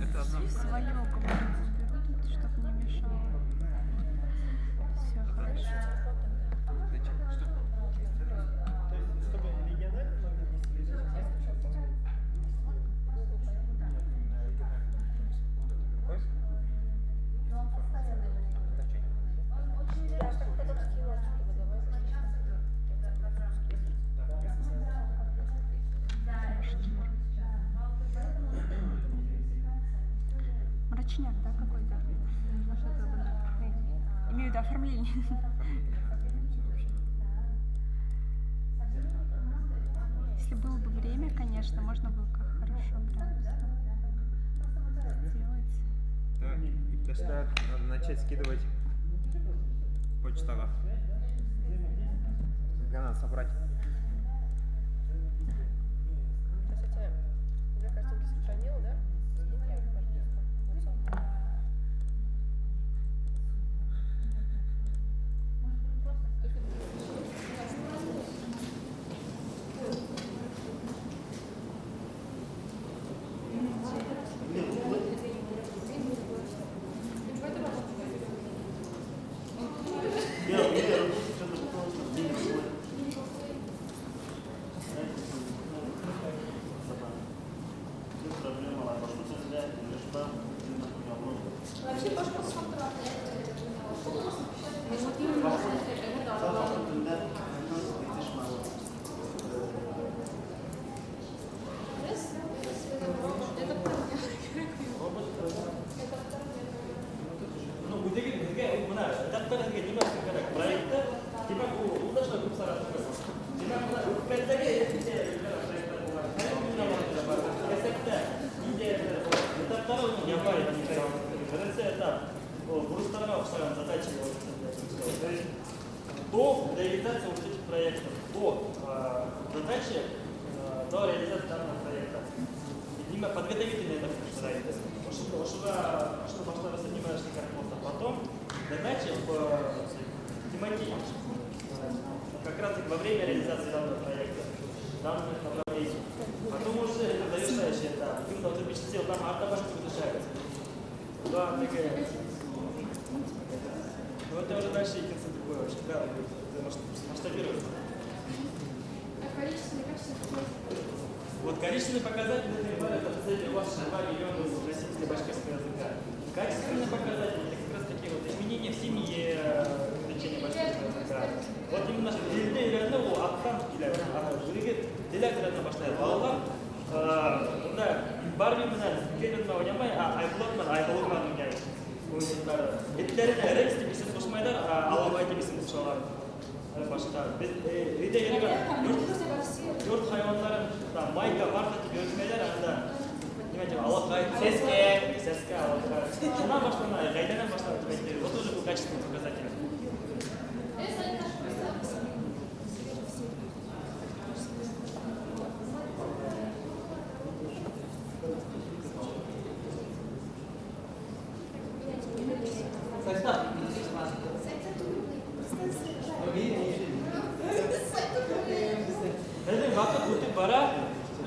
это одно. Свое кого-нибудь уберу тут, чтобы не мешало. Все, хорошо. Мрачняк, да, какой-то? Имею в виду оформление. Если было бы время, конечно, можно было как хорошо прям сделать. Так, и Кэштар надо начать скидывать почтага. Надо собрать. Кстати, две картинки сохранила, да? До реализации вот этих проектов, до задачи, до реализации данного проекта. Видимо, подготовительный этап называется. Что можно занимаешься как просто потом задачи тематически. Как раз во время реализации данного проекта, данных направлений. Потом уже это завершающий этап. Ты должен быть сделать там арта башки решается. Да, такая. Ну это уже дальше единство другое вообще, да, масштабируется. Вот количественный показатель, например, это у вас 2 миллиона носителей башкирского языка. Качественный показатель, это как раз таки вот изменения в семье, изучения башкирского языка. Вот именно dilde үйренді ол аттан делегациядан баштайды. Балалар мұнда барбименен келінмен ойнамай, айбұлатмен айбұлатмен ойнайды. Ойындары. Еттеріне рекс деп есін қосмайдар, алабай деп есін қосалар. Başta biz үйде yurt hayvanların майка барда деп өтмелер анда немесе алақай сеске алақай шuna başlана гайданан başlана деп вот тоже был качественный показатель.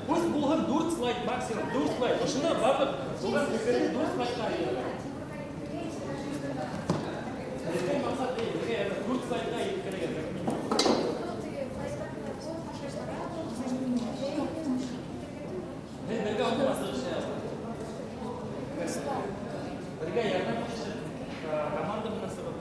Пусть булган дурт слайд максимум, дурт слайд. Ошында бабы булган фикерде дурт слайдка ия. Бизге максат дейт, бизге дурт слайдка ия керек. Мен берге аны басырышабыз. Берге ярдам кылышып, команда менен сырып.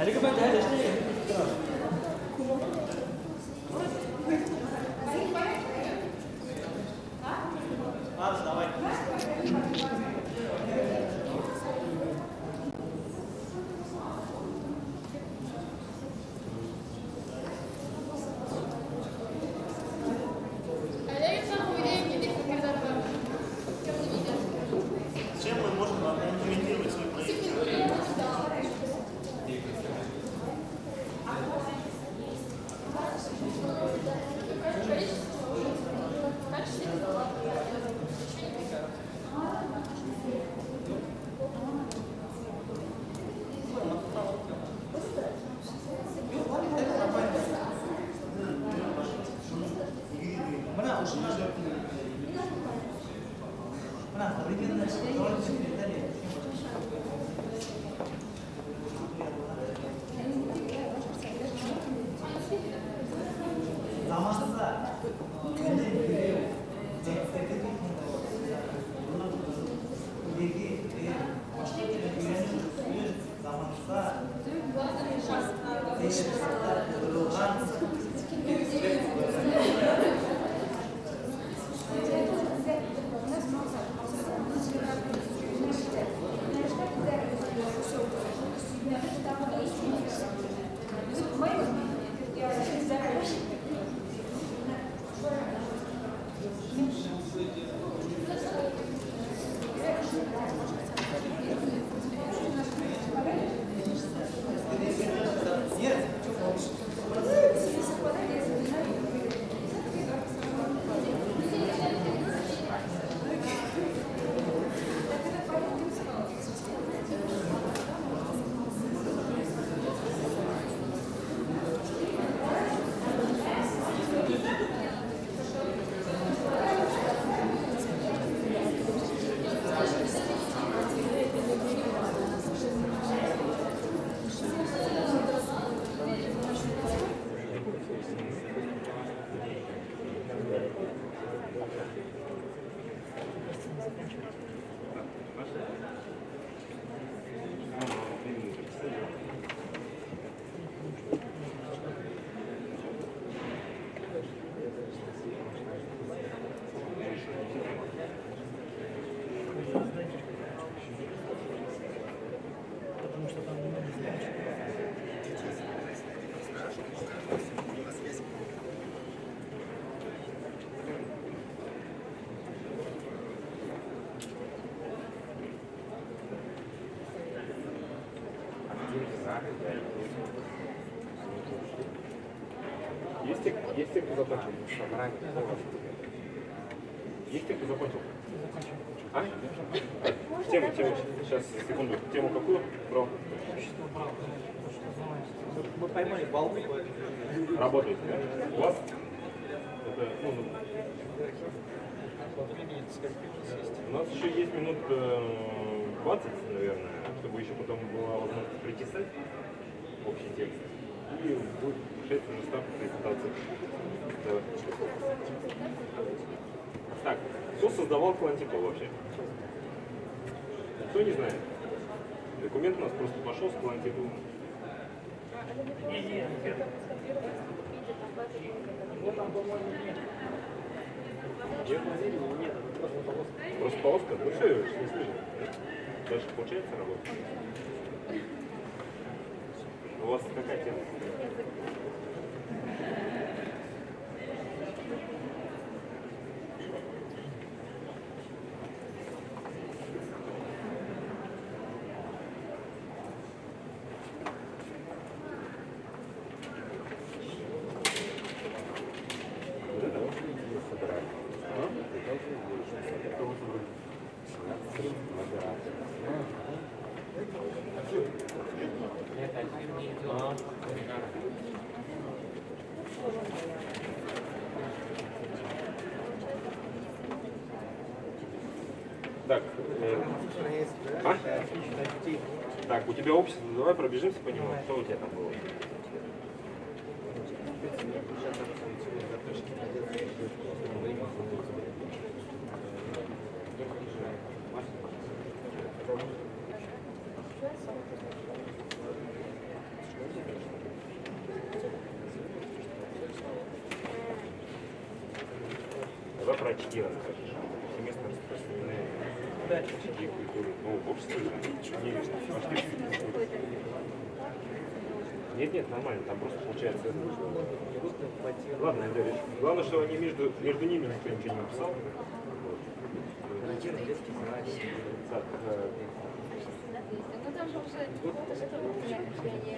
Әлеге бәнді әлі іштеген. Арыз, давай. Чем мы можем имитировать свой проект? Есть те, кто закончил? Есть те, кто закончил? А? Тему, сейчас, секунду. Тему какую? Про? Мы поймали волну. Работаете, да? У вас? Это, у нас еще есть минут 20, наверное, чтобы еще потом была возможность причесать общий текст. И будет 6 настав презентации. Давай. Так, кто создавал Клантико вообще? Кто не знает? Документ у нас просто пошел с Клантико. Нет? Просто полоска? Ну все, не слышно. Дальше получается работать? У вас какая тема? Так, так, у тебя общество, давай пробежимся по нему. Что у тебя там было? Давай про очки расскажешь. Семестно распространены очки культуры. Ну, в обществе же. Нет, нормально, там просто получается. Ладно, Андрей, главное, что они между ними никто ничего не написал. Так, Ну там же уже более такие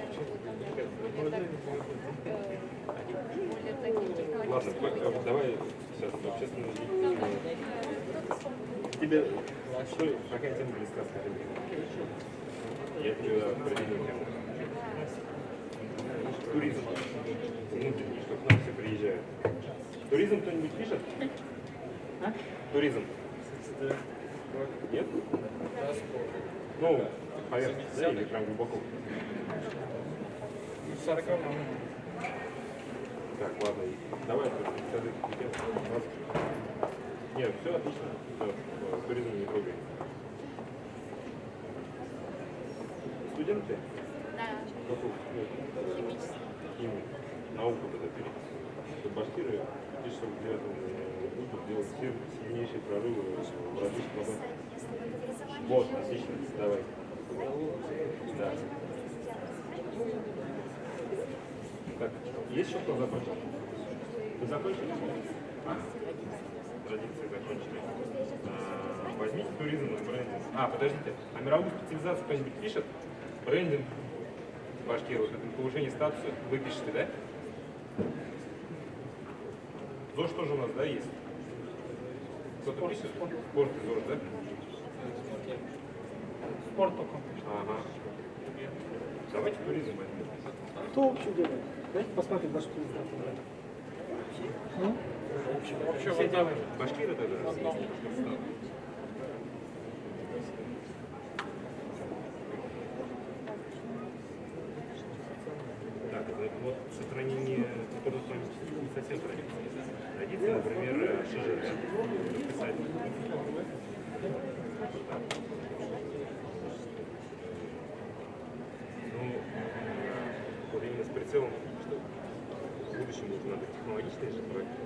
ладно, давай сейчас общественное деятельность. Тебе что, какая тема близка, скажи мне? Я тебе определил тему. Туризм. Внутренний, что к нам все приезжают. Туризм кто-нибудь пишет? А? Туризм. Нет? Ну, поверхность, да, или прям глубоко? 40. Так, ладно, давай, нет, все отлично, все, туризм не трогаем. Студенты? Да. Какую? Химию. Науку тогда перейти. Башкиры в 2049 году делают все сильнейшие прорывы в различных областях. Вот, отлично, давай. Да. Так, есть еще кто закончил? Вы закончили? А? Традиции закончили. Возьмите туризм и брендинг. Подождите. А мировую специализацию кто-нибудь пишет? Брендинг Башкиру, это повышение статуса. Вы пишете, да? ЗОЖ тоже у нас, да, есть? Кто-то пишет? Спорт и ЗОЖ, да? Спорт только. Ага. Давайте туризм возьмем. Кто вообще делает? Дайте посмотреть нашу презентацию. Вообще все делаем. Башкиры тогда? Так, вот сохранение, это не совсем традиции, например, шиже писать. Ну, вот именно с прицелом, что в будущем уже надо технологичные же проекты.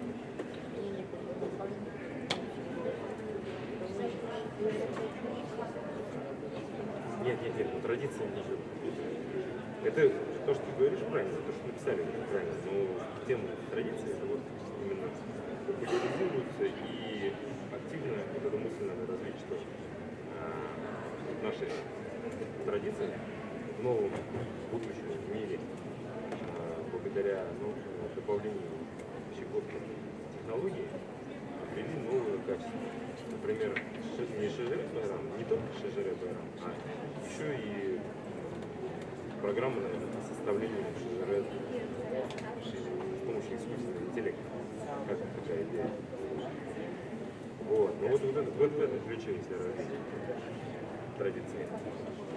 Нет, ну традиции не идет. Это то, что ты говоришь правильно, то, что написали правильно, но тема традиции, это вот именно популяризируется и активно вот эту мысль надо развить, что наши традиции в новом будущем мире, благодаря добавлению щекотных технологий, обрели новые качества. Например, не ШЖР Байрам, не только ШЖР Байрам, а еще и программа по составлению ШЖР с помощью искусственного интеллекта. Как такая идея. Вот. Ну вот, в этом ключе, если развить традиции.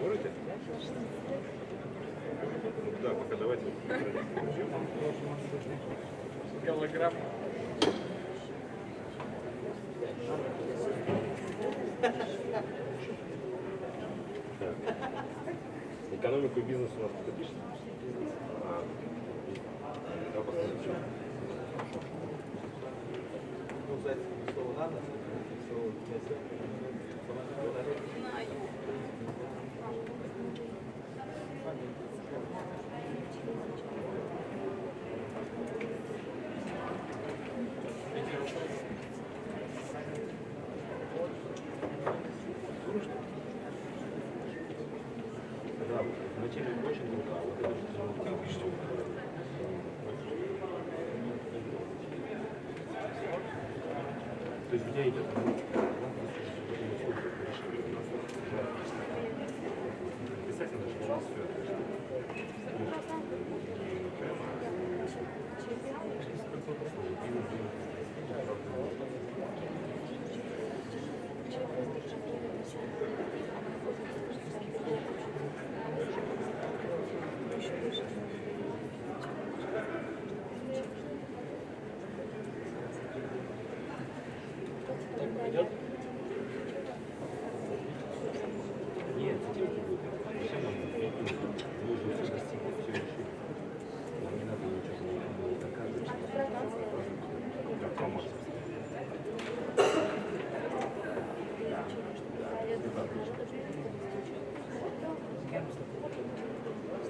Можете? Ну да, пока давайте традиции. Голограмма. Так. Экономику и бизнес у нас тут пишет? Да, посмотрим. Ну, кстати, слово надо, слово вместе. Да, вначале очень круто, а вот это что то есть у тебя идет писать надо, что у нас Идет? нет, зачем это будет? Зачем нам мы уже все достигли, все решили. Нам не надо ничего не доказывать. Как помочь.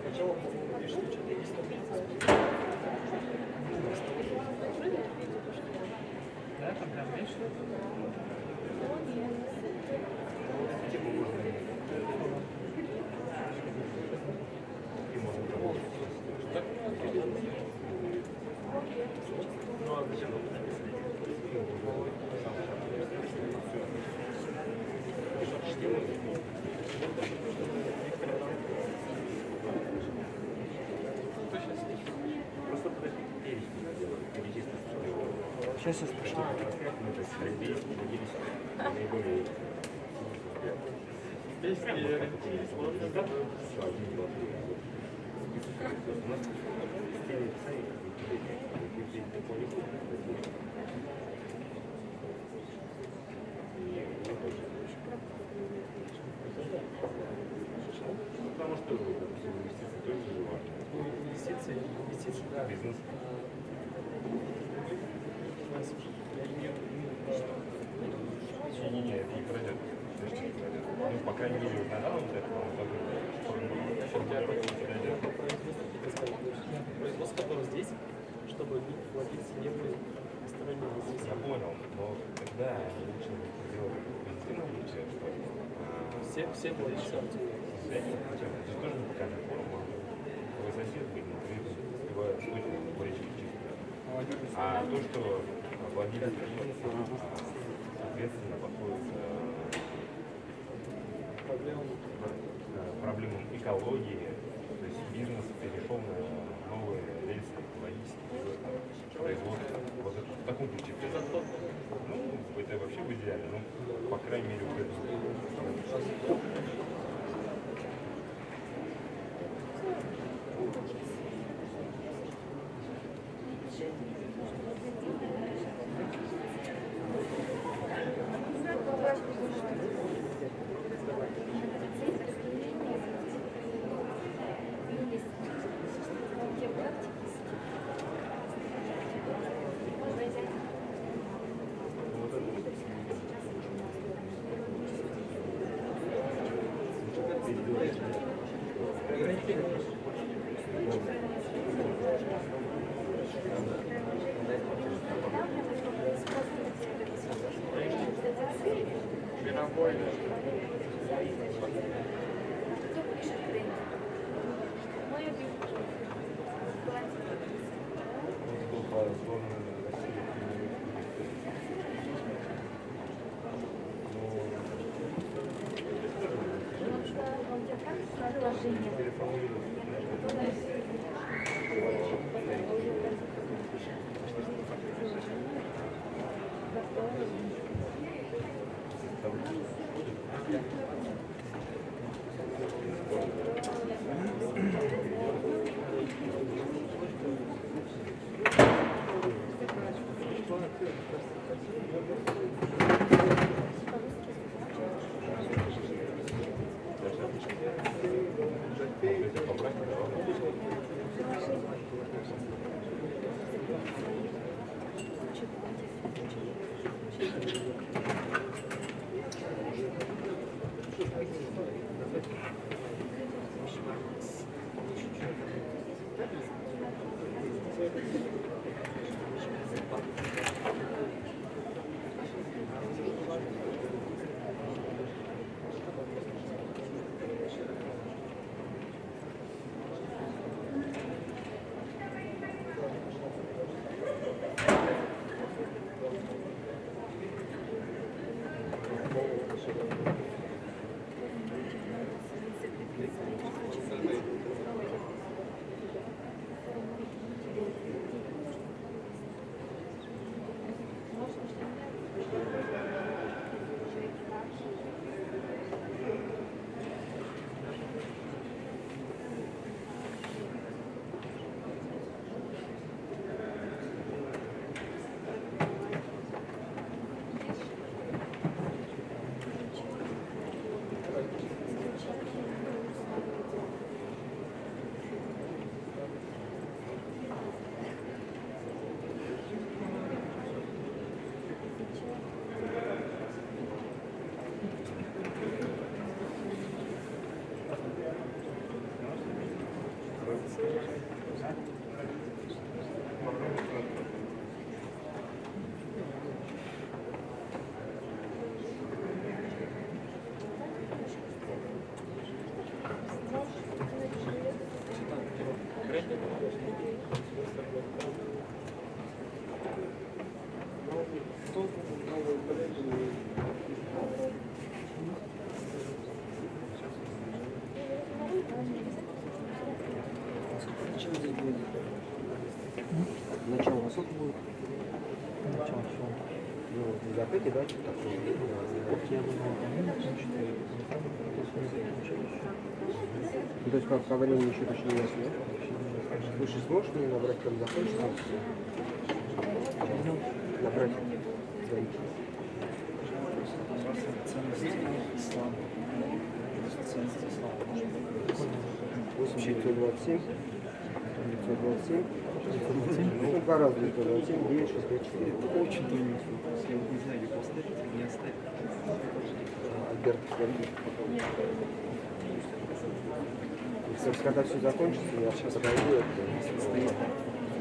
Сначала пишите, что-то есть. Да, там прям меньше. Ну а зачем? Просто подожди, перечислить. Сейчас я спрошу. Наиболее потому что, допустим, инвестиции тоже важно. Инвестиции, да. Бизнес. Не, это не пройдет. Ну, по крайней мере, на данном этапе, производство, которое здесь, чтобы владельцы не были сторонними инвестициями. Я понял, но тогда лучше сделать позитивное будущее, что все владельцы активы. Это же тоже не покажет форму. Твой сосед, например, успевает точно курить чистую. А то, что владелец соответственно подходит проблемам экологии, то есть бизнес перешел на новые рельсы экологические производства. Вот это в таком ключе. Ну, это вообще в идеале, ну, по крайней мере, в этом. предложение. Начало сколько будет? Начало. Ну, в закрытии, да, что такое? Я думал, то есть как по времени еще точно не ясно, да? Слушай, сможешь мне набрать, как закончится? Набрать свои. Ценности ислама. 927. 927. Ну, гораздо 927, 9, 6, 5, 4. Очень трудно. Я вот не знаю, ее поставить или не оставить. Альберт, когда все закончится, я сейчас подойду, это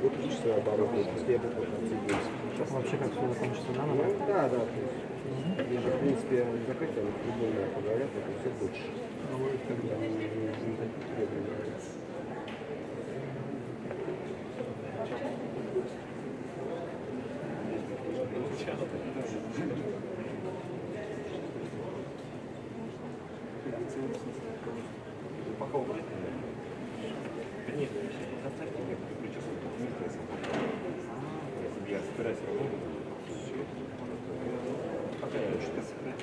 выключишь свою оборону, после этого сейчас вообще как все закончится, да? Ну, да, да. Я же, в принципе, закрыть, там любой поговорят, это все больше. Пока убрать, нет, оставьте мне прическу, я собираюсь работать. Пока я что-то сохраню.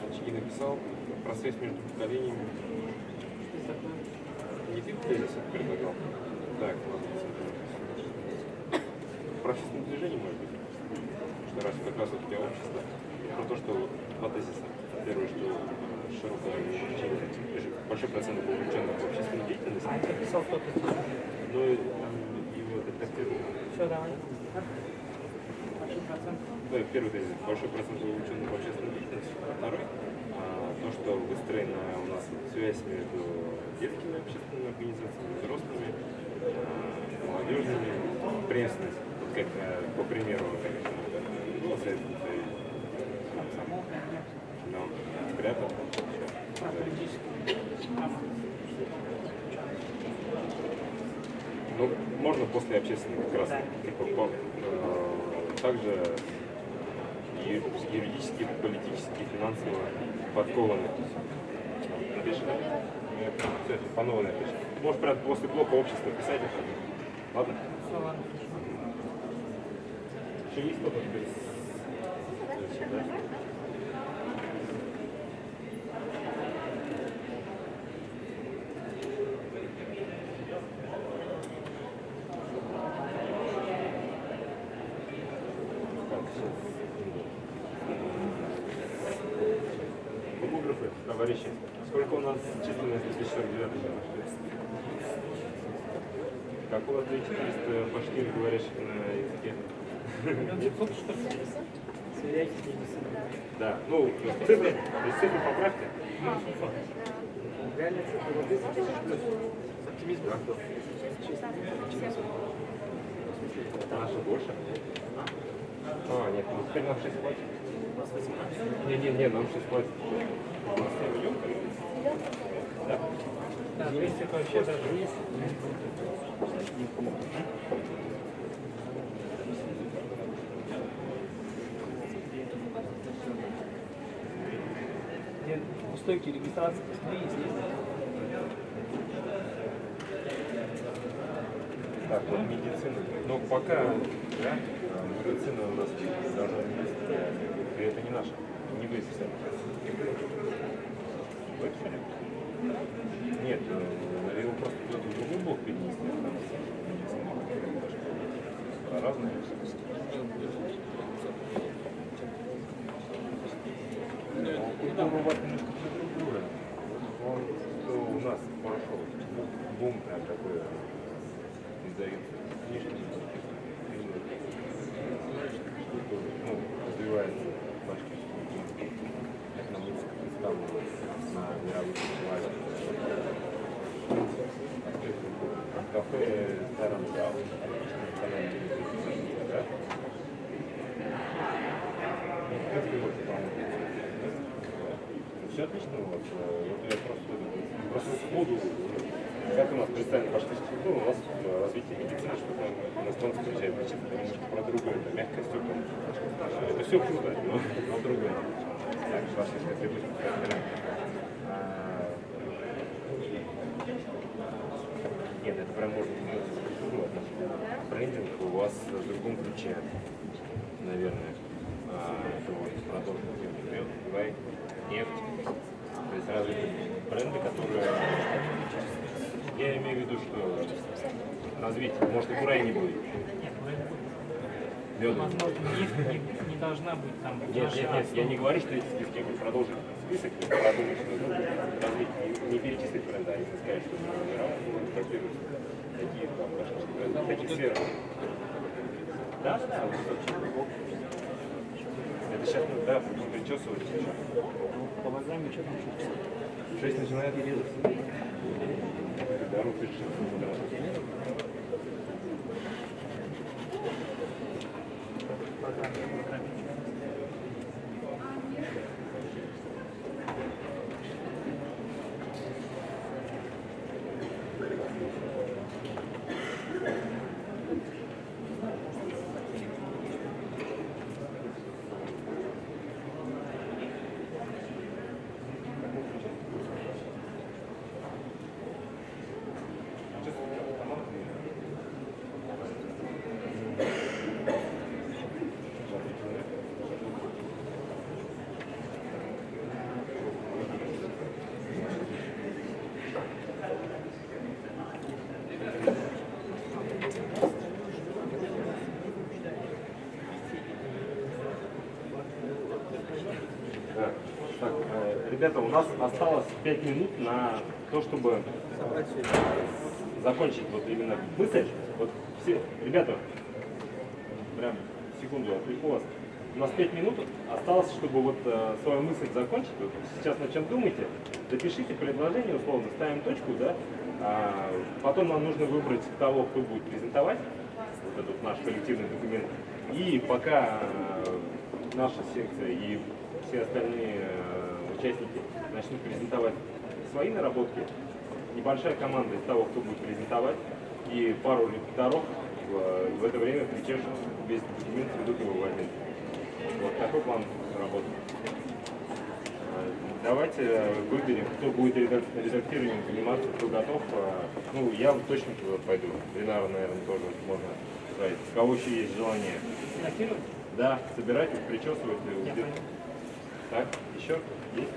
Очки написал про связь между поколениями. Не ты тезис предлагал? Так, ладно. Про общественное движение, может быть? Что раз как раз вот для общества. Про то, что два тезиса. Первое, что широкое увлечение, большой процент увлеченных в общественной деятельности. Написал кто-то. Но там его редактировали. Все, давай. Большой процент. Да, первый тезис. Большой процент увлеченных в общественной деятельности. Второй. То, что выстроена у нас связь между детскими общественными организациями, взрослыми, молодежными, преемственность. Вот как, по примеру, спрятал. Ну, можно после общественных как раз также юридически, политически, финансово подкованы. Напиши, да? Все, по новой напиши. Можешь прям после блока общества писать это. Ладно? Ладно. Еще есть кто-то? Товарищи, сколько у нас численность 2049 года? Как у вас 2400 башкир, говорящих на языке? 900, что ли? Сверяйте с ними. Да, ну, цифры поправьте. Реальная цифра вот 10 тысяч плюс. С оптимизмом. Это наша больше? А, нет, ну теперь нам 6 платят. Не, нам 6 платят. Да? Да, 200 это вообще даже есть. Где у стойки регистрации, посмотри, есть. Так, вот медицина. Ну, пока, да, медицина у нас должна быть, и это не наша, не выписано. Выписали? Нет, его просто кто-то в другой блок перенести. Разные. Он у нас прошел бум прям такой издает книжки, ну, развивается башкирский, это нам представлено на мировых фестивалях. Кафе Старом Зал, да? Все отлично у вас. Вот я просто сходу, как у нас представлена башкирская культура, у нас развитие медицины, что там иностранцы приезжают лечиться, потому что про другое, это мягкое стекло. Это все круто, но другое. Так, башкирская атрибутика. Нет, это прям можно сделать культуру. Брендинг у вас в другом ключе, наверное. Это вот продолжим тему. Давай, нефть. То есть разве бренды, которые... Я имею в виду, что развитие, может, и курай не будет. Возможно, нефть не должна быть там. Нет, я не говорю, что эти списки, я говорю, продолжим список, и продумать, что развитие, не перечислить бренды, а именно сказать, что такие там, таких сфер. Да? Это сейчас, да, будем причесывать. По программе что там 6 начинает резаться. Да, руки Так, ребята, у нас осталось 5 минут на то, чтобы закончить вот именно мысль. Вот все, ребята, прям секунду, отвлеку вас. У нас 5 минут осталось, чтобы вот свою мысль закончить. Вот сейчас над чем думаете, запишите предложение, условно, ставим точку, да. Потом нам нужно выбрать того, кто будет презентовать вот этот наш коллективный документ. И пока наша секция и все остальные участники начнут презентовать свои наработки, небольшая команда из того, кто будет презентовать, и пару репетиторов в это время причешут весь документ, ведут его в один. Вот такой план работы. Давайте выберем, кто будет редактированием заниматься, кто готов. Ну, я точно туда пойду. Ренара, наверное, тоже можно сказать. У кого еще есть желание? Редактировать? Да, собирать, причесывать. Так, еще есть?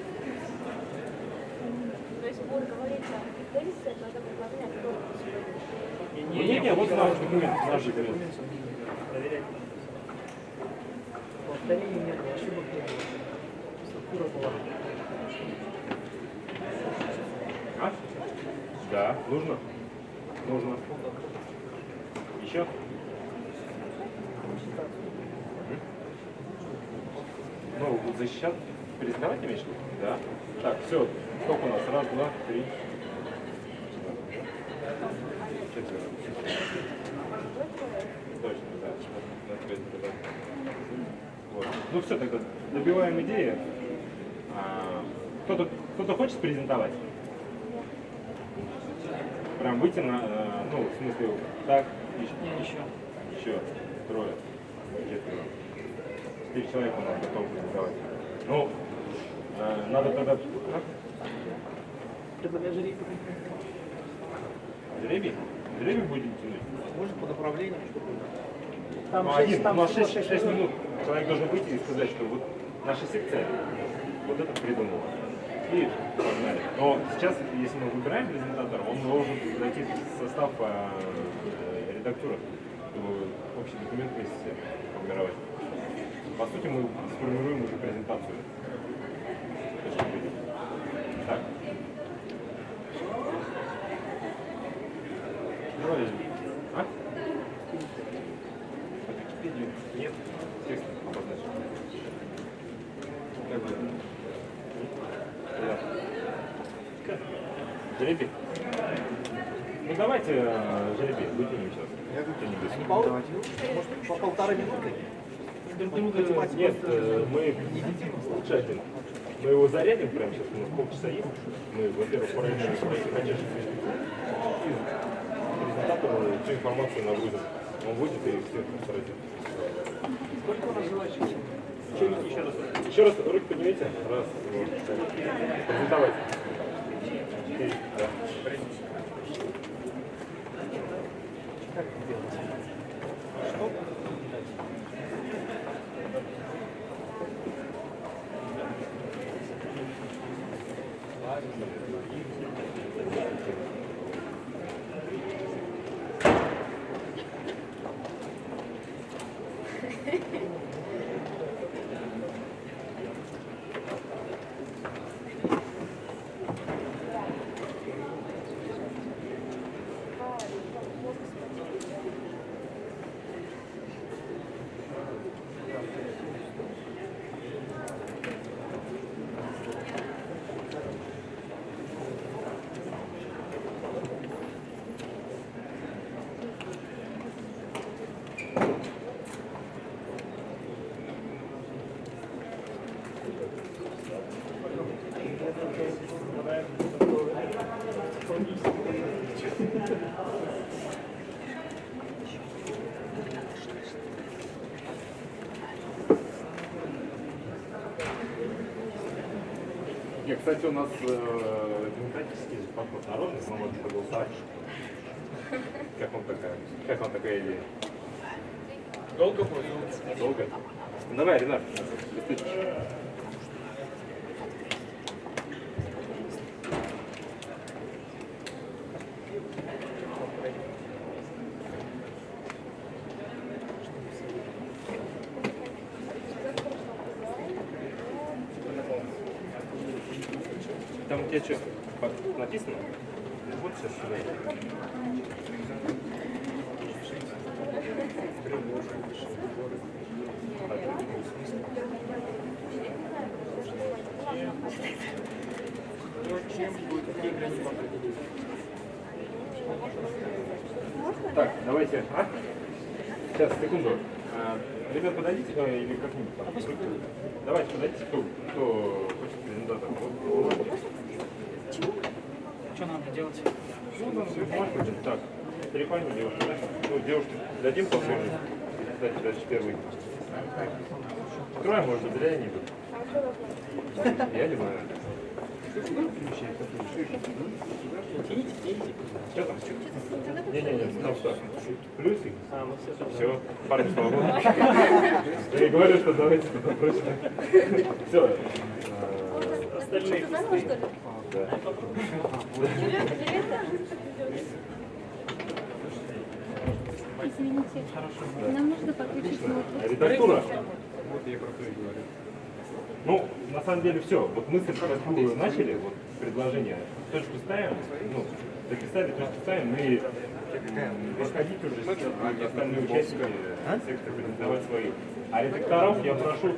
То есть будет говориться о тезисе, но это предложение, которое Не, вот наш документ, наш документ. проверять. Повторений нет, ошибок не было. Структура была. А? Да, нужно? Нужно. Еще? Ну, защищать, пересдавать имеешь в виду? Да. Так, все. Сколько у нас? Раз, два, три. Четверо. Точно, да. Вот. Ну все, тогда добиваем идеи. Кто-то хочет презентовать? Прям выйти на, ну, в смысле, так, еще трое, четверо. 4 человека у нас готовы презентовать. Ну, надо тогда... Предлагаю жребий. Жребий? Жребий будем тянуть? Может, по направлению, чтобы... Там у нас 6 минут. Человек должен выйти и сказать, что вот наша секция вот это придумала. И погнали. Но сейчас, если мы выбираем презентатора, он должен зайти в состав редактора, чтобы общий документ вместе формировать. По сути, мы сформируем уже презентацию. Так. Давай. А? Википедию? Нет. Текст обозначен. Как бы. Да. Жребий? Ну давайте жребий вытянем сейчас. Я вытянем без Давайте. Может, по полторы минуты? Нет, мы лучше один. Мы его зарядим прямо сейчас, у нас полчаса есть. Мы, во-первых, пораньше хотим презентатору всю информацию нам выйдет. Он выйдет и все сразу. Сколько у нас желающих? Еще раз. Еще раз руки поднимите. Раз, два, презентовать. 4, да. Как это делать? Что? Нет, кстати, у нас демократический подход народный, мы можем проголосовать. Как вам такая идея? Долго будет? Долго. Давай, Ренат, листочек. Там у тебя что, написано? Вот сейчас сюда. Так, давайте. Сейчас, секунду. Ребят, подойдите или как-нибудь там. Давайте, подойдите, кто хочет презентатор. Что надо делать? Ну, надо бумажку. Так, перепальну девушку, да? Ну, девушке дадим послушать. Кстати, даже первый. Откроем, может быть, зря не идут. Я не знаю. Что там? Не-не-не, там что? Плюсик? Все, парни свободны. Я говорю, что давайте туда прочно. Все. Остальные. Да. Извините, нам нужно подключить ноутбук. Редактура. Вот я про то и говорю. Ну, на самом деле все. Вот мысль такую начали, вот предложение. Точку ставим, ну, записали, точку ставим, и выходить уже сейчас остальные участники секции презентовать свои. А редакторов я прошу,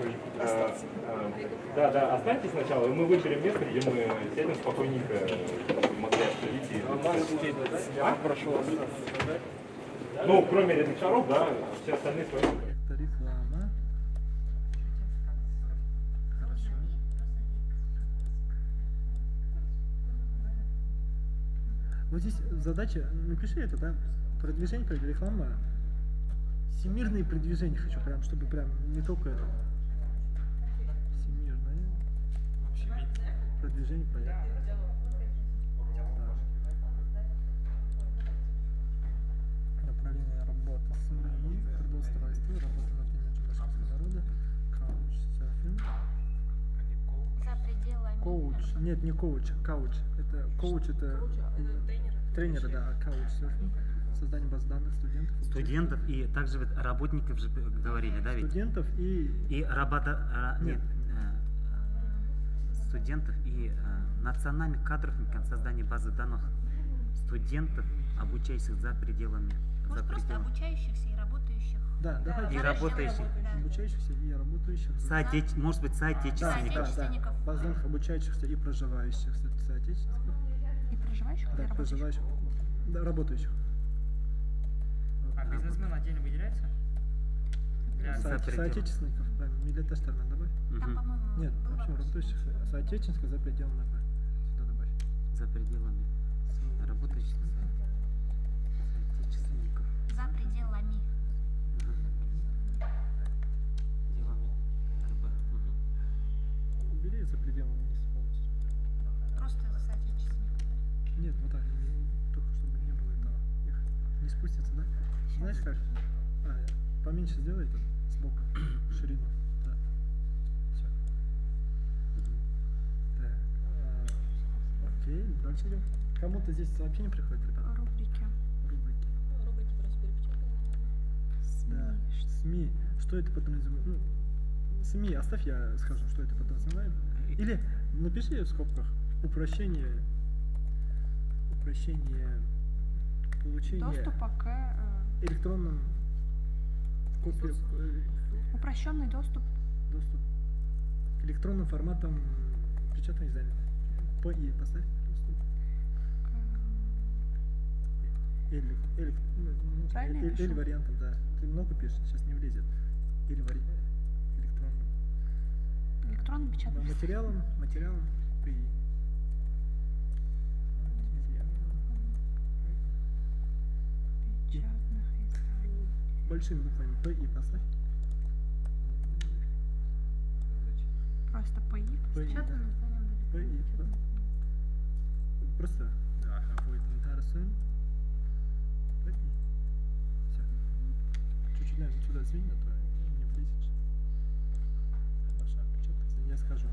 да, останьтесь сначала, и мы выберем место, где мы сядем спокойненько, могли обсудить и... Прошу вас. Ну, кроме редакторов, да, все остальные свои. Реклама. Хорошо. Вот здесь задача, напиши это, да, продвижение, реклама, всемирные продвижения хочу, прям, чтобы прям не только это. Всемирное продвижение проекта. Направление работы СМИ, трудоустройство, работа над имиджем башкирского народа, каучсерфинг. За пределами. Коуч, нет, не коуч, кауч. Это коуч, это тренеры, да, а каучсерфинг. Создание баз данных студентов. Студентов и также вот работников же говорили, да, ведь? Студентов и... Нет, студентов и национальных кадров, создание базы данных студентов, обучающихся за пределами. Может, просто обучающихся и работающих. Да, да, и работающих. Обучающихся и работающих. Может быть, соотечественников. Да. База данных обучающихся и проживающих соотечественников. И проживающих? Да, проживающих. Да, работающих. А бизнесмен отдельно выделяется? Соотечественников, да, миллеташтармен добавь. Там, по-моему, Нет, вообще работающих, соотечественников за пределами добавь. Сюда добавь. За пределами работающих соотечественников. За пределами. Убери за пределами вниз полностью. Просто за соотечественников, да? Нет, вот так, только чтобы не было этого. Их не спустится, да? Знаешь как? Поменьше сделай это сбоку, ширину. Да. Все. Так, окей, дальше идем. Кому-то здесь сообщение приходит, ребята? Рубрики. Рубрики. Рубрики просто перепечатаны. Да. СМИ. Что это подразумевает? Ну, СМИ, оставь, я скажу, что это подразумевает. Или напиши в скобках упрощение получения Доступа к электронным копиям. упрощенный доступ К электронным форматам печатных экзаменов. ПИ поставь. Или вариантом, да. Ты много пишешь, сейчас не влезет. Или электронным. электронным печатным Материалом ПИ. Большими буквами ПИ поставь. Просто ПИ, ПИ, печатным изданием. и просто будет интересно. Чуть-чуть, наверное, сюда сдвинь, а то не влезешь. Большая опечатка. Я скажу.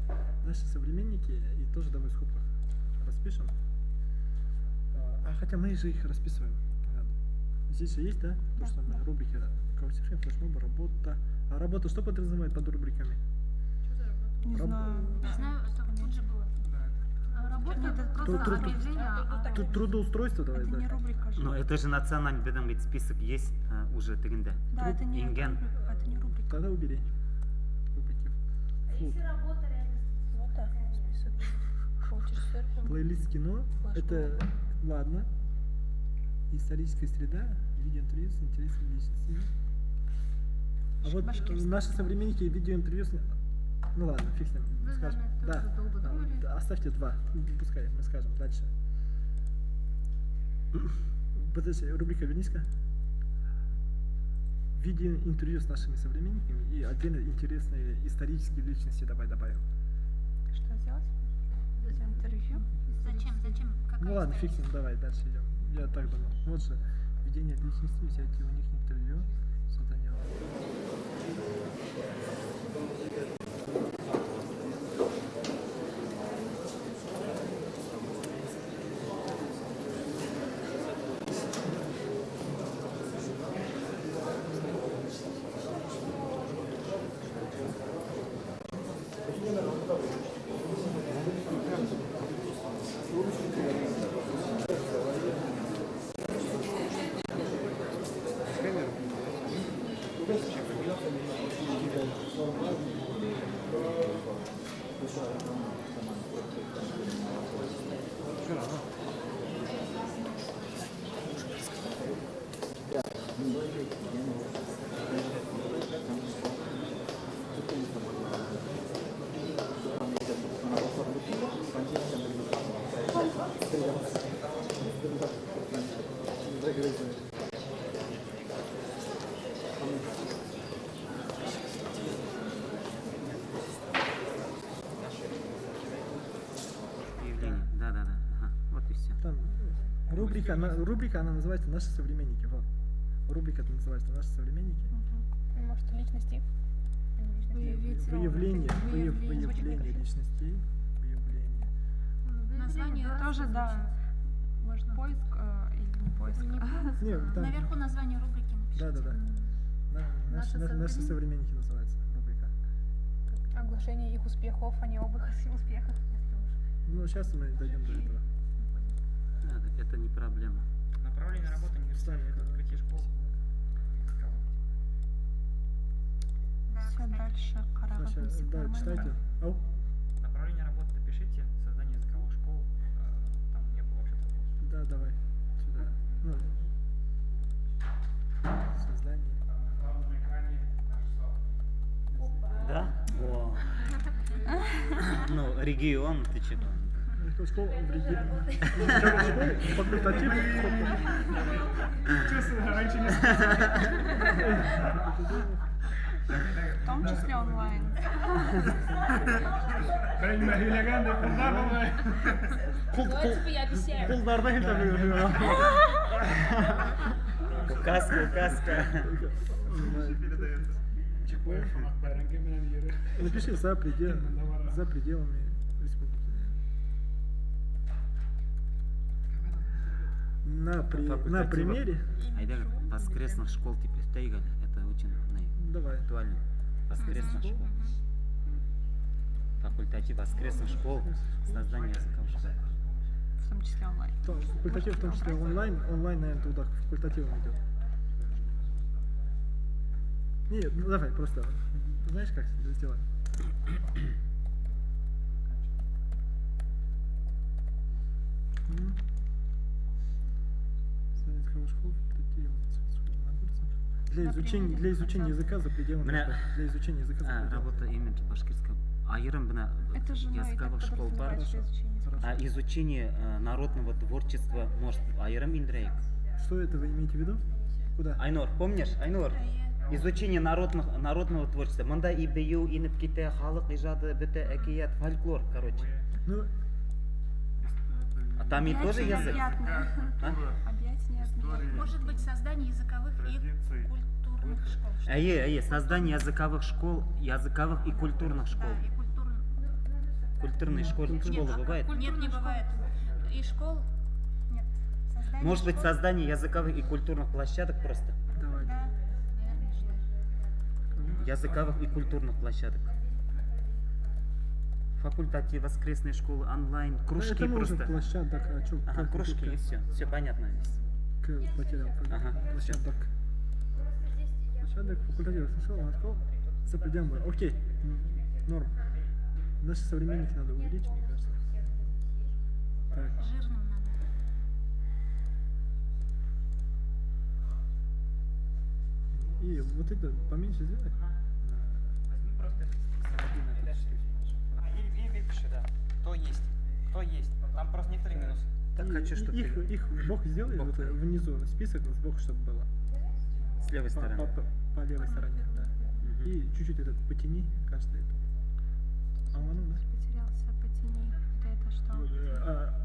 Наши современники, и тоже давай в скобках распишем. Хотя мы же их расписываем. Здесь же есть, да? То, что мы рубрики каутишем, флешмоба, работа. А работа что подразумевает под рубриками? Не знаю. Не знаю, что тут же было. Работа это просто объявление. Трудоустройство давай. Это не рубрика же. Но это же национальный бедам ведь список есть уже тегінде. Да, это не рубрика. Это не рубрика. Тогда убери. Рубрики. Если работа реально. Вот так, список. Хочешь сверху? Плейлист кино. Это ладно. Историческая среда, видеоинтервью с интересными личностями. А вот наши современники видеоинтервью с... Ну ладно, фиг с ним. Вы, Скажем. наверное, тоже долго думали. Да, оставьте 2. Пускай, мы скажем дальше. Подожди, рубрика вернись-ка. Видеоинтервью с нашими современниками и отдельно интересные исторические личности давай добавим. Что сделать? Интервью? Зачем? Ну ладно, фиг с ним, давай дальше идем. Я так думал. Вот же, ведение личности, взять у них интервью, создание. Рубрика, она называется «Наши современники». Вот. Рубрика это называется «Наши современники». Может, личности? Выявление личностей. Выявление. Название тоже, да. Можно поиск или не поиск. Нет, там... Наверху название рубрики напишите. Да. Наши современники называется рубрика. Оглашение их успехов, а не об их успехах. Ну, сейчас мы дойдем до этого. Это не проблема. Направление работы университета, это открытие школ. Все дальше. Да, читайте. Направление работы допишите, создание языковых школ, там не было вообще такого. Да, давай. Сюда. Ну, создание. Да? О. Ну, регион, ты че? Школа в регионе. Факультатив. Честно, раньше не В том числе онлайн. Указка. Напиши за пределами республики. На примере. Айдар, воскресных школ теперь тайгали. Это очень актуально. Воскресных школ. Факультатив воскресных школ, создание языковых школ. В том числе онлайн. Факультатив в том числе онлайн. Онлайн, наверное, туда факультативом идет. Нет, ну давай, просто. Знаешь, как сделаем? Для изучения языка за пределами. Для изучения языка за пределами. Работа именно башкирского. Айрым языковых школ бар. А изучение народного творчества может айрым индрейк. Что это вы имеете в виду? Куда? Айнур, помнишь? Айнур. изучение народного творчества. Мында и бию, и непките, халық ижады, бите, экият, фольклор, короче. Ну, а там и тоже язык? Может быть, создание языковых и культурных школ. Создание языковых и культурных школ. Культурные школы бывает? Нет, не бывает. И школ нет. Может быть, создание языковых и культурных площадок просто? Давай. Да, наверное, что. Языковых и культурных площадок. Факультатив, воскресные школы, онлайн, кружки это просто. может площадок, а что? Ага, кружки и все. Все понятно здесь. Потерял. Ага, Площадок. Площадок, факультатив, школ, за пределами. Окей, норм. Наши современники надо увеличить, мне кажется. Так. Жирным надо. И вот это поменьше сделать. Или выпиши, да. То есть. Там просто некоторые минусы. Так хочу, чтобы их Бог сделай вот внизу список сбоку, чтобы было. С левой стороны. По левой стороне, да. И чуть-чуть этот потяни, кажется, это. Да? Потерялся, потяни. Это что? Вот,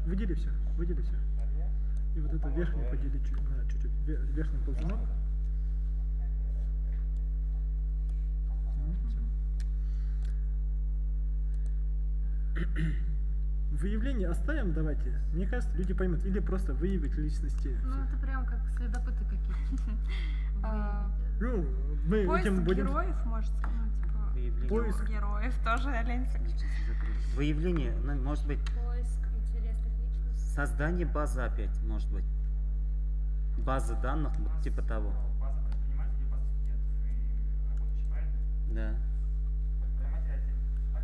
выдели все. И вот это верхний подели чуть-чуть. Верхний ползунок. Выявление оставим, давайте. Мне кажется, люди поймут. Или просто выявить личности. Ну, это прям как следопыты какие-то. Ну, мы Поиск этим будем... героев, может сказать. Поиск героев тоже ленится. Выявление, может быть, Поиск интересных личностей. создание базы опять, может быть. Базы данных, вот типа того. База предпринимателей, база студентов и рабочих, правильно? Да. Предприниматели отдельно, так?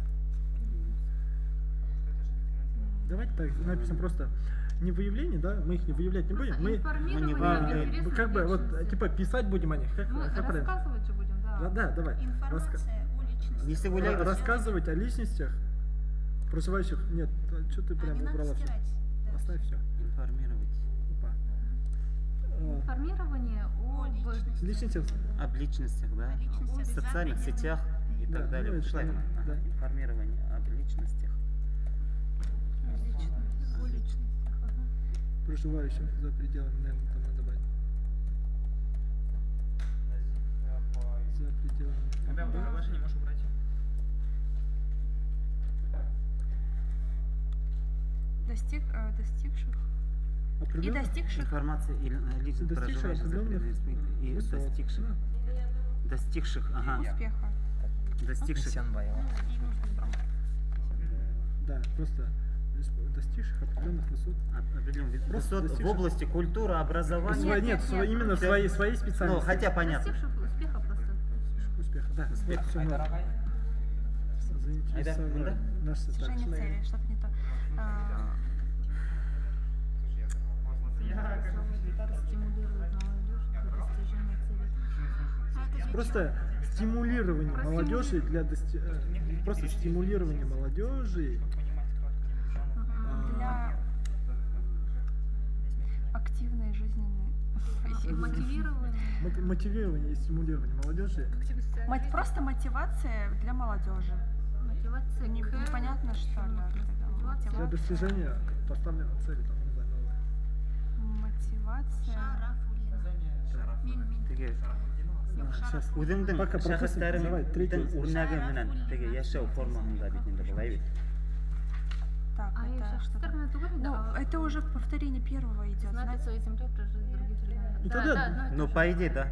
Давайте так напишем просто не выявление, да? Мы их не выявлять не будем. Мы не выявляем. как бы вот типа писать будем о них. Как правильно? Рассказывать же будем, да. Да, давай. Информация о личности. Если гуляй, Рассказывать о личностях проживающих. Нет, что ты прям не надо убрала все. стирать. Да. Оставь все. информировать. Информирование о Личностях. Об личностях, да? О личностях, В социальных да. сетях и Да, так далее. ну, Пошла это, это. да. Ага, информирование об личностях. О личностях. Проживающих за пределами, наверное, там надо добавить. За пределами. Тебя больше не можешь убрать. Достигших. И Определенных? достигших. Информация и личных Достигших проживающих за определенных пределами и высот. достигших, ага. Успеха. Достигших. Да, просто достигших определенных высот. Определенных Просто высот в достигших. области культуры, образования. Нет, именно своей специальности. Ну, хотя понятно. Достигших успеха просто. Успеха, да. Успех. Вот, всё норм. Заинтересовало наше Достижение цели, что-то не то. Стимулирует молодежь для достижения целей. Просто стимулирование молодежи просто стимулирование молодежи Для активной жизненной мотивирование и стимулирование молодежи. Просто мотивация для молодежи. Мотивация Непонятно, что Для достижения поставленной цели, там, не знаю, новой. Мотивация. Теге Сейчас. үзеңдің Пока пропустим. Давай, третий. шәхестәреңнің үрнәге менән теге яшәү формаһында бит инде булай бит. Так, это уже повторение первого идет. Знать о своей земле, прожить в других регионах. И Да, тогда- да, одно и то Ну, же. по идее, да.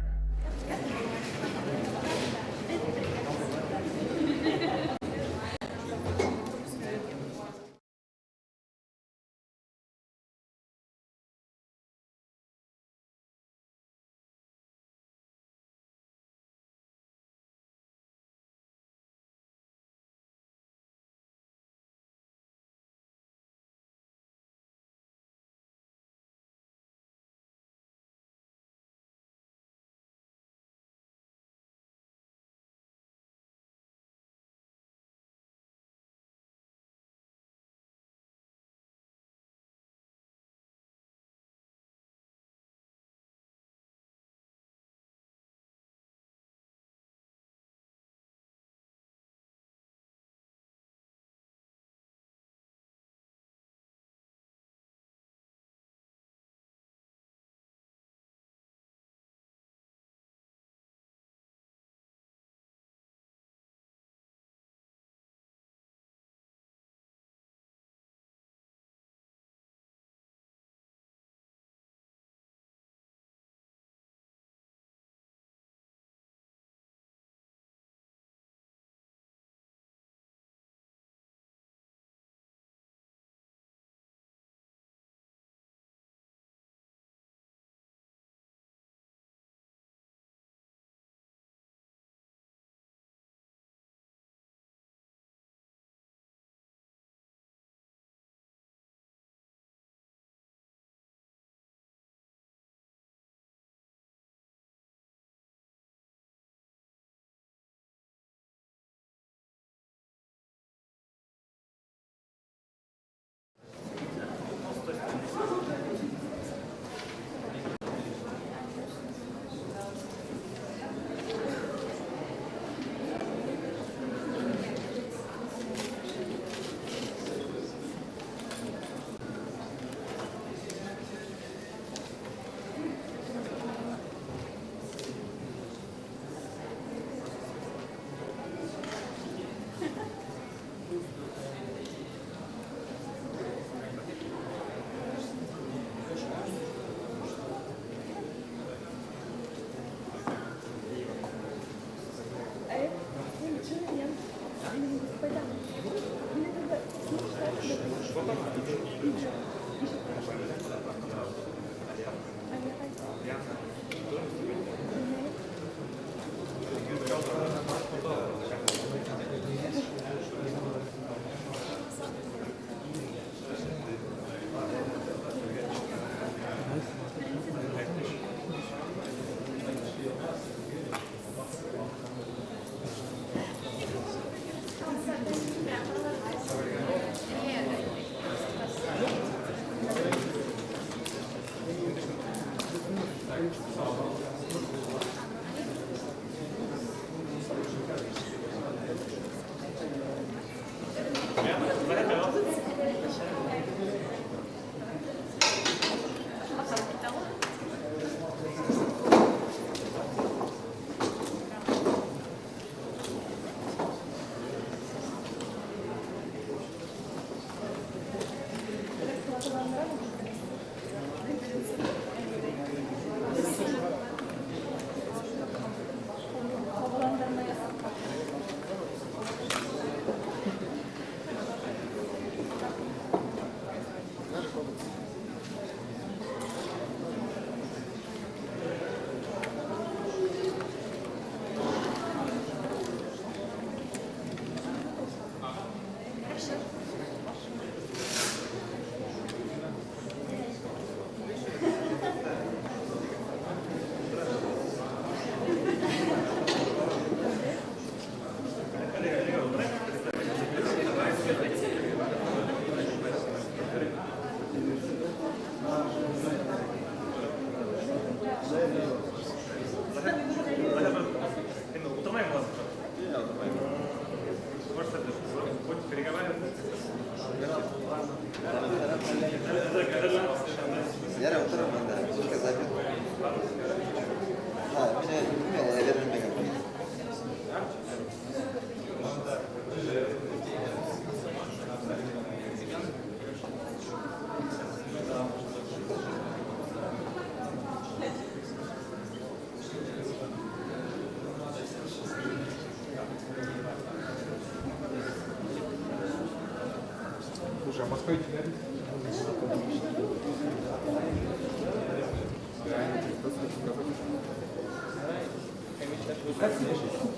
Слушай, а Москва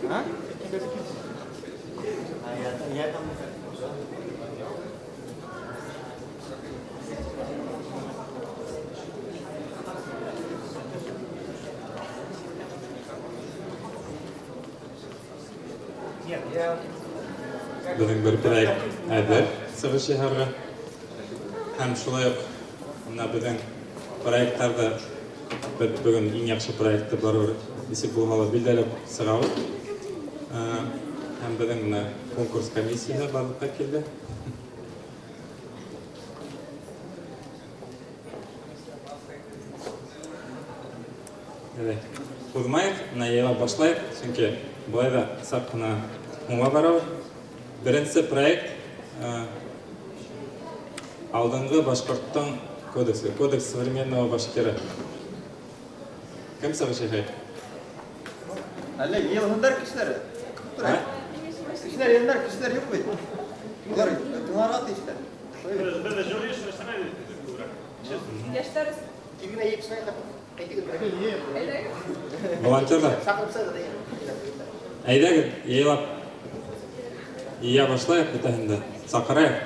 а? Я там... Біздің бір проект әдір сыры шеһарға. Һәм шулай ук мына біздің проекттарда бүгін ең яхшы проектті барыр десек болғалы билдәлеп сығабыз. Һәм біздің мына конкурс комиссиясы барлыққа келді. Қозмайық, мына ела башлайық, чөнки былай да сақ қана оңға барабыз. Бірінші проект алдыңғы Башқұрттың кодексы, кодекс современного башкира. Кім сағы шехай? Әлі елғындар кішілері? Кішілер елдер, кішілер yok бейді? Олар тыңларға дейшілер. Бір де жұры ешін өштемей Яштар Кегіне еп шынай Волонтерлар. Әйдәгір, елап ия башлайық бүтәһендә, сақырайық.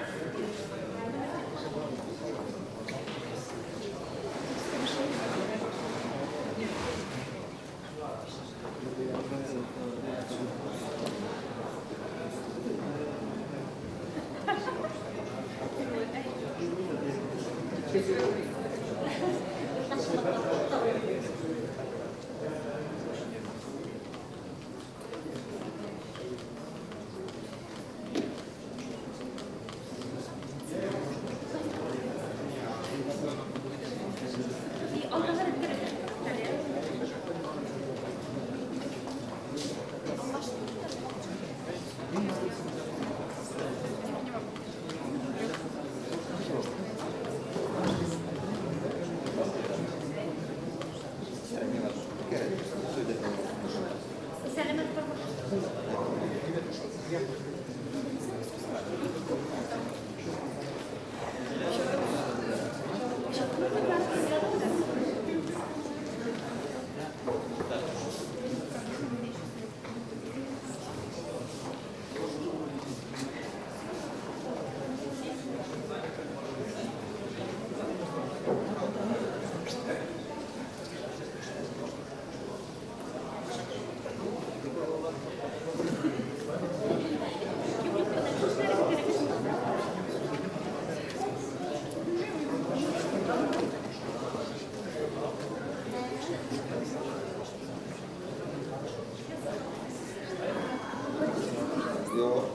Yo.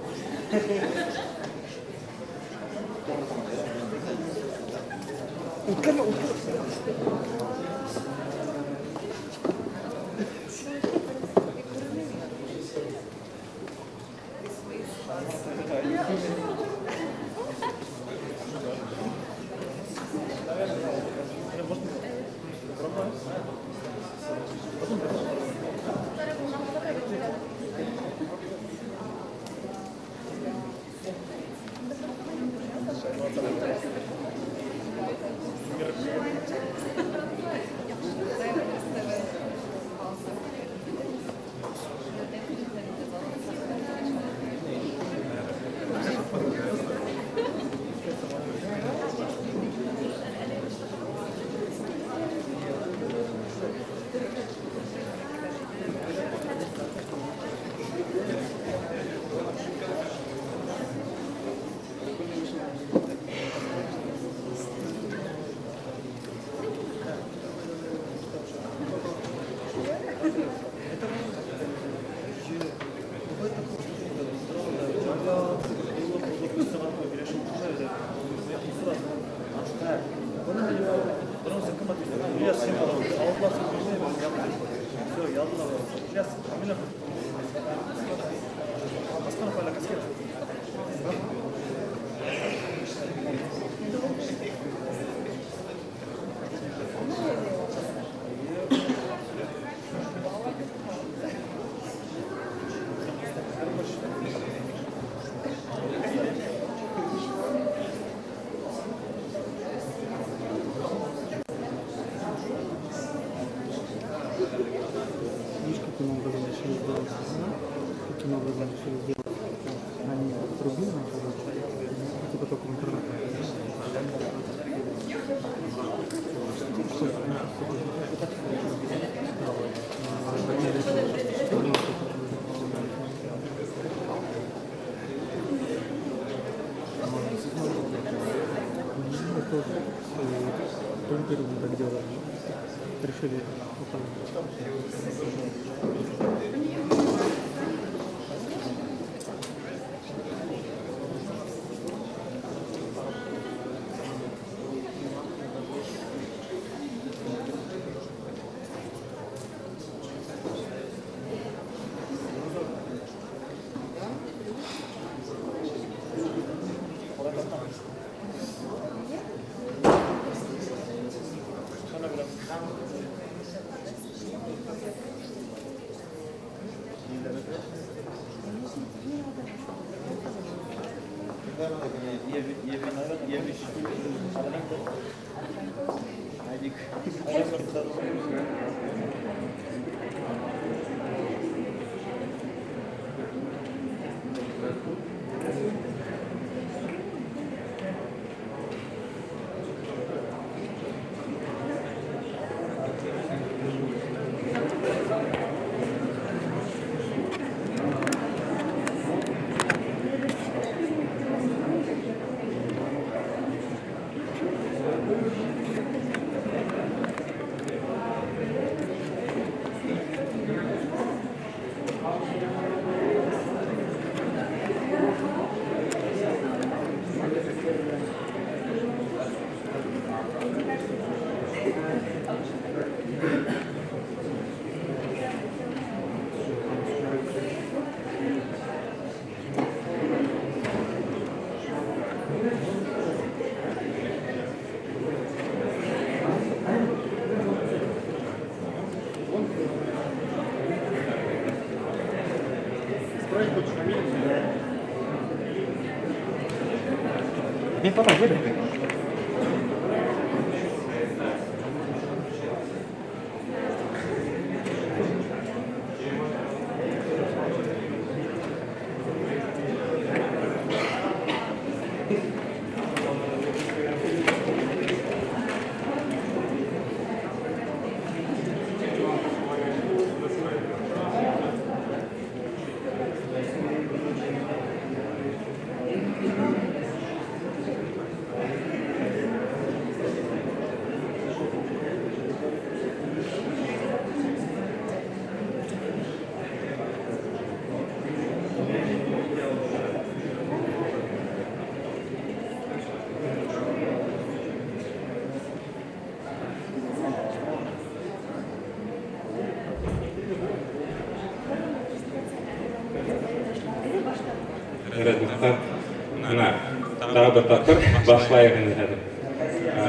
Каким образом решили сделать? Каким образом решили сделать? Они трубили на это, типа только в интернет. Только так делали. Решили Не потом выдохни. Радиостан мына тағы бір тақыр башлайық енді қазір.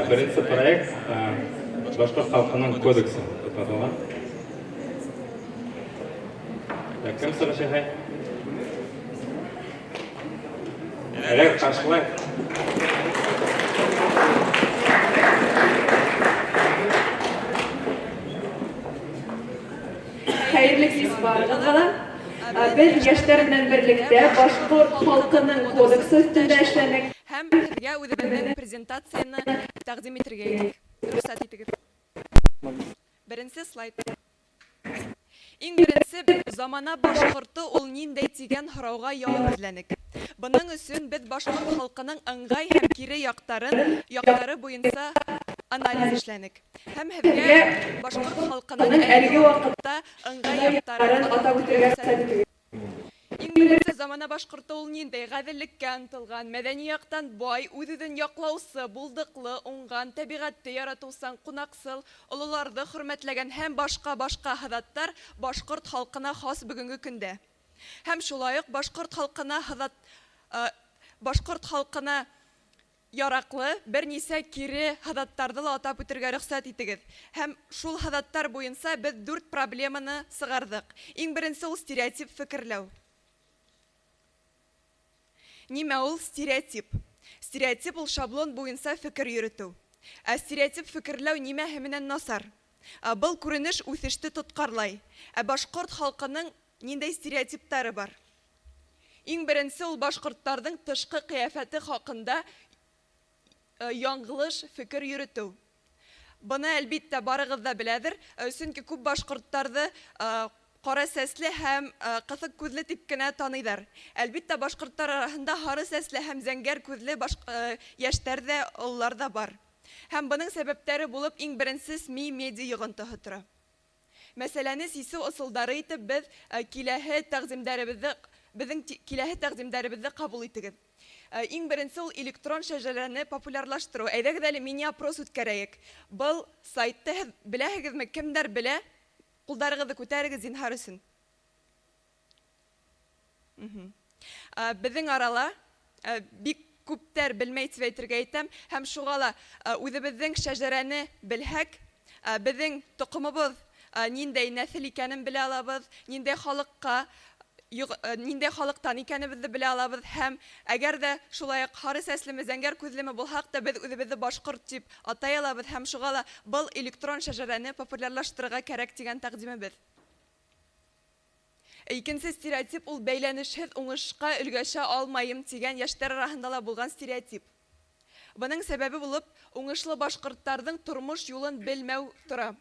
Бірінші проект Башқұрт халқының кодексі деп аталған. Кім сөз шайқай? Әлек қаршылайық. Хәерле кич барыгызга. Без яшьләрнең берлектә Башкорт халкының кодексы өстендә эшләнек. Һәм безгә үзебезнең презентацияны тәкъдим итәргә идек. Рөхсәт итегез. Беренче слайд. Иң беренче замана башкорты ул ниндәй дигән сорауга җавап эзләнек. Буның өчен без башкорт халкының ыңгай һәм кире яктары буенча анализ эшләнек. Һәм һезгә башкорт халкының әлеге вакытта ыңгай яктарын атап үтәргә рөхсәт итегез. Иң беренче замана башкорты ул ниндәй гаделлеккә омтылган, мәдәни яктан бай, үзен яклаучы, булдыклы, уңган, табигатьте яратучан, кунаксыл, олыларды хөрмәтләгән һәм башка хадаттар башкорт халкына хас бүгенге көндә. Һәм шулай ук башкорт халкына яраклы бернисә кире хадаттарды атап үтәргә рөхсәт итегез. Һәм шул хадаттар буенча без 4 проблеманы сыгардык. Иң беренче ул стереотип фикерләү. Нимә ул стереотип? Стереотип ул шаблон буенча фикер йөртү. Ә стереотип фикерләү нимәһе менән насар? Был күренеш үсеште тоткарлай. Ә башкорт халкының ниндәй стереотиптары бар? Иң беренче ул башкортларның тышкы кыяфәте хакында яңгылыш фикер йөртү. Буны әлбиттә барыгыз да беләдер, чөнки күп башкортларны кара сәсле һәм кысык күзле дип кенә таныйлар. Әлбиттә башкортлар арасында сары сәсле һәм зәңгәр күзле яшьләр дә, уллар да бар. Һәм буның сәбәпләре булып иң беренче СМИ медиа йогынтыгы тора. Мәсьәләне сису ысулдары итеп без киләһе тәкъдимнәребезне кабул итегез. Иң беренче ул электрон шәҗәрәне популярлаштыру. Әйдәгез әле мини опрос үткәрәйек. Был сайтты беләһегезме, кемдер белә? Кулдарыгызны күтәрегез зинһар өчен. Безнең арала бик күптәр белмәй дип әйтергә әйтәм, һәм шугала үзебезнең шәҗәрәне белһәк, безнең токымыбыз ниндәй нәсел икәнен белә алабыз, ниндәй халыктан икәнебезне белә алабыз, һәм әгәр дә шулай ук сары сәслеме, зәңгәр күзлеме булсак та, без үзебезне башкорт дип атай алабыз, һәм шугала был электрон шәҗәрәне популярлаштырырга кирәк дигән тәкъдимебез. Икенче стереотип ул бәйләнешһез уңышка өлгәшә алмайым дигән яшьләр арасында ла булган стереотип. Буның сәбәбе булып уңышлы башкортларның тормыш юлын белмәү тора.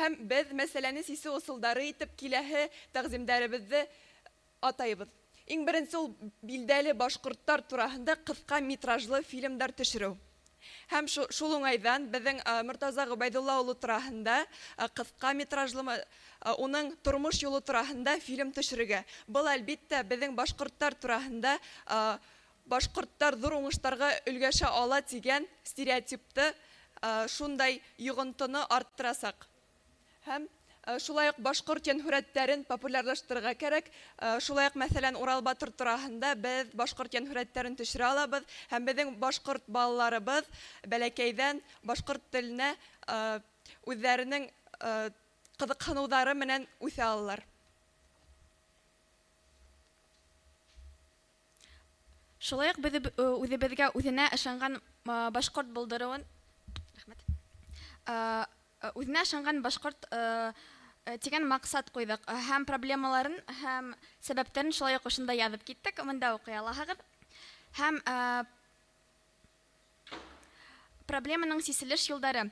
Һәм без мәсьәләне сису усулдары итеп киләһе тәкъдимнәребезне атайбыз. Иң беренче ул билдәле башкортлар турасында кыска метражлы фильмдар төшерү. Һәм шул уңайдан безнең Мортаза Гобайдулла улы турасында кыска метражлы уның тормыш юлы турасында фильм төшерергә. Был әлбиттә безнең башкортлар турасында башкортлар зур уңышларга өлгәшә ала дигән стереотипты шундай йогынтыны арттырасак. Һәм шулай ук башкорт янһүрәтләрен популярлаштырырга кирәк. Шулай ук мәсәлән Урал Батыр турасында без башкорт янһүрәтләрен төшерә алабыз һәм безнең башкорт балаларыбыз бәләкәйдән башкорт теленә үзләренең кызыксынулары менән үсә алалар. Шулай ук үзебезгә үзенә ышанган башкорт булдыруын, үзенә ышанган башкорт дигән максат куйдык һәм проблемаларын һәм сәбәпләрен шулай ук шунда язып киттек. Монда укый аласыз. Һәм проблеманың сиселеш юлдары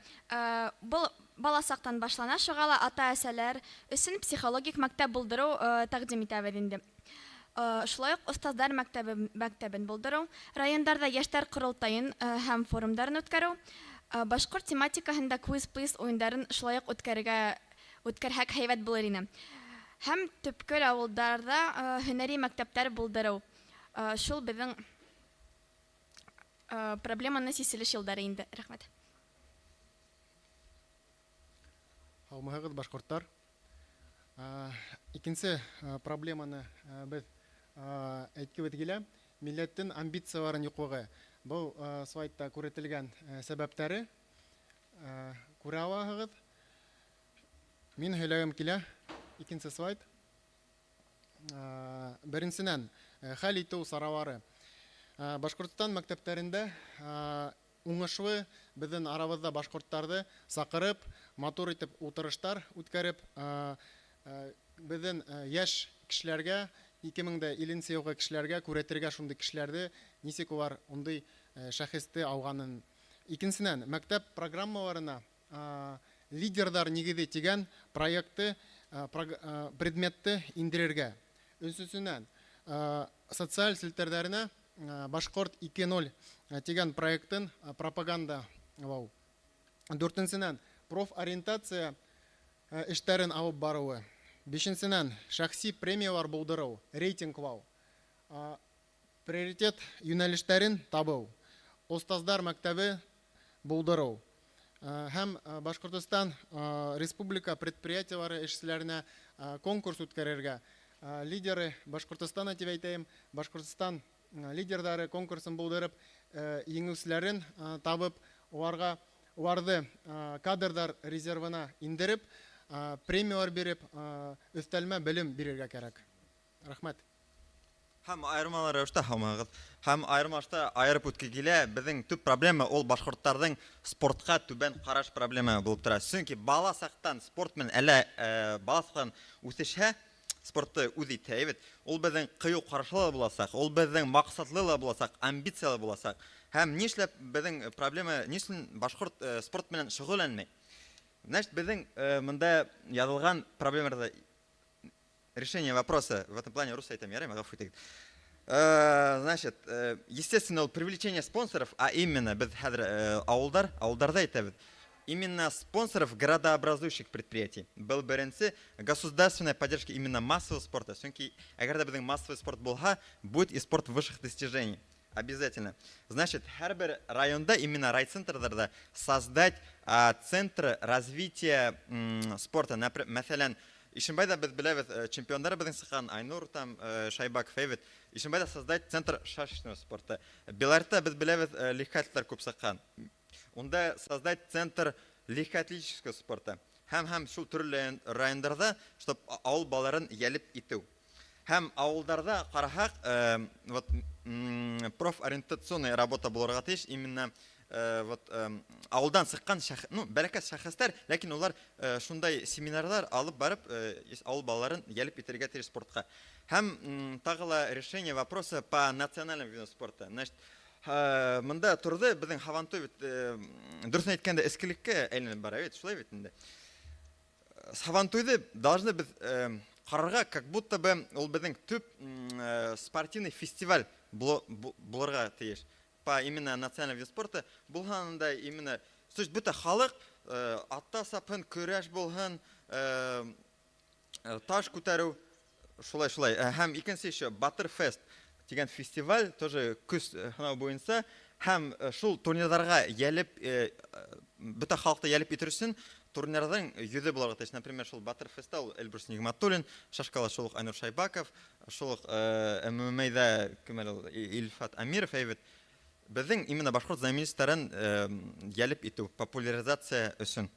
бу баласактан башлана. Шугала ата-әсәләр өчен психологик мәктәп булдыру тәкъдим итәбез инде. Шулай ук остазлар мәктәбен булдыру, районнарда яшьләр курултайын һәм форумнарын үткәрү, башкорт тематикаһында квиз-плиз уеннарын шулай ук үткәрһәк һәйбәт булыр иде. Һәм төпкөл авылларда һөнәри мәктәпләр булдыру. Шул безнең проблеманы сиселеш юлдары инде. Рәхмәт. Алмагыз башкортлар. Икенче проблеманы без әйткәбез килә. милләттен амбицияларын юклыгы. Бұл слайдта күрәтелгән сәбәпләре күрә аласыз. Мин һөйләгәм килә. Икенче слайд. Беренчедән хәл итү саралары. Башкортстан мәктәпләрендә уңышлы безнең арабызда башкортларны сакырып, матур итеп утырыштар үткәреп, безнең яшь кешеләргә 2050 елгы кешеләргә күрәтергә шундый кешеләрне ничек улар ундый шәхесте алганын. Икенчедән мәктәп программаларына лидерлар нигезе тигән проектты предметты индирергә. Өченчедән социаль селтәрләренә Башкорт 2.0 тигән проектын пропагандалау. Дүртенчедән профориентация эшләрен алып баруы. Бишенчедән шәхси премиялар булдыру, рейтинглау. Приоритет юнәлешләрен табу. Остаздар мәктәбе булдыру. Һәм Башкортстан республика предприятиелары эшчеләренә конкурс үткәрергә. Лидеры Башкортстан дип әйтәм, Башкортстан лидерлары конкурсын булдырып, еңүчеләрен табып, уларны кадрдар резервына индереп, премиялар биреп, өстәлмә белем бирергә кирәк. Рәхмәт. Һәм айырмалар рәвештә һәммәгез. Һәм айырмашта айырып үткәгелә безнең төп проблема ул башкортларның спортка түбән караш проблема булып тора. Чөнки бала сактан спорт белән әле бала сактан үсешә спортты үзи тәйбет. Ул безнең кыю карашлы буласак, ул безнең максатлы буласак, амбициялы буласак. Һәм нишләп безнең проблема нишләп башкорт спорт белән шөгыльләнмәй? Значит, безнең монда язылган проблемаларда решение вопроса в этом плане рус әйтәм, ярыймы, гафу итегез. Значит, естественно, привлечение спонсоров, а именно без хәзер авылдарда әйтәбез. Именно спонсоров градообразующих предприятий. Был беренче государственная поддержка именно массового спорта. Чөнки әгәр дә безнең массовый спорт булса, будет и спорт высших достижений. Обязательно. Значит, һәрбер районда, именно райцентрларда создать центры развития спорта. Мәсәлән, Ишембайда без беләбез чемпионнар безнең сыккан Айнур там Шайбак Фейвит. Ишембайда создать центр шашечного спорта. Белорта без беләбез легкоатлетлар күп сыккан. Унда создать центр легкоатлетического спорта. Һәм шул төрле районнарда, чтобы авыл балаларын ялеп итү. Һәм авылдарда карахак, вот профориентационная работа булырга тиеш, именно вот авылдан сыккан бәләкәс шәхестәр, ләкин улар шундай семинарлар алып барып, авыл балаларын ялеп итәргә тиеш спортка. Һәм тагыла решение вопроса по национальным видам спорта. Значит, монда турды безнең Хавантуй бит дөресен әйткәндә эскелеккә әйләнеп бара бит, шулай бит инде. Хавантуйды должны без карарга, как будто бы ул безнең төп спортивный фестиваль булырга тиеш. По именно национальный вид спорта булганда именно сөз бөтә халык атта сапын, көрәш булган, таш күтәрү, шулай. Һәм икенче еще Баттерфест дигән фестиваль тоже күз хынау буенча һәм шул турнирларга ялеп бөтә халыкты ялеп итер өчен турнирларның йөзе булырга тиеш. Например, шул Баттерфестта Эльбрус Нигъмәтуллин, Шашкала шул Айнур Шайбаков, шул ММА'да кемел Илфат Амиров әйбет. Безнең именно башкорт знаменитостарын ялеп итү, популяризация өчен.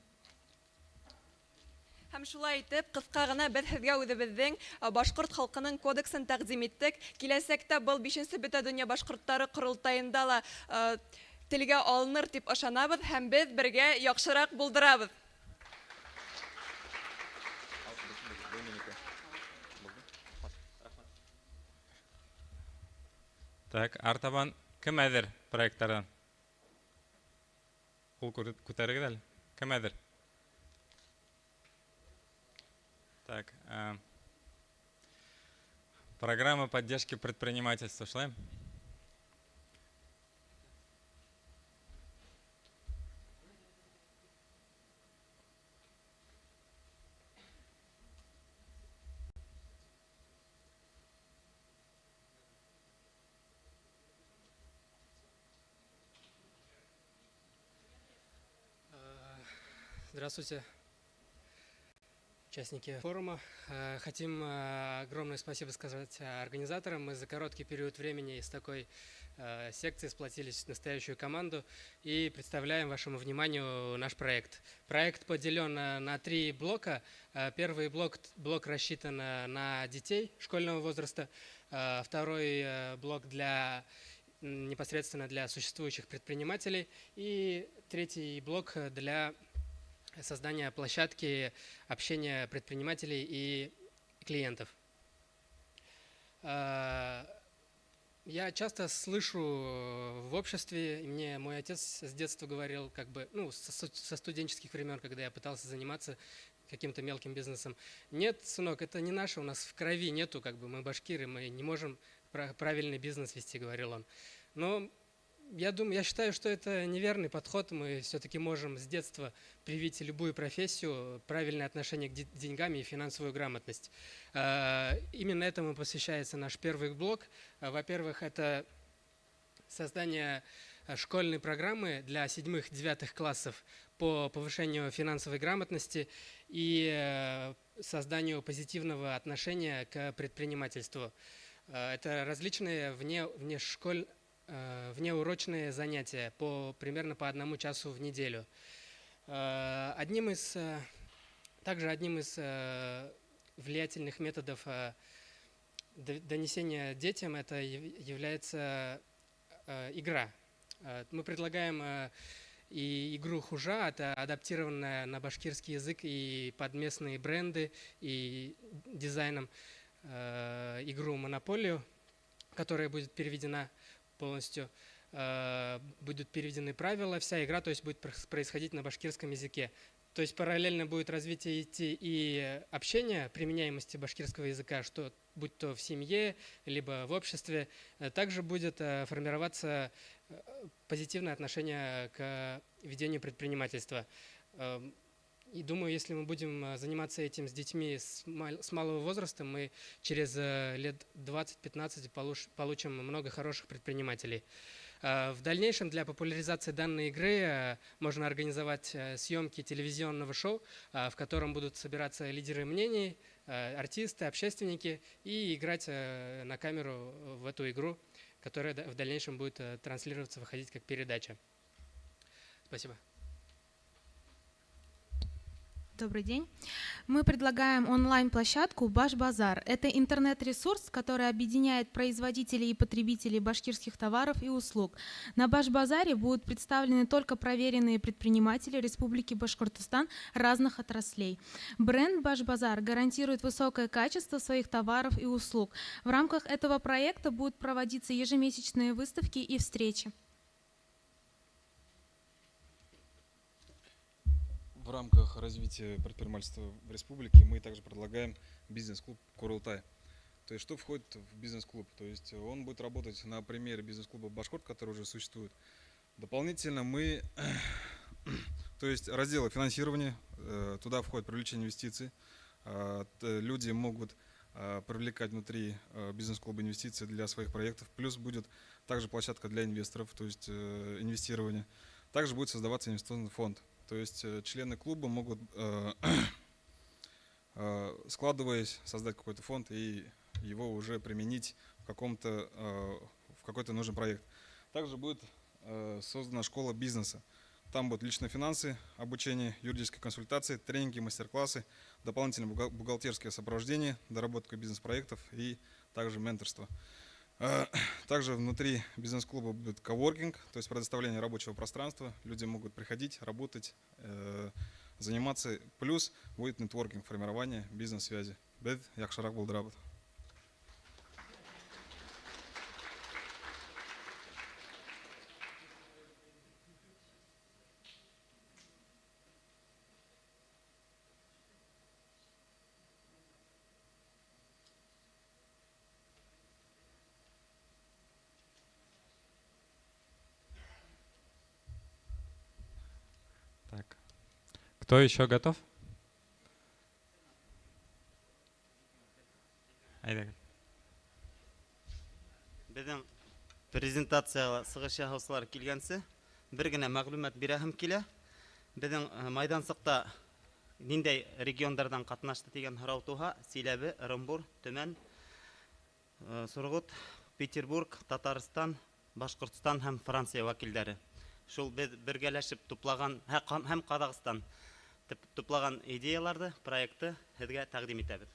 Һәм шулай итеп, кыска гына без сезгә үзебезнең башкорт халкының кодексын тәкъдим иттек. Киләсәктә был 5нче Бөтендөнья башкортлары курултаенда ла телгә алыныр дип ышанабыз һәм без бергә яхшырак булдырабыз. Так, артабан кем әзер проекттардан? Кул күтәрегез әле. Кем әзер? Так, программа поддержки предпринимательства. Шлем? Здравствуйте. участники форума. Хотим огромное спасибо сказать организаторам. Мы за короткий период времени из такой секции сплотились в настоящую команду и представляем вашему вниманию наш проект. Проект поделен на 3 блока. Первый блок рассчитан на детей школьного возраста. Второй блок непосредственно для существующих предпринимателей. И третий блок для создания площадки общения предпринимателей и клиентов. Я часто слышу в обществе, и мне мой отец с детства говорил, со студенческих времен, когда я пытался заниматься каким-то мелким бизнесом: нет, сынок, это не наше, у нас в крови нету, мы башкиры, мы не можем правильный бизнес вести, говорил он. Но я считаю, что это неверный подход. Мы все-таки можем с детства привить любую профессию, правильное отношение к деньгам и финансовую грамотность. Именно этому посвящается наш первый блок. Во-первых, это создание школьной программы для 7-9 классов по повышению финансовой грамотности и созданию позитивного отношения к предпринимательству. Это различные внеурочные занятия примерно по 1 часу в неделю. Одним из влиятельных методов донесения детям это является игра. Мы предлагаем и игру хужа, это адаптированная на башкирский язык и под местные бренды и дизайном игру «Монополию», которая будет переведена полностью, будут переведены правила, вся игра, то есть будет происходить на башкирском языке. То есть параллельно будет развитие идти и общение, применяемости башкирского языка, что будь то в семье, либо в обществе, также будет формироваться позитивное отношение к ведению предпринимательства. И думаю, если мы будем заниматься этим с детьми с малого возраста, мы через лет 20-15 получим много хороших предпринимателей. В дальнейшем для популяризации данной игры можно организовать съемки телевизионного шоу, в котором будут собираться лидеры мнений, артисты, общественники и играть на камеру в эту игру, которая в дальнейшем будет транслироваться, выходить как передача. Спасибо. Добрый день. Мы предлагаем онлайн-площадку «Баш-базар». Это интернет-ресурс, который объединяет производителей и потребителей башкирских товаров и услуг. На «Баш-базаре» будут представлены только проверенные предприниматели Республики Башкортостан разных отраслей. Бренд «Баш-базар» гарантирует высокое качество своих товаров и услуг. В рамках этого проекта будут проводиться ежемесячные выставки и встречи. В рамках развития предпринимательства в республике мы также предлагаем бизнес-клуб «Курултай». То есть что входит в бизнес-клуб? То есть он будет работать на примере бизнес-клуба «Башкорт», который уже существует. Дополнительно мы, то есть разделы финансирования, туда входит привлечение инвестиций. Люди могут привлекать внутри бизнес-клуба инвестиции для своих проектов. Плюс будет также площадка для инвесторов, то есть инвестирование. Также будет создаваться инвестиционный фонд. То есть члены клуба могут, складываясь, создать какой-то фонд и его уже применить в какой-то нужный проект. Также будет создана школа бизнеса. Там будут личные финансы, обучение, юридические консультации, тренинги, мастер-классы, дополнительное бухгалтерское сопровождение, доработка бизнес-проектов и также менторство. Также внутри бизнес-клуба будет коворкинг, то есть предоставление рабочего пространства. Люди могут приходить, работать, заниматься. Плюс будет нетворкинг, формирование бизнес-связи. Бед, яхшарак булдрабат. Так. Кто еще готов? Айда. Біздің презентацияға сығыш келгенсі, бір генә мәғлумат бирәһем килә. Біздің майдансықта ниндәй региондардан катнашты дигән һорау туһа, Силәбе, Ырымбур, Төмән, Сургут, Петербург, Татарстан, Башкортстан һәм Франция вәкилләре. Шул бергәләшеп туплаган һәм Казакстан туплаган идеяларны, проектты һезгә тәкъдим итәбез.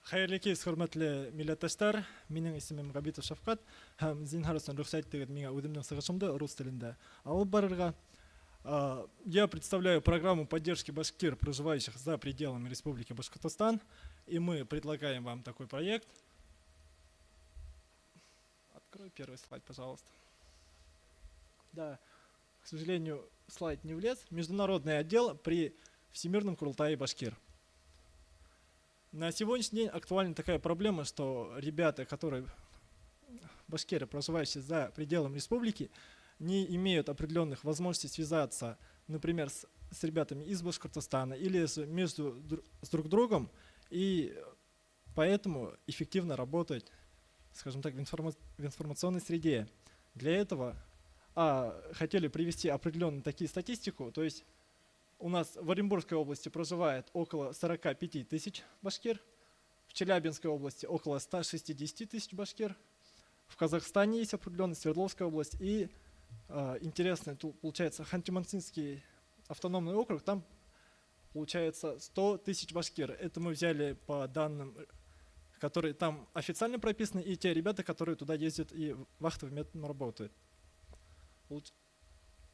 Хәерле кич, хөрмәтле милләттәшләр. Минем исемем Габитов Шавкат һәм зинһар өчен рөхсәт итегез миңа үземнең сыгышымды рус телендә алып барырга. Я представляю программу поддержки башкир, проживающих за пределами Республики Башкортостан, и мы предлагаем вам такой проект. Открой первый слайд, пожалуйста. Да, к сожалению, слайд не влез. Международный отдел при Всемирном Курултае башкир. На сегодняшний день актуальна такая проблема, что ребята, которые башкиры, проживающие за пределами республики, не имеют определенных возможностей связаться, например, с ребятами из Башкортостана или с друг другом, и поэтому эффективно работать, скажем так, в информационной среде. Для этого хотели привести определенную такие статистику, то есть у нас в Оренбургской области проживает около 45 тысяч башкир, в Челябинской области около 160 тысяч башкир, в Казахстане есть определенная Свердловская область, и интересно, тут получается Ханты-Мансийский автономный округ, там получается 100 тысяч башкир. Это мы взяли по данным, которые там официально прописаны, и те ребята, которые туда ездят и вахтовым методом работают.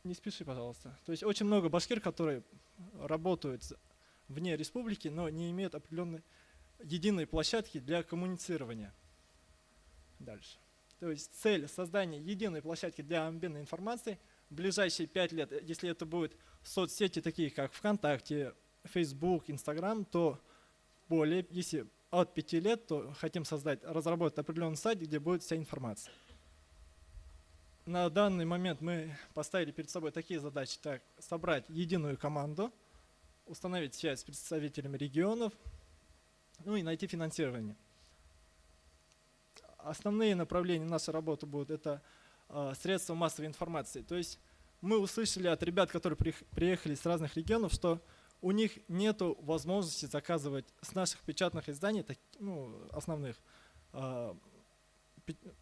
Не спеши, пожалуйста. То есть очень много башкир, которые работают вне республики, но не имеют определенной единой площадки для коммуницирования. Дальше. То есть цель создания единой площадки для обмена информацией в ближайшие 5 лет, если это будут соцсети, такие как ВКонтакте, Facebook, Instagram, то более, если от 5 лет, то хотим разработать определенный сайт, где будет вся информация. На данный момент мы поставили перед собой такие задачи, так, собрать единую команду, установить связь с представителями регионов, ну и найти финансирование. Основные направления нашей работы будут это средства массовой информации. То есть мы услышали от ребят, которые приехали с разных регионов, что у них нет возможности заказывать с наших печатных изданий, основных,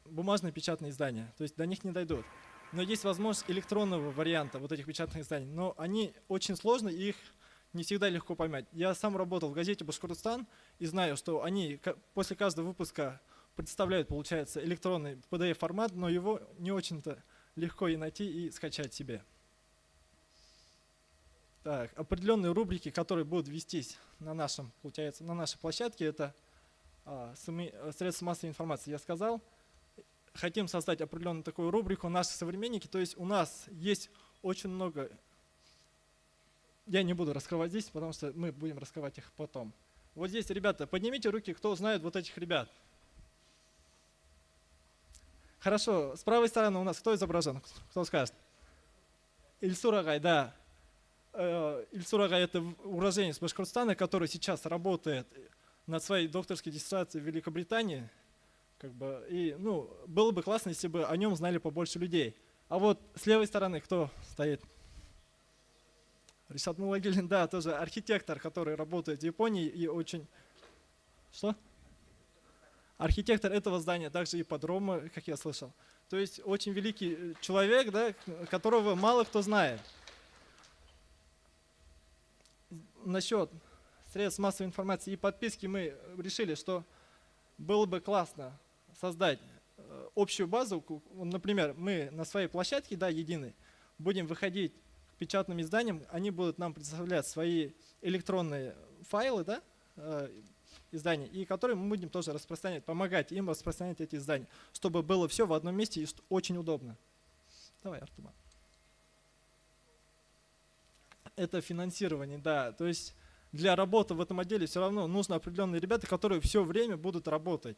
бумажные печатные издания. То есть до них не дойдут. Но есть возможность электронного варианта вот этих печатных изданий. Но они очень сложны, и их не всегда легко поймать. Я сам работал в газете «Башкортостан» и знаю, что они после каждого выпуска представляют, получается, электронный PDF-формат, но его не очень-то легко и найти, и скачать себе. Так, определенные рубрики, которые будут вестись на нашей площадке, это средства массовой информации. Я сказал, хотим создать определенную такую рубрику «Наши современники», то есть у нас есть очень много, я не буду раскрывать здесь, потому что мы будем раскрывать их потом. Вот здесь, ребята, поднимите руки, кто знает вот этих ребят. Хорошо, с правой стороны у нас кто изображен? Кто скажет? Ильсур Агай, да. Ильсур Агай — это уроженец Башкортостана, который сейчас работает над своей докторской диссертацией в Великобритании. И было бы классно, если бы о нем знали побольше людей. А вот с левой стороны кто стоит? Ришат Мулагилин, да, тоже архитектор, который работает в Японии и очень... Что? Архитектор этого здания, также ипподрома, как я слышал. То есть очень великий человек, да, которого мало кто знает. Насчет средств массовой информации и подписки мы решили, что было бы классно создать общую базу. Например, мы на своей площадке, да, единой, будем выходить к печатным изданиям, они будут нам предоставлять свои электронные файлы, да, изданий, и которые мы будем тоже распространять, помогать им распространять эти издания, чтобы было все в одном месте и очень удобно. Давай, Артума. Это финансирование, да, то есть для работы в этом отделе все равно нужны определенные ребята, которые все время будут работать.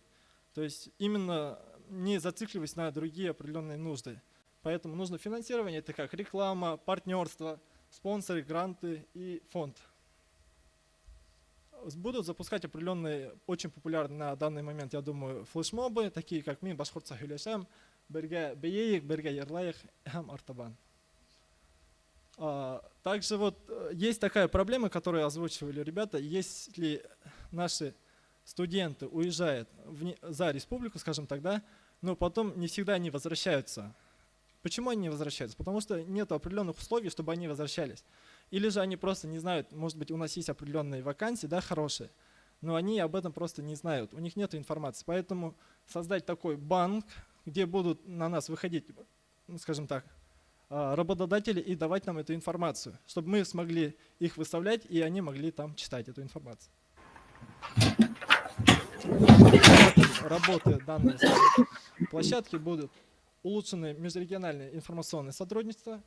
То есть именно не зацикливаясь на другие определенные нужды. Поэтому нужно финансирование, это как реклама, партнерство, спонсоры, гранты и фонд. Будут запускать определенные, очень популярные на данный момент, я думаю, флешмобы, такие как «Мин Башкортса Хюлешем», бірге бейейік, бірге ерлайық, һәм артабан. Также вот есть такая проблема, которую озвучивали ребята. Если наши студенты уезжают за республику, скажем так, да, но потом не всегда они возвращаются. Почему они не возвращаются? Потому что нет определенных условий, чтобы они возвращались. Или же они просто не знают, может быть, у нас есть определенные вакансии, да, хорошие, но они об этом просто не знают, у них нет информации. Поэтому создать такой банк, где будут на нас выходить, скажем так, работодатели и давать нам эту информацию, чтобы мы смогли их выставлять, и они могли там читать эту информацию. Работы данной площадки будут улучшены межрегиональное информационное сотрудничество,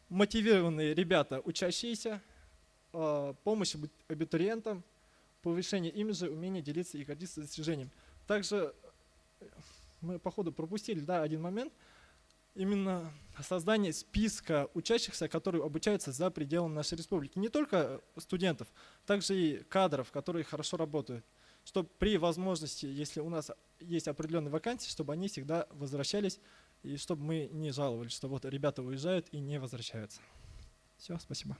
мотивированные ребята, учащиеся, помощь абитуриентам, повышение имиджа, умение делиться и гордиться достижением. Также мы по ходу пропустили, да, один момент, именно создание списка учащихся, которые обучаются за пределами нашей республики. Не только студентов, также и кадров, которые хорошо работают. Чтобы при возможности, если у нас есть определенные вакансии, чтобы они всегда возвращались, и чтобы мы не жаловались, что вот ребята уезжают и не возвращаются. Все, спасибо.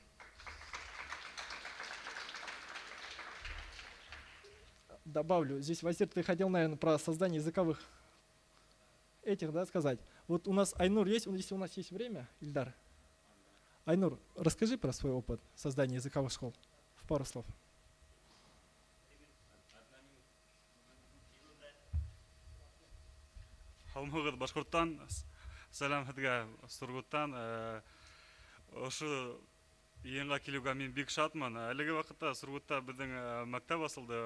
Добавлю, здесь, Вазир, ты хотел, наверное, про создание языковых этих, да, сказать. Вот у нас Айнур есть, если у нас есть время, Ильдар. Айнур, расскажи про свой опыт создания языковых школ в пару слов. Халмығыд Башқұрттан, сәлем хәдге Сургуттан. Ошы еңға келуге мен бек шатман. Әлігі вақытта Сургутта біздің мәктәп асылды.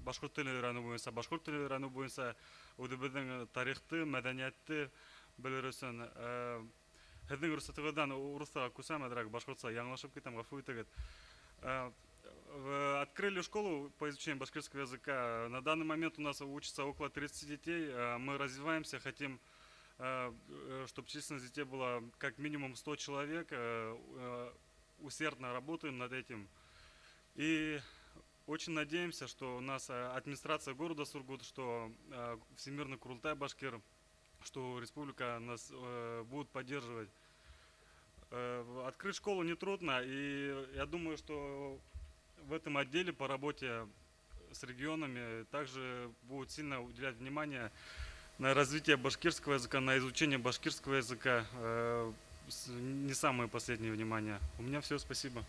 Башқұрт тілін өйрәну бойынша, башқұрт тілін өйрәну бойынша өді біздің тарихты, мәдәниетті білірісін. Хәддің ұрсатығыдан ұрысыға көсәм әдірәк башқұртса яңлашып кетем, ғафу етігіт. Открыли школу по изучению башкирского языка. На данный момент у нас учится около 30 детей. Мы развиваемся, хотим, чтобы численность детей была как минимум 100 человек. Усердно работаем над этим. И очень надеемся, что у нас администрация города Сургут, что Всемирный Курултай Башкир, что республика нас будет поддерживать. Открыть школу нетрудно, и я думаю, что в этом отделе по работе с регионами также будут сильно уделять внимание на развитие башкирского языка, на изучение башкирского языка. Не самое последнее внимание. У меня все, спасибо.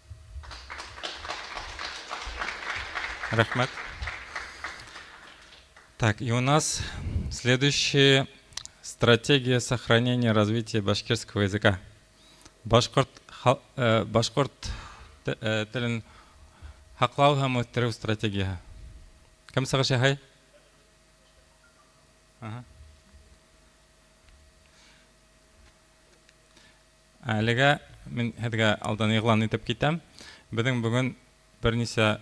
Рахмат. Так, и у нас следующая стратегия сохранения и развития башкирского языка. Башкорт тілін хақлау һәм үстеру стратегиясы. Кем сағыш яхай? Әліге мен хәдіге алдан иғлан етіп кетем. Біздің бүгін бірнеше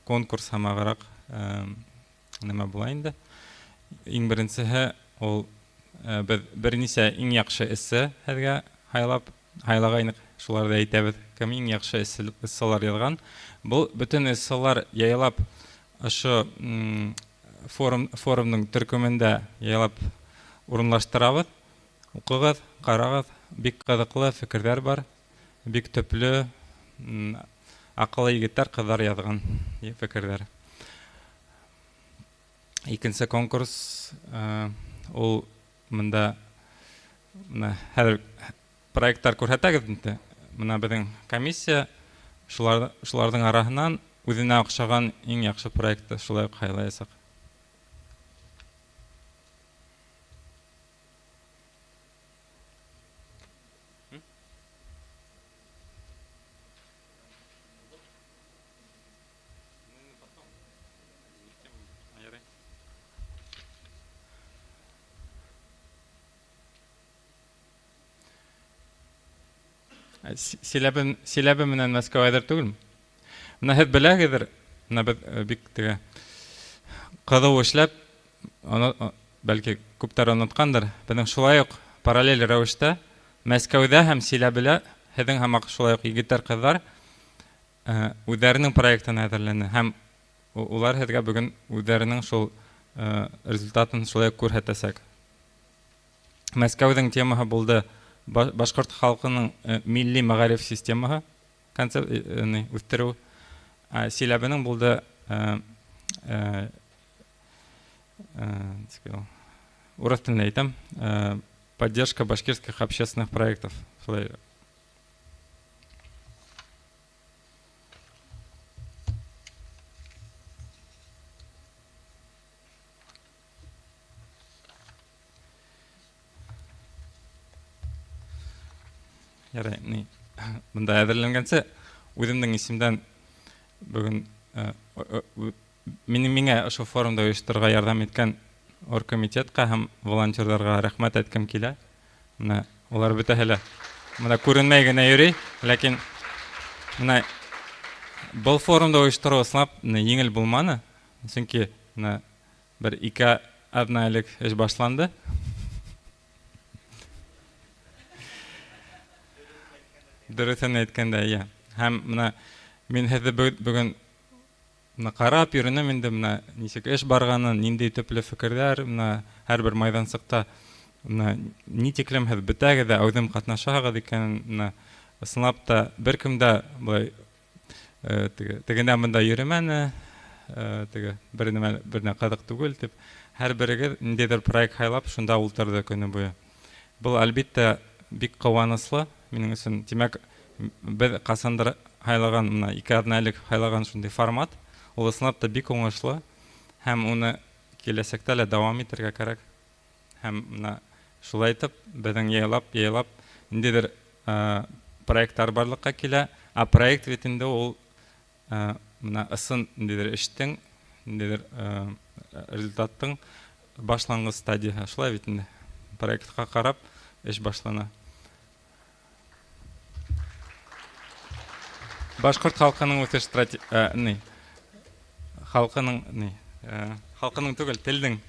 конкурс хамағырақ неме болайынды. Ең біріншісі ол бірнеше ең яқшы ісі хәдіге хайлағайнық шуларды әйтәбіз. Кім ең яқшы іссалар язған. Бұл бүтін іссалар яйлап ашы форумның түркімінде яйлап урынлаштырабыз. Оқығыз, қарағыз, бик қызықлы фикірлер бар, бик төплі ақылы егеттер қыздар язған фикірлер. Екінші конкурс ол мында проекттар көрсетәгіз. Мына біздің комиссия шулардың арасынан өзіне оқшаған ең яқшы проектті шулай қайлайсақ. Силәбе менән Мәскәү әйдер түгел. Мына һез беләгездер, мына бик теге кызу эшләп, бәлки күптәр оныткандыр. Безнең шулай ук параллель рәвештә Мәскәүдә һәм Силәбедә һезнең һәм шулай ук егетләр кызлар үзләренең проектын әзерләне һәм улар һезгә бүген үзләренең шул результатын шулай күрсәтәсәк. Мәскәүдең темаһы булды башкорт халкының милли мәгариф системаһы концепцияны үстерү. Силәбенең булды урыс телендә әйтәм, поддержка башкирских общественных проектов. Ярый, монда әзерләнгәнчә, үземнең исемдән бүген миңа ошо форумда оештырырга ярдәм иткән оргкомитетка һәм волонтерларга рәхмәт әйткәм килә. Менә улар бөтәһе монда күренмәй генә йөри, ләкин менә был форумда оештыру ислап еңел булманы, чөнки менә бер 2 айлык эш башланды. Дөресен әйткәндә, я. Һәм менә мин хәзер бүген карап йөренәм инде, менә ничек эш барганын, нинди төпле фикерләр, менә һәрбер майдансыкта ни тиклем хәзер бетәгә дә үзем катнашагыз икән, менә ысынлап та беркем дә булай тегендә монда йөрмәне, берне кадык түгел дип, һәрберегез ниндидер проект хайлап шунда ултырды көне буе. Бу әлбәттә бик куанычлы минең өчен. Димәк, без касандыр хайлаган менә 2 айлык хайлаган шундый формат, ул ысынлап та бик уңышлы һәм уны киләсәктә дә дәвам итәргә кирәк. Һәм менә шулай итеп, безнең яйлап ниндидер проектлар барлыкка килә, проект ветендә ул менә ысын ниндидер эштең, ниндидер результаттың башлангыч стадиясы. Шулай бит инде. Проектка карап эш башлана. Башкорт халкының үсеш халкының түгел, телдең.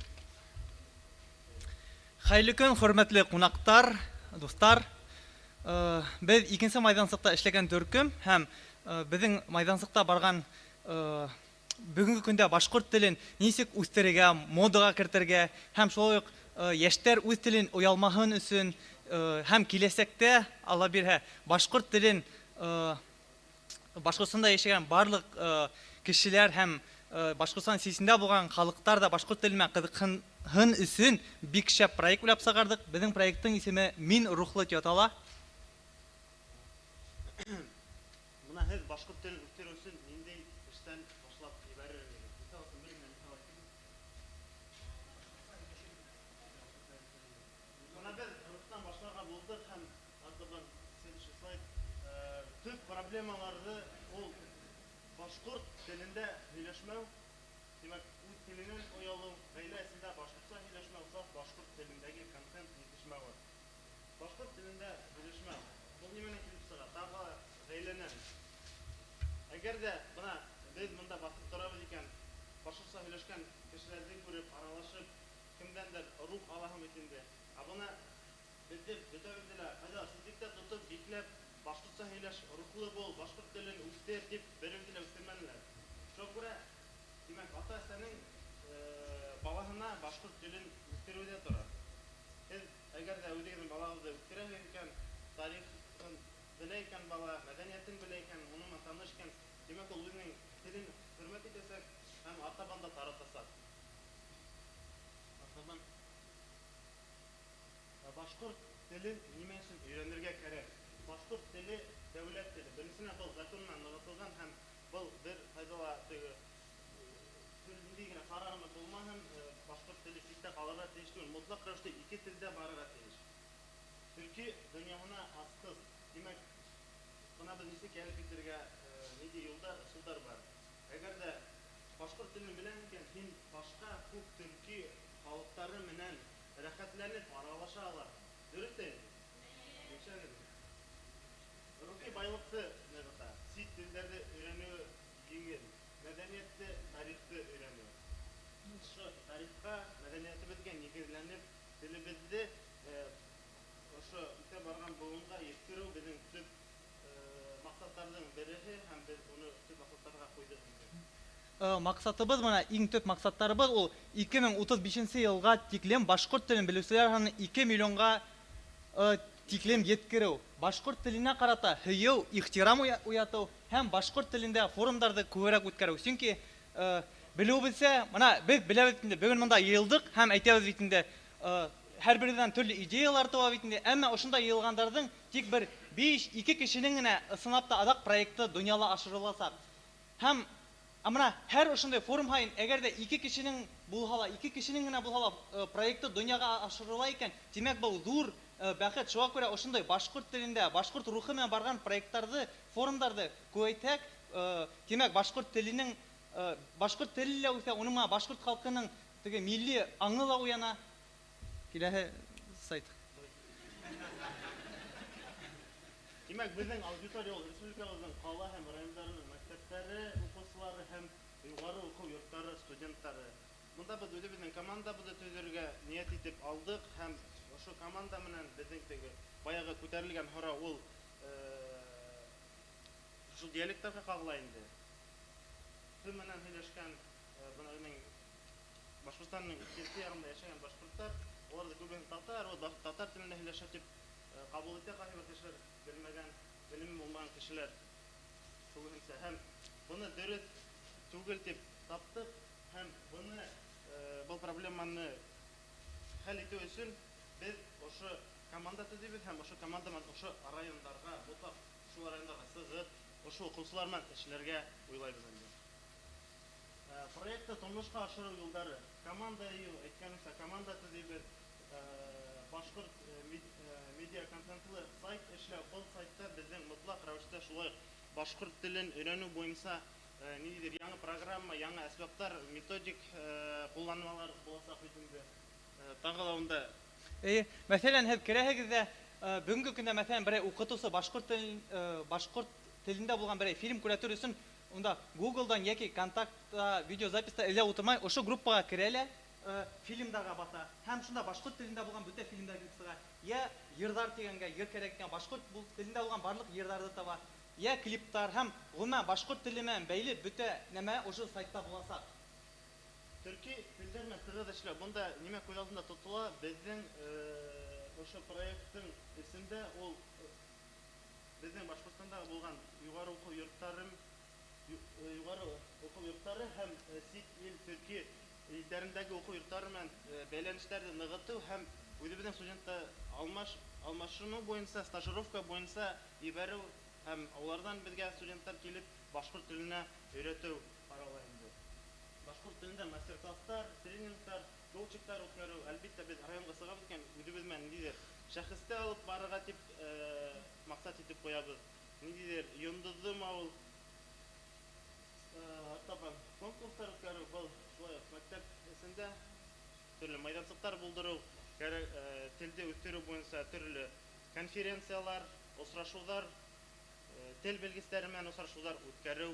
Хәйле көн, хөрмәтле кунактар, дуслар. Без икенче майдансыкта эшләгән төркем һәм безнең майдансыкта барган бүгенге көндә башкорт телен ничек үстерергә, модага кертергә һәм шулай ук яшьтәр үз телен уялмаһын өчен һәм киләсәктә Алла бирһә башкорт телен Башкортстанда яшәгән барлык кешеләр һәм Башкортстан сисендә булган халыктар да башкорт теленә кызыкһын өчен бик шәп проект уйлап чыгардык. Безнең проекттың исеме Мин рухлы ятала. Моны һез башкорт телен үстерү өчен нинди эштән башлап ибәрергә? Моны без рухтан башларга булдык һәм артыннан следующий слайд. Төп проблемаларды ул башкорт телендә һөйләшмәү, димәк, үз теленнән уялу, гаиләсендә башкортча һөйләшмәү, башкорт телендәге контент җитешмәү. Башкорт телендә һөйләшмәү. Бу нимәне килеп чыга? Тагы гаиләнән. Әгәр дә бuna без монда басып торабыз икән, башкортча һөйләшкән кешеләрне күреп, аралашып, кемдәндер рух алаһым бит инде. Буны бездә бөтәбездә хәзер сездә тотып бикләп башкортча һөйләш, рухлы бул, башкорт телен үстер дип беренчеләп үстермәнләр. Шуңа күрә, димәк, ата-әсәнең балаһына башкорт телен үстерүдә тора. Һез әгәр дә үзегезнең балагызны үстерәсез икән, тарихын белә икән бала, мәдәниятен белә икән, уның таныш икән, димәк, ул үзенең телен хөрмәт итәсәк һәм ата-банда таратасак. Башкорт телен нимә өчен өйрәнергә кирәк? Башкорт теле дәүләт теле. Беренчедән бу законнан ныгытылган һәм бу бер файдала нинди генә карарны булмаһын, башкорт теле читтә калырга тиеш түгел. Мотлак рәвештә 2 телдә барырга тиеш. Төрки дөньясына аскыз. Димәк, бuna без ничек ялып китергә нинди юлдар бар. Әгәр дә башкорт телен белән икән, һин башка күп төрки халыклары менән рәхәтләнеп аралаша алар. Дөресме? Рухи байлыкты нәгътә, сит телләрне өйрәнү җиңел, мәдәниятте, тарихты өйрәнү. Шу тарихка, мәдәниятебезгә нигезләнеп, телебезне ошо үтә барган буынга yetkерү безнең төп максатларның бере һәм без уны төп максатларга куйдык. максатыбыз менә иң төп максаттарыбыз ул 2035 елга тиклем башкорт телен белүчеләр санын 2 миллионга тиклем yetkерү. Башкорт теленә карата һөю, ихтирам уяту һәм башкорт телендә форумнарда күбрәк үткәрү. Чөнки белүебезчә, менә без беләбез инде, бүген монда йыелдык һәм әйтәбез бит инде, һәрбердән төрле идеялар туа бит инде. Әмма ошында йыелгандардың тик бер 5-2 кешенең генә сынапта адак проекты дөньяла ашырыласак. Һәм Амна һәр ошындай форум һайын әгәр дә 2 кешенең булһа, 2 кешенең генә булһа, проекты дөньяга ашырыла икән, димәк бу зур бәхет. Шуңа күрә ошындай башкорт телендә, башкорт рухы белән барган проектларны, форумнарны күбәйтәк, димәк башкорт теленең башкорт теле үсә, уның башкорт халкының теге милли аңы ла уяна. Киләһе сайт. Димәк безнең аудитория ул республикабызның кала һәм районнарының мәктәпләре, укучылары һәм югары уку йортлары студентлары. Монда без үзебезнең командабызны төзергә ният итеп алдык һәм ошо команда менән безнең теге баягы күтәрелгән хора ул шул диалектларга кагыла инде. Тел менән һөйләшкән буның Башкортстанның икенче ярында яшәгән башкортлар, алар да күбен татар, ул татар телендә һөйләшә дип кабул итә кайбер кешеләр, белмәгән, белем булмаган кешеләр. Шугынса һәм буны дөрес түгел дип таптык һәм буны бу проблеманы хәл итү өчен без ошо команда төзибез һәм ошо команда менән ошо районнарга, бута шул районнарга сыгып, ошо укучылар менән эшләргә уйлайбыз инде. Проектты тормышка ашыру юлдары. Команда әйткәнчә команда төзибез. Башкорт медиа контентлы сайт эшләү, бу сайтта безнең мотлак рәвештә шулай башкорт телен өйрәнү буенча ниндидер яңа программа, яңа әсбаптар, методик кулланмалар булса бит инде. Тагылаунда. Мәсәлән, һәм керәһегез дә бүгенге көндә мәсәлән берәй укытучы башкорт телендә булган берәй фильм күрәтер өчен унда Google'дан яки контактта, видеозаписта элә утырмай, ошо группага керәләр, фильмдага бата. Һәм шунда башкорт телендә булган бүтән фильмдәр китсәгә, я йырдар дигәнгә, йыр кирәк икән, башкорт телендә булган барлык йырдарды таба, я клиптар һәм гомумән башкорт теле белән бәйле бүтән нәмә ошо сайтта буласак. Төрки телдәр белән тыгыз эшләү. Монда нимә күз алдында тотыла? Безнең ошо проекттың исемдә ул безнең Башкортстанда булган югары уку йортлары һәм сит ил Төрки илләрендәге уку йортлары белән бәйләнешләрне ныгыту һәм үзебезнең студентлар алмашыну буенча, стажировка буенча ибәрү һәм алардан безгә студентлар килеп башкорт теленә өйрәтү карала инде. Башкорт телендә мастер-класслар, тренингтар, коучинглар үткәрү, әлбәттә без районга сыгабыз икән, үзебез белән ниндидер шәхестә алып барырга дип максат итеп куябыз. Ниндидер йондызлы мавыл табан конкурслар үткәрү, бу шулай мәктәп эсендә төрле мәйданчыклар булдыру, телде үстерү буенча төрле конференциялар, очрашулар, тел белгечләре белән очрашулар үткәрү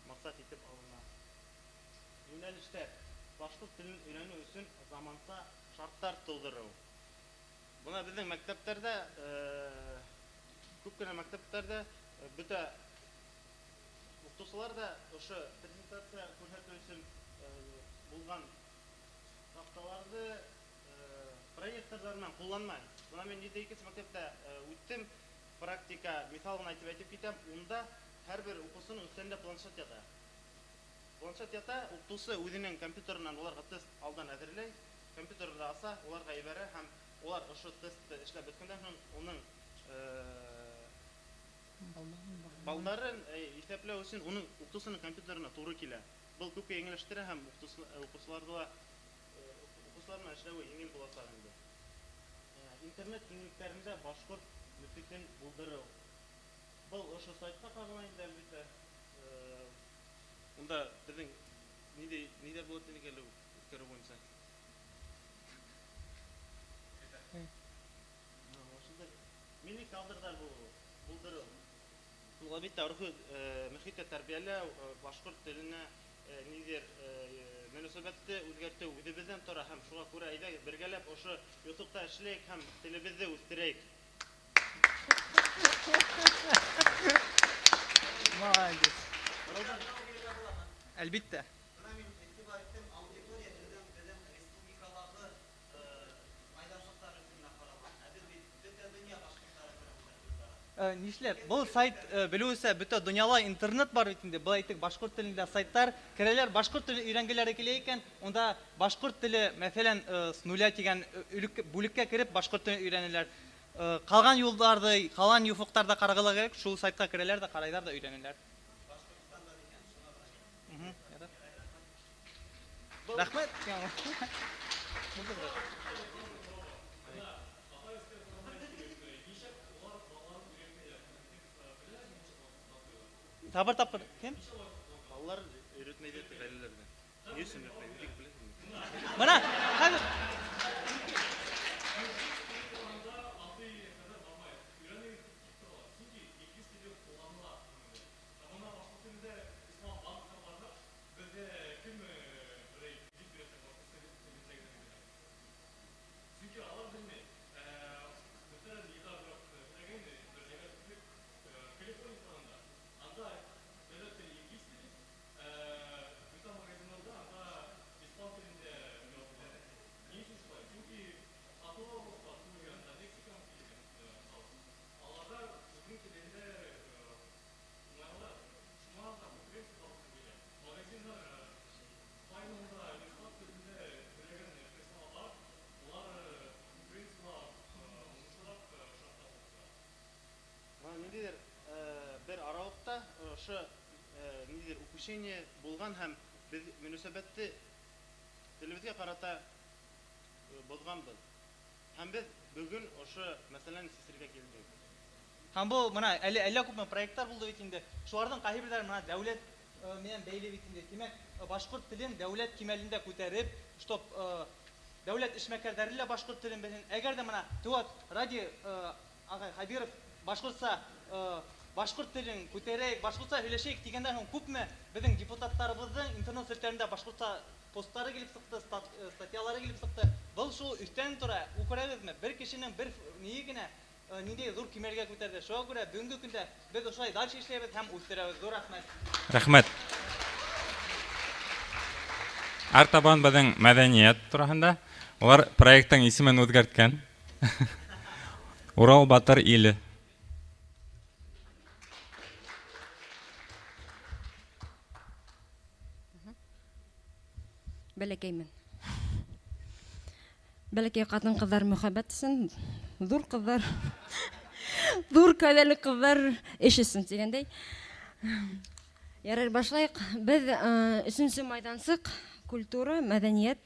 максат итеп алына. Юнәлештә башкорт телен өйрәнү өчен заманча шартлар тудыру. Буна безнең мәктәпләрдә, күп кенә мәктәпләрдә бүтә укытучылар да ошо презентация күрсәтү өчен булган такталарны проекторлар белән кулланмай. Буна мен 7-2 мәктәптә үттем, практика мисалын әйтеп китәм. Унда һәрбер укучының өстендә планшет ята. Планшет ята, укытучы үзенең компьютерыннан уларга тест алдан әзерләй, компьютерда аса, уларга ибәрә һәм улар ошо тестты эшләп беткәндән соң уның балларын исәпләү өчен уның укытучының компьютерына туры килә. Бу күпкә еңелләштерә һәм укытучыларга укытучыларның эшләве еңел булачак инде. Интернет киңлекләрендә башкорт мөфтиен булдыру. Бу ошо сайтка кагыла инде әлбәттә. Унда безнең нидә булып тигәле үткәрү буенча. Милли кадрдар булдыру. Бу әлбәттә рухи мөхиттә тәрбияләү, башкорт теленә нидер мөнәсәбәтте үзгәртү үзебездән тора һәм шуңа күрә әйдәгез бергәләп ошо YouTube'та эшләйек һәм телебезне үстерәйек. Молодец. Әлбәттә. Нишләп? Бұл сайт белүсә бөтә дөньяла интернет бар бит инде. Бу әйтик башкорт телендә сайттар, керәләр башкорт теле өйрәнгәннәре килә икән, онда башкорт теле, мәсәлән, с нуля дигән бүлеккә кереп башкорт телен өйрәнәләр. Калган юлларды, калган юфуктарда карагыла керек, шул сайтка керәләр дә карайлар да өйрәнәләр. Рәхмәт. Табыр тапыр. Кем? Балалар өйрәтмәйдә тәгәрәләрдә. Ни өчен өйрәтмәйдә бик беләсезме? Мына, хәзер Ниндидер бер аралыкта ошо ниндидер укушение булган һәм без мөнәсәбәтте телебезгә карата бозганбыз. Һәм без бүген ошо мәсьәләне сисергә килдек. Һәм бу мына әллә күпме проектлар булды бит инде. Шуларның кайберләре мына дәүләт менән бәйле бит инде. Димәк, башкорт телен дәүләт кимәлендә күтәреп, чтоб дәүләт эшмәкәрләре лә башкорт телен белсен. Әгәр дә мына Туат Ради агай Хабиров башкортса башкорт телен күтәрәйек, башкортса һөйләшәйек дигәндә һәм күпме безнең депутатларыбызның интернет сәтләрендә башкортса постлары килеп сыкты, статьялары килеп сыкты. Бұл шул үстән тора, укырабызмы? Бер кешенең бер ние генә ниндәй зур кимәлгә күтәрде. Шуңа күрә бүгенге көндә без ошай дальше эшләбез һәм үстерәбез. Зур рәхмәт. Рәхмәт. Артабан безнең мәдәният турында улар проекттың исемен үзгәрткән. Урал Батыр иле. Бәләкәймен. Бәләкәй катын кызлар мөхәббәт өчен, зур кызлар, зур кадерле кызлар эш өчен дигәндәй. Ярар башлайык. Без 3нче майдансык культура, мәдәният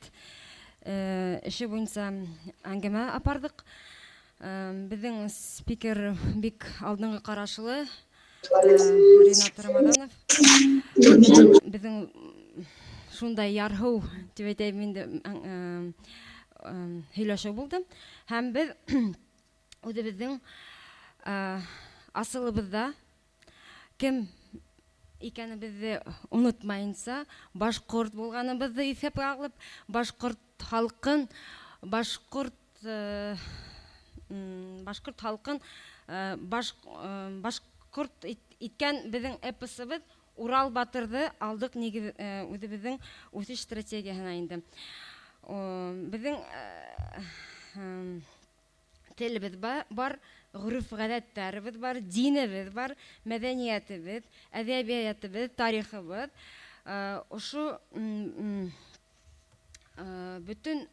эше буенча әңгәмә апардык. Безнең спикер бик алдынгы карашлы Ринат Рамаданов. Безнең шундай ярһу дип әйтәм инде һөйләшү булды. Һәм без үзебезнең асылыбызда кем икәнебезне онытмайынса, башкорт булганыбызны исәпкә алып, башкорт халкын, башкорт халкын башкорт иткән безнең эпосыбыз Урал Батырды алдык нигез үзебезнең үсеш стратегиясына инде. Безнең телебез бар, гөреф-гадәтләребез бар, динебез бар, мәдәниятебез, әдәбиятыбыз, тарихыбыз. Ошо бүтән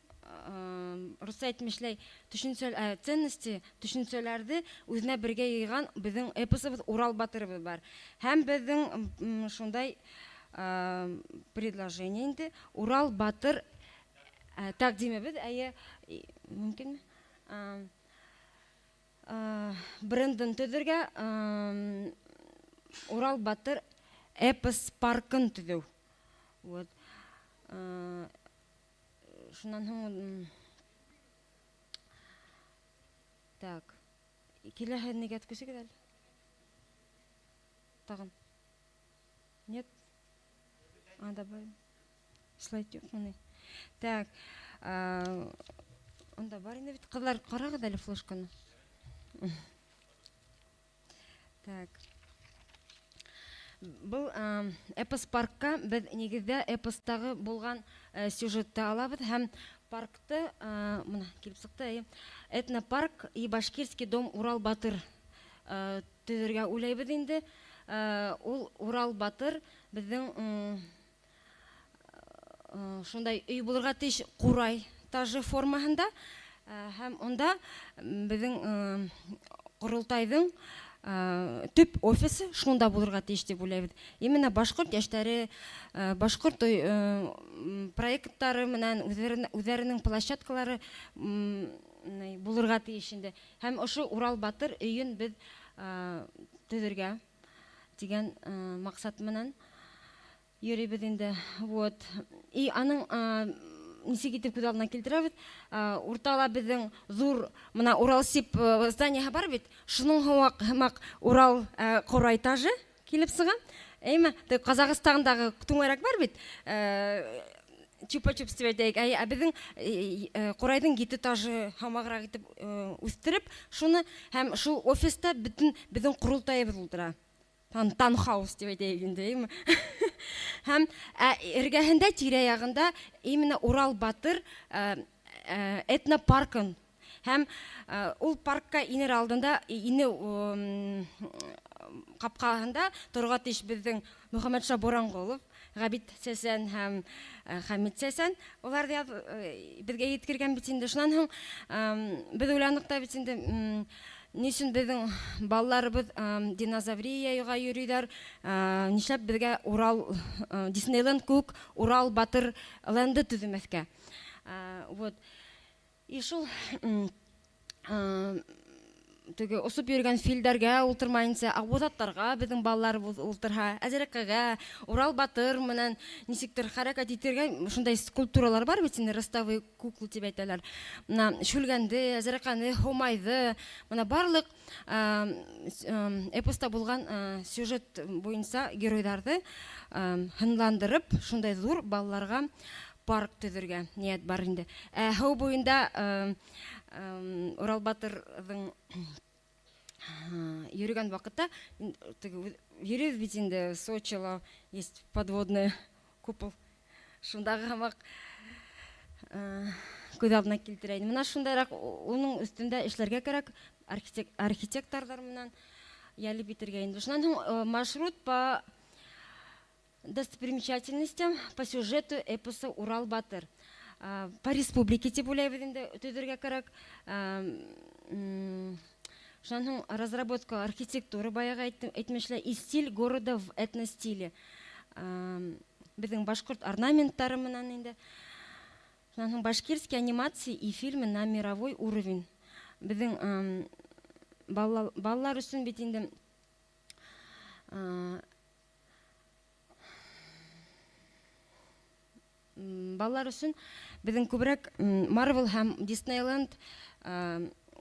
рус әйтмешләй төшенчәләрне үзенә бергә йыйган безнең эпосыбыз Урал Батырыбыз бар. Һәм безнең шундай предложение инде Урал Батыр тәкъдимебез, мөмкинме? Брендын төзергә Урал Батыр эпос паркын төзү. Вот. Шуннан һуң так. Киләһе нигә төшегез әле? Тагын. Нет. Анда бар. Слайд юкмы? Так. Анда бар инде бит кызлар, карагыз әле флешканы. Так. Бұл эпос паркка біз негізде эпостағы болған сюжетті алабыз һәм паркты мына келіп шықты этнопарк и башкирский дом Урал Батыр төзергә уйлайбыз инде. Ул Урал Батыр безнең шундай үй булырга тиеш курай тажы формасында һәм онда безнең Курултайдың төп офисы шунда булырга тиеш дип уйлайбыз. Именно башкорт яшьләре, башкорт проекттары менән үзләренең площадкалары булырга тиеш инде. Һәм ошо Урал Батыр өйен без төзергә дигән максат менән йөрибез инде. Вот. И аның нисек итеп күз алдына килтерәбез. Уртала безнең зур мына Уралсиб здание бар бит. Шуның һәмак Урал курай тажы килеп сыга. Әйме, Казакстандагы түңәрәк бар бит. Чупа-чупс дип әйтәйек. Безнең курайдың гите тажы һәмаграк итеп үстереп, шуны һәм шул офиста бүтән безнең Курултайыбыз утыра. Танхаус дип әйтәйек инде. Һәм эргәһендә тирә-ягында именно Урал Батыр этнопаркын һәм ул паркка инер алдында ине капкаһында торга тиеш безнең Мөхәммәд Шабуранголов, Габит Сәсән һәм Хамид Сәсән. Улар безгә yetkергән бит инде. Шуннан һуң без уйландык та бит инде. Нишен безнең балаларыбыз динозаврияга йөриләр, нишләп безгә Урал Диснейленд күк Урал Батыр ленды төземәскә. Вот. И шул теге осып йөргән филдәргә ултырмаенча, агузаттарга безнең балаларыбыз ултырга, әзрәккәгә Урал Батыр менән нисектер хәрәкәт итәргә шундай скульптуралар бар бит инде, ростовый куклы дип әйтәләр. Менә Шүлгәнде, Әзрәккәне, Хомайды, менә барлык эпоста булган сюжет буенча геройларны хынландырып, шундай зур балаларга парк төзергә ният бар инде. Һәу буенда Урал Батырның йөргән вакытта йөрибез бит инде, Сочида есть подводный купол. Шундагы һәмак күз алдына килтерә инде. Менә шундайрак уның өстендә эшләргә кирәк, архитекторлар менән ялып битергә инде. Шуннан һуң маршрут по достопримечательностям по сюжету эпоса Урал Батыр. По республике дип уйлайбыз инде төзергә кирәк. Шуннан һуң разработка архитектуры баягы әйтмешләр, и стиль города в этностиле. Безнең башкорт орнаменттары менән инде. Шуннан һуң башкирские анимации и фильмы на мировой уровень. Безнең балалар өчен бит инде балалар өчен безнең күбрәк Marvel һәм Disneyland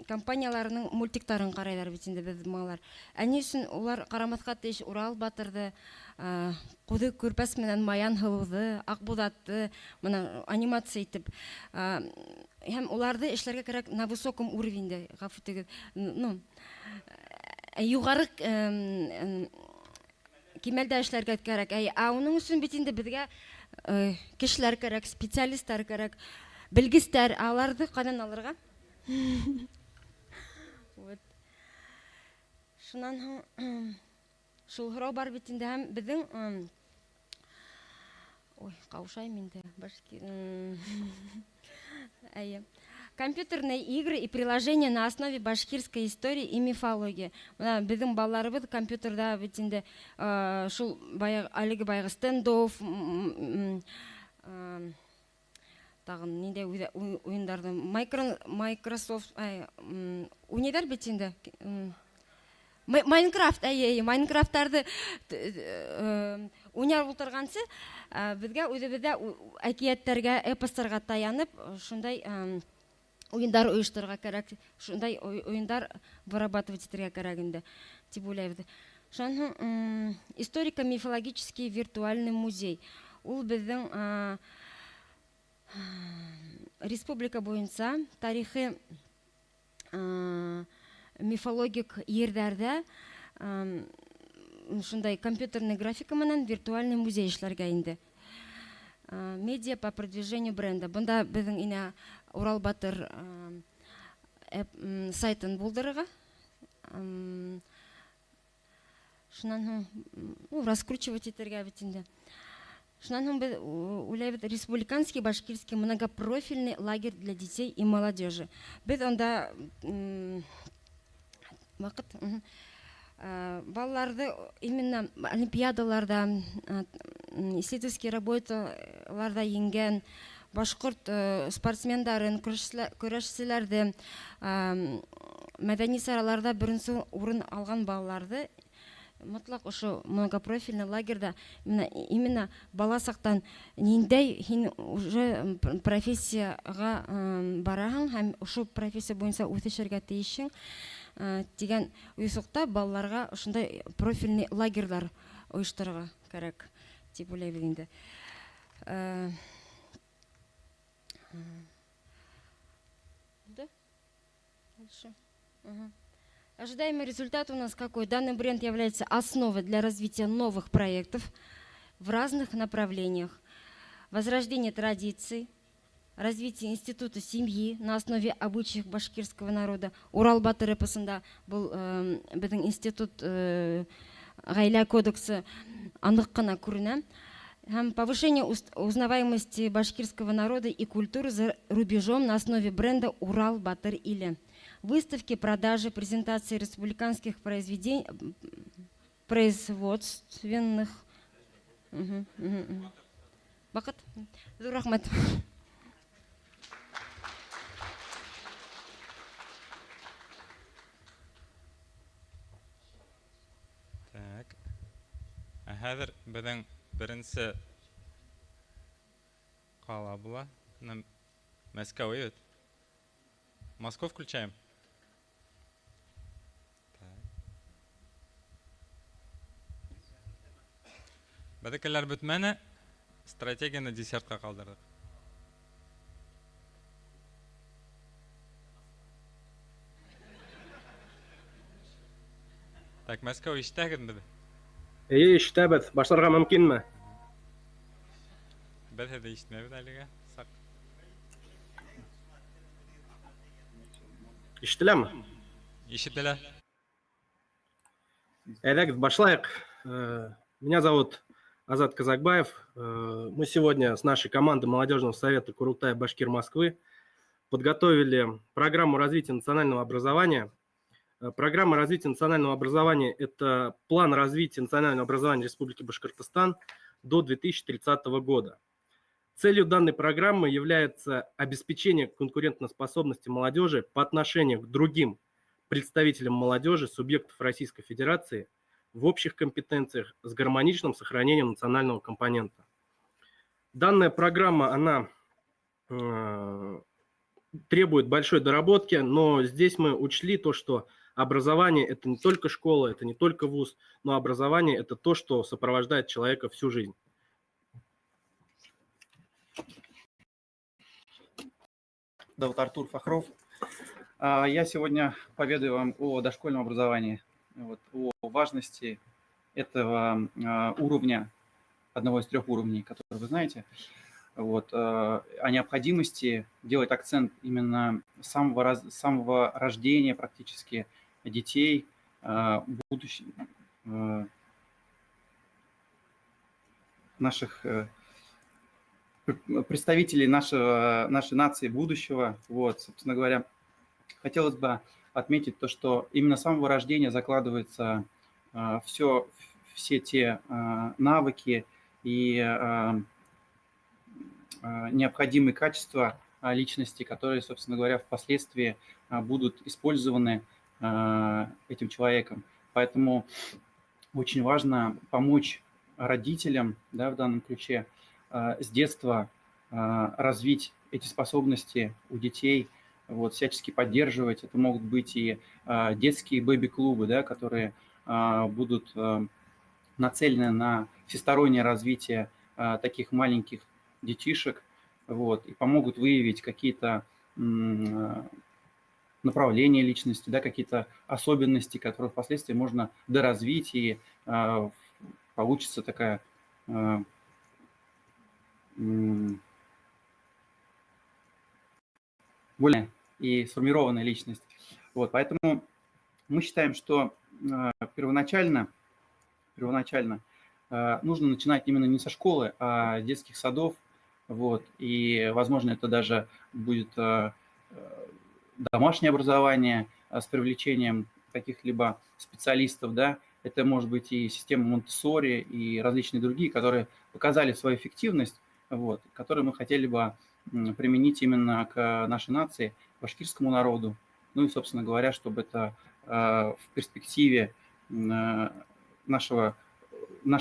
компанияларының мультиктарын карайлар бит инде без малар. Әни өчен улар карамаска тиеш Урал Батырды, Куды Күрпәс менән Маян Хылуды, Акбудатты, моны анимация итеп һәм уларды эшләргә кирәк на высоком уровеньдә, гафу югары кимәлдә эшләргә кирәк. Уның өчен бит инде безгә кешеләр кирәк, специалистлар кирәк, белгечләр, аларды кайдан алырга? Вот. Шуннан шул һорау бар бит инде һәм безнең каушайм инде компьютерные игры и приложения на основе башкирской истории и мифологии. Безнең балаларыбыз компьютерда бит инде шул алиги баягы стендов, тагын нинде уеннарны Microsoft уйныйлар бит инде. Майнкрафт, Майнкрафттарды уйнар бултыргансы, безгә үзебездә әкиятләргә, эпостарга таянып, шундай уендар оештырырга кирәк, шундай уендар вырабатывать итәргә кирәк инде дип уйлайбыз. Шуннан историко-мифологический виртуальный музей. Ул безнең республика буенча тарихи мифологик ерләрдә ушундай компьютерный графика менен виртуальный музей иштелерге инди. Медиа по продвижению бренда. Бунда биздин ине Урал Батыр сайтын булдырыга. Шунан раскручивать этерге битинде. Шунан біз улайбыт республиканский башкирский многопрофильный лагерь для детей и молодежи. Біз онда балаларды именно олимпиадаларда, исследовательские работаларда енген башкорт спортсмендарын, көрәшчеләрде, мәдәни сараларда беренче урын алган балаларды Мутлак ошо многопрофильный лагерьда именно бала сактан ниндей хин уже профессияга бараһың һәм ошо профессия буенча үсешергә тиешең дигән уйсукта балаларга ошондай профильный лагерьлар оештырырга кирәк дип уйлыйбыз инде. Ожидаемый результат у нас какой? Данный бренд является основой для развития новых проектов в разных направлениях. Возрождение традиций, развитие института семьи на основе обычаев башкирского народа. Урал Батыр эпосында был институт гаилә кодексы анык кына күренә. Повышение узнаваемости башкирского народа и культуры за рубежом на основе бренда Урал Батыр Иле. Выставки, продажи, презентации республиканских производственных. Бакыт. Рахмат. Так. Хәзер безнең беренче кала була. Москва идет. Москву включаем. Бәдекеләр бетмәне, стратегияны десертка калдырдык. Так, Москва иштәген бит. Иштәбез, башларга мөмкинме? Без дә иштмәбез әлегә. Сак. Иштеләме? Ишетелә. Әйдәгез, башлайык. Меня зовут Азат Казакбаев. Мы сегодня с нашей командой Молодежного совета Курултай Башкир Москвы подготовили программу развития национального образования. Программа развития национального образования – это план развития национального образования Республики Башкортостан до 2030 года. Целью данной программы является обеспечение конкурентоспособности молодежи по отношению к другим представителям молодежи субъектов Российской Федерации в общих компетенциях с гармоничным сохранением национального компонента. Данная программа, она требует большой доработки, но здесь мы учли то, что образование – это не только школа, это не только вуз, но образование – это то, что сопровождает человека всю жизнь. Зовут Артур Фахров. Я сегодня поведаю вам о дошкольном образовании, о важности этого уровня, одного из 3 уровней, которые вы знаете, о необходимости делать акцент именно с самого рождения практически детей, наших представителей нашей нации будущего. Собственно говоря, хотелось бы отметить то, что именно с самого рождения закладываются все те навыки и необходимые качества личности, которые, собственно говоря, впоследствии будут использованы этим человеком. Поэтому очень важно помочь родителям, в данном ключе, с детства развить эти способности у детей, всячески поддерживать. Это могут быть и детские бэби-клубы, которые будут нацелены на всестороннее развитие таких маленьких детишек, и помогут выявить какие-то направления личности, да, какие-то особенности, которые впоследствии можно доразвить, и получится такая более и сформированная личность. Вот, поэтому мы считаем, что первоначально нужно начинать именно не со школы, а с детских садов. Вот, и, возможно, это даже будет домашнее образование с привлечением каких-либо специалистов, да, это может быть и система Монтессори, и различные другие, которые показали свою эффективность, вот, которые мы хотели бы применить именно к нашей нации, башкирскому народу. Ну и, собственно говоря, чтобы это в перспективе нашей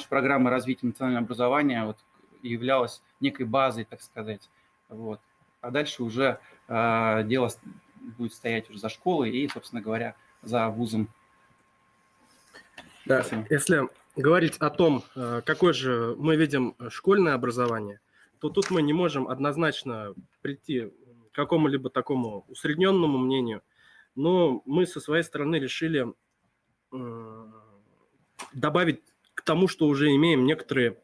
программы развития национального образования вот, являлась некой базой, так сказать. Вот. А дальше уже дело будет стоять уже за школой и, собственно говоря, за вузом. Да, если говорить о том, какое же мы видим школьное образование, то тут мы не можем однозначно прийти к какому-либо такому усредненному мнению, но мы со своей стороны решили добавить к тому, что уже имеем некоторые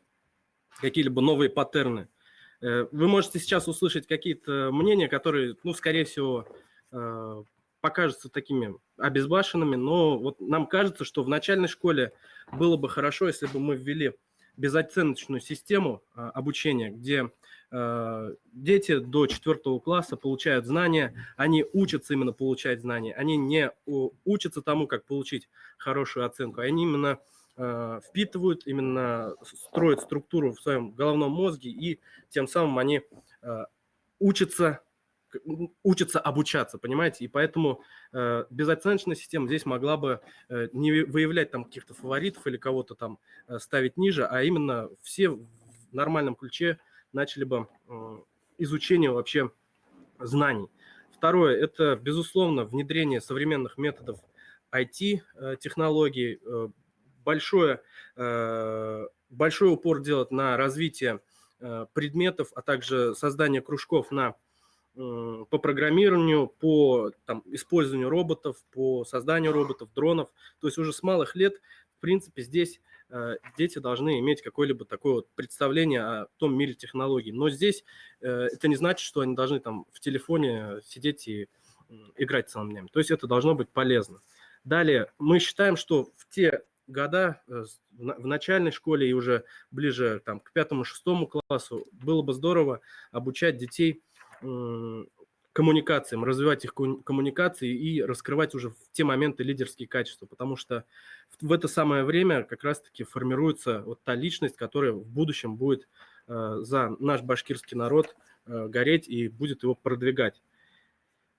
какие-либо новые паттерны. Вы можете сейчас услышать какие-то мнения, которые, ну, скорее всего, покажутся такими обезбашенными, но вот нам кажется, что в начальной школе было бы хорошо, если бы мы ввели безоценочную систему обучения, где дети до 4 класса получают знания, они учатся именно получать знания, они не учатся тому, как получить хорошую оценку, они именно впитывают, именно строят структуру в своем головном мозге, и тем самым они учатся обучаться, понимаете? И поэтому безоценочная система здесь могла бы не выявлять там каких-то фаворитов или кого-то там ставить ниже, а именно все в нормальном ключе начали бы изучение вообще знаний. Второе – это, безусловно, внедрение современных методов IT-технологий, большой упор делать на развитие предметов, а также создание кружков по программированию, по использованию роботов, по созданию роботов, дронов. То есть уже с малых лет, в принципе, здесь дети должны иметь какое-либо такое вот представление о том мире технологий. Но здесь это не значит, что они должны там в телефоне сидеть и играть целыми днями. То есть это должно быть полезно. Далее, мы считаем, что в те года в начальной школе и уже ближе там, к 5-6 классу было бы здорово обучать детей коммуникациям, развивать их коммуникации и раскрывать уже в те моменты лидерские качества, потому что в это самое время как раз-таки формируется вот та личность, которая в будущем будет за наш башкирский народ гореть и будет его продвигать.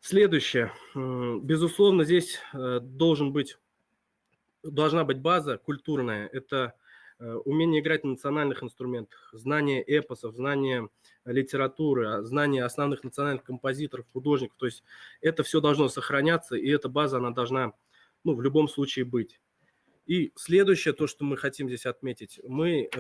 Следующее. Безусловно, здесь должна быть база культурная. Это умение играть на национальных инструментах, знание эпосов, знание литературы, знание основных национальных композиторов, художников. То есть это все должно сохраняться, и эта база, она должна, ну, в любом случае быть. И следующее, то, что мы хотим здесь отметить, мы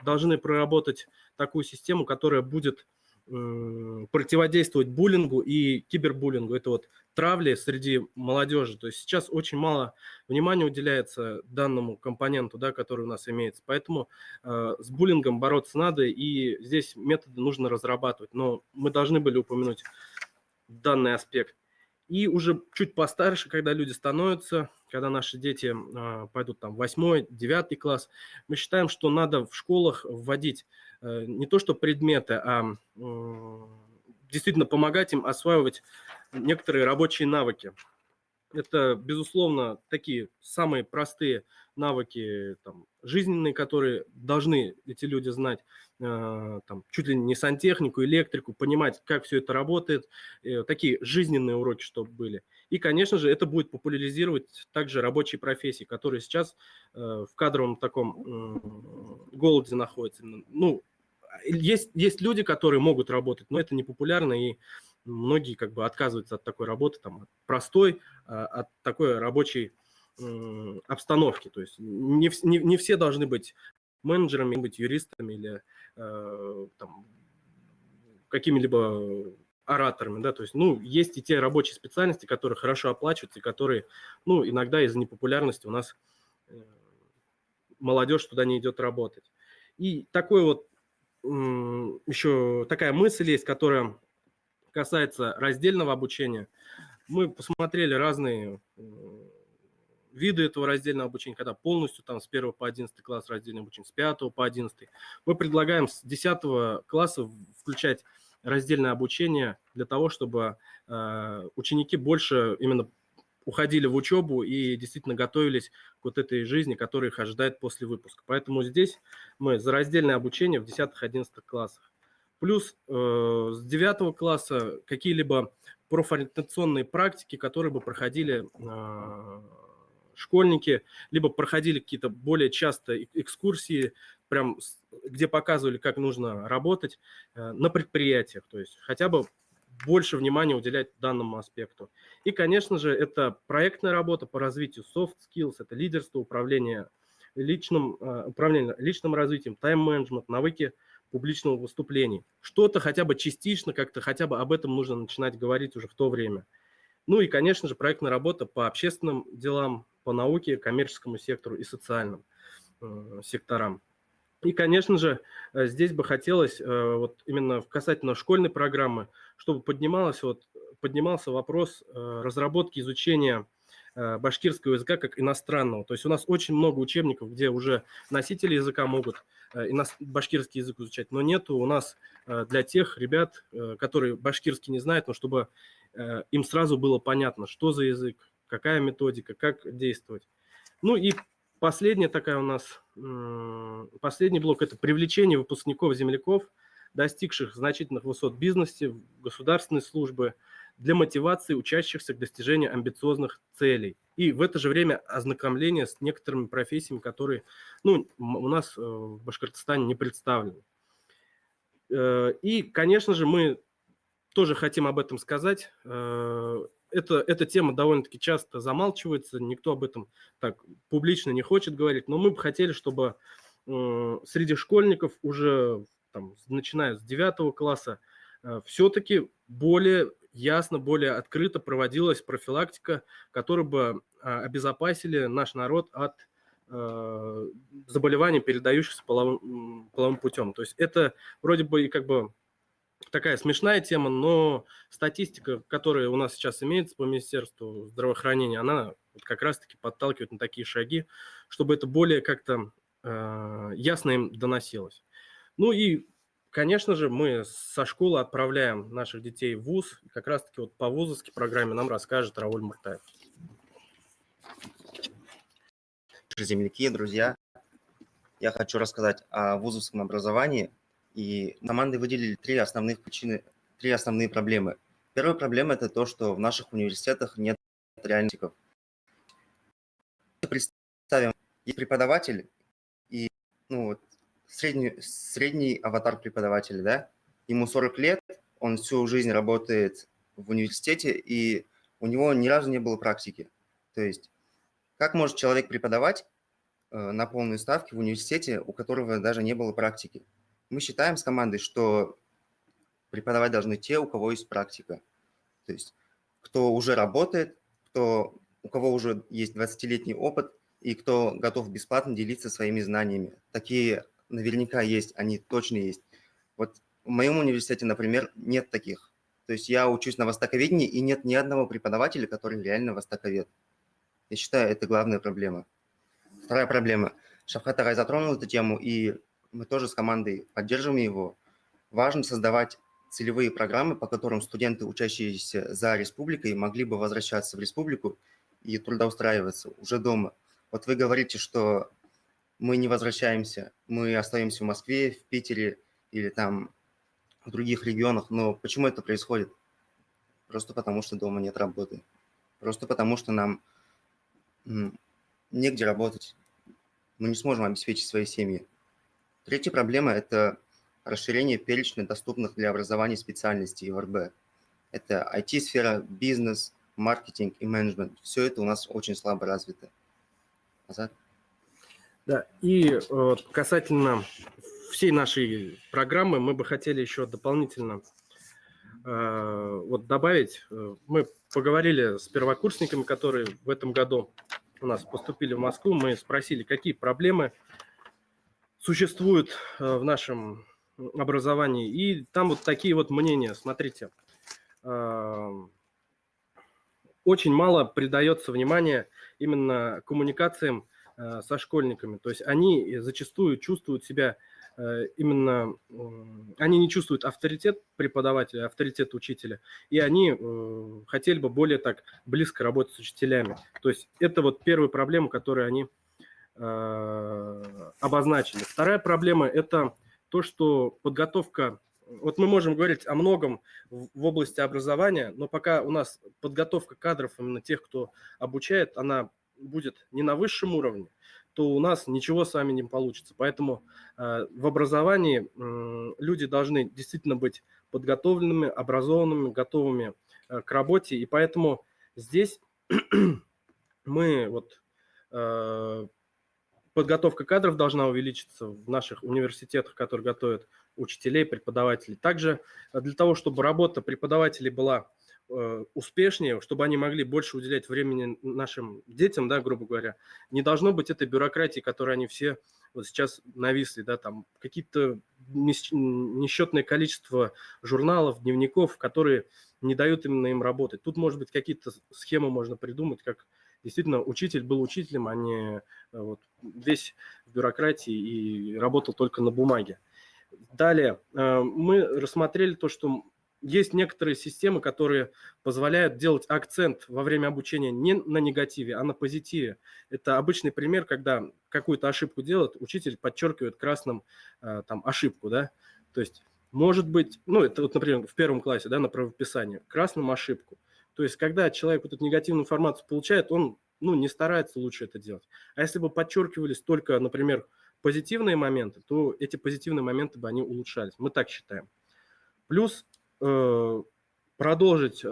должны проработать такую систему, которая будет противодействовать буллингу и кибербуллингу. Это вот травли среди молодежи. То есть сейчас очень мало внимания уделяется данному компоненту, да, который у нас имеется. Поэтому с буллингом бороться надо, и здесь методы нужно разрабатывать. Но мы должны были упомянуть данный аспект. И уже чуть постарше, когда люди становятся, когда наши дети пойдут там в 8-9 класс, мы считаем, что надо в школах вводить не то что предметы, а действительно помогать им осваивать некоторые рабочие навыки. Это, безусловно, такие самые простые навыки там, жизненные, которые должны эти люди знать, там, чуть ли не сантехнику, электрику, понимать, как все это работает, такие жизненные уроки, чтобы были. И, конечно же, это будет популяризировать также рабочие профессии, которые сейчас в кадровом таком голоде находятся. Ну, есть люди, которые могут работать, но это не популярно, и многие как бы отказываются от такой работы, там, от простой, от такой рабочей обстановки. То есть не все должны быть менеджерами, быть юристами или какими-либо ораторами, да, то есть, ну, есть и те рабочие специальности, которые хорошо оплачиваются, и которые, ну, иногда из-за непопулярности у нас молодежь туда не идет работать. И такой вот еще такая мысль есть, которая касается раздельного обучения. Мы посмотрели разные виды этого раздельного обучения, когда полностью там с 1 по 11 класс раздельное обучение, с 5 по 11. Мы предлагаем с 10 класса включать раздельное обучение для того, чтобы ученики больше именно уходили в учебу и действительно готовились к вот этой жизни, которая их ожидает после выпуска. Поэтому здесь мы за раздельное обучение в 10-11 классах. Плюс с 9 класса какие-либо профориентационные практики, которые бы проходили школьники, либо проходили какие-то более часто экскурсии, прям где показывали, как нужно работать на предприятиях, то есть хотя бы больше внимания уделять данному аспекту. И, конечно же, это проектная работа по развитию soft skills, это лидерство, управление личным развитием, тайм-менеджмент, навыки публичного выступления. Что-то хотя бы частично, как-то хотя бы об этом нужно начинать говорить уже в то время. Ну и, конечно же, проектная работа по общественным делам, по науке, коммерческому сектору и социальным секторам. И, конечно же, здесь бы хотелось вот именно касательно школьной программы, чтобы поднимался вопрос разработки изучения башкирского языка как иностранного. То есть у нас очень много учебников, где уже носители языка могут башкирский язык изучать, но нету у нас для тех ребят, которые башкирский не знают, но чтобы им сразу было понятно, что за язык, какая методика, как действовать. Ну и последняя такая у нас, последний блок – это привлечение выпускников-земляков, достигших значительных высот в бизнесе, в государственной службе, для мотивации учащихся к достижению амбициозных целей. И в это же время ознакомление с некоторыми профессиями, которые у нас в Башкортостане не представлены. И, конечно же, мы тоже хотим об этом сказать. Эта тема довольно-таки часто замалчивается, никто об этом так публично не хочет говорить, но мы бы хотели, чтобы среди школьников уже начиная с 9 класса все-таки более ясно, более открыто проводилась профилактика, которая бы обезопасили наш народ от заболеваний, передающихся половым путем. То есть это вроде бы и как бы такая смешная тема, но статистика, которая у нас сейчас имеется по Министерству здравоохранения, она как раз-таки подталкивает на такие шаги, чтобы это более как-то ясно им доносилось. Ну и, конечно же, мы со школы отправляем наших детей в ВУЗ. И как раз-таки вот по вузовской программе нам расскажет Рауль Муртаев. Земляки, друзья, я хочу рассказать о вузовском образовании. И команды выделили три основные проблемы. Первая проблема – это то, что в наших университетах нет реальных практиков. Представим, есть преподаватель и средний аватар преподавателя, да? Ему 40 лет, он всю жизнь работает в университете, и у него ни разу не было практики. То есть как может человек преподавать на полные ставки в университете, у которого даже не было практики? Мы считаем с командой, что преподавать должны те, у кого есть практика. То есть кто уже работает, у кого уже есть 20-летний опыт и кто готов бесплатно делиться своими знаниями. Такие наверняка есть, они точно есть. Вот в моем университете, например, нет таких. То есть я учусь на востоковедении, и нет ни одного преподавателя, который реально востоковед. Я считаю, это главная проблема. Вторая проблема. Шавкат Агай затронул эту тему, и мы тоже с командой поддерживаем его. Важно создавать целевые программы, по которым студенты, учащиеся за республикой, могли бы возвращаться в республику и трудоустраиваться уже дома. Вот вы говорите, что мы не возвращаемся, мы остаемся в Москве, в Питере или там в других регионах. Но почему это происходит? Просто потому, что дома нет работы. Просто потому, что нам негде работать. Мы не сможем обеспечить свои семьи. Третья проблема – это расширение перечня доступных для образования специальностей ОРБ. Это IT-сфера, бизнес, маркетинг и менеджмент. Все это у нас очень слабо развито. Азат? Да, и касательно всей нашей программы мы бы хотели еще дополнительно вот добавить. Мы поговорили с первокурсниками, которые в этом году у нас поступили в Москву. Мы спросили, какие проблемы существуют в нашем образовании. И там вот такие вот мнения. Смотрите, очень мало придается внимания именно коммуникациям со школьниками. То есть они зачастую чувствуют себя именно, они не чувствуют авторитет преподавателя, авторитет учителя, и они хотели бы более так близко работать с учителями. То есть это вот первая проблема, которую они обозначили. Вторая проблема – это то, что подготовка, вот мы можем говорить о многом в области образования, но пока у нас подготовка кадров, именно тех, кто обучает, она будет не на высшем уровне, то у нас ничего с вами не получится. Поэтому в образовании люди должны действительно быть подготовленными, образованными, готовыми к работе. И поэтому здесь мы вот подготовка кадров должна увеличиться в наших университетах, которые готовят учителей, преподавателей. Также для того, чтобы работа преподавателей была успешнее, чтобы они могли больше уделять времени нашим детям, да, грубо говоря, не должно быть этой бюрократии, которой они все вот сейчас нависли, да, там какие-то несчетное количество журналов, дневников, которые не дают именно им работать. Тут, может быть, какие-то схемы можно придумать, как действительно учитель был учителем, а не вот весь в бюрократии и работал только на бумаге. Далее мы рассмотрели то, что есть некоторые системы, которые позволяют делать акцент во время обучения не на негативе, а на позитиве. Это обычный пример, когда какую-то ошибку делает, учитель подчеркивает красным там ошибку, да, то есть может быть, ну это вот, например, в первом классе, да, на правописании, красным ошибку. То есть когда человек вот эту негативную информацию получает, он не старается лучше это делать. А если бы подчеркивались только, например, позитивные моменты, то эти позитивные моменты бы они улучшались. Мы так считаем. Плюс продолжить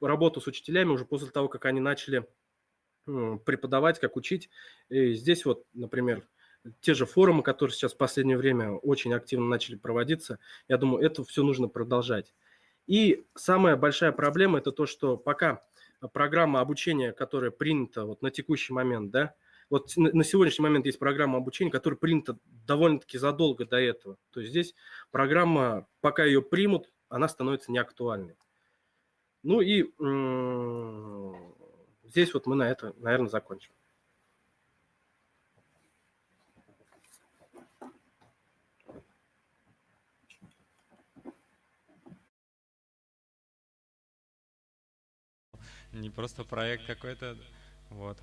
работу с учителями уже после того, как они начали преподавать, как учить. И здесь вот, например, те же форумы, которые сейчас в последнее время очень активно начали проводиться, я думаю, это все нужно продолжать. И самая большая проблема – это то, что пока программа обучения, которая принята вот на текущий момент, да, вот на сегодняшний момент есть программа обучения, которая принята довольно-таки задолго до этого. То есть здесь программа, пока ее примут, она становится неактуальной. Ну и здесь вот мы на это, наверное, закончим. Не просто проект какой-то. Вот.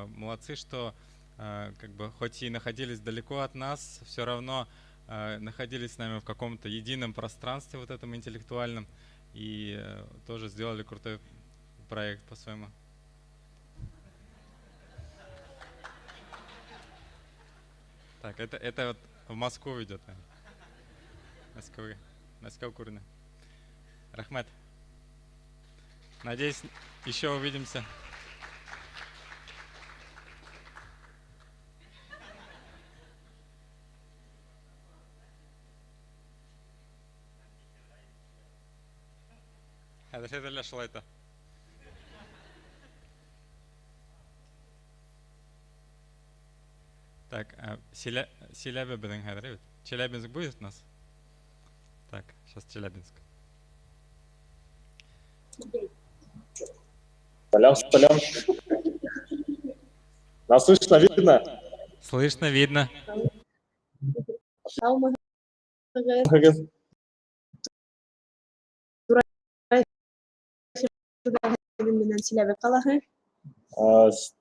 Молодцы, что как бы хоть и находились далеко от нас, все равно находились с нами в каком-то едином пространстве вот этом интеллектуальном и тоже сделали крутой проект по-своему. Так, это вот в Москву идет. Москва Курина. Рахмет. Надеюсь, еще увидимся. Хәдәфәләр шулай та. Так, Челябинск біздің хәдер, Челябинск будет у нас? Так, сейчас Челябинск. Салям. Нас слышно, видно? Слышно, видно.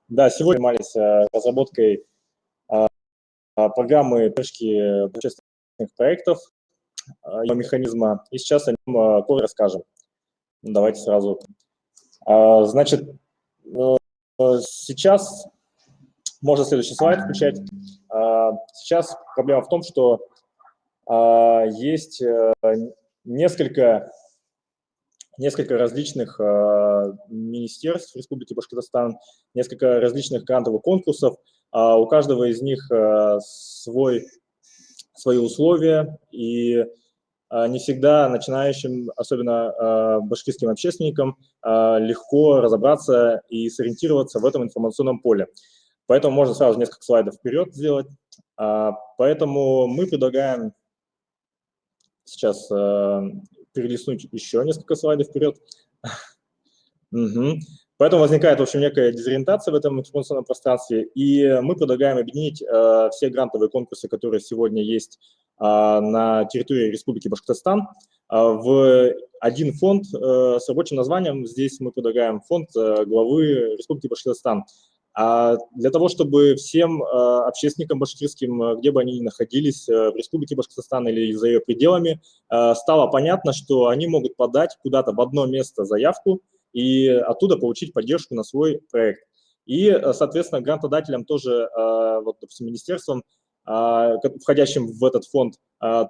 Да, сегодня занимались разработкой программы поддержки общественных проектов, ее механизма, и сейчас о нем коротко расскажем. Давайте сразу. Значит, сейчас можно следующий слайд включать. Сейчас проблема в том, что есть несколько различных министерств Республики Башкортостан, несколько различных грантовых конкурсов. У каждого из них свои условия, и не всегда начинающим, особенно башкирским общественникам, легко разобраться и сориентироваться в этом информационном поле. Поэтому можно сразу несколько слайдов вперед сделать. Поэтому мы предлагаем сейчас перелистнуть еще несколько слайдов вперед. Поэтому возникает, в общем, некая дезориентация в этом информационном пространстве, и мы предлагаем объединить все грантовые конкурсы, которые сегодня есть на территории Республики Башкортостан, в один фонд с рабочим названием. Здесь мы предлагаем фонд главы Республики Башкортостан. Для того, чтобы всем общественникам башкирским, где бы они ни находились, в Республике Башкортостан или за ее пределами, стало понятно, что они могут подать куда-то в одно место заявку и оттуда получить поддержку на свой проект. И, соответственно, грантодателям тоже, вот, допустим, министерствам, входящим в этот фонд,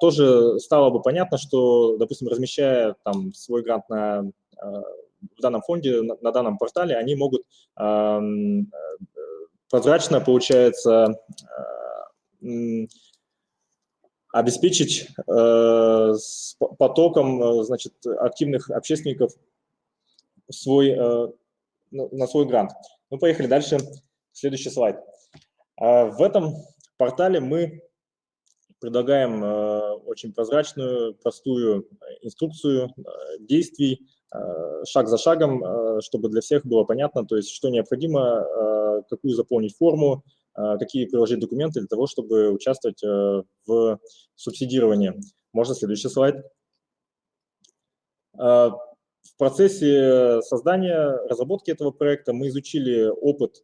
тоже стало бы понятно, что, допустим, размещая там свой грант в данном фонде, на данном портале, они могут прозрачно, получается, обеспечить с потоком, значит, активных общественников на свой грант. Ну, поехали дальше. Следующий слайд. В этом портале мы предлагаем очень прозрачную, простую инструкцию действий, шаг за шагом, чтобы для всех было понятно, то есть что необходимо, какую заполнить форму, какие приложить документы для того, чтобы участвовать в субсидировании. Можно следующий слайд. В процессе создания, разработки этого проекта мы изучили опыт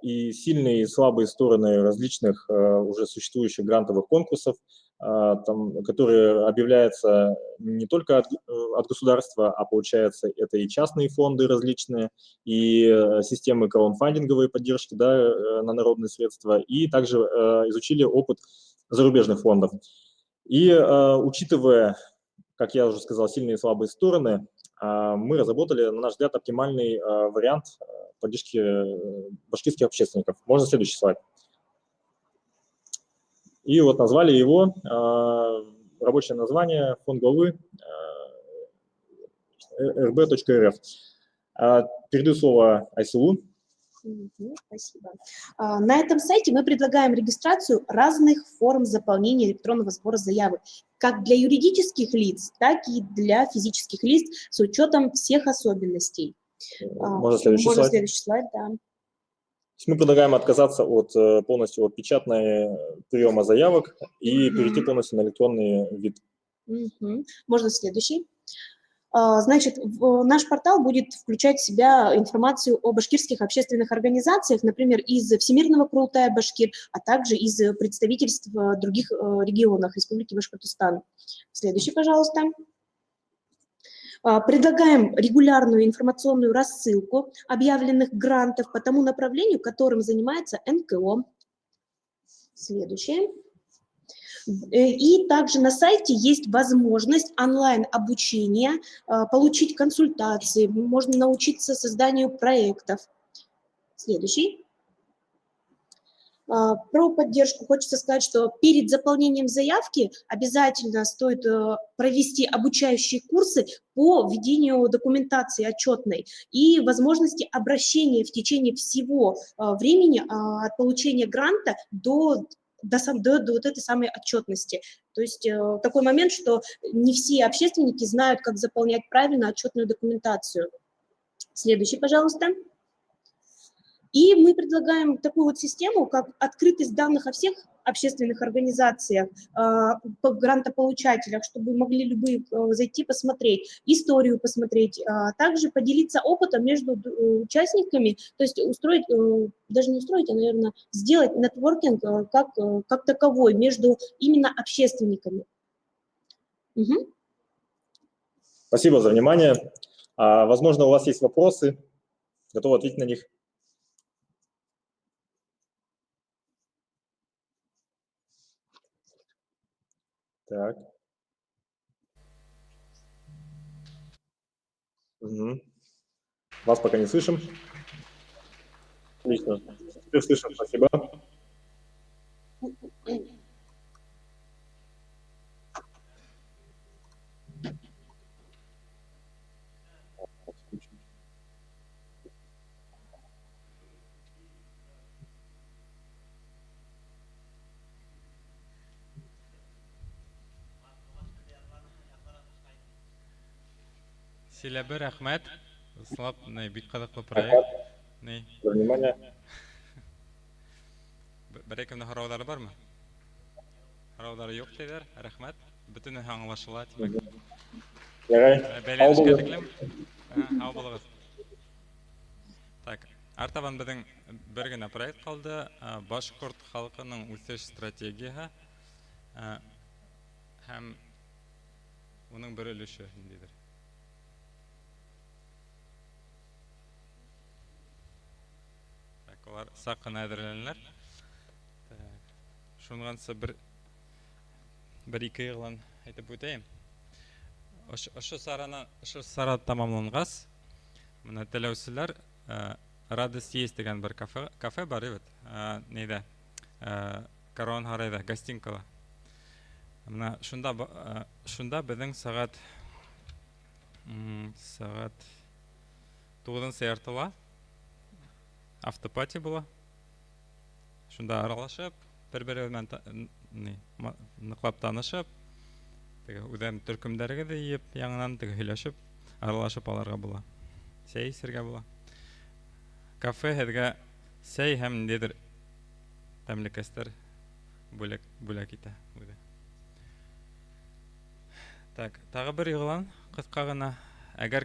и сильные и слабые стороны различных уже существующих грантовых конкурсов, которые объявляются не только от государства, а получается это и частные фонды различные, и системы краудфандинговой поддержки, да, на народные средства, и также изучили опыт зарубежных фондов. И учитывая, как я уже сказал, сильные и слабые стороны, мы разработали, на наш взгляд, оптимальный вариант поддержки башкирских общественников. Можно следующий слайд. И вот назвали его, рабочее название, фонд главы rb.rf. Передаю слово Айсулу. Спасибо. На этом сайте мы предлагаем регистрацию разных форм заполнения электронного сбора заявок, как для юридических лиц, так и для физических лиц с учетом всех особенностей. Можно следующий слайд, да. Мы предлагаем отказаться полностью от печатного приема заявок и перейти полностью на электронный вид. Можно следующий. Значит, наш портал будет включать в себя информацию о башкирских общественных организациях, например, из Всемирного Курултая Башкир, а также из представительств в других регионах Республики Башкортостан. Следующий, пожалуйста. Предлагаем регулярную информационную рассылку объявленных грантов по тому направлению, которым занимается НКО. Следующее. И также на сайте есть возможность онлайн-обучения, получить консультации, можно научиться созданию проектов. Следующий. Про поддержку хочется сказать, что перед заполнением заявки обязательно стоит провести обучающие курсы по ведению документации отчетной и возможности обращения в течение всего времени от получения гранта до вот этой самой отчетности. То есть такой момент, что не все общественники знают, как заполнять правильно отчетную документацию. Следующий, пожалуйста. И мы предлагаем такую вот систему, как открытость данных о всех общественных организациях, грантополучателях, чтобы могли любые зайти посмотреть, историю посмотреть, также поделиться опытом между участниками, то есть устроить, даже не устроить, а, наверное, сделать нетворкинг как таковой между именно общественниками. Спасибо за внимание. Возможно, у вас есть вопросы, готов ответить на них. Так. Вас пока не слышим. Отлично. Теперь слышим. Спасибо. Силәбе рәхмәт. Слап, бик кызыклы проект. За внимание. Берекемне һораулары бармы? Һораулары юк диләр. Рәхмәт. Бөтенләй аңлашыла, димәк. Бәйләнешкә тиклем. Һау булыгыз. Так, артабан безнең бер генә проект калды. Башкорт халкының үсеш стратегиясе. Һәм уның бер өлеше ниндидер. Так, алар сакын әзерләнәләр. Шунгансы бер-ике елдан әйтеп үтәйем. Ошо сара тамамлангас, менә теләүселәр Радость есть дигән бер кафе бар бит. Нидә? Корон Харайда, гостинкала. Менә шунда безнең сәгать 9 яртыла автопати була. Шунда аралашып, бер-бер белән ныклап танышып, үҙем төркемдәргә дә йып, яңадан һөйләшеп, аралашып аларга була. Сәй исергә була. Кафе һеҙгә сәй һәм ниндидер тәмлекәстәр бүләк итә. Так, тагы бер игълан кыска гына. Әгәр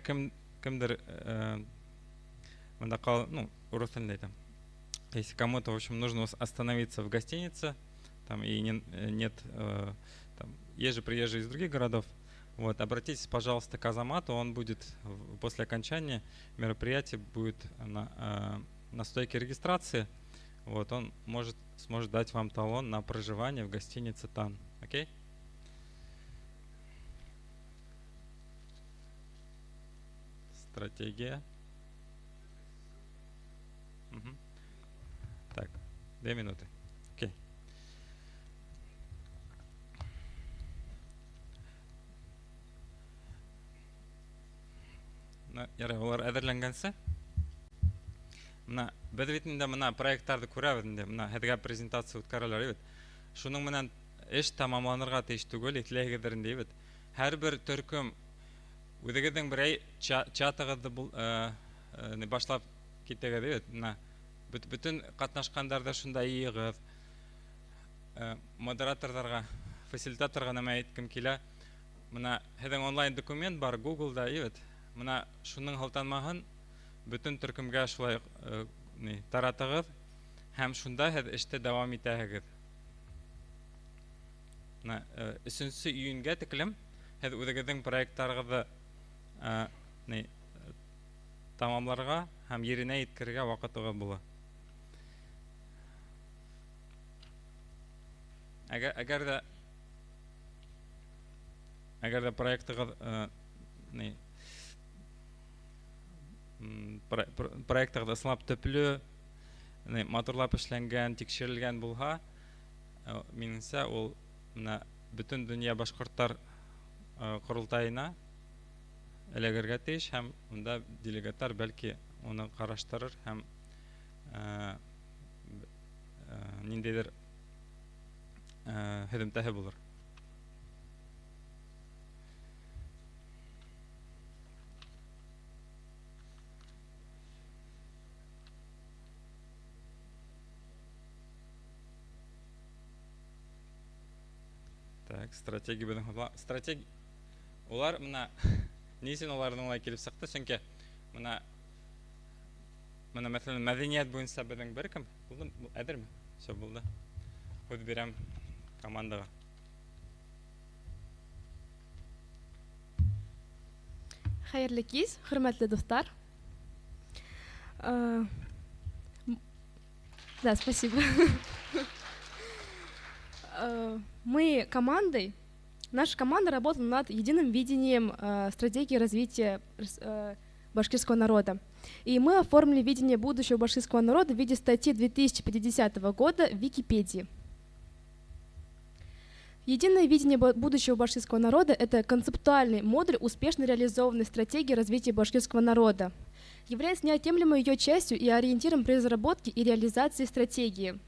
кемдер монда урыс телендә әйтәм. Если кому-то, в общем, нужно остановиться в гостинице, там и нет, там есть же приезжие из других городов, вот, обратитесь, пожалуйста, к Азамату, он будет после окончания мероприятия будет на стойке регистрации, вот, он сможет дать вам талон на проживание в гостинице Тан, окей? Стратегия. Угу. Так, 2 минуты. Окей. Ярай, олар әзерләнгәнсе. Менә без бит инде менә проектларны күрәбез инде. Менә һәдәгә презентация үткәрәләр бит. Шуның менән эш тамамланырга тиеш түгел, итләгедер инде бит. Һәрбер төркем үзегезнең бер чатыгызды башлап китәгә бит. Менә bütün катнашкандарда шунда йыгыз. Модераторларга, фасилитаторга нәмә әйткем килә. Менә һеҙҙең онлайн документ бар Google-да, бит. Менә шуның һылтанмаһын bütün төркемгә шулай таратығыз һәм шунда һеҙ эштә дәвам итәһегеҙ. 3 июньгә тиклем һеҙ үҙегеҙҙең проекттарығыҙҙы тамамларға һәм еренә еткерергә ваҡытығыҙ була. Әгәр дә проектығыҙ ысынлап төплө, матурлап эшләнгән, тикшерелгән булһа, минеңсә, ул бөтөн дөнья башҡорттар ҡоролтайына эләгергә тейеш һәм унда делегаттар бәлки уны ҡараштырыр һәм ниндәйҙер һөҙөмтәһе булыр. Так, стратегия беҙҙең стратегия. Улар менә ни өсөн уларҙың улай килеп сыҡты? Сөнки менә мәҫәлән мәҙәниәт буйынса беҙҙең бер кем булды? Әҙерме? Все булды. Һүҙ бирәм командаға. Хәйерле кис, хөрмәтле дуҫтар. Да, спасибо. Мы командой, наша команда работала над единым видением стратегии развития башкирского народа. И мы оформили видение будущего башкирского народа в виде статьи 2050 года в Википедии. Единое видение будущего башкирского народа – это концептуальный модуль успешно реализованной стратегии развития башкирского народа. Является неотъемлемой ее частью и ориентиром при разработке и реализации стратегии.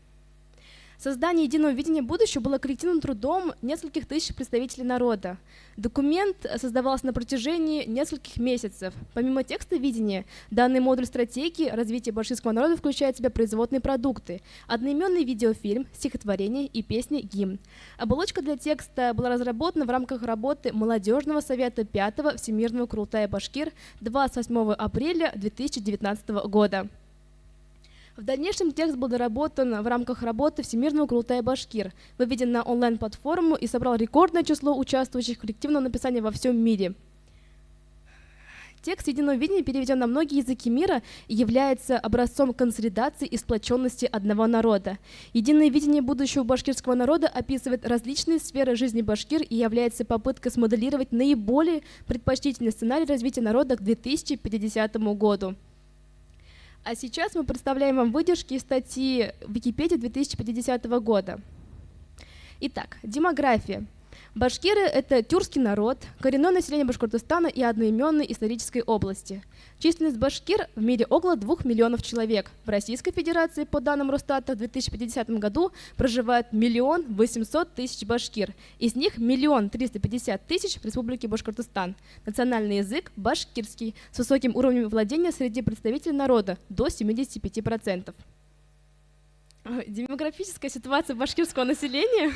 Создание единого видения будущего было коллективным трудом нескольких тысяч представителей народа. Документ создавался на протяжении нескольких месяцев. Помимо текста видения, данный модуль стратегии развития башкирского народа включает в себя производные продукты, одноименный видеофильм, стихотворение и песни гимн. Оболочка для текста была разработана в рамках работы Молодежного совета 5-го Всемирного Курултая Башкир 28 апреля 2019 года. В дальнейшем текст был доработан в рамках работы Всемирного Курултая Башкир, выведен на онлайн-платформу и собрал рекордное число участвующих в коллективном написании во всем мире. Текст единого видения переведен на многие языки мира и является образцом консолидации и сплоченности одного народа. Единое видение будущего башкирского народа описывает различные сферы жизни башкир и является попыткой смоделировать наиболее предпочтительный сценарий развития народа к 2050 году. А сейчас мы представляем вам выдержки из статьи Википедии 2050 года. Итак, демография. Башкиры – это тюркский народ, коренное население Башкортостана и одноименной исторической области. Численность башкир в мире около 2 миллионов человек. В Российской Федерации, по данным Росстата, в 2050 году проживает 1 800 000 башкир. Из них 1 350 000 в Республике Башкортостан. Национальный язык – башкирский, с высоким уровнем владения среди представителей народа – до 75%. Демографическая ситуация башкирского населения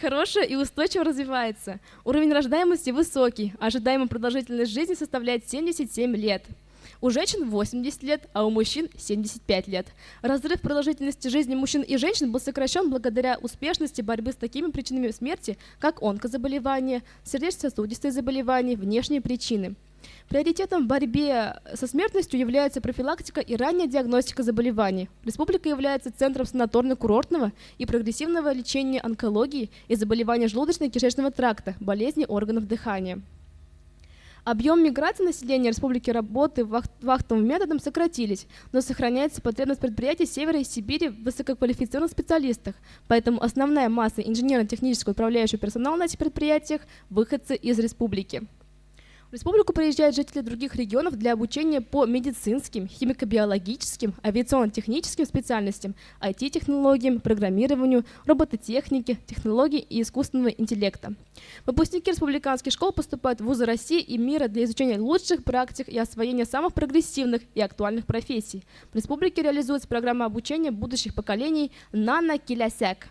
хорошая и устойчиво развивается. Уровень рождаемости высокий, ожидаемая продолжительность жизни составляет 77 лет. У женщин 80 лет, а у мужчин 75 лет. Разрыв продолжительности жизни мужчин и женщин был сокращен благодаря успешности борьбы с такими причинами смерти, как онкозаболевания, сердечно-сосудистые заболевания, внешние причины. Приоритетом в борьбе со смертностью является профилактика и ранняя диагностика заболеваний. Республика является центром санаторно-курортного и прогрессивного лечения онкологии и заболеваний желудочно-кишечного тракта, болезни органов дыхания. Объем миграции населения республики работы вахтовым методом сократились, но сохраняется потребность предприятий Севера и Сибири в высококвалифицированных специалистах, поэтому основная масса инженерно-технического управляющего персонала на этих предприятиях – выходцы из республики. В республику приезжают жители других регионов для обучения по медицинским, химико-биологическим, авиационно-техническим специальностям, IT-технологиям, программированию, робототехнике, технологий и искусственного интеллекта. Выпускники республиканских школ поступают в вузы России и мира для изучения лучших практик и освоения самых прогрессивных и актуальных профессий. В республике реализуется программа обучения будущих поколений «Нано-Килясяк».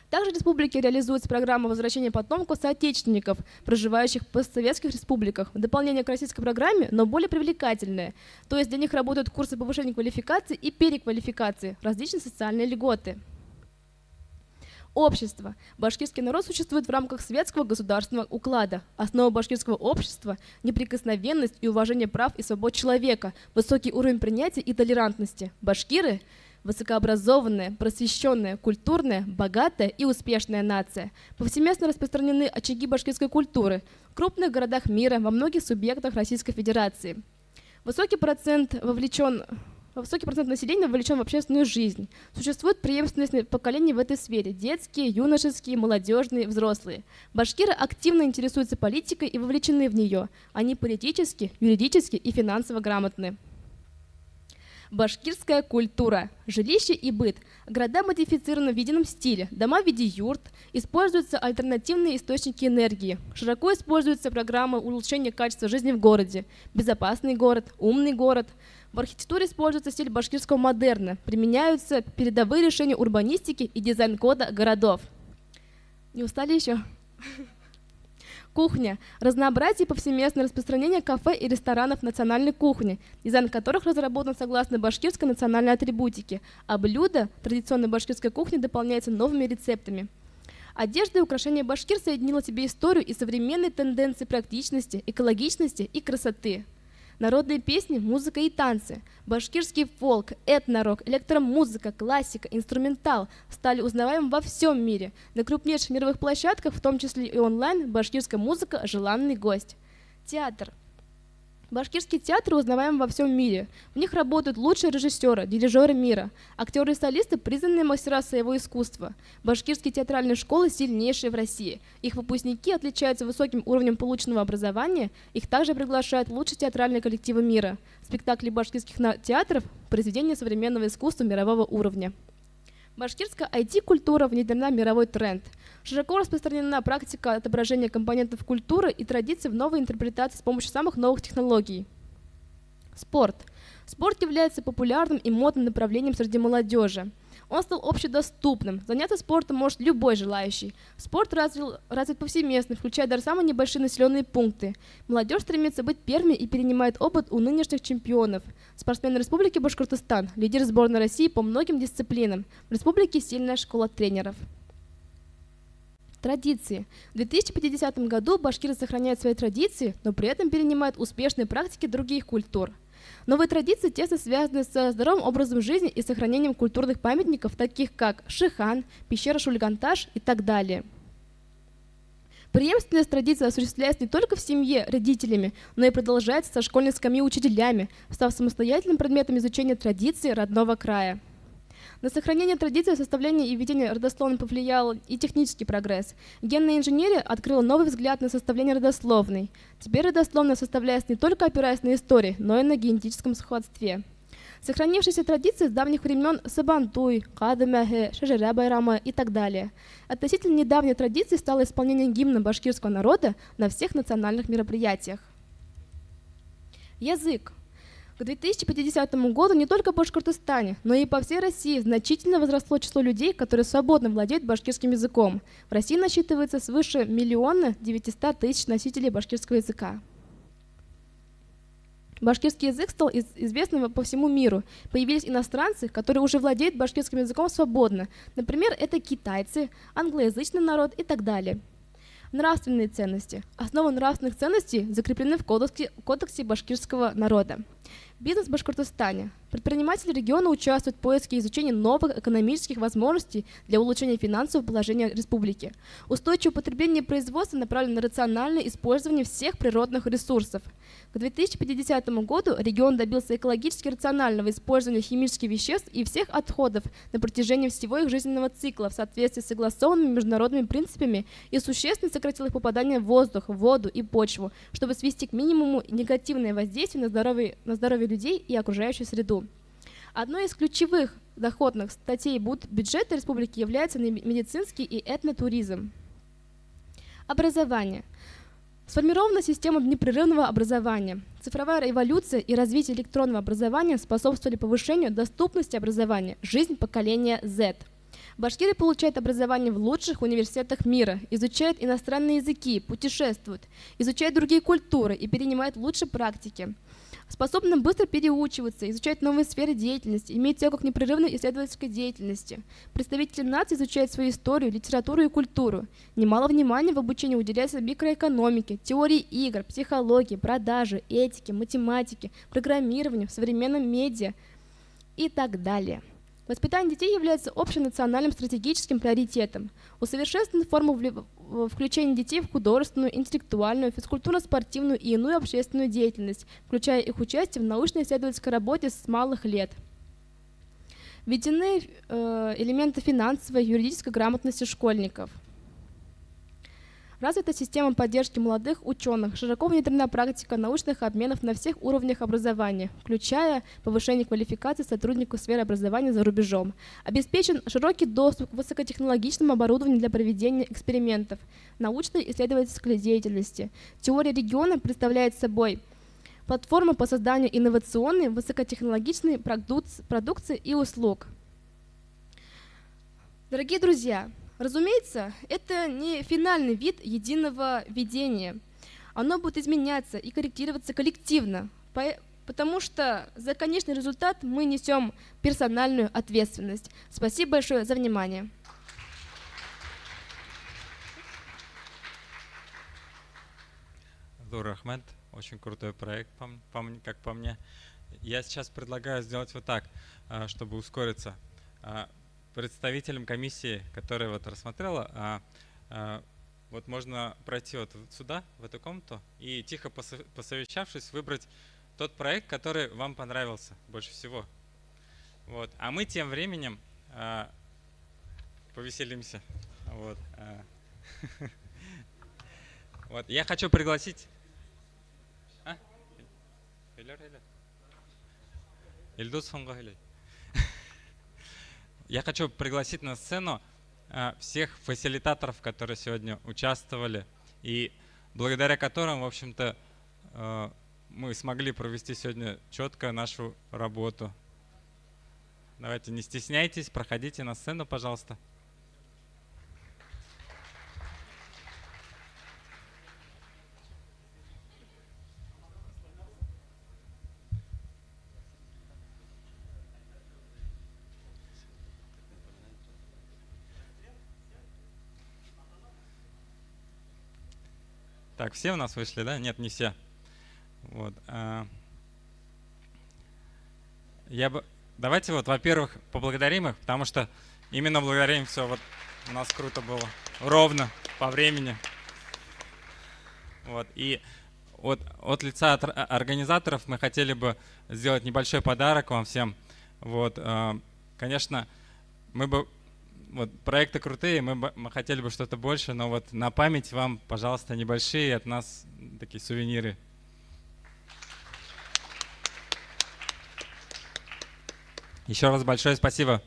Также в республике реализуется программа возвращения потомков соотечественников, проживающих в постсоветских республиках, в дополнение к российской программе, но более привлекательная. То есть для них работают курсы повышения квалификации и переквалификации, различные социальные льготы. Общество. Башкирский народ существует в рамках светского государственного уклада. Основа башкирского общества – неприкосновенность и уважение прав и свобод человека, высокий уровень принятия и толерантности. Башкиры – высокообразованная, просвещенная, культурная, богатая и успешная нация. Повсеместно распространены очаги башкирской культуры в крупных городах мира, во многих субъектах Российской Федерации. Высокий процент населения вовлечен в общественную жизнь. Существует преемственность поколений в этой сфере – детские, юношеские, молодежные, взрослые. Башкиры активно интересуются политикой и вовлечены в нее. Они политически, юридически и финансово грамотны. Башкирская культура. Жилище и быт. Города модифицированы в едином стиле. Дома в виде юрт. Используются альтернативные источники энергии. Широко используются программы улучшения качества жизни в городе. Безопасный город, умный город. В архитектуре используется стиль башкирского модерна. Применяются передовые решения урбанистики и дизайн-кода городов. Не устали еще? Кухня. Разнообразие и повсеместное распространение кафе и ресторанов национальной кухни, дизайн которых разработан согласно башкирской национальной атрибутике, а блюда традиционной башкирской кухни дополняются новыми рецептами. Одежда и украшения башкир соединила в себе историю и современные тенденции практичности, экологичности и красоты. Народные песни, музыка и танцы, башкирский фолк, этнорок, электромузыка, классика, инструментал стали узнаваемы во всем мире. На крупнейших мировых площадках, в том числе и онлайн, башкирская музыка – желанный гость. Театр. Башкирские театры узнаваемы во всем мире. В них работают лучшие режиссеры, дирижеры мира. Актеры и солисты – признанные мастера своего искусства. Башкирские театральные школы сильнейшие в России. Их выпускники отличаются высоким уровнем полученного образования. Их также приглашают лучшие театральные коллективы мира. Спектакли башкирских театров – произведения современного искусства мирового уровня. Башкирская IT-культура внедрена в мировой тренд. Широко распространена практика отображения компонентов культуры и традиций в новой интерпретации с помощью самых новых технологий. Спорт. Спорт является популярным и модным направлением среди молодежи. Он стал общедоступным. Заняться спортом может любой желающий. Спорт развит повсеместно, включая даже самые небольшие населенные пункты. Молодежь стремится быть первыми и перенимает опыт у нынешних чемпионов. Спортсмены Республики Башкортостан, лидер сборной России по многим дисциплинам. В республике сильная школа тренеров. Традиции. В 2050 году башкиры сохраняют свои традиции, но при этом перенимают успешные практики других культур. Новые традиции тесно связаны со здоровым образом жизни и сохранением культурных памятников, таких как Шихан, пещера Шульганташ и так далее. Преемственность традиций осуществляется не только в семье родителями, но и продолжается со школьной скамьи учителями, став самостоятельным предметом изучения традиций родного края. На сохранение традиций составления и ведения родословной повлиял и технический прогресс. Генная инженерия открыла новый взгляд на составление родословной. Теперь родословная составляется не только опираясь на истории, но и на генетическом сходстве. Сохранившиеся традиции с давних времен Сабантуй, Кадымяхе, Шажара Байрама и так далее. Относительно недавней традицией стало исполнение гимна башкирского народа на всех национальных мероприятиях. Язык. К 2050 году не только в Башкортостане, но и по всей России значительно возросло число людей, которые свободно владеют башкирским языком. В России насчитывается свыше 1 900 000 носителей башкирского языка. Башкирский язык стал известным по всему миру. Появились иностранцы, которые уже владеют башкирским языком свободно. Например, это китайцы, англоязычный народ и так далее. Нравственные ценности. Основы нравственных ценностей закреплены в кодексе башкирского народа. Бизнес в Башкортостане. Предприниматели региона участвуют в поиске и изучении новых экономических возможностей для улучшения финансового положения республики. Устойчивое потребление и производство направлено на рациональное использование всех природных ресурсов. К 2050 году регион добился экологически рационального использования химических веществ и всех отходов на протяжении всего их жизненного цикла в соответствии с согласованными международными принципами и существенно сократил их попадание в воздух, воду и почву, чтобы свести к минимуму негативное воздействие на здоровье людей и окружающую среду. Одной из ключевых доходных статей бюджета республики является медицинский и этнотуризм. Образование. Сформирована система непрерывного образования. Цифровая революция и развитие электронного образования способствовали повышению доступности образования, жизнь поколения Z. Башкиры получают образование в лучших университетах мира, изучают иностранные языки, путешествуют, изучают другие культуры и перенимают лучшие практики. Способны быстро переучиваться, изучать новые сферы деятельности, имеют тягу к непрерывной исследовательской деятельности. Представители нации изучают свою историю, литературу и культуру. Немало внимания в обучении уделяется микроэкономике, теории игр, психологии, продаже, этике, математике, программированию, современном медиа и так далее. Воспитание детей является общенациональным стратегическим приоритетом. Усовершенствованы формы включения детей в художественную, интеллектуальную, физкультурно-спортивную и иную общественную деятельность, включая их участие в научно-исследовательской работе с малых лет. Введены элементы финансовой и юридической грамотности школьников. Развита система поддержки молодых ученых, широко внедрена практика научных обменов на всех уровнях образования, включая повышение квалификации сотрудников сферы образования за рубежом. Обеспечен широкий доступ к высокотехнологичному оборудованию для проведения экспериментов, научной и исследовательской деятельности. Теория региона представляет собой платформу по созданию инновационной, высокотехнологичной продукции и услуг. Дорогие друзья, разумеется, это не финальный вид единого видения. Оно будет изменяться и корректироваться коллективно, потому что за конечный результат мы несем персональную ответственность. Спасибо большое за внимание. Рахмет, очень крутой проект, как по мне. Я сейчас предлагаю сделать вот так, чтобы ускориться. Представителям комиссии, которая вот рассмотрела, вот можно пройти вот сюда, в эту комнату, и тихо посовещавшись, выбрать тот проект, который вам понравился больше всего. Вот. А мы тем временем повеселимся. Вот. Вот. Я хочу пригласить... Ильдус Фонга. я хочу пригласить на сцену всех фасилитаторов, которые сегодня участвовали, и благодаря которым, в общем-то, мы смогли провести сегодня четко нашу работу. Давайте, не стесняйтесь, проходите на сцену, пожалуйста. Так, все у нас вышли, да? Нет, не все. Вот. Давайте вот, во-первых, поблагодарим их, потому что именно благодаря им все вот у нас круто было. Ровно, по времени. Вот. И от лица организаторов мы хотели бы сделать небольшой подарок вам всем. Вот. Конечно, вот проекты крутые, мы хотели бы что-то больше, но вот на память вам, пожалуйста, небольшие от нас такие сувениры. Еще раз большое спасибо.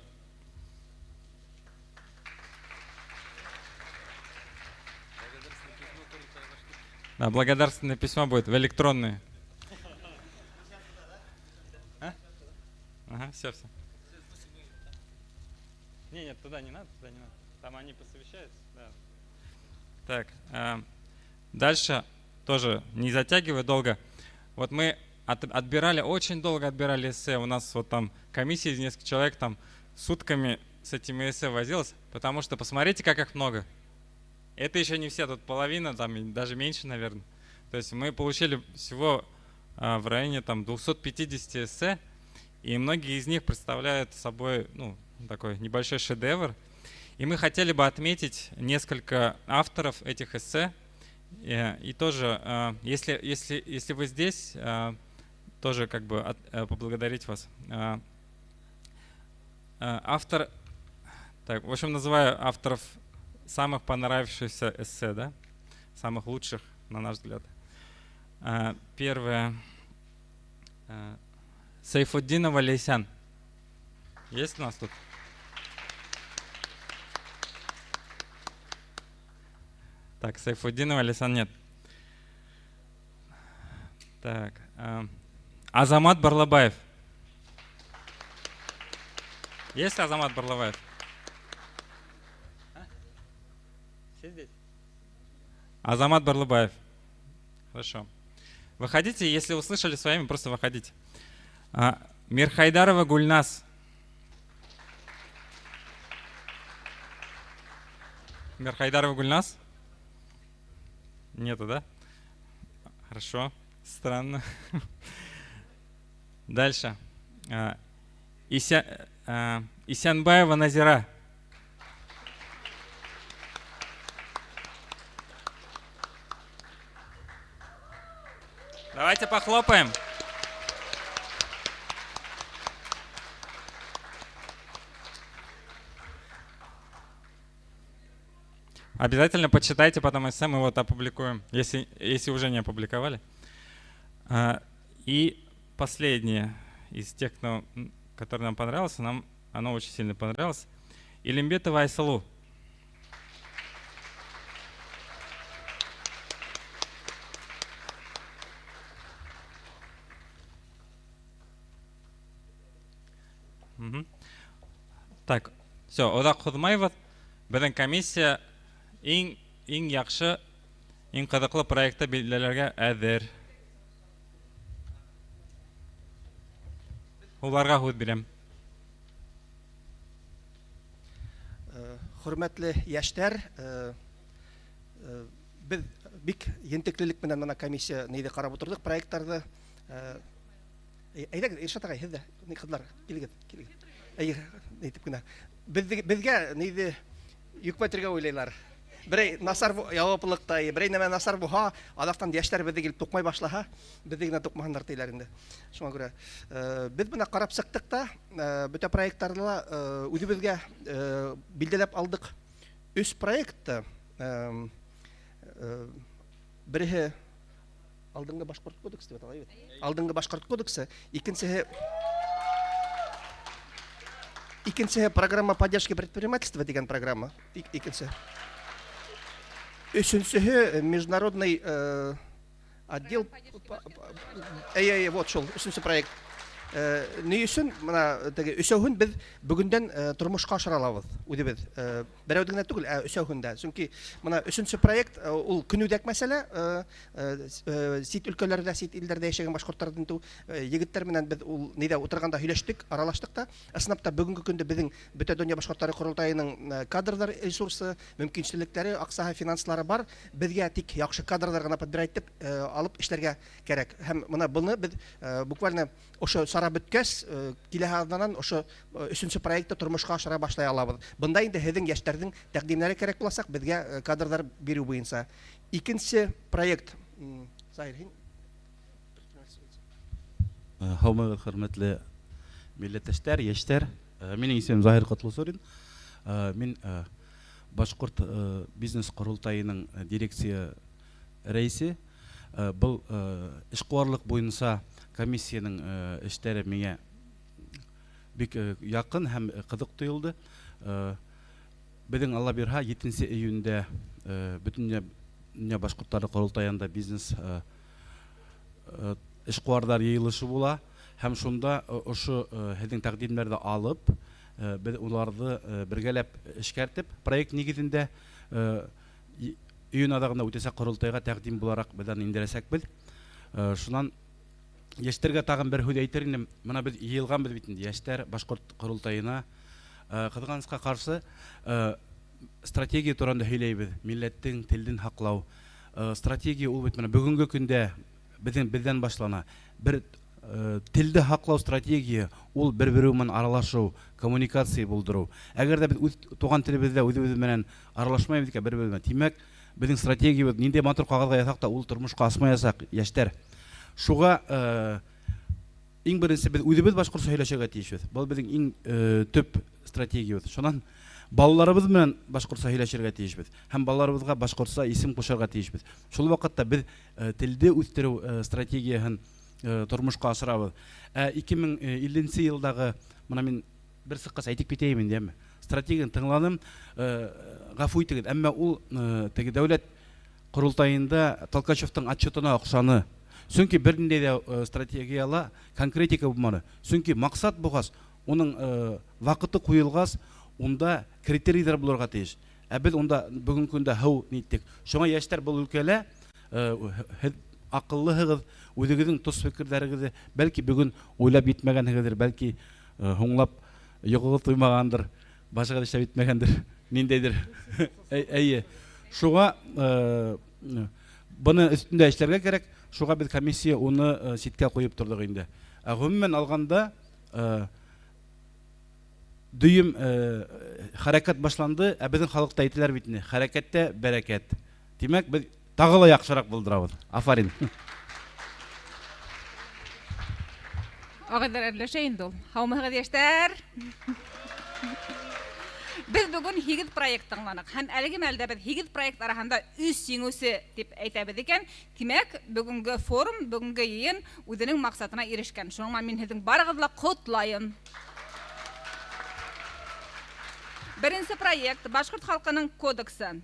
Да, благодарственное письмо будет в электронное. Ага, все. Нет, туда не надо, Там они посовещаются. Да. Так, дальше тоже не затягивая долго. Вот мы очень долго отбирали эссе. У нас вот там комиссия из нескольких человек там сутками с этими эссе возилась, потому что посмотрите, как их много. Это еще не все, тут половина, там даже меньше, наверное. То есть мы получили всего в районе там 250 эссе, и многие из них представляют собой, ну, такой небольшой шедевр. И мы хотели бы отметить несколько авторов этих эссе. И тоже, если вы здесь, тоже как бы поблагодарить вас. Автор, так, в общем, называю авторов самых понравившихся эссе, да? Самых лучших, на наш взгляд. Первое. Сайфуддинова Лейсян. Есть у нас тут? Так, Сайфуддинова Лейсян нет. Так. Азамат Барлабаев. Есть Азамат Барлабаев? Все здесь? Азамат Барлабаев. Хорошо. Выходите, если услышали своими, просто выходите. Мирхайдарова Гульнас. Мирхайдарова Гульнас? Нету, да? Хорошо. Странно. Дальше. Исянбаева Назира. Давайте похлопаем. Обязательно почитайте потом эссе, мы вот опубликуем, если уже не опубликовали. И последнее из тех, который нам понравился, нам оно очень сильно понравилось. Илимбетова Айсалу. Так, все, Одак Худмаева, біздің комиссия ең яқшы, ең қызыклы проектті белгілерге әзір. Оларға худ берем. Hürmetli яшьтәр, біз бик ентеклелек менән мына комиссия нейді қарап отырдық проекттарды. Әйдәгез, Иршат ағай, һез дә, кызлар, килегез. Әйтеп кенә. Безгә нейді йөкмәтергә уйлайлар. Берәй насар яуаплылыкта, берәй нәмә насар буһа, адактан яшьтәр безгә килеп тукмай башлаһа, безгә генә тукмаганнар тиләр инде. Шуңа күрә без менә карап сыктык та, бөтә проектларда үзебезгә билдәләп алдык. 3 проектта бере алдынгы башкорт кодексы дип атала, алдынгы башкорт кодексы, икенче программа поддержки предпринимательства деген программа. Икенче. Üçüncüsü международный отдел. Вот шул, üçüncü проект. Ни өчен мына теге өчәүһен без бүгендән тормышка ашыралабыз. Үзебез берәүдән түгел, өчәүһендә. Чөнки мына өченче проект ул көнүдәк мәсьәлә, сит өлкәләрдә, сит илләрдә яшәгән башкортлардан егетләр белән без ул нидә утырганда һөйләштек, аралаштык та. Ысынапта бүгенге көндә безнең бөтен дөнья башкортлары курултайының кадрлар ресурсы, мөмкинчелекләре, аксаһы, финанслары бар. Безгә тик яхшы кадрлар гына подбирать итеп алып эшләргә кирәк. Һәм мына буны без буквально ошо бөткәс киләһәдән ошо өченче проектты тормышка ашыра башлай алабыз. Бында инде һезнең яшьләрнең тәкъдимнәре кирәк буласак, безгә кадрлар бирү буенча. Икенче проект. Заир. Һаумагыз, хөрмәтле милләттәшләр, яшьләр. Минем исемем Заһир Котлысурин. Мин Башкорт бизнес курултайының дирекция рәисе. Бұл эшкуарлык буенча комиссияның эшләре миңа бик якын һәм кызык тоелды. Безнең Алла бирһа 7 июньдә бөтен дөнья башкортлары курултаенда бизнес эшкуарлар йыелышы була һәм шунда ошо һезнең тәкъдимнәрне алып, без уларны бергәләп эшкәртеп, проект нигезендә июнь адагында үтәсәк курултайга тәкъдим буларак бездән индерәсәкбез. Шуннан яшьләргә тагын бер һүз әйтер идем. Менә без йыелганбыз бит инде яшьләр башкорт курултайына. Кызганычка каршы стратегия турында һөйләйбез. Милләттең телен хаклау. Стратегия ул бит менә бүгенге көндә бездән башлана. Бер телде хаклау стратегия ул бер-бире белән аралашу, коммуникация булдыру. Әгәр дә без үз туган телебездә үзебез белән аралашмайбыз икән бер-бире белән, димәк, безнең стратегиябыз нинди матур кагазга язсак та ул тормышка асмаясак, яшьләр. Шуга иң беренче без үзебез башкортча сөйләшергә тиешбез. Бу безнең иң төп стратегиябыз. Шуннан балаларыбыз белән башкортча сөйләшергә тиешбез. Һәм балаларыбызга башкортча исем кушарга тиешбез. Шул вакытта без телде үстерү стратегиясын тормышка ашырабыз. 2050 елдагы мына мин бер сыккас әйтеп китәйем инде. Стратегияны тыңладым, гафу итегез, әмма ул теге дәүләт курултайында Толкачевтың отчетына охшаны. Чөнки бернинди дә стратегияла конкретика булмады. Чөнки максат булгас, уның вакыты куелгас, унда критерийлар булырга тиеш. Без унда бүгенге көндә һәү ниттек. Шуңа яшьләр бу өлкәлә акыллыгыз, үзегезнең тус фикерләрегезне бәлки бүген уйлап җитмәгәнегездер, бәлки һуңлап йогыгыз туймагандыр, башка эшләп җитмәгәндер, ниндәйдер. Әйе. Шуңа буны өстендә эшләргә кирәк. Шуга без комиссия уны ситкә куеп тордык инде. Гомумән алганда дөйем хәрәкәт башланды, безнең халыкта әйтеләр бит инде, хәрәкәттә бәрәкәт. Димәк, без тагы ла яхшырак булдырабыз. Афарин. Агыдар әрләшәйин дул. Һаумагыз яшьләр. Biz bugün 8 проект тыңланык. Һәм әлеге мәлдә без 8 проект арасында үз җиңүсе дип әйтәбез икән. Димәк, бүгенге форум, бүгенге йыен үзенең максатына ирешкән. Шуңа мин һезнең барыгызны котлайым. Беренче проект башкорт халкының кодексы.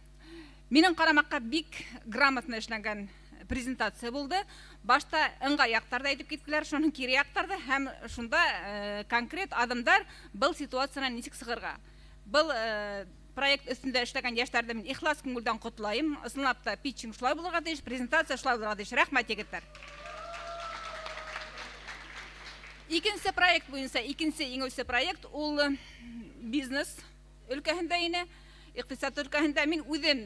Минем карамакка бик грамотно эшләнгән презентация булды. Башта ыңгай яктарда әйтеп киттеләр, шуның кире яктарда һәм шунда конкрет адымдар был ситуацияны ничек сыгырга. Был проект өстендә эшләгән яшьләрдән мин ихлас күңелдән котлайым. Ысынлап та питчинг шулай булырга тиеш, презентация шулай булырга тиеш. Рәхмәт егетләр. Икенче проект буенча, икенче иңүче проект ул бизнес өлкәһендә ине, икътисад өлкәһендә. Мин үзем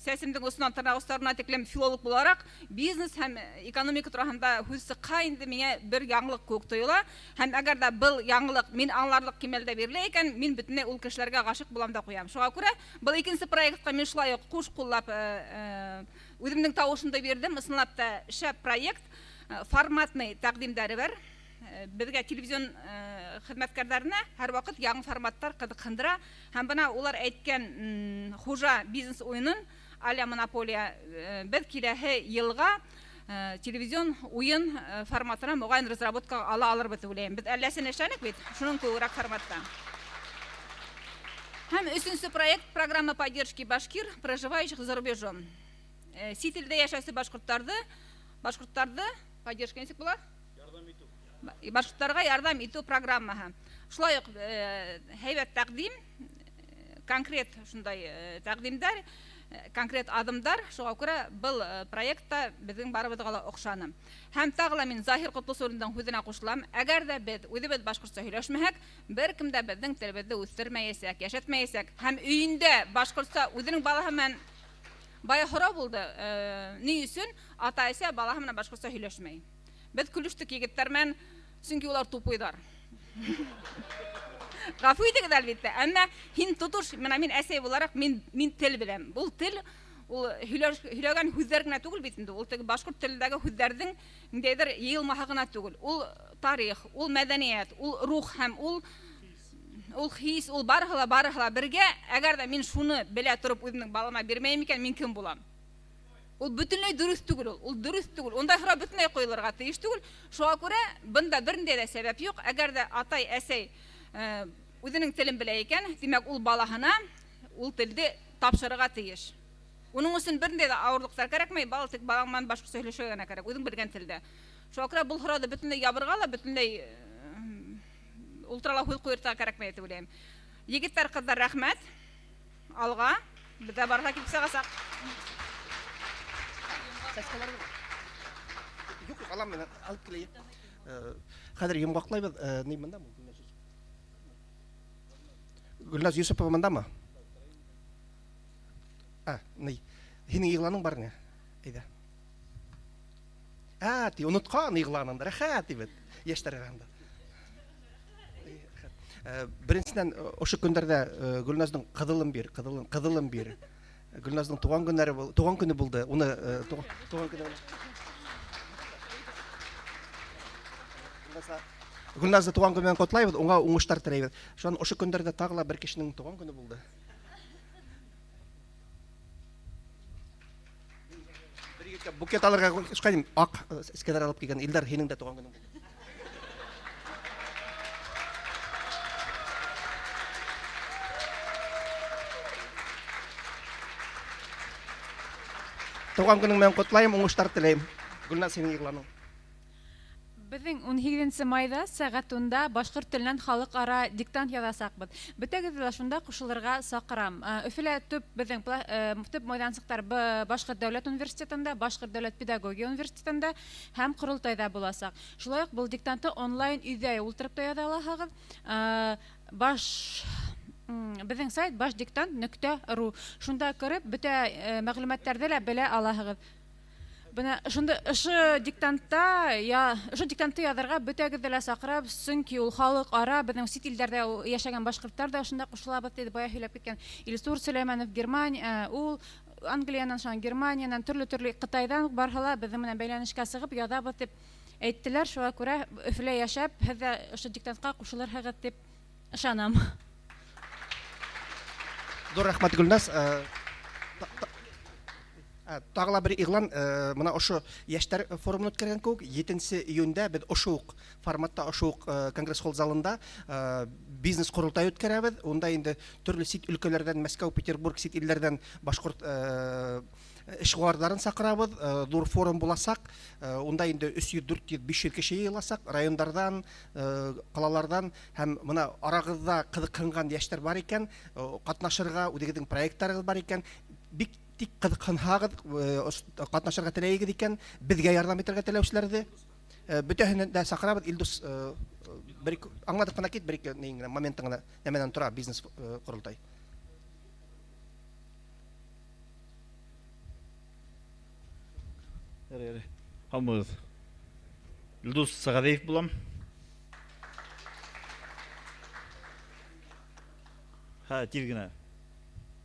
сәсемдең усынан тырнагыстарына тиклем филолог буларак, бизнес һәм экономика турында һүз сыкка инде миңа бер яңлык күк тоела. Һәм әгәр дә был яңлык мин аңларлык кимәлдә бирелә икән, мин бөтенләй ул кешеләргә гашык булам да куям. Шуңа күрә был икенче проектка мин шулай ук куш куллап үземнең тавышымды бирдем. Ысынлап та шәп проект, форматный тәкъдимдәре бар. Безгә телевизион хезмәткәрләренә һәр вакыт яңа форматтар кызыксындыра. Һәм бына улар әйткән хуҗа бизнес уенын Аля монополия без киләһе елга телевизион уен форматына моғайын разработка ала алыр бит уйлайм. Бит әлләсен эшләнек бит, шуның күбрәк форматта. Һәм өченче проект программа поддержки башкир, проживающих за рубежом. Сителдә яшәүче башкортларны поддержка ничек була? Башкортларга ярдәм итү программаһы. Шулай ук һәйбәт тәкъдим, конкрет шундай тәкъдимдәр, конкрет адымдар, шуңа күрә был проектта безнең барыбызга охшаны. Һәм тагыла мин Заһир Котлысурындан хүзенә кушылам. Әгәр дә без үҙебез башкортча һөйләшмәһәк, беркем дә безнең телебезне үстермәясәк, яшәтмәясәк, һәм өендә башкортча үзенең балаһы менән бая һорау булды. Ни өчен ата-әсә балаһы менән башкортча һөйләшмәй? Без көлештек егетләр менән, чөнки улар тупыйдар. Гафу итегез әлбәттә, әмма һин тотуш, менә мин әсәй буларак мин тел беләм. Бу тел ул һөйләгән һүзләр генә түгел бит инде. Ул теге башкорт телендәге һүзләрнең ниндәйдер йыелмаһы гына түгел. Ул тарих, ул мәдәният, ул рух һәм ул хис, ул барыһы бергә. Әгәр дә мин шуны белә торып үземнең балама бирмәйм икән, мин кем булам? Ул бөтенләй дөрес түгел, ул дөрес түгел. Ондай һорау бөтенләй куелырга тиеш түгел. Шуңа күрә бында бернинди дә сәбәп юк. Әгәр дә атай, әсәй үзенең телен белә икән, димәк ул балаһына ул телде тапшырырга тиеш. Уның өчен бернинди дә авырлыктар кирәкмәй, бала тик балаңнан башкача сөйләшергә кирәк, үзең белгән телдә. Шуңа күрә бу һорауды бөтенләй ябырга ла, бөтенләй ультралаһуй куертырга кирәкмәй дип уйлыйм. Егетләр, кызлар, рәхмәт. Алга, бездә барга китеп сагасак. Юк, алам мен алып киләйем. Хәзер йомгаклайбыз, ни монда бу? Гөлназ Юсупова мондамы? Ни. Һинең игъланың бар ни? Әйдә. Ти уныткан игъланыңды, рәхәт бит. Яшьтәр арасында. Беренчедән, ошо көндәрдә Гөлназның кызылын бир. Гөлназның туган көне булды. Уны туган көне. Гөлназны туган көне белән котлайбыз, уңа уңыштар теләйбез. Шуның ошо көндәрдә тагыла бер кешенең туган көне булды. Бер букет алырга шкайм ак эскәләр алып килгән Илдар, һинең дә туган көне булды. Туган көнең белән котлайм, уңыштар теләйм. Гөлназ, синең игъланың. Безнең 18 майда сәгать 10-да башкорт теленнән халыкара диктант язасакбыз. Бөтәгез дә шунда кушылырга сакырам. Өфелә безнең төп майданчыктар Башкорт дәүләт университетында, Башкорт дәүләт педагогия университетында һәм Корылтайда буласак. Шулай ук бу диктантны онлайн өйдә ултырып та яза аласагыз. Безнең сайт bashdiktant.ru. Шунда кереп, бөтә мәгълүматларны да белә аласагыз. Бuna ошо диктантта язарга бөтәгез дә сакырабыз, чөнки ул халык ара, безнең сит илләрдә яшәгән башкортлар да шунда кушылабыз диде, бая һөйләп киткән. Илсур Сөләйманов Германия, ул Англиянан, Германиянан, төрле Кытайдан барһалар, безнең менән бәйләнешкә сыгып язабыз дип әйттеләр. Шуңа күрә Өфлә яшәп, һез дә ошо диктантка кушылырсыз дип ышанам. Зур рәхмәт, Гөлназ. Тагыла бер игълан, менә ошо яшьтәр форумын үткәргән кебек, 7 июньдә без ошо форматта, ошо конгресс-холл залында бизнес курултай үткәрәбез. Онда инде төрле сит өлкәләрдән, Мәскәү, Петербург сит илләрдән башкорт эшкуарларын сакырабыз. Зур форум буласак, онда инде 300-400-500 кеше йыеласак, районнардан, калалардан һәм менә арагызда кызыккан яшьтәр бар икән, катнашырга, үзегезнең проектларыгыз бар икән, бик тик кызыкканһагыз, катнашырга теләйгез икән, безгә ярдәм итәргә теләүчеләрне бөтәһен дә сакырабыз. Илдус, бер аңладык кына кит, бер моментыңны нәмәдән тора бизнес курултай. Хамыз. Илдус Сагадеев булам. Тилгенә.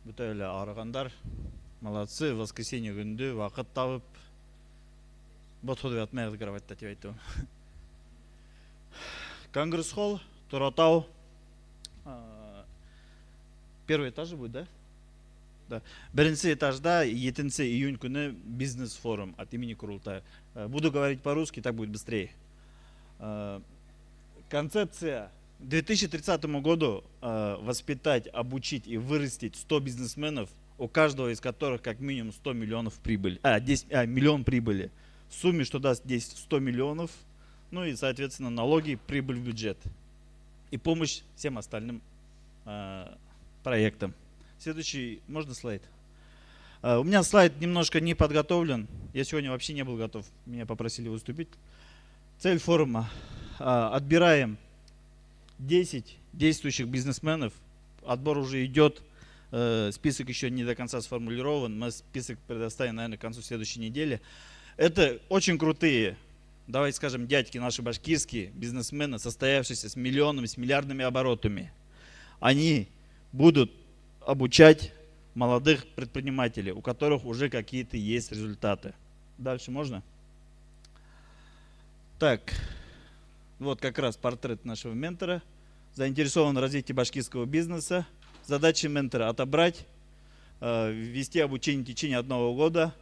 Бөтәле арыгандар. Молодцы, в воскресенье күнде вакыт табып ботходы ятмагыз кроватьта дип әйтәм. Конгресс-холл, Торатау. Первый этаж будет, да? Да. Бірінші этажда 7 июнь күні бизнес-форум от имени Курултая. Буду говорить по-русски, так будет быстрее. Концепция к 2030 году воспитать, обучить и вырастить 100 бизнесменов, у каждого из которых как минимум 100 миллионов прибыли, миллион прибыли. В сумме, что даст 100 миллионов, ну и, соответственно, налоги, прибыль в бюджет. И помощь всем остальным проектам. Следующий, можно слайд? У меня слайд немножко не подготовлен. Я сегодня вообще не был готов. Меня попросили выступить. Цель форума. Отбираем 10 действующих бизнесменов. Отбор уже идет. Список еще не до конца сформулирован. Мы список предоставим, наверное, к концу следующей недели. Это очень крутые, давайте скажем, дядьки наши башкирские, бизнесмены, состоявшиеся с миллионами, с миллиардными оборотами. Они будут обучать молодых предпринимателей, у которых уже какие-то есть результаты. Дальше можно? Так, вот как раз портрет нашего ментора. Заинтересован в развитии башкирского бизнеса. Задача ментора — отобрать, вести обучение в течение 1 года.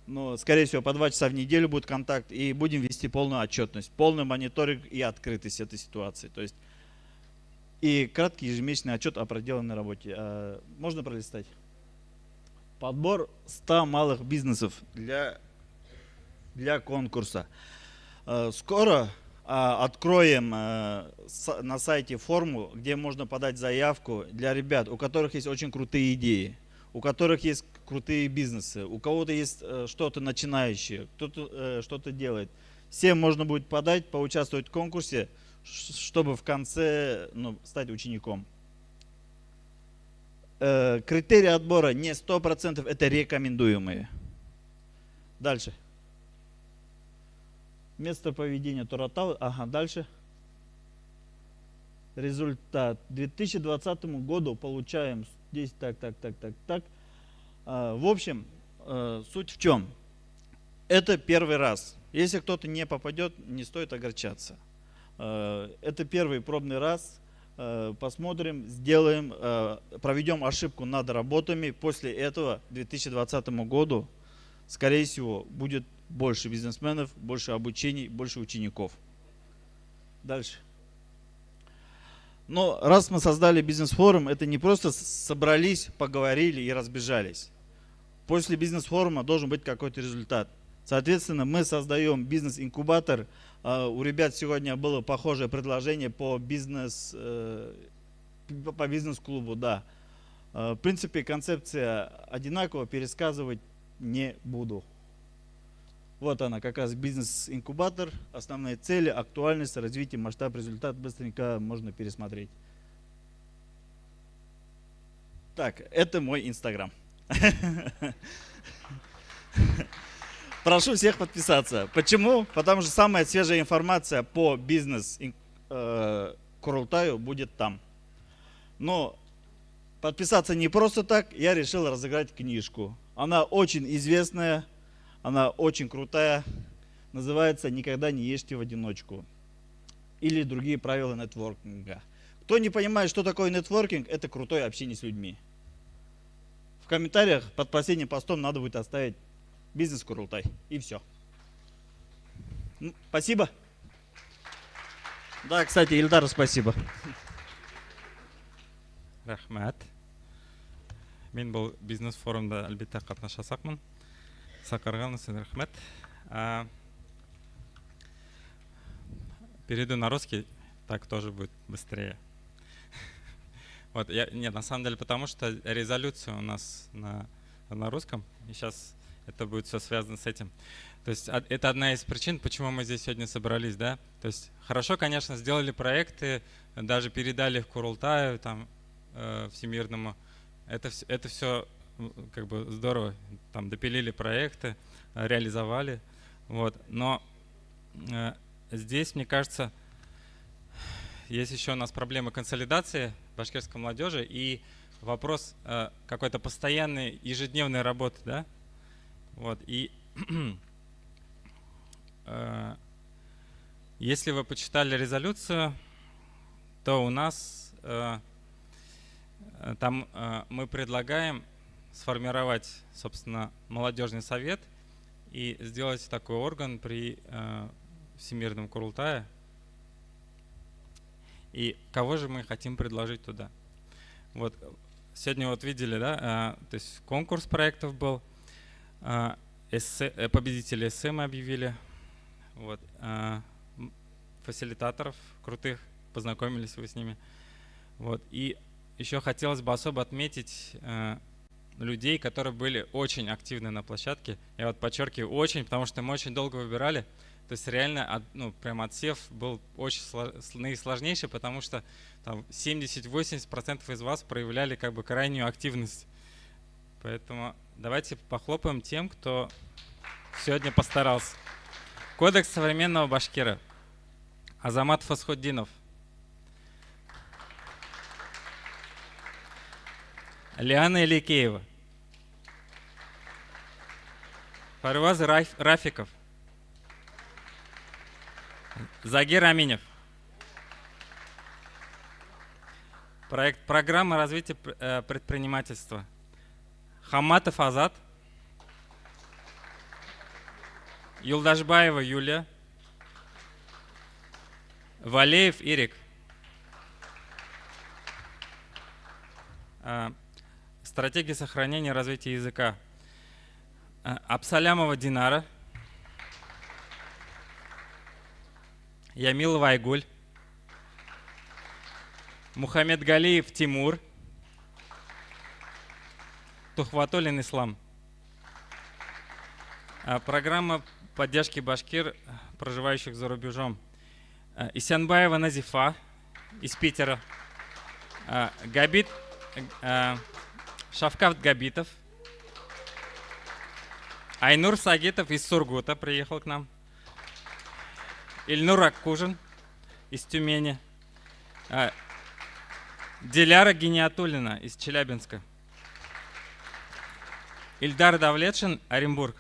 Но, скорее всего, по 2 часа в неделю будет контакт. И будем вести полную отчетность, полный мониторинг и открытость этой ситуации. То есть, и краткий ежемесячный отчет о проделанной работе. Можно пролистать? Подбор 100 малых бизнесов для конкурса. Скоро откроем на сайте форму, где можно подать заявку для ребят, у которых есть очень крутые идеи, у которых есть крутые бизнесы, у кого-то есть что-то начинающее, кто-то что-то делает. Всем можно будет подать, поучаствовать в конкурсе, чтобы в конце стать учеником. Критерии отбора не 100%, это рекомендуемые. Дальше. Место проведения Торатау. Ага, дальше. Результат. К 2020 году получаем здесь так. В общем, суть в чем? Это первый раз. Если кто-то не попадет, не стоит огорчаться. Это первый пробный раз. Посмотрим, сделаем, проведем ошибку над работами. После этого к 2020 году, скорее всего, будет больше бизнесменов, больше обучений, больше учеников. Дальше. Но раз мы создали бизнес-форум, это не просто собрались, поговорили и разбежались. После бизнес-форума должен быть какой-то результат. Соответственно, мы создаем бизнес-инкубатор. У ребят сегодня было похожее предложение по бизнес-клубу. Да. В принципе, концепция одинакова, пересказывать не буду. Вот она, как раз бизнес-инкубатор, основные цели, актуальность, развитие, масштаб, результат. Быстренько можно пересмотреть. Так, это мой Инстаграм. Прошу всех подписаться. Почему? Потому что самая свежая информация по бизнес-Курултаю будет там. Но подписаться не просто так, я решил разыграть книжку. Она очень известная, она очень крутая. Называется «Никогда не ешьте в одиночку». Или другие правила нетворкинга. Кто не понимает, что такое нетворкинг, это крутое общение с людьми. В комментариях под последним постом надо будет оставить «Бизнес-Курултай». И все. Спасибо. Да, кстати, Ильдару спасибо. Рахмат. Мен бұл бизнес-форумда әлбетте қатнашасақмын. Сақарған сен рахмет. Перейду на русский, так тоже будет быстрее. Вот, нет, на самом деле, потому что резолюция у нас на русском, и сейчас это будет все связано с этим. То есть это одна из причин, почему мы здесь сегодня собрались, да. То есть хорошо, конечно, сделали проекты, даже передали их Курултаю, там, Всемирному. Это все как бы здорово, там допилили проекты, реализовали, вот. Но здесь, мне кажется, есть еще у нас проблема консолидации башкирской молодежи и вопрос какой-то постоянной ежедневной работы, да. Вот, и если вы почитали резолюцию, то у нас там мы предлагаем сформировать, собственно, молодежный совет и сделать такой орган при Всемирном Курултае. И кого же мы хотим предложить туда? Вот сегодня вот видели, да, то есть конкурс проектов был, победителей эссе мы объявили, вот, фасилитаторов крутых, познакомились вы с ними. Вот, и еще хотелось бы особо отметить людей, которые были очень активны на площадке. Я вот подчеркиваю очень, потому что мы очень долго выбирали. То есть реально, ну, прям отсев был очень наисложнейший, потому что там 70-80% из вас проявляли как бы крайнюю активность. Поэтому давайте похлопаем тем, кто сегодня постарался. Кодекс современного башкира. Азамат Фасхуддинов. Лиана Иликеева. Фарваз Рафиков. Загир Аминев. Программа развития предпринимательства. Хаматов Азат. Юлдашбаева Юлия. Валеев Ирик. Стратегия сохранения и развития языка. Абсалямова Динара. Ямилова Айгуль. Мухаммед Галиев Тимур. Тухватуллин Ислам. Программа поддержки башкир, проживающих за рубежом. Исянбаева Назифа из Питера. Габит, Шавкат Габитов. Айнур Сагитов из Сургута приехал к нам. Ильнур Аккужин из Тюмени. Диляра Гениатуллина из Челябинска. Ильдар Давлетшин, Оренбург.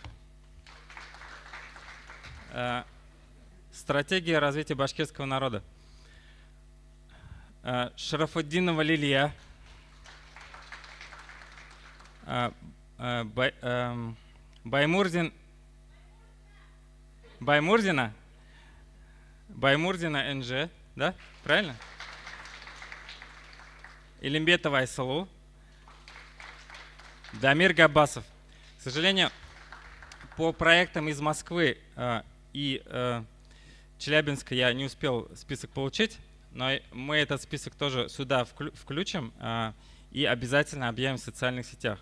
Стратегия развития башкирского народа. Шарафуддинова Лилия. Баймурзина НЖ, да? Правильно? Илимбетова Айсалу. Дамир Габасов. К сожалению, по проектам из Москвы и Челябинска я не успел список получить, но мы этот список тоже сюда включим и обязательно объявим в социальных сетях.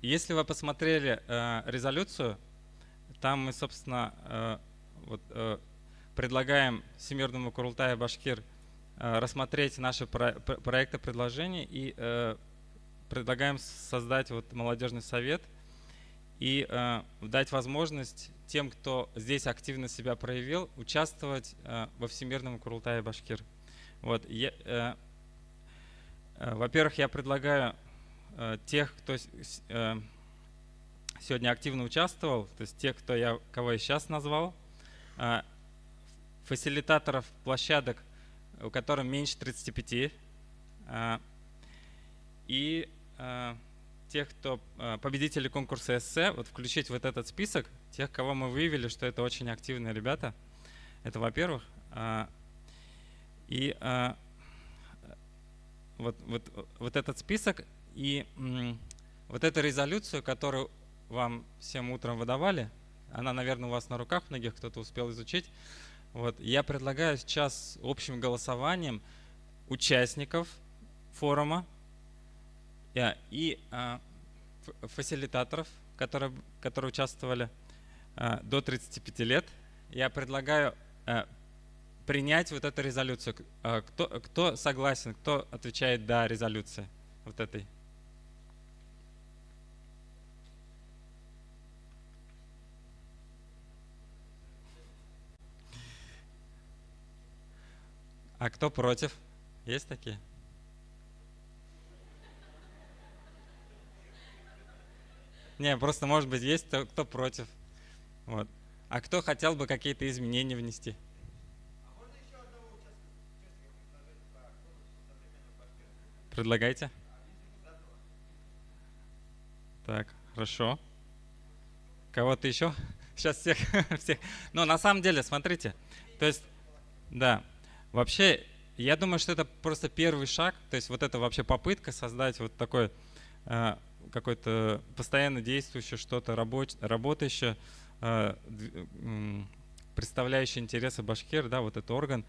Если вы посмотрели резолюцию, там мы, собственно, предлагаем Всемирному Курултаю Башкир рассмотреть наши проекты предложений и предлагаем создать молодежный совет и дать возможность тем, кто здесь активно себя проявил, участвовать во Всемирном Курултае Башкир. Вот. Во-первых, я предлагаю тех, кто сегодня активно участвовал, то есть тех, кого я сейчас назвал, фасилитаторов площадок, у которых меньше 35, и тех, кто победители конкурса эссе, вот включить вот этот список, тех, кого мы выявили, что это очень активные ребята. Это во-первых. И вот этот список и вот эту резолюцию, которую вам всем утром выдавали, она, наверное, у вас на руках, многих кто-то успел изучить. Вот, я предлагаю сейчас общим голосованием участников форума и фасилитаторов, которые участвовали до 35 лет, я предлагаю принять вот эту резолюцию. Кто согласен, кто отвечает «да» резолюции вот этой? А кто против? Есть такие? Не, просто, может быть, есть кто против. Вот. А кто хотел бы какие-то изменения внести? Предлагайте. Так, хорошо. Кого-то еще? Сейчас всех, всех. Но на самом деле, смотрите, то есть, да, вообще, я думаю, что это просто первый шаг, то есть вот это вообще попытка создать вот такой какой-то постоянно действующее что-то работающее, представляющий интересы башкир, да, вот этот орган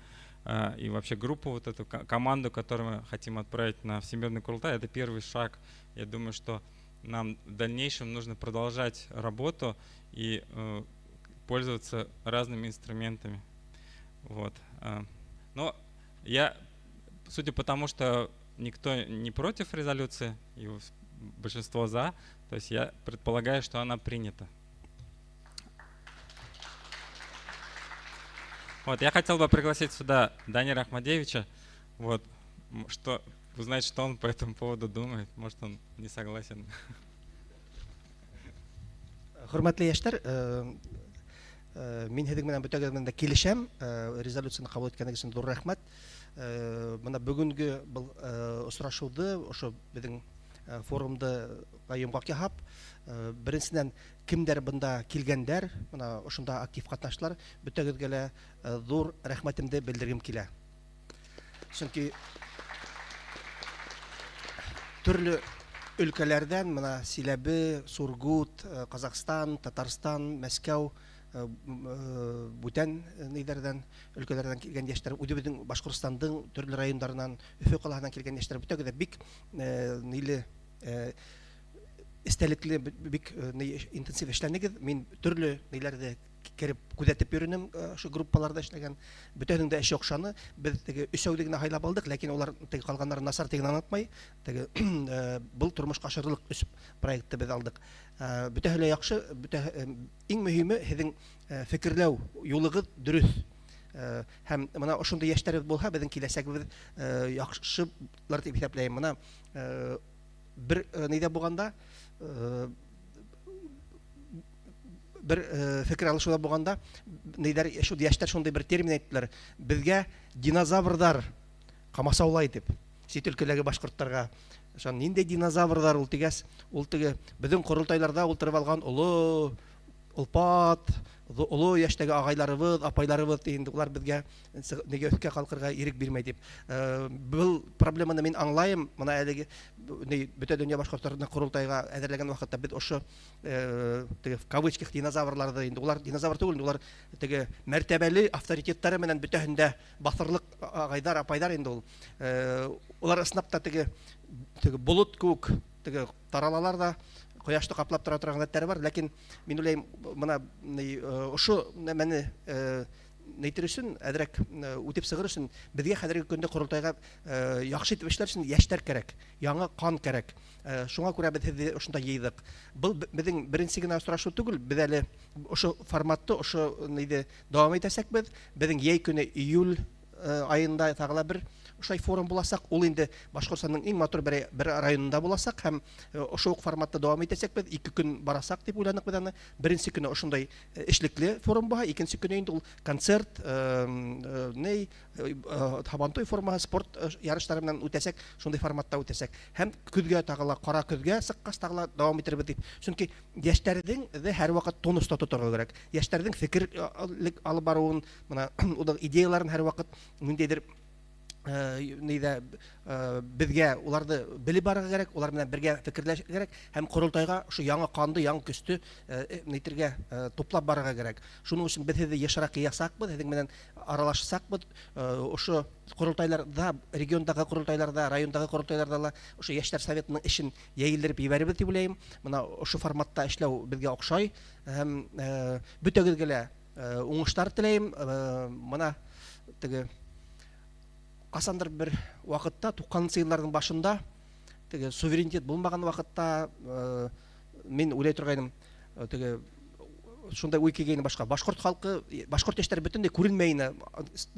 и вообще группу, вот эту команду, которую мы хотим отправить на Всемирный Курултай, это первый шаг. Я думаю, что нам в дальнейшем нужно продолжать работу и пользоваться разными инструментами. Вот. Но я, судя по тому, что никто не против резолюции, и большинство за, то есть я предполагаю, что она принята. Вот, я хотел бы пригласить сюда Данира Ахмадевича, вот, что узнать, что он по этому поводу думает. Может, он не согласен. Хурматлы яшьтәр, мин һеҙҙең менән бөтәгеҙ килешәм, резолюцияны ҡабул иткәнегеҙ өсөн ҙур рәхмәт. Мына бөгөнгө был осрашыуҙы, ошо беҙҙең форумды йомғаҡ яһап, беренсенән кемдәр бында килгәндәр, мына ошонда актив ҡатнаштылар, бөтәгеҙгә лә ҙур рәхмәтемде белдергем килә. Сөнки төрлө өлкәләрдән, мына Силәбе, Сургут, Казахстан, Татарстан, Мәскәү, бүтән нидәрдән өлкәләрдән килгән яшьтәр, үҙебеҙҙең Башҡортостандың төрлө райондарынан, Өфө ҡалаһынан килгән яшьтәр, бөтәгеҙ бик ниле истәлекле, бик интенсив эшләнегеҙ. Мин төрлө ниләрҙе кереп күҙәтеп йөрөнөм, ошо группаларда эшләгән, бөтәһенең дә эше оҡшаны. Беҙ теге өсәүҙе генә һайлап алдык, ләкин улар теге ҡалғандары насар тигән аңлатмай. Теге был тормошҡа ашырырлык 3 проектты беҙ алдык. Бөтәһе лә яҡшы, иң мөһиме һеҙҙең фекерләү юлығыҙ дөрөҫ. Һәм мына ошондай йәштәребеҙ булһа, беҙҙең киләсәгебеҙ яҡшылар дип иҫәпләйем. Мына бер нидә булғанда, бер фекер алышыуҙа булғанда, йәштәр шундай бер термин әйттеләр: беҙгә динозаврҙар ҡамасаулай дип. Сит өлкәләге башҡорттарға ниндәй динозаврҙар ул тигәс, ул теге беҙҙең ҡоролтайҙарҙа ултырып алған оло, олпат, оло йәштәге ағайларыбыҙ, апайларыбыҙ, инде улар беҙгә нигә өҫкә ҡалҡырға ирек бирмәй дип. Был проблеманы мин аңлайым. Мына әлеге бөтә донъя башҡорттарының ҡоролтайға әҙерләгән ваҡытта беҙ ошо теге в кавычках динозаврларҙы, инде улар динозавр түгел, улар теге мәртәбәле авторитеттары менән бөтәһендә баҫырлык ағайҙар, апайҙар инде ул. Улар ысынлап та теге болот кеүек теге таралалар да, ҡояшты ҡаплап тора торған ғәҙәттәре бар, ләкин мин уйлайым, мына ошо нәмәне әйтер өсөн, әҙерәк үтеп сығыр өсөн, беҙгә хәҙерге көндә ҡоролтайға яҡшы итеп эшләр өсөн йәштәр кәрәк, яңы ҡан кәрәк. Шуңа күрә беҙ һеҙҙе ошонда йыйҙыҡ. Был беҙҙең беренсе генә осрашыу түгел, беҙ әле ошо форматты, ошо дауам итәсәкбеҙ. Беҙҙең йәй көнө июль айында тағы ла бер ошай форум буласаҡ. Ул инде Башҡортостандың иң матур бер районында буласаҡ һәм ошо уҡ форматта дауам итәсәкбеҙ. 2 көн барасаҡ дип уйланыҡ беҙ аны. Беренсе көнө ошондай эшлекле форум булһа, икенсе көнө инде ул концерт, һабантуй формаһы, спорт ярыштары менән үтәсәк, шундай форматта үтәсәк. Һәм көҙгә тағы ла, ҡара көҙгә сыҡҡас тағы ла дауам итербеҙ дип. Сөнки йәштәрҙең һәр ваҡыт тонуста тоторға кәрәк. Йәштәрҙең фекер алып барыуын, идеяларын һәр ваҡыт ниндәйҙер беҙгә уларҙы белеп барырға кәрәк, улар менән бергә фекерләшергә кәрәк һәм ҡоролтайға ошо яңы ҡанды, яңы көстө нитергә, туплап барырға кәрәк. Шуның өсөн беҙ һеҙҙе йышыраҡ йыясаҡбыҙ, һеҙҙең менән аралашасаҡбыҙ. Ошо ҡоролтайҙарҙа, региондағы ҡоролтайҙарҙа, райондағы ҡоролтайҙарҙа ла ошо йәштәр советының эшен йәйелдереп ебәребеҙ дип уйлайым. Мына ошо форматта эшләү беҙгә оҡшай һәм бөтәгеҙгә лә уңыштар теләйем. Мына теге ҡасандыр бер ваҡытта, 90-нчы йылдарҙың башында, теге суверенитет булмаған ваҡытта, мин уйлай торғайным, теге шундай уй килгәйне башҡа. Башҡорт халҡы, башҡорт йәштәре бөтөнләй күренмәй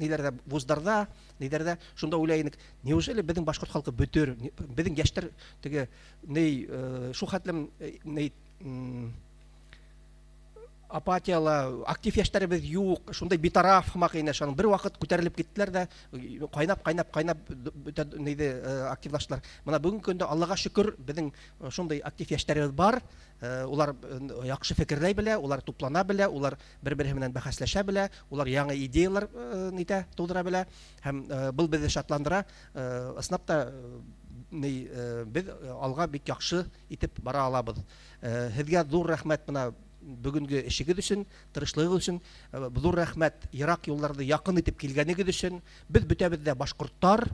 ниләрҙә, вуздарҙа, ниләрҙә. Шунда уйлайныҡ, неужели беҙҙең башҡорт халҡы бөтөр, беҙҙең йәштәр теге шул хәтлем апатиялы, актив яшьтәребез юк, шундай битараф хымакыйны шаның бер вакыт күтәрелеп киттеләр дә кайнап бөтә нейде активлаштылар. Менә бүгенге көндә Аллага шөкер, безнең шундай актив яшьтәребез бар. Улар яхшы фикерләй белә, улар туплана белә, улар бер-бере белән бәхәсләшә белә, улар яңа идеялар нитә тудыра белә һәм бу безне шатландыра. Ысынлап та без алга бик яхшы итеп бара алабыз. Сезгә зур рәхмәт менә бүгенге эшегез өчен, тырышлыгыгыз өчен, зур рәхмәт ерак юлларда якын итеп килгәнегез өчен. Без бөтәбез дә башкортлар.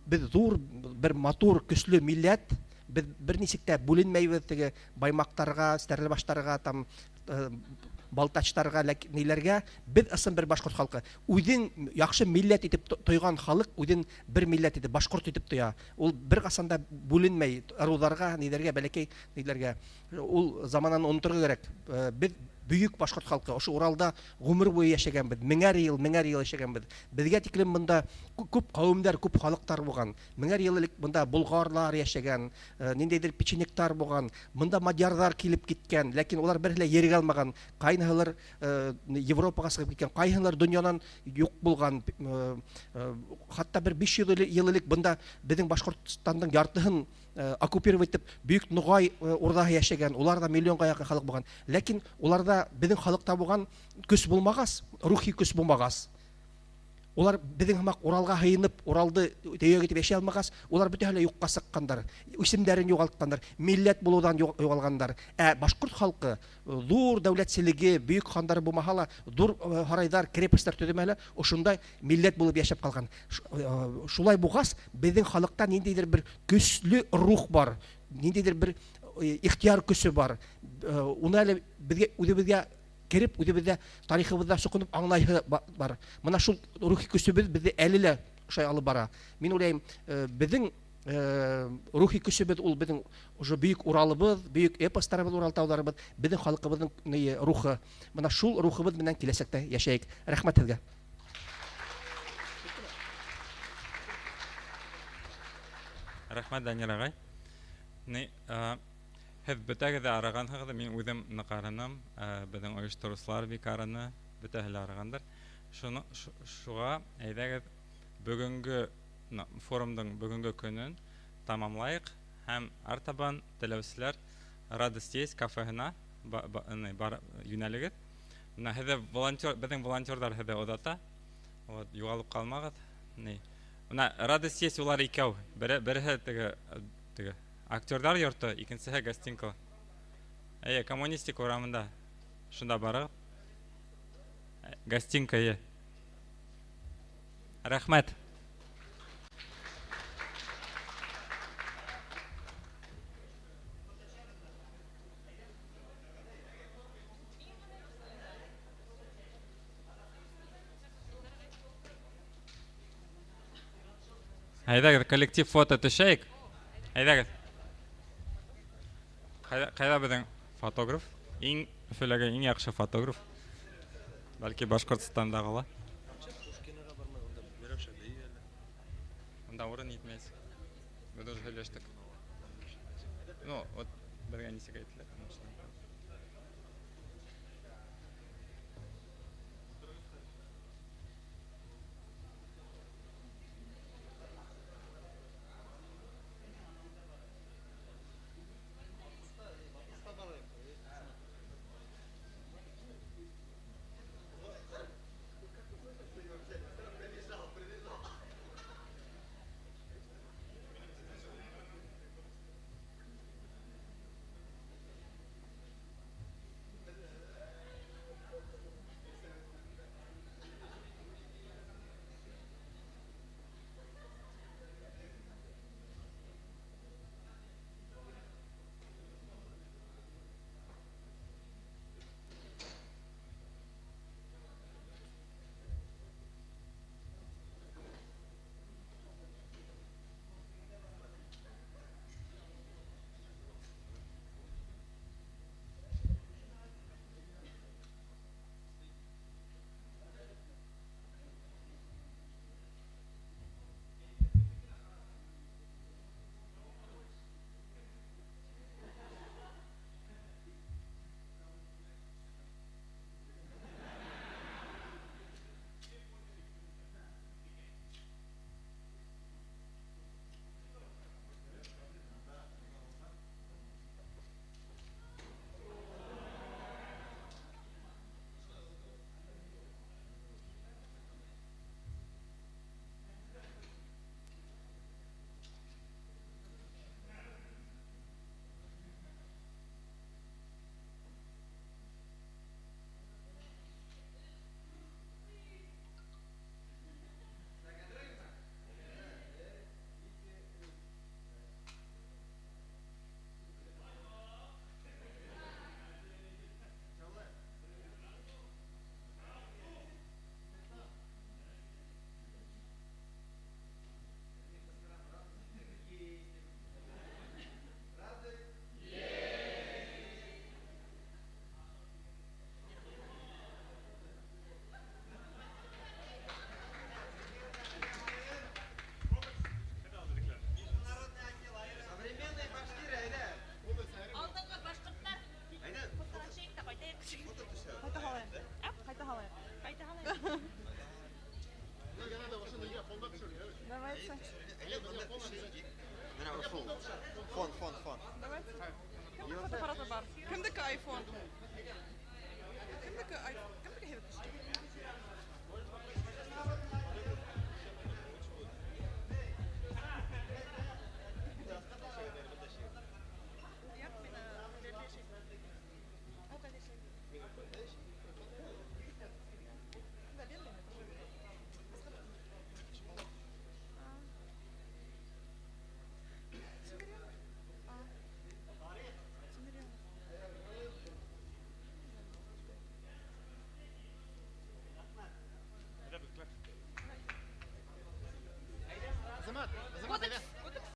Без зур бер матур, көчле милләт. Без берничек тә бүленмәйбез теге баймактарга, стәрлебаштарга, там балтачтарга, ниләргә. Без ысым бер башкорт халкы. Үзен яхшы милләт итеп тойган халык, үзен бер милләт итеп, башкорт итеп тоя. Ул бер касанда бүленмәй, ыруларга, ниләргә, бәләкәй ниләргә. Ул замананы онытырга кирәк. Без бөек башкорт халкы, ошо Уралда гомер буе яшәгәнбез, меңәр ел яшәгәнбез. Безгә тиклем монда күп кавемнәр, күп халыктар булган. Меңәр ел элек монда болгарлар яшәгән, ниндидер печенектар булган, монда мадьярлар килеп киткән, ләкин улар берлә йөргә алмаган. Кайнылар Европага сыгып киткән, кайнылар дөньядан юк булган. Хатта бер 500 ел элек монда безнең Башкортстанның яртыһын оккупировать итеп бөек Нугай урда яшәгән, улар да миллионга якын халык булган. Ләкин уларда безнең халыкта булган көч булмагас, рухи көч булмагас. Улар безнең хымак Уралга һыйынып, Уралды төягә итеп яшәй алмагас, улар бөтенләй юкка сыккандар, исемнәрен югалткандар, милләт булудан югалгандар. Башкорт халкы зур дәүләтчелеге, бөек хандар булмаһа, зур һарайдар, крепостьләр төземәле, ошондай милләт булып яшәп калган. Шулай булгас, безнең халыкта ниндидер бер көчле рух бар, ниндидер бер ихтияр көче бар. Уны әле үзебезгә кереп, үзебездә тарихыбызда сукынып аңлайһы бар. Менә шул рухи көчебез безне әле лә шулай алып бара. Мин уйлыйм, безнең рухи көчебез ул безнең уже бөек Уралыбыз, бөек эпостарыбыз, Уралтауларыбыз, безнең халкыбызның рухы. Менә шул рухыбыз белән киләчәктә яшәйек. Рәхмәт сезгә. Рәхмәт, Данир агай. Һез бөтәгез арыганһығыҙ, мин үҙем ныҡарыным, беҙҙең ойоштороусылар бик арыны, бөтәһе лә арығандар. Шуға әйҙәгеҙ бүгөнгө форумдың бүгөнгө көнөн тамамлайыҡ һәм артабан теләүселәр Радость есть кафеһына йүнәлегеҙ. Беҙҙең волонтерҙар һеҙҙе оҙата, юғалып ҡалмағыҙ. Радость есть улар икәү, береһе теге актердар йорты, икенсеһе гостинка. Коммунистик урамында. Шунда барығыҙ. Гостинка. Рәхмәт. Әйҙәгеҙ, коллектив фото төшәйек. Әйҙәгеҙ. Ҡайҙа беҙҙең фотограф? Иң Өфөләге иң яҡшы фотограф. Бәлки Башҡортостандағыла ла. Унда урын етмәйәс. Беҙ уже һөйләштек. Беҙгә нисек әйтелә? фотоаппараты бар. Кімдікі айфон? Кімдікі айфон? Кімдікі